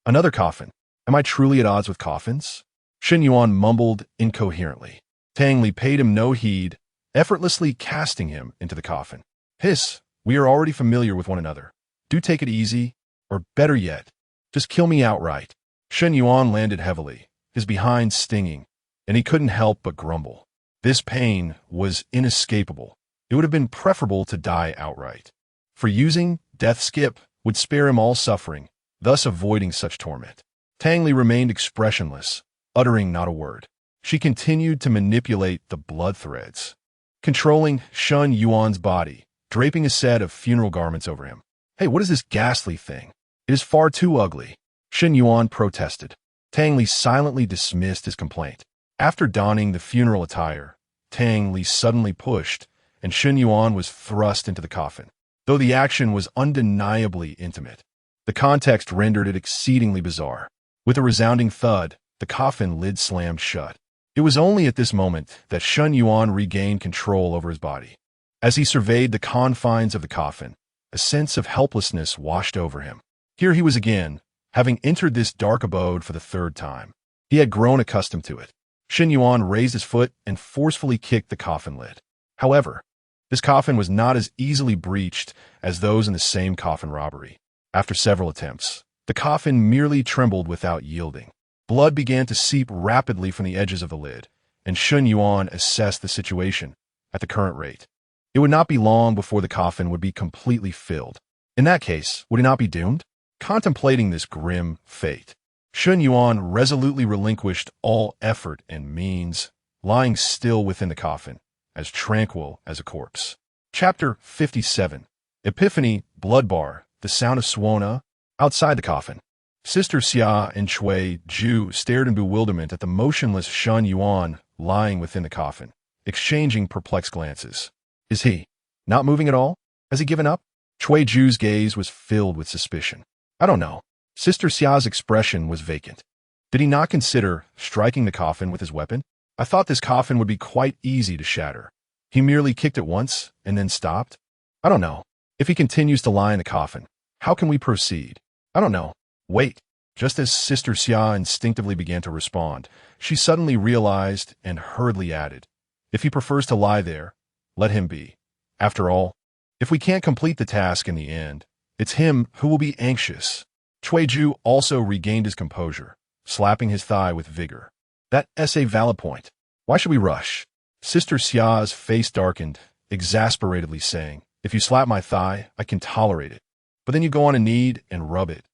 Speaker 1: Another coffin. Am I truly at odds with coffins? Shun Yuan mumbled incoherently. Tang Li paid him no heed, effortlessly casting him into the coffin. Hiss, we are already familiar with one another. Do take it easy, or better yet, just kill me outright. Shun Yuan landed heavily, his behind stinging, and he couldn't help but grumble. This pain was inescapable. It would have been preferable to die outright. For using death skip would spare him all suffering, thus avoiding such torment. Tang Li remained expressionless, uttering not a word. She continued to manipulate the blood threads, controlling Shun Yuan's body, draping a set of funeral garments over him. Hey, what is this ghastly thing? It is far too ugly. Shun Yuan protested. Tang Li silently dismissed his complaint. After donning the funeral attire, Tang Li suddenly pushed, and Shun Yuan was thrust into the coffin. Though the action was undeniably intimate, the context rendered it exceedingly bizarre. With a resounding thud, the coffin lid slammed shut. It was only at this moment that Shun Yuan regained control over his body. As he surveyed the confines of the coffin, a sense of helplessness washed over him. Here he was again, having entered this dark abode for the third time. He had grown accustomed to it. Shun Yuan raised his foot and forcefully kicked the coffin lid. However, this coffin was not as easily breached as those in the same coffin robbery. After several attempts, the coffin merely trembled without yielding. Blood began to seep rapidly from the edges of the lid, and Shun Yuan assessed the situation at the current rate. It would not be long before the coffin would be completely filled. In that case, would he not be doomed? Contemplating this grim fate, Shun Yuan resolutely relinquished all effort and means, lying still within the coffin, as tranquil as a corpse. Chapter 57. Epiphany, blood bar, the sound of Suona, outside the coffin. Sister Xia and Chui Ju stared in bewilderment at the motionless Shun Yuan lying within the coffin, exchanging perplexed glances. Is he not moving at all? Has he given up? Chui Ju's gaze was filled with suspicion. I don't know. Sister Xia's expression was vacant. Did he not consider striking the coffin with his weapon? I thought this coffin would be quite easy to shatter. He merely kicked it once and then stopped? I don't know. If he continues to lie in the coffin, how can we proceed? I don't know. Wait. Just as Sister Xia instinctively began to respond, she suddenly realized and hurriedly added, if he prefers to lie there, let him be. After all, if we can't complete the task in the end, it's him who will be anxious. Chui Ju also regained his composure, slapping his thigh with vigor. That's a valid point. Why should we rush? Sister Xia's face darkened, exasperatedly saying, if you slap my thigh, I can tolerate it. But then you go on a knead and rub it.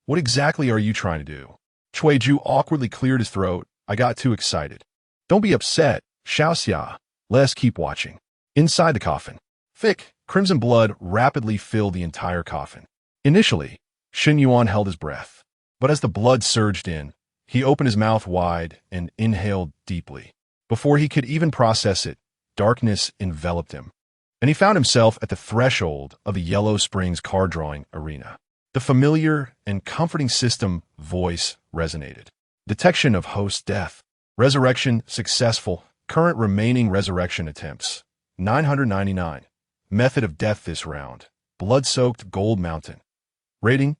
Speaker 1: What exactly are you trying to do? Chui Ju awkwardly cleared his throat. I got too excited. Don't be upset, Xiao Xia. Let us keep watching. Inside the coffin, thick, crimson blood rapidly filled the entire coffin. Initially, Shen Yuan held his breath. But as the blood surged in, he opened his mouth wide and inhaled deeply. Before he could even process it, darkness enveloped him, and he found himself at the threshold of the Yellow Springs card-drawing arena. The familiar and comforting system voice resonated. Detection of host death. Resurrection successful. Current remaining resurrection attempts. 999. Method of death this round. Blood-soaked gold mountain. Rating?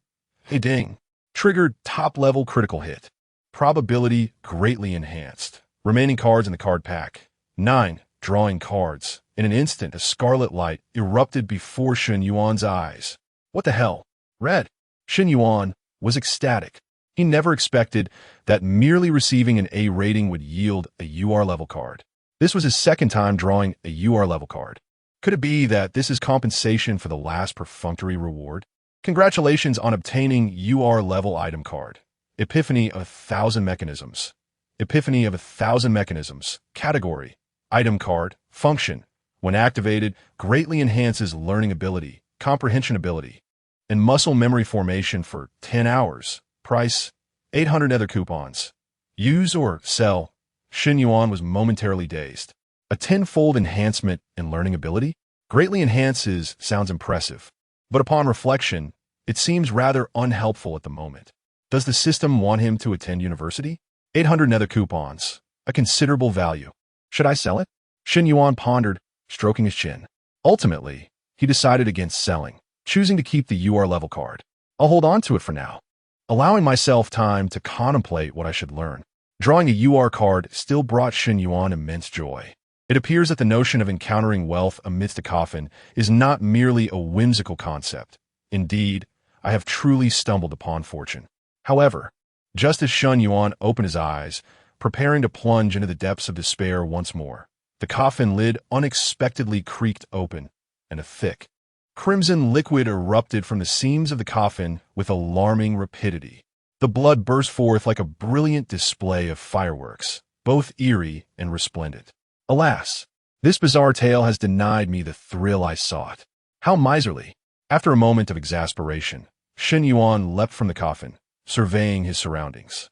Speaker 1: A ding. Triggered top-level critical hit. Probability greatly enhanced. Remaining cards in the card pack. 9. Drawing cards. In an instant, a scarlet light erupted before Shen Yuan's eyes. What the hell? Red. Shen Yuan was ecstatic. He never expected that merely receiving an A rating would yield a UR level card. This was his second time drawing a UR level card. Could it be that this is compensation for the last perfunctory reward? Congratulations on obtaining UR level item card. Epiphany of 1,000 mechanisms. Epiphany of 1,000 mechanisms. Category. Item card. Function. When activated, greatly enhances learning ability, comprehension ability, and muscle memory formation for 10 hours. Price, 800 nether coupons. Use or sell. Shen Yuan was momentarily dazed. A tenfold enhancement in learning ability? Greatly enhances sounds impressive, but upon reflection, it seems rather unhelpful at the moment. Does the system want him to attend university? 800 nether coupons. A considerable value. Should I sell it? Shen Yuan pondered, stroking his chin. Ultimately, he decided against selling, choosing to keep the UR level card. I'll hold on to it for now, allowing myself time to contemplate what I should learn. Drawing a UR card still brought Shen Yuan immense joy. It appears that the notion of encountering wealth amidst a coffin is not merely a whimsical concept. Indeed, I have truly stumbled upon fortune. However, just as Shen Yuan opened his eyes, preparing to plunge into the depths of despair once more, the coffin lid unexpectedly creaked open, and a thick, crimson liquid erupted from the seams of the coffin with alarming rapidity. The blood burst forth like a brilliant display of fireworks, both eerie and resplendent. Alas, this bizarre tale has denied me the thrill I sought. How miserly! After a moment of exasperation, Shen Yuan leapt from the coffin, surveying his surroundings.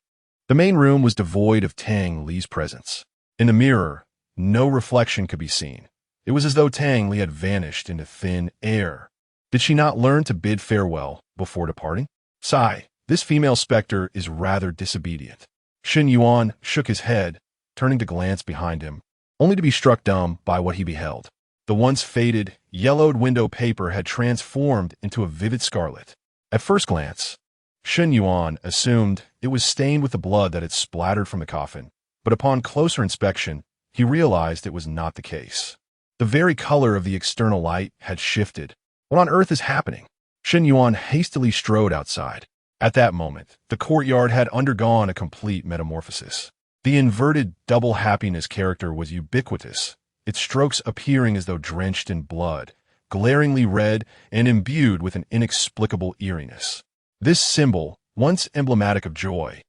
Speaker 1: The main room was devoid of Tang Li's presence. In the mirror, no reflection could be seen. It was as though Tang Li had vanished into thin air. Did she not learn to bid farewell before departing? Sigh, this female specter is rather disobedient. Shen Yuan shook his head, turning to glance behind him, only to be struck dumb by what he beheld. The once faded, yellowed window paper had transformed into a vivid scarlet. At first glance, Shen Yuan assumed it was stained with the blood that had splattered from the coffin, but upon closer inspection, he realized it was not the case. The very color of the external light had shifted. What on earth is happening? Shen Yuan hastily strode outside. At that moment, the courtyard had undergone a complete metamorphosis. The inverted double happiness character was ubiquitous, its strokes appearing as though drenched in blood, glaringly red and imbued with an inexplicable eeriness. This symbol, once emblematic of joy,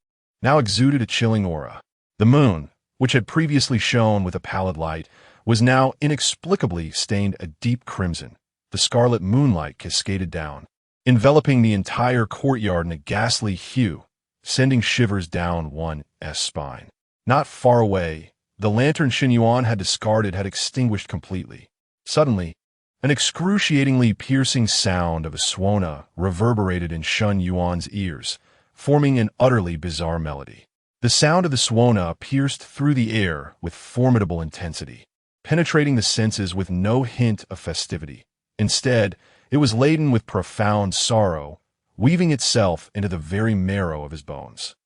Speaker 1: now exuded a chilling aura. The moon, which had previously shone with a pallid light, was now inexplicably stained a deep crimson, the scarlet moonlight cascaded down, enveloping the entire courtyard in a ghastly hue, sending shivers down one's spine. Not far away, the lantern Shen Yuan had discarded had extinguished completely. Suddenly, an excruciatingly piercing sound of a suona reverberated in Shen Yuan's ears, forming an utterly bizarre melody. The sound of the suona pierced through the air with formidable intensity, penetrating the senses with no hint of festivity. Instead, it was laden with profound sorrow, weaving itself into the very marrow of his bones.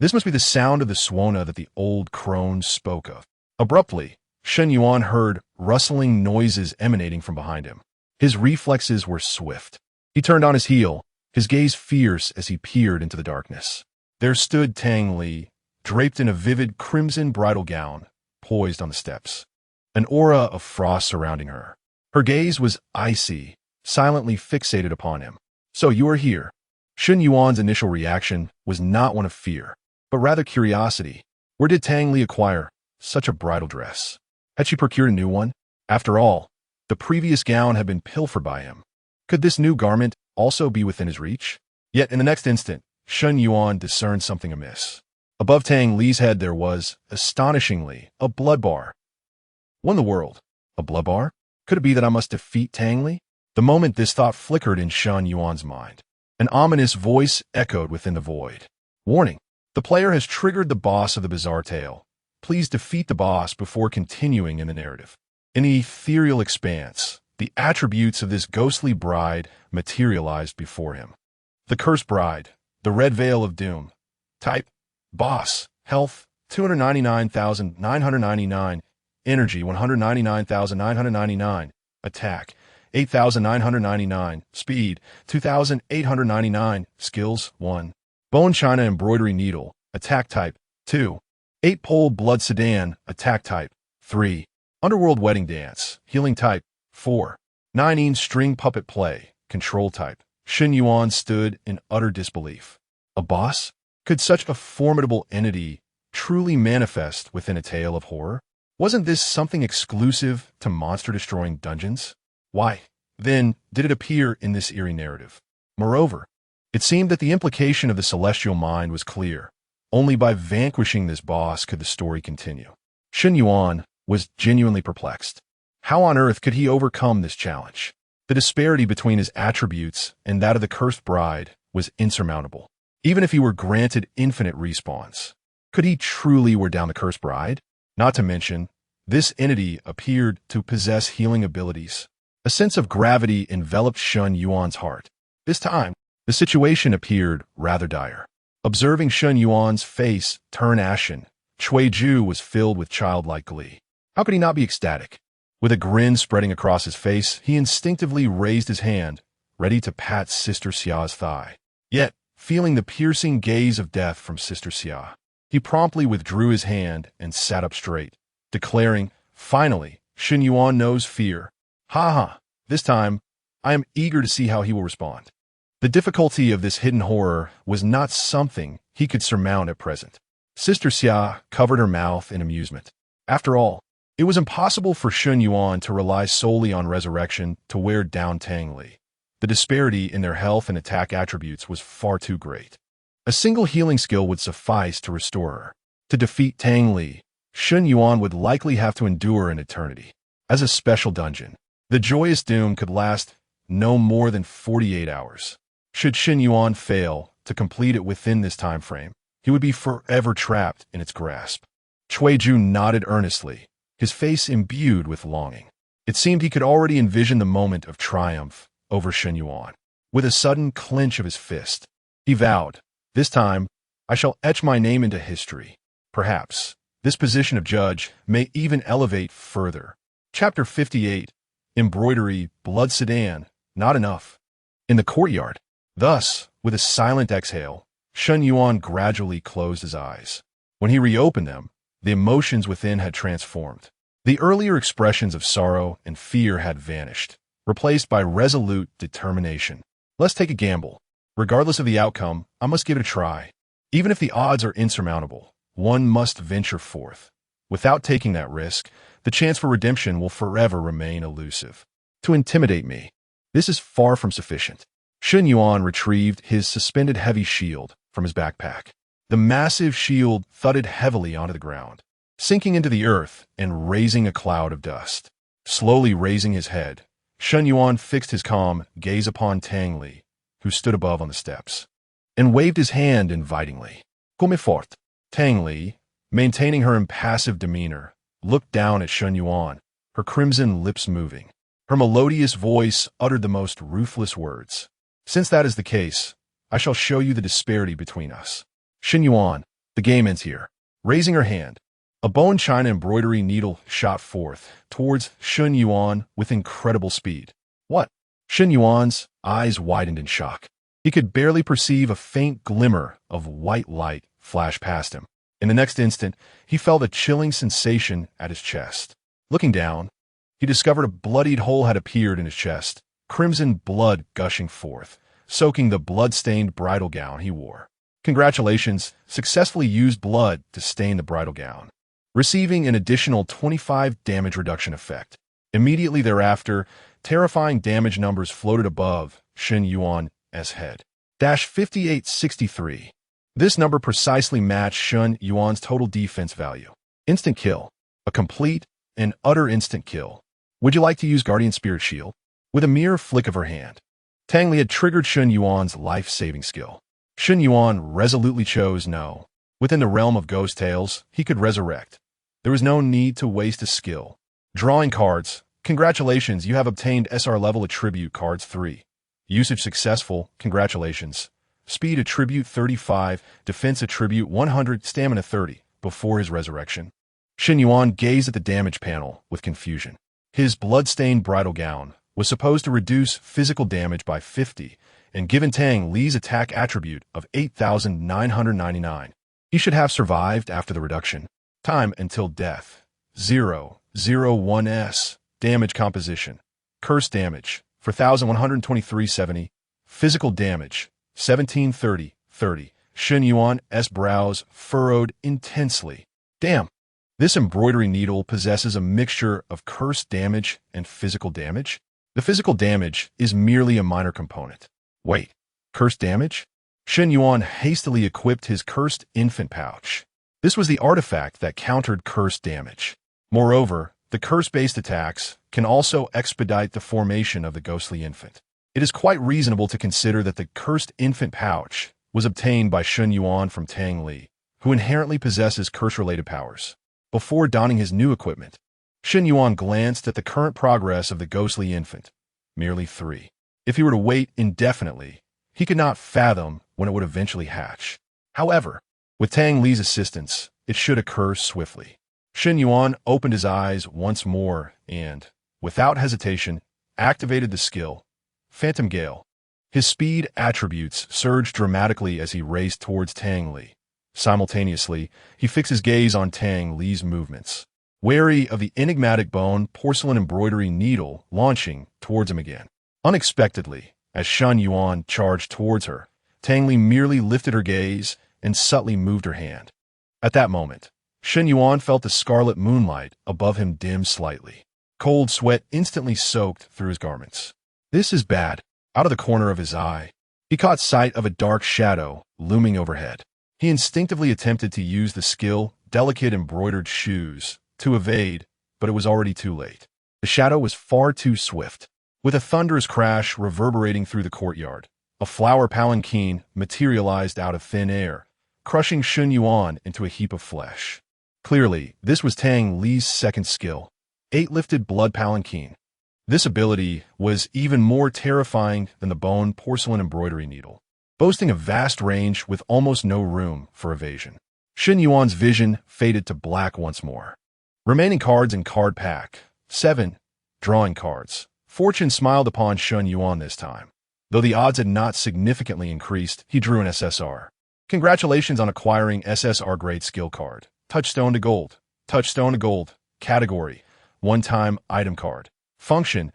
Speaker 1: This must be the sound of the suona that the old crone spoke of. Abruptly, Shen Yuan heard rustling noises emanating from behind him. His reflexes were swift. He turned on his heel, his gaze fierce as he peered into the darkness. There stood Tang Li, draped in a vivid crimson bridal gown, poised on the steps, an aura of frost surrounding her. Her gaze was icy, silently fixated upon him. "So you are here." Shen Yuan's initial reaction was not one of fear, but rather curiosity. Where did Tang Li acquire such a bridal dress? Had she procured a new one? After all, the previous gown had been pilfered by him. Could this new garment also be within his reach? Yet in the next instant, Shen Yuan discerned something amiss. Above Tang Li's head there was, astonishingly, a blood bar. What in the world? A blood bar? Could it be that I must defeat Tang Li? The moment this thought flickered in Shen Yuan's mind, an ominous voice echoed within the void. "Warning! The player has triggered the boss of the bizarre tale. Please defeat the boss before continuing in the narrative." In the ethereal expanse, the attributes of this ghostly bride materialized before him. The cursed bride, the red veil of doom. Type: boss. Health: 299,999. Energy: 199,999. Attack: 8,999. Speed: 2,899. Skills: 1. Bone China Embroidery Needle. Attack type: 2. 8-pole Blood Sedan. Attack type: 3. Underworld Wedding Dance. Healing type: 4. 9 String Puppet Play. Control type. Shen Yuan stood in utter disbelief. A boss? Could such a formidable entity truly manifest within a tale of horror? Wasn't this something exclusive to monster-destroying dungeons? Why, then, did it appear in this eerie narrative? Moreover, it seemed that the implication of the celestial mind was clear. Only by vanquishing this boss could the story continue. Shen Yuan was genuinely perplexed. How on earth could he overcome this challenge? The disparity between his attributes and that of the cursed bride was insurmountable. Even if he were granted infinite respawns, could he truly wear down the cursed bride? Not to mention, this entity appeared to possess healing abilities. A sense of gravity enveloped Shen Yuan's heart. This time, the situation appeared rather dire. Observing Shen Yuan's face turn ashen, Cui Ju was filled with childlike glee. How could he not be ecstatic? With a grin spreading across his face, he instinctively raised his hand, ready to pat Sister Xia's thigh. Yet, feeling the piercing gaze of death from Sister Xia, he promptly withdrew his hand and sat up straight, declaring, "Finally, Shen Yuan knows fear. Ha ha, this time, I am eager to see how he will respond." The difficulty of this hidden horror was not something he could surmount at present. Sister Xia covered her mouth in amusement. After all, it was impossible for Shen Yuan to rely solely on resurrection to wear down Tang Li. The disparity in their health and attack attributes was far too great. A single healing skill would suffice to restore her. To defeat Tang Li, Shen Yuan would likely have to endure an eternity. As a special dungeon, the joyous doom could last no more than 48 hours. Should Shen Yuan fail to complete it within this time frame, he would be forever trapped in its grasp. Cui Ju nodded earnestly, his face imbued with longing. It seemed he could already envision the moment of triumph over Shen Yuan. With a sudden clench of his fist, he vowed, "This time, I shall etch my name into history. Perhaps this position of judge may even elevate further." Chapter 58. Embroidery, Blood Sedan, Not Enough. In the courtyard. Thus, with a silent exhale, Shen Yuan gradually closed his eyes. When he reopened them, the emotions within had transformed. The earlier expressions of sorrow and fear had vanished, replaced by resolute determination. Let's take a gamble. Regardless of the outcome, I must give it a try. Even if the odds are insurmountable, one must venture forth. Without taking that risk, the chance for redemption will forever remain elusive. To intimidate me, This is far from sufficient. Shun Yuan retrieved his suspended heavy shield from his backpack. The massive shield thudded heavily onto the ground, sinking into the earth and raising a cloud of dust. Slowly raising his head, Shun Yuan fixed his calm gaze upon Tang Li, who stood above on the steps, and waved his hand invitingly. Come fort. Tang Li, maintaining her impassive demeanor, looked down at Shun Yuan, her crimson lips moving. Her melodious voice uttered the most ruthless words. Since that is the case, I shall show you the disparity between us. Shun Yuan, the game ends here. Raising her hand, a bone china embroidery needle shot forth towards Shun Yuan with incredible speed. What? Shun Yuan's eyes widened in shock. He could barely perceive a faint glimmer of white light flash past him. In the next instant, he felt a chilling sensation at his chest. Looking down, he discovered a bloodied hole had appeared in his chest, crimson blood gushing forth, soaking the blood-stained bridal gown he wore. Congratulations, successfully used blood to stain the bridal gown, receiving an additional 25 damage reduction effect. Immediately thereafter, terrifying damage numbers floated above Shun Yuan's head. 5863. This number precisely matched Shun Yuan's total defense value. Instant kill. A complete and utter instant kill. Would you like to use Guardian Spirit Shield? With a mere flick of her hand, Tang Li had triggered Shun Yuan's life-saving skill. Shun Yuan resolutely chose no. Within the realm of ghost tales, he could resurrect. There was no need to waste a skill. Drawing cards. Congratulations, you have obtained SR level attribute cards 3. Usage successful. Congratulations. Speed attribute 35, defense attribute 100, stamina 30. Before his resurrection, Shun Yuan gazed at the damage panel with confusion. His blood-stained bridal gown was supposed to reduce physical damage by 50, and given Tang Li's attack attribute of 8,999, he should have survived after the reduction. Time until death. 001s. Damage composition. Curse damage. 4,123.70. Physical damage. 1730.30. Shun Yuan's brows furrowed intensely. Damn. This embroidery needle possesses a mixture of curse damage and physical damage. The physical damage is merely a minor component. Wait, curse damage? Shun Yuan hastily equipped his cursed infant pouch. This was the artifact that countered curse damage. Moreover, the curse-based attacks can also expedite the formation of the ghostly infant. It is quite reasonable to consider that the cursed infant pouch was obtained by Shun Yuan from Tang Li, who inherently possesses curse-related powers. Before donning his new equipment, Shun Yuan glanced at the current progress of the ghostly infant, merely 3. If he were to wait indefinitely, he could not fathom when it would eventually hatch. However, with Tang Li's assistance, it should occur swiftly. Shun Yuan opened his eyes once more and, without hesitation, activated the skill, Phantom Gale. His speed attributes surged dramatically as he raced towards Tang Li. Simultaneously, he fixed his gaze on Tang Li's movements, wary of the enigmatic bone porcelain embroidery needle launching towards him again. Unexpectedly, as Shun Yuan charged towards her, Tang Li merely lifted her gaze and subtly moved her hand. At that moment, Shun Yuan felt the scarlet moonlight above him dim slightly. Cold sweat instantly soaked through his garments. This is bad. Out of the corner of his eye, he caught sight of a dark shadow looming overhead. He instinctively attempted to use the skill, delicate embroidered shoes, to evade, but it was already too late. The shadow was far too swift. With a thunderous crash reverberating through the courtyard, a flower palanquin materialized out of thin air, crushing Shun Yuan into a heap of flesh. Clearly, this was Tang Li's second skill, 8-lifted blood palanquin. This ability was even more terrifying than the bone porcelain embroidery needle, boasting a vast range with almost no room for evasion. Shun Yuan's vision faded to black once more. Remaining cards in card pack. 7. Drawing cards. Fortune smiled upon Shun Yuan this time. Though the odds had not significantly increased, he drew an SSR. Congratulations on acquiring SSR Grade Skill Card. Touchstone to Gold. Touchstone to Gold. Category: One-time item card. Function: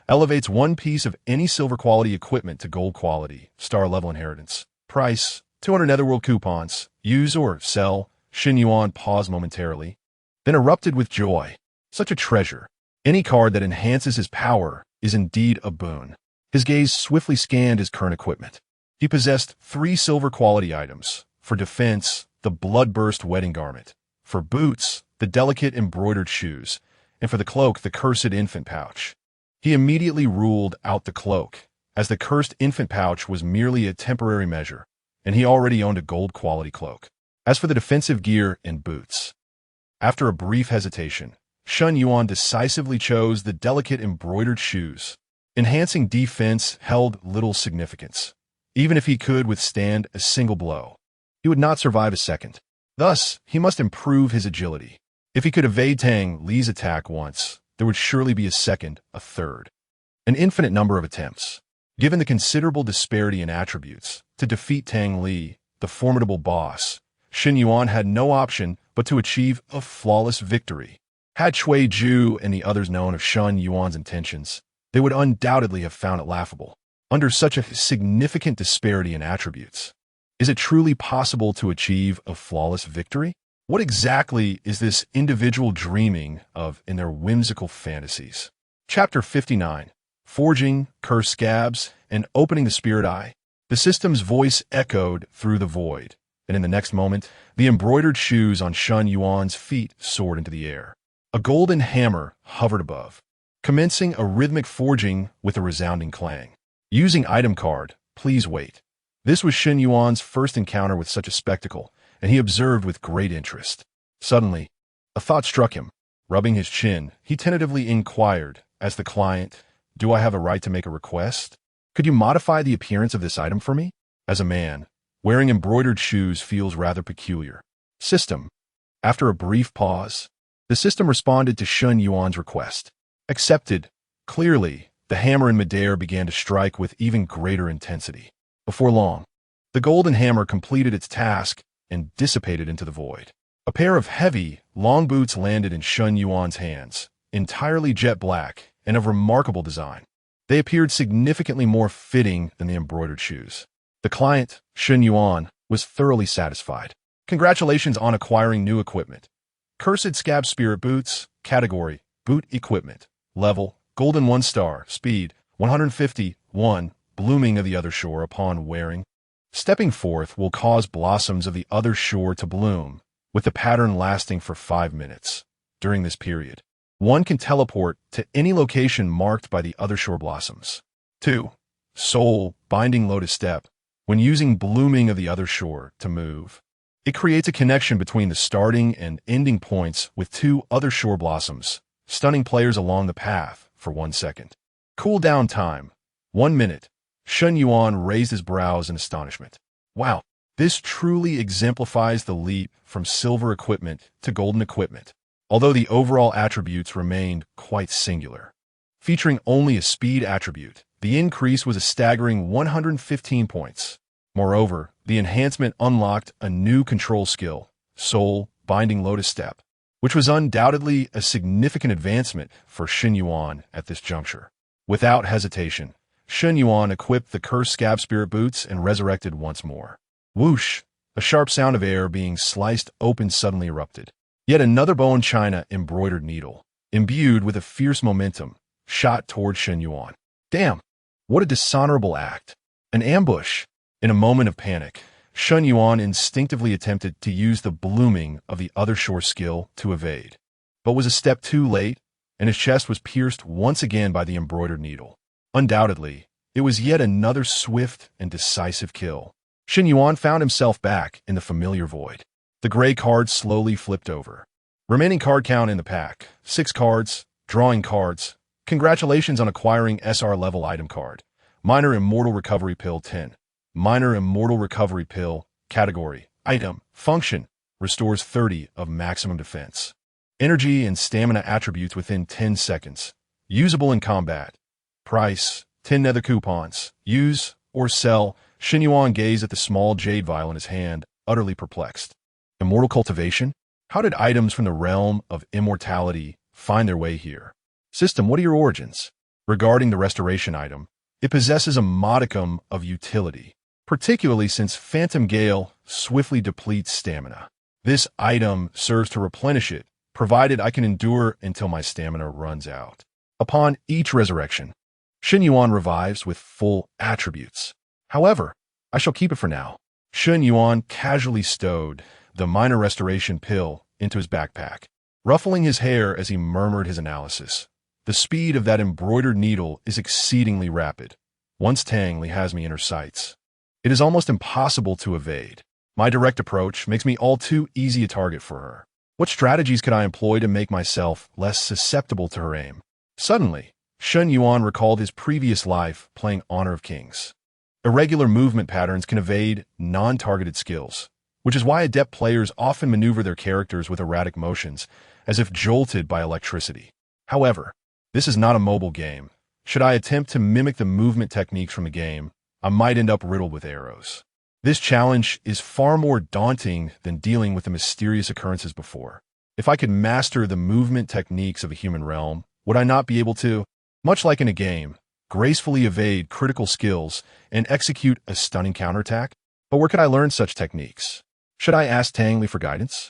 Speaker 1: elevates one piece of any silver quality equipment to gold quality, star level inheritance. Price: 200 Netherworld coupons. Use or sell. Shun Yuan paused momentarily, then erupted with joy. Such a treasure. Any card that enhances his power is indeed a boon. His gaze swiftly scanned his current equipment. He possessed 3 silver quality items. For defense, the blood-burst wedding garment. For boots, the delicate embroidered shoes. And for the cloak, the cursed infant pouch. He immediately ruled out the cloak, as the cursed infant pouch was merely a temporary measure, and he already owned a gold-quality cloak. As for the defensive gear and boots, after a brief hesitation, Shun Yuan decisively chose the delicate embroidered shoes. Enhancing defense held little significance. Even if he could withstand a single blow, he would not survive a second. Thus, he must improve his agility. If he could evade Tang Li's attack once, there would surely be a second, a third, an infinite number of attempts. Given the considerable disparity in attributes, to defeat Tang Li, the formidable boss, Shen Yuan had no option but to achieve a flawless victory. Had Cui Ju and the others known of Shun Yuan's intentions, they would undoubtedly have found it laughable. Under such a significant disparity in attributes, is it truly possible to achieve a flawless victory? What exactly is this individual dreaming of in their whimsical fantasies? Chapter 59. Forging, Cursed Scabs, and Opening the Spirit Eye. The system's voice echoed through the void, and in the next moment, the embroidered shoes on Shun Yuan's feet soared into the air. A golden hammer hovered above, commencing a rhythmic forging with a resounding clang. Using item card, please wait. This was Shen Yuan's first encounter with such a spectacle, and he observed with great interest. Suddenly, a thought struck him. Rubbing his chin, he tentatively inquired, as the client, "Do I have a right to make a request? Could you modify the appearance of this item for me? As a man, wearing embroidered shoes feels rather peculiar." System. After a brief pause, the system responded to Shun Yuan's request. Accepted. Clearly, the hammer in midair began to strike with even greater intensity. Before long, the golden hammer completed its task and dissipated into the void. A pair of heavy, long boots landed in Shun Yuan's hands, entirely jet black and of remarkable design. They appeared significantly more fitting than the embroidered shoes. The client, Shun Yuan, was thoroughly satisfied. Congratulations on acquiring new equipment. Cursed Scab Spirit Boots. Category: Boot Equipment. Level: Golden 1 star. Speed: 151. Blooming of the other shore upon wearing. Stepping forth will cause blossoms of the other shore to bloom, with the pattern lasting for 5 minutes. During this period, one can teleport to any location marked by the other shore blossoms. 2. Soul Binding Lotus Step. When using blooming of the other shore to move, it creates a connection between the starting and ending points with 2 other shore blossoms, stunning players along the path for 1 second. Cooldown time: 1 minute. Shun Yuan raised his brows in astonishment. Wow, this truly exemplifies the leap from silver equipment to golden equipment, although the overall attributes remained quite singular. Featuring only a speed attribute, the increase was a staggering 115 points. Moreover, the enhancement unlocked a new control skill, Soul Binding Lotus Step, which was undoubtedly a significant advancement for Shen Yuan at this juncture. Without hesitation, Shen Yuan equipped the Cursed Scab Spirit Boots and resurrected once more. Whoosh! A sharp sound of air being sliced open suddenly erupted. Yet another bone china embroidered needle, imbued with a fierce momentum, shot toward Shen Yuan. Damn! What a dishonorable act! An ambush! In a moment of panic, Shen Yuan instinctively attempted to use the blooming of the other shore skill to evade, but was a step too late, and his chest was pierced once again by the embroidered needle. Undoubtedly, it was yet another swift and decisive kill. Shen Yuan found himself back in the familiar void. The gray card slowly flipped over. Remaining card count in the pack: 6 cards. Drawing cards. Congratulations on acquiring SR level item card. Minor Immortal Recovery Pill 10. Minor Immortal Recovery Pill. Category: Item. Function: Restores 30 of maximum defense. Energy and stamina attributes within 10 seconds. Usable in combat. Price: 10 nether coupons. Use or sell. Shen Yuan gazed at the small jade vial in his hand, utterly perplexed. Immortal cultivation? How did items from the realm of immortality find their way here? System, what are your origins? Regarding the restoration item, it possesses a modicum of utility, particularly since Phantom Gale swiftly depletes stamina. This item serves to replenish it, provided I can endure until my stamina runs out. Upon each resurrection, Shen Yuan revives with full attributes. However, I shall keep it for now. Shen Yuan casually stowed the minor restoration pill into his backpack, ruffling his hair as he murmured his analysis. The speed of that embroidered needle is exceedingly rapid. Once Tang Li has me in her sights, it is almost impossible to evade. My direct approach makes me all too easy a target for her. What strategies could I employ to make myself less susceptible to her aim? Suddenly, Shen Yuan recalled his previous life playing Honor of Kings. Irregular movement patterns can evade non-targeted skills, which is why adept players often maneuver their characters with erratic motions, as if jolted by electricity. However, this is not a mobile game. Should I attempt to mimic the movement techniques from the game, I might end up riddled with arrows. This challenge is far more daunting than dealing with the mysterious occurrences before. If I could master the movement techniques of a human realm, would I not be able to, much like in a game, gracefully evade critical skills and execute a stunning counterattack? But where could I learn such techniques? Should I ask Tang Li for guidance?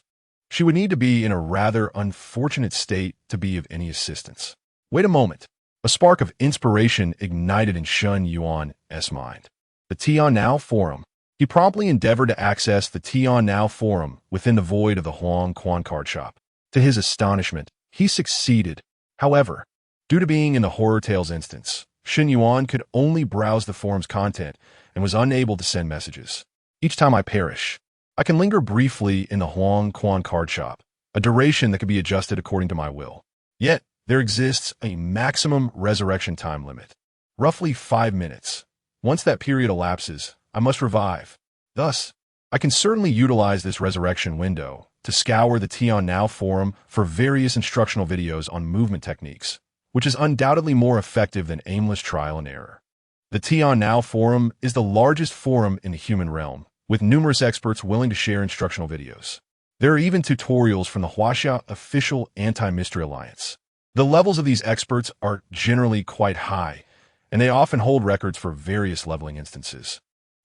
Speaker 1: She would need to be in a rather unfortunate state to be of any assistance. Wait a moment. A spark of inspiration ignited in Shen Yuan's mind. The Tian Now Forum. He promptly endeavored to access the Tian Now Forum within the void of the Huang Quan card shop. To his astonishment, he succeeded. However, due to being in the Horror Tales instance, Shen Yuan could only browse the forum's content and was unable to send messages. Each time I perish, I can linger briefly in the Huang Quan card shop, a duration that can be adjusted according to my will. Yet, there exists a maximum resurrection time limit, roughly 5 minutes. Once that period elapses, I must revive. Thus, I can certainly utilize this resurrection window to scour the Tian Now forum for various instructional videos on movement techniques, which is undoubtedly more effective than aimless trial and error. The Tian Now forum is the largest forum in the human realm, with numerous experts willing to share instructional videos. There are even tutorials from the Huaxia official Anti-Mystery Alliance. The levels of these experts are generally quite high, and they often hold records for various leveling instances.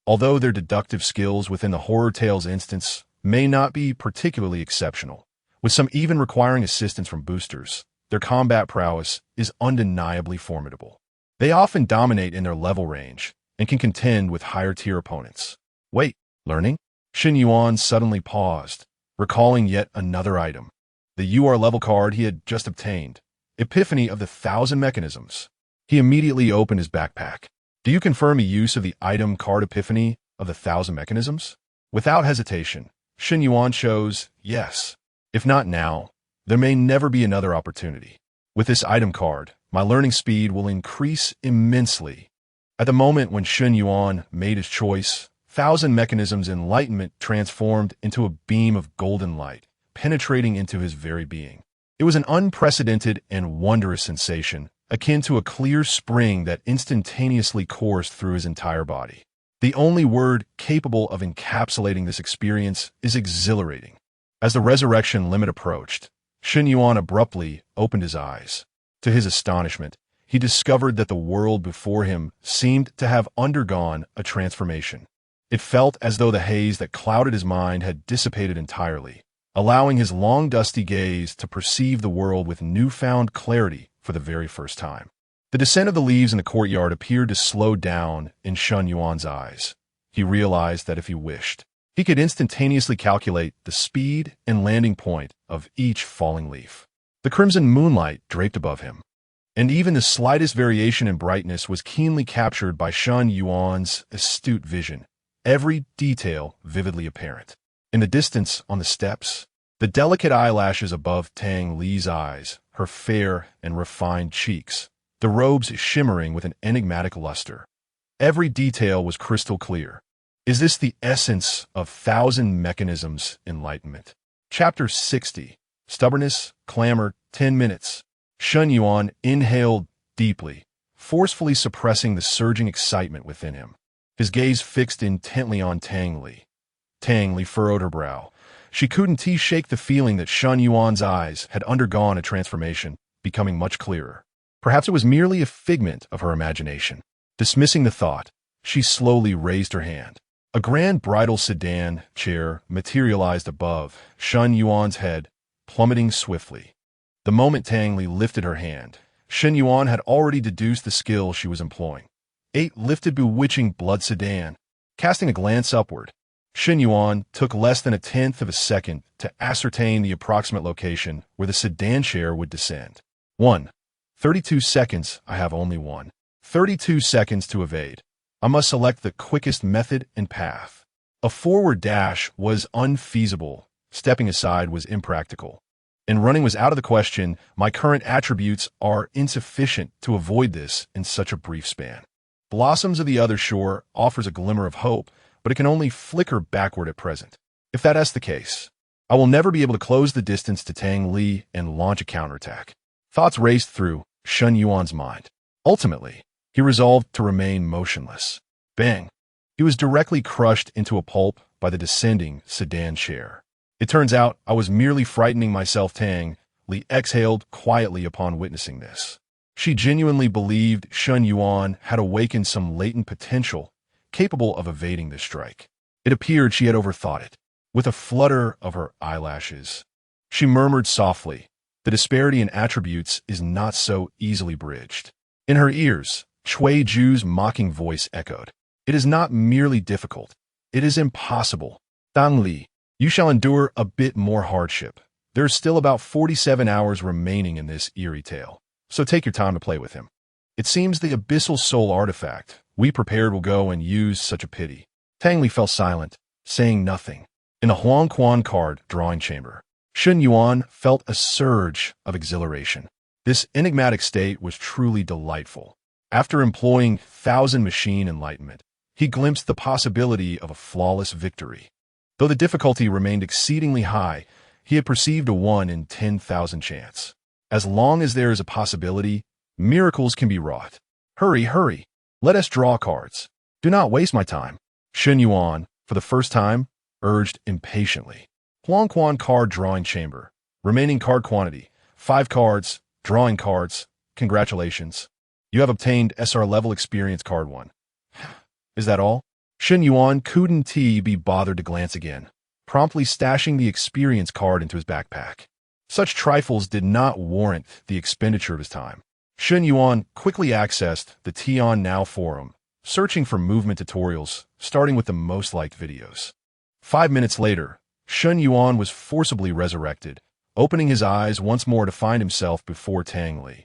Speaker 1: Although their deductive skills within the Horror Tales instance may not be particularly exceptional, with some even requiring assistance from boosters, their combat prowess is undeniably formidable. They often dominate in their level range and can contend with higher-tier opponents. Wait, learning? Shen Yuan suddenly paused, recalling yet another item. The UR level card he had just obtained, Epiphany of the 1,000 Mechanisms. He immediately opened his backpack. Do you confirm a use of the item card Epiphany of the 1,000 Mechanisms? Without hesitation, Shen Yuan chose yes. If not now, there may never be another opportunity. With this item card, my learning speed will increase immensely. At the moment when Shen Yuan made his choice, 1,000 Mechanisms enlightenment transformed into a beam of golden light, penetrating into his very being. It was an unprecedented and wondrous sensation, akin to a clear spring that instantaneously coursed through his entire body. The only word capable of encapsulating this experience is exhilarating. As the resurrection limit approached, Shen Yuan abruptly opened his eyes. To his astonishment, he discovered that the world before him seemed to have undergone a transformation. It felt as though the haze that clouded his mind had dissipated entirely, allowing his long dusty gaze to perceive the world with newfound clarity for the very first time. The descent of the leaves in the courtyard appeared to slow down in Shen Yuan's eyes. He realized that if he wished, he could instantaneously calculate the speed and landing point of each falling leaf. The crimson moonlight draped above him, and even the slightest variation in brightness was keenly captured by Shen Yuan's astute vision, every detail vividly apparent. In the distance on the steps, the delicate eyelashes above Tang Li's eyes, her fair and refined cheeks, the robes shimmering with an enigmatic luster. Every detail was crystal clear. Is this the essence of 1,000 Mechanisms enlightenment? Chapter 60. Stubbornness, Clamor, 10 minutes. Shen Yuan inhaled deeply, forcefully suppressing the surging excitement within him. His gaze fixed intently on Tang Li. Tang Li furrowed her brow. She couldn't shake the feeling that Shen Yuan's eyes had undergone a transformation, becoming much clearer. Perhaps it was merely a figment of her imagination. Dismissing the thought, she slowly raised her hand. A grand bridal sedan chair materialized above Shen Yuan's head, plummeting swiftly. The moment Tang Li lifted her hand, Shen Yuan had already deduced the skill she was employing. 8 lifted bewitching blood sedan. Casting a glance upward, Shen Yuan took less than 1/10 of a second to ascertain the approximate location where the sedan chair would descend. 1. 32 seconds. I have only one. 32 seconds to evade. I must select the quickest method and path. A forward dash was unfeasible. Stepping aside was impractical. And running was out of the question. My current attributes are insufficient to avoid this in such a brief span. Blossoms of the Other Shore offers a glimmer of hope, but it can only flicker backward at present. If that's the case, I will never be able to close the distance to Tang Li and launch a counterattack. Thoughts raced through Shen Yuan's mind. Ultimately, he resolved to remain motionless. Bang! He was directly crushed into a pulp by the descending sedan chair. It turns out I was merely frightening myself. Tang Li exhaled quietly upon witnessing this. She genuinely believed Shen Yuan had awakened some latent potential capable of evading this strike. It appeared she had overthought it. With a flutter of her eyelashes, she murmured softly, "The disparity in attributes is not so easily bridged." In her ears, Cui Ju's mocking voice echoed. "It is not merely difficult. It is impossible. Tang Li, you shall endure a bit more hardship. There is still about 47 hours remaining in this eerie tale, so take your time to play with him. It seems the abyssal soul artifact we prepared will go and use such a pity." Tang Li fell silent, saying nothing. In the Huangquan card drawing chamber, Shen Yuan felt a surge of exhilaration. This enigmatic state was truly delightful. After employing 1,000 machine enlightenment, he glimpsed the possibility of a flawless victory. Though the difficulty remained exceedingly high, he had perceived a 1 in 10,000 chance. As long as there is a possibility, miracles can be wrought. Hurry, hurry. Let us draw cards. Do not waste my time. Shen Yuan, for the first time, urged impatiently. Huangquan card drawing chamber. Remaining card quantity, 5 cards. Drawing cards. Congratulations. You have obtained SR level experience card 1. Is that all? Shen Yuan couldn't be bothered to glance again, promptly stashing the experience card into his backpack. Such trifles did not warrant the expenditure of his time. Shen Yuan quickly accessed the Tian Now forum, searching for movement tutorials, starting with the most liked videos. 5 minutes later, Shen Yuan was forcibly resurrected, opening his eyes once more to find himself before Tang Li.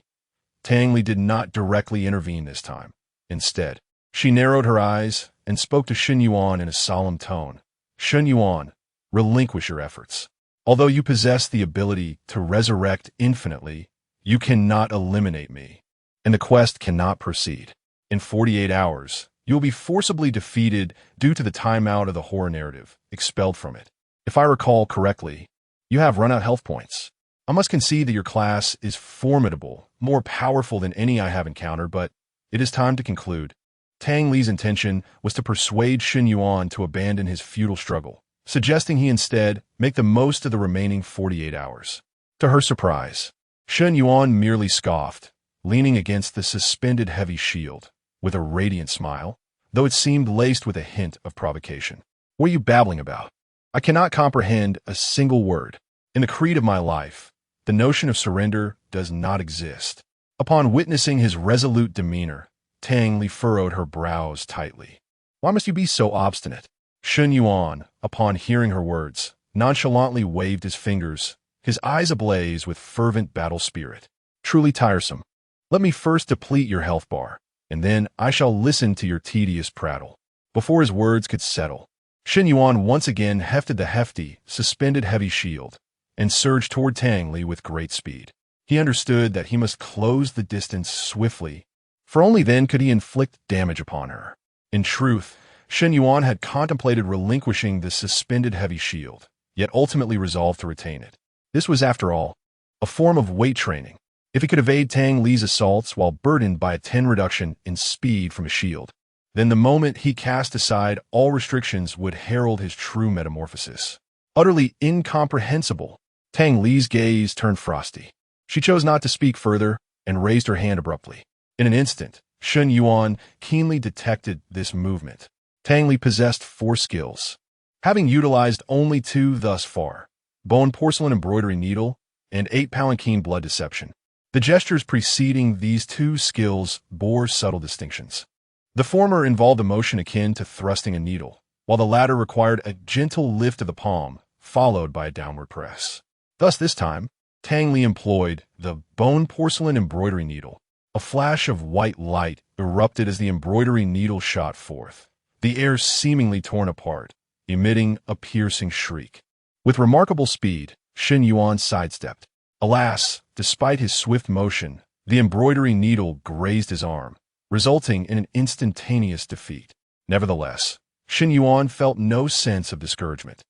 Speaker 1: Tang Li did not directly intervene this time. Instead, she narrowed her eyes and spoke to Shen Yuan in a solemn tone. "Shen Yuan, relinquish your efforts. Although you possess the ability to resurrect infinitely, you cannot eliminate me, and the quest cannot proceed. In 48 hours, you will be forcibly defeated due to the timeout of the horror narrative, expelled from it. If I recall correctly, you have run out health points. I must concede that your class is formidable, more powerful than any I have encountered, but it is time to conclude." Tang Li's intention was to persuade Shen Yuan to abandon his futile struggle, suggesting he instead make the most of the remaining 48 hours. To her surprise, Shen Yuan merely scoffed, leaning against the suspended heavy shield, with a radiant smile, though it seemed laced with a hint of provocation. "What are you babbling about? I cannot comprehend a single word. In the creed of my life, the notion of surrender does not exist." Upon witnessing his resolute demeanor, Tang Li furrowed her brows tightly. "Why must you be so obstinate?" Shen Yuan, upon hearing her words, nonchalantly waved his fingers, his eyes ablaze with fervent battle spirit. "Truly tiresome. Let me first deplete your health bar, and then I shall listen to your tedious prattle." Before his words could settle, Shen Yuan once again hefted the hefty, suspended heavy shield, and surged toward Tang Li with great speed. He understood that he must close the distance swiftly, for only then could he inflict damage upon her. In truth, Shen Yuan had contemplated relinquishing the suspended heavy shield, yet ultimately resolved to retain it. This was, after all, a form of weight training. If he could evade Tang Li's assaults while burdened by a 10 reduction in speed from a shield, then the moment he cast aside all restrictions would herald his true metamorphosis. Utterly incomprehensible. Tang Li's gaze turned frosty. She chose not to speak further and raised her hand abruptly. In an instant, Shen Yuan keenly detected this movement. Tang Li possessed 4 skills, having utilized only 2 thus far: bone porcelain embroidery needle and 8 palanquin blood deception. The gestures preceding these two skills bore subtle distinctions. The former involved a motion akin to thrusting a needle, while the latter required a gentle lift of the palm, followed by a downward press. Thus this time, Tang Li employed the bone porcelain embroidery needle. A flash of white light erupted as the embroidery needle shot forth, the air seemingly torn apart, emitting a piercing shriek. With remarkable speed, Shen Yuan sidestepped. Alas, despite his swift motion, the embroidery needle grazed his arm, resulting in an instantaneous defeat. Nevertheless, Shen Yuan felt no sense of discouragement.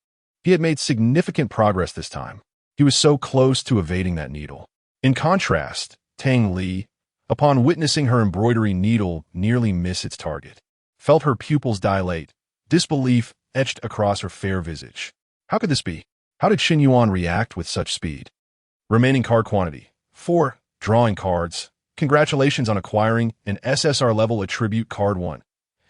Speaker 1: He had made significant progress this time. He was so close to evading that needle. In contrast, Tang Li, upon witnessing her embroidery needle nearly miss its target, felt her pupils dilate, disbelief etched across her fair visage. How could this be? How did Shen Yuan react with such speed? Remaining card quantity: 4. Drawing cards. Congratulations on acquiring an SSR level attribute card 1.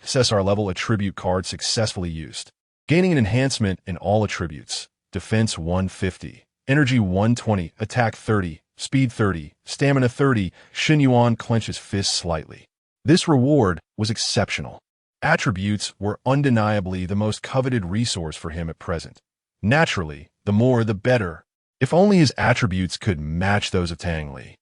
Speaker 1: SSR level attribute card successfully used. Gaining an enhancement in all attributes. Defense 150, Energy 120, Attack 30, Speed 30, Stamina 30. Shen Yuan clenched his fists slightly. This reward was exceptional. Attributes were undeniably the most coveted resource for him at present. Naturally, the more the better. If only his attributes could match those of Tang Li.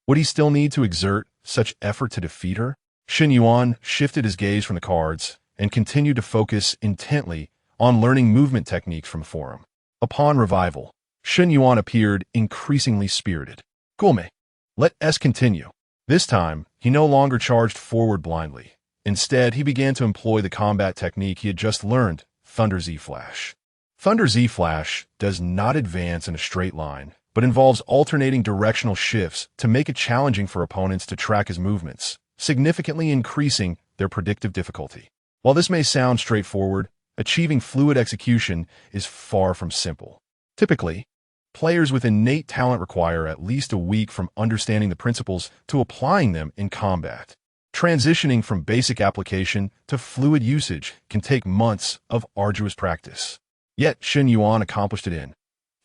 Speaker 1: Would he still need to exert such effort to defeat her? Shen Yuan shifted his gaze from the cards and continued to focus intently on learning movement techniques from the forum. Upon revival, Shen Yuan appeared increasingly spirited. Gulme, let us continue. This time, he no longer charged forward blindly. Instead, he began to employ the combat technique he had just learned, Thunder Z-Flash. Thunder Z-Flash does not advance in a straight line, but involves alternating directional shifts to make it challenging for opponents to track his movements, significantly increasing their predictive difficulty. While this may sound straightforward, achieving fluid execution is far from simple. Typically, players with innate talent require at least a week from understanding the principles to applying them in combat. Transitioning from basic application to fluid usage can take months of arduous practice. Yet Shen Yuan accomplished it in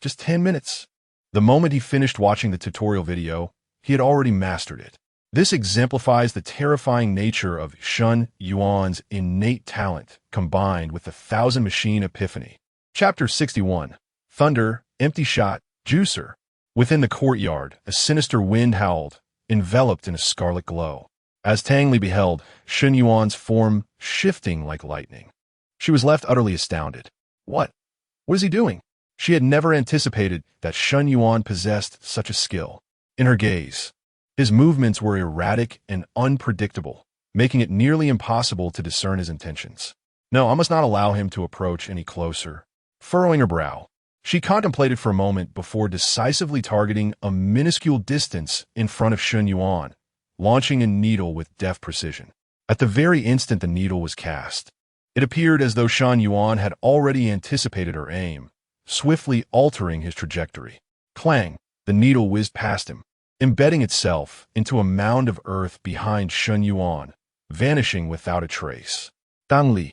Speaker 1: just 10 minutes. The moment he finished watching the tutorial video, he had already mastered it. This exemplifies the terrifying nature of Shen Yuan's innate talent combined with the Thousand Machine Epiphany. Chapter 61. Thunder, Empty Shot, Juicer. Within the courtyard, a sinister wind howled, enveloped in a scarlet glow. As Tang Li beheld Shen Yuan's form shifting like lightning, she was left utterly astounded. What is he doing? She had never anticipated that Shen Yuan possessed such a skill. In her gaze, his movements were erratic and unpredictable, making it nearly impossible to discern his intentions. No, I must not allow him to approach any closer. Furrowing her brow, she contemplated for a moment before decisively targeting a minuscule distance in front of Shen Yuan, launching a needle with deft precision. At the very instant the needle was cast, it appeared as though Shen Yuan had already anticipated her aim, swiftly altering his trajectory. Clang! The needle whizzed past him, embedding itself into a mound of earth behind Shen Yuan, vanishing without a trace. Tang Li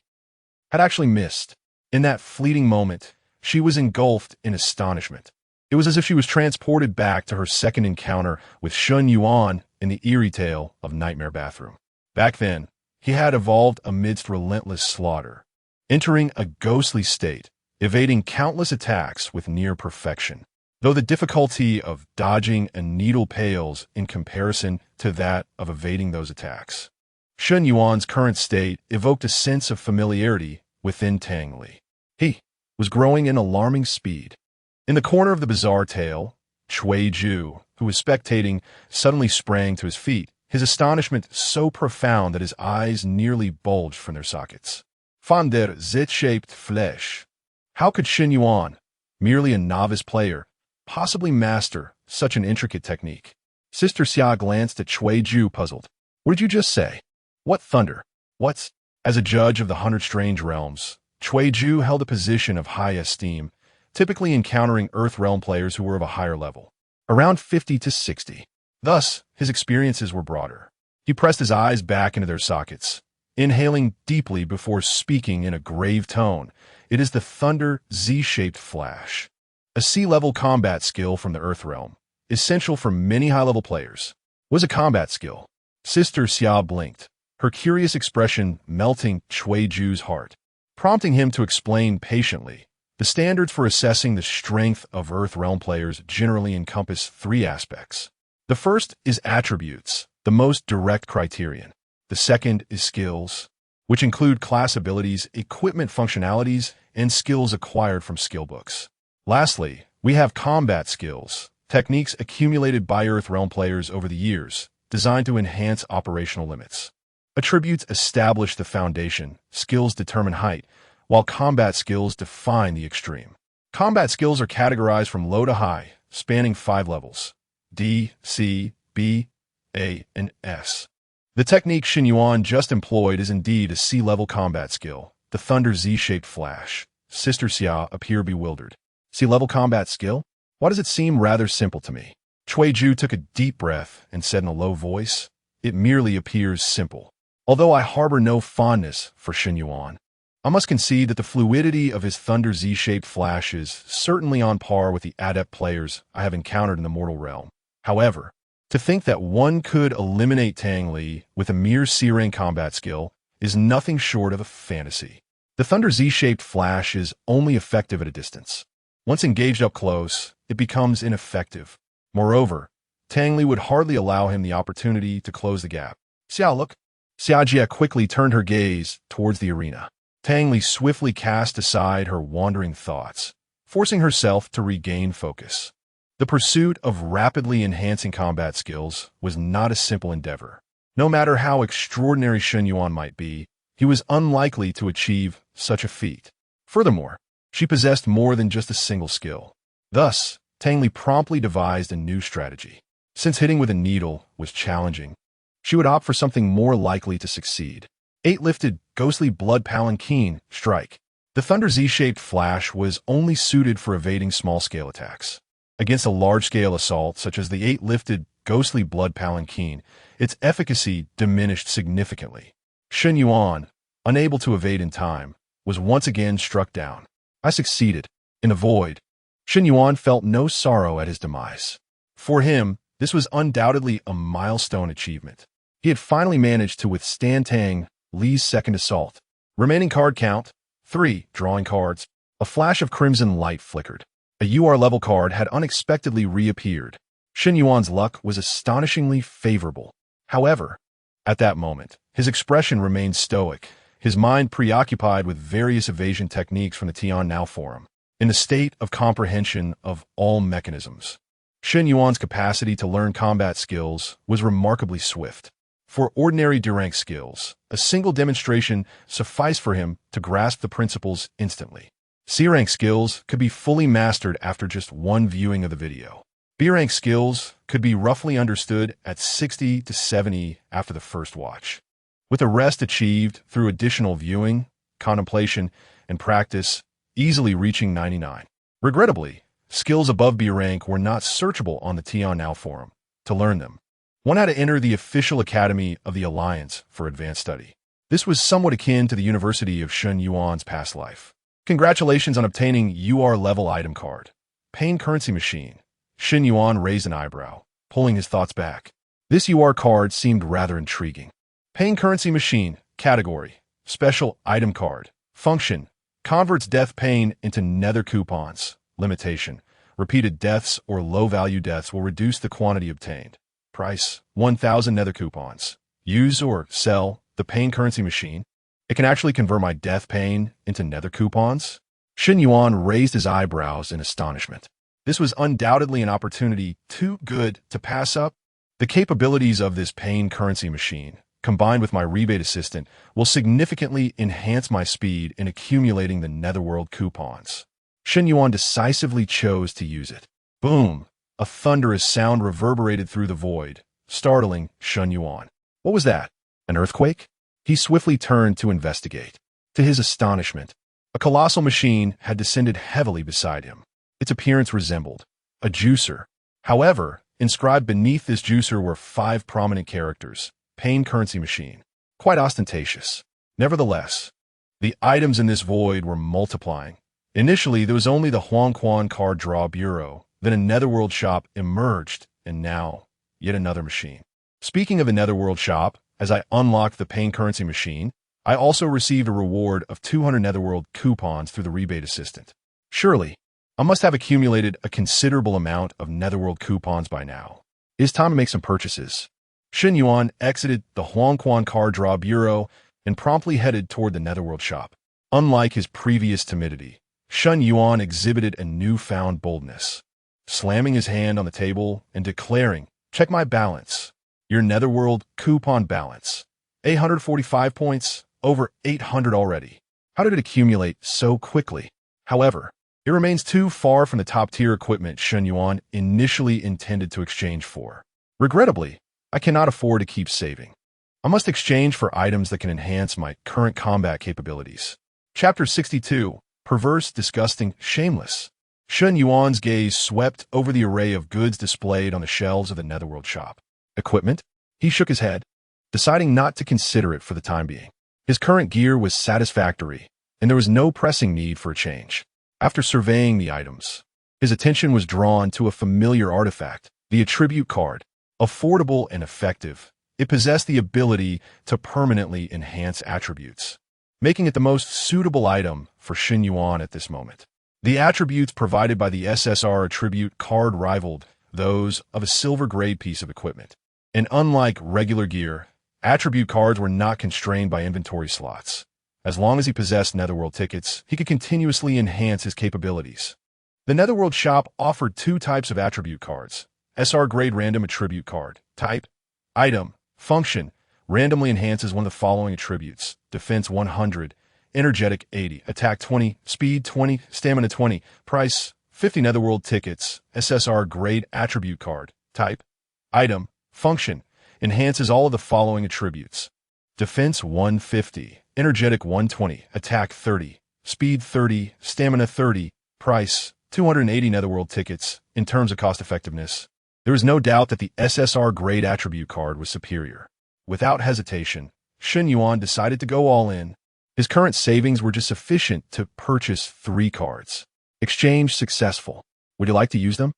Speaker 1: had actually missed. In that fleeting moment, she was engulfed in astonishment. It was as if she was transported back to her second encounter with Shen Yuan in the eerie tale of Nightmare Bathroom. Back then, he had evolved amidst relentless slaughter, entering a ghostly state, evading countless attacks with near perfection. Though the difficulty of dodging a needle pales in comparison to that of evading those attacks. Shen Yuan's current state evoked a sense of familiarity within Tang Li. He was growing in alarming speed. In the corner of the bizarre tale, Cui Ju, who was spectating, suddenly sprang to his feet, his astonishment so profound that his eyes nearly bulged from their sockets. Von der Z-shaped Fleisch. How could Shen Yuan, merely a novice player, possibly master such an intricate technique? Sister Xia glanced at Cui Ju, puzzled. What did you just say? What thunder? What's... As a judge of the 100 Strange Realms, Cui Ju held a position of high esteem, typically encountering Earth Realm players who were of a higher level, around 50 to 60. Thus, his experiences were broader. He pressed his eyes back into their sockets, inhaling deeply before speaking in a grave tone. It is the Thunder Z-shaped Flash, a sea-level combat skill from the Earth Realm. essential for many high-level players, was a combat skill. Sister Xia blinked, her curious expression melting Ju's heart, prompting him to explain patiently. The standards for assessing the strength of Earth Realm players generally encompass three aspects. The first is attributes, the most direct criterion. The second is skills, which include class abilities, equipment functionalities, and skills acquired from skill books. Lastly, we have combat skills, techniques accumulated by Earth Realm players over the years, designed to enhance operational limits. Attributes establish the foundation, skills determine height, while combat skills define the extreme. Combat skills are categorized from low to high, spanning 5 levels: D, C, B, A, and S. The technique Xin Yuan just employed is indeed a C-level combat skill, the Thunder Z-shaped flash. Sister Xia appeared bewildered. C-level combat skill? Why does it seem rather simple to me? Ju took a deep breath and said in a low voice, "It merely appears simple. Although I harbor no fondness for Xin Yuan, I must concede that the fluidity of his Thunder Z-shaped flash is certainly on par with the adept players I have encountered in the mortal realm. However, to think that one could eliminate Tang Li with a mere C-rank combat skill is nothing short of a fantasy. The Thunder Z-shaped flash is only effective at a distance. Once engaged up close, it becomes ineffective. Moreover, Tang Li would hardly allow him the opportunity to close the gap. Xia, look." Xia Jia quickly turned her gaze towards the arena. Tang Li swiftly cast aside her wandering thoughts, forcing herself to regain focus. The pursuit of rapidly enhancing combat skills was not a simple endeavor. No matter how extraordinary Xin Yuan might be, he was unlikely to achieve such a feat. Furthermore, she possessed more than just a single skill. Thus, Tang Li promptly devised a new strategy. Since hitting with a needle was challenging, she would opt for something more likely to succeed. 8-lifted ghostly blood palanquin strike. The Thunder Z-shaped flash was only suited for evading small-scale attacks. Against a large-scale assault such as the 8-lifted ghostly blood palanquin, its efficacy diminished significantly. Xin Yuan, unable to evade in time, was once again struck down. I succeeded. In the void, Xin Yuan felt no sorrow at his demise. For him, this was undoubtedly a milestone achievement. He had finally managed to withstand Tang Li's second assault. Remaining card count, 3. Drawing cards. A flash of crimson light flickered. A UR-level card had unexpectedly reappeared. Xin Yuan's luck was astonishingly favorable. However, at that moment, his expression remained stoic, his mind preoccupied with various evasion techniques from the Tian Now Forum, in the state of comprehension of all mechanisms. Xin Yuan's capacity to learn combat skills was remarkably swift. For ordinary D-rank skills, a single demonstration sufficed for him to grasp the principles instantly. C-rank skills could be fully mastered after just one viewing of the video. B-rank skills could be roughly understood at 60 to 70 after the first watch, with the rest achieved through additional viewing, contemplation, and practice, easily reaching 99. Regrettably, skills above B rank were not searchable on the Tian Now Forum. To learn them, one had to enter the official academy of the Alliance for Advanced Study. This was somewhat akin to the University of Xin Yuan's past life. Congratulations on obtaining UR-level item card. Pain currency machine. Xin Yuan raised an eyebrow, pulling his thoughts back. This UR card seemed rather intriguing. Pain currency machine. Category: special item card. Function: converts death pain into nether coupons. Limitation: repeated deaths or low-value deaths will reduce the quantity obtained. Price: 1,000 nether coupons. Use or sell the pain currency machine. It can actually convert my death pain into nether coupons? Xin Yuan raised his eyebrows in astonishment. This was undoubtedly an opportunity too good to pass up. The capabilities of this pain currency machine, combined with my rebate assistant, will significantly enhance my speed in accumulating the netherworld coupons. Xin Yuan decisively chose to use it. Boom! A thunderous sound reverberated through the void, startling Xin Yuan. What was that? An earthquake? He swiftly turned to investigate. To his astonishment, a colossal machine had descended heavily beside him. Its appearance resembled a juicer. However, inscribed beneath this juicer were 5 prominent characters: pain currency machine. Quite ostentatious. Nevertheless, the items in this void were multiplying. Initially, there was only the Huangquan card draw bureau, Then a netherworld shop emerged, and now, yet another machine. Speaking of a netherworld shop, as I unlocked the pain currency machine, I also received a reward of 200 netherworld coupons through the rebate assistant. Surely, I must have accumulated a considerable amount of netherworld coupons by now. It is time to make some purchases. Shen Yuan exited the Huangquan car draw bureau and promptly headed toward the netherworld shop. Unlike his previous timidity, Shen Yuan exhibited a newfound boldness, slamming his hand on the table and declaring, "Check my balance. Your netherworld coupon balance. 845 points, over 800 already. How did it accumulate so quickly?" However, it remains too far from the top-tier equipment Shen Yuan initially intended to exchange for. Regrettably, I cannot afford to keep saving. I must exchange for items that can enhance my current combat capabilities. Chapter 62, Perverse, Disgusting, Shameless. Shen Yuan's gaze swept over the array of goods displayed on the shelves of the netherworld shop. Equipment? He shook his head, deciding not to consider it for the time being. His current gear was satisfactory, and there was no pressing need for a change. After surveying the items, his attention was drawn to a familiar artifact, the attribute card. Affordable and effective, it possessed the ability to permanently enhance attributes, making it the most suitable item for Shen Yuan at this moment. The attributes provided by the SSR attribute card rivaled those of a silver-grade piece of equipment. And unlike regular gear, attribute cards were not constrained by inventory slots. As long as he possessed netherworld tickets, he could continuously enhance his capabilities. The netherworld shop offered two types of attribute cards. SR-grade random attribute card. Type, item, function, randomly enhances one of the following attributes. Defense 100, energetic 80, attack 20, speed 20, stamina 20, price 50 netherworld tickets. SSR-grade attribute card. Type, item, function, enhances all of the following attributes. Defense 150, energetic 120, attack 30, speed 30, stamina 30, price 280 netherworld tickets. In terms of cost effectiveness, there is no doubt that the SSR grade attribute card was superior. Without hesitation, Shen Yuan decided to go all in. His current savings were just sufficient to purchase 3 cards. Exchange successful. Would you like to use them?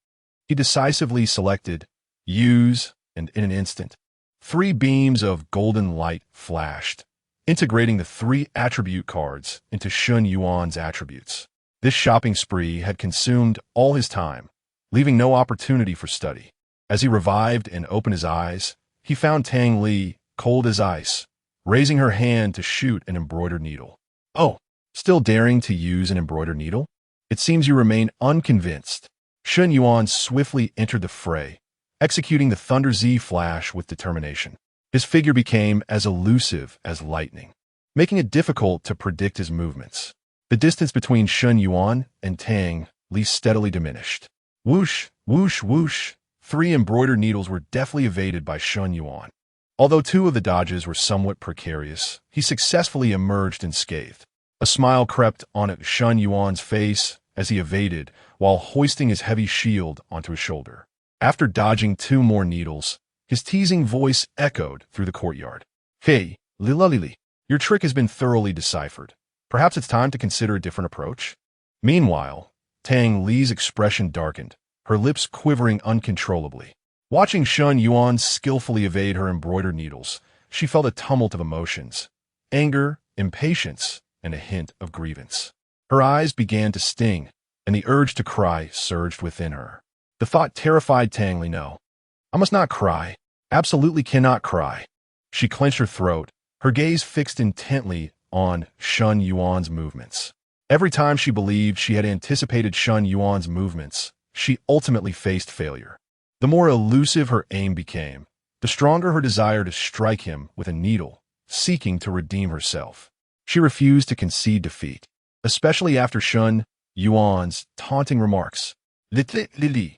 Speaker 1: He decisively selected use, and in an instant, 3 beams of golden light flashed, integrating the 3 attribute cards into Shen Yuan's attributes. This shopping spree had consumed all his time, leaving no opportunity for study. As he revived and opened his eyes, he found Tang Li, cold as ice, raising her hand to shoot an embroidered needle. "Oh, still daring to use an embroidered needle? It seems you remain unconvinced." Shen Yuan swiftly entered the fray, executing the Thunder Z flash with determination. His figure became as elusive as lightning, making it difficult to predict his movements. The distance between Shen Yuan and Tang Li steadily diminished. Whoosh, whoosh, whoosh. 3 embroidered needles were deftly evaded by Shen Yuan. Although 2 of the dodges were somewhat precarious, he successfully emerged unscathed. A smile crept on Shen Yuan's face as he evaded, while hoisting his heavy shield onto his shoulder. After dodging 2 more needles, his teasing voice echoed through the courtyard. "Hey, Lili, your trick has been thoroughly deciphered. Perhaps it's time to consider a different approach?" Meanwhile, Tang Li's expression darkened, her lips quivering uncontrollably. Watching Shen Yuan skillfully evade her embroidered needles, she felt a tumult of emotions: anger, impatience, and a hint of grievance. Her eyes began to sting, and the urge to cry surged within her. The thought terrified Tang Li. "No, I must not cry. Absolutely cannot cry." She clenched her throat, her gaze fixed intently on Shen Yuan's movements. Every time she believed she had anticipated Shen Yuan's movements, she ultimately faced failure. The more elusive her aim became, the stronger her desire to strike him with a needle, seeking to redeem herself. She refused to concede defeat, especially after Shen Yuan's taunting remarks. "Li.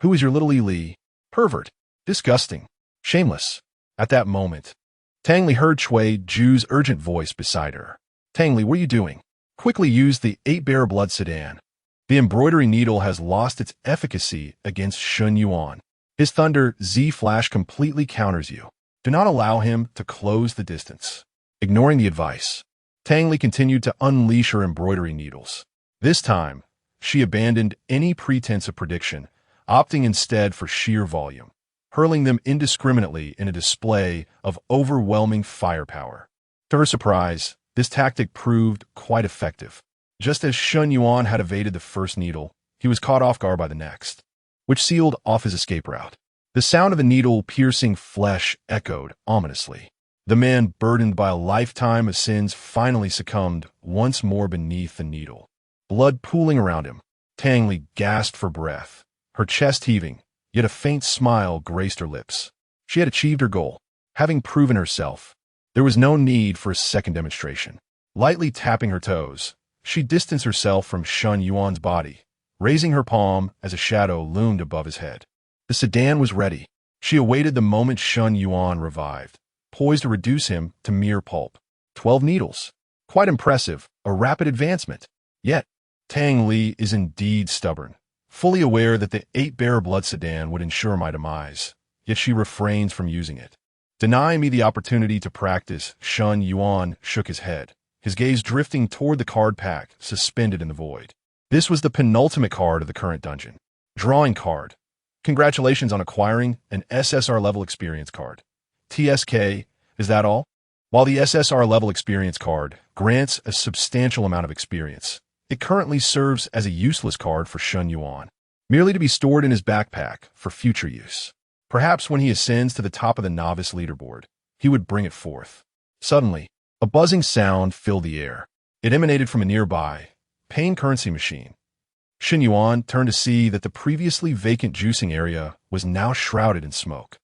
Speaker 1: Who is your little Li? Pervert. Disgusting. Shameless." At that moment, Tang Li heard Cui Ju's urgent voice beside her. "Tang Li, what are you doing? Quickly use the 8-bearer blood sedan. The embroidery needle has lost its efficacy against Shen Yuan. His Thunder Z flash completely counters you. Do not allow him to close the distance." Ignoring the advice, Tang Li continued to unleash her embroidery needles. This time, she abandoned any pretense of prediction, opting instead for sheer volume, hurling them indiscriminately in a display of overwhelming firepower. To her surprise, this tactic proved quite effective. Just as Shun Yuan had evaded the first needle, he was caught off guard by the next, which sealed off his escape route. The sound of a needle piercing flesh echoed ominously. The man, burdened by a lifetime of sins, finally succumbed once more beneath the needle. Blood pooling around him, Tang Li gasped for breath, her chest heaving, yet a faint smile graced her lips. She had achieved her goal, having proven herself. There was no need for a second demonstration. Lightly tapping her toes, she distanced herself from Shun Yuan's body, raising her palm as a shadow loomed above his head. The sedan was ready. She awaited the moment Shun Yuan revived, poised to reduce him to mere pulp. 12 needles. Quite impressive, a rapid advancement. Yet, Tang Li is indeed stubborn, fully aware that the 8-bearer blood sedan would ensure my demise, yet she refrains from using it. Deny me the opportunity to practice. Shun Yuan shook his head, his gaze drifting toward the card pack suspended in the void. This was the penultimate card of the current dungeon. Drawing card. Congratulations on acquiring an SSR level experience card. TSK, is that all? While the SSR level experience card grants a substantial amount of experience, it currently serves as a useless card for Shun Yuan, merely to be stored in his backpack for future use. Perhaps when he ascends to the top of the novice leaderboard, he would bring it forth. Suddenly, a buzzing sound filled the air. It emanated from a nearby pain currency machine. Shun Yuan turned to see that the previously vacant juicing area was now shrouded in smoke.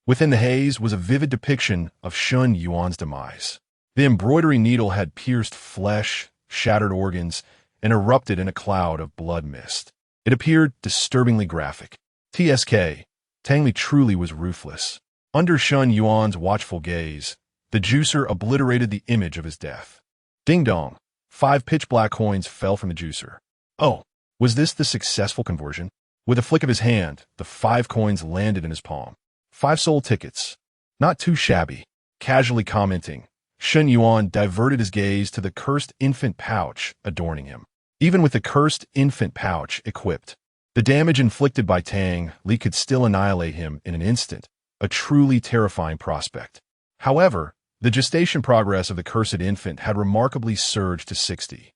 Speaker 1: Within the haze was a vivid depiction of Shun Yuan's demise. The embroidery needle had pierced flesh, shattered organs, and erupted in a cloud of blood mist. It appeared disturbingly graphic. TSK, Tang Li truly was ruthless. Under Shun Yuan's watchful gaze, the juicer obliterated the image of his death. Ding dong. 5 pitch-black coins fell from the juicer. Oh, was this the successful conversion? With a flick of his hand, the 5 coins landed in his palm. 5 soul tickets. Not too shabby. Casually commenting, Shun Yuan diverted his gaze to the cursed infant pouch adorning him. Even with the cursed infant pouch equipped, the damage inflicted by Tang Li could still annihilate him in an instant, a truly terrifying prospect. However, the gestation progress of the cursed infant had remarkably surged to 60.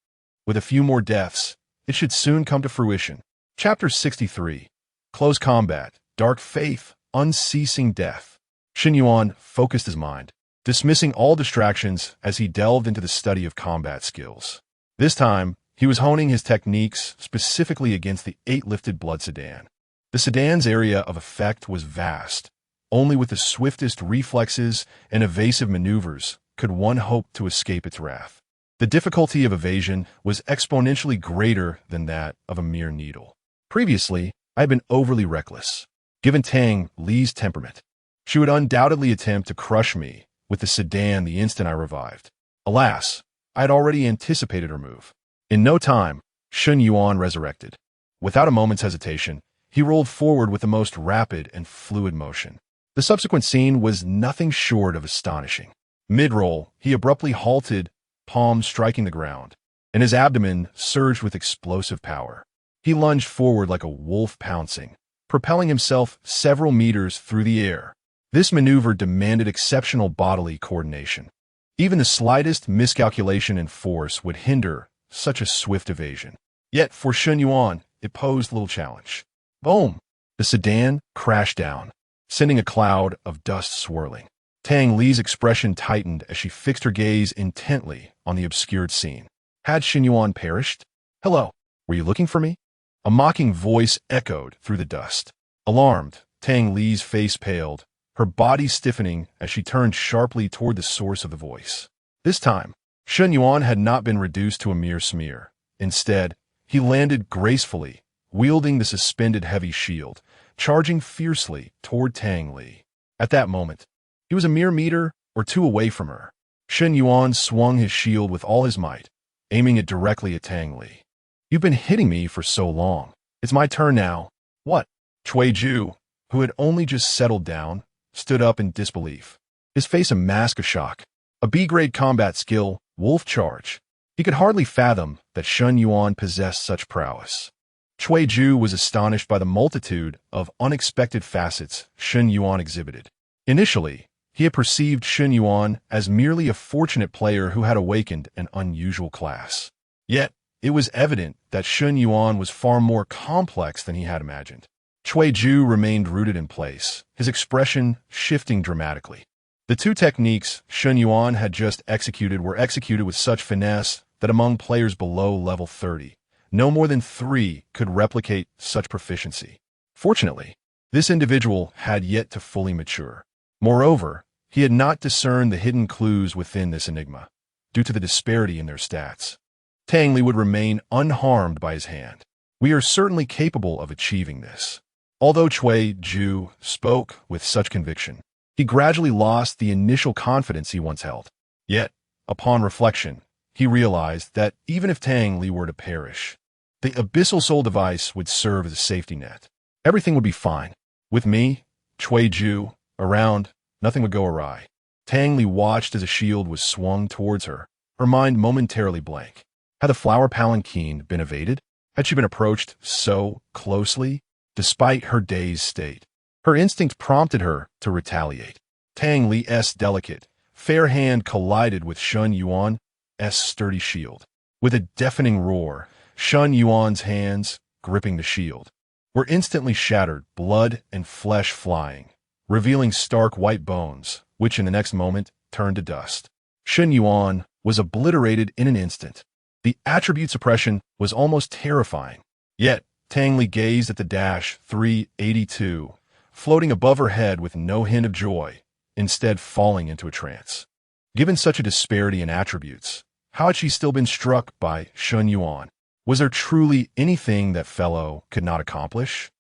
Speaker 1: With a few more deaths, it should soon come to fruition. Chapter 63. Close Combat, Dark Faith, Unceasing Death. Shun Yuan focused his mind, dismissing all distractions as he delved into the study of combat skills. This time, he was honing his techniques specifically against the 8-lifted blood sedan. The sedan's area of effect was vast. Only with the swiftest reflexes and evasive maneuvers could one hope to escape its wrath. The difficulty of evasion was exponentially greater than that of a mere needle. Previously, I had been overly reckless. Given Tang Li's temperament, she would undoubtedly attempt to crush me with the sedan the instant I revived. Alas, I had already anticipated her move. In no time, Shun Yuan resurrected. Without a moment's hesitation, he rolled forward with the most rapid and fluid motion. The subsequent scene was nothing short of astonishing. Mid-roll, he abruptly halted, palms striking the ground, and his abdomen surged with explosive power. He lunged forward like a wolf pouncing, propelling himself several meters through the air. This maneuver demanded exceptional bodily coordination. Even the slightest miscalculation in force would hinder such a swift evasion. Yet, for Shun Yuan, it posed little challenge. Boom! The sedan crashed down, sending a cloud of dust swirling. Tang Li's expression tightened as she fixed her gaze intently on the obscured scene. Had Shun Yuan perished? Hello, were you looking for me? A mocking voice echoed through the dust. Alarmed, Tang Li's face paled, her body stiffening as she turned sharply toward the source of the voice. This time, Shun Yuan had not been reduced to a mere smear. Instead, he landed gracefully, wielding the suspended heavy shield, charging fiercely toward Tang Li. At that moment, he was a mere meter or two away from her. Shun Yuan swung his shield with all his might, aiming it directly at Tang Li. You've been hitting me for so long. It's my turn now. What? Cui Ju, who had only just settled down, stood up in disbelief, his face a mask of shock. A B-grade combat skill, Wolf Charge. He could hardly fathom that Shun Yuan possessed such prowess. Cui Ju was astonished by the multitude of unexpected facets Shun Yuan exhibited. Initially, he had perceived Shun Yuan as merely a fortunate player who had awakened an unusual class. Yet, it was evident that Shun Yuan was far more complex than he had imagined. Cui Ju remained rooted in place, his expression shifting dramatically. The two techniques Shun Yuan had just executed were executed with such finesse that among players below level 30, no more than 3 could replicate such proficiency. Fortunately, this individual had yet to fully mature. Moreover, he had not discerned the hidden clues within this enigma, due to the disparity in their stats. Tang Li would remain unharmed by his hand. We are certainly capable of achieving this. Although Cui Ju spoke with such conviction, he gradually lost the initial confidence he once held. Yet, upon reflection, he realized that even if Tang Li were to perish, the Abyssal Soul device would serve as a safety net. Everything would be fine. With me, Cui Ju, around, nothing would go awry. Tang Li watched as a shield was swung towards her, her mind momentarily blank. Had the flower palanquin been evaded? Had she been approached so closely? Despite her dazed state, her instinct prompted her to retaliate. Tang Li's delicate, fair hand collided with Shun Yuan's sturdy shield. With a deafening roar, Shun Yuan's hands, gripping the shield, were instantly shattered, blood and flesh flying, revealing stark white bones, which in the next moment turned to dust. Shun Yuan was obliterated in an instant. The attribute suppression was almost terrifying. Yet, Tang Li gazed at the dash 382, floating above her head with no hint of joy, instead falling into a trance. Given such a disparity in attributes, how had she still been struck by Shun Yuan? Was there truly anything that fellow could not accomplish?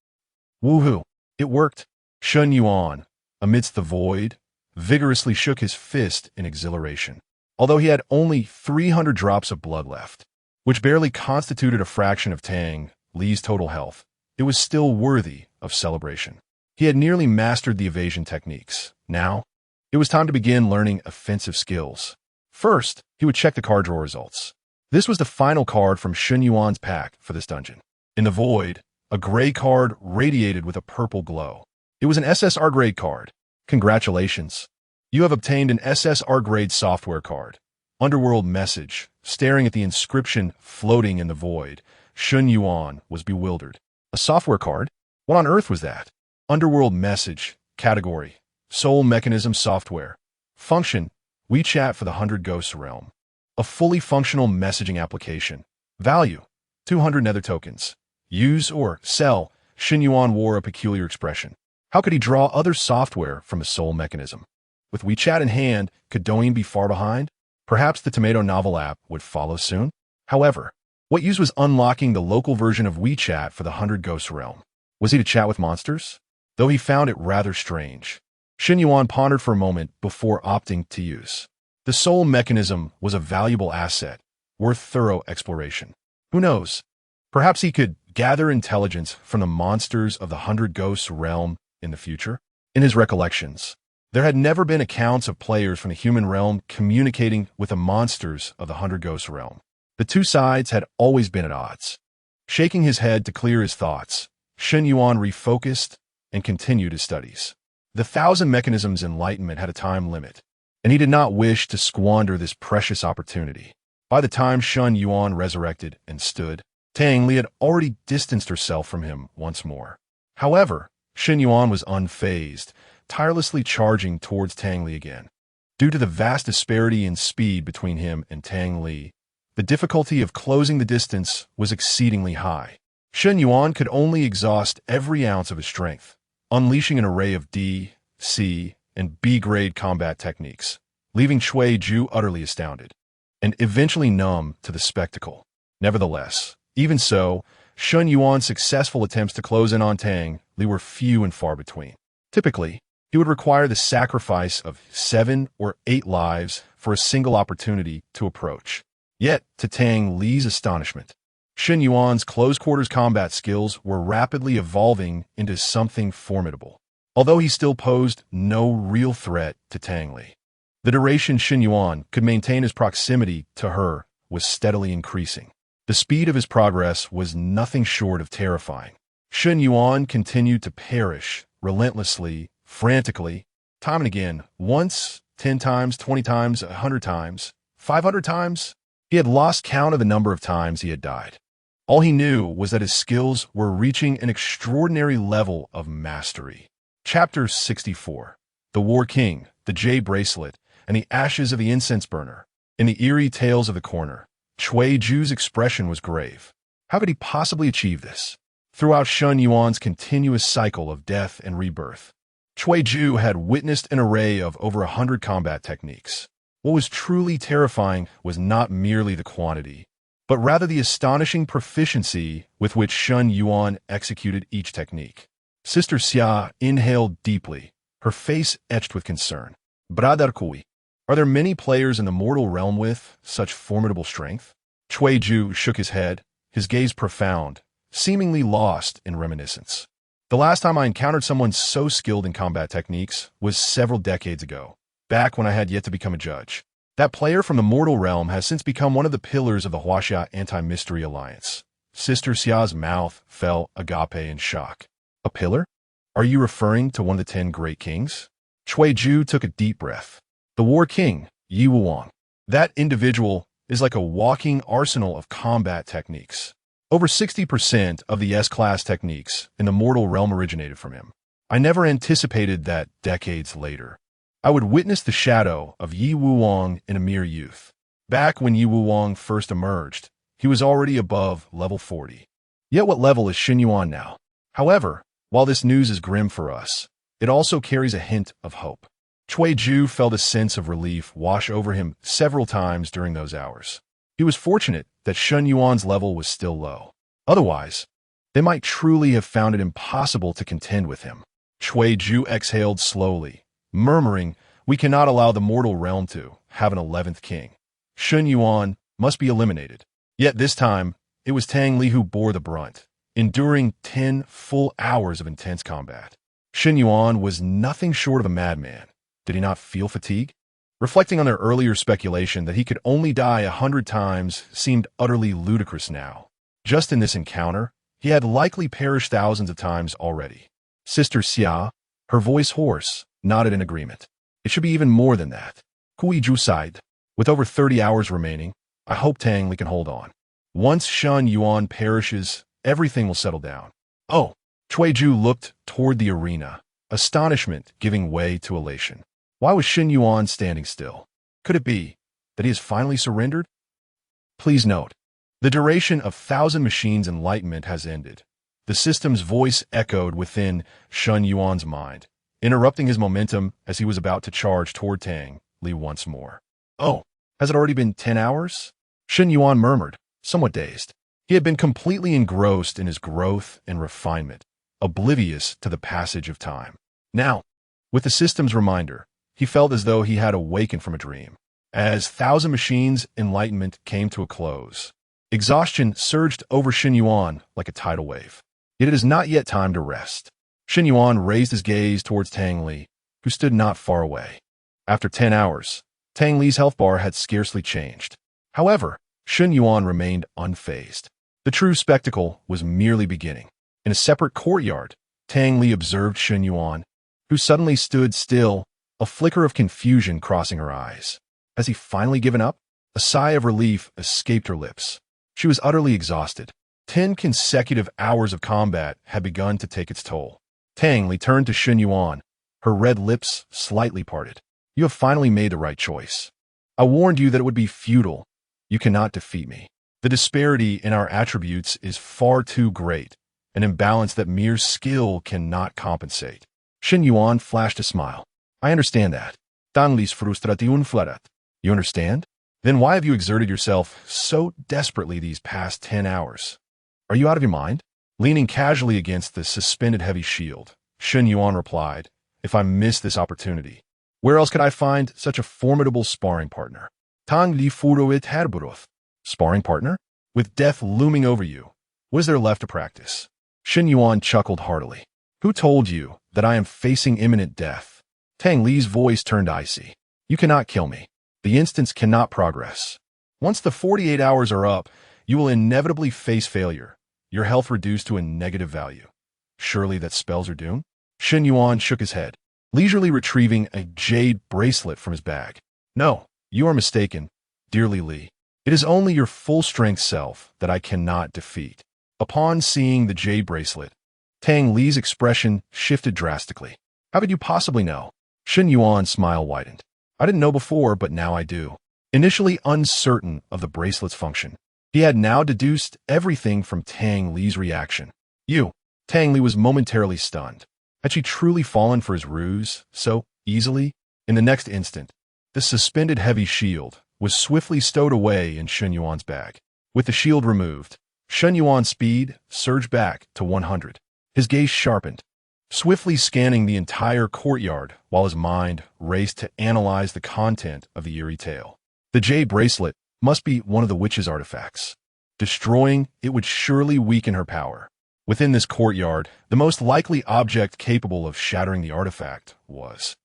Speaker 1: Woohoo! It worked! Shun Yuan, amidst the void, vigorously shook his fist in exhilaration. Although he had only 300 drops of blood left, which barely constituted a fraction of Tang Li's total health, it was still worthy of celebration. He had nearly mastered the evasion techniques. Now, it was time to begin learning offensive skills. First, he would check the card draw results. This was the final card from Shun Yuan's pack for this dungeon. In the void, a gray card radiated with a purple glow. It was an SSR grade card. Congratulations. You have obtained an SSR grade software card. Underworld message. Staring at the inscription floating in the void, Shun Yuan was bewildered. A software card? What on earth was that? Underworld message. Category: Soul Mechanism Software. Function: WeChat for the 100 Ghosts realm. A fully functional messaging application. Value: 200 nether tokens. Use or sell. Shun Yuan wore a peculiar expression. How could he draw other software from a soul mechanism? With WeChat in hand, could Douyin be far behind? Perhaps the Tomato Novel app would follow soon? However, what use was unlocking the local version of WeChat for the 100 Ghosts realm? Was he to chat with monsters? Though he found it rather strange. Shun Yuan pondered for a moment before opting to use. The soul mechanism was a valuable asset, worth thorough exploration. Who knows? Perhaps he could gather intelligence from the monsters of the 100 Ghosts realm in the future? In his recollections, there had never been accounts of players from the human realm communicating with the monsters of the 100 Ghosts realm. The two sides had always been at odds. Shaking his head to clear his thoughts, Shun Yuan refocused and continued his studies. The 1,000 Mechanisms Enlightenment had a time limit, and he did not wish to squander this precious opportunity. By the time Shun Yuan resurrected and stood, Tang Li had already distanced herself from him once more. However, Shun Yuan was unfazed, tirelessly charging towards Tang Li again. Due to the vast disparity in speed between him and Tang Li, the difficulty of closing the distance was exceedingly high. Shun Yuan could only exhaust every ounce of his strength, unleashing an array of D, C, and B-grade combat techniques, leaving Cui Ju utterly astounded, and eventually numb to the spectacle. Nevertheless, even so, Shun Yuan's successful attempts to close in on Tang Li were few and far between. Typically, he would require the sacrifice of 7 or 8 lives for a single opportunity to approach. Yet, to Tang Li's astonishment, Shun Yuan's close-quarters combat skills were rapidly evolving into something formidable, although he still posed no real threat to Tang Li. The duration Shun Yuan could maintain his proximity to her was steadily increasing. The speed of his progress was nothing short of terrifying. Shun Yuan continued to perish, relentlessly, frantically, time and again, once, 10 times, 20 times, 100 times, 500 times. He had lost count of the number of times he had died. All he knew was that his skills were reaching an extraordinary level of mastery. Chapter 64. The War King, the Jade Bracelet, and the Ashes of the Incense Burner. In the eerie tales of the corner, Cui Ju's expression was grave. How could he possibly achieve this? Throughout Shun Yuan's continuous cycle of death and rebirth, Cui Ju had witnessed an array of over 100 combat techniques. What was truly terrifying was not merely the quantity, but rather the astonishing proficiency with which Shun Yuan executed each technique. Sister Xia inhaled deeply, her face etched with concern. Brother Kui, are there many players in the mortal realm with such formidable strength? Cui Ju shook his head, his gaze profound, seemingly lost in reminiscence. The last time I encountered someone so skilled in combat techniques was several decades ago, back when I had yet to become a judge. That player from the mortal realm has since become one of the pillars of the Huaxia Anti-Mystery Alliance. Sister Xia's mouth fell agape in shock. A pillar? Are you referring to one of the 10 great kings? Cui Ju took a deep breath. The War King, Yi Wuwang. That individual is like a walking arsenal of combat techniques. Over 60% of the S-class techniques in the mortal realm originated from him. I never anticipated that decades later I would witness the shadow of Yi Wuwang in a mere youth. Back when Yi Wuwang first emerged, he was already above level 40. Yet what level is Shun Yuan now? However, while this news is grim for us, it also carries a hint of hope. Cui Ju felt a sense of relief wash over him several times during those hours. He was fortunate that Shun Yuan's level was still low. Otherwise, they might truly have found it impossible to contend with him. Cui Ju exhaled slowly, murmuring, "We cannot allow the mortal realm to have an 11th king. Shun Yuan must be eliminated." Yet this time, it was Tang Li who bore the brunt, enduring 10 full hours of intense combat. Shun Yuan was nothing short of a madman. Did he not feel fatigue? Reflecting on their earlier speculation that he could only die 100 times seemed utterly ludicrous now. Just in this encounter, he had likely perished thousands of times already. Sister Xia, her voice hoarse, nodded in agreement. It should be even more than that. Kui Ju sighed. With over 30 hours remaining, I hope Tang Li can hold on. Once Shun Yuan perishes, everything will settle down. Oh, Cui Ju looked toward the arena, astonishment giving way to elation. Why was Shun Yuan standing still? Could it be that he has finally surrendered? Please note, the duration of 1,000 Machines' enlightenment has ended. The system's voice echoed within Shun Yuan's mind, interrupting his momentum as he was about to charge toward Tang Li once more. Oh, has it already been 10 hours? Shun Yuan murmured, somewhat dazed. He had been completely engrossed in his growth and refinement, oblivious to the passage of time. Now, with the system's reminder, he felt as though he had awakened from a dream. As 1,000 Machines' enlightenment came to a close, exhaustion surged over Shun Yuan like a tidal wave. Yet it is not yet time to rest. Shun Yuan raised his gaze towards Tang Li, who stood not far away. After 10 hours, Tang Li's health bar had scarcely changed. However, Shun Yuan remained unfazed. The true spectacle was merely beginning. In a separate courtyard, Tang Li observed Shun Yuan, who suddenly stood still, a flicker of confusion crossing her eyes. Has he finally given up? A sigh of relief escaped her lips. She was utterly exhausted. 10 consecutive hours of combat had begun to take its toll. Tang Li turned to Shun Yuan, her red lips slightly parted. You have finally made the right choice. I warned you that it would be futile. You cannot defeat me. The disparity in our attributes is far too great, an imbalance that mere skill cannot compensate. Shun Yuan flashed a smile. I understand that. Tang Li's frustration flooded. You understand? Then why have you exerted yourself so desperately these past 10 hours? Are you out of your mind? Leaning casually against the suspended heavy shield, Shun Yuan replied, If I miss this opportunity, where else could I find such a formidable sparring partner? Tang Li furuit herburoth. Sparring partner? With death looming over you, what is there left to practice? Shun Yuan chuckled heartily. Who told you that I am facing imminent death? Tang Li's voice turned icy. You cannot kill me. The instance cannot progress. Once the 48 hours are up, you will inevitably face failure, your health reduced to a negative value. Surely that spells are doomed? Shen Yuan shook his head, leisurely retrieving a jade bracelet from his bag. No, you are mistaken, dearly Li. It is only your full-strength self that I cannot defeat. Upon seeing the jade bracelet, Tang Li's expression shifted drastically. How could you possibly know? Shen Yuan's smile widened. I didn't know before, but now I do. Initially uncertain of the bracelet's function, he had now deduced everything from Tang Li's reaction. Tang Li was momentarily stunned. Had she truly fallen for his ruse so easily? In the next instant, the suspended heavy shield was swiftly stowed away in Shen Yuan's bag. With the shield removed, Shen Yuan's speed surged back to 100. His gaze sharpened, swiftly scanning the entire courtyard while his mind raced to analyze the content of the eerie tale. The jade bracelet must be one of the witch's artifacts. Destroying it would surely weaken her power. Within this courtyard, the most likely object capable of shattering the artifact was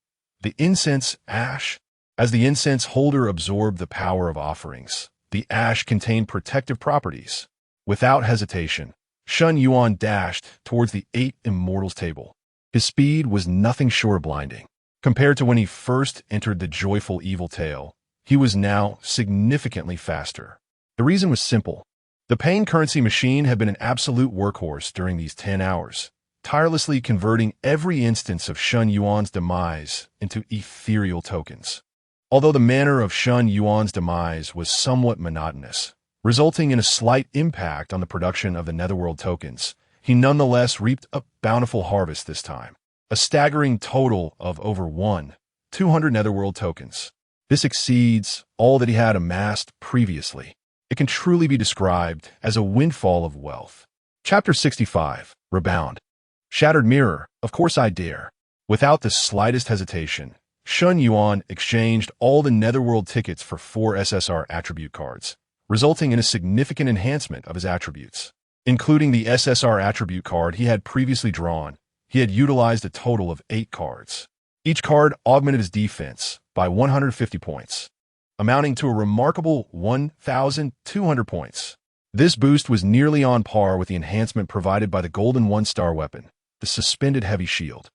Speaker 1: the incense ash. As the incense holder absorbed the power of offerings, the ash contained protective properties. Without hesitation, Shen Yuan dashed towards the 8 Immortals table. His speed was nothing short of blinding. Compared to when he first entered the joyful evil tale, he was now significantly faster. The reason was simple. The pain currency machine had been an absolute workhorse during these 10 hours, tirelessly converting every instance of Shen Yuan's demise into ethereal tokens. Although the manner of Shen Yuan's demise was somewhat monotonous, resulting in a slight impact on the production of the Netherworld tokens, he nonetheless reaped a bountiful harvest this time. A staggering total of over 200 Netherworld tokens. This exceeds all that he had amassed previously. It can truly be described as a windfall of wealth. Chapter 65. Rebound. Shattered Mirror. Of course I dare. Without the slightest hesitation, Shen Yuan exchanged all the Netherworld tickets for 4 SSR attribute cards, resulting in a significant enhancement of his attributes. Including the SSR attribute card he had previously drawn, he had utilized a total of 8 cards. Each card augmented his defense by 150 points, amounting to a remarkable 1,200 points. This boost was nearly on par with the enhancement provided by the golden 1-star weapon, the suspended heavy shield.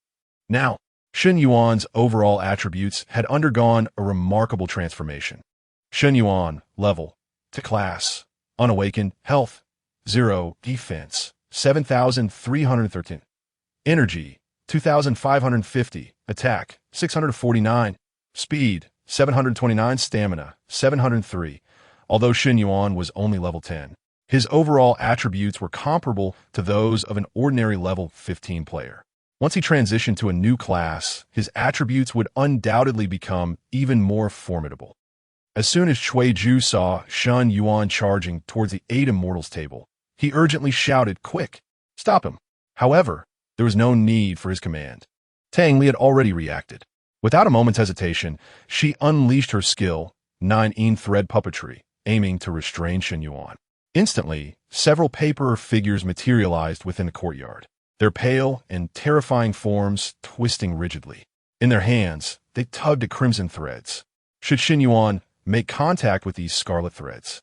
Speaker 1: Now, Shen Yuan's overall attributes had undergone a remarkable transformation. Shen Yuan, level, to class, unawakened, health, 0, defense, 7,313, energy, 2,550, attack, 649, speed, 729, stamina, 703. Although Shen Yuan was only level 10, his overall attributes were comparable to those of an ordinary level 15 player. Once he transitioned to a new class, his attributes would undoubtedly become even more formidable. As soon as Cui Ju saw Shen Yuan charging towards the 8 Immortals table, he urgently shouted, "Quick! Stop him!" However, there was no need for his command. Tang Li had already reacted. Without a moment's hesitation, she unleashed her skill, 9 thread puppetry, aiming to restrain Shen Yuan. Instantly, several paper figures materialized within the courtyard, their pale and terrifying forms twisting rigidly. In their hands, they tugged at crimson threads. Should Shen Yuan make contact with these scarlet threads,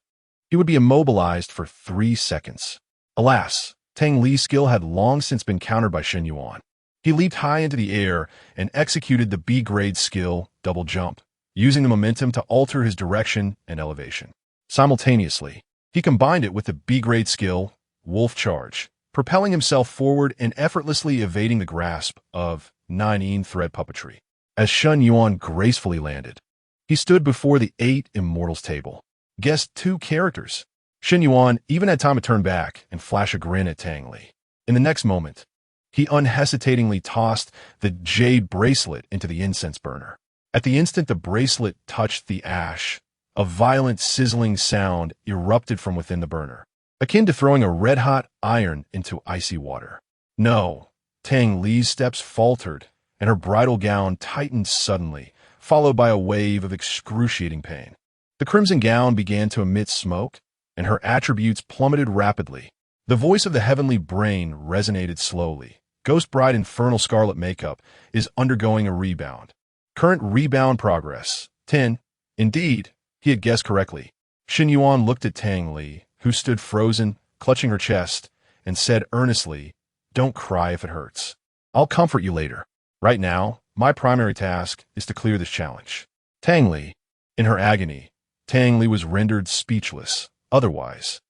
Speaker 1: he would be immobilized for 3 seconds. Alas, Tang Li's skill had long since been countered by Shen Yuan. He leaped high into the air and executed the B-grade skill, double jump, using the momentum to alter his direction and elevation. Simultaneously, he combined it with the B-grade skill, wolf charge, propelling himself forward and effortlessly evading the grasp of 9 thread puppetry. As Shen Yuan gracefully landed, he stood before the 8 Immortals table, guessed 2 characters. Shen Yuan even had time to turn back and flash a grin at Tang Li. In the next moment, he unhesitatingly tossed the jade bracelet into the incense burner. At the instant the bracelet touched the ash, a violent sizzling sound erupted from within the burner, akin to throwing a red-hot iron into icy water. No, Tang Li's steps faltered, and her bridal gown tightened suddenly, followed by a wave of excruciating pain. The crimson gown began to emit smoke, and her attributes plummeted rapidly. The voice of the heavenly brain resonated slowly. Ghost Bride Infernal Scarlet Makeup is undergoing a rebound. Current rebound progress, 10. Indeed, he had guessed correctly. Xin Yuan looked at Tang Li, who stood frozen, clutching her chest, and said earnestly, "Don't cry if it hurts. I'll comfort you later. Right now, my primary task is to clear this challenge." Tang Li, in her agony, Tang Li was rendered speechless. Otherwise,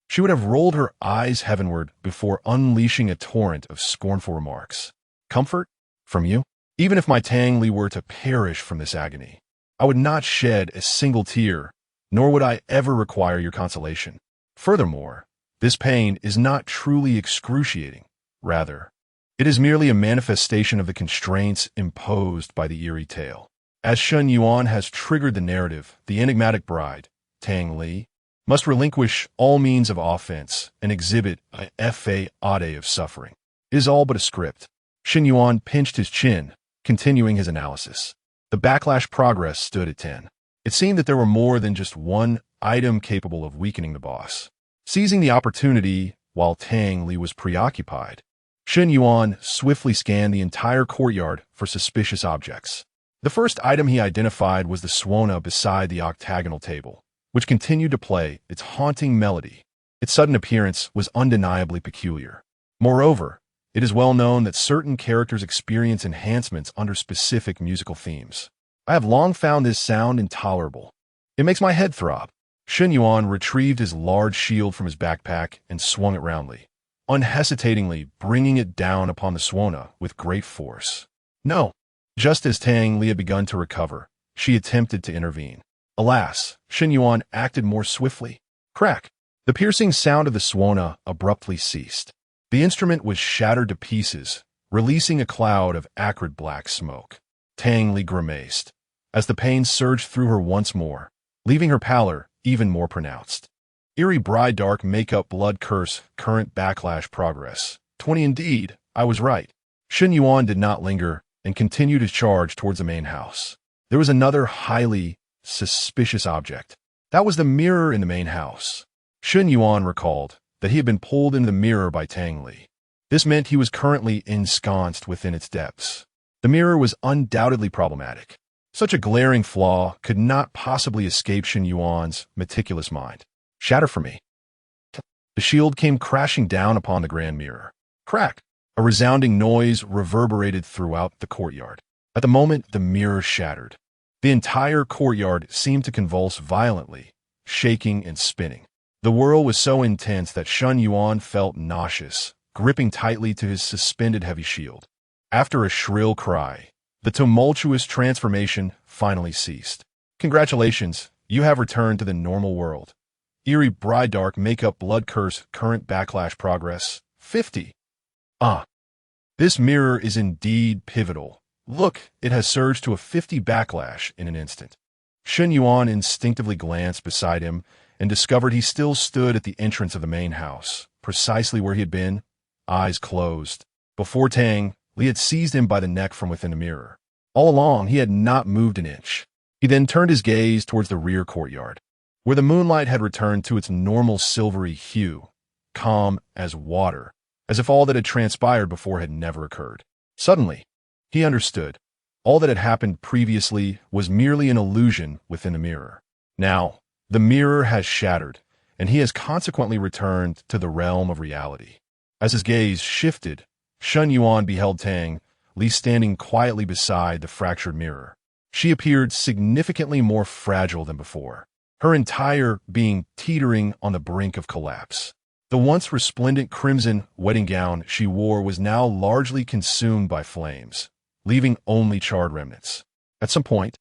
Speaker 1: she would have rolled her eyes heavenward before unleashing a torrent of scornful remarks. "Comfort? From you? Even if my Tang Li were to perish from this agony, I would not shed a single tear, nor would I ever require your consolation. Furthermore, this pain is not truly excruciating. Rather, it is merely a manifestation of the constraints imposed by the eerie tale. As Shun Yuan has triggered the narrative, the enigmatic bride, Tang Li, must relinquish all means of offense and exhibit a fa ade of suffering. It is all but a script." Xin Yuan pinched his chin, continuing his analysis. The backlash progress stood at 10. It seemed that there were more than just one item capable of weakening the boss. Seizing the opportunity while Tang Li was preoccupied, Xin Yuan swiftly scanned the entire courtyard for suspicious objects. The first item he identified was the suona beside the octagonal table, which continued to play its haunting melody. Its sudden appearance was undeniably peculiar. Moreover, it is well known that certain characters experience enhancements under specific musical themes. I have long found this sound intolerable. It makes my head throb. Xin Yuan retrieved his large shield from his backpack and swung it roundly, unhesitatingly bringing it down upon the suona with great force. No! Just as Tang Li had begun to recover, she attempted to intervene. Alas, Xin Yuan acted more swiftly. Crack! The piercing sound of the suona abruptly ceased. The instrument was shattered to pieces, releasing a cloud of acrid black smoke. Tang Li grimaced, as the pain surged through her once more, leaving her pallor even more pronounced. Eerie bride dark makeup blood curse current backlash progress. 20 indeed, I was right. Xin Yuan did not linger and continued his charge towards the main house. There was another highly suspicious object. That was the mirror in the main house. Xin Yuan recalled that he had been pulled into the mirror by Tang Li. This meant he was currently ensconced within its depths. The mirror was undoubtedly problematic. Such a glaring flaw could not possibly escape Xin Yuan's meticulous mind. Shatter for me. The shield came crashing down upon the grand mirror. Crack! A resounding noise reverberated throughout the courtyard. At the moment, the mirror shattered. The entire courtyard seemed to convulse violently, shaking and spinning. The whirl was so intense that Shun Yuan felt nauseous, gripping tightly to his suspended heavy shield. After a shrill cry, the tumultuous transformation finally ceased. Congratulations, you have returned to the normal world. Eerie bride dark makeup blood curse current backlash progress 50. This mirror is indeed pivotal. Look, it has surged to a 50 backlash in an instant. Xin Yuan instinctively glanced beside him and discovered he still stood at the entrance of the main house, precisely where he had been, eyes closed. Before Tang Li had seized him by the neck from within the mirror. All along, he had not moved an inch. He then turned his gaze towards the rear courtyard, where the moonlight had returned to its normal silvery hue, calm as water, as if all that had transpired before had never occurred. Suddenly, he understood. All that had happened previously was merely an illusion within the mirror. Now, the mirror has shattered, and he has consequently returned to the realm of reality. As his gaze shifted, Shun Yuan beheld Tang Li standing quietly beside the fractured mirror. She appeared significantly more fragile than before, her entire being teetering on the brink of collapse. The once resplendent crimson wedding gown she wore was now largely consumed by flames, leaving only charred remnants. At some point,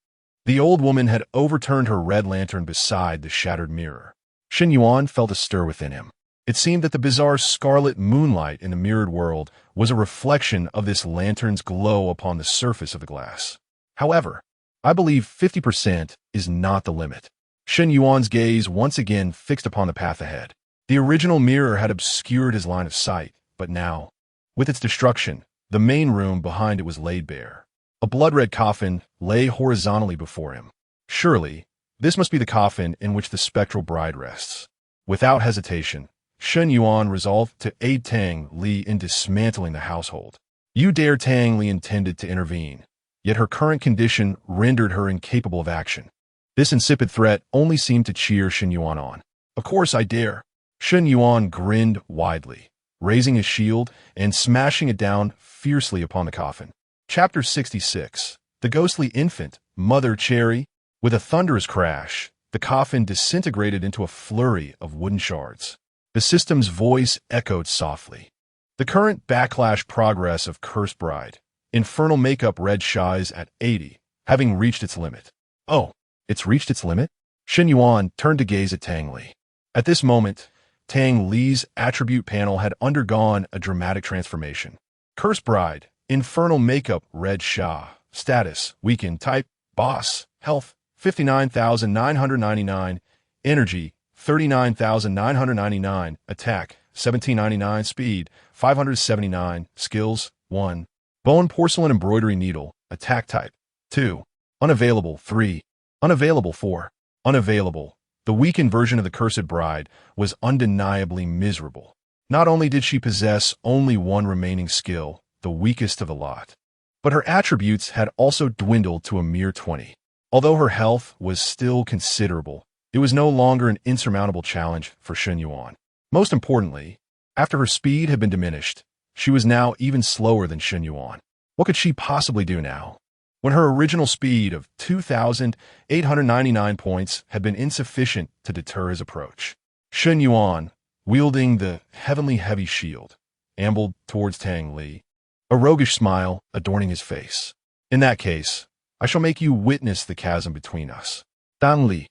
Speaker 1: the old woman had overturned her red lantern beside the shattered mirror. Xin Yuan felt a stir within him. It seemed that the bizarre scarlet moonlight in the mirrored world was a reflection of this lantern's glow upon the surface of the glass. However, I believe 50% is not the limit. Xin Yuan's gaze once again fixed upon the path ahead. The original mirror had obscured his line of sight, but now, with its destruction, the main room behind it was laid bare. A blood-red coffin lay horizontally before him. Surely, this must be the coffin in which the spectral bride rests. Without hesitation, Shun Yuan resolved to aid Tang Li in dismantling the household. You dare Tang Li intended to intervene, yet her current condition rendered her incapable of action. This insipid threat only seemed to cheer Shen Yuan on. Of course I dare. Shen Yuan grinned widely, raising his shield and smashing it down fiercely upon the coffin. Chapter 66. The Ghostly Infant, Mother Cherry. With a thunderous crash, the coffin disintegrated into a flurry of wooden shards. The system's voice echoed softly. The current backlash progress of Cursed Bride. Infernal makeup red shies at 80, having reached its limit. Oh, it's reached its limit? Shen Yuan turned to gaze at Tang Li. At this moment, Tang Li's attribute panel had undergone a dramatic transformation. Cursed Bride, Infernal makeup red Sha, status, weakened, type, boss, health, 59,999, energy, 39,999, attack, 1799, speed, 579, skills, 1. Bone porcelain embroidery needle, attack type, 2. Unavailable, 3. Unavailable, 4. Unavailable. The weakened version of the Cursed Bride was undeniably miserable. Not only did she possess only one remaining skill, the weakest of the lot, but her attributes had also dwindled to a mere 20. Although her health was still considerable, it was no longer an insurmountable challenge for Shen Yuan. Most importantly, after her speed had been diminished, she was now even slower than Shen Yuan. What could she possibly do now? When her original speed of 2,899 points had been insufficient to deter his approach. Shen Yuan, wielding the heavenly heavy shield, ambled towards Tang Li, a roguish smile adorning his face. In that case, I shall make you witness the chasm between us. Tang Li.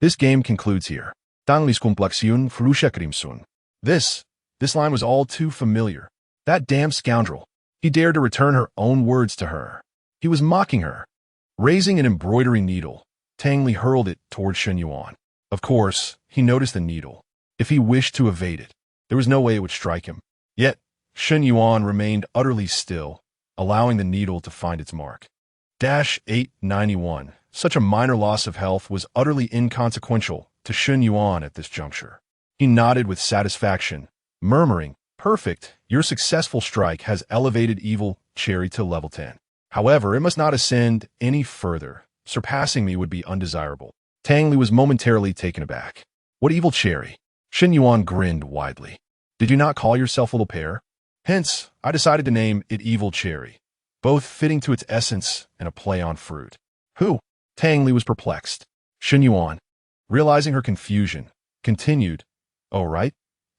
Speaker 1: This game concludes here. Tang Li's complexion frusha crimson. This line was all too familiar. That damn scoundrel. He dared to return her own words to her. He was mocking her. Raising an embroidery needle, Tang Li hurled it toward Shen Yuan. Of course, he noticed the needle. If he wished to evade it, there was no way it would strike him. Yet, Shen Yuan remained utterly still, allowing the needle to find its mark. 891. Such a minor loss of health was utterly inconsequential to Shen Yuan at this juncture. He nodded with satisfaction, murmuring, "Perfect, your successful strike has elevated Evil Cherry to level 10. However, it must not ascend any further. Surpassing me would be undesirable." Tang Li was momentarily taken aback. "What Evil Cherry?" Shen Yuan grinned widely. "Did you not call yourself Little Pear? Hence, I decided to name it Evil Cherry, both fitting to its essence and a play on fruit." "Who?" Tang Li was perplexed. Shen Yuan, realizing her confusion, continued, "Oh, right.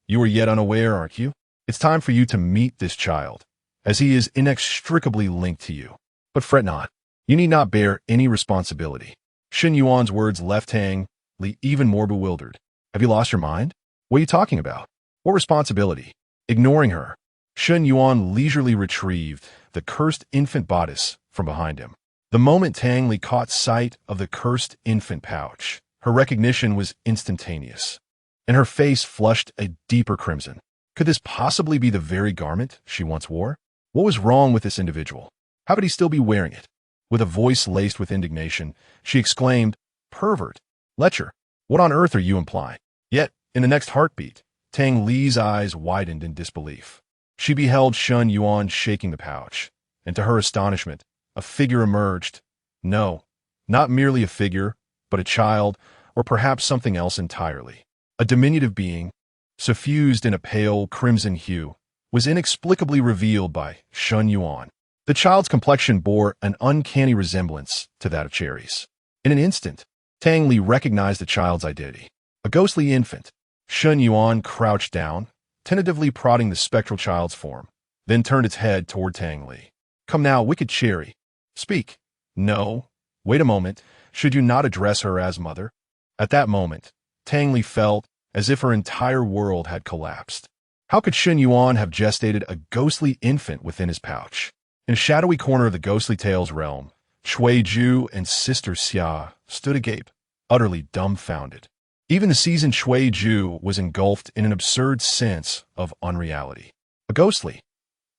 Speaker 1: You are yet unaware, aren't you? It's time for you to meet this child, as he is inextricably linked to you. But fret not. You need not bear any responsibility." Shen Yuan's words left Tang Li even more bewildered. "Have you lost your mind? What are you talking about? What responsibility?" Ignoring her, Shen Yuan leisurely retrieved the cursed infant bodice from behind him. The moment Tang Li caught sight of the cursed infant pouch, her recognition was instantaneous, and her face flushed a deeper crimson. Could this possibly be the very garment she once wore? What was wrong with this individual? How could he still be wearing it? With a voice laced with indignation, she exclaimed, "Pervert! Lecher! What on earth are you implying?" Yet, in the next heartbeat, Tang Li's eyes widened in disbelief. She beheld Shen Yuan shaking the pouch, and to her astonishment, a figure emerged. No, not merely a figure, but a child, or perhaps something else entirely. A diminutive being, suffused in a pale crimson hue, was inexplicably revealed by Shen Yuan. The child's complexion bore an uncanny resemblance to that of Cherry's. In an instant, Tang Li recognized the child's identity. A ghostly infant. Shen Yuan crouched down, tentatively prodding the spectral child's form, then turned its head toward Tang Li. "Come now, wicked Cherry. Speak." "No. Wait a moment. Should you not address her as mother?" At that moment, Tang Li felt as if her entire world had collapsed. How could Shen Yuan have gestated a ghostly infant within his pouch? In a shadowy corner of the Ghostly Tales realm, Shui Ju and Sister Xia stood agape, utterly dumbfounded. Even the seasoned Shui Ju was engulfed in an absurd sense of unreality. A ghostly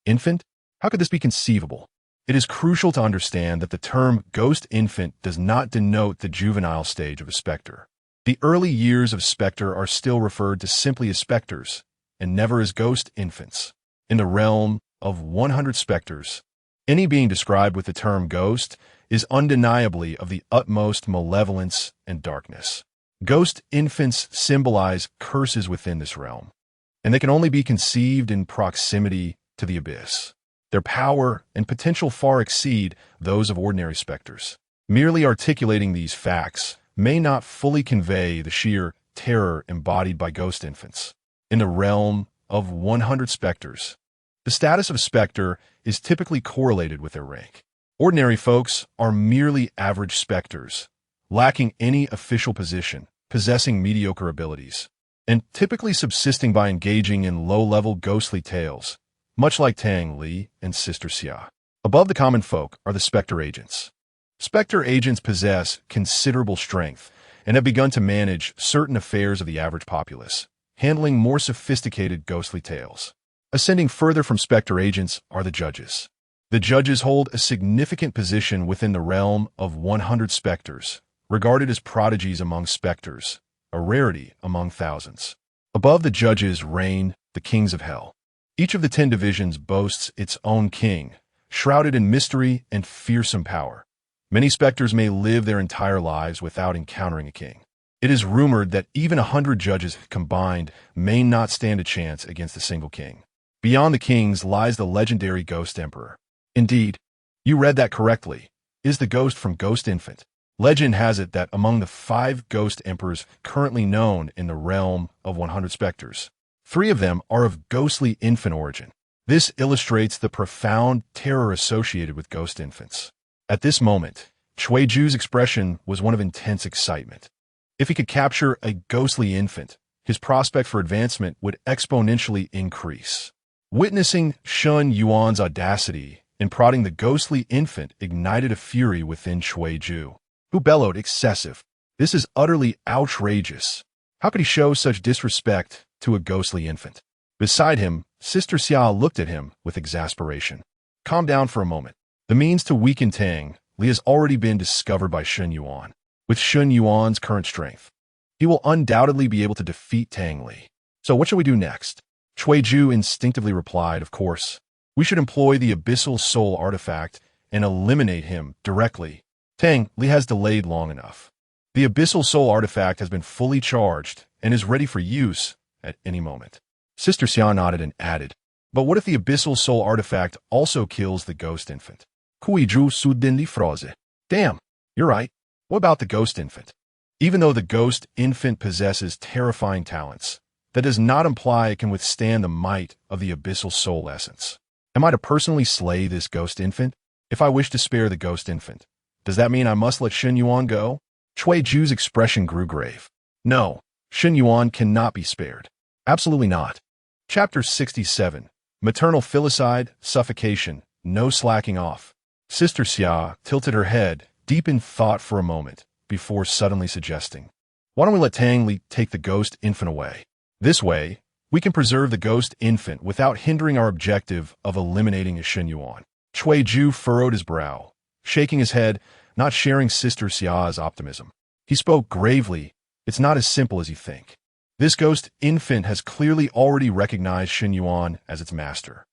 Speaker 1: infant? How could this be conceivable? It is crucial to understand that the term ghost infant does not denote the juvenile stage of a specter. The early years of specter are still referred to simply as specters, and never as ghost infants. In the realm of 100 specters, any being described with the term ghost is undeniably of the utmost malevolence and darkness. Ghost infants symbolize curses within this realm, and they can only be conceived in proximity to the abyss. Their power and potential far exceed those of ordinary specters. Merely articulating these facts may not fully convey the sheer terror embodied by ghost infants. In the realm of 100 specters, the status of a specter is typically correlated with their rank. Ordinary folks are merely average specters, lacking any official position, possessing mediocre abilities, and typically subsisting by engaging in low-level ghostly tales, much like Tang Li and Sister Xia. Above the common folk are the specter agents. Specter agents possess considerable strength and have begun to manage certain affairs of the average populace, handling more sophisticated ghostly tales. Ascending further from specter agents are the judges. The judges hold a significant position within the realm of 100 specters, regarded as prodigies among specters, a rarity among thousands. Above the judges reign the kings of hell. Each of the 10 divisions boasts its own king, shrouded in mystery and fearsome power. Many specters may live their entire lives without encountering a king. It is rumored that even 100 judges combined may not stand a chance against a single king. Beyond the kings lies the legendary Ghost Emperor. Indeed, you read that correctly, is the ghost from Ghost Infant. Legend has it that among the 5 Ghost Emperors currently known in the realm of 100 specters, 3 of them are of ghostly infant origin. This illustrates the profound terror associated with ghost infants. At this moment, Cui Ju's expression was one of intense excitement. If he could capture a ghostly infant, his prospect for advancement would exponentially increase. Witnessing Shun Yuan's audacity in prodding the ghostly infant ignited a fury within Cui Ju, who bellowed, "Excessive. This is utterly outrageous. How could he show such disrespect to a ghostly infant?" Beside him, Sister Xia looked at him with exasperation. "Calm down for a moment. The means to weaken Tang Li has already been discovered by Shun Yuan. With Shun Yuan's current strength, he will undoubtedly be able to defeat Tang Li. So what shall we do next?" Cui Ju instinctively replied, "Of course, we should employ the Abyssal Soul artifact and eliminate him directly. Tang Li has delayed long enough. The Abyssal Soul artifact has been fully charged and is ready for use at any moment." Sister Xia nodded and added, "But what if the Abyssal Soul artifact also kills the ghost infant?" Cui Ju suddenly froze. "Damn, you're right. What about the ghost infant? Even though the ghost infant possesses terrifying talents, that does not imply it can withstand the might of the Abyssal Soul essence. Am I to personally slay this ghost infant? If I wish to spare the ghost infant, does that mean I must let Shun Yuan go?" Cui Ju's expression grew grave. "No, Shun Yuan cannot be spared. Absolutely not." Chapter 67. Maternal Filicide, Suffocation, No Slacking Off. Sister Xia tilted her head, deep in thought for a moment, before suddenly suggesting, "Why don't we let Tang Li take the ghost infant away? This way, we can preserve the ghost infant without hindering our objective of eliminating Shun Yuan." Cui Ju furrowed his brow, shaking his head, not sharing Sister Xia's optimism. He spoke gravely, "It's not as simple as you think. This ghost infant has clearly already recognized Shun Yuan as its master.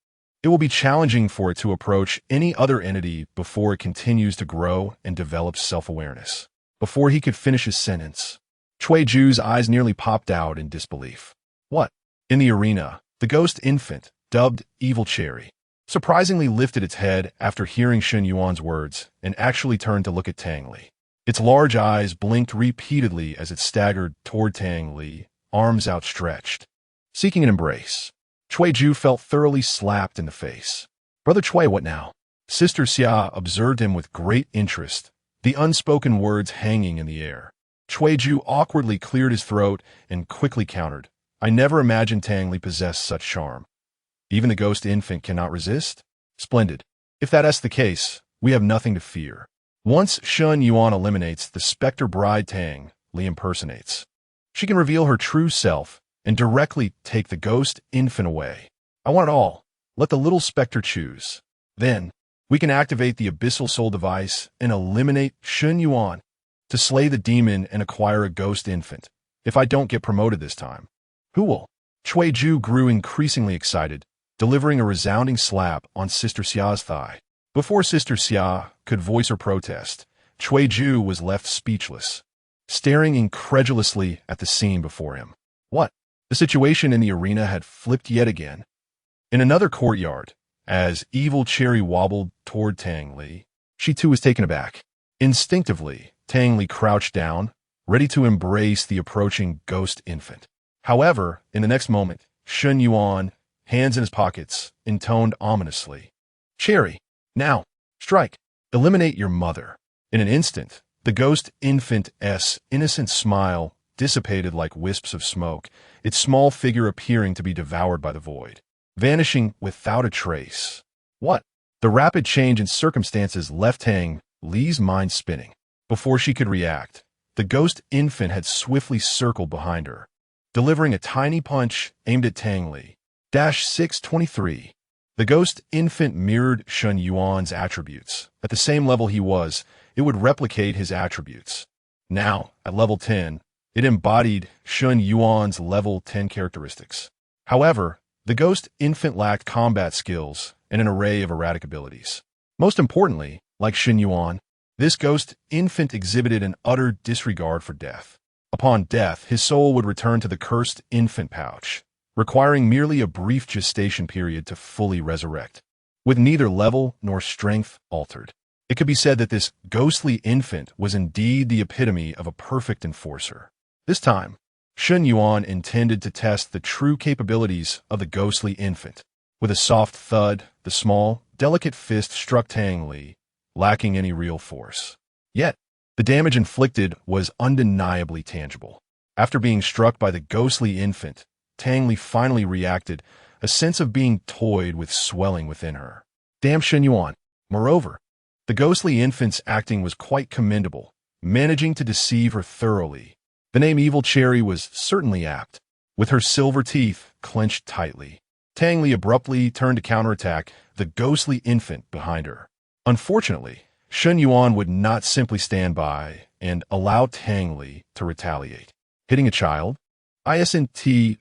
Speaker 1: It will be challenging for it to approach any other entity before it continues to grow and develops self-awareness." Before he could finish his sentence, Cui Ju's eyes nearly popped out in disbelief. "What?" In the arena, the ghost infant, dubbed Evil Cherry, surprisingly lifted its head after hearing Shun Yuan's words and actually turned to look at Tang Li. Its large eyes blinked repeatedly as it staggered toward Tang Li, arms outstretched, seeking an embrace. Cui Ju felt thoroughly slapped in the face. "Brother Cui, what now?" Sister Xia observed him with great interest, the unspoken words hanging in the air. Cui Ju awkwardly cleared his throat and quickly countered, "I never imagined Tang Li possessed such charm. Even the ghost infant cannot resist? Splendid. If that's the case, we have nothing to fear. Once Shun Yuan eliminates the specter bride Tang Li impersonates, she can reveal her true self and directly take the ghost infant away. I want it all. Let the little specter choose. Then, we can activate the Abyssal Soul device and eliminate Shun Yuan to slay the demon and acquire a ghost infant, if I don't get promoted this time. Who will?" Cui Ju grew increasingly excited, delivering a resounding slap on Sister Xia's thigh. Before Sister Xia could voice her protest, Ju was left speechless, staring incredulously at the scene before him. What? The situation in the arena had flipped yet again. In another courtyard, as Evil Cherry wobbled toward Tang Li, she too was taken aback. Instinctively, Tang Li crouched down, ready to embrace the approaching ghost infant. However, in the next moment, Shun Yuan, hands in his pockets, intoned ominously. Cherry, now, strike, eliminate your mother. In an instant, the ghost infant's innocent smile dissipated like wisps of smoke, its small figure appearing to be devoured by the void, vanishing without a trace. What? The rapid change in circumstances left Tang Li's mind spinning. Before she could react, the ghost infant had swiftly circled behind her, delivering a tiny punch aimed at Tang Li. 623. The ghost infant mirrored Shun Yuan's attributes. At the same level he was, it would replicate his attributes. Now, at level 10, it embodied Shun Yuan's level 10 characteristics. However, the ghost infant lacked combat skills and an array of erratic abilities. Most importantly, like Shun Yuan, this ghost infant exhibited an utter disregard for death. Upon death, his soul would return to the cursed infant pouch, requiring merely a brief gestation period to fully resurrect, with neither level nor strength altered. It could be said that this ghostly infant was indeed the epitome of a perfect enforcer. This time, Shun Yuan intended to test the true capabilities of the ghostly infant. With a soft thud, the small, delicate fist struck Tang Li, lacking any real force. Yet, the damage inflicted was undeniably tangible. After being struck by the ghostly infant, Tang Li finally reacted, a sense of being toyed with swelling within her. Damn Shun Yuan. Moreover, the ghostly infant's acting was quite commendable, managing to deceive her thoroughly. The name Evil Cherry was certainly apt. With her silver teeth clenched tightly, Tang Li abruptly turned to counterattack the ghostly infant behind her. Unfortunately, Shun Yuan would not simply stand by and allow Tang Li to retaliate. Hitting a child? Isn't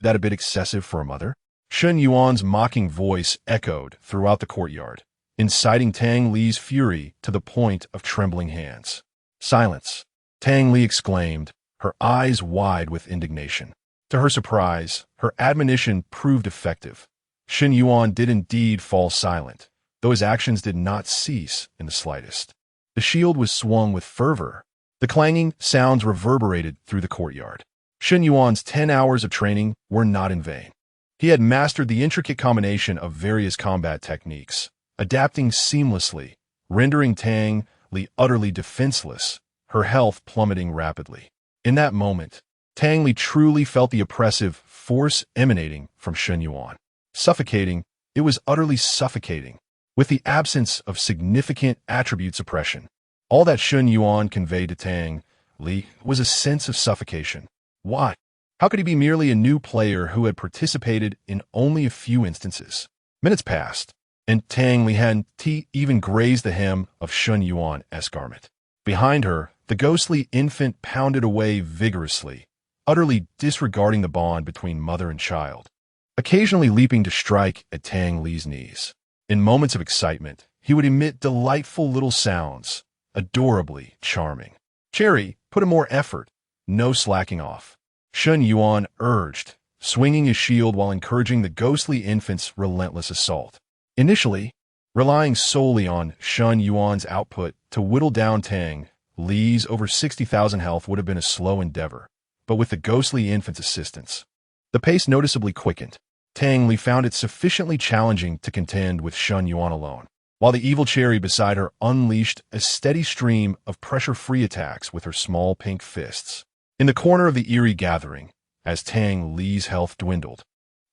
Speaker 1: that a bit excessive for a mother? Shun Yuan's mocking voice echoed throughout the courtyard, inciting Tang Li's fury to the point of trembling hands. Silence, Tang Li exclaimed, her eyes wide with indignation. To her surprise, her admonition proved effective. Shun Yuan did indeed fall silent, though his actions did not cease in the slightest. The shield was swung with fervor. The clanging sounds reverberated through the courtyard. Shun Yuan's 10 hours of training were not in vain. He had mastered the intricate combination of various combat techniques, adapting seamlessly, rendering Tang Li utterly defenseless, her health plummeting rapidly. In that moment, Tang Li truly felt the oppressive force emanating from Shun Yuan. Suffocating, it was utterly suffocating. With the absence of significant attribute suppression, all that Shun Yuan conveyed to Tang Li was a sense of suffocation. Why? How could he be merely a new player who had participated in only a few instances? Minutes passed, and Tang Li hadn't even grazed the hem of Shun Yuan's garment. Behind her, the ghostly infant pounded away vigorously, utterly disregarding the bond between mother and child, occasionally leaping to strike at Tang Li's knees. In moments of excitement, he would emit delightful little sounds, adorably charming. Cherry, put in more effort, no slacking off, Shun Yuan urged, swinging his shield while encouraging the ghostly infant's relentless assault. Initially, relying solely on Shun Yuan's output to whittle down Tang Li's over 60,000 health would have been a slow endeavor, but with the ghostly infant's assistance, the pace noticeably quickened. Tang Li found it sufficiently challenging to contend with Shun Yuan alone, while the Evil Cherry beside her unleashed a steady stream of pressure-free attacks with her small pink fists. In the corner of the eerie gathering, as Tang Li's health dwindled,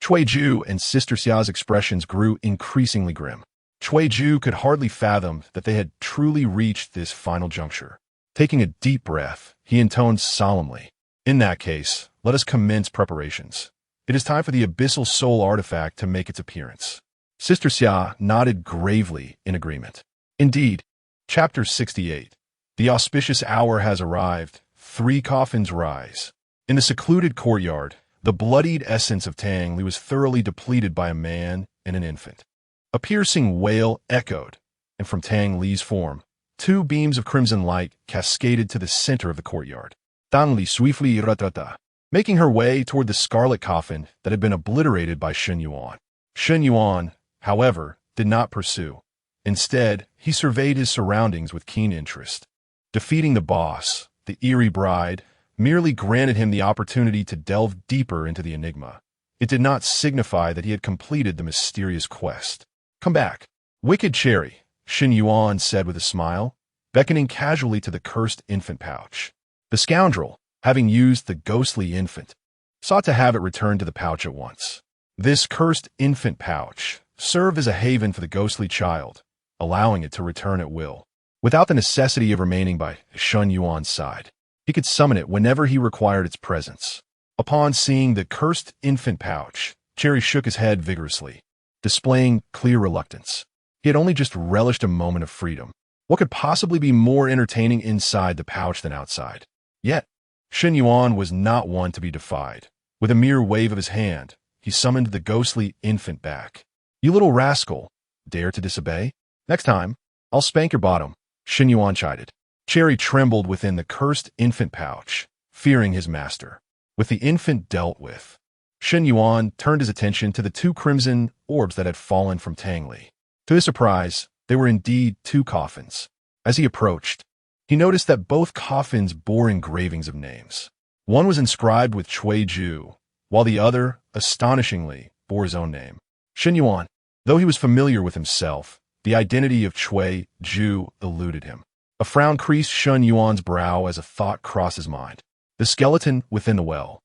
Speaker 1: Ju and Sister Xia's expressions grew increasingly grim. Ju could hardly fathom that they had truly reached this final juncture. Taking a deep breath, he intoned solemnly, "In that case, let us commence preparations. It is time for the Abyssal Soul artifact to make its appearance." Sister Xia nodded gravely in agreement. Indeed, Chapter 68. The auspicious hour has arrived. 3 coffins rise. In the secluded courtyard, the bloodied essence of Tang Li was thoroughly depleted by a man and an infant. A piercing wail echoed, and from Tang Li's form, two beams of crimson light cascaded to the center of the courtyard. Tang Li swiftly ratata, making her way toward the scarlet coffin that had been obliterated by Shen Yuan. Shen Yuan, however, did not pursue. Instead, he surveyed his surroundings with keen interest. Defeating the boss, the eerie bride, merely granted him the opportunity to delve deeper into the enigma. It did not signify that he had completed the mysterious quest. Come back. Wicked Cherry, Shen Yuan said with a smile, beckoning casually to the cursed infant pouch. The scoundrel, having used the ghostly infant, sought to have it returned to the pouch at once. This cursed infant pouch served as a haven for the ghostly child, allowing it to return at will, without the necessity of remaining by Shen Yuan's side. He could summon it whenever he required its presence. Upon seeing the cursed infant pouch, Cherry shook his head vigorously, displaying clear reluctance. He had only just relished a moment of freedom. What could possibly be more entertaining inside the pouch than outside? Yet, Shen Yuan was not one to be defied. With a mere wave of his hand, he summoned the ghostly infant back. You little rascal, dare to disobey? Next time, I'll spank your bottom, Shen Yuan chided. Cherry trembled within the cursed infant pouch, fearing his master. With the infant dealt with, Shen Yuan turned his attention to the two crimson orbs that had fallen from Tang Li. To his surprise, they were indeed two coffins. As he approached, he noticed that both coffins bore engravings of names. One was inscribed with Cui Ju, while the other, astonishingly, bore his own name. Shen Yuan, though he was familiar with himself, the identity of Cui Ju eluded him. A frown creased Shen Yuan's brow as a thought crossed his mind. The skeleton within the well.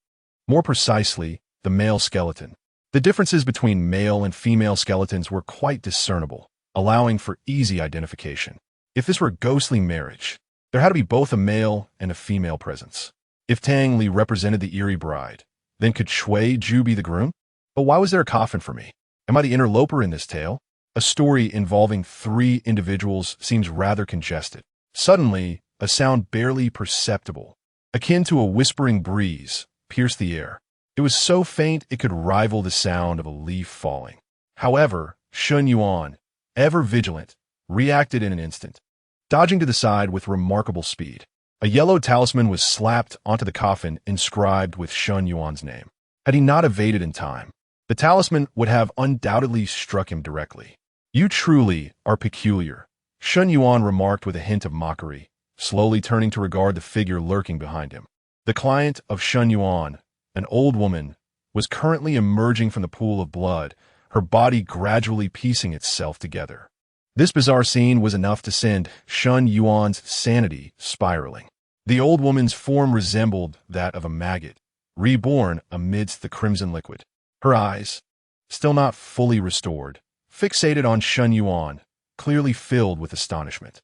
Speaker 1: More precisely, the male skeleton. The differences between male and female skeletons were quite discernible, allowing for easy identification. If this were a ghostly marriage, there had to be both a male and a female presence. If Tang Li represented the eerie bride, then could Cui Ju be the groom? But why was there a coffin for me? Am I the interloper in this tale? A story involving three individuals seems rather congested. Suddenly, a sound barely perceptible, akin to a whispering breeze, pierced the air. It was so faint it could rival the sound of a leaf falling. However, Shen Yuan, ever vigilant, reacted in an instant, dodging to the side with remarkable speed. A yellow talisman was slapped onto the coffin inscribed with Shen Yuan's name. Had he not evaded in time, the talisman would have undoubtedly struck him directly. You truly are peculiar, Shen Yuan remarked with a hint of mockery, slowly turning to regard the figure lurking behind him. The client of Shen Yuan, an old woman, was currently emerging from the pool of blood, her body gradually piecing itself together. This bizarre scene was enough to send Shen Yuan's sanity spiraling. The old woman's form resembled that of a maggot, reborn amidst the crimson liquid. Her eyes, still not fully restored, fixated on Shen Yuan, clearly filled with astonishment.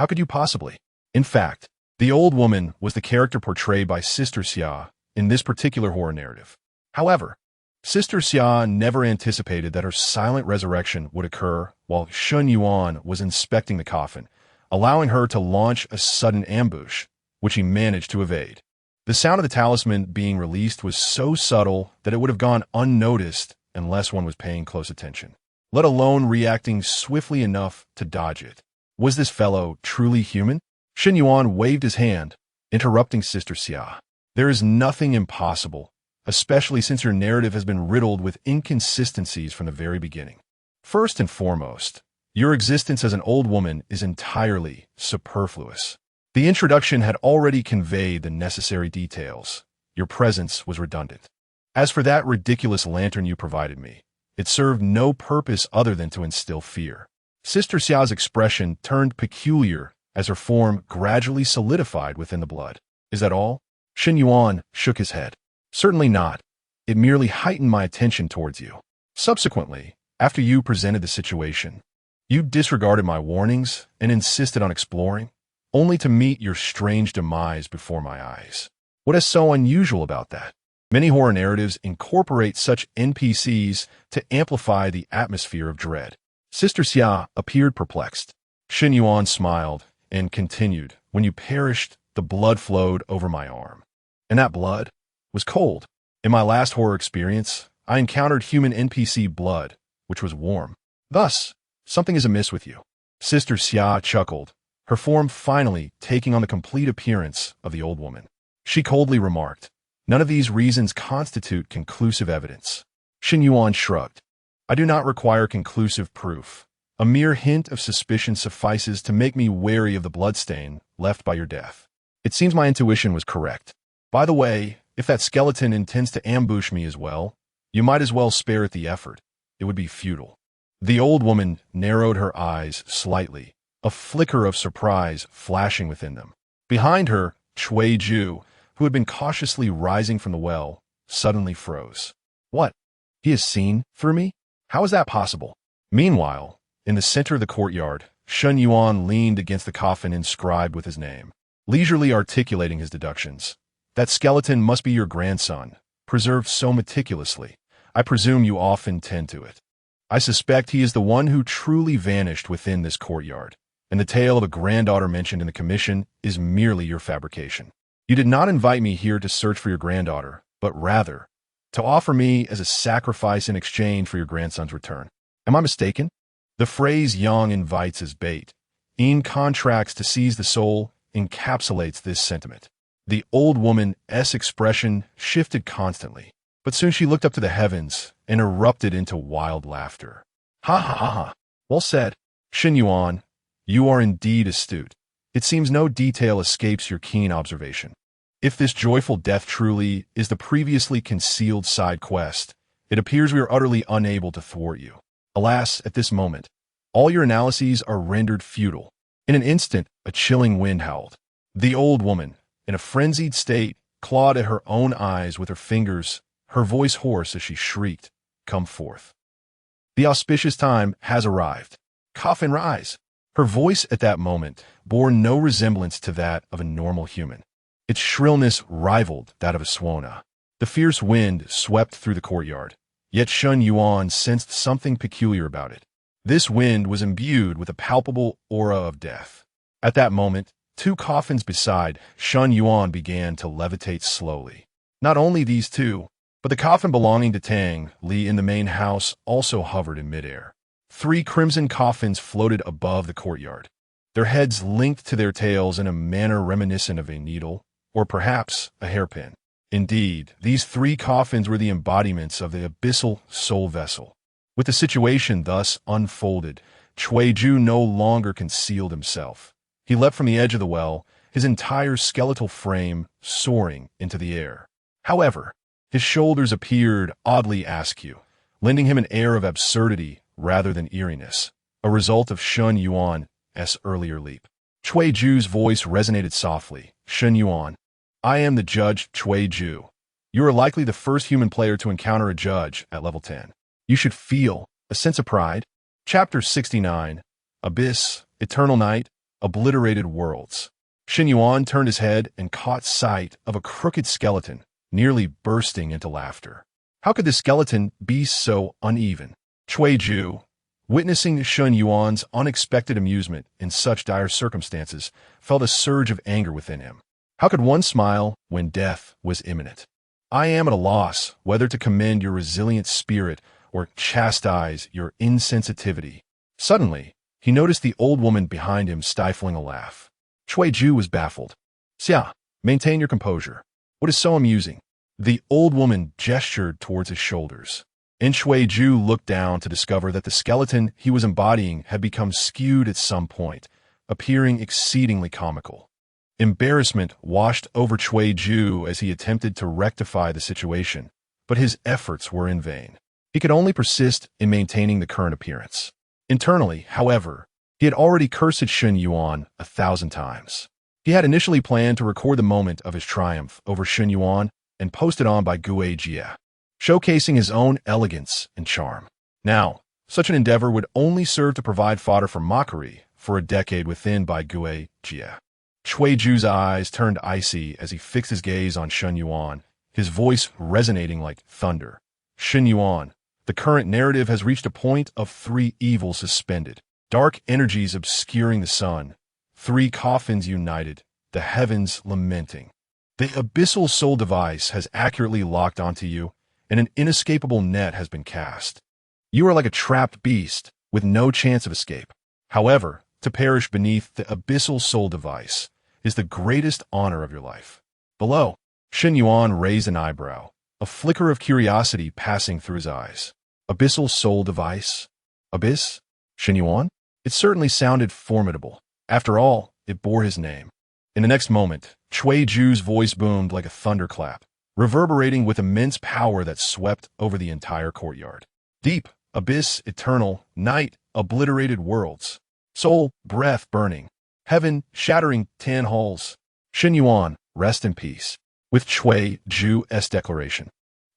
Speaker 1: How could you possibly? In fact, the old woman was the character portrayed by Sister Xia in this particular horror narrative. However, Sister Xia never anticipated that her silent resurrection would occur while Shen Yuan was inspecting the coffin, allowing her to launch a sudden ambush, which he managed to evade. The sound of the talisman being released was so subtle that it would have gone unnoticed unless one was paying close attention, let alone reacting swiftly enough to dodge it. Was this fellow truly human? Shen Yuan waved his hand, interrupting Sister Xia. There is nothing impossible, especially since your narrative has been riddled with inconsistencies from the very beginning. First and foremost, your existence as an old woman is entirely superfluous. The introduction had already conveyed the necessary details. Your presence was redundant. As for that ridiculous lantern you provided me, it served no purpose other than to instill fear. Sister Xiao's expression turned peculiar as her form gradually solidified within the blood. Is that all? Shen Yuan shook his head. Certainly not. It merely heightened my attention towards you. Subsequently, after you presented the situation, you disregarded my warnings and insisted on exploring, only to meet your strange demise before my eyes. What is so unusual about that? Many horror narratives incorporate such NPCs to amplify the atmosphere of dread. Sister Xia appeared perplexed. Shen Yuan smiled and continued, when you perished, the blood flowed over my arm. And that blood was cold. In my last horror experience, I encountered human NPC blood, which was warm. Thus, something is amiss with you. Sister Xia chuckled, her form finally taking on the complete appearance of the old woman. She coldly remarked, "None of these reasons constitute conclusive evidence." Shen Yuan shrugged. "I do not require conclusive proof. A mere hint of suspicion suffices to make me wary of the bloodstain left by your death. It seems my intuition was correct. By the way, if that skeleton intends to ambush me as well, you might as well spare it the effort. It would be futile." The old woman narrowed her eyes slightly, a flicker of surprise flashing within them. Behind her, Cui Ju, who had been cautiously rising from the well, suddenly froze. "What? He has seen through me? How is that possible?" Meanwhile, in the center of the courtyard, Shen Yuan leaned against the coffin inscribed with his name, leisurely articulating his deductions. "That skeleton must be your grandson, preserved so meticulously. I presume you often tend to it. I suspect he is the one who truly vanished within this courtyard, and the tale of a granddaughter mentioned in the commission is merely your fabrication. You did not invite me here to search for your granddaughter, but rather to offer me as a sacrifice in exchange for your grandson's return. Am I mistaken?" The phrase "Yang invites" as bait, in contracts to seize the soul, encapsulates this sentiment. The old woman's expression shifted constantly, but soon she looked up to the heavens and erupted into wild laughter. "Ha ha ha ha! Well said, Shen Yuan. You are indeed astute. It seems no detail escapes your keen observation. If this joyful death truly is the previously concealed side quest, it appears we are utterly unable to thwart you. Alas, at this moment, all your analyses are rendered futile." In an instant, a chilling wind howled. The old woman, in a frenzied state, clawed at her own eyes with her fingers, her voice hoarse as she shrieked, "Come forth. The auspicious time has arrived. Coffin, rise." Her voice at that moment bore no resemblance to that of a normal human. Its shrillness rivaled that of a Suona. The fierce wind swept through the courtyard, yet Shen Yuan sensed something peculiar about it. This wind was imbued with a palpable aura of death. At that moment, two coffins beside Shen Yuan began to levitate slowly. Not only these two, but the coffin belonging to Tang Li in the main house also hovered in midair. 3 crimson coffins floated above the courtyard, their heads linked to their tails in a manner reminiscent of a needle, or perhaps a hairpin. Indeed, these 3 coffins were the embodiments of the abyssal soul vessel. With the situation thus unfolded, Cui Ju no longer concealed himself. He leapt from the edge of the well, his entire skeletal frame soaring into the air. However, his shoulders appeared oddly askew, lending him an air of absurdity rather than eeriness, a result of Shen Yuan's earlier leap. Cui Ju's voice resonated softly. "Shen Yuan, I am the judge Cui Ju. You are likely the first human player to encounter a judge at level 10. You should feel a sense of pride." Chapter 69, Abyss, Eternal Night, Obliterated Worlds. Shen Yuan turned his head and caught sight of a crooked skeleton, nearly bursting into laughter. How could the skeleton be so uneven? Cui Ju, witnessing Shen Yuan's unexpected amusement in such dire circumstances, felt a surge of anger within him. How could one smile when death was imminent? "I am at a loss whether to commend your resilient spirit or chastise your insensitivity." Suddenly, he noticed the old woman behind him stifling a laugh. Cui Ju was baffled. "Xia, maintain your composure. What is so amusing?" The old woman gestured towards his shoulders, and Cui Ju looked down to discover that the skeleton he was embodying had become skewed at some point, appearing exceedingly comical. Embarrassment washed over Cui Ju as he attempted to rectify the situation, but his efforts were in vain. He could only persist in maintaining the current appearance. Internally, however, he had already cursed Shen Yuan 1,000 times. He had initially planned to record the moment of his triumph over Shen Yuan and post it on by Gue Jie, showcasing his own elegance and charm. Now, such an endeavor would only serve to provide fodder for mockery for a decade within by Gue Jie. Cui Ju's eyes turned icy as he fixed his gaze on Shen Yuan, his voice resonating like thunder. "Shen Yuan, the current narrative has reached a point of 3 evils suspended, dark energies obscuring the sun, 3 coffins united, the heavens lamenting. The abyssal soul device has accurately locked onto you, and an inescapable net has been cast. You are like a trapped beast with no chance of escape. However, To perish beneath the abyssal soul device is the greatest honor of your life. Below, Shen Yuan raised an eyebrow, a flicker of curiosity passing through his eyes. Abyssal soul device? Abyss? Shen Yuan? It certainly sounded formidable. After all, it bore his name. In the next moment, Cui Ju's voice boomed like a thunderclap, reverberating with immense power that swept over the entire courtyard. Deep, abyss, eternal, night, obliterated worlds. Soul, breath burning. Heaven, shattering 10 halls. Shen Yuan, rest in peace. With Cui Ju's declaration.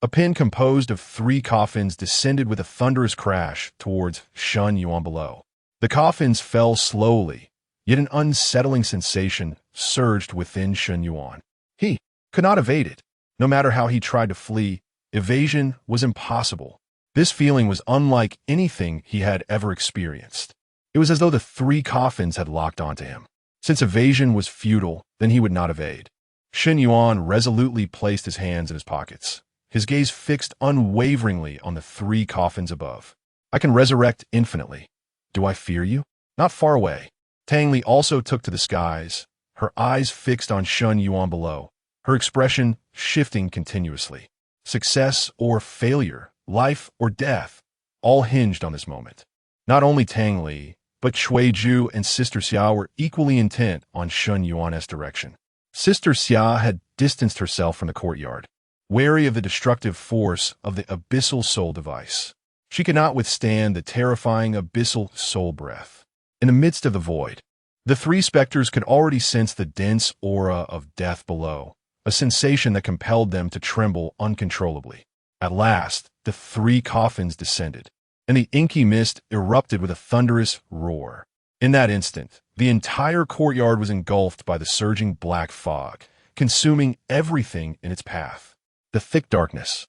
Speaker 1: A pin composed of 3 coffins descended with a thunderous crash towards Shen Yuan below. The coffins fell slowly, yet an unsettling sensation surged within Shen Yuan. He could not evade it. No matter how he tried to flee, evasion was impossible. This feeling was unlike anything he had ever experienced. It was as though the 3 coffins had locked onto him. Since evasion was futile, then he would not evade. Shen Yuan resolutely placed his hands in his pockets, his gaze fixed unwaveringly on the 3 coffins above. I can resurrect infinitely. Do I fear you? Not far away. Tang Li also took to the skies, her eyes fixed on Shen Yuan below, her expression shifting continuously. Success or failure, life or death, all hinged on this moment. Not only Tang Li, but Cui Ju and Sister Xia were equally intent on Shen Yuan's direction. Sister Xia had distanced herself from the courtyard, wary of the destructive force of the abyssal soul device. She could not withstand the terrifying abyssal soul breath. In the midst of the void, the 3 specters could already sense the dense aura of death below, a sensation that compelled them to tremble uncontrollably. At last, the 3 coffins descended, and the inky mist erupted with a thunderous roar. In that instant, the entire courtyard was engulfed by the surging black fog, consuming everything in its path. The thick darkness,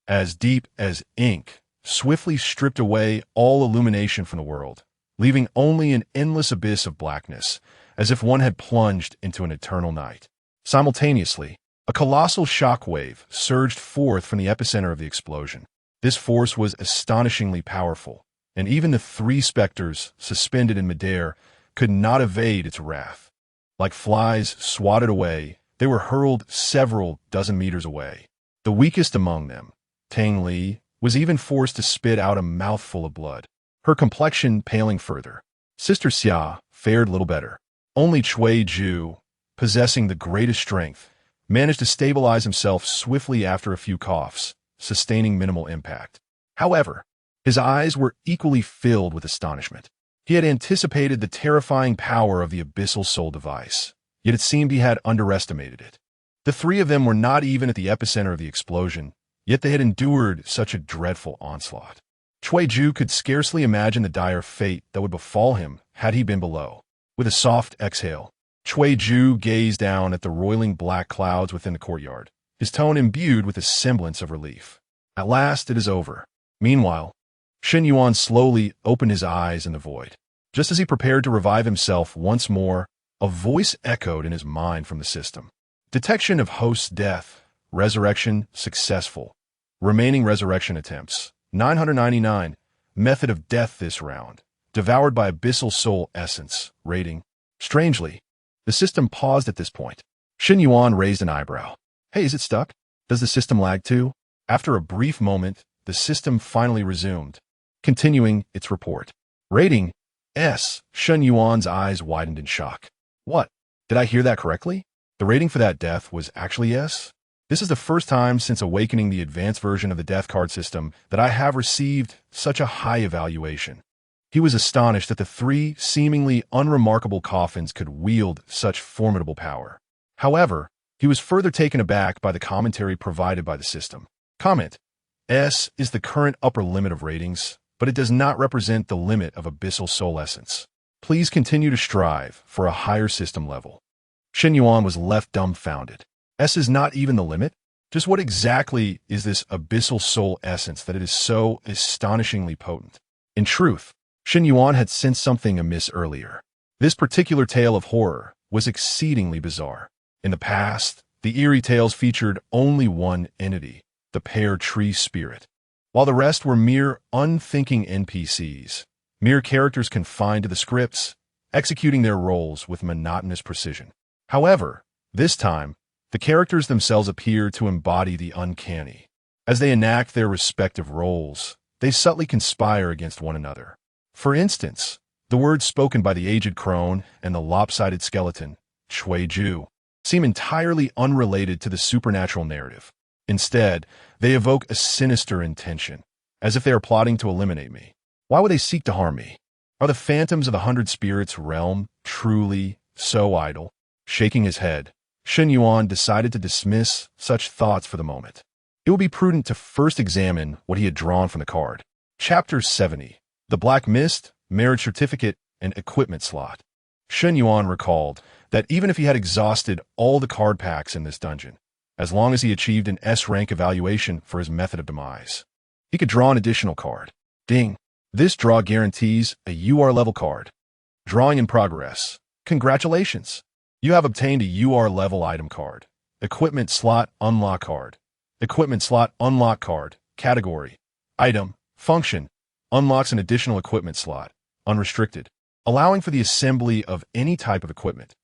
Speaker 1: as deep as ink, swiftly stripped away all illumination from the world, leaving only an endless abyss of blackness, as if one had plunged into an eternal night. Simultaneously, a colossal shockwave surged forth from the epicenter of the explosion. This force was astonishingly powerful, and even the 3 specters, suspended in midair, could not evade its wrath. Like flies swatted away, they were hurled several dozen meters away. The weakest among them, Tang Li, was even forced to spit out a mouthful of blood, her complexion paling further. Sister Xia fared little better. Only Cui Ju, possessing the greatest strength, managed to stabilize himself swiftly after a few coughs, sustaining minimal impact. However, his eyes were equally filled with astonishment. He had anticipated the terrifying power of the abyssal soul device, yet it seemed he had underestimated it. The 3 of them were not even at the epicenter of the explosion, yet they had endured such a dreadful onslaught. Cui Ju could scarcely imagine the dire fate that would befall him had he been below. With a soft exhale, Cui Ju gazed down at the roiling black clouds within the courtyard, his tone imbued with a semblance of relief. At last it is over. Meanwhile, Shen Yuan slowly opened his eyes in the void. Just as he prepared to revive himself once more, a voice echoed in his mind from the system. Detection of host's death. Resurrection successful. Remaining resurrection attempts. 999. Method of death this round. Devoured by abyssal soul essence. Rating. Strangely, the system paused at this point. Shen Yuan raised an eyebrow. Hey, is it stuck? Does the system lag too? After a brief moment, the system finally resumed, continuing its report. Rating S. Shen Yuan's eyes widened in shock. What? Did I hear that correctly? The rating for that death was actually S? This is the first time since awakening the advanced version of the death card system that I have received such a high evaluation. He was astonished that the 3 seemingly unremarkable coffins could wield such formidable power. However, he was further taken aback by the commentary provided by the system. Comment: S is the current upper limit of ratings, but it does not represent the limit of abyssal soul essence. Please continue to strive for a higher system level. Shen Yuan was left dumbfounded. S is not even the limit? Just what exactly is this abyssal soul essence that it is so astonishingly potent? In truth, Shen Yuan had sensed something amiss earlier. This particular tale of horror was exceedingly bizarre. In the past, the eerie tales featured only one entity, the pear tree spirit, while the rest were mere unthinking NPCs, mere characters confined to the scripts executing their roles with monotonous precision. However, this time, the characters themselves appear to embody the uncanny. As they enact their respective roles, they subtly conspire against one another. For instance, the words spoken by the aged crone and the lopsided skeleton, Shui-ju, seem entirely unrelated to the supernatural narrative. Instead, they evoke a sinister intention, as if they are plotting to eliminate me. Why would they seek to harm me? Are the phantoms of the 100 Spirits realm truly so idle? Shaking his head, Shen Yuan decided to dismiss such thoughts for the moment. It would be prudent to first examine what he had drawn from the card. Chapter 70. The Black Mist, Marriage Certificate, and Equipment Slot. Shen Yuan recalled that even if he had exhausted all the card packs in this dungeon, as long as he achieved an S-rank evaluation for his method of demise, he could draw an additional card. Ding. This draw guarantees a UR level card. Drawing in progress. Congratulations. You have obtained a UR level item card. Equipment slot unlock card. Equipment slot unlock card. Category. Item. Function. Unlocks an additional equipment slot. Unrestricted. Allowing for the assembly of any type of equipment.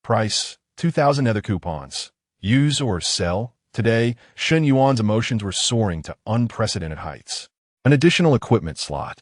Speaker 1: Price. 2,000 nether coupons. Use or sell. Today, Shen Yuan's emotions were soaring to unprecedented heights. An additional equipment slot.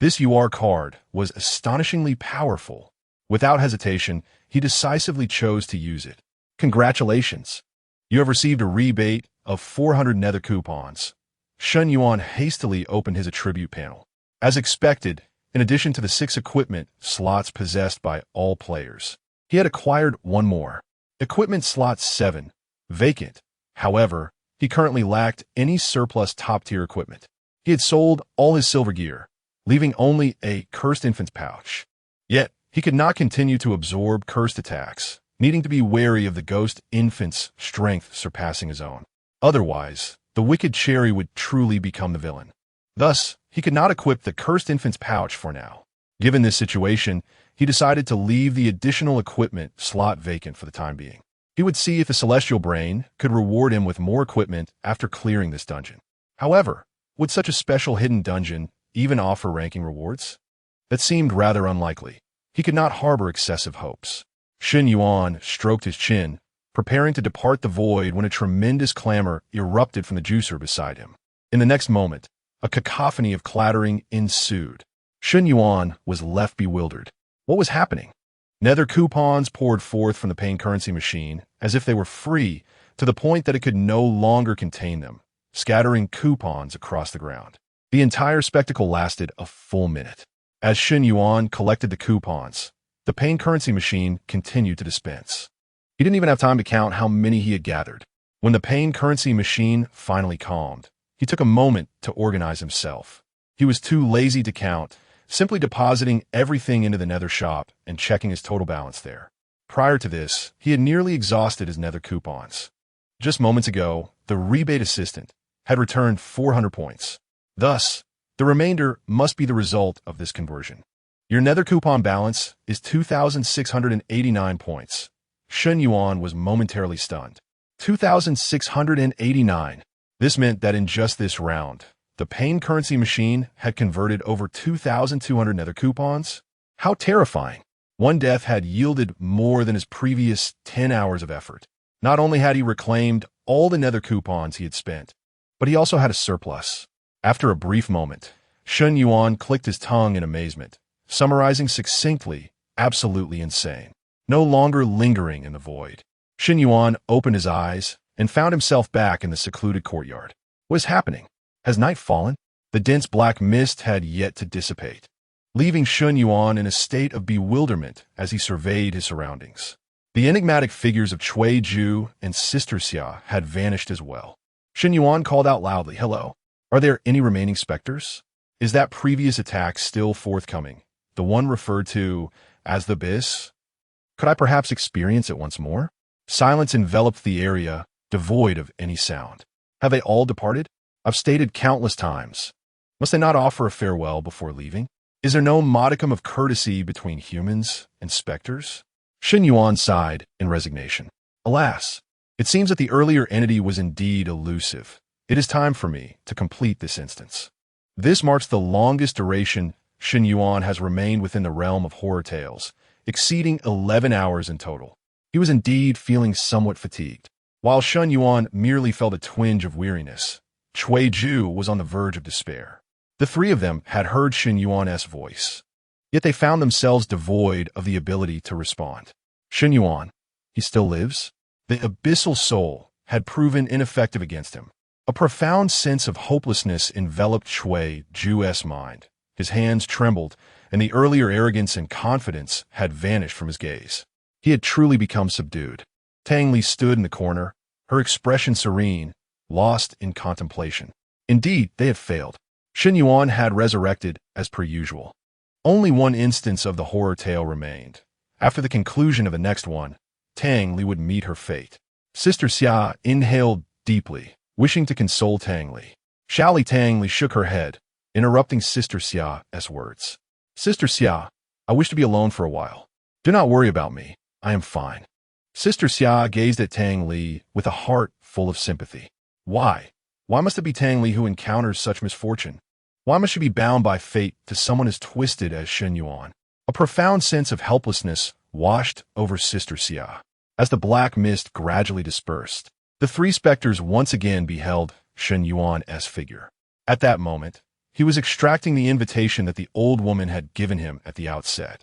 Speaker 1: This UR card was astonishingly powerful. Without hesitation, he decisively chose to use it. Congratulations. You have received a rebate of 400 nether coupons. Shen Yuan hastily opened his attribute panel. As expected, in addition to the 6 equipment slots possessed by all players, he had acquired one more. Equipment slot 7, vacant. However, he currently lacked any surplus top-tier equipment. He had sold all his silver gear, leaving only a cursed infant's pouch. Yet, he could not continue to absorb cursed attacks, needing to be wary of the ghost infant's strength surpassing his own. Otherwise, the wicked cherry would truly become the villain. Thus, he could not equip the cursed infant's pouch for now. Given this situation, he decided to leave the additional equipment slot vacant for the time being. He would see if the celestial brain could reward him with more equipment after clearing this dungeon. However, would such a special hidden dungeon even offer ranking rewards? That seemed rather unlikely. He could not harbor excessive hopes. Shen Yuan stroked his chin, preparing to depart the void when a tremendous clamor erupted from the juicer beside him. In the next moment, a cacophony of clattering ensued. Shen Yuan was left bewildered. What was happening? Nether coupons poured forth from the pain currency machine as if they were free, to the point that it could no longer contain them, scattering coupons across the ground. The entire spectacle lasted a full minute. As Shen Yuan collected the coupons, the pain currency machine continued to dispense. He didn't even have time to count how many he had gathered. When the pain currency machine finally calmed, he took a moment to organize himself. He was too lazy to count, simply depositing everything into the nether shop and checking his total balance there. Prior to this, he had nearly exhausted his nether coupons. Just moments ago, the rebate assistant had returned 400 points. Thus, the remainder must be the result of this conversion. Your nether coupon balance is 2,689 points. Shen Yuan was momentarily stunned. 2,689. This meant that in just this round, the pain currency machine had converted over 2,200 nether coupons. How terrifying. One death had yielded more than his previous 10 hours of effort. Not only had he reclaimed all the nether coupons he had spent, but he also had a surplus. After a brief moment, Shen Yuan clicked his tongue in amazement, summarizing succinctly, absolutely insane. No longer lingering in the void, Shen Yuan opened his eyes and found himself back in the secluded courtyard. What is happening? Has night fallen? The dense black mist had yet to dissipate, leaving Shen Yuan in a state of bewilderment as he surveyed his surroundings. The enigmatic figures of Shui-ju and Sister Xia had vanished as well. Shen Yuan called out loudly, "Hello. Are there any remaining specters? Is that previous attack still forthcoming? The one referred to as the abyss? Could I perhaps experience it once more?" Silence enveloped the area, devoid of any sound. Have they all departed? I've stated countless times. Must they not offer a farewell before leaving? Is there no modicum of courtesy between humans and specters? Shen Yuan sighed in resignation. Alas, it seems that the earlier entity was indeed elusive. It is time for me to complete this instance. This marks the longest duration Shen Yuan has remained within the realm of horror tales, exceeding 11 hours in total. He was indeed feeling somewhat fatigued. While Shun Yuan merely felt a twinge of weariness, Cui Ju was on the verge of despair. The three of them had heard Shun Yuan's voice, yet they found themselves devoid of the ability to respond. Shun Yuan, he still lives? The abyssal soul had proven ineffective against him. A profound sense of hopelessness enveloped Cui Ju's mind. His hands trembled, and the earlier arrogance and confidence had vanished from his gaze. He had truly become subdued. Tang Li stood in the corner, her expression serene, lost in contemplation. Indeed, they had failed. Shun Yuan had resurrected as per usual. Only one instance of the horror tale remained. After the conclusion of the next one, Tang Li would meet her fate. Sister Xia inhaled deeply, wishing to console Tang Li. Shaoli Tang Li shook her head, interrupting Sister Xia's words. Sister Xia, I wish to be alone for a while. Do not worry about me. I am fine. Sister Xia gazed at Tang Li with a heart full of sympathy. Why? Why must it be Tang Li who encounters such misfortune? Why must she be bound by fate to someone as twisted as Shun Yuan? A profound sense of helplessness washed over Sister Xia. As the black mist gradually dispersed, the three specters once again beheld Shun Yuan's figure. At that moment, he was extracting the invitation that the old woman had given him at the outset.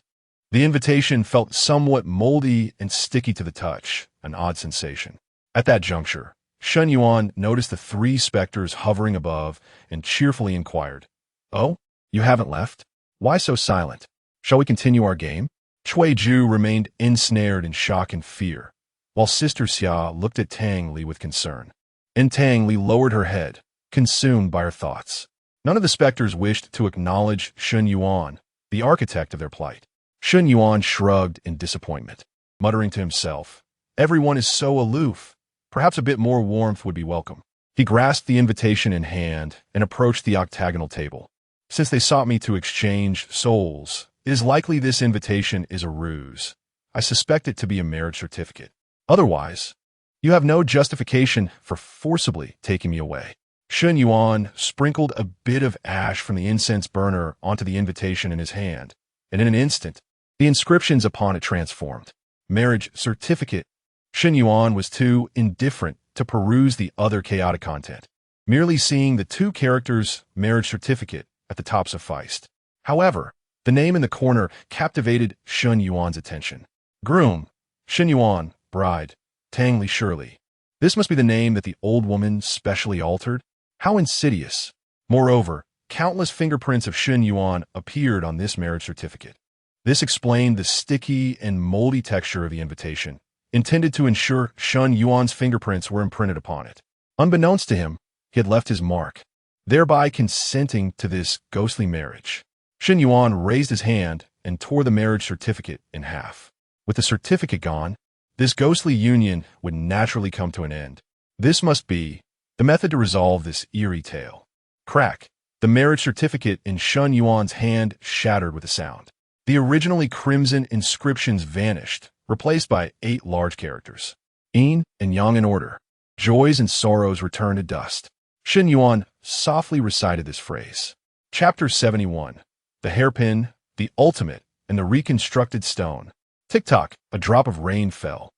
Speaker 1: The invitation felt somewhat moldy and sticky to the touch, an odd sensation. At that juncture, Shun Yuan noticed the three specters hovering above and cheerfully inquired, "Oh, you haven't left? Why so silent? Shall we continue our game?" Cui Ju remained ensnared in shock and fear, while Sister Xia looked at Tang Li with concern. And Tang Li lowered her head, consumed by her thoughts. None of the specters wished to acknowledge Shun Yuan, the architect of their plight. Shun Yuan shrugged in disappointment, muttering to himself, "Everyone is so aloof. Perhaps a bit more warmth would be welcome." He grasped the invitation in hand and approached the octagonal table. "Since they sought me to exchange souls, it is likely this invitation is a ruse. I suspect it to be a marriage certificate. Otherwise, you have no justification for forcibly taking me away." Shun Yuan sprinkled a bit of ash from the incense burner onto the invitation in his hand, and in an instant, the inscriptions upon it transformed. Marriage certificate. Shun Yuan was too indifferent to peruse the other chaotic content. Merely seeing the two characters marriage certificate at the top sufficed. However, the name in the corner captivated Shun Yuan's attention. Groom, Shun Yuan, bride, Tang Li Shirley. This must be the name that the old woman specially altered. How insidious. Moreover, countless fingerprints of Shun Yuan appeared on this marriage certificate. This explained the sticky and moldy texture of the invitation, intended to ensure Shun Yuan's fingerprints were imprinted upon it. Unbeknownst to him, he had left his mark, thereby consenting to this ghostly marriage. Shun Yuan raised his hand and tore the marriage certificate in half. With the certificate gone, this ghostly union would naturally come to an end. This must be the method to resolve this eerie tale. Crack. The marriage certificate in Shun Yuan's hand shattered with a sound. The originally crimson inscriptions vanished, replaced by 8 large characters. Yin and Yang in order. Joys and sorrows return to dust. Shun Yuan softly recited this phrase. Chapter 71. The hairpin, the ultimate, and the reconstructed stone. Tick-tock, a drop of rain fell,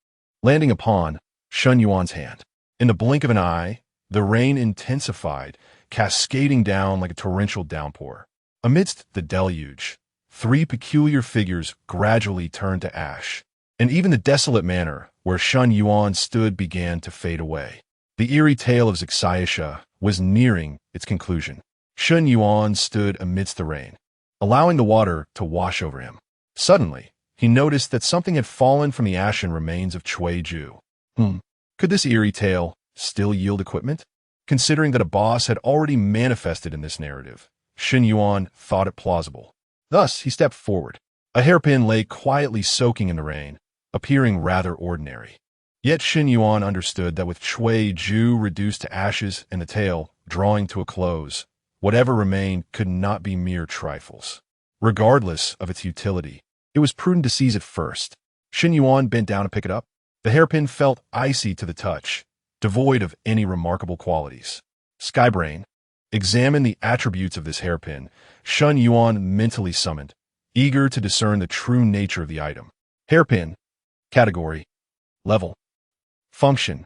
Speaker 1: landing upon Shun Yuan's hand. In the blink of an eye, the rain intensified, cascading down like a torrential downpour. Amidst the deluge, 3 peculiar figures gradually turned to ash, and even the desolate manor where Shun Yuan stood began to fade away. The eerie tale of Zixayasha was nearing its conclusion. Shun Yuan stood amidst the rain, allowing the water to wash over him. Suddenly, he noticed that something had fallen from the ashen remains of Cui Ju. Could this eerie tale still yield equipment? Considering that a boss had already manifested in this narrative, Shun Yuan thought it plausible. Thus, he stepped forward. A hairpin lay quietly soaking in the rain, appearing rather ordinary. Yet Shun Yuan understood that with Cui Ju reduced to ashes and the tale drawing to a close, whatever remained could not be mere trifles. Regardless of its utility, it was prudent to seize it first. Shun Yuan bent down to pick it up. The hairpin felt icy to the touch, devoid of any remarkable qualities. Skybrain. Examine the attributes of this hairpin. Shun Yuan mentally summoned. eager to discern the true nature of the item. Hairpin. Category. Level. Function.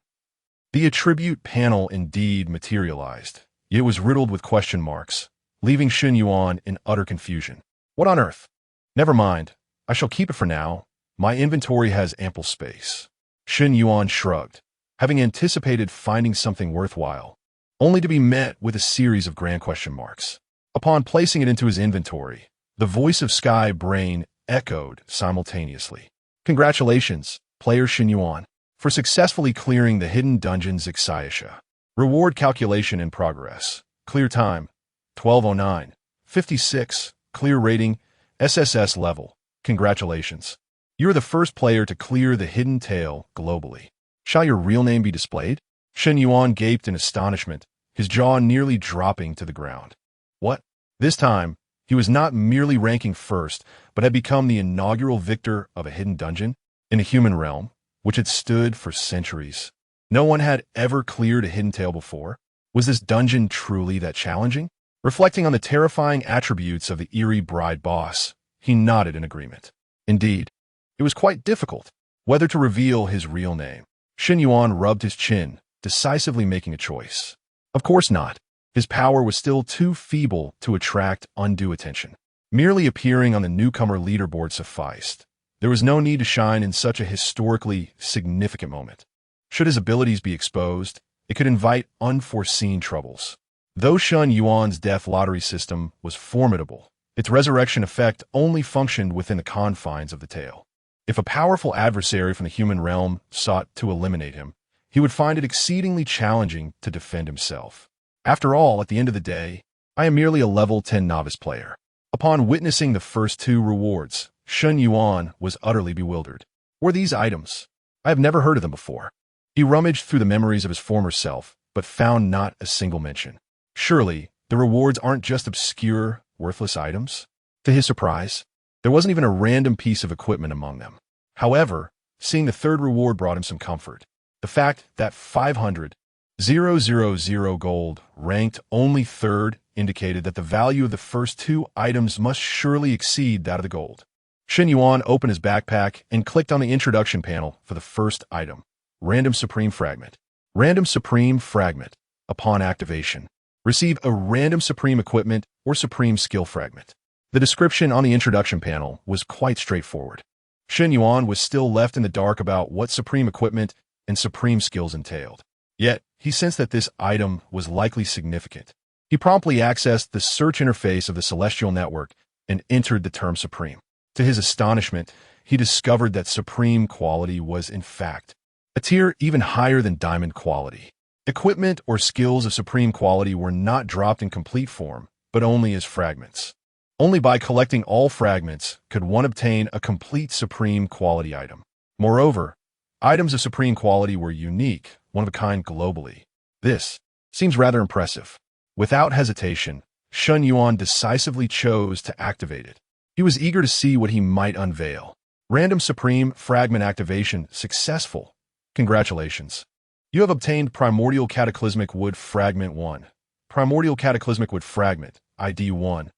Speaker 1: The attribute panel indeed materialized. It was riddled with question marks, leaving Shen Yuan in utter confusion. What on earth? Never mind. I shall keep it for now. My inventory has ample space. Shen Yuan shrugged, having anticipated finding something worthwhile, only to be met with a series of grand question marks. Upon placing it into his inventory, the voice of Sky Brain echoed simultaneously. Congratulations, player Shen Yuan, for successfully clearing the hidden dungeons Ixayasha. Reward calculation in progress. Clear time, 12:09. 56. Clear rating, SSS level. Congratulations. You're the first player to clear the hidden tail globally. Shall your real name be displayed? Shen Yuan gaped in astonishment, his jaw nearly dropping to the ground. What? This time, he was not merely ranking first, but had become the inaugural victor of a hidden dungeon in a human realm, which had stood for centuries. No one had ever cleared a hidden tail before. Was this dungeon truly that challenging? Reflecting on the terrifying attributes of the eerie bride boss, he nodded in agreement. Indeed, it was quite difficult whether to reveal his real name. Shen Yuan rubbed his chin, decisively making a choice. Of course not. His power was still too feeble to attract undue attention. Merely appearing on the newcomer leaderboard sufficed. There was no need to shine in such a historically significant moment. Should his abilities be exposed, it could invite unforeseen troubles. Though Shen Yuan's death lottery system was formidable, its resurrection effect only functioned within the confines of the tail. If a powerful adversary from the human realm sought to eliminate him, he would find it exceedingly challenging to defend himself. After all, at the end of the day, I am merely a level 10 novice player. Upon witnessing the first two rewards, Shen Yuan was utterly bewildered. Were these items? I have never heard of them before. He rummaged through the memories of his former self, but found not a single mention. Surely, the rewards aren't just obscure, worthless items? To his surprise, there wasn't even a random piece of equipment among them. However, seeing the third reward brought him some comfort. The fact that 500,000 gold, ranked only third, indicated that the value of the first two items must surely exceed that of the gold. Shen Yuan opened his backpack and clicked on the introduction panel for the first item. Random Supreme Fragment. Random Supreme Fragment. Upon activation, receive a random Supreme Equipment or Supreme Skill Fragment. The description on the introduction panel was quite straightforward. Shen Yuan was still left in the dark about what Supreme Equipment and Supreme Skills entailed. Yet, he sensed that this item was likely significant. He promptly accessed the search interface of the Celestial Network and entered the term Supreme. To his astonishment, he discovered that Supreme quality was, in fact, a tier even higher than Diamond quality. Equipment or skills of Supreme quality were not dropped in complete form, but only as fragments. Only by collecting all fragments could one obtain a complete Supreme quality item. Moreover, items of Supreme quality were unique, one of a kind globally. This seems rather impressive. Without hesitation, Shen Yuan decisively chose to activate it. He was eager to see what he might unveil. Random Supreme Fragment activation successful. Congratulations. You have obtained Primordial Cataclysmic Wood Fragment 1. Primordial Cataclysmic Wood Fragment, ID 1.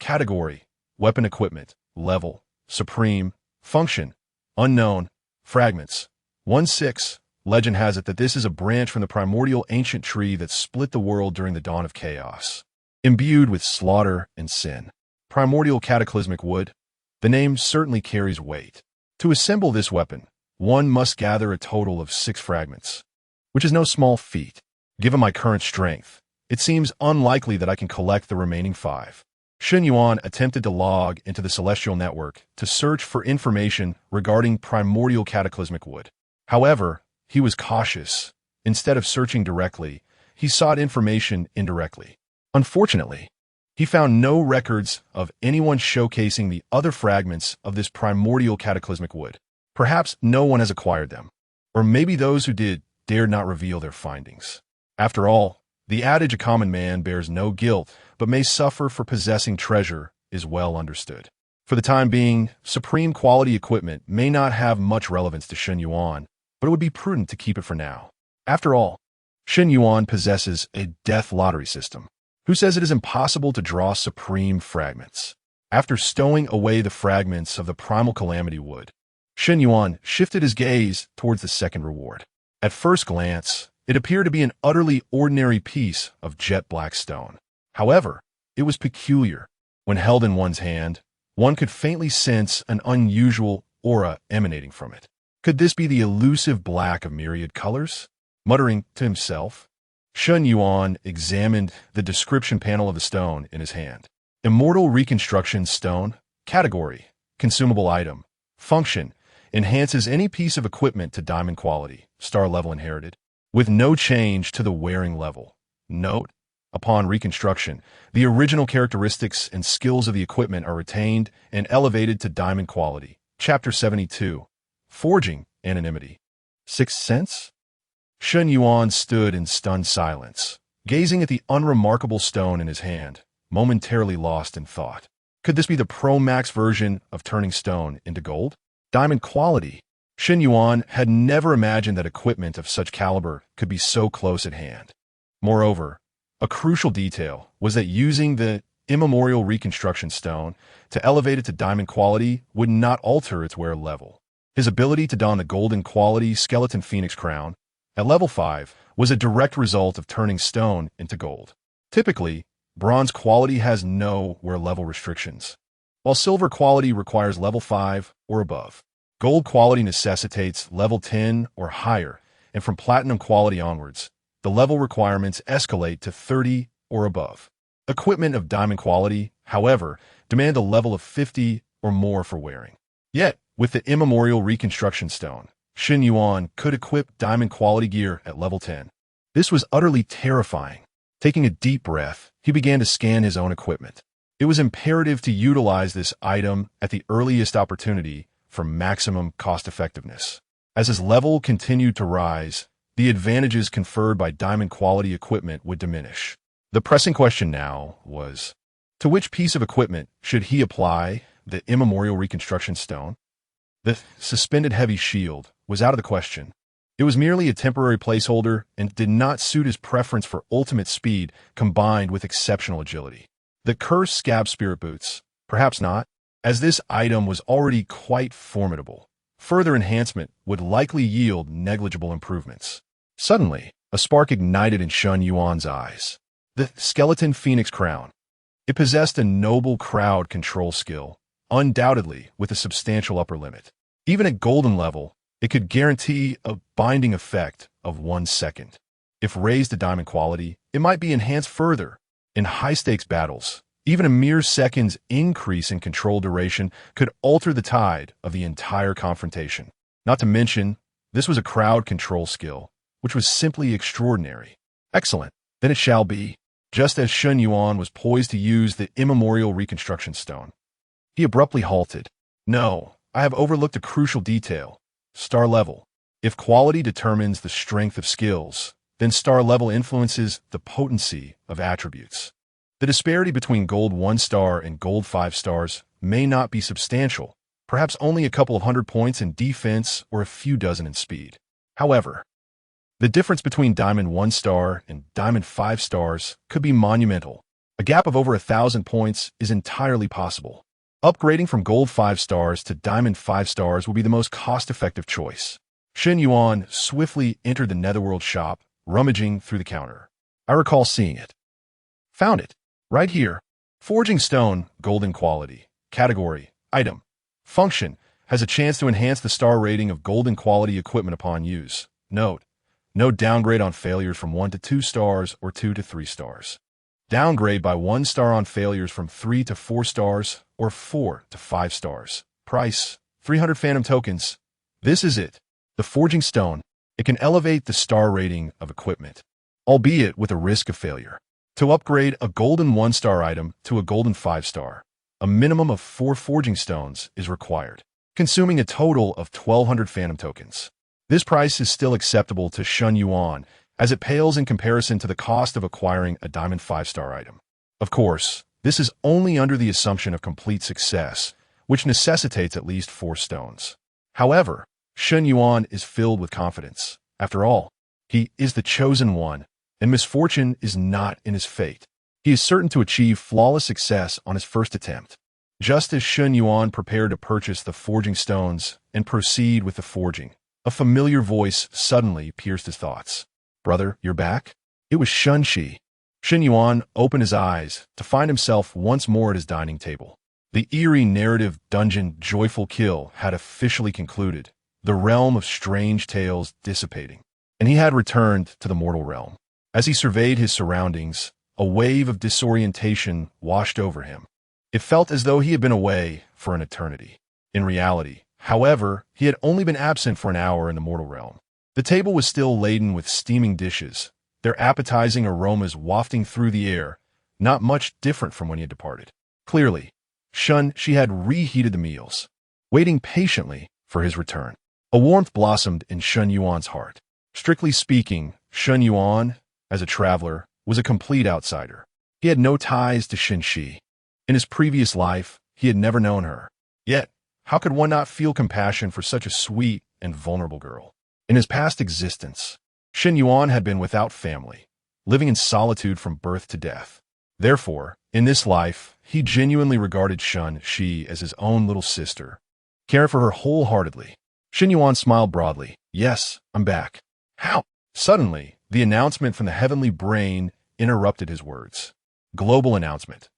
Speaker 1: Category, Weapon Equipment, Level, Supreme, Function, Unknown, Fragments. 1-6. Legend has it that this is a branch from the primordial ancient tree that split the world during the dawn of chaos. Imbued with slaughter and sin. Primordial Cataclysmic Wood. The name certainly carries weight. To assemble this weapon, one must gather a total of 6 fragments, which is no small feat. Given my current strength, it seems unlikely that I can collect the remaining 5. Shen Yuan attempted to log into the Celestial Network to search for information regarding Primordial Cataclysmic Wood. However, he was cautious. Instead of searching directly, he sought information indirectly. Unfortunately, he found no records of anyone showcasing the other fragments of this Primordial Cataclysmic Wood. Perhaps no one has acquired them, or maybe those who did dared not reveal their findings. After all, the adage a common man bears no guilt but may suffer for possessing treasure is well understood. For the time being, Supreme quality equipment may not have much relevance to Shen Yuan, but it would be prudent to keep it for now. After all, Shen Yuan possesses a death lottery system. Who says it is impossible to draw Supreme fragments? After stowing away the fragments of the primal calamity wood, Shen Yuan shifted his gaze towards the second reward. At first glance, it appeared to be an utterly ordinary piece of jet black stone. However, it was peculiar. When held in one's hand, one could faintly sense an unusual aura emanating from it. Could this be the elusive black of myriad colors? Muttering to himself, Shen Yuan examined the description panel of the stone in his hand. Immortal Reconstruction Stone. Category: Consumable item. Function: enhances any piece of equipment to diamond quality, star level inherited, with no change to the wearing level. Note: upon reconstruction, the original characteristics and skills of the equipment are retained and elevated to diamond quality. Chapter 72. Forging Anonymity. Sixth Sense? Shen Yuan stood in stunned silence, gazing at the unremarkable stone in his hand, momentarily lost in thought. Could this be the Pro-Max version of turning stone into gold? Diamond quality. Shen Yuan had never imagined that equipment of such caliber could be so close at hand. Moreover, a crucial detail was that using the immemorial reconstruction stone to elevate it to diamond quality would not alter its wear level. His ability to don the golden quality skeleton phoenix crown at level 5 was a direct result of turning stone into gold. Typically, bronze quality has no wear level restrictions, while silver quality requires level 5 or above. Gold quality necessitates level 10 or higher, and from platinum quality onwards, the level requirements escalate to 30 or above. Equipment of diamond quality, however, demand a level of 50 or more for wearing. Yet, with the immemorial reconstruction stone, Shen Yuan could equip diamond quality gear at level 10. This was utterly terrifying. Taking a deep breath, he began to scan his own equipment. It was imperative to utilize this item at the earliest opportunity for maximum cost-effectiveness. As his level continued to rise, the advantages conferred by diamond quality equipment would diminish. The pressing question now was, to which piece of equipment should he apply the immemorial reconstruction stone? The suspended heavy shield was out of the question. It was merely a temporary placeholder and did not suit his preference for ultimate speed combined with exceptional agility. The cursed scab spirit boots, perhaps not, as this item was already quite formidable. Further enhancement would likely yield negligible improvements. Suddenly, a spark ignited in Shen Yuan's eyes. The skeleton phoenix crown. It possessed a noble crowd control skill, undoubtedly with a substantial upper limit. Even at golden level, it could guarantee a binding effect of 1 second. If raised to diamond quality, it might be enhanced further. In high-stakes battles, even a mere second's increase in control duration could alter the tide of the entire confrontation. Not to mention, this was a crowd control skill, which was simply extraordinary. Excellent, then it shall be. Just as Shen Yuan was poised to use the immemorial reconstruction stone, he abruptly halted. No, I have overlooked a crucial detail. Star level. If quality determines the strength of skills, then star level influences the potency of attributes. The disparity between gold 1 star and gold 5 stars may not be substantial, perhaps only a couple of hundred points in defense or a few dozen in speed. However, the difference between diamond 1 star and diamond 5 stars could be monumental. A gap of over 1,000 points is entirely possible. Upgrading from gold 5 stars to diamond 5 stars will be the most cost-effective choice. Shen Yuan swiftly entered the Netherworld shop, rummaging through the counter. I recall seeing it. Found it. Right here. Forging stone, golden quality. Category, item. Function, has a chance to enhance the star rating of golden quality equipment upon use. Note, no downgrade on failures from 1 to 2 stars or 2 to 3 stars. Downgrade by 1 star on failures from 3 to 4 stars or 4 to 5 stars. Price, 300 phantom tokens. This is it. The forging stone. It can elevate the star rating of equipment, albeit with a risk of failure. To upgrade a golden 1-star item to a golden 5-star, a minimum of 4 forging stones is required, consuming a total of 1,200 phantom tokens. This price is still acceptable to Shen Yuan, as it pales in comparison to the cost of acquiring a diamond 5-star item. Of course, this is only under the assumption of complete success, which necessitates at least 4 stones. However, Shen Yuan is filled with confidence. After all, he is the chosen one, and misfortune is not in his fate. He is certain to achieve flawless success on his first attempt. Just as Shun Yuan prepared to purchase the forging stones and proceed with the forging, a familiar voice suddenly pierced his thoughts. "Brother, you're back?" It was Shun Shi. Shun Yuan opened his eyes to find himself once more at his dining table. The eerie narrative dungeon Joyful Kill had officially concluded, the realm of strange tales dissipating, and he had returned to the mortal realm. As he surveyed his surroundings, a wave of disorientation washed over him. It felt as though he had been away for an eternity. In reality, however, he had only been absent for an hour in the mortal realm. The table was still laden with steaming dishes, their appetizing aromas wafting through the air, not much different from when he had departed. Clearly, Shun Shi had reheated the meals, waiting patiently for his return. A warmth blossomed in Shun Yuan's heart. Strictly speaking, Shun Yuan, as a traveler, was a complete outsider. He had no ties to Shun Shi. In his previous life, he had never known her. Yet, how could one not feel compassion for such a sweet and vulnerable girl? In his past existence, Shun Yuan had been without family, living in solitude from birth to death. Therefore, in this life, he genuinely regarded Shun Shi as his own little sister, caring for her wholeheartedly. Shun Yuan smiled broadly. "Yes, I'm back." "How?" Suddenly, the announcement from the heavenly brain interrupted his words. Global announcement.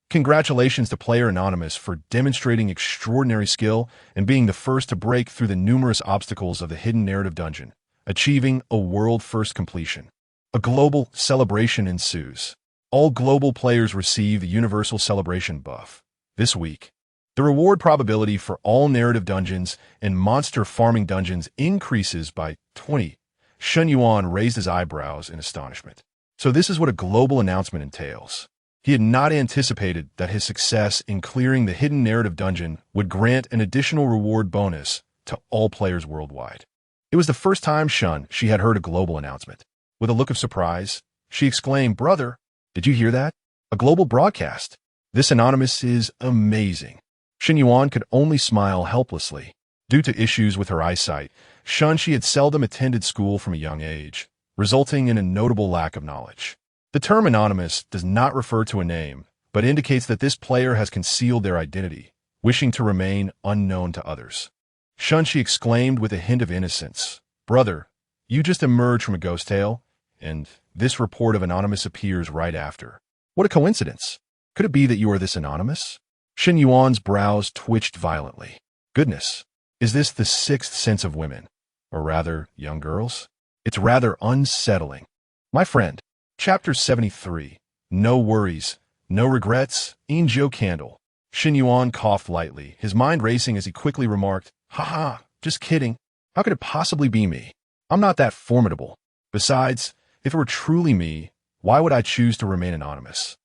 Speaker 1: Congratulations to Player Anonymous for demonstrating extraordinary skill and being the first to break through the numerous obstacles of the hidden narrative dungeon, achieving a world-first completion. A global celebration ensues. All global players receive the Universal Celebration buff. This week, the reward probability for all narrative dungeons and monster farming dungeons increases by 20. Shun Yuan raised his eyebrows in astonishment. So this is what a global announcement entails. He had not anticipated that his success in clearing the hidden narrative dungeon would grant an additional reward bonus to all players worldwide. It was the first time Shun Shi had heard a global announcement. With a look of surprise, she exclaimed, "Brother, did you hear that? A global broadcast. This anonymous is amazing." Shun Yuan could only smile helplessly. Due to issues with her eyesight, Shun Shi had seldom attended school from a young age, resulting in a notable lack of knowledge. The term anonymous does not refer to a name, but indicates that this player has concealed their identity, wishing to remain unknown to others. Shun Shi exclaimed with a hint of innocence, "Brother, you just emerged from a ghost tale, and this report of anonymous appears right after. What a coincidence! Could it be that you are this anonymous?" Shun Yuan's brows twitched violently. Goodness, is this the sixth sense of women? Or rather, young girls? It's rather unsettling. My friend, Chapter 73. No worries, no regrets, Injo Candle. Shun Yuan coughed lightly, his mind racing as he quickly remarked, "Haha, just kidding. How could it possibly be me? I'm not that formidable. Besides, if it were truly me, why would I choose to remain anonymous?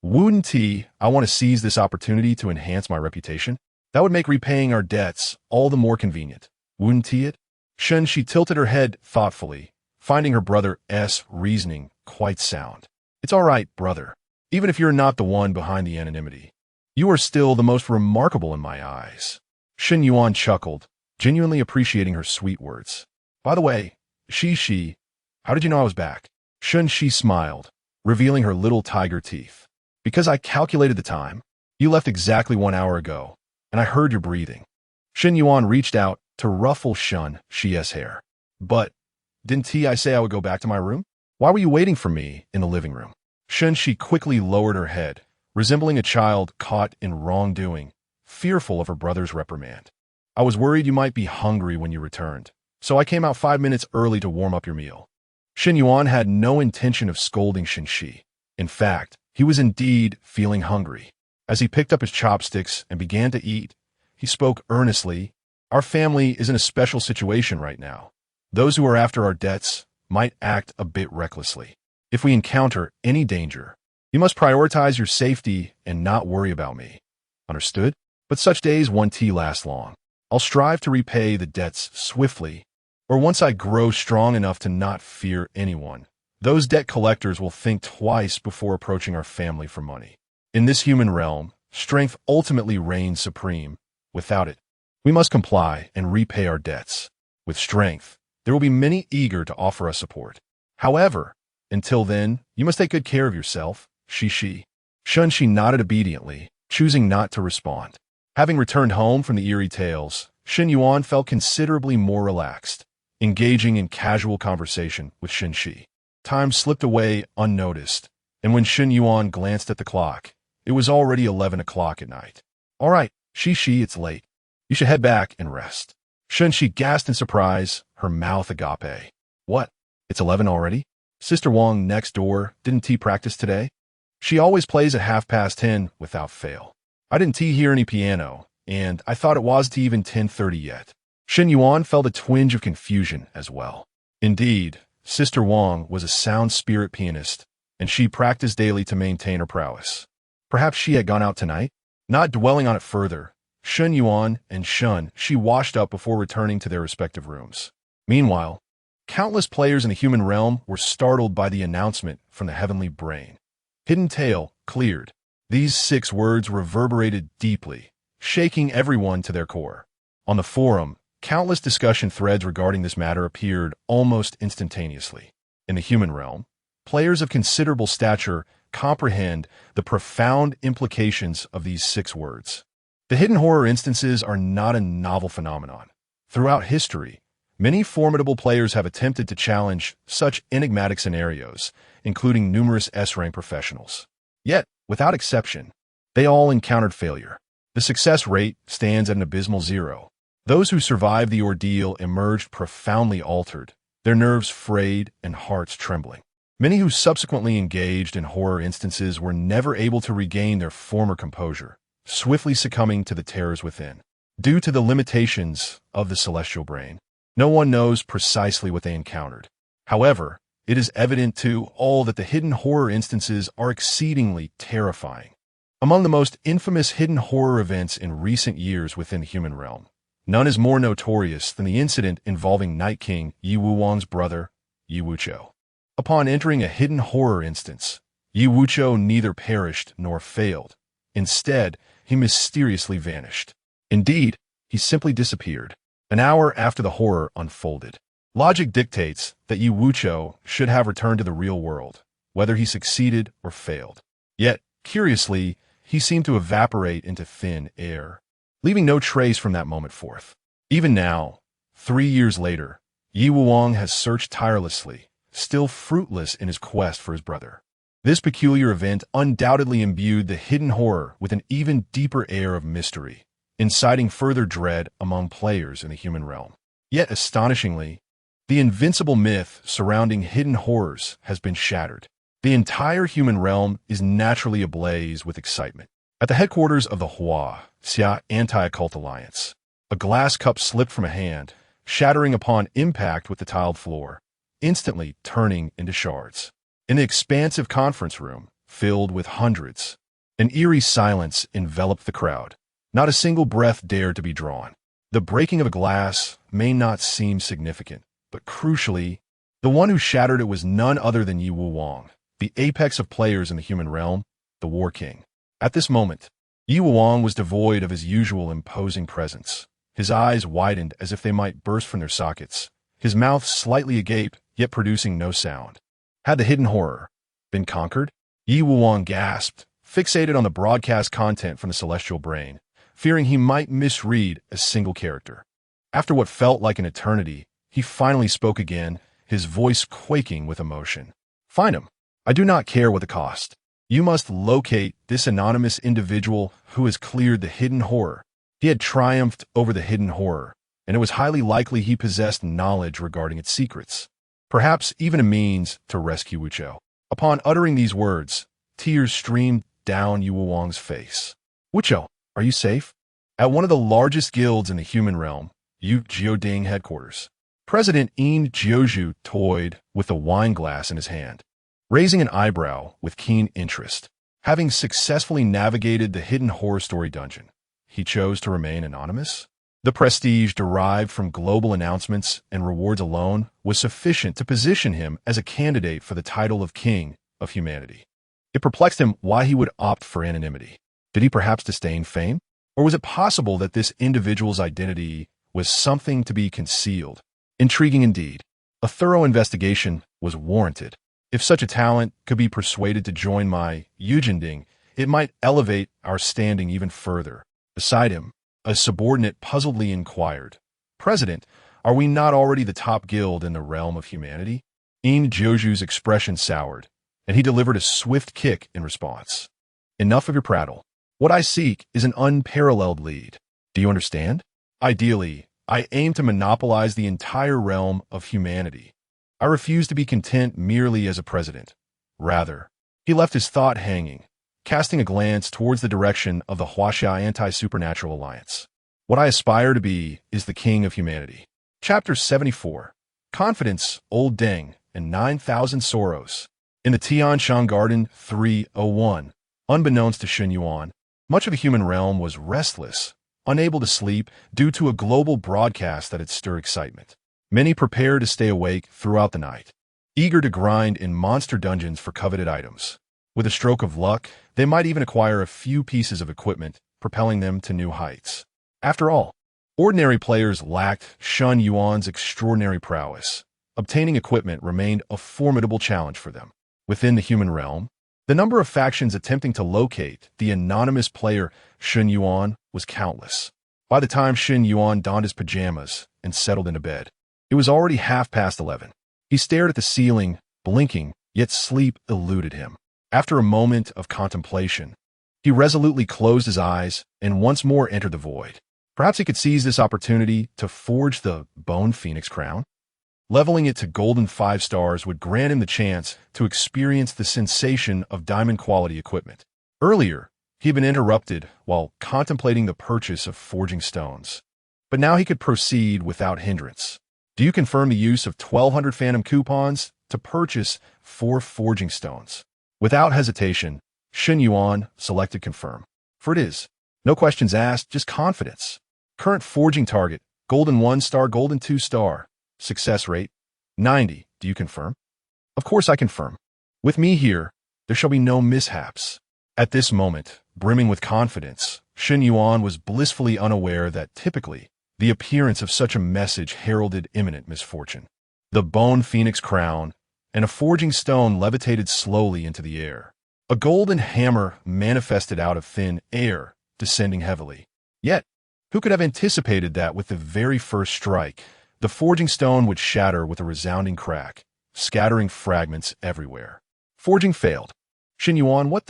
Speaker 1: Wouldn't I want to seize this opportunity to enhance my reputation? That would make repaying our debts all the more convenient. Wouldn't it?" Shun Shi tilted her head thoughtfully, finding her brother's reasoning quite sound. "It's all right, brother. Even if you're not the one behind the anonymity, you are still the most remarkable in my eyes." Shun Yuan chuckled, genuinely appreciating her sweet words. "By the way, Shi, how did you know I was back?" Shun Shi smiled, revealing her little tiger teeth. "Because I calculated the time. You left exactly 1 hour ago, and I heard your breathing." Shun Yuan reached out to ruffle Shun Shi's hair. "But didn't I say I would go back to my room? Why were you waiting for me in the living room?" Shun Shi quickly lowered her head, resembling a child caught in wrongdoing, fearful of her brother's reprimand. "I was worried you might be hungry when you returned, so I came out 5 minutes early to warm up your meal." Shun Yuan had no intention of scolding Shun Shi. In fact, he was indeed feeling hungry. As he picked up his chopsticks and began to eat, he spoke earnestly, "Our family is in a special situation right now. Those who are after our debts might act a bit recklessly. If we encounter any danger, you must prioritize your safety and not worry about me. Understood? But such days won't last long. I'll strive to repay the debts swiftly, or once I grow strong enough to not fear anyone. Those debt collectors will think twice before approaching our family for money. In this human realm, strength ultimately reigns supreme. Without it, we must comply and repay our debts. With strength, there will be many eager to offer us support. However, until then, you must take good care of yourself, Shi." Shun Shi nodded obediently, choosing not to respond. Having returned home from the eerie tales, Shen Yuan felt considerably more relaxed, engaging in casual conversation with Shen Shi. Time slipped away unnoticed, and when Shen Yuan glanced at the clock, it was already 11 o'clock at night. All right, Shi, it's late. You should head back and rest. Shen Shi gasped in surprise, her mouth agape. What? It's 11 already? Sister Wang next door didn't tea practice today? She always plays at 10:30 without fail. I didn't hear any piano, and I thought it wasn't even 10:30 yet. Shen Yuan felt a twinge of confusion as well. Indeed, Sister Wang was a sound spirit pianist, and she practiced daily to maintain her prowess. Perhaps she had gone out tonight? Not dwelling on it further, Shen Yuan and Shun Shi washed up before returning to their respective rooms. Meanwhile, countless players in the human realm were startled by the announcement from the heavenly brain. Hidden Tale cleared. These 6 words reverberated deeply, shaking everyone to their core. On the forum, countless discussion threads regarding this matter appeared almost instantaneously. In the human realm, players of considerable stature comprehend the profound implications of these 6 words. The hidden horror instances are not a novel phenomenon. Throughout history, many formidable players have attempted to challenge such enigmatic scenarios, including numerous S-rank professionals. Yet, without exception, they all encountered failure. The success rate stands at an abysmal 0. Those who survived the ordeal emerged profoundly altered, their nerves frayed and hearts trembling. Many who subsequently engaged in horror instances were never able to regain their former composure, swiftly succumbing to the terrors within. Due to the limitations of the celestial brain, no one knows precisely what they encountered. However, it is evident to all that the hidden horror instances are exceedingly terrifying. Among the most infamous hidden horror events in recent years within the human realm, none is more notorious than the incident involving Night King Yi Wuwang's brother, Yi Wuqiu. Upon entering a hidden horror instance, Yi Wuqiu neither perished nor failed. Instead, he mysteriously vanished. Indeed, he simply disappeared. An hour after the horror unfolded. Logic dictates that Yi Wuqiu should have returned to the real world, whether he succeeded or failed. Yet, curiously, he seemed to evaporate into thin air, leaving no trace from that moment forth. Even now, 3 years later, Yi Wuwang has searched tirelessly, still fruitless in his quest for his brother. This peculiar event undoubtedly imbued the hidden horror with an even deeper air of mystery, inciting further dread among players in the human realm. Yet, astonishingly, the invincible myth surrounding hidden horrors has been shattered. The entire human realm is naturally ablaze with excitement. At the headquarters of the Xia Anti-Occult Alliance, a glass cup slipped from a hand, shattering upon impact with the tiled floor, instantly turning into shards. In the expansive conference room, filled with hundreds, an eerie silence enveloped the crowd. Not a single breath dared to be drawn. The breaking of a glass may not seem significant, but crucially, the one who shattered it was none other than Yi Wuwang, the apex of players in the human realm, the War King. At this moment, Yi Wuwang was devoid of his usual imposing presence. His eyes widened as if they might burst from their sockets, his mouth slightly agape, yet producing no sound. Had the hidden horror been conquered? Yi Wuwang gasped, fixated on the broadcast content from the celestial brain, fearing he might misread a single character. After what felt like an eternity, he finally spoke again, his voice quaking with emotion. Find him. I do not care what the cost. You must locate this anonymous individual who has cleared the hidden horror. He had triumphed over the hidden horror, and it was highly likely he possessed knowledge regarding its secrets. Perhaps even a means to rescue Wuqiu. Upon uttering these words, tears streamed down Yi Wuwang's face. Wuqiu, are you safe? At one of the largest guilds in the human realm, Yu Jioding headquarters, President Yin Jiozhu toyed with a wine glass in his hand, raising an eyebrow with keen interest. Having successfully navigated the hidden horror story dungeon, he chose to remain anonymous. The prestige derived from global announcements and rewards alone was sufficient to position him as a candidate for the title of King of Humanity. It perplexed him why he would opt for anonymity. Did he perhaps disdain fame? Or was it possible that this individual's identity was something to be concealed? Intriguing indeed. A thorough investigation was warranted. If such a talent could be persuaded to join my Yujinding, it might elevate our standing even further. Beside him, a subordinate puzzledly inquired, "President, are we not already the top guild in the realm of humanity?" Joju's expression soured, and he delivered a swift kick in response. "Enough of your prattle. What I seek is an unparalleled lead. Do you understand? Ideally, I aim to monopolize the entire realm of humanity. I refuse to be content merely as a president. Rather," he left his thought hanging, casting a glance towards the direction of the Huaxia Anti-Supernatural Alliance. "What I aspire to be is the king of humanity." Chapter 74. Confidence, Old Deng, and 9,000 Sorrows. In the Tianshan Garden 301, unbeknownst to Shen Yuan, much of the human realm was restless, unable to sleep due to a global broadcast that had stirred excitement. Many prepared to stay awake throughout the night, eager to grind in monster dungeons for coveted items. With a stroke of luck, they might even acquire a few pieces of equipment, propelling them to new heights. After all, ordinary players lacked Shen Yuan's extraordinary prowess. Obtaining equipment remained a formidable challenge for them. Within the human realm, the number of factions attempting to locate the anonymous player Shen Yuan was countless. By the time Shen Yuan donned his pajamas and settled into bed, it was already 11:30. He stared at the ceiling, blinking, yet sleep eluded him. After a moment of contemplation, he resolutely closed his eyes and once more entered the void. Perhaps he could seize this opportunity to forge the Bone Phoenix crown? Leveling it to golden 5 stars would grant him the chance to experience the sensation of diamond-quality equipment. Earlier, he had been interrupted while contemplating the purchase of forging stones. But now he could proceed without hindrance. "Do you confirm the use of 1,200 phantom coupons to purchase 4 forging stones?" Without hesitation, Shen Yuan selected confirm. For it is. No questions asked, just confidence. Current forging target, golden 1 star, golden 2 star. Success rate, 90. Do you confirm? Of course I confirm. With me here, there shall be no mishaps. At this moment, brimming with confidence, Shen Yuan was blissfully unaware that typically, the appearance of such a message heralded imminent misfortune. The Bone Phoenix crown and a forging stone levitated slowly into the air. A golden hammer manifested out of thin air, descending heavily. Yet, who could have anticipated that with the very first strike, the forging stone would shatter with a resounding crack, scattering fragments everywhere? Forging failed. Shen Yuan, what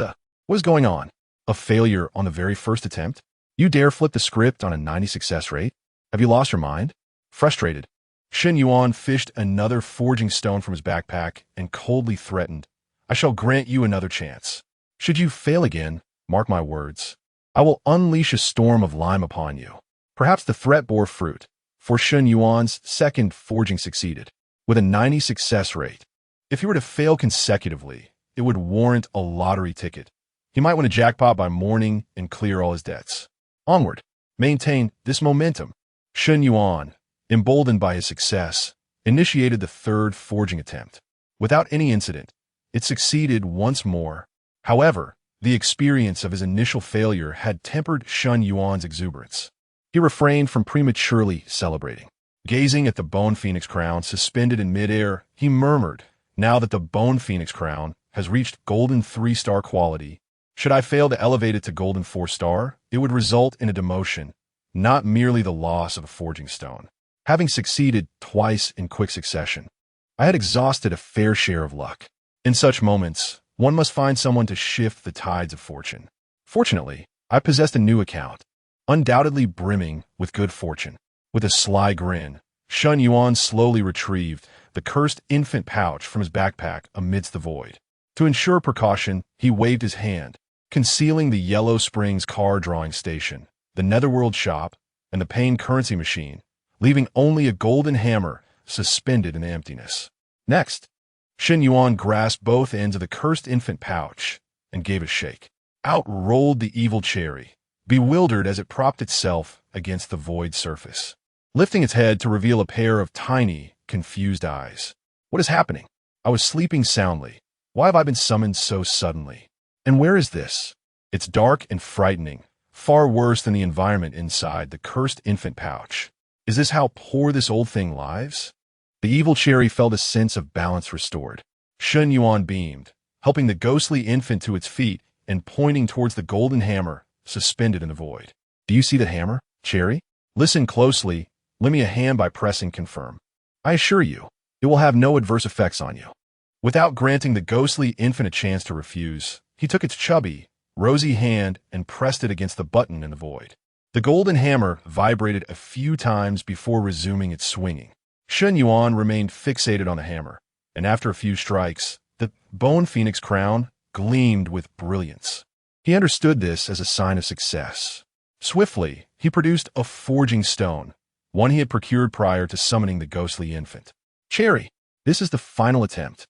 Speaker 1: is going on? A failure on the very first attempt? You dare flip the script on a 90 success rate? Have you lost your mind? Frustrated, Shen Yuan fished another forging stone from his backpack and coldly threatened, "I shall grant you another chance. Should you fail again, mark my words, I will unleash a storm of lime upon you." Perhaps the threat bore fruit, for Shen Yuan's second forging succeeded, with a 90 success rate. If he were to fail consecutively, it would warrant a lottery ticket. He might win a jackpot by morning and clear all his debts. Onward, maintain this momentum. Shen Yuan, emboldened by his success, initiated the third forging attempt. Without any incident, it succeeded once more. However, the experience of his initial failure had tempered Shen Yuan's exuberance. He refrained from prematurely celebrating. Gazing at the Bone Phoenix crown suspended in midair, he murmured, "Now that the Bone Phoenix crown has reached golden 3-star quality, should I fail to elevate it to golden 4-star, it would result in a demotion, not merely the loss of a forging stone." Having succeeded twice in quick succession, I had exhausted a fair share of luck. In such moments, one must find someone to shift the tides of fortune. Fortunately, I possessed a new account, undoubtedly brimming with good fortune. With a sly grin, Shen Yuan slowly retrieved the cursed infant pouch from his backpack amidst the void. To ensure precaution, he waved his hand, concealing the Yellow Springs car drawing station, the Netherworld shop, and the Pain currency machine, leaving only a golden hammer suspended in the emptiness. Next, Shen Yuan grasped both ends of the cursed infant pouch and gave a shake. Out rolled the evil cherry, bewildered as it propped itself against the void surface, lifting its head to reveal a pair of tiny, confused eyes. What is happening? I was sleeping soundly. Why have I been summoned so suddenly? And where is this? It's dark and frightening, far worse than the environment inside the cursed infant pouch. Is this how poor this old thing lives? The evil cherry felt a sense of balance restored. Shen Yuan beamed, helping the ghostly infant to its feet and pointing towards the golden hammer suspended in the void. Do you see the hammer, Cherry? Listen closely. Lend me a hand by pressing confirm. I assure you, it will have no adverse effects on you. Without granting the ghostly infant a chance to refuse, he took its chubby, rosy hand and pressed it against the button in the void. The golden hammer vibrated a few times before resuming its swinging. Shun Yuan remained fixated on the hammer, and after a few strikes, the bone phoenix crown gleamed with brilliance. He understood this as a sign of success. Swiftly, he produced a forging stone, one he had procured prior to summoning the ghostly infant. Cherry, this is the final attempt.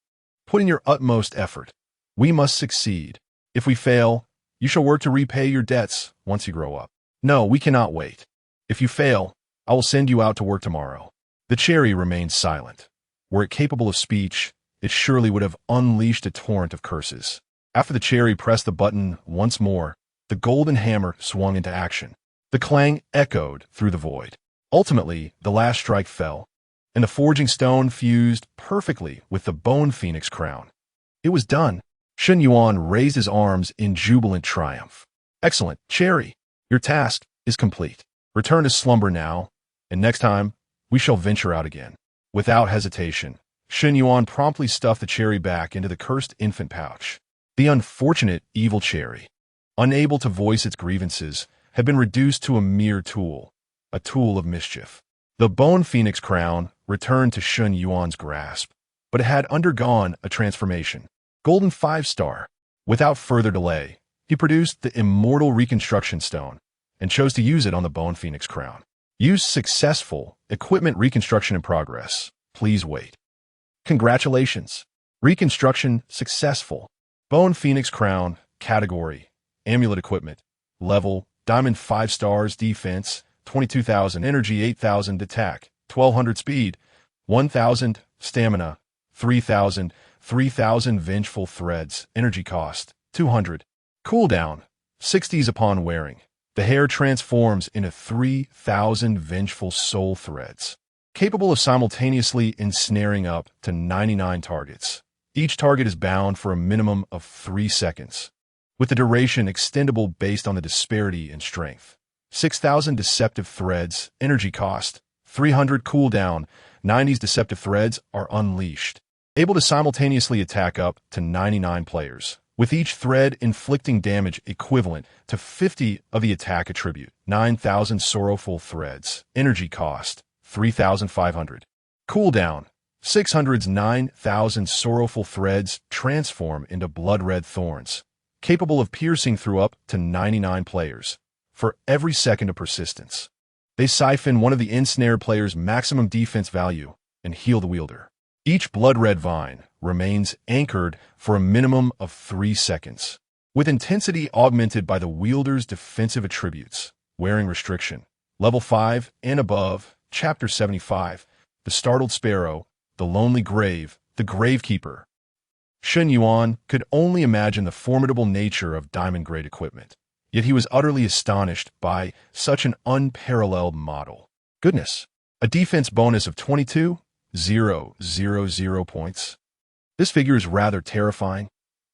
Speaker 1: Put in your utmost effort. We must succeed. If we fail, you shall work to repay your debts once you grow up. No, we cannot wait. If you fail, I will send you out to work tomorrow. The cherry remained silent. Were it capable of speech, it surely would have unleashed a torrent of curses. After the cherry pressed the button once more, the golden hammer swung into action. The clang echoed through the void. Ultimately, the last strike fell, and the forging stone fused perfectly with the bone phoenix crown. It was done. Shun Yuan raised his arms in jubilant triumph. Excellent, Cherry. Your task is complete. Return to slumber now, and next time, we shall venture out again. Without hesitation, Shun Yuan promptly stuffed the cherry back into the cursed infant pouch. The unfortunate evil cherry, unable to voice its grievances, had been reduced to a mere tool, a tool of mischief. The bone phoenix crown returned to Shun Yuan's grasp, but it had undergone a transformation. Golden 5-star. Without further delay, he produced the immortal reconstruction stone and chose to use it on the bone phoenix crown. Use successful. Equipment reconstruction in progress. Please wait. Congratulations. Reconstruction successful. Bone phoenix crown. Category. Amulet equipment. Level. Diamond 5 stars. Defense. 22,000 energy. 8,000 attack. 1,200 speed. 1,000 stamina. 3,000. 3,000 vengeful threads. Energy cost. 200. Cooldown. 60s upon wearing. The hair transforms into 3,000 vengeful soul threads, capable of simultaneously ensnaring up to 99 targets. Each target is bound for a minimum of 3 seconds, with the duration extendable based on the disparity in strength. 6,000 deceptive threads, energy cost, 300 cooldown, 90s deceptive threads are unleashed, able to simultaneously attack up to 99 players, with each thread inflicting damage equivalent to 50 of the attack attribute. 9,000 sorrowful threads. Energy cost, 3,500. Cooldown, 600's 9,000 sorrowful threads transform into blood-red thorns, capable of piercing through up to 99 players, for every second of persistence. They siphon one of the ensnared player's maximum defense value and heal the wielder. Each blood-red vine remains anchored for a minimum of 3 seconds, with intensity augmented by the wielder's defensive attributes. Wearing restriction. Level 5 and above, Chapter 75, The Startled Sparrow, The Lonely Grave, The Gravekeeper. Shun Yuan could only imagine the formidable nature of diamond-grade equipment, yet he was utterly astonished by such an unparalleled model. Goodness, a defense bonus of 22,000 points. This figure is rather terrifying.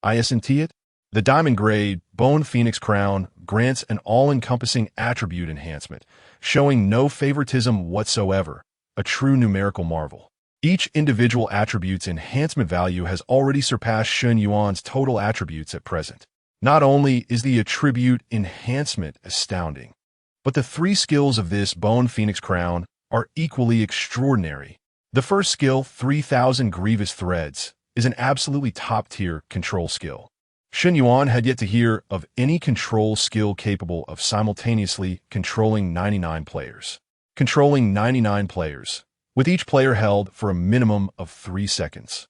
Speaker 1: Isn't it? The diamond-grade Bone Phoenix Crown grants an all-encompassing attribute enhancement, showing no favoritism whatsoever, a true numerical marvel. Each individual attribute's enhancement value has already surpassed Shun Yuan's total attributes at present. Not only is the attribute enhancement astounding, but the 3 skills of this Bone Phoenix Crown are equally extraordinary. The first skill, 3,000 Grievous Threads, is an absolutely top-tier control skill. Shun Yuan had yet to hear of any control skill capable of simultaneously controlling 99 players. Controlling 99 players, with each player held for a minimum of 3 seconds.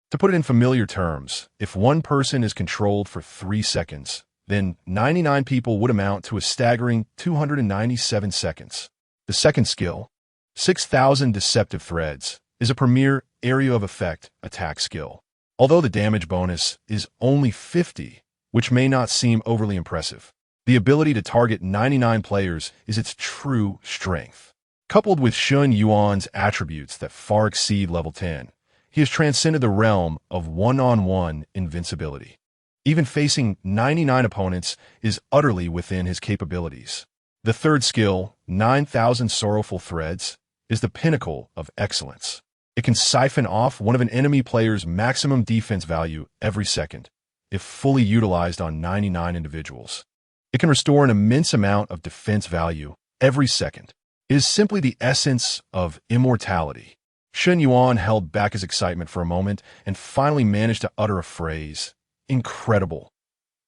Speaker 1: To put it in familiar terms, if one person is controlled for 3 seconds, then 99 people would amount to a staggering 297 seconds. The second skill, 6,000 Deceptive Threads, is a premier area of effect attack skill. Although the damage bonus is only 50, which may not seem overly impressive, the ability to target 99 players is its true strength. Coupled with Shun Yuan's attributes that far exceed level 10, he has transcended the realm of one-on-one invincibility. Even facing 99 opponents is utterly within his capabilities. The third skill, 9,000 Sorrowful Threads, is the pinnacle of excellence. It can siphon off one of an enemy player's maximum defense value every second, if fully utilized on 99 individuals. It can restore an immense amount of defense value every second. It is simply the essence of immortality. Shen Yuan held back his excitement for a moment and finally managed to utter a phrase. Incredible.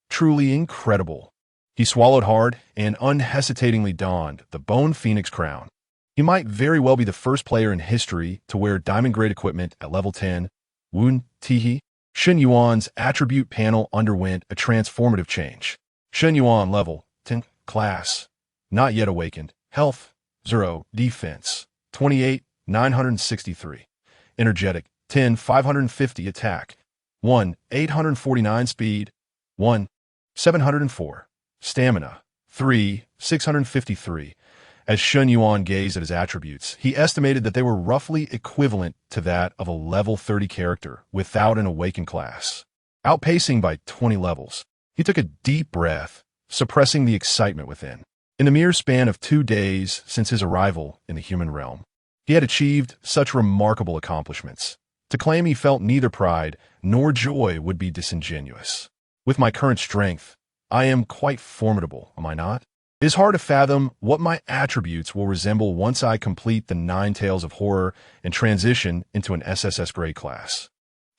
Speaker 1: Truly incredible. He swallowed hard and unhesitatingly donned the Bone Phoenix crown. He might very well be the first player in history to wear diamond-grade equipment at level 10. Wun Tihi. Shen Yuan's attribute panel underwent a transformative change. Shen Yuan level 10 class. Not yet awakened. Health 0. Defense 28 963. Energetic 10 550. Attack 1 849. Speed 1 704. Stamina 3 653. As Shen Yuan gazed at his attributes, he estimated that they were roughly equivalent to that of a level 30 character without an awakened class. Outpacing by 20 levels, he took a deep breath, suppressing the excitement within. In the mere span of 2 days since his arrival in the human realm, he had achieved such remarkable accomplishments. To claim he felt neither pride nor joy would be disingenuous. With my current strength, I am quite formidable, am I not? It is hard to fathom what my attributes will resemble once I complete the 9 Tales of Horror and transition into an SSS grade class.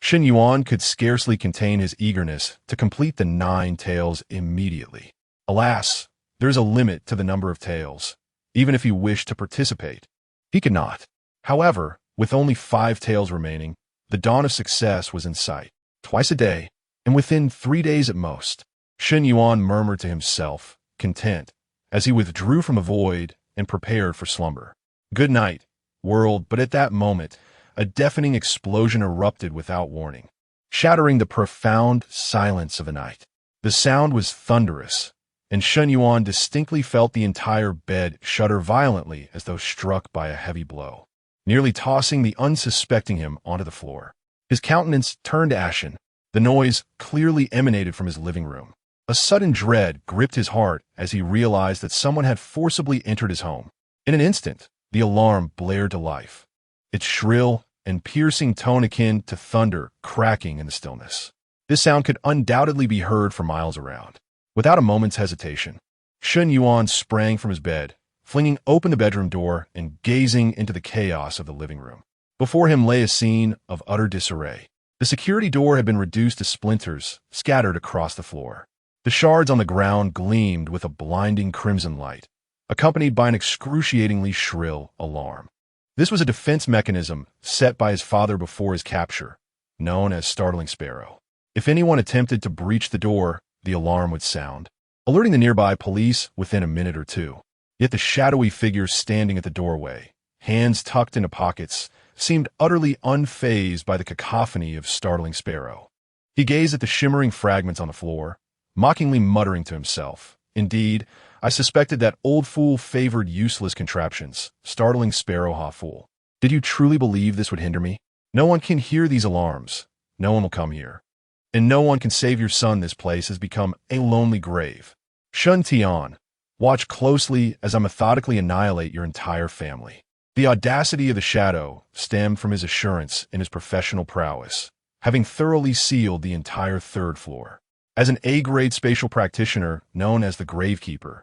Speaker 1: Shen Yuan could scarcely contain his eagerness to complete the 9 Tales immediately. Alas, there is a limit to the number of tales. Even if he wished to participate, he could not. However, with only 5 tales remaining, the dawn of success was in sight. Twice a day, and within 3 days at most, Shen Yuan murmured to himself, content, as he withdrew from the void and prepared for slumber. Good night, world, but at that moment, a deafening explosion erupted without warning, shattering the profound silence of the night. The sound was thunderous, and Shen Yuan distinctly felt the entire bed shudder violently as though struck by a heavy blow, nearly tossing the unsuspecting him onto the floor. His countenance turned ashen. The noise clearly emanated from his living room. A sudden dread gripped his heart as he realized that someone had forcibly entered his home. In an instant, the alarm blared to life, its shrill and piercing tone akin to thunder cracking in the stillness. This sound could undoubtedly be heard for miles around. Without a moment's hesitation, Shen Yuan sprang from his bed, flinging open the bedroom door and gazing into the chaos of the living room. Before him lay a scene of utter disarray. The security door had been reduced to splinters scattered across the floor. The shards on the ground gleamed with a blinding crimson light, accompanied by an excruciatingly shrill alarm. This was a defense mechanism set by his father before his capture, known as Startling Sparrow. If anyone attempted to breach the door, the alarm would sound, alerting the nearby police within a minute or two. Yet the shadowy figure standing at the doorway, hands tucked into pockets, seemed utterly unfazed by the cacophony of Startling Sparrow. He gazed at the shimmering fragments on the floor, mockingly muttering to himself. Indeed, I suspected that old fool favored useless contraptions, Startling Sparrow ha fool. Did you truly believe this would hinder me? No one can hear these alarms. No one will come here. And no one can save your son. This place has become a lonely grave. Shun Tian, watch closely as I methodically annihilate your entire family. The audacity of the shadow stemmed from his assurance in his professional prowess, having thoroughly sealed the entire 3rd floor. As an A-grade spatial practitioner known as the Gravekeeper,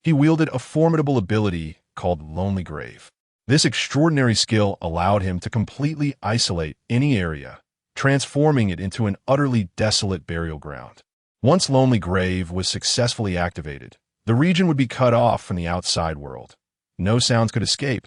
Speaker 1: he wielded a formidable ability called Lonely Grave. This extraordinary skill allowed him to completely isolate any area, transforming it into an utterly desolate burial ground. Once Lonely Grave was successfully activated, the region would be cut off from the outside world. No sounds could escape,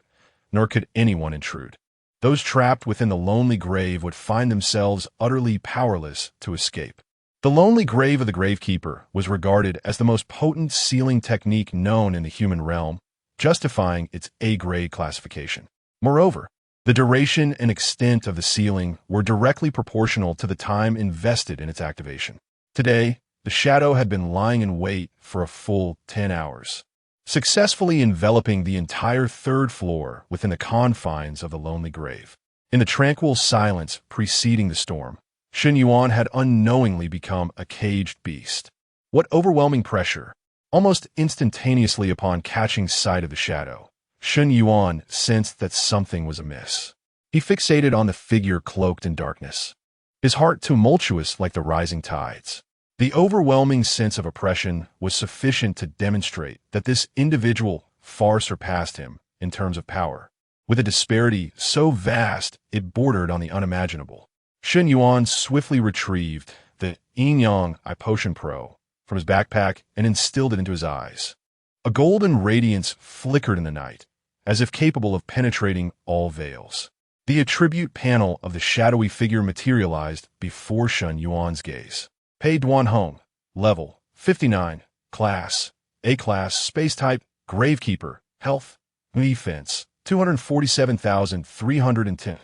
Speaker 1: nor could anyone intrude. Those trapped within the Lonely Grave would find themselves utterly powerless to escape. The Lonely Grave of the Gravekeeper was regarded as the most potent sealing technique known in the human realm, justifying its A-grade classification. Moreover, the duration and extent of the sealing were directly proportional to the time invested in its activation. Today, the shadow had been lying in wait for a full 10 hours, successfully enveloping the entire 3rd floor within the confines of the Lonely Grave. In the tranquil silence preceding the storm, Shen Yuan had unknowingly become a caged beast. What overwhelming pressure! Almost instantaneously upon catching sight of the shadow, Shen Yuan sensed that something was amiss. He fixated on the figure cloaked in darkness, his heart tumultuous like the rising tides. The overwhelming sense of oppression was sufficient to demonstrate that this individual far surpassed him in terms of power, with a disparity so vast it bordered on the unimaginable. Shen Yuan swiftly retrieved the Yin-Yang Eye Potion Pro from his backpack and instilled it into his eyes. A golden radiance flickered in the night, as if capable of penetrating all veils. The attribute panel of the shadowy figure materialized before Shen Yuan's gaze. Pei Duanhong, level 59, class A-class, space type Gravekeeper, health, defense 247,310,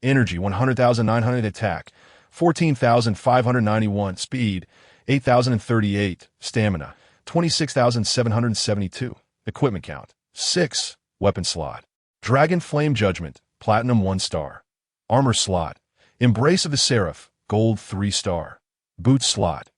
Speaker 1: energy 100,900, attack 14,591, speed 8,038, stamina 26,772, equipment count 6, weapon slot Dragon Flame Judgment, platinum 1 star, armor slot Embrace of the Seraph, gold 3 star, boot slot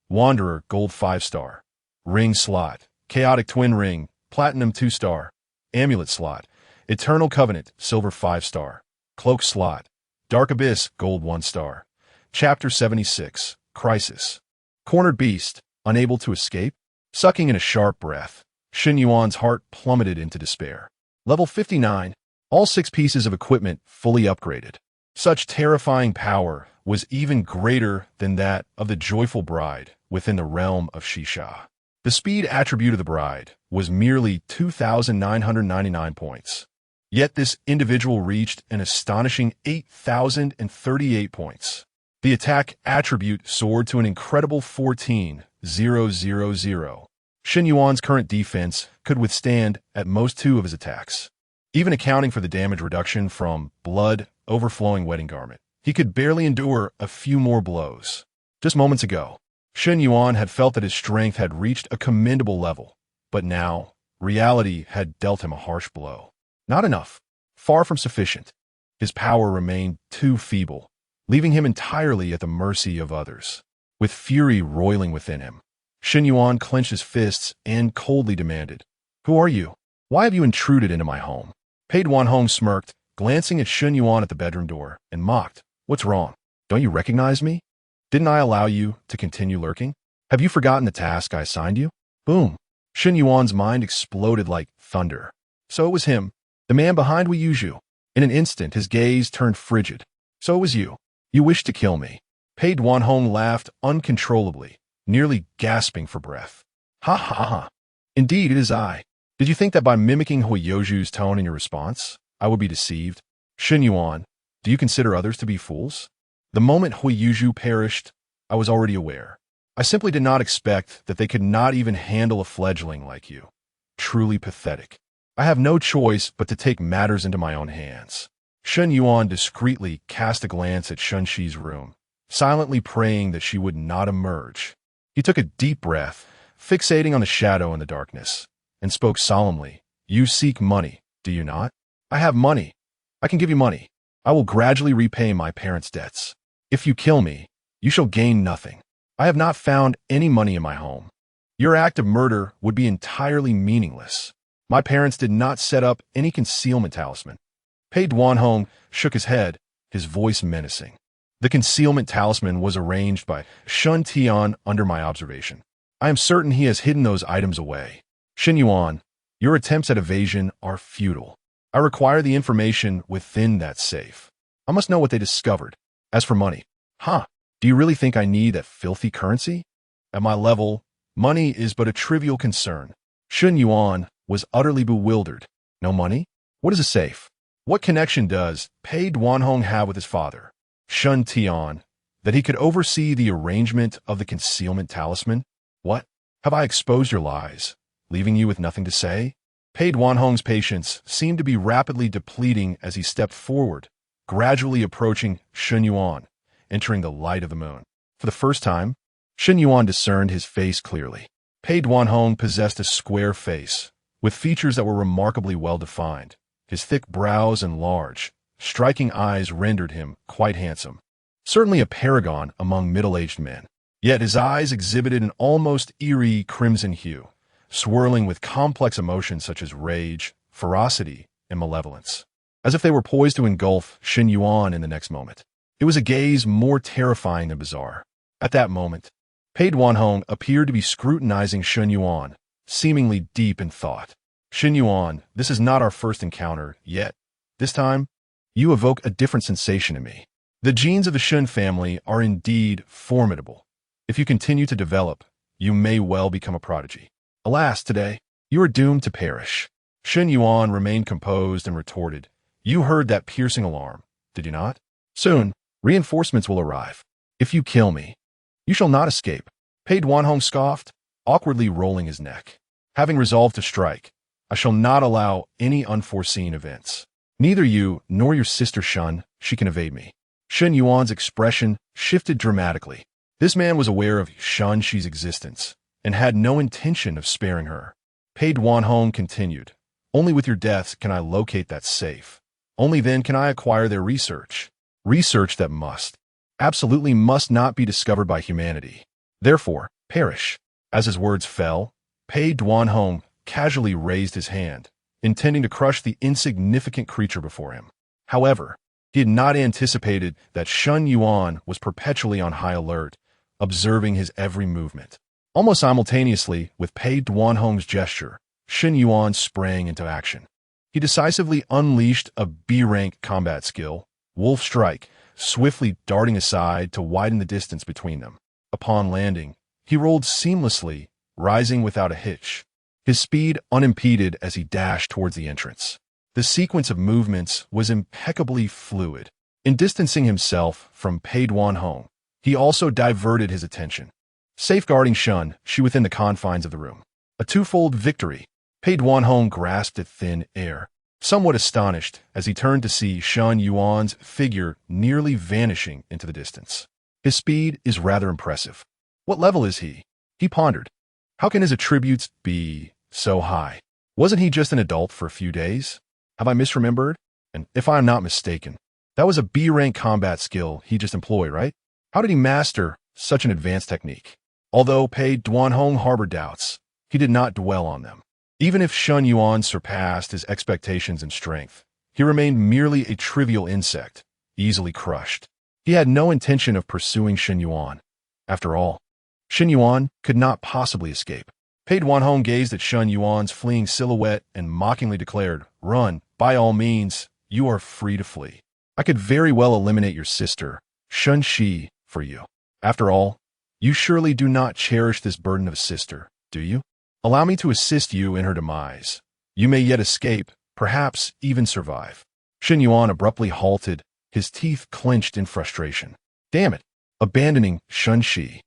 Speaker 1: Wanderer, gold 5 star, ring slot Chaotic Twin Ring, platinum 2 star, amulet slot Eternal Covenant, silver 5 star, cloak slot Dark Abyss, gold 1 star. Chapter 76, Crisis. Cornered beast, unable to escape? Sucking in a sharp breath, Shen Yuan's heart plummeted into despair. Level 59, all 6 pieces of equipment fully upgraded. Such terrifying power was even greater than that of the joyful bride within the realm of Shisha. The speed attribute of the bride was merely 2,999 points. Yet this individual reached an astonishing 8,038 points. The attack attribute soared to an incredible 14,000. Shen Yuan's current defense could withstand at most 2 of his attacks. Even accounting for the damage reduction from blood overflowing wedding garment, he could barely endure a few more blows. Just moments ago, Shen Yuan had felt that his strength had reached a commendable level, but now reality had dealt him a harsh blow. Not enough. Far from sufficient. His power remained too feeble, leaving him entirely at the mercy of others. With fury roiling within him, Shen Yuan clenched his fists and coldly demanded, "Who are you? Why have you intruded into my home?" Pei Duanhong smirked, glancing at Shen Yuan at the bedroom door, and mocked, "What's wrong? Don't you recognize me? Didn't I allow you to continue lurking? Have you forgotten the task I assigned you?" Boom! Shen Yuan's mind exploded like thunder. So it was him, the man behind Wu Yuzhu. In an instant, his gaze turned frigid. "So it was you. You wished to kill me." Pei Duanhong laughed uncontrollably, nearly gasping for breath. "Ha ha ha. Indeed, it is I. Did you think that by mimicking Hu Yuzhu's tone in your response, I would be deceived? Shen Yuan, do you consider others to be fools? The moment Hu Yuzhu perished, I was already aware. I simply did not expect that they could not even handle a fledgling like you. Truly pathetic. I have no choice but to take matters into my own hands." Shen Yuan discreetly cast a glance at Shun Shi's room, silently praying that she would not emerge. He took a deep breath, fixating on the shadow in the darkness, and spoke solemnly. "You seek money, do you not? I have money. I can give you money. I will gradually repay my parents' debts. If you kill me, you shall gain nothing. I have not found any money in my home. Your act of murder would be entirely meaningless. My parents did not set up any concealment talisman." Pei Duanhong shook his head, his voice menacing. "The concealment talisman was arranged by Shun Tian under my observation. I am certain he has hidden those items away. Shen Yuan, your attempts at evasion are futile. I require the information within that safe. I must know what they discovered. As for money, do you really think I need that filthy currency? At my level, money is but a trivial concern." Shen Yuan was utterly bewildered. No money? What is a safe? What connection does Pei Duanhong have with his father, Shun Tian, that he could oversee the arrangement of the concealment talisman? What? Have I exposed your lies, leaving you with nothing to say? Pei Duanhong's patience seemed to be rapidly depleting as he stepped forward, gradually approaching Shen Yuan, entering the light of the moon. For the first time, Shen Yuan discerned his face clearly. Pei Duanhong possessed a square face, with features that were remarkably well-defined. His thick brows and large, striking eyes rendered him quite handsome. certainly a paragon among middle-aged men. Yet his eyes exhibited an almost eerie crimson hue, swirling with complex emotions such as rage, ferocity, and malevolence, as if they were poised to engulf Shen Yuan in the next moment. It was a gaze more terrifying than bizarre. At that moment, Pei Duanhong appeared to be scrutinizing Shen Yuan, seemingly deep in thought. Shen Yuan, this is not our first encounter yet. This time, you evoke a different sensation in me. The genes of the Shen family are indeed formidable. If you continue to develop, you may well become a prodigy. Alas, today, you are doomed to perish. Shen Yuan remained composed and retorted, "You heard that piercing alarm, did you not? Soon, reinforcements will arrive. If you kill me, you shall not escape." Pei Duanhong scoffed, awkwardly rolling his neck. "Having resolved to strike, I shall not allow any unforeseen events. Neither you nor your sister Shun, she can evade me." Shen Yuan's expression shifted dramatically. This man was aware of Shun Shi's existence and had no intention of sparing her. Pei Duanhong continued, "Only with your deaths can I locate that safe. Only then can I acquire their research. Research that absolutely must not be discovered by humanity. Therefore, perish." As his words fell, Pei Duanhong casually raised his hand, intending to crush the insignificant creature before him. However, he had not anticipated that Shen Yuan was perpetually on high alert, observing his every movement. Almost simultaneously with Pei Duanhong's gesture, Shen Yuan sprang into action. He decisively unleashed a B-rank combat skill, Wolf Strike, swiftly darting aside to widen the distance between them. Upon landing, he rolled seamlessly, rising without a hitch, his speed unimpeded as he dashed towards the entrance. The sequence of movements was impeccably fluid. In distancing himself from Pei Duanhong, he also diverted his attention, safeguarding Shun Shi within the confines of the room. A twofold victory. Pei Duanhong grasped at thin air, somewhat astonished as he turned to see Shen Yuan's figure nearly vanishing into the distance. His speed is rather impressive. What level is he? He pondered. How can his attributes be so high? Wasn't he just an adult for a few days? Have I misremembered? And if I am not mistaken, that was a B-rank combat skill he just employed, right? How did he master such an advanced technique? Although Pei Duanhong harbored doubts, he did not dwell on them. Even if Shen Yuan surpassed his expectations in strength, he remained merely a trivial insect, easily crushed. He had no intention of pursuing Shen Yuan. After all, Shen Yuan could not possibly escape. Pei Duanhong gazed at Shen Yuan's fleeing silhouette and mockingly declared, "Run, by all means, you are free to flee. I could very well eliminate your sister, Shun Shi, for you. After all, you surely do not cherish this burden of a sister, do you? Allow me to assist you in her demise. You may yet escape, perhaps even survive." Shen Yuan abruptly halted, his teeth clenched in frustration. Damn it, abandoning Shun Shi.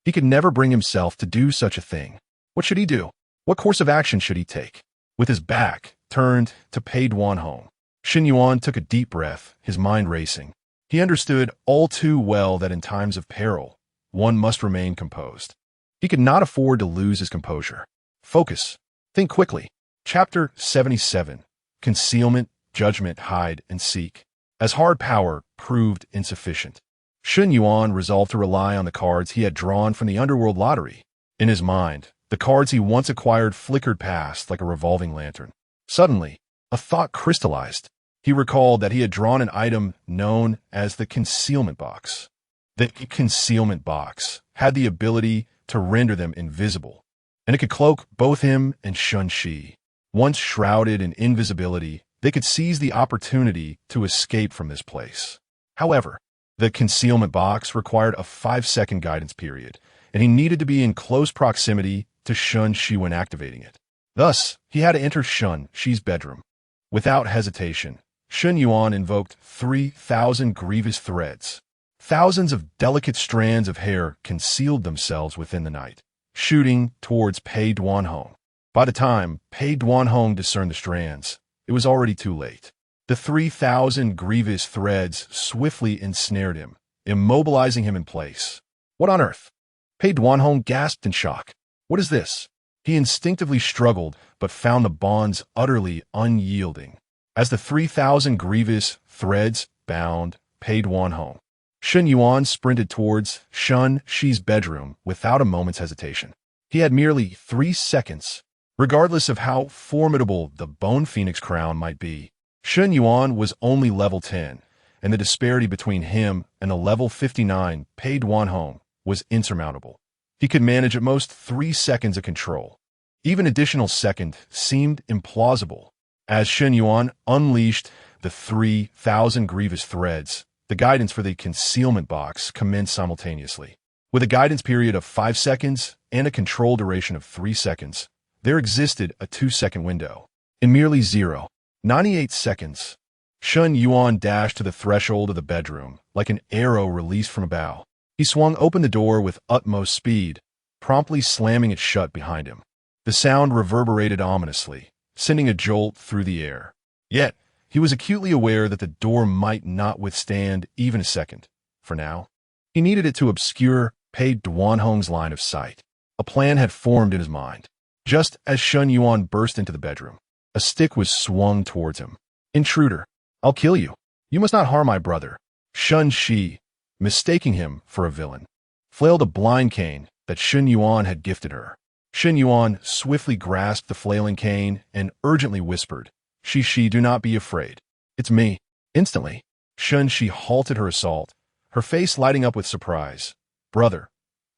Speaker 1: He could never bring himself to do such a thing. What should he do? What course of action should he take? With his back turned to Pei Duanhong, Shen Yuan took a deep breath, his mind racing. He understood all too well that in times of peril, one must remain composed. He could not afford to lose his composure. Focus. Think quickly. Chapter 77. Concealment, Judgment, Hide, and Seek. As hard power proved insufficient, Shen Yuan resolved to rely on the cards he had drawn from the underworld lottery. In his mind, the cards he once acquired flickered past like a revolving lantern. Suddenly, a thought crystallized. He recalled that he had drawn an item known as the concealment box. The concealment box had the ability to render them invisible, and it could cloak both him and Shun Shi. Once shrouded in invisibility, they could seize the opportunity to escape from this place. However, the concealment box required a 5-second guidance period, and he needed to be in close proximity to Shun Shi when activating it. Thus, he had to enter Shun Shi's bedroom. Without hesitation, Shen Yuan invoked 3,000 grievous threads. Thousands of delicate strands of hair concealed themselves within the night, shooting towards Pei Duanhong. By the time Pei Duanhong discerned the strands, it was already too late. The 3,000 grievous threads swiftly ensnared him, immobilizing him in place. What on earth? Pei Duanhong gasped in shock. What is this? He instinctively struggled, but found the bonds utterly unyielding. As the 3,000 grievous threads bound Pei Duanhong, Shen Yuan sprinted towards Shun Shi's bedroom without a moment's hesitation. He had merely 3 seconds. Regardless of how formidable the Bone Phoenix crown might be, Shen Yuan was only level 10, and the disparity between him and a level 59 Pei Duanhong was insurmountable. He could manage at most 3 seconds of control. Even additional second seemed implausible. As Shen Yuan unleashed the 3,000 grievous threads, the guidance for the concealment box commenced simultaneously. With a guidance period of 5 seconds and a control duration of 3 seconds, there existed a 2-second window. In merely 0.98 seconds, Shen Yuan dashed to the threshold of the bedroom like an arrow released from a bow. He swung open the door with utmost speed, promptly slamming it shut behind him. The sound reverberated ominously, sending a jolt through the air. Yet, he was acutely aware that the door might not withstand even a second. For now, he needed it to obscure Pei Duanhong's line of sight. A plan had formed in his mind. Just as Shen Yuan burst into the bedroom, a stick was swung towards him. "Intruder, I'll kill you. You must not harm my brother." Shun Shi, mistaking him for a villain, flailed a blind cane that Shen Yuan had gifted her. Shen Yuan swiftly grasped the flailing cane and urgently whispered, Shi, do not be afraid. It's me." Instantly, Shun Shi halted her assault, her face lighting up with surprise. "Brother,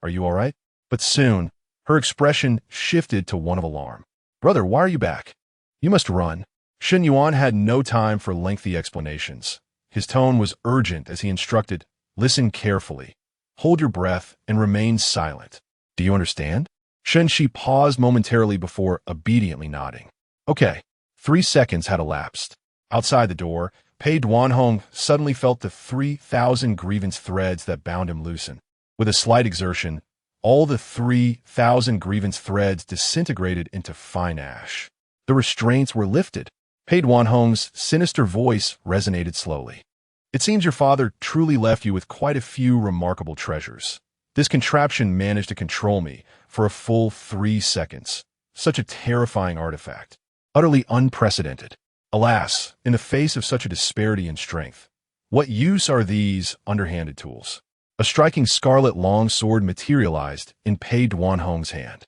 Speaker 1: are you all right?" But soon, her expression shifted to one of alarm. "Brother, why are you back? You must run." Shen Yuan had no time for lengthy explanations. His tone was urgent as he instructed, "Listen carefully, hold your breath, and remain silent. Do you understand?" Shen Shi paused momentarily before obediently nodding. Okay. 3 seconds had elapsed. Outside the door, Pei Duanhong suddenly felt the 3,000 grievance threads that bound him loosen. With a slight exertion, all the 3,000 grievance threads disintegrated into fine ash. The restraints were lifted. Pei Duanhong's sinister voice resonated slowly. "It seems your father truly left you with quite a few remarkable treasures. This contraption managed to control me for a full 3 seconds. Such a terrifying artifact. Utterly unprecedented. Alas, in the face of such a disparity in strength, what use are these underhanded tools?" A striking scarlet longsword materialized in Pei Duanhong's hand.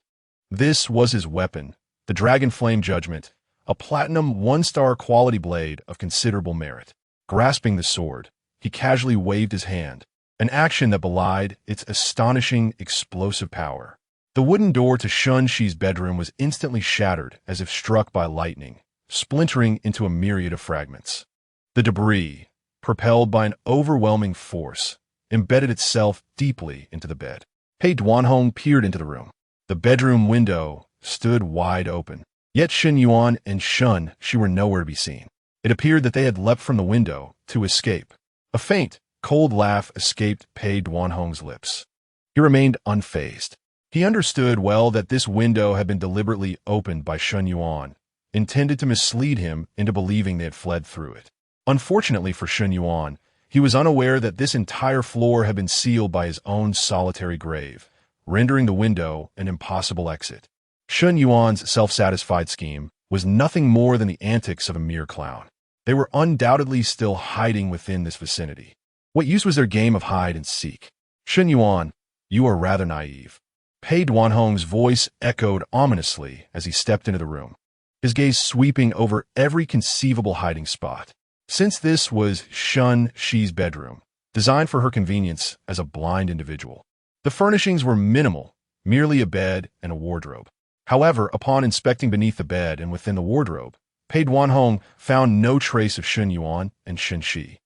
Speaker 1: This was his weapon, the Dragon Flame Judgment, a platinum 1-star quality blade of considerable merit. Grasping the sword, he casually waved his hand, an action that belied its astonishing explosive power. The wooden door to Shun Shi's bedroom was instantly shattered as if struck by lightning, splintering into a myriad of fragments. The debris, propelled by an overwhelming force, embedded itself deeply into the bed. Pei Duanhong peered into the room. The bedroom window stood wide open. Yet Shen Yuan and Shun Shi were nowhere to be seen. It appeared that they had leapt from the window to escape. A faint, cold laugh escaped Pei Duanhong's lips. He remained unfazed. He understood well that this window had been deliberately opened by Shen Yuan, intended to mislead him into believing they had fled through it. Unfortunately for Shen Yuan, he was unaware that this entire floor had been sealed by his own solitary grave, rendering the window an impossible exit. Shen Yuan's self-satisfied scheme was nothing more than the antics of a mere clown. They were undoubtedly still hiding within this vicinity. What use was their game of hide and seek? Shen Yuan, you are rather naive. Pei Duanhong's voice echoed ominously as he stepped into the room, his gaze sweeping over every conceivable hiding spot. Since this was Shun Shi's bedroom, designed for her convenience as a blind individual, the furnishings were minimal, merely a bed and a wardrobe. However, upon inspecting beneath the bed and within the wardrobe, Pei Duanhong found no trace of Shen Yuan and Shen Shi.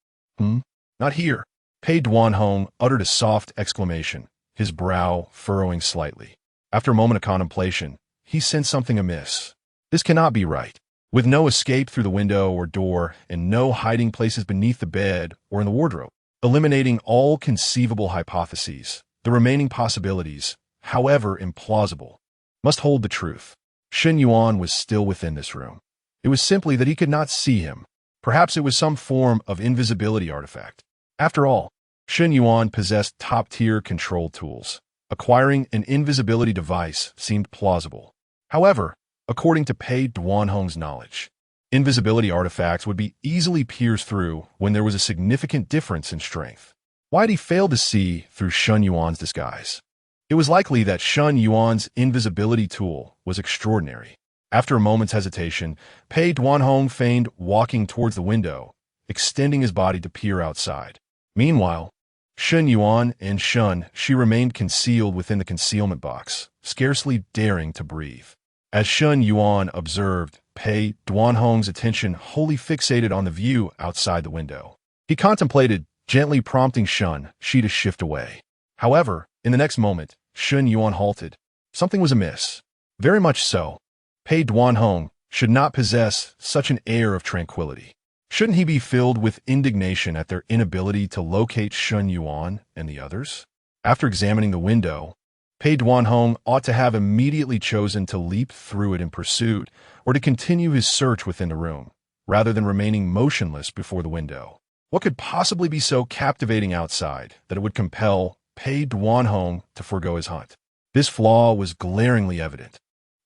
Speaker 1: Not here. Pei Duanhong uttered a soft exclamation, his brow furrowing slightly. After a moment of contemplation, he sensed something amiss. This cannot be right. With no escape through the window or door and no hiding places beneath the bed or in the wardrobe, eliminating all conceivable hypotheses, the remaining possibilities, however implausible, must hold the truth. Shen Yuan was still within this room. It was simply that he could not see him. Perhaps it was some form of invisibility artifact. After all, Shen Yuan possessed top-tier control tools. Acquiring an invisibility device seemed plausible. However, according to Pei Duanhong's knowledge, invisibility artifacts would be easily pierced through when there was a significant difference in strength. Why had he failed to see through Shun Yuan's disguise? It was likely that Shun Yuan's invisibility tool was extraordinary. After a moment's hesitation, Pei Duanhong feigned walking towards the window, extending his body to peer outside. Meanwhile, Shun Yuan and she remained concealed within the concealment box, scarcely daring to breathe. As Shun Yuan observed, Pei Duanhong's attention wholly fixated on the view outside the window. He contemplated, gently prompting she to shift away. However, in the next moment, Shun Yuan halted. Something was amiss. Very much so. Pei Duanhong should not possess such an air of tranquility. Shouldn't he be filled with indignation at their inability to locate Shun Yuan and the others? After examining the window, Pei Duanhong ought to have immediately chosen to leap through it in pursuit or to continue his search within the room, rather than remaining motionless before the window. What could possibly be so captivating outside that it would compel Pei Duanhong to forego his hunt? This flaw was glaringly evident,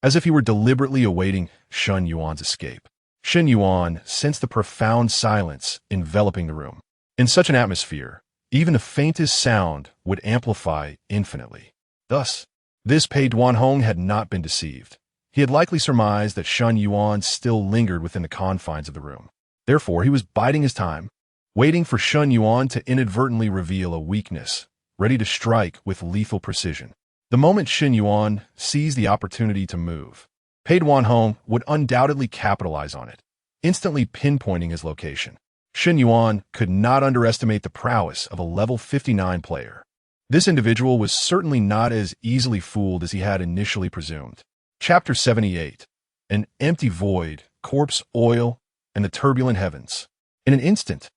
Speaker 1: as if he were deliberately awaiting Shun Yuan's escape. Shun Yuan sensed the profound silence enveloping the room. In such an atmosphere, even the faintest sound would amplify infinitely. Thus, this Pei Duanhong had not been deceived. He had likely surmised that Shun Yuan still lingered within the confines of the room. Therefore, he was biding his time, waiting for Shun Yuan to inadvertently reveal a weakness, ready to strike with lethal precision. The moment Shun Yuan seized the opportunity to move, Pei Duanhong would undoubtedly capitalize on it, instantly pinpointing his location. Shun Yuan could not underestimate the prowess of a level 59 player. This individual was certainly not as easily fooled as he had initially presumed. Chapter 78. An empty void, corpse oil, and the turbulent heavens. In an instant,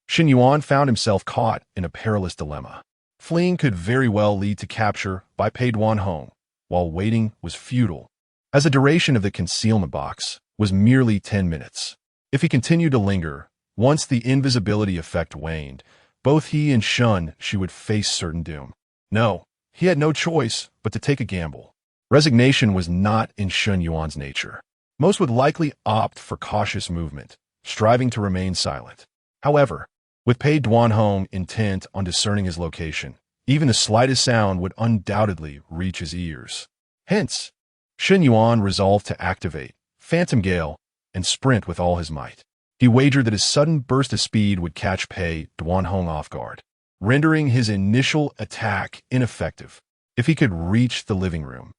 Speaker 1: Shun Yuan found himself caught in a perilous dilemma. Fleeing could very well lead to capture by Pei Duanhong, while waiting was futile, as the duration of the concealment box was merely 10 minutes. If he continued to linger, once the invisibility effect waned, both he and she would face certain doom. No, he had no choice but to take a gamble. Resignation was not in Shun Yuan's nature. Most would likely opt for cautious movement, striving to remain silent. However, with Pei Duanhong intent on discerning his location, even the slightest sound would undoubtedly reach his ears. Hence, Shun Yuan resolved to activate Phantom Gale and sprint with all his might. He wagered that his sudden burst of speed would catch Pei Duanhong off guard, rendering his initial attack ineffective. If he could reach the living room,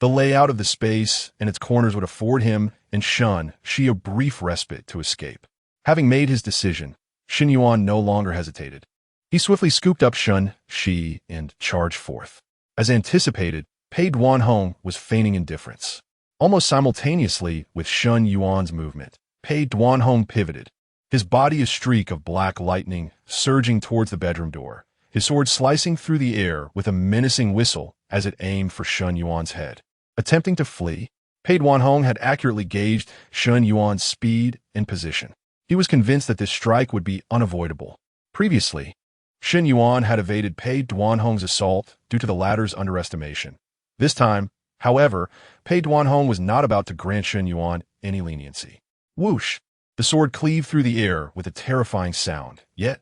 Speaker 1: the layout of the space and its corners would afford him and she a brief respite to escape. Having made his decision, Shun Yuan no longer hesitated. He swiftly scooped up she, and charged forth. As anticipated, Pei Duanhong was feigning indifference. Almost simultaneously with Shun Yuan's movement, Pei Duanhong pivoted, his body a streak of black lightning surging towards the bedroom door, his sword slicing through the air with a menacing whistle as it aimed for Shun Yuan's head. Attempting to flee, Pei Duanhong had accurately gauged Shun Yuan's speed and position. He was convinced that this strike would be unavoidable. Previously, Shun Yuan had evaded Pei Duanhong's assault due to the latter's underestimation. This time, however, Pei Duanhong was not about to grant Shun Yuan any leniency. Whoosh! The sword cleaved through the air with a terrifying sound, yet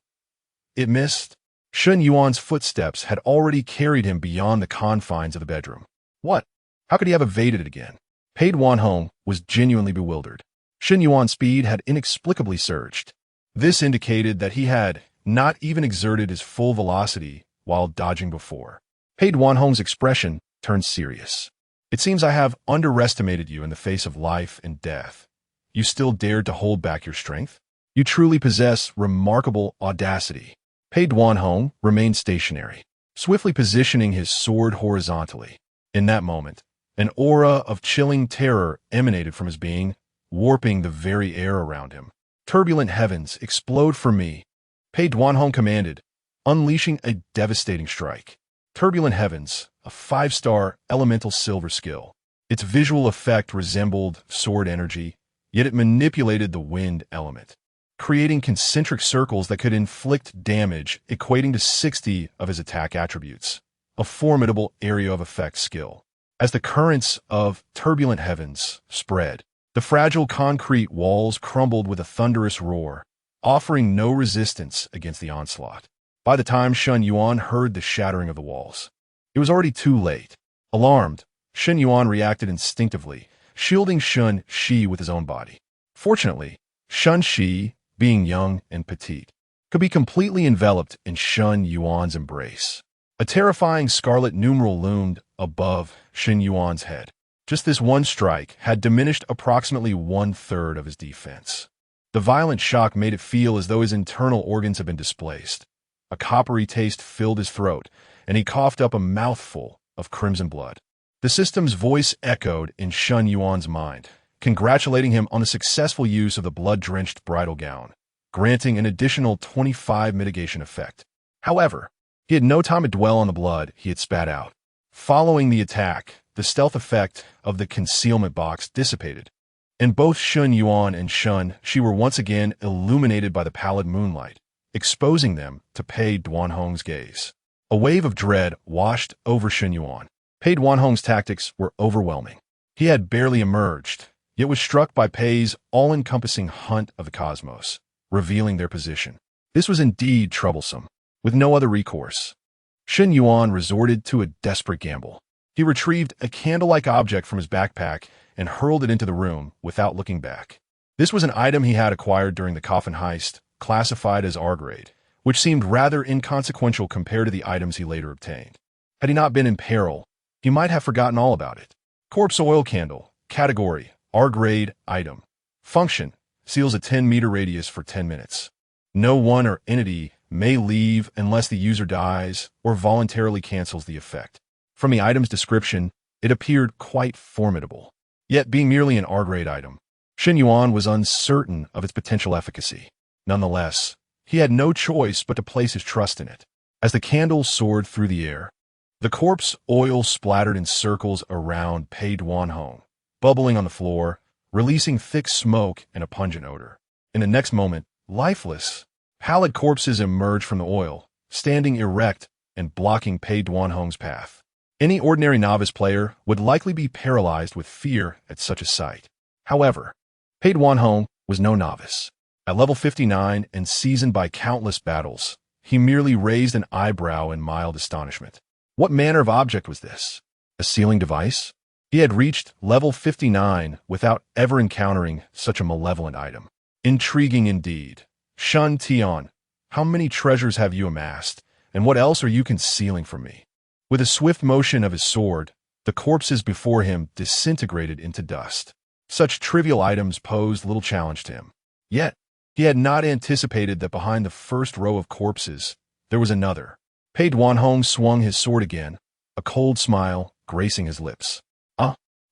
Speaker 1: it missed. Shun Yuan's footsteps had already carried him beyond the confines of the bedroom. What? How could he have evaded it again? Pei Duanhong was genuinely bewildered. Shun Yuan's speed had inexplicably surged. This indicated that he had not even exerted his full velocity while dodging before. Pei Duanhong's expression turned serious. It seems I have underestimated you in the face of life and death. You still dared to hold back your strength? You truly possess remarkable audacity. Pei Duanhong remained stationary, swiftly positioning his sword horizontally. In that moment, an aura of chilling terror emanated from his being, warping the very air around him. Turbulent heavens, explode for me, Pei Duanhong commanded, unleashing a devastating strike. Turbulent heavens, a 5-star elemental silver skill. Its visual effect resembled sword energy, yet it manipulated the wind element, creating concentric circles that could inflict damage equating to 60 of his attack attributes. A formidable area of effect skill. As the currents of turbulent heavens spread, the fragile concrete walls crumbled with a thunderous roar, offering no resistance against the onslaught. By the time Shun Yuan heard the shattering of the walls, it was already too late. Alarmed, Shun Yuan reacted instinctively, shielding Shun Shi with his own body. Fortunately, Shun Shi, being young and petite, could be completely enveloped in Shun Yuan's embrace. A terrifying scarlet numeral loomed above Shun Yuan's head. Just this one strike had diminished approximately 1/3 of his defense. The violent shock made it feel as though his internal organs had been displaced. A coppery taste filled his throat, and he coughed up a mouthful of crimson blood. The system's voice echoed in Shun Yuan's mind, congratulating him on the successful use of the blood-drenched bridal gown, granting an additional 25 mitigation effect. However, he had no time to dwell on the blood he had spat out. Following the attack, the stealth effect of the concealment box dissipated, and both Shun Yuan and Shun Shi were once again illuminated by the pallid moonlight, exposing them to Pei Duanhong's gaze. A wave of dread washed over Shun Yuan. Pei Duanhong's tactics were overwhelming. He had barely emerged, yet was struck by Pei's all-encompassing hunt of the cosmos, revealing their position. This was indeed troublesome. With no other recourse, Shun Yuan resorted to a desperate gamble. He retrieved a candle-like object from his backpack and hurled it into the room without looking back. This was an item he had acquired during the coffin heist, classified as R-grade, which seemed rather inconsequential compared to the items he later obtained. Had he not been in peril, he might have forgotten all about it. Corpse oil candle. Category: R-grade item. Function: seals a 10-meter radius for 10 minutes. No one or entity may leave unless the user dies or voluntarily cancels the effect. From the item's description, it appeared quite formidable. Yet, being merely an R-grade item, Shun Yuan was uncertain of its potential efficacy. Nonetheless, he had no choice but to place his trust in it. As the candle soared through the air, the corpse oil splattered in circles around Pei Duanhong, bubbling on the floor, releasing thick smoke and a pungent odor. In the next moment, lifeless, pallid corpses emerged from the oil, standing erect and blocking Pei Duanhong's path. Any ordinary novice player would likely be paralyzed with fear at such a sight. However, Pei Duanhong was no novice. At level 59 and seasoned by countless battles, he merely raised an eyebrow in mild astonishment. What manner of object was this? A sealing device? He had reached level 59 without ever encountering such a malevolent item. Intriguing indeed. Shun Tian, how many treasures have you amassed, and what else are you concealing from me? With a swift motion of his sword, the corpses before him disintegrated into dust. Such trivial items posed little challenge to him. Yet, he had not anticipated that behind the first row of corpses, there was another. Pei Duanhong swung his sword again, a cold smile gracing his lips.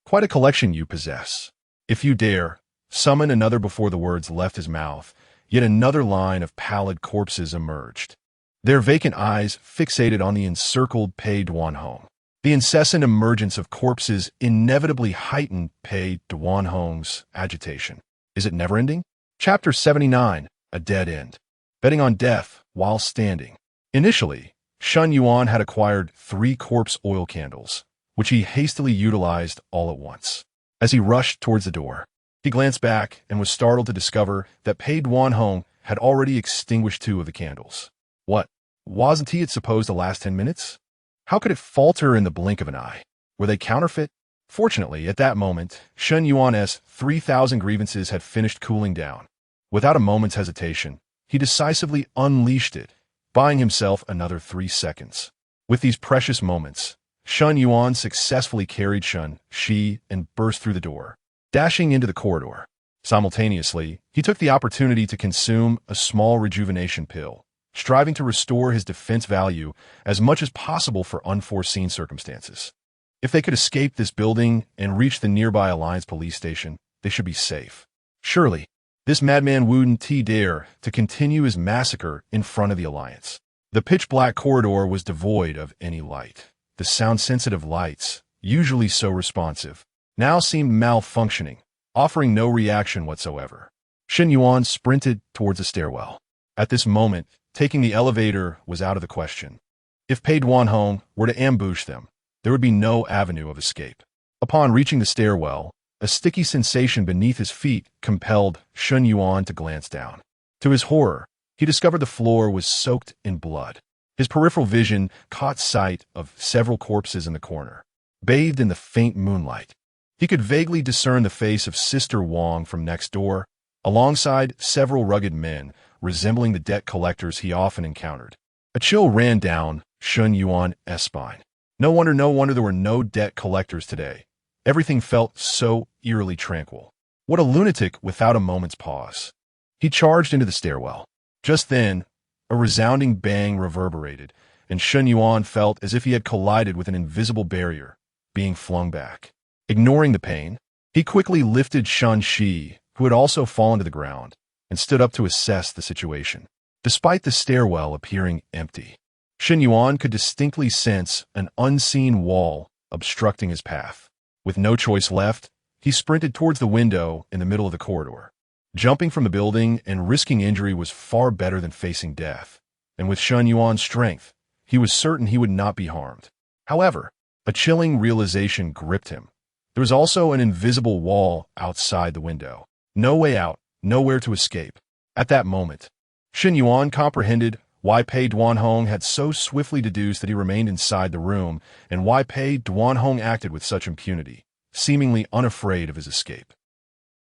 Speaker 1: Quite a collection you possess. If you dare, summon another. Before the words left his mouth, yet another line of pallid corpses emerged, their vacant eyes fixated on the encircled Pei Duanhong. The incessant emergence of corpses inevitably heightened Pei Duanhong's agitation. Is it never-ending? Chapter 79, A Dead End. Betting on death while standing. Initially, Shun Yuan had acquired 3 corpse oil candles, which he hastily utilized all at once. As he rushed towards the door, he glanced back and was startled to discover that Pei Duanhong had already extinguished 2 of the candles. What? Wasn't he supposed to last 10 minutes? How could it falter in the blink of an eye? Were they counterfeit? Fortunately, at that moment, Shun Yuan's 3,000 grievances had finished cooling down. Without a moment's hesitation, he decisively unleashed it, buying himself another 3 seconds. With these precious moments, Shun Yuan successfully carried Shun Shi and burst through the door, dashing into the corridor. Simultaneously, he took the opportunity to consume a small rejuvenation pill, striving to restore his defense value as much as possible for unforeseen circumstances. If they could escape this building and reach the nearby Alliance police station, they should be safe. Surely, this madman wouldn't dare to continue his massacre in front of the Alliance. The pitch-black corridor was devoid of any light. The sound-sensitive lights, usually so responsive, now seemed malfunctioning, offering no reaction whatsoever. Shun Yuan sprinted towards the stairwell. At this moment, taking the elevator was out of the question. If Pei Duanhong were to ambush them, there would be no avenue of escape. Upon reaching the stairwell, a sticky sensation beneath his feet compelled Shun Yuan to glance down. To his horror, he discovered the floor was soaked in blood. His peripheral vision caught sight of several corpses in the corner, bathed in the faint moonlight. He could vaguely discern the face of Sister Wang from next door, alongside several rugged men resembling the debt collectors he often encountered. A chill ran down Shun Yuan's spine. No wonder there were no debt collectors today. Everything felt so eerily tranquil. What a lunatic without a moment's pause. He charged into the stairwell. Just then, a resounding bang reverberated, and Shun Yuan felt as if he had collided with an invisible barrier, being flung back. Ignoring the pain, he quickly lifted Shan Shi, who had also fallen to the ground, and stood up to assess the situation. Despite the stairwell appearing empty, Shen Yuan could distinctly sense an unseen wall obstructing his path. With no choice left, he sprinted towards the window in the middle of the corridor. Jumping from the building and risking injury was far better than facing death, and with Shen Yuan's strength, he was certain he would not be harmed. However, a chilling realization gripped him. There was also an invisible wall outside the window. No way out, nowhere to escape. At that moment, Shen Yuan comprehended why Pei Duanhong had so swiftly deduced that he remained inside the room, and why Pei Duanhong acted with such impunity, seemingly unafraid of his escape.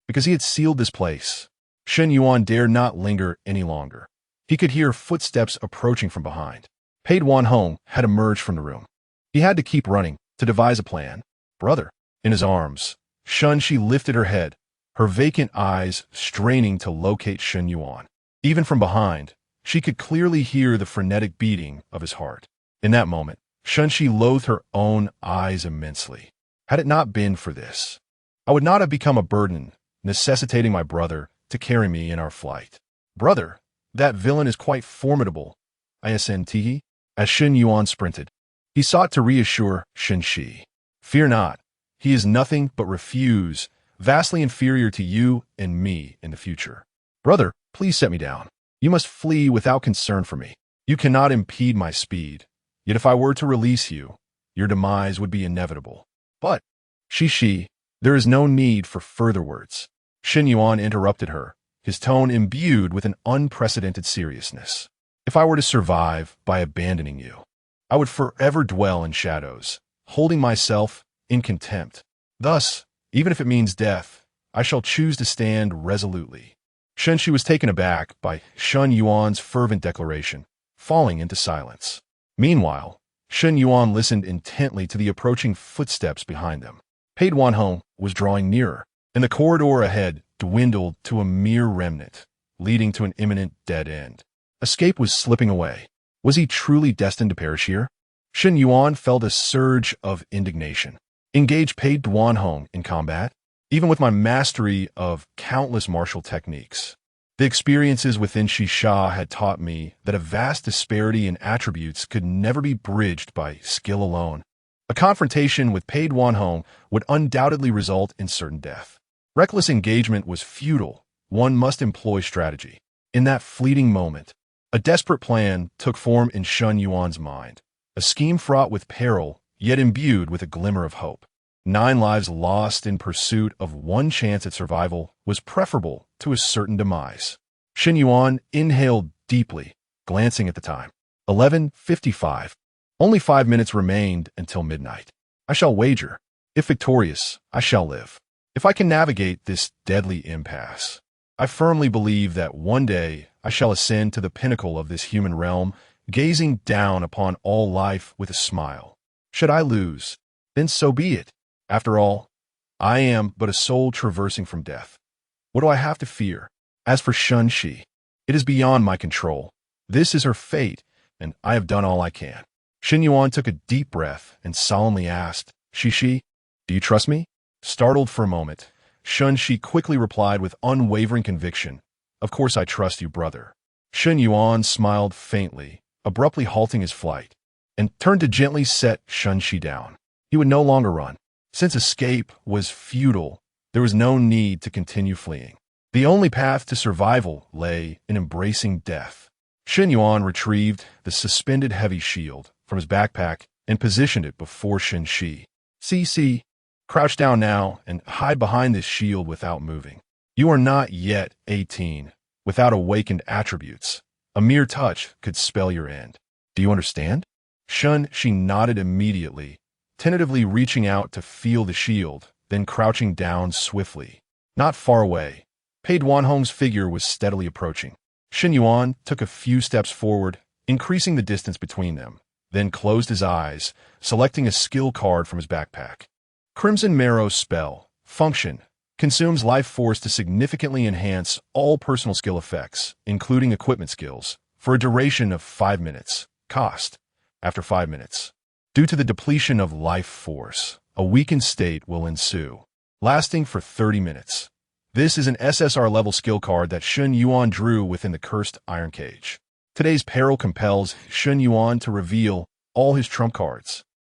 Speaker 1: Because he had sealed this place, Shen Yuan dared not linger any longer. He could hear footsteps approaching from behind. Pei Duanhong had emerged from the room. He had to keep running to devise a plan. Brother. In his arms, Shun Shi lifted her head, her vacant eyes straining to locate Shen Yuan. Even from behind, she could clearly hear the frenetic beating of his heart. In that moment, Shun Shi loathed her own eyes immensely. Had it not been for this, I would not have become a burden, necessitating my brother to carry me in our flight. Brother, that villain is quite formidable, ISNT. As Shen Yuan sprinted, he sought to reassure Shen Shi. Fear not. He is nothing but refuse, vastly inferior to you and me in the future. Brother, please set me down. You must flee without concern for me. You cannot impede my speed. Yet if I were to release you, your demise would be inevitable. But, Shi, there is no need for further words. Shen Yuan interrupted her, his tone imbued with an unprecedented seriousness. If I were to survive by abandoning you, I would forever dwell in shadows, holding myself in contempt. Thus, even if it means death, I shall choose to stand resolutely. Shen Shi was taken aback by Shen Yuan's fervent declaration, falling into silence. Meanwhile, Shen Yuan listened intently to the approaching footsteps behind them. Pei Duanhong was drawing nearer, and the corridor ahead dwindled to a mere remnant, leading to an imminent dead end. Escape was slipping away. Was he truly destined to perish here? Shen Yuan felt a surge of indignation. Engage Pei Duanhong in combat? Even with my mastery of countless martial techniques, the experiences within Shisha had taught me that a vast disparity in attributes could never be bridged by skill alone. A confrontation with Pei Duanhong would undoubtedly result in certain death. Reckless engagement was futile. One must employ strategy. In that fleeting moment, a desperate plan took form in Shen Yuan's mind, a scheme fraught with peril, yet imbued with a glimmer of hope. 9 lives lost in pursuit of one chance at survival was preferable to a certain demise. Shen Yuan inhaled deeply, glancing at the time. 11:55. Only 5 minutes remained until midnight. I shall wager. If victorious, I shall live. If I can navigate this deadly impasse, I firmly believe that one day I shall ascend to the pinnacle of this human realm, gazing down upon all life with a smile. Should I lose, then so be it. After all, I am but a soul traversing from death. What do I have to fear? As for Shun Shi, it is beyond my control. This is her fate, and I have done all I can. Shen Yuan took a deep breath and solemnly asked, Shi, do you trust me? Startled for a moment, Shun Shi quickly replied with unwavering conviction, Of course I trust you, brother. Shen Yuan smiled faintly, abruptly halting his flight, and turned to gently set Shun Shi down. He would no longer run. Since escape was futile, there was no need to continue fleeing. The only path to survival lay in embracing death. Shen Yuan retrieved the suspended heavy shield from his backpack and positioned it before Shen Shi. See, crouch down now and hide behind this shield without moving. You are not yet 18, without awakened attributes. A mere touch could spell your end. Do you understand? She nodded immediately, tentatively reaching out to feel the shield, then crouching down swiftly. Not far away, Pei Duanhong's figure was steadily approaching. Shen Yuan took a few steps forward, increasing the distance between them, then closed his eyes, selecting a skill card from his backpack. Crimson Marrow's spell, Function, consumes life force to significantly enhance all personal skill effects, including equipment skills, for a duration of 5 minutes. Cost, after 5 minutes. Due to the depletion of life force, a weakened state will ensue, lasting for 30 minutes. This is an SSR-level skill card that Shen Yuan drew within the cursed iron cage. Today's peril compels Shen Yuan to reveal all his trump cards.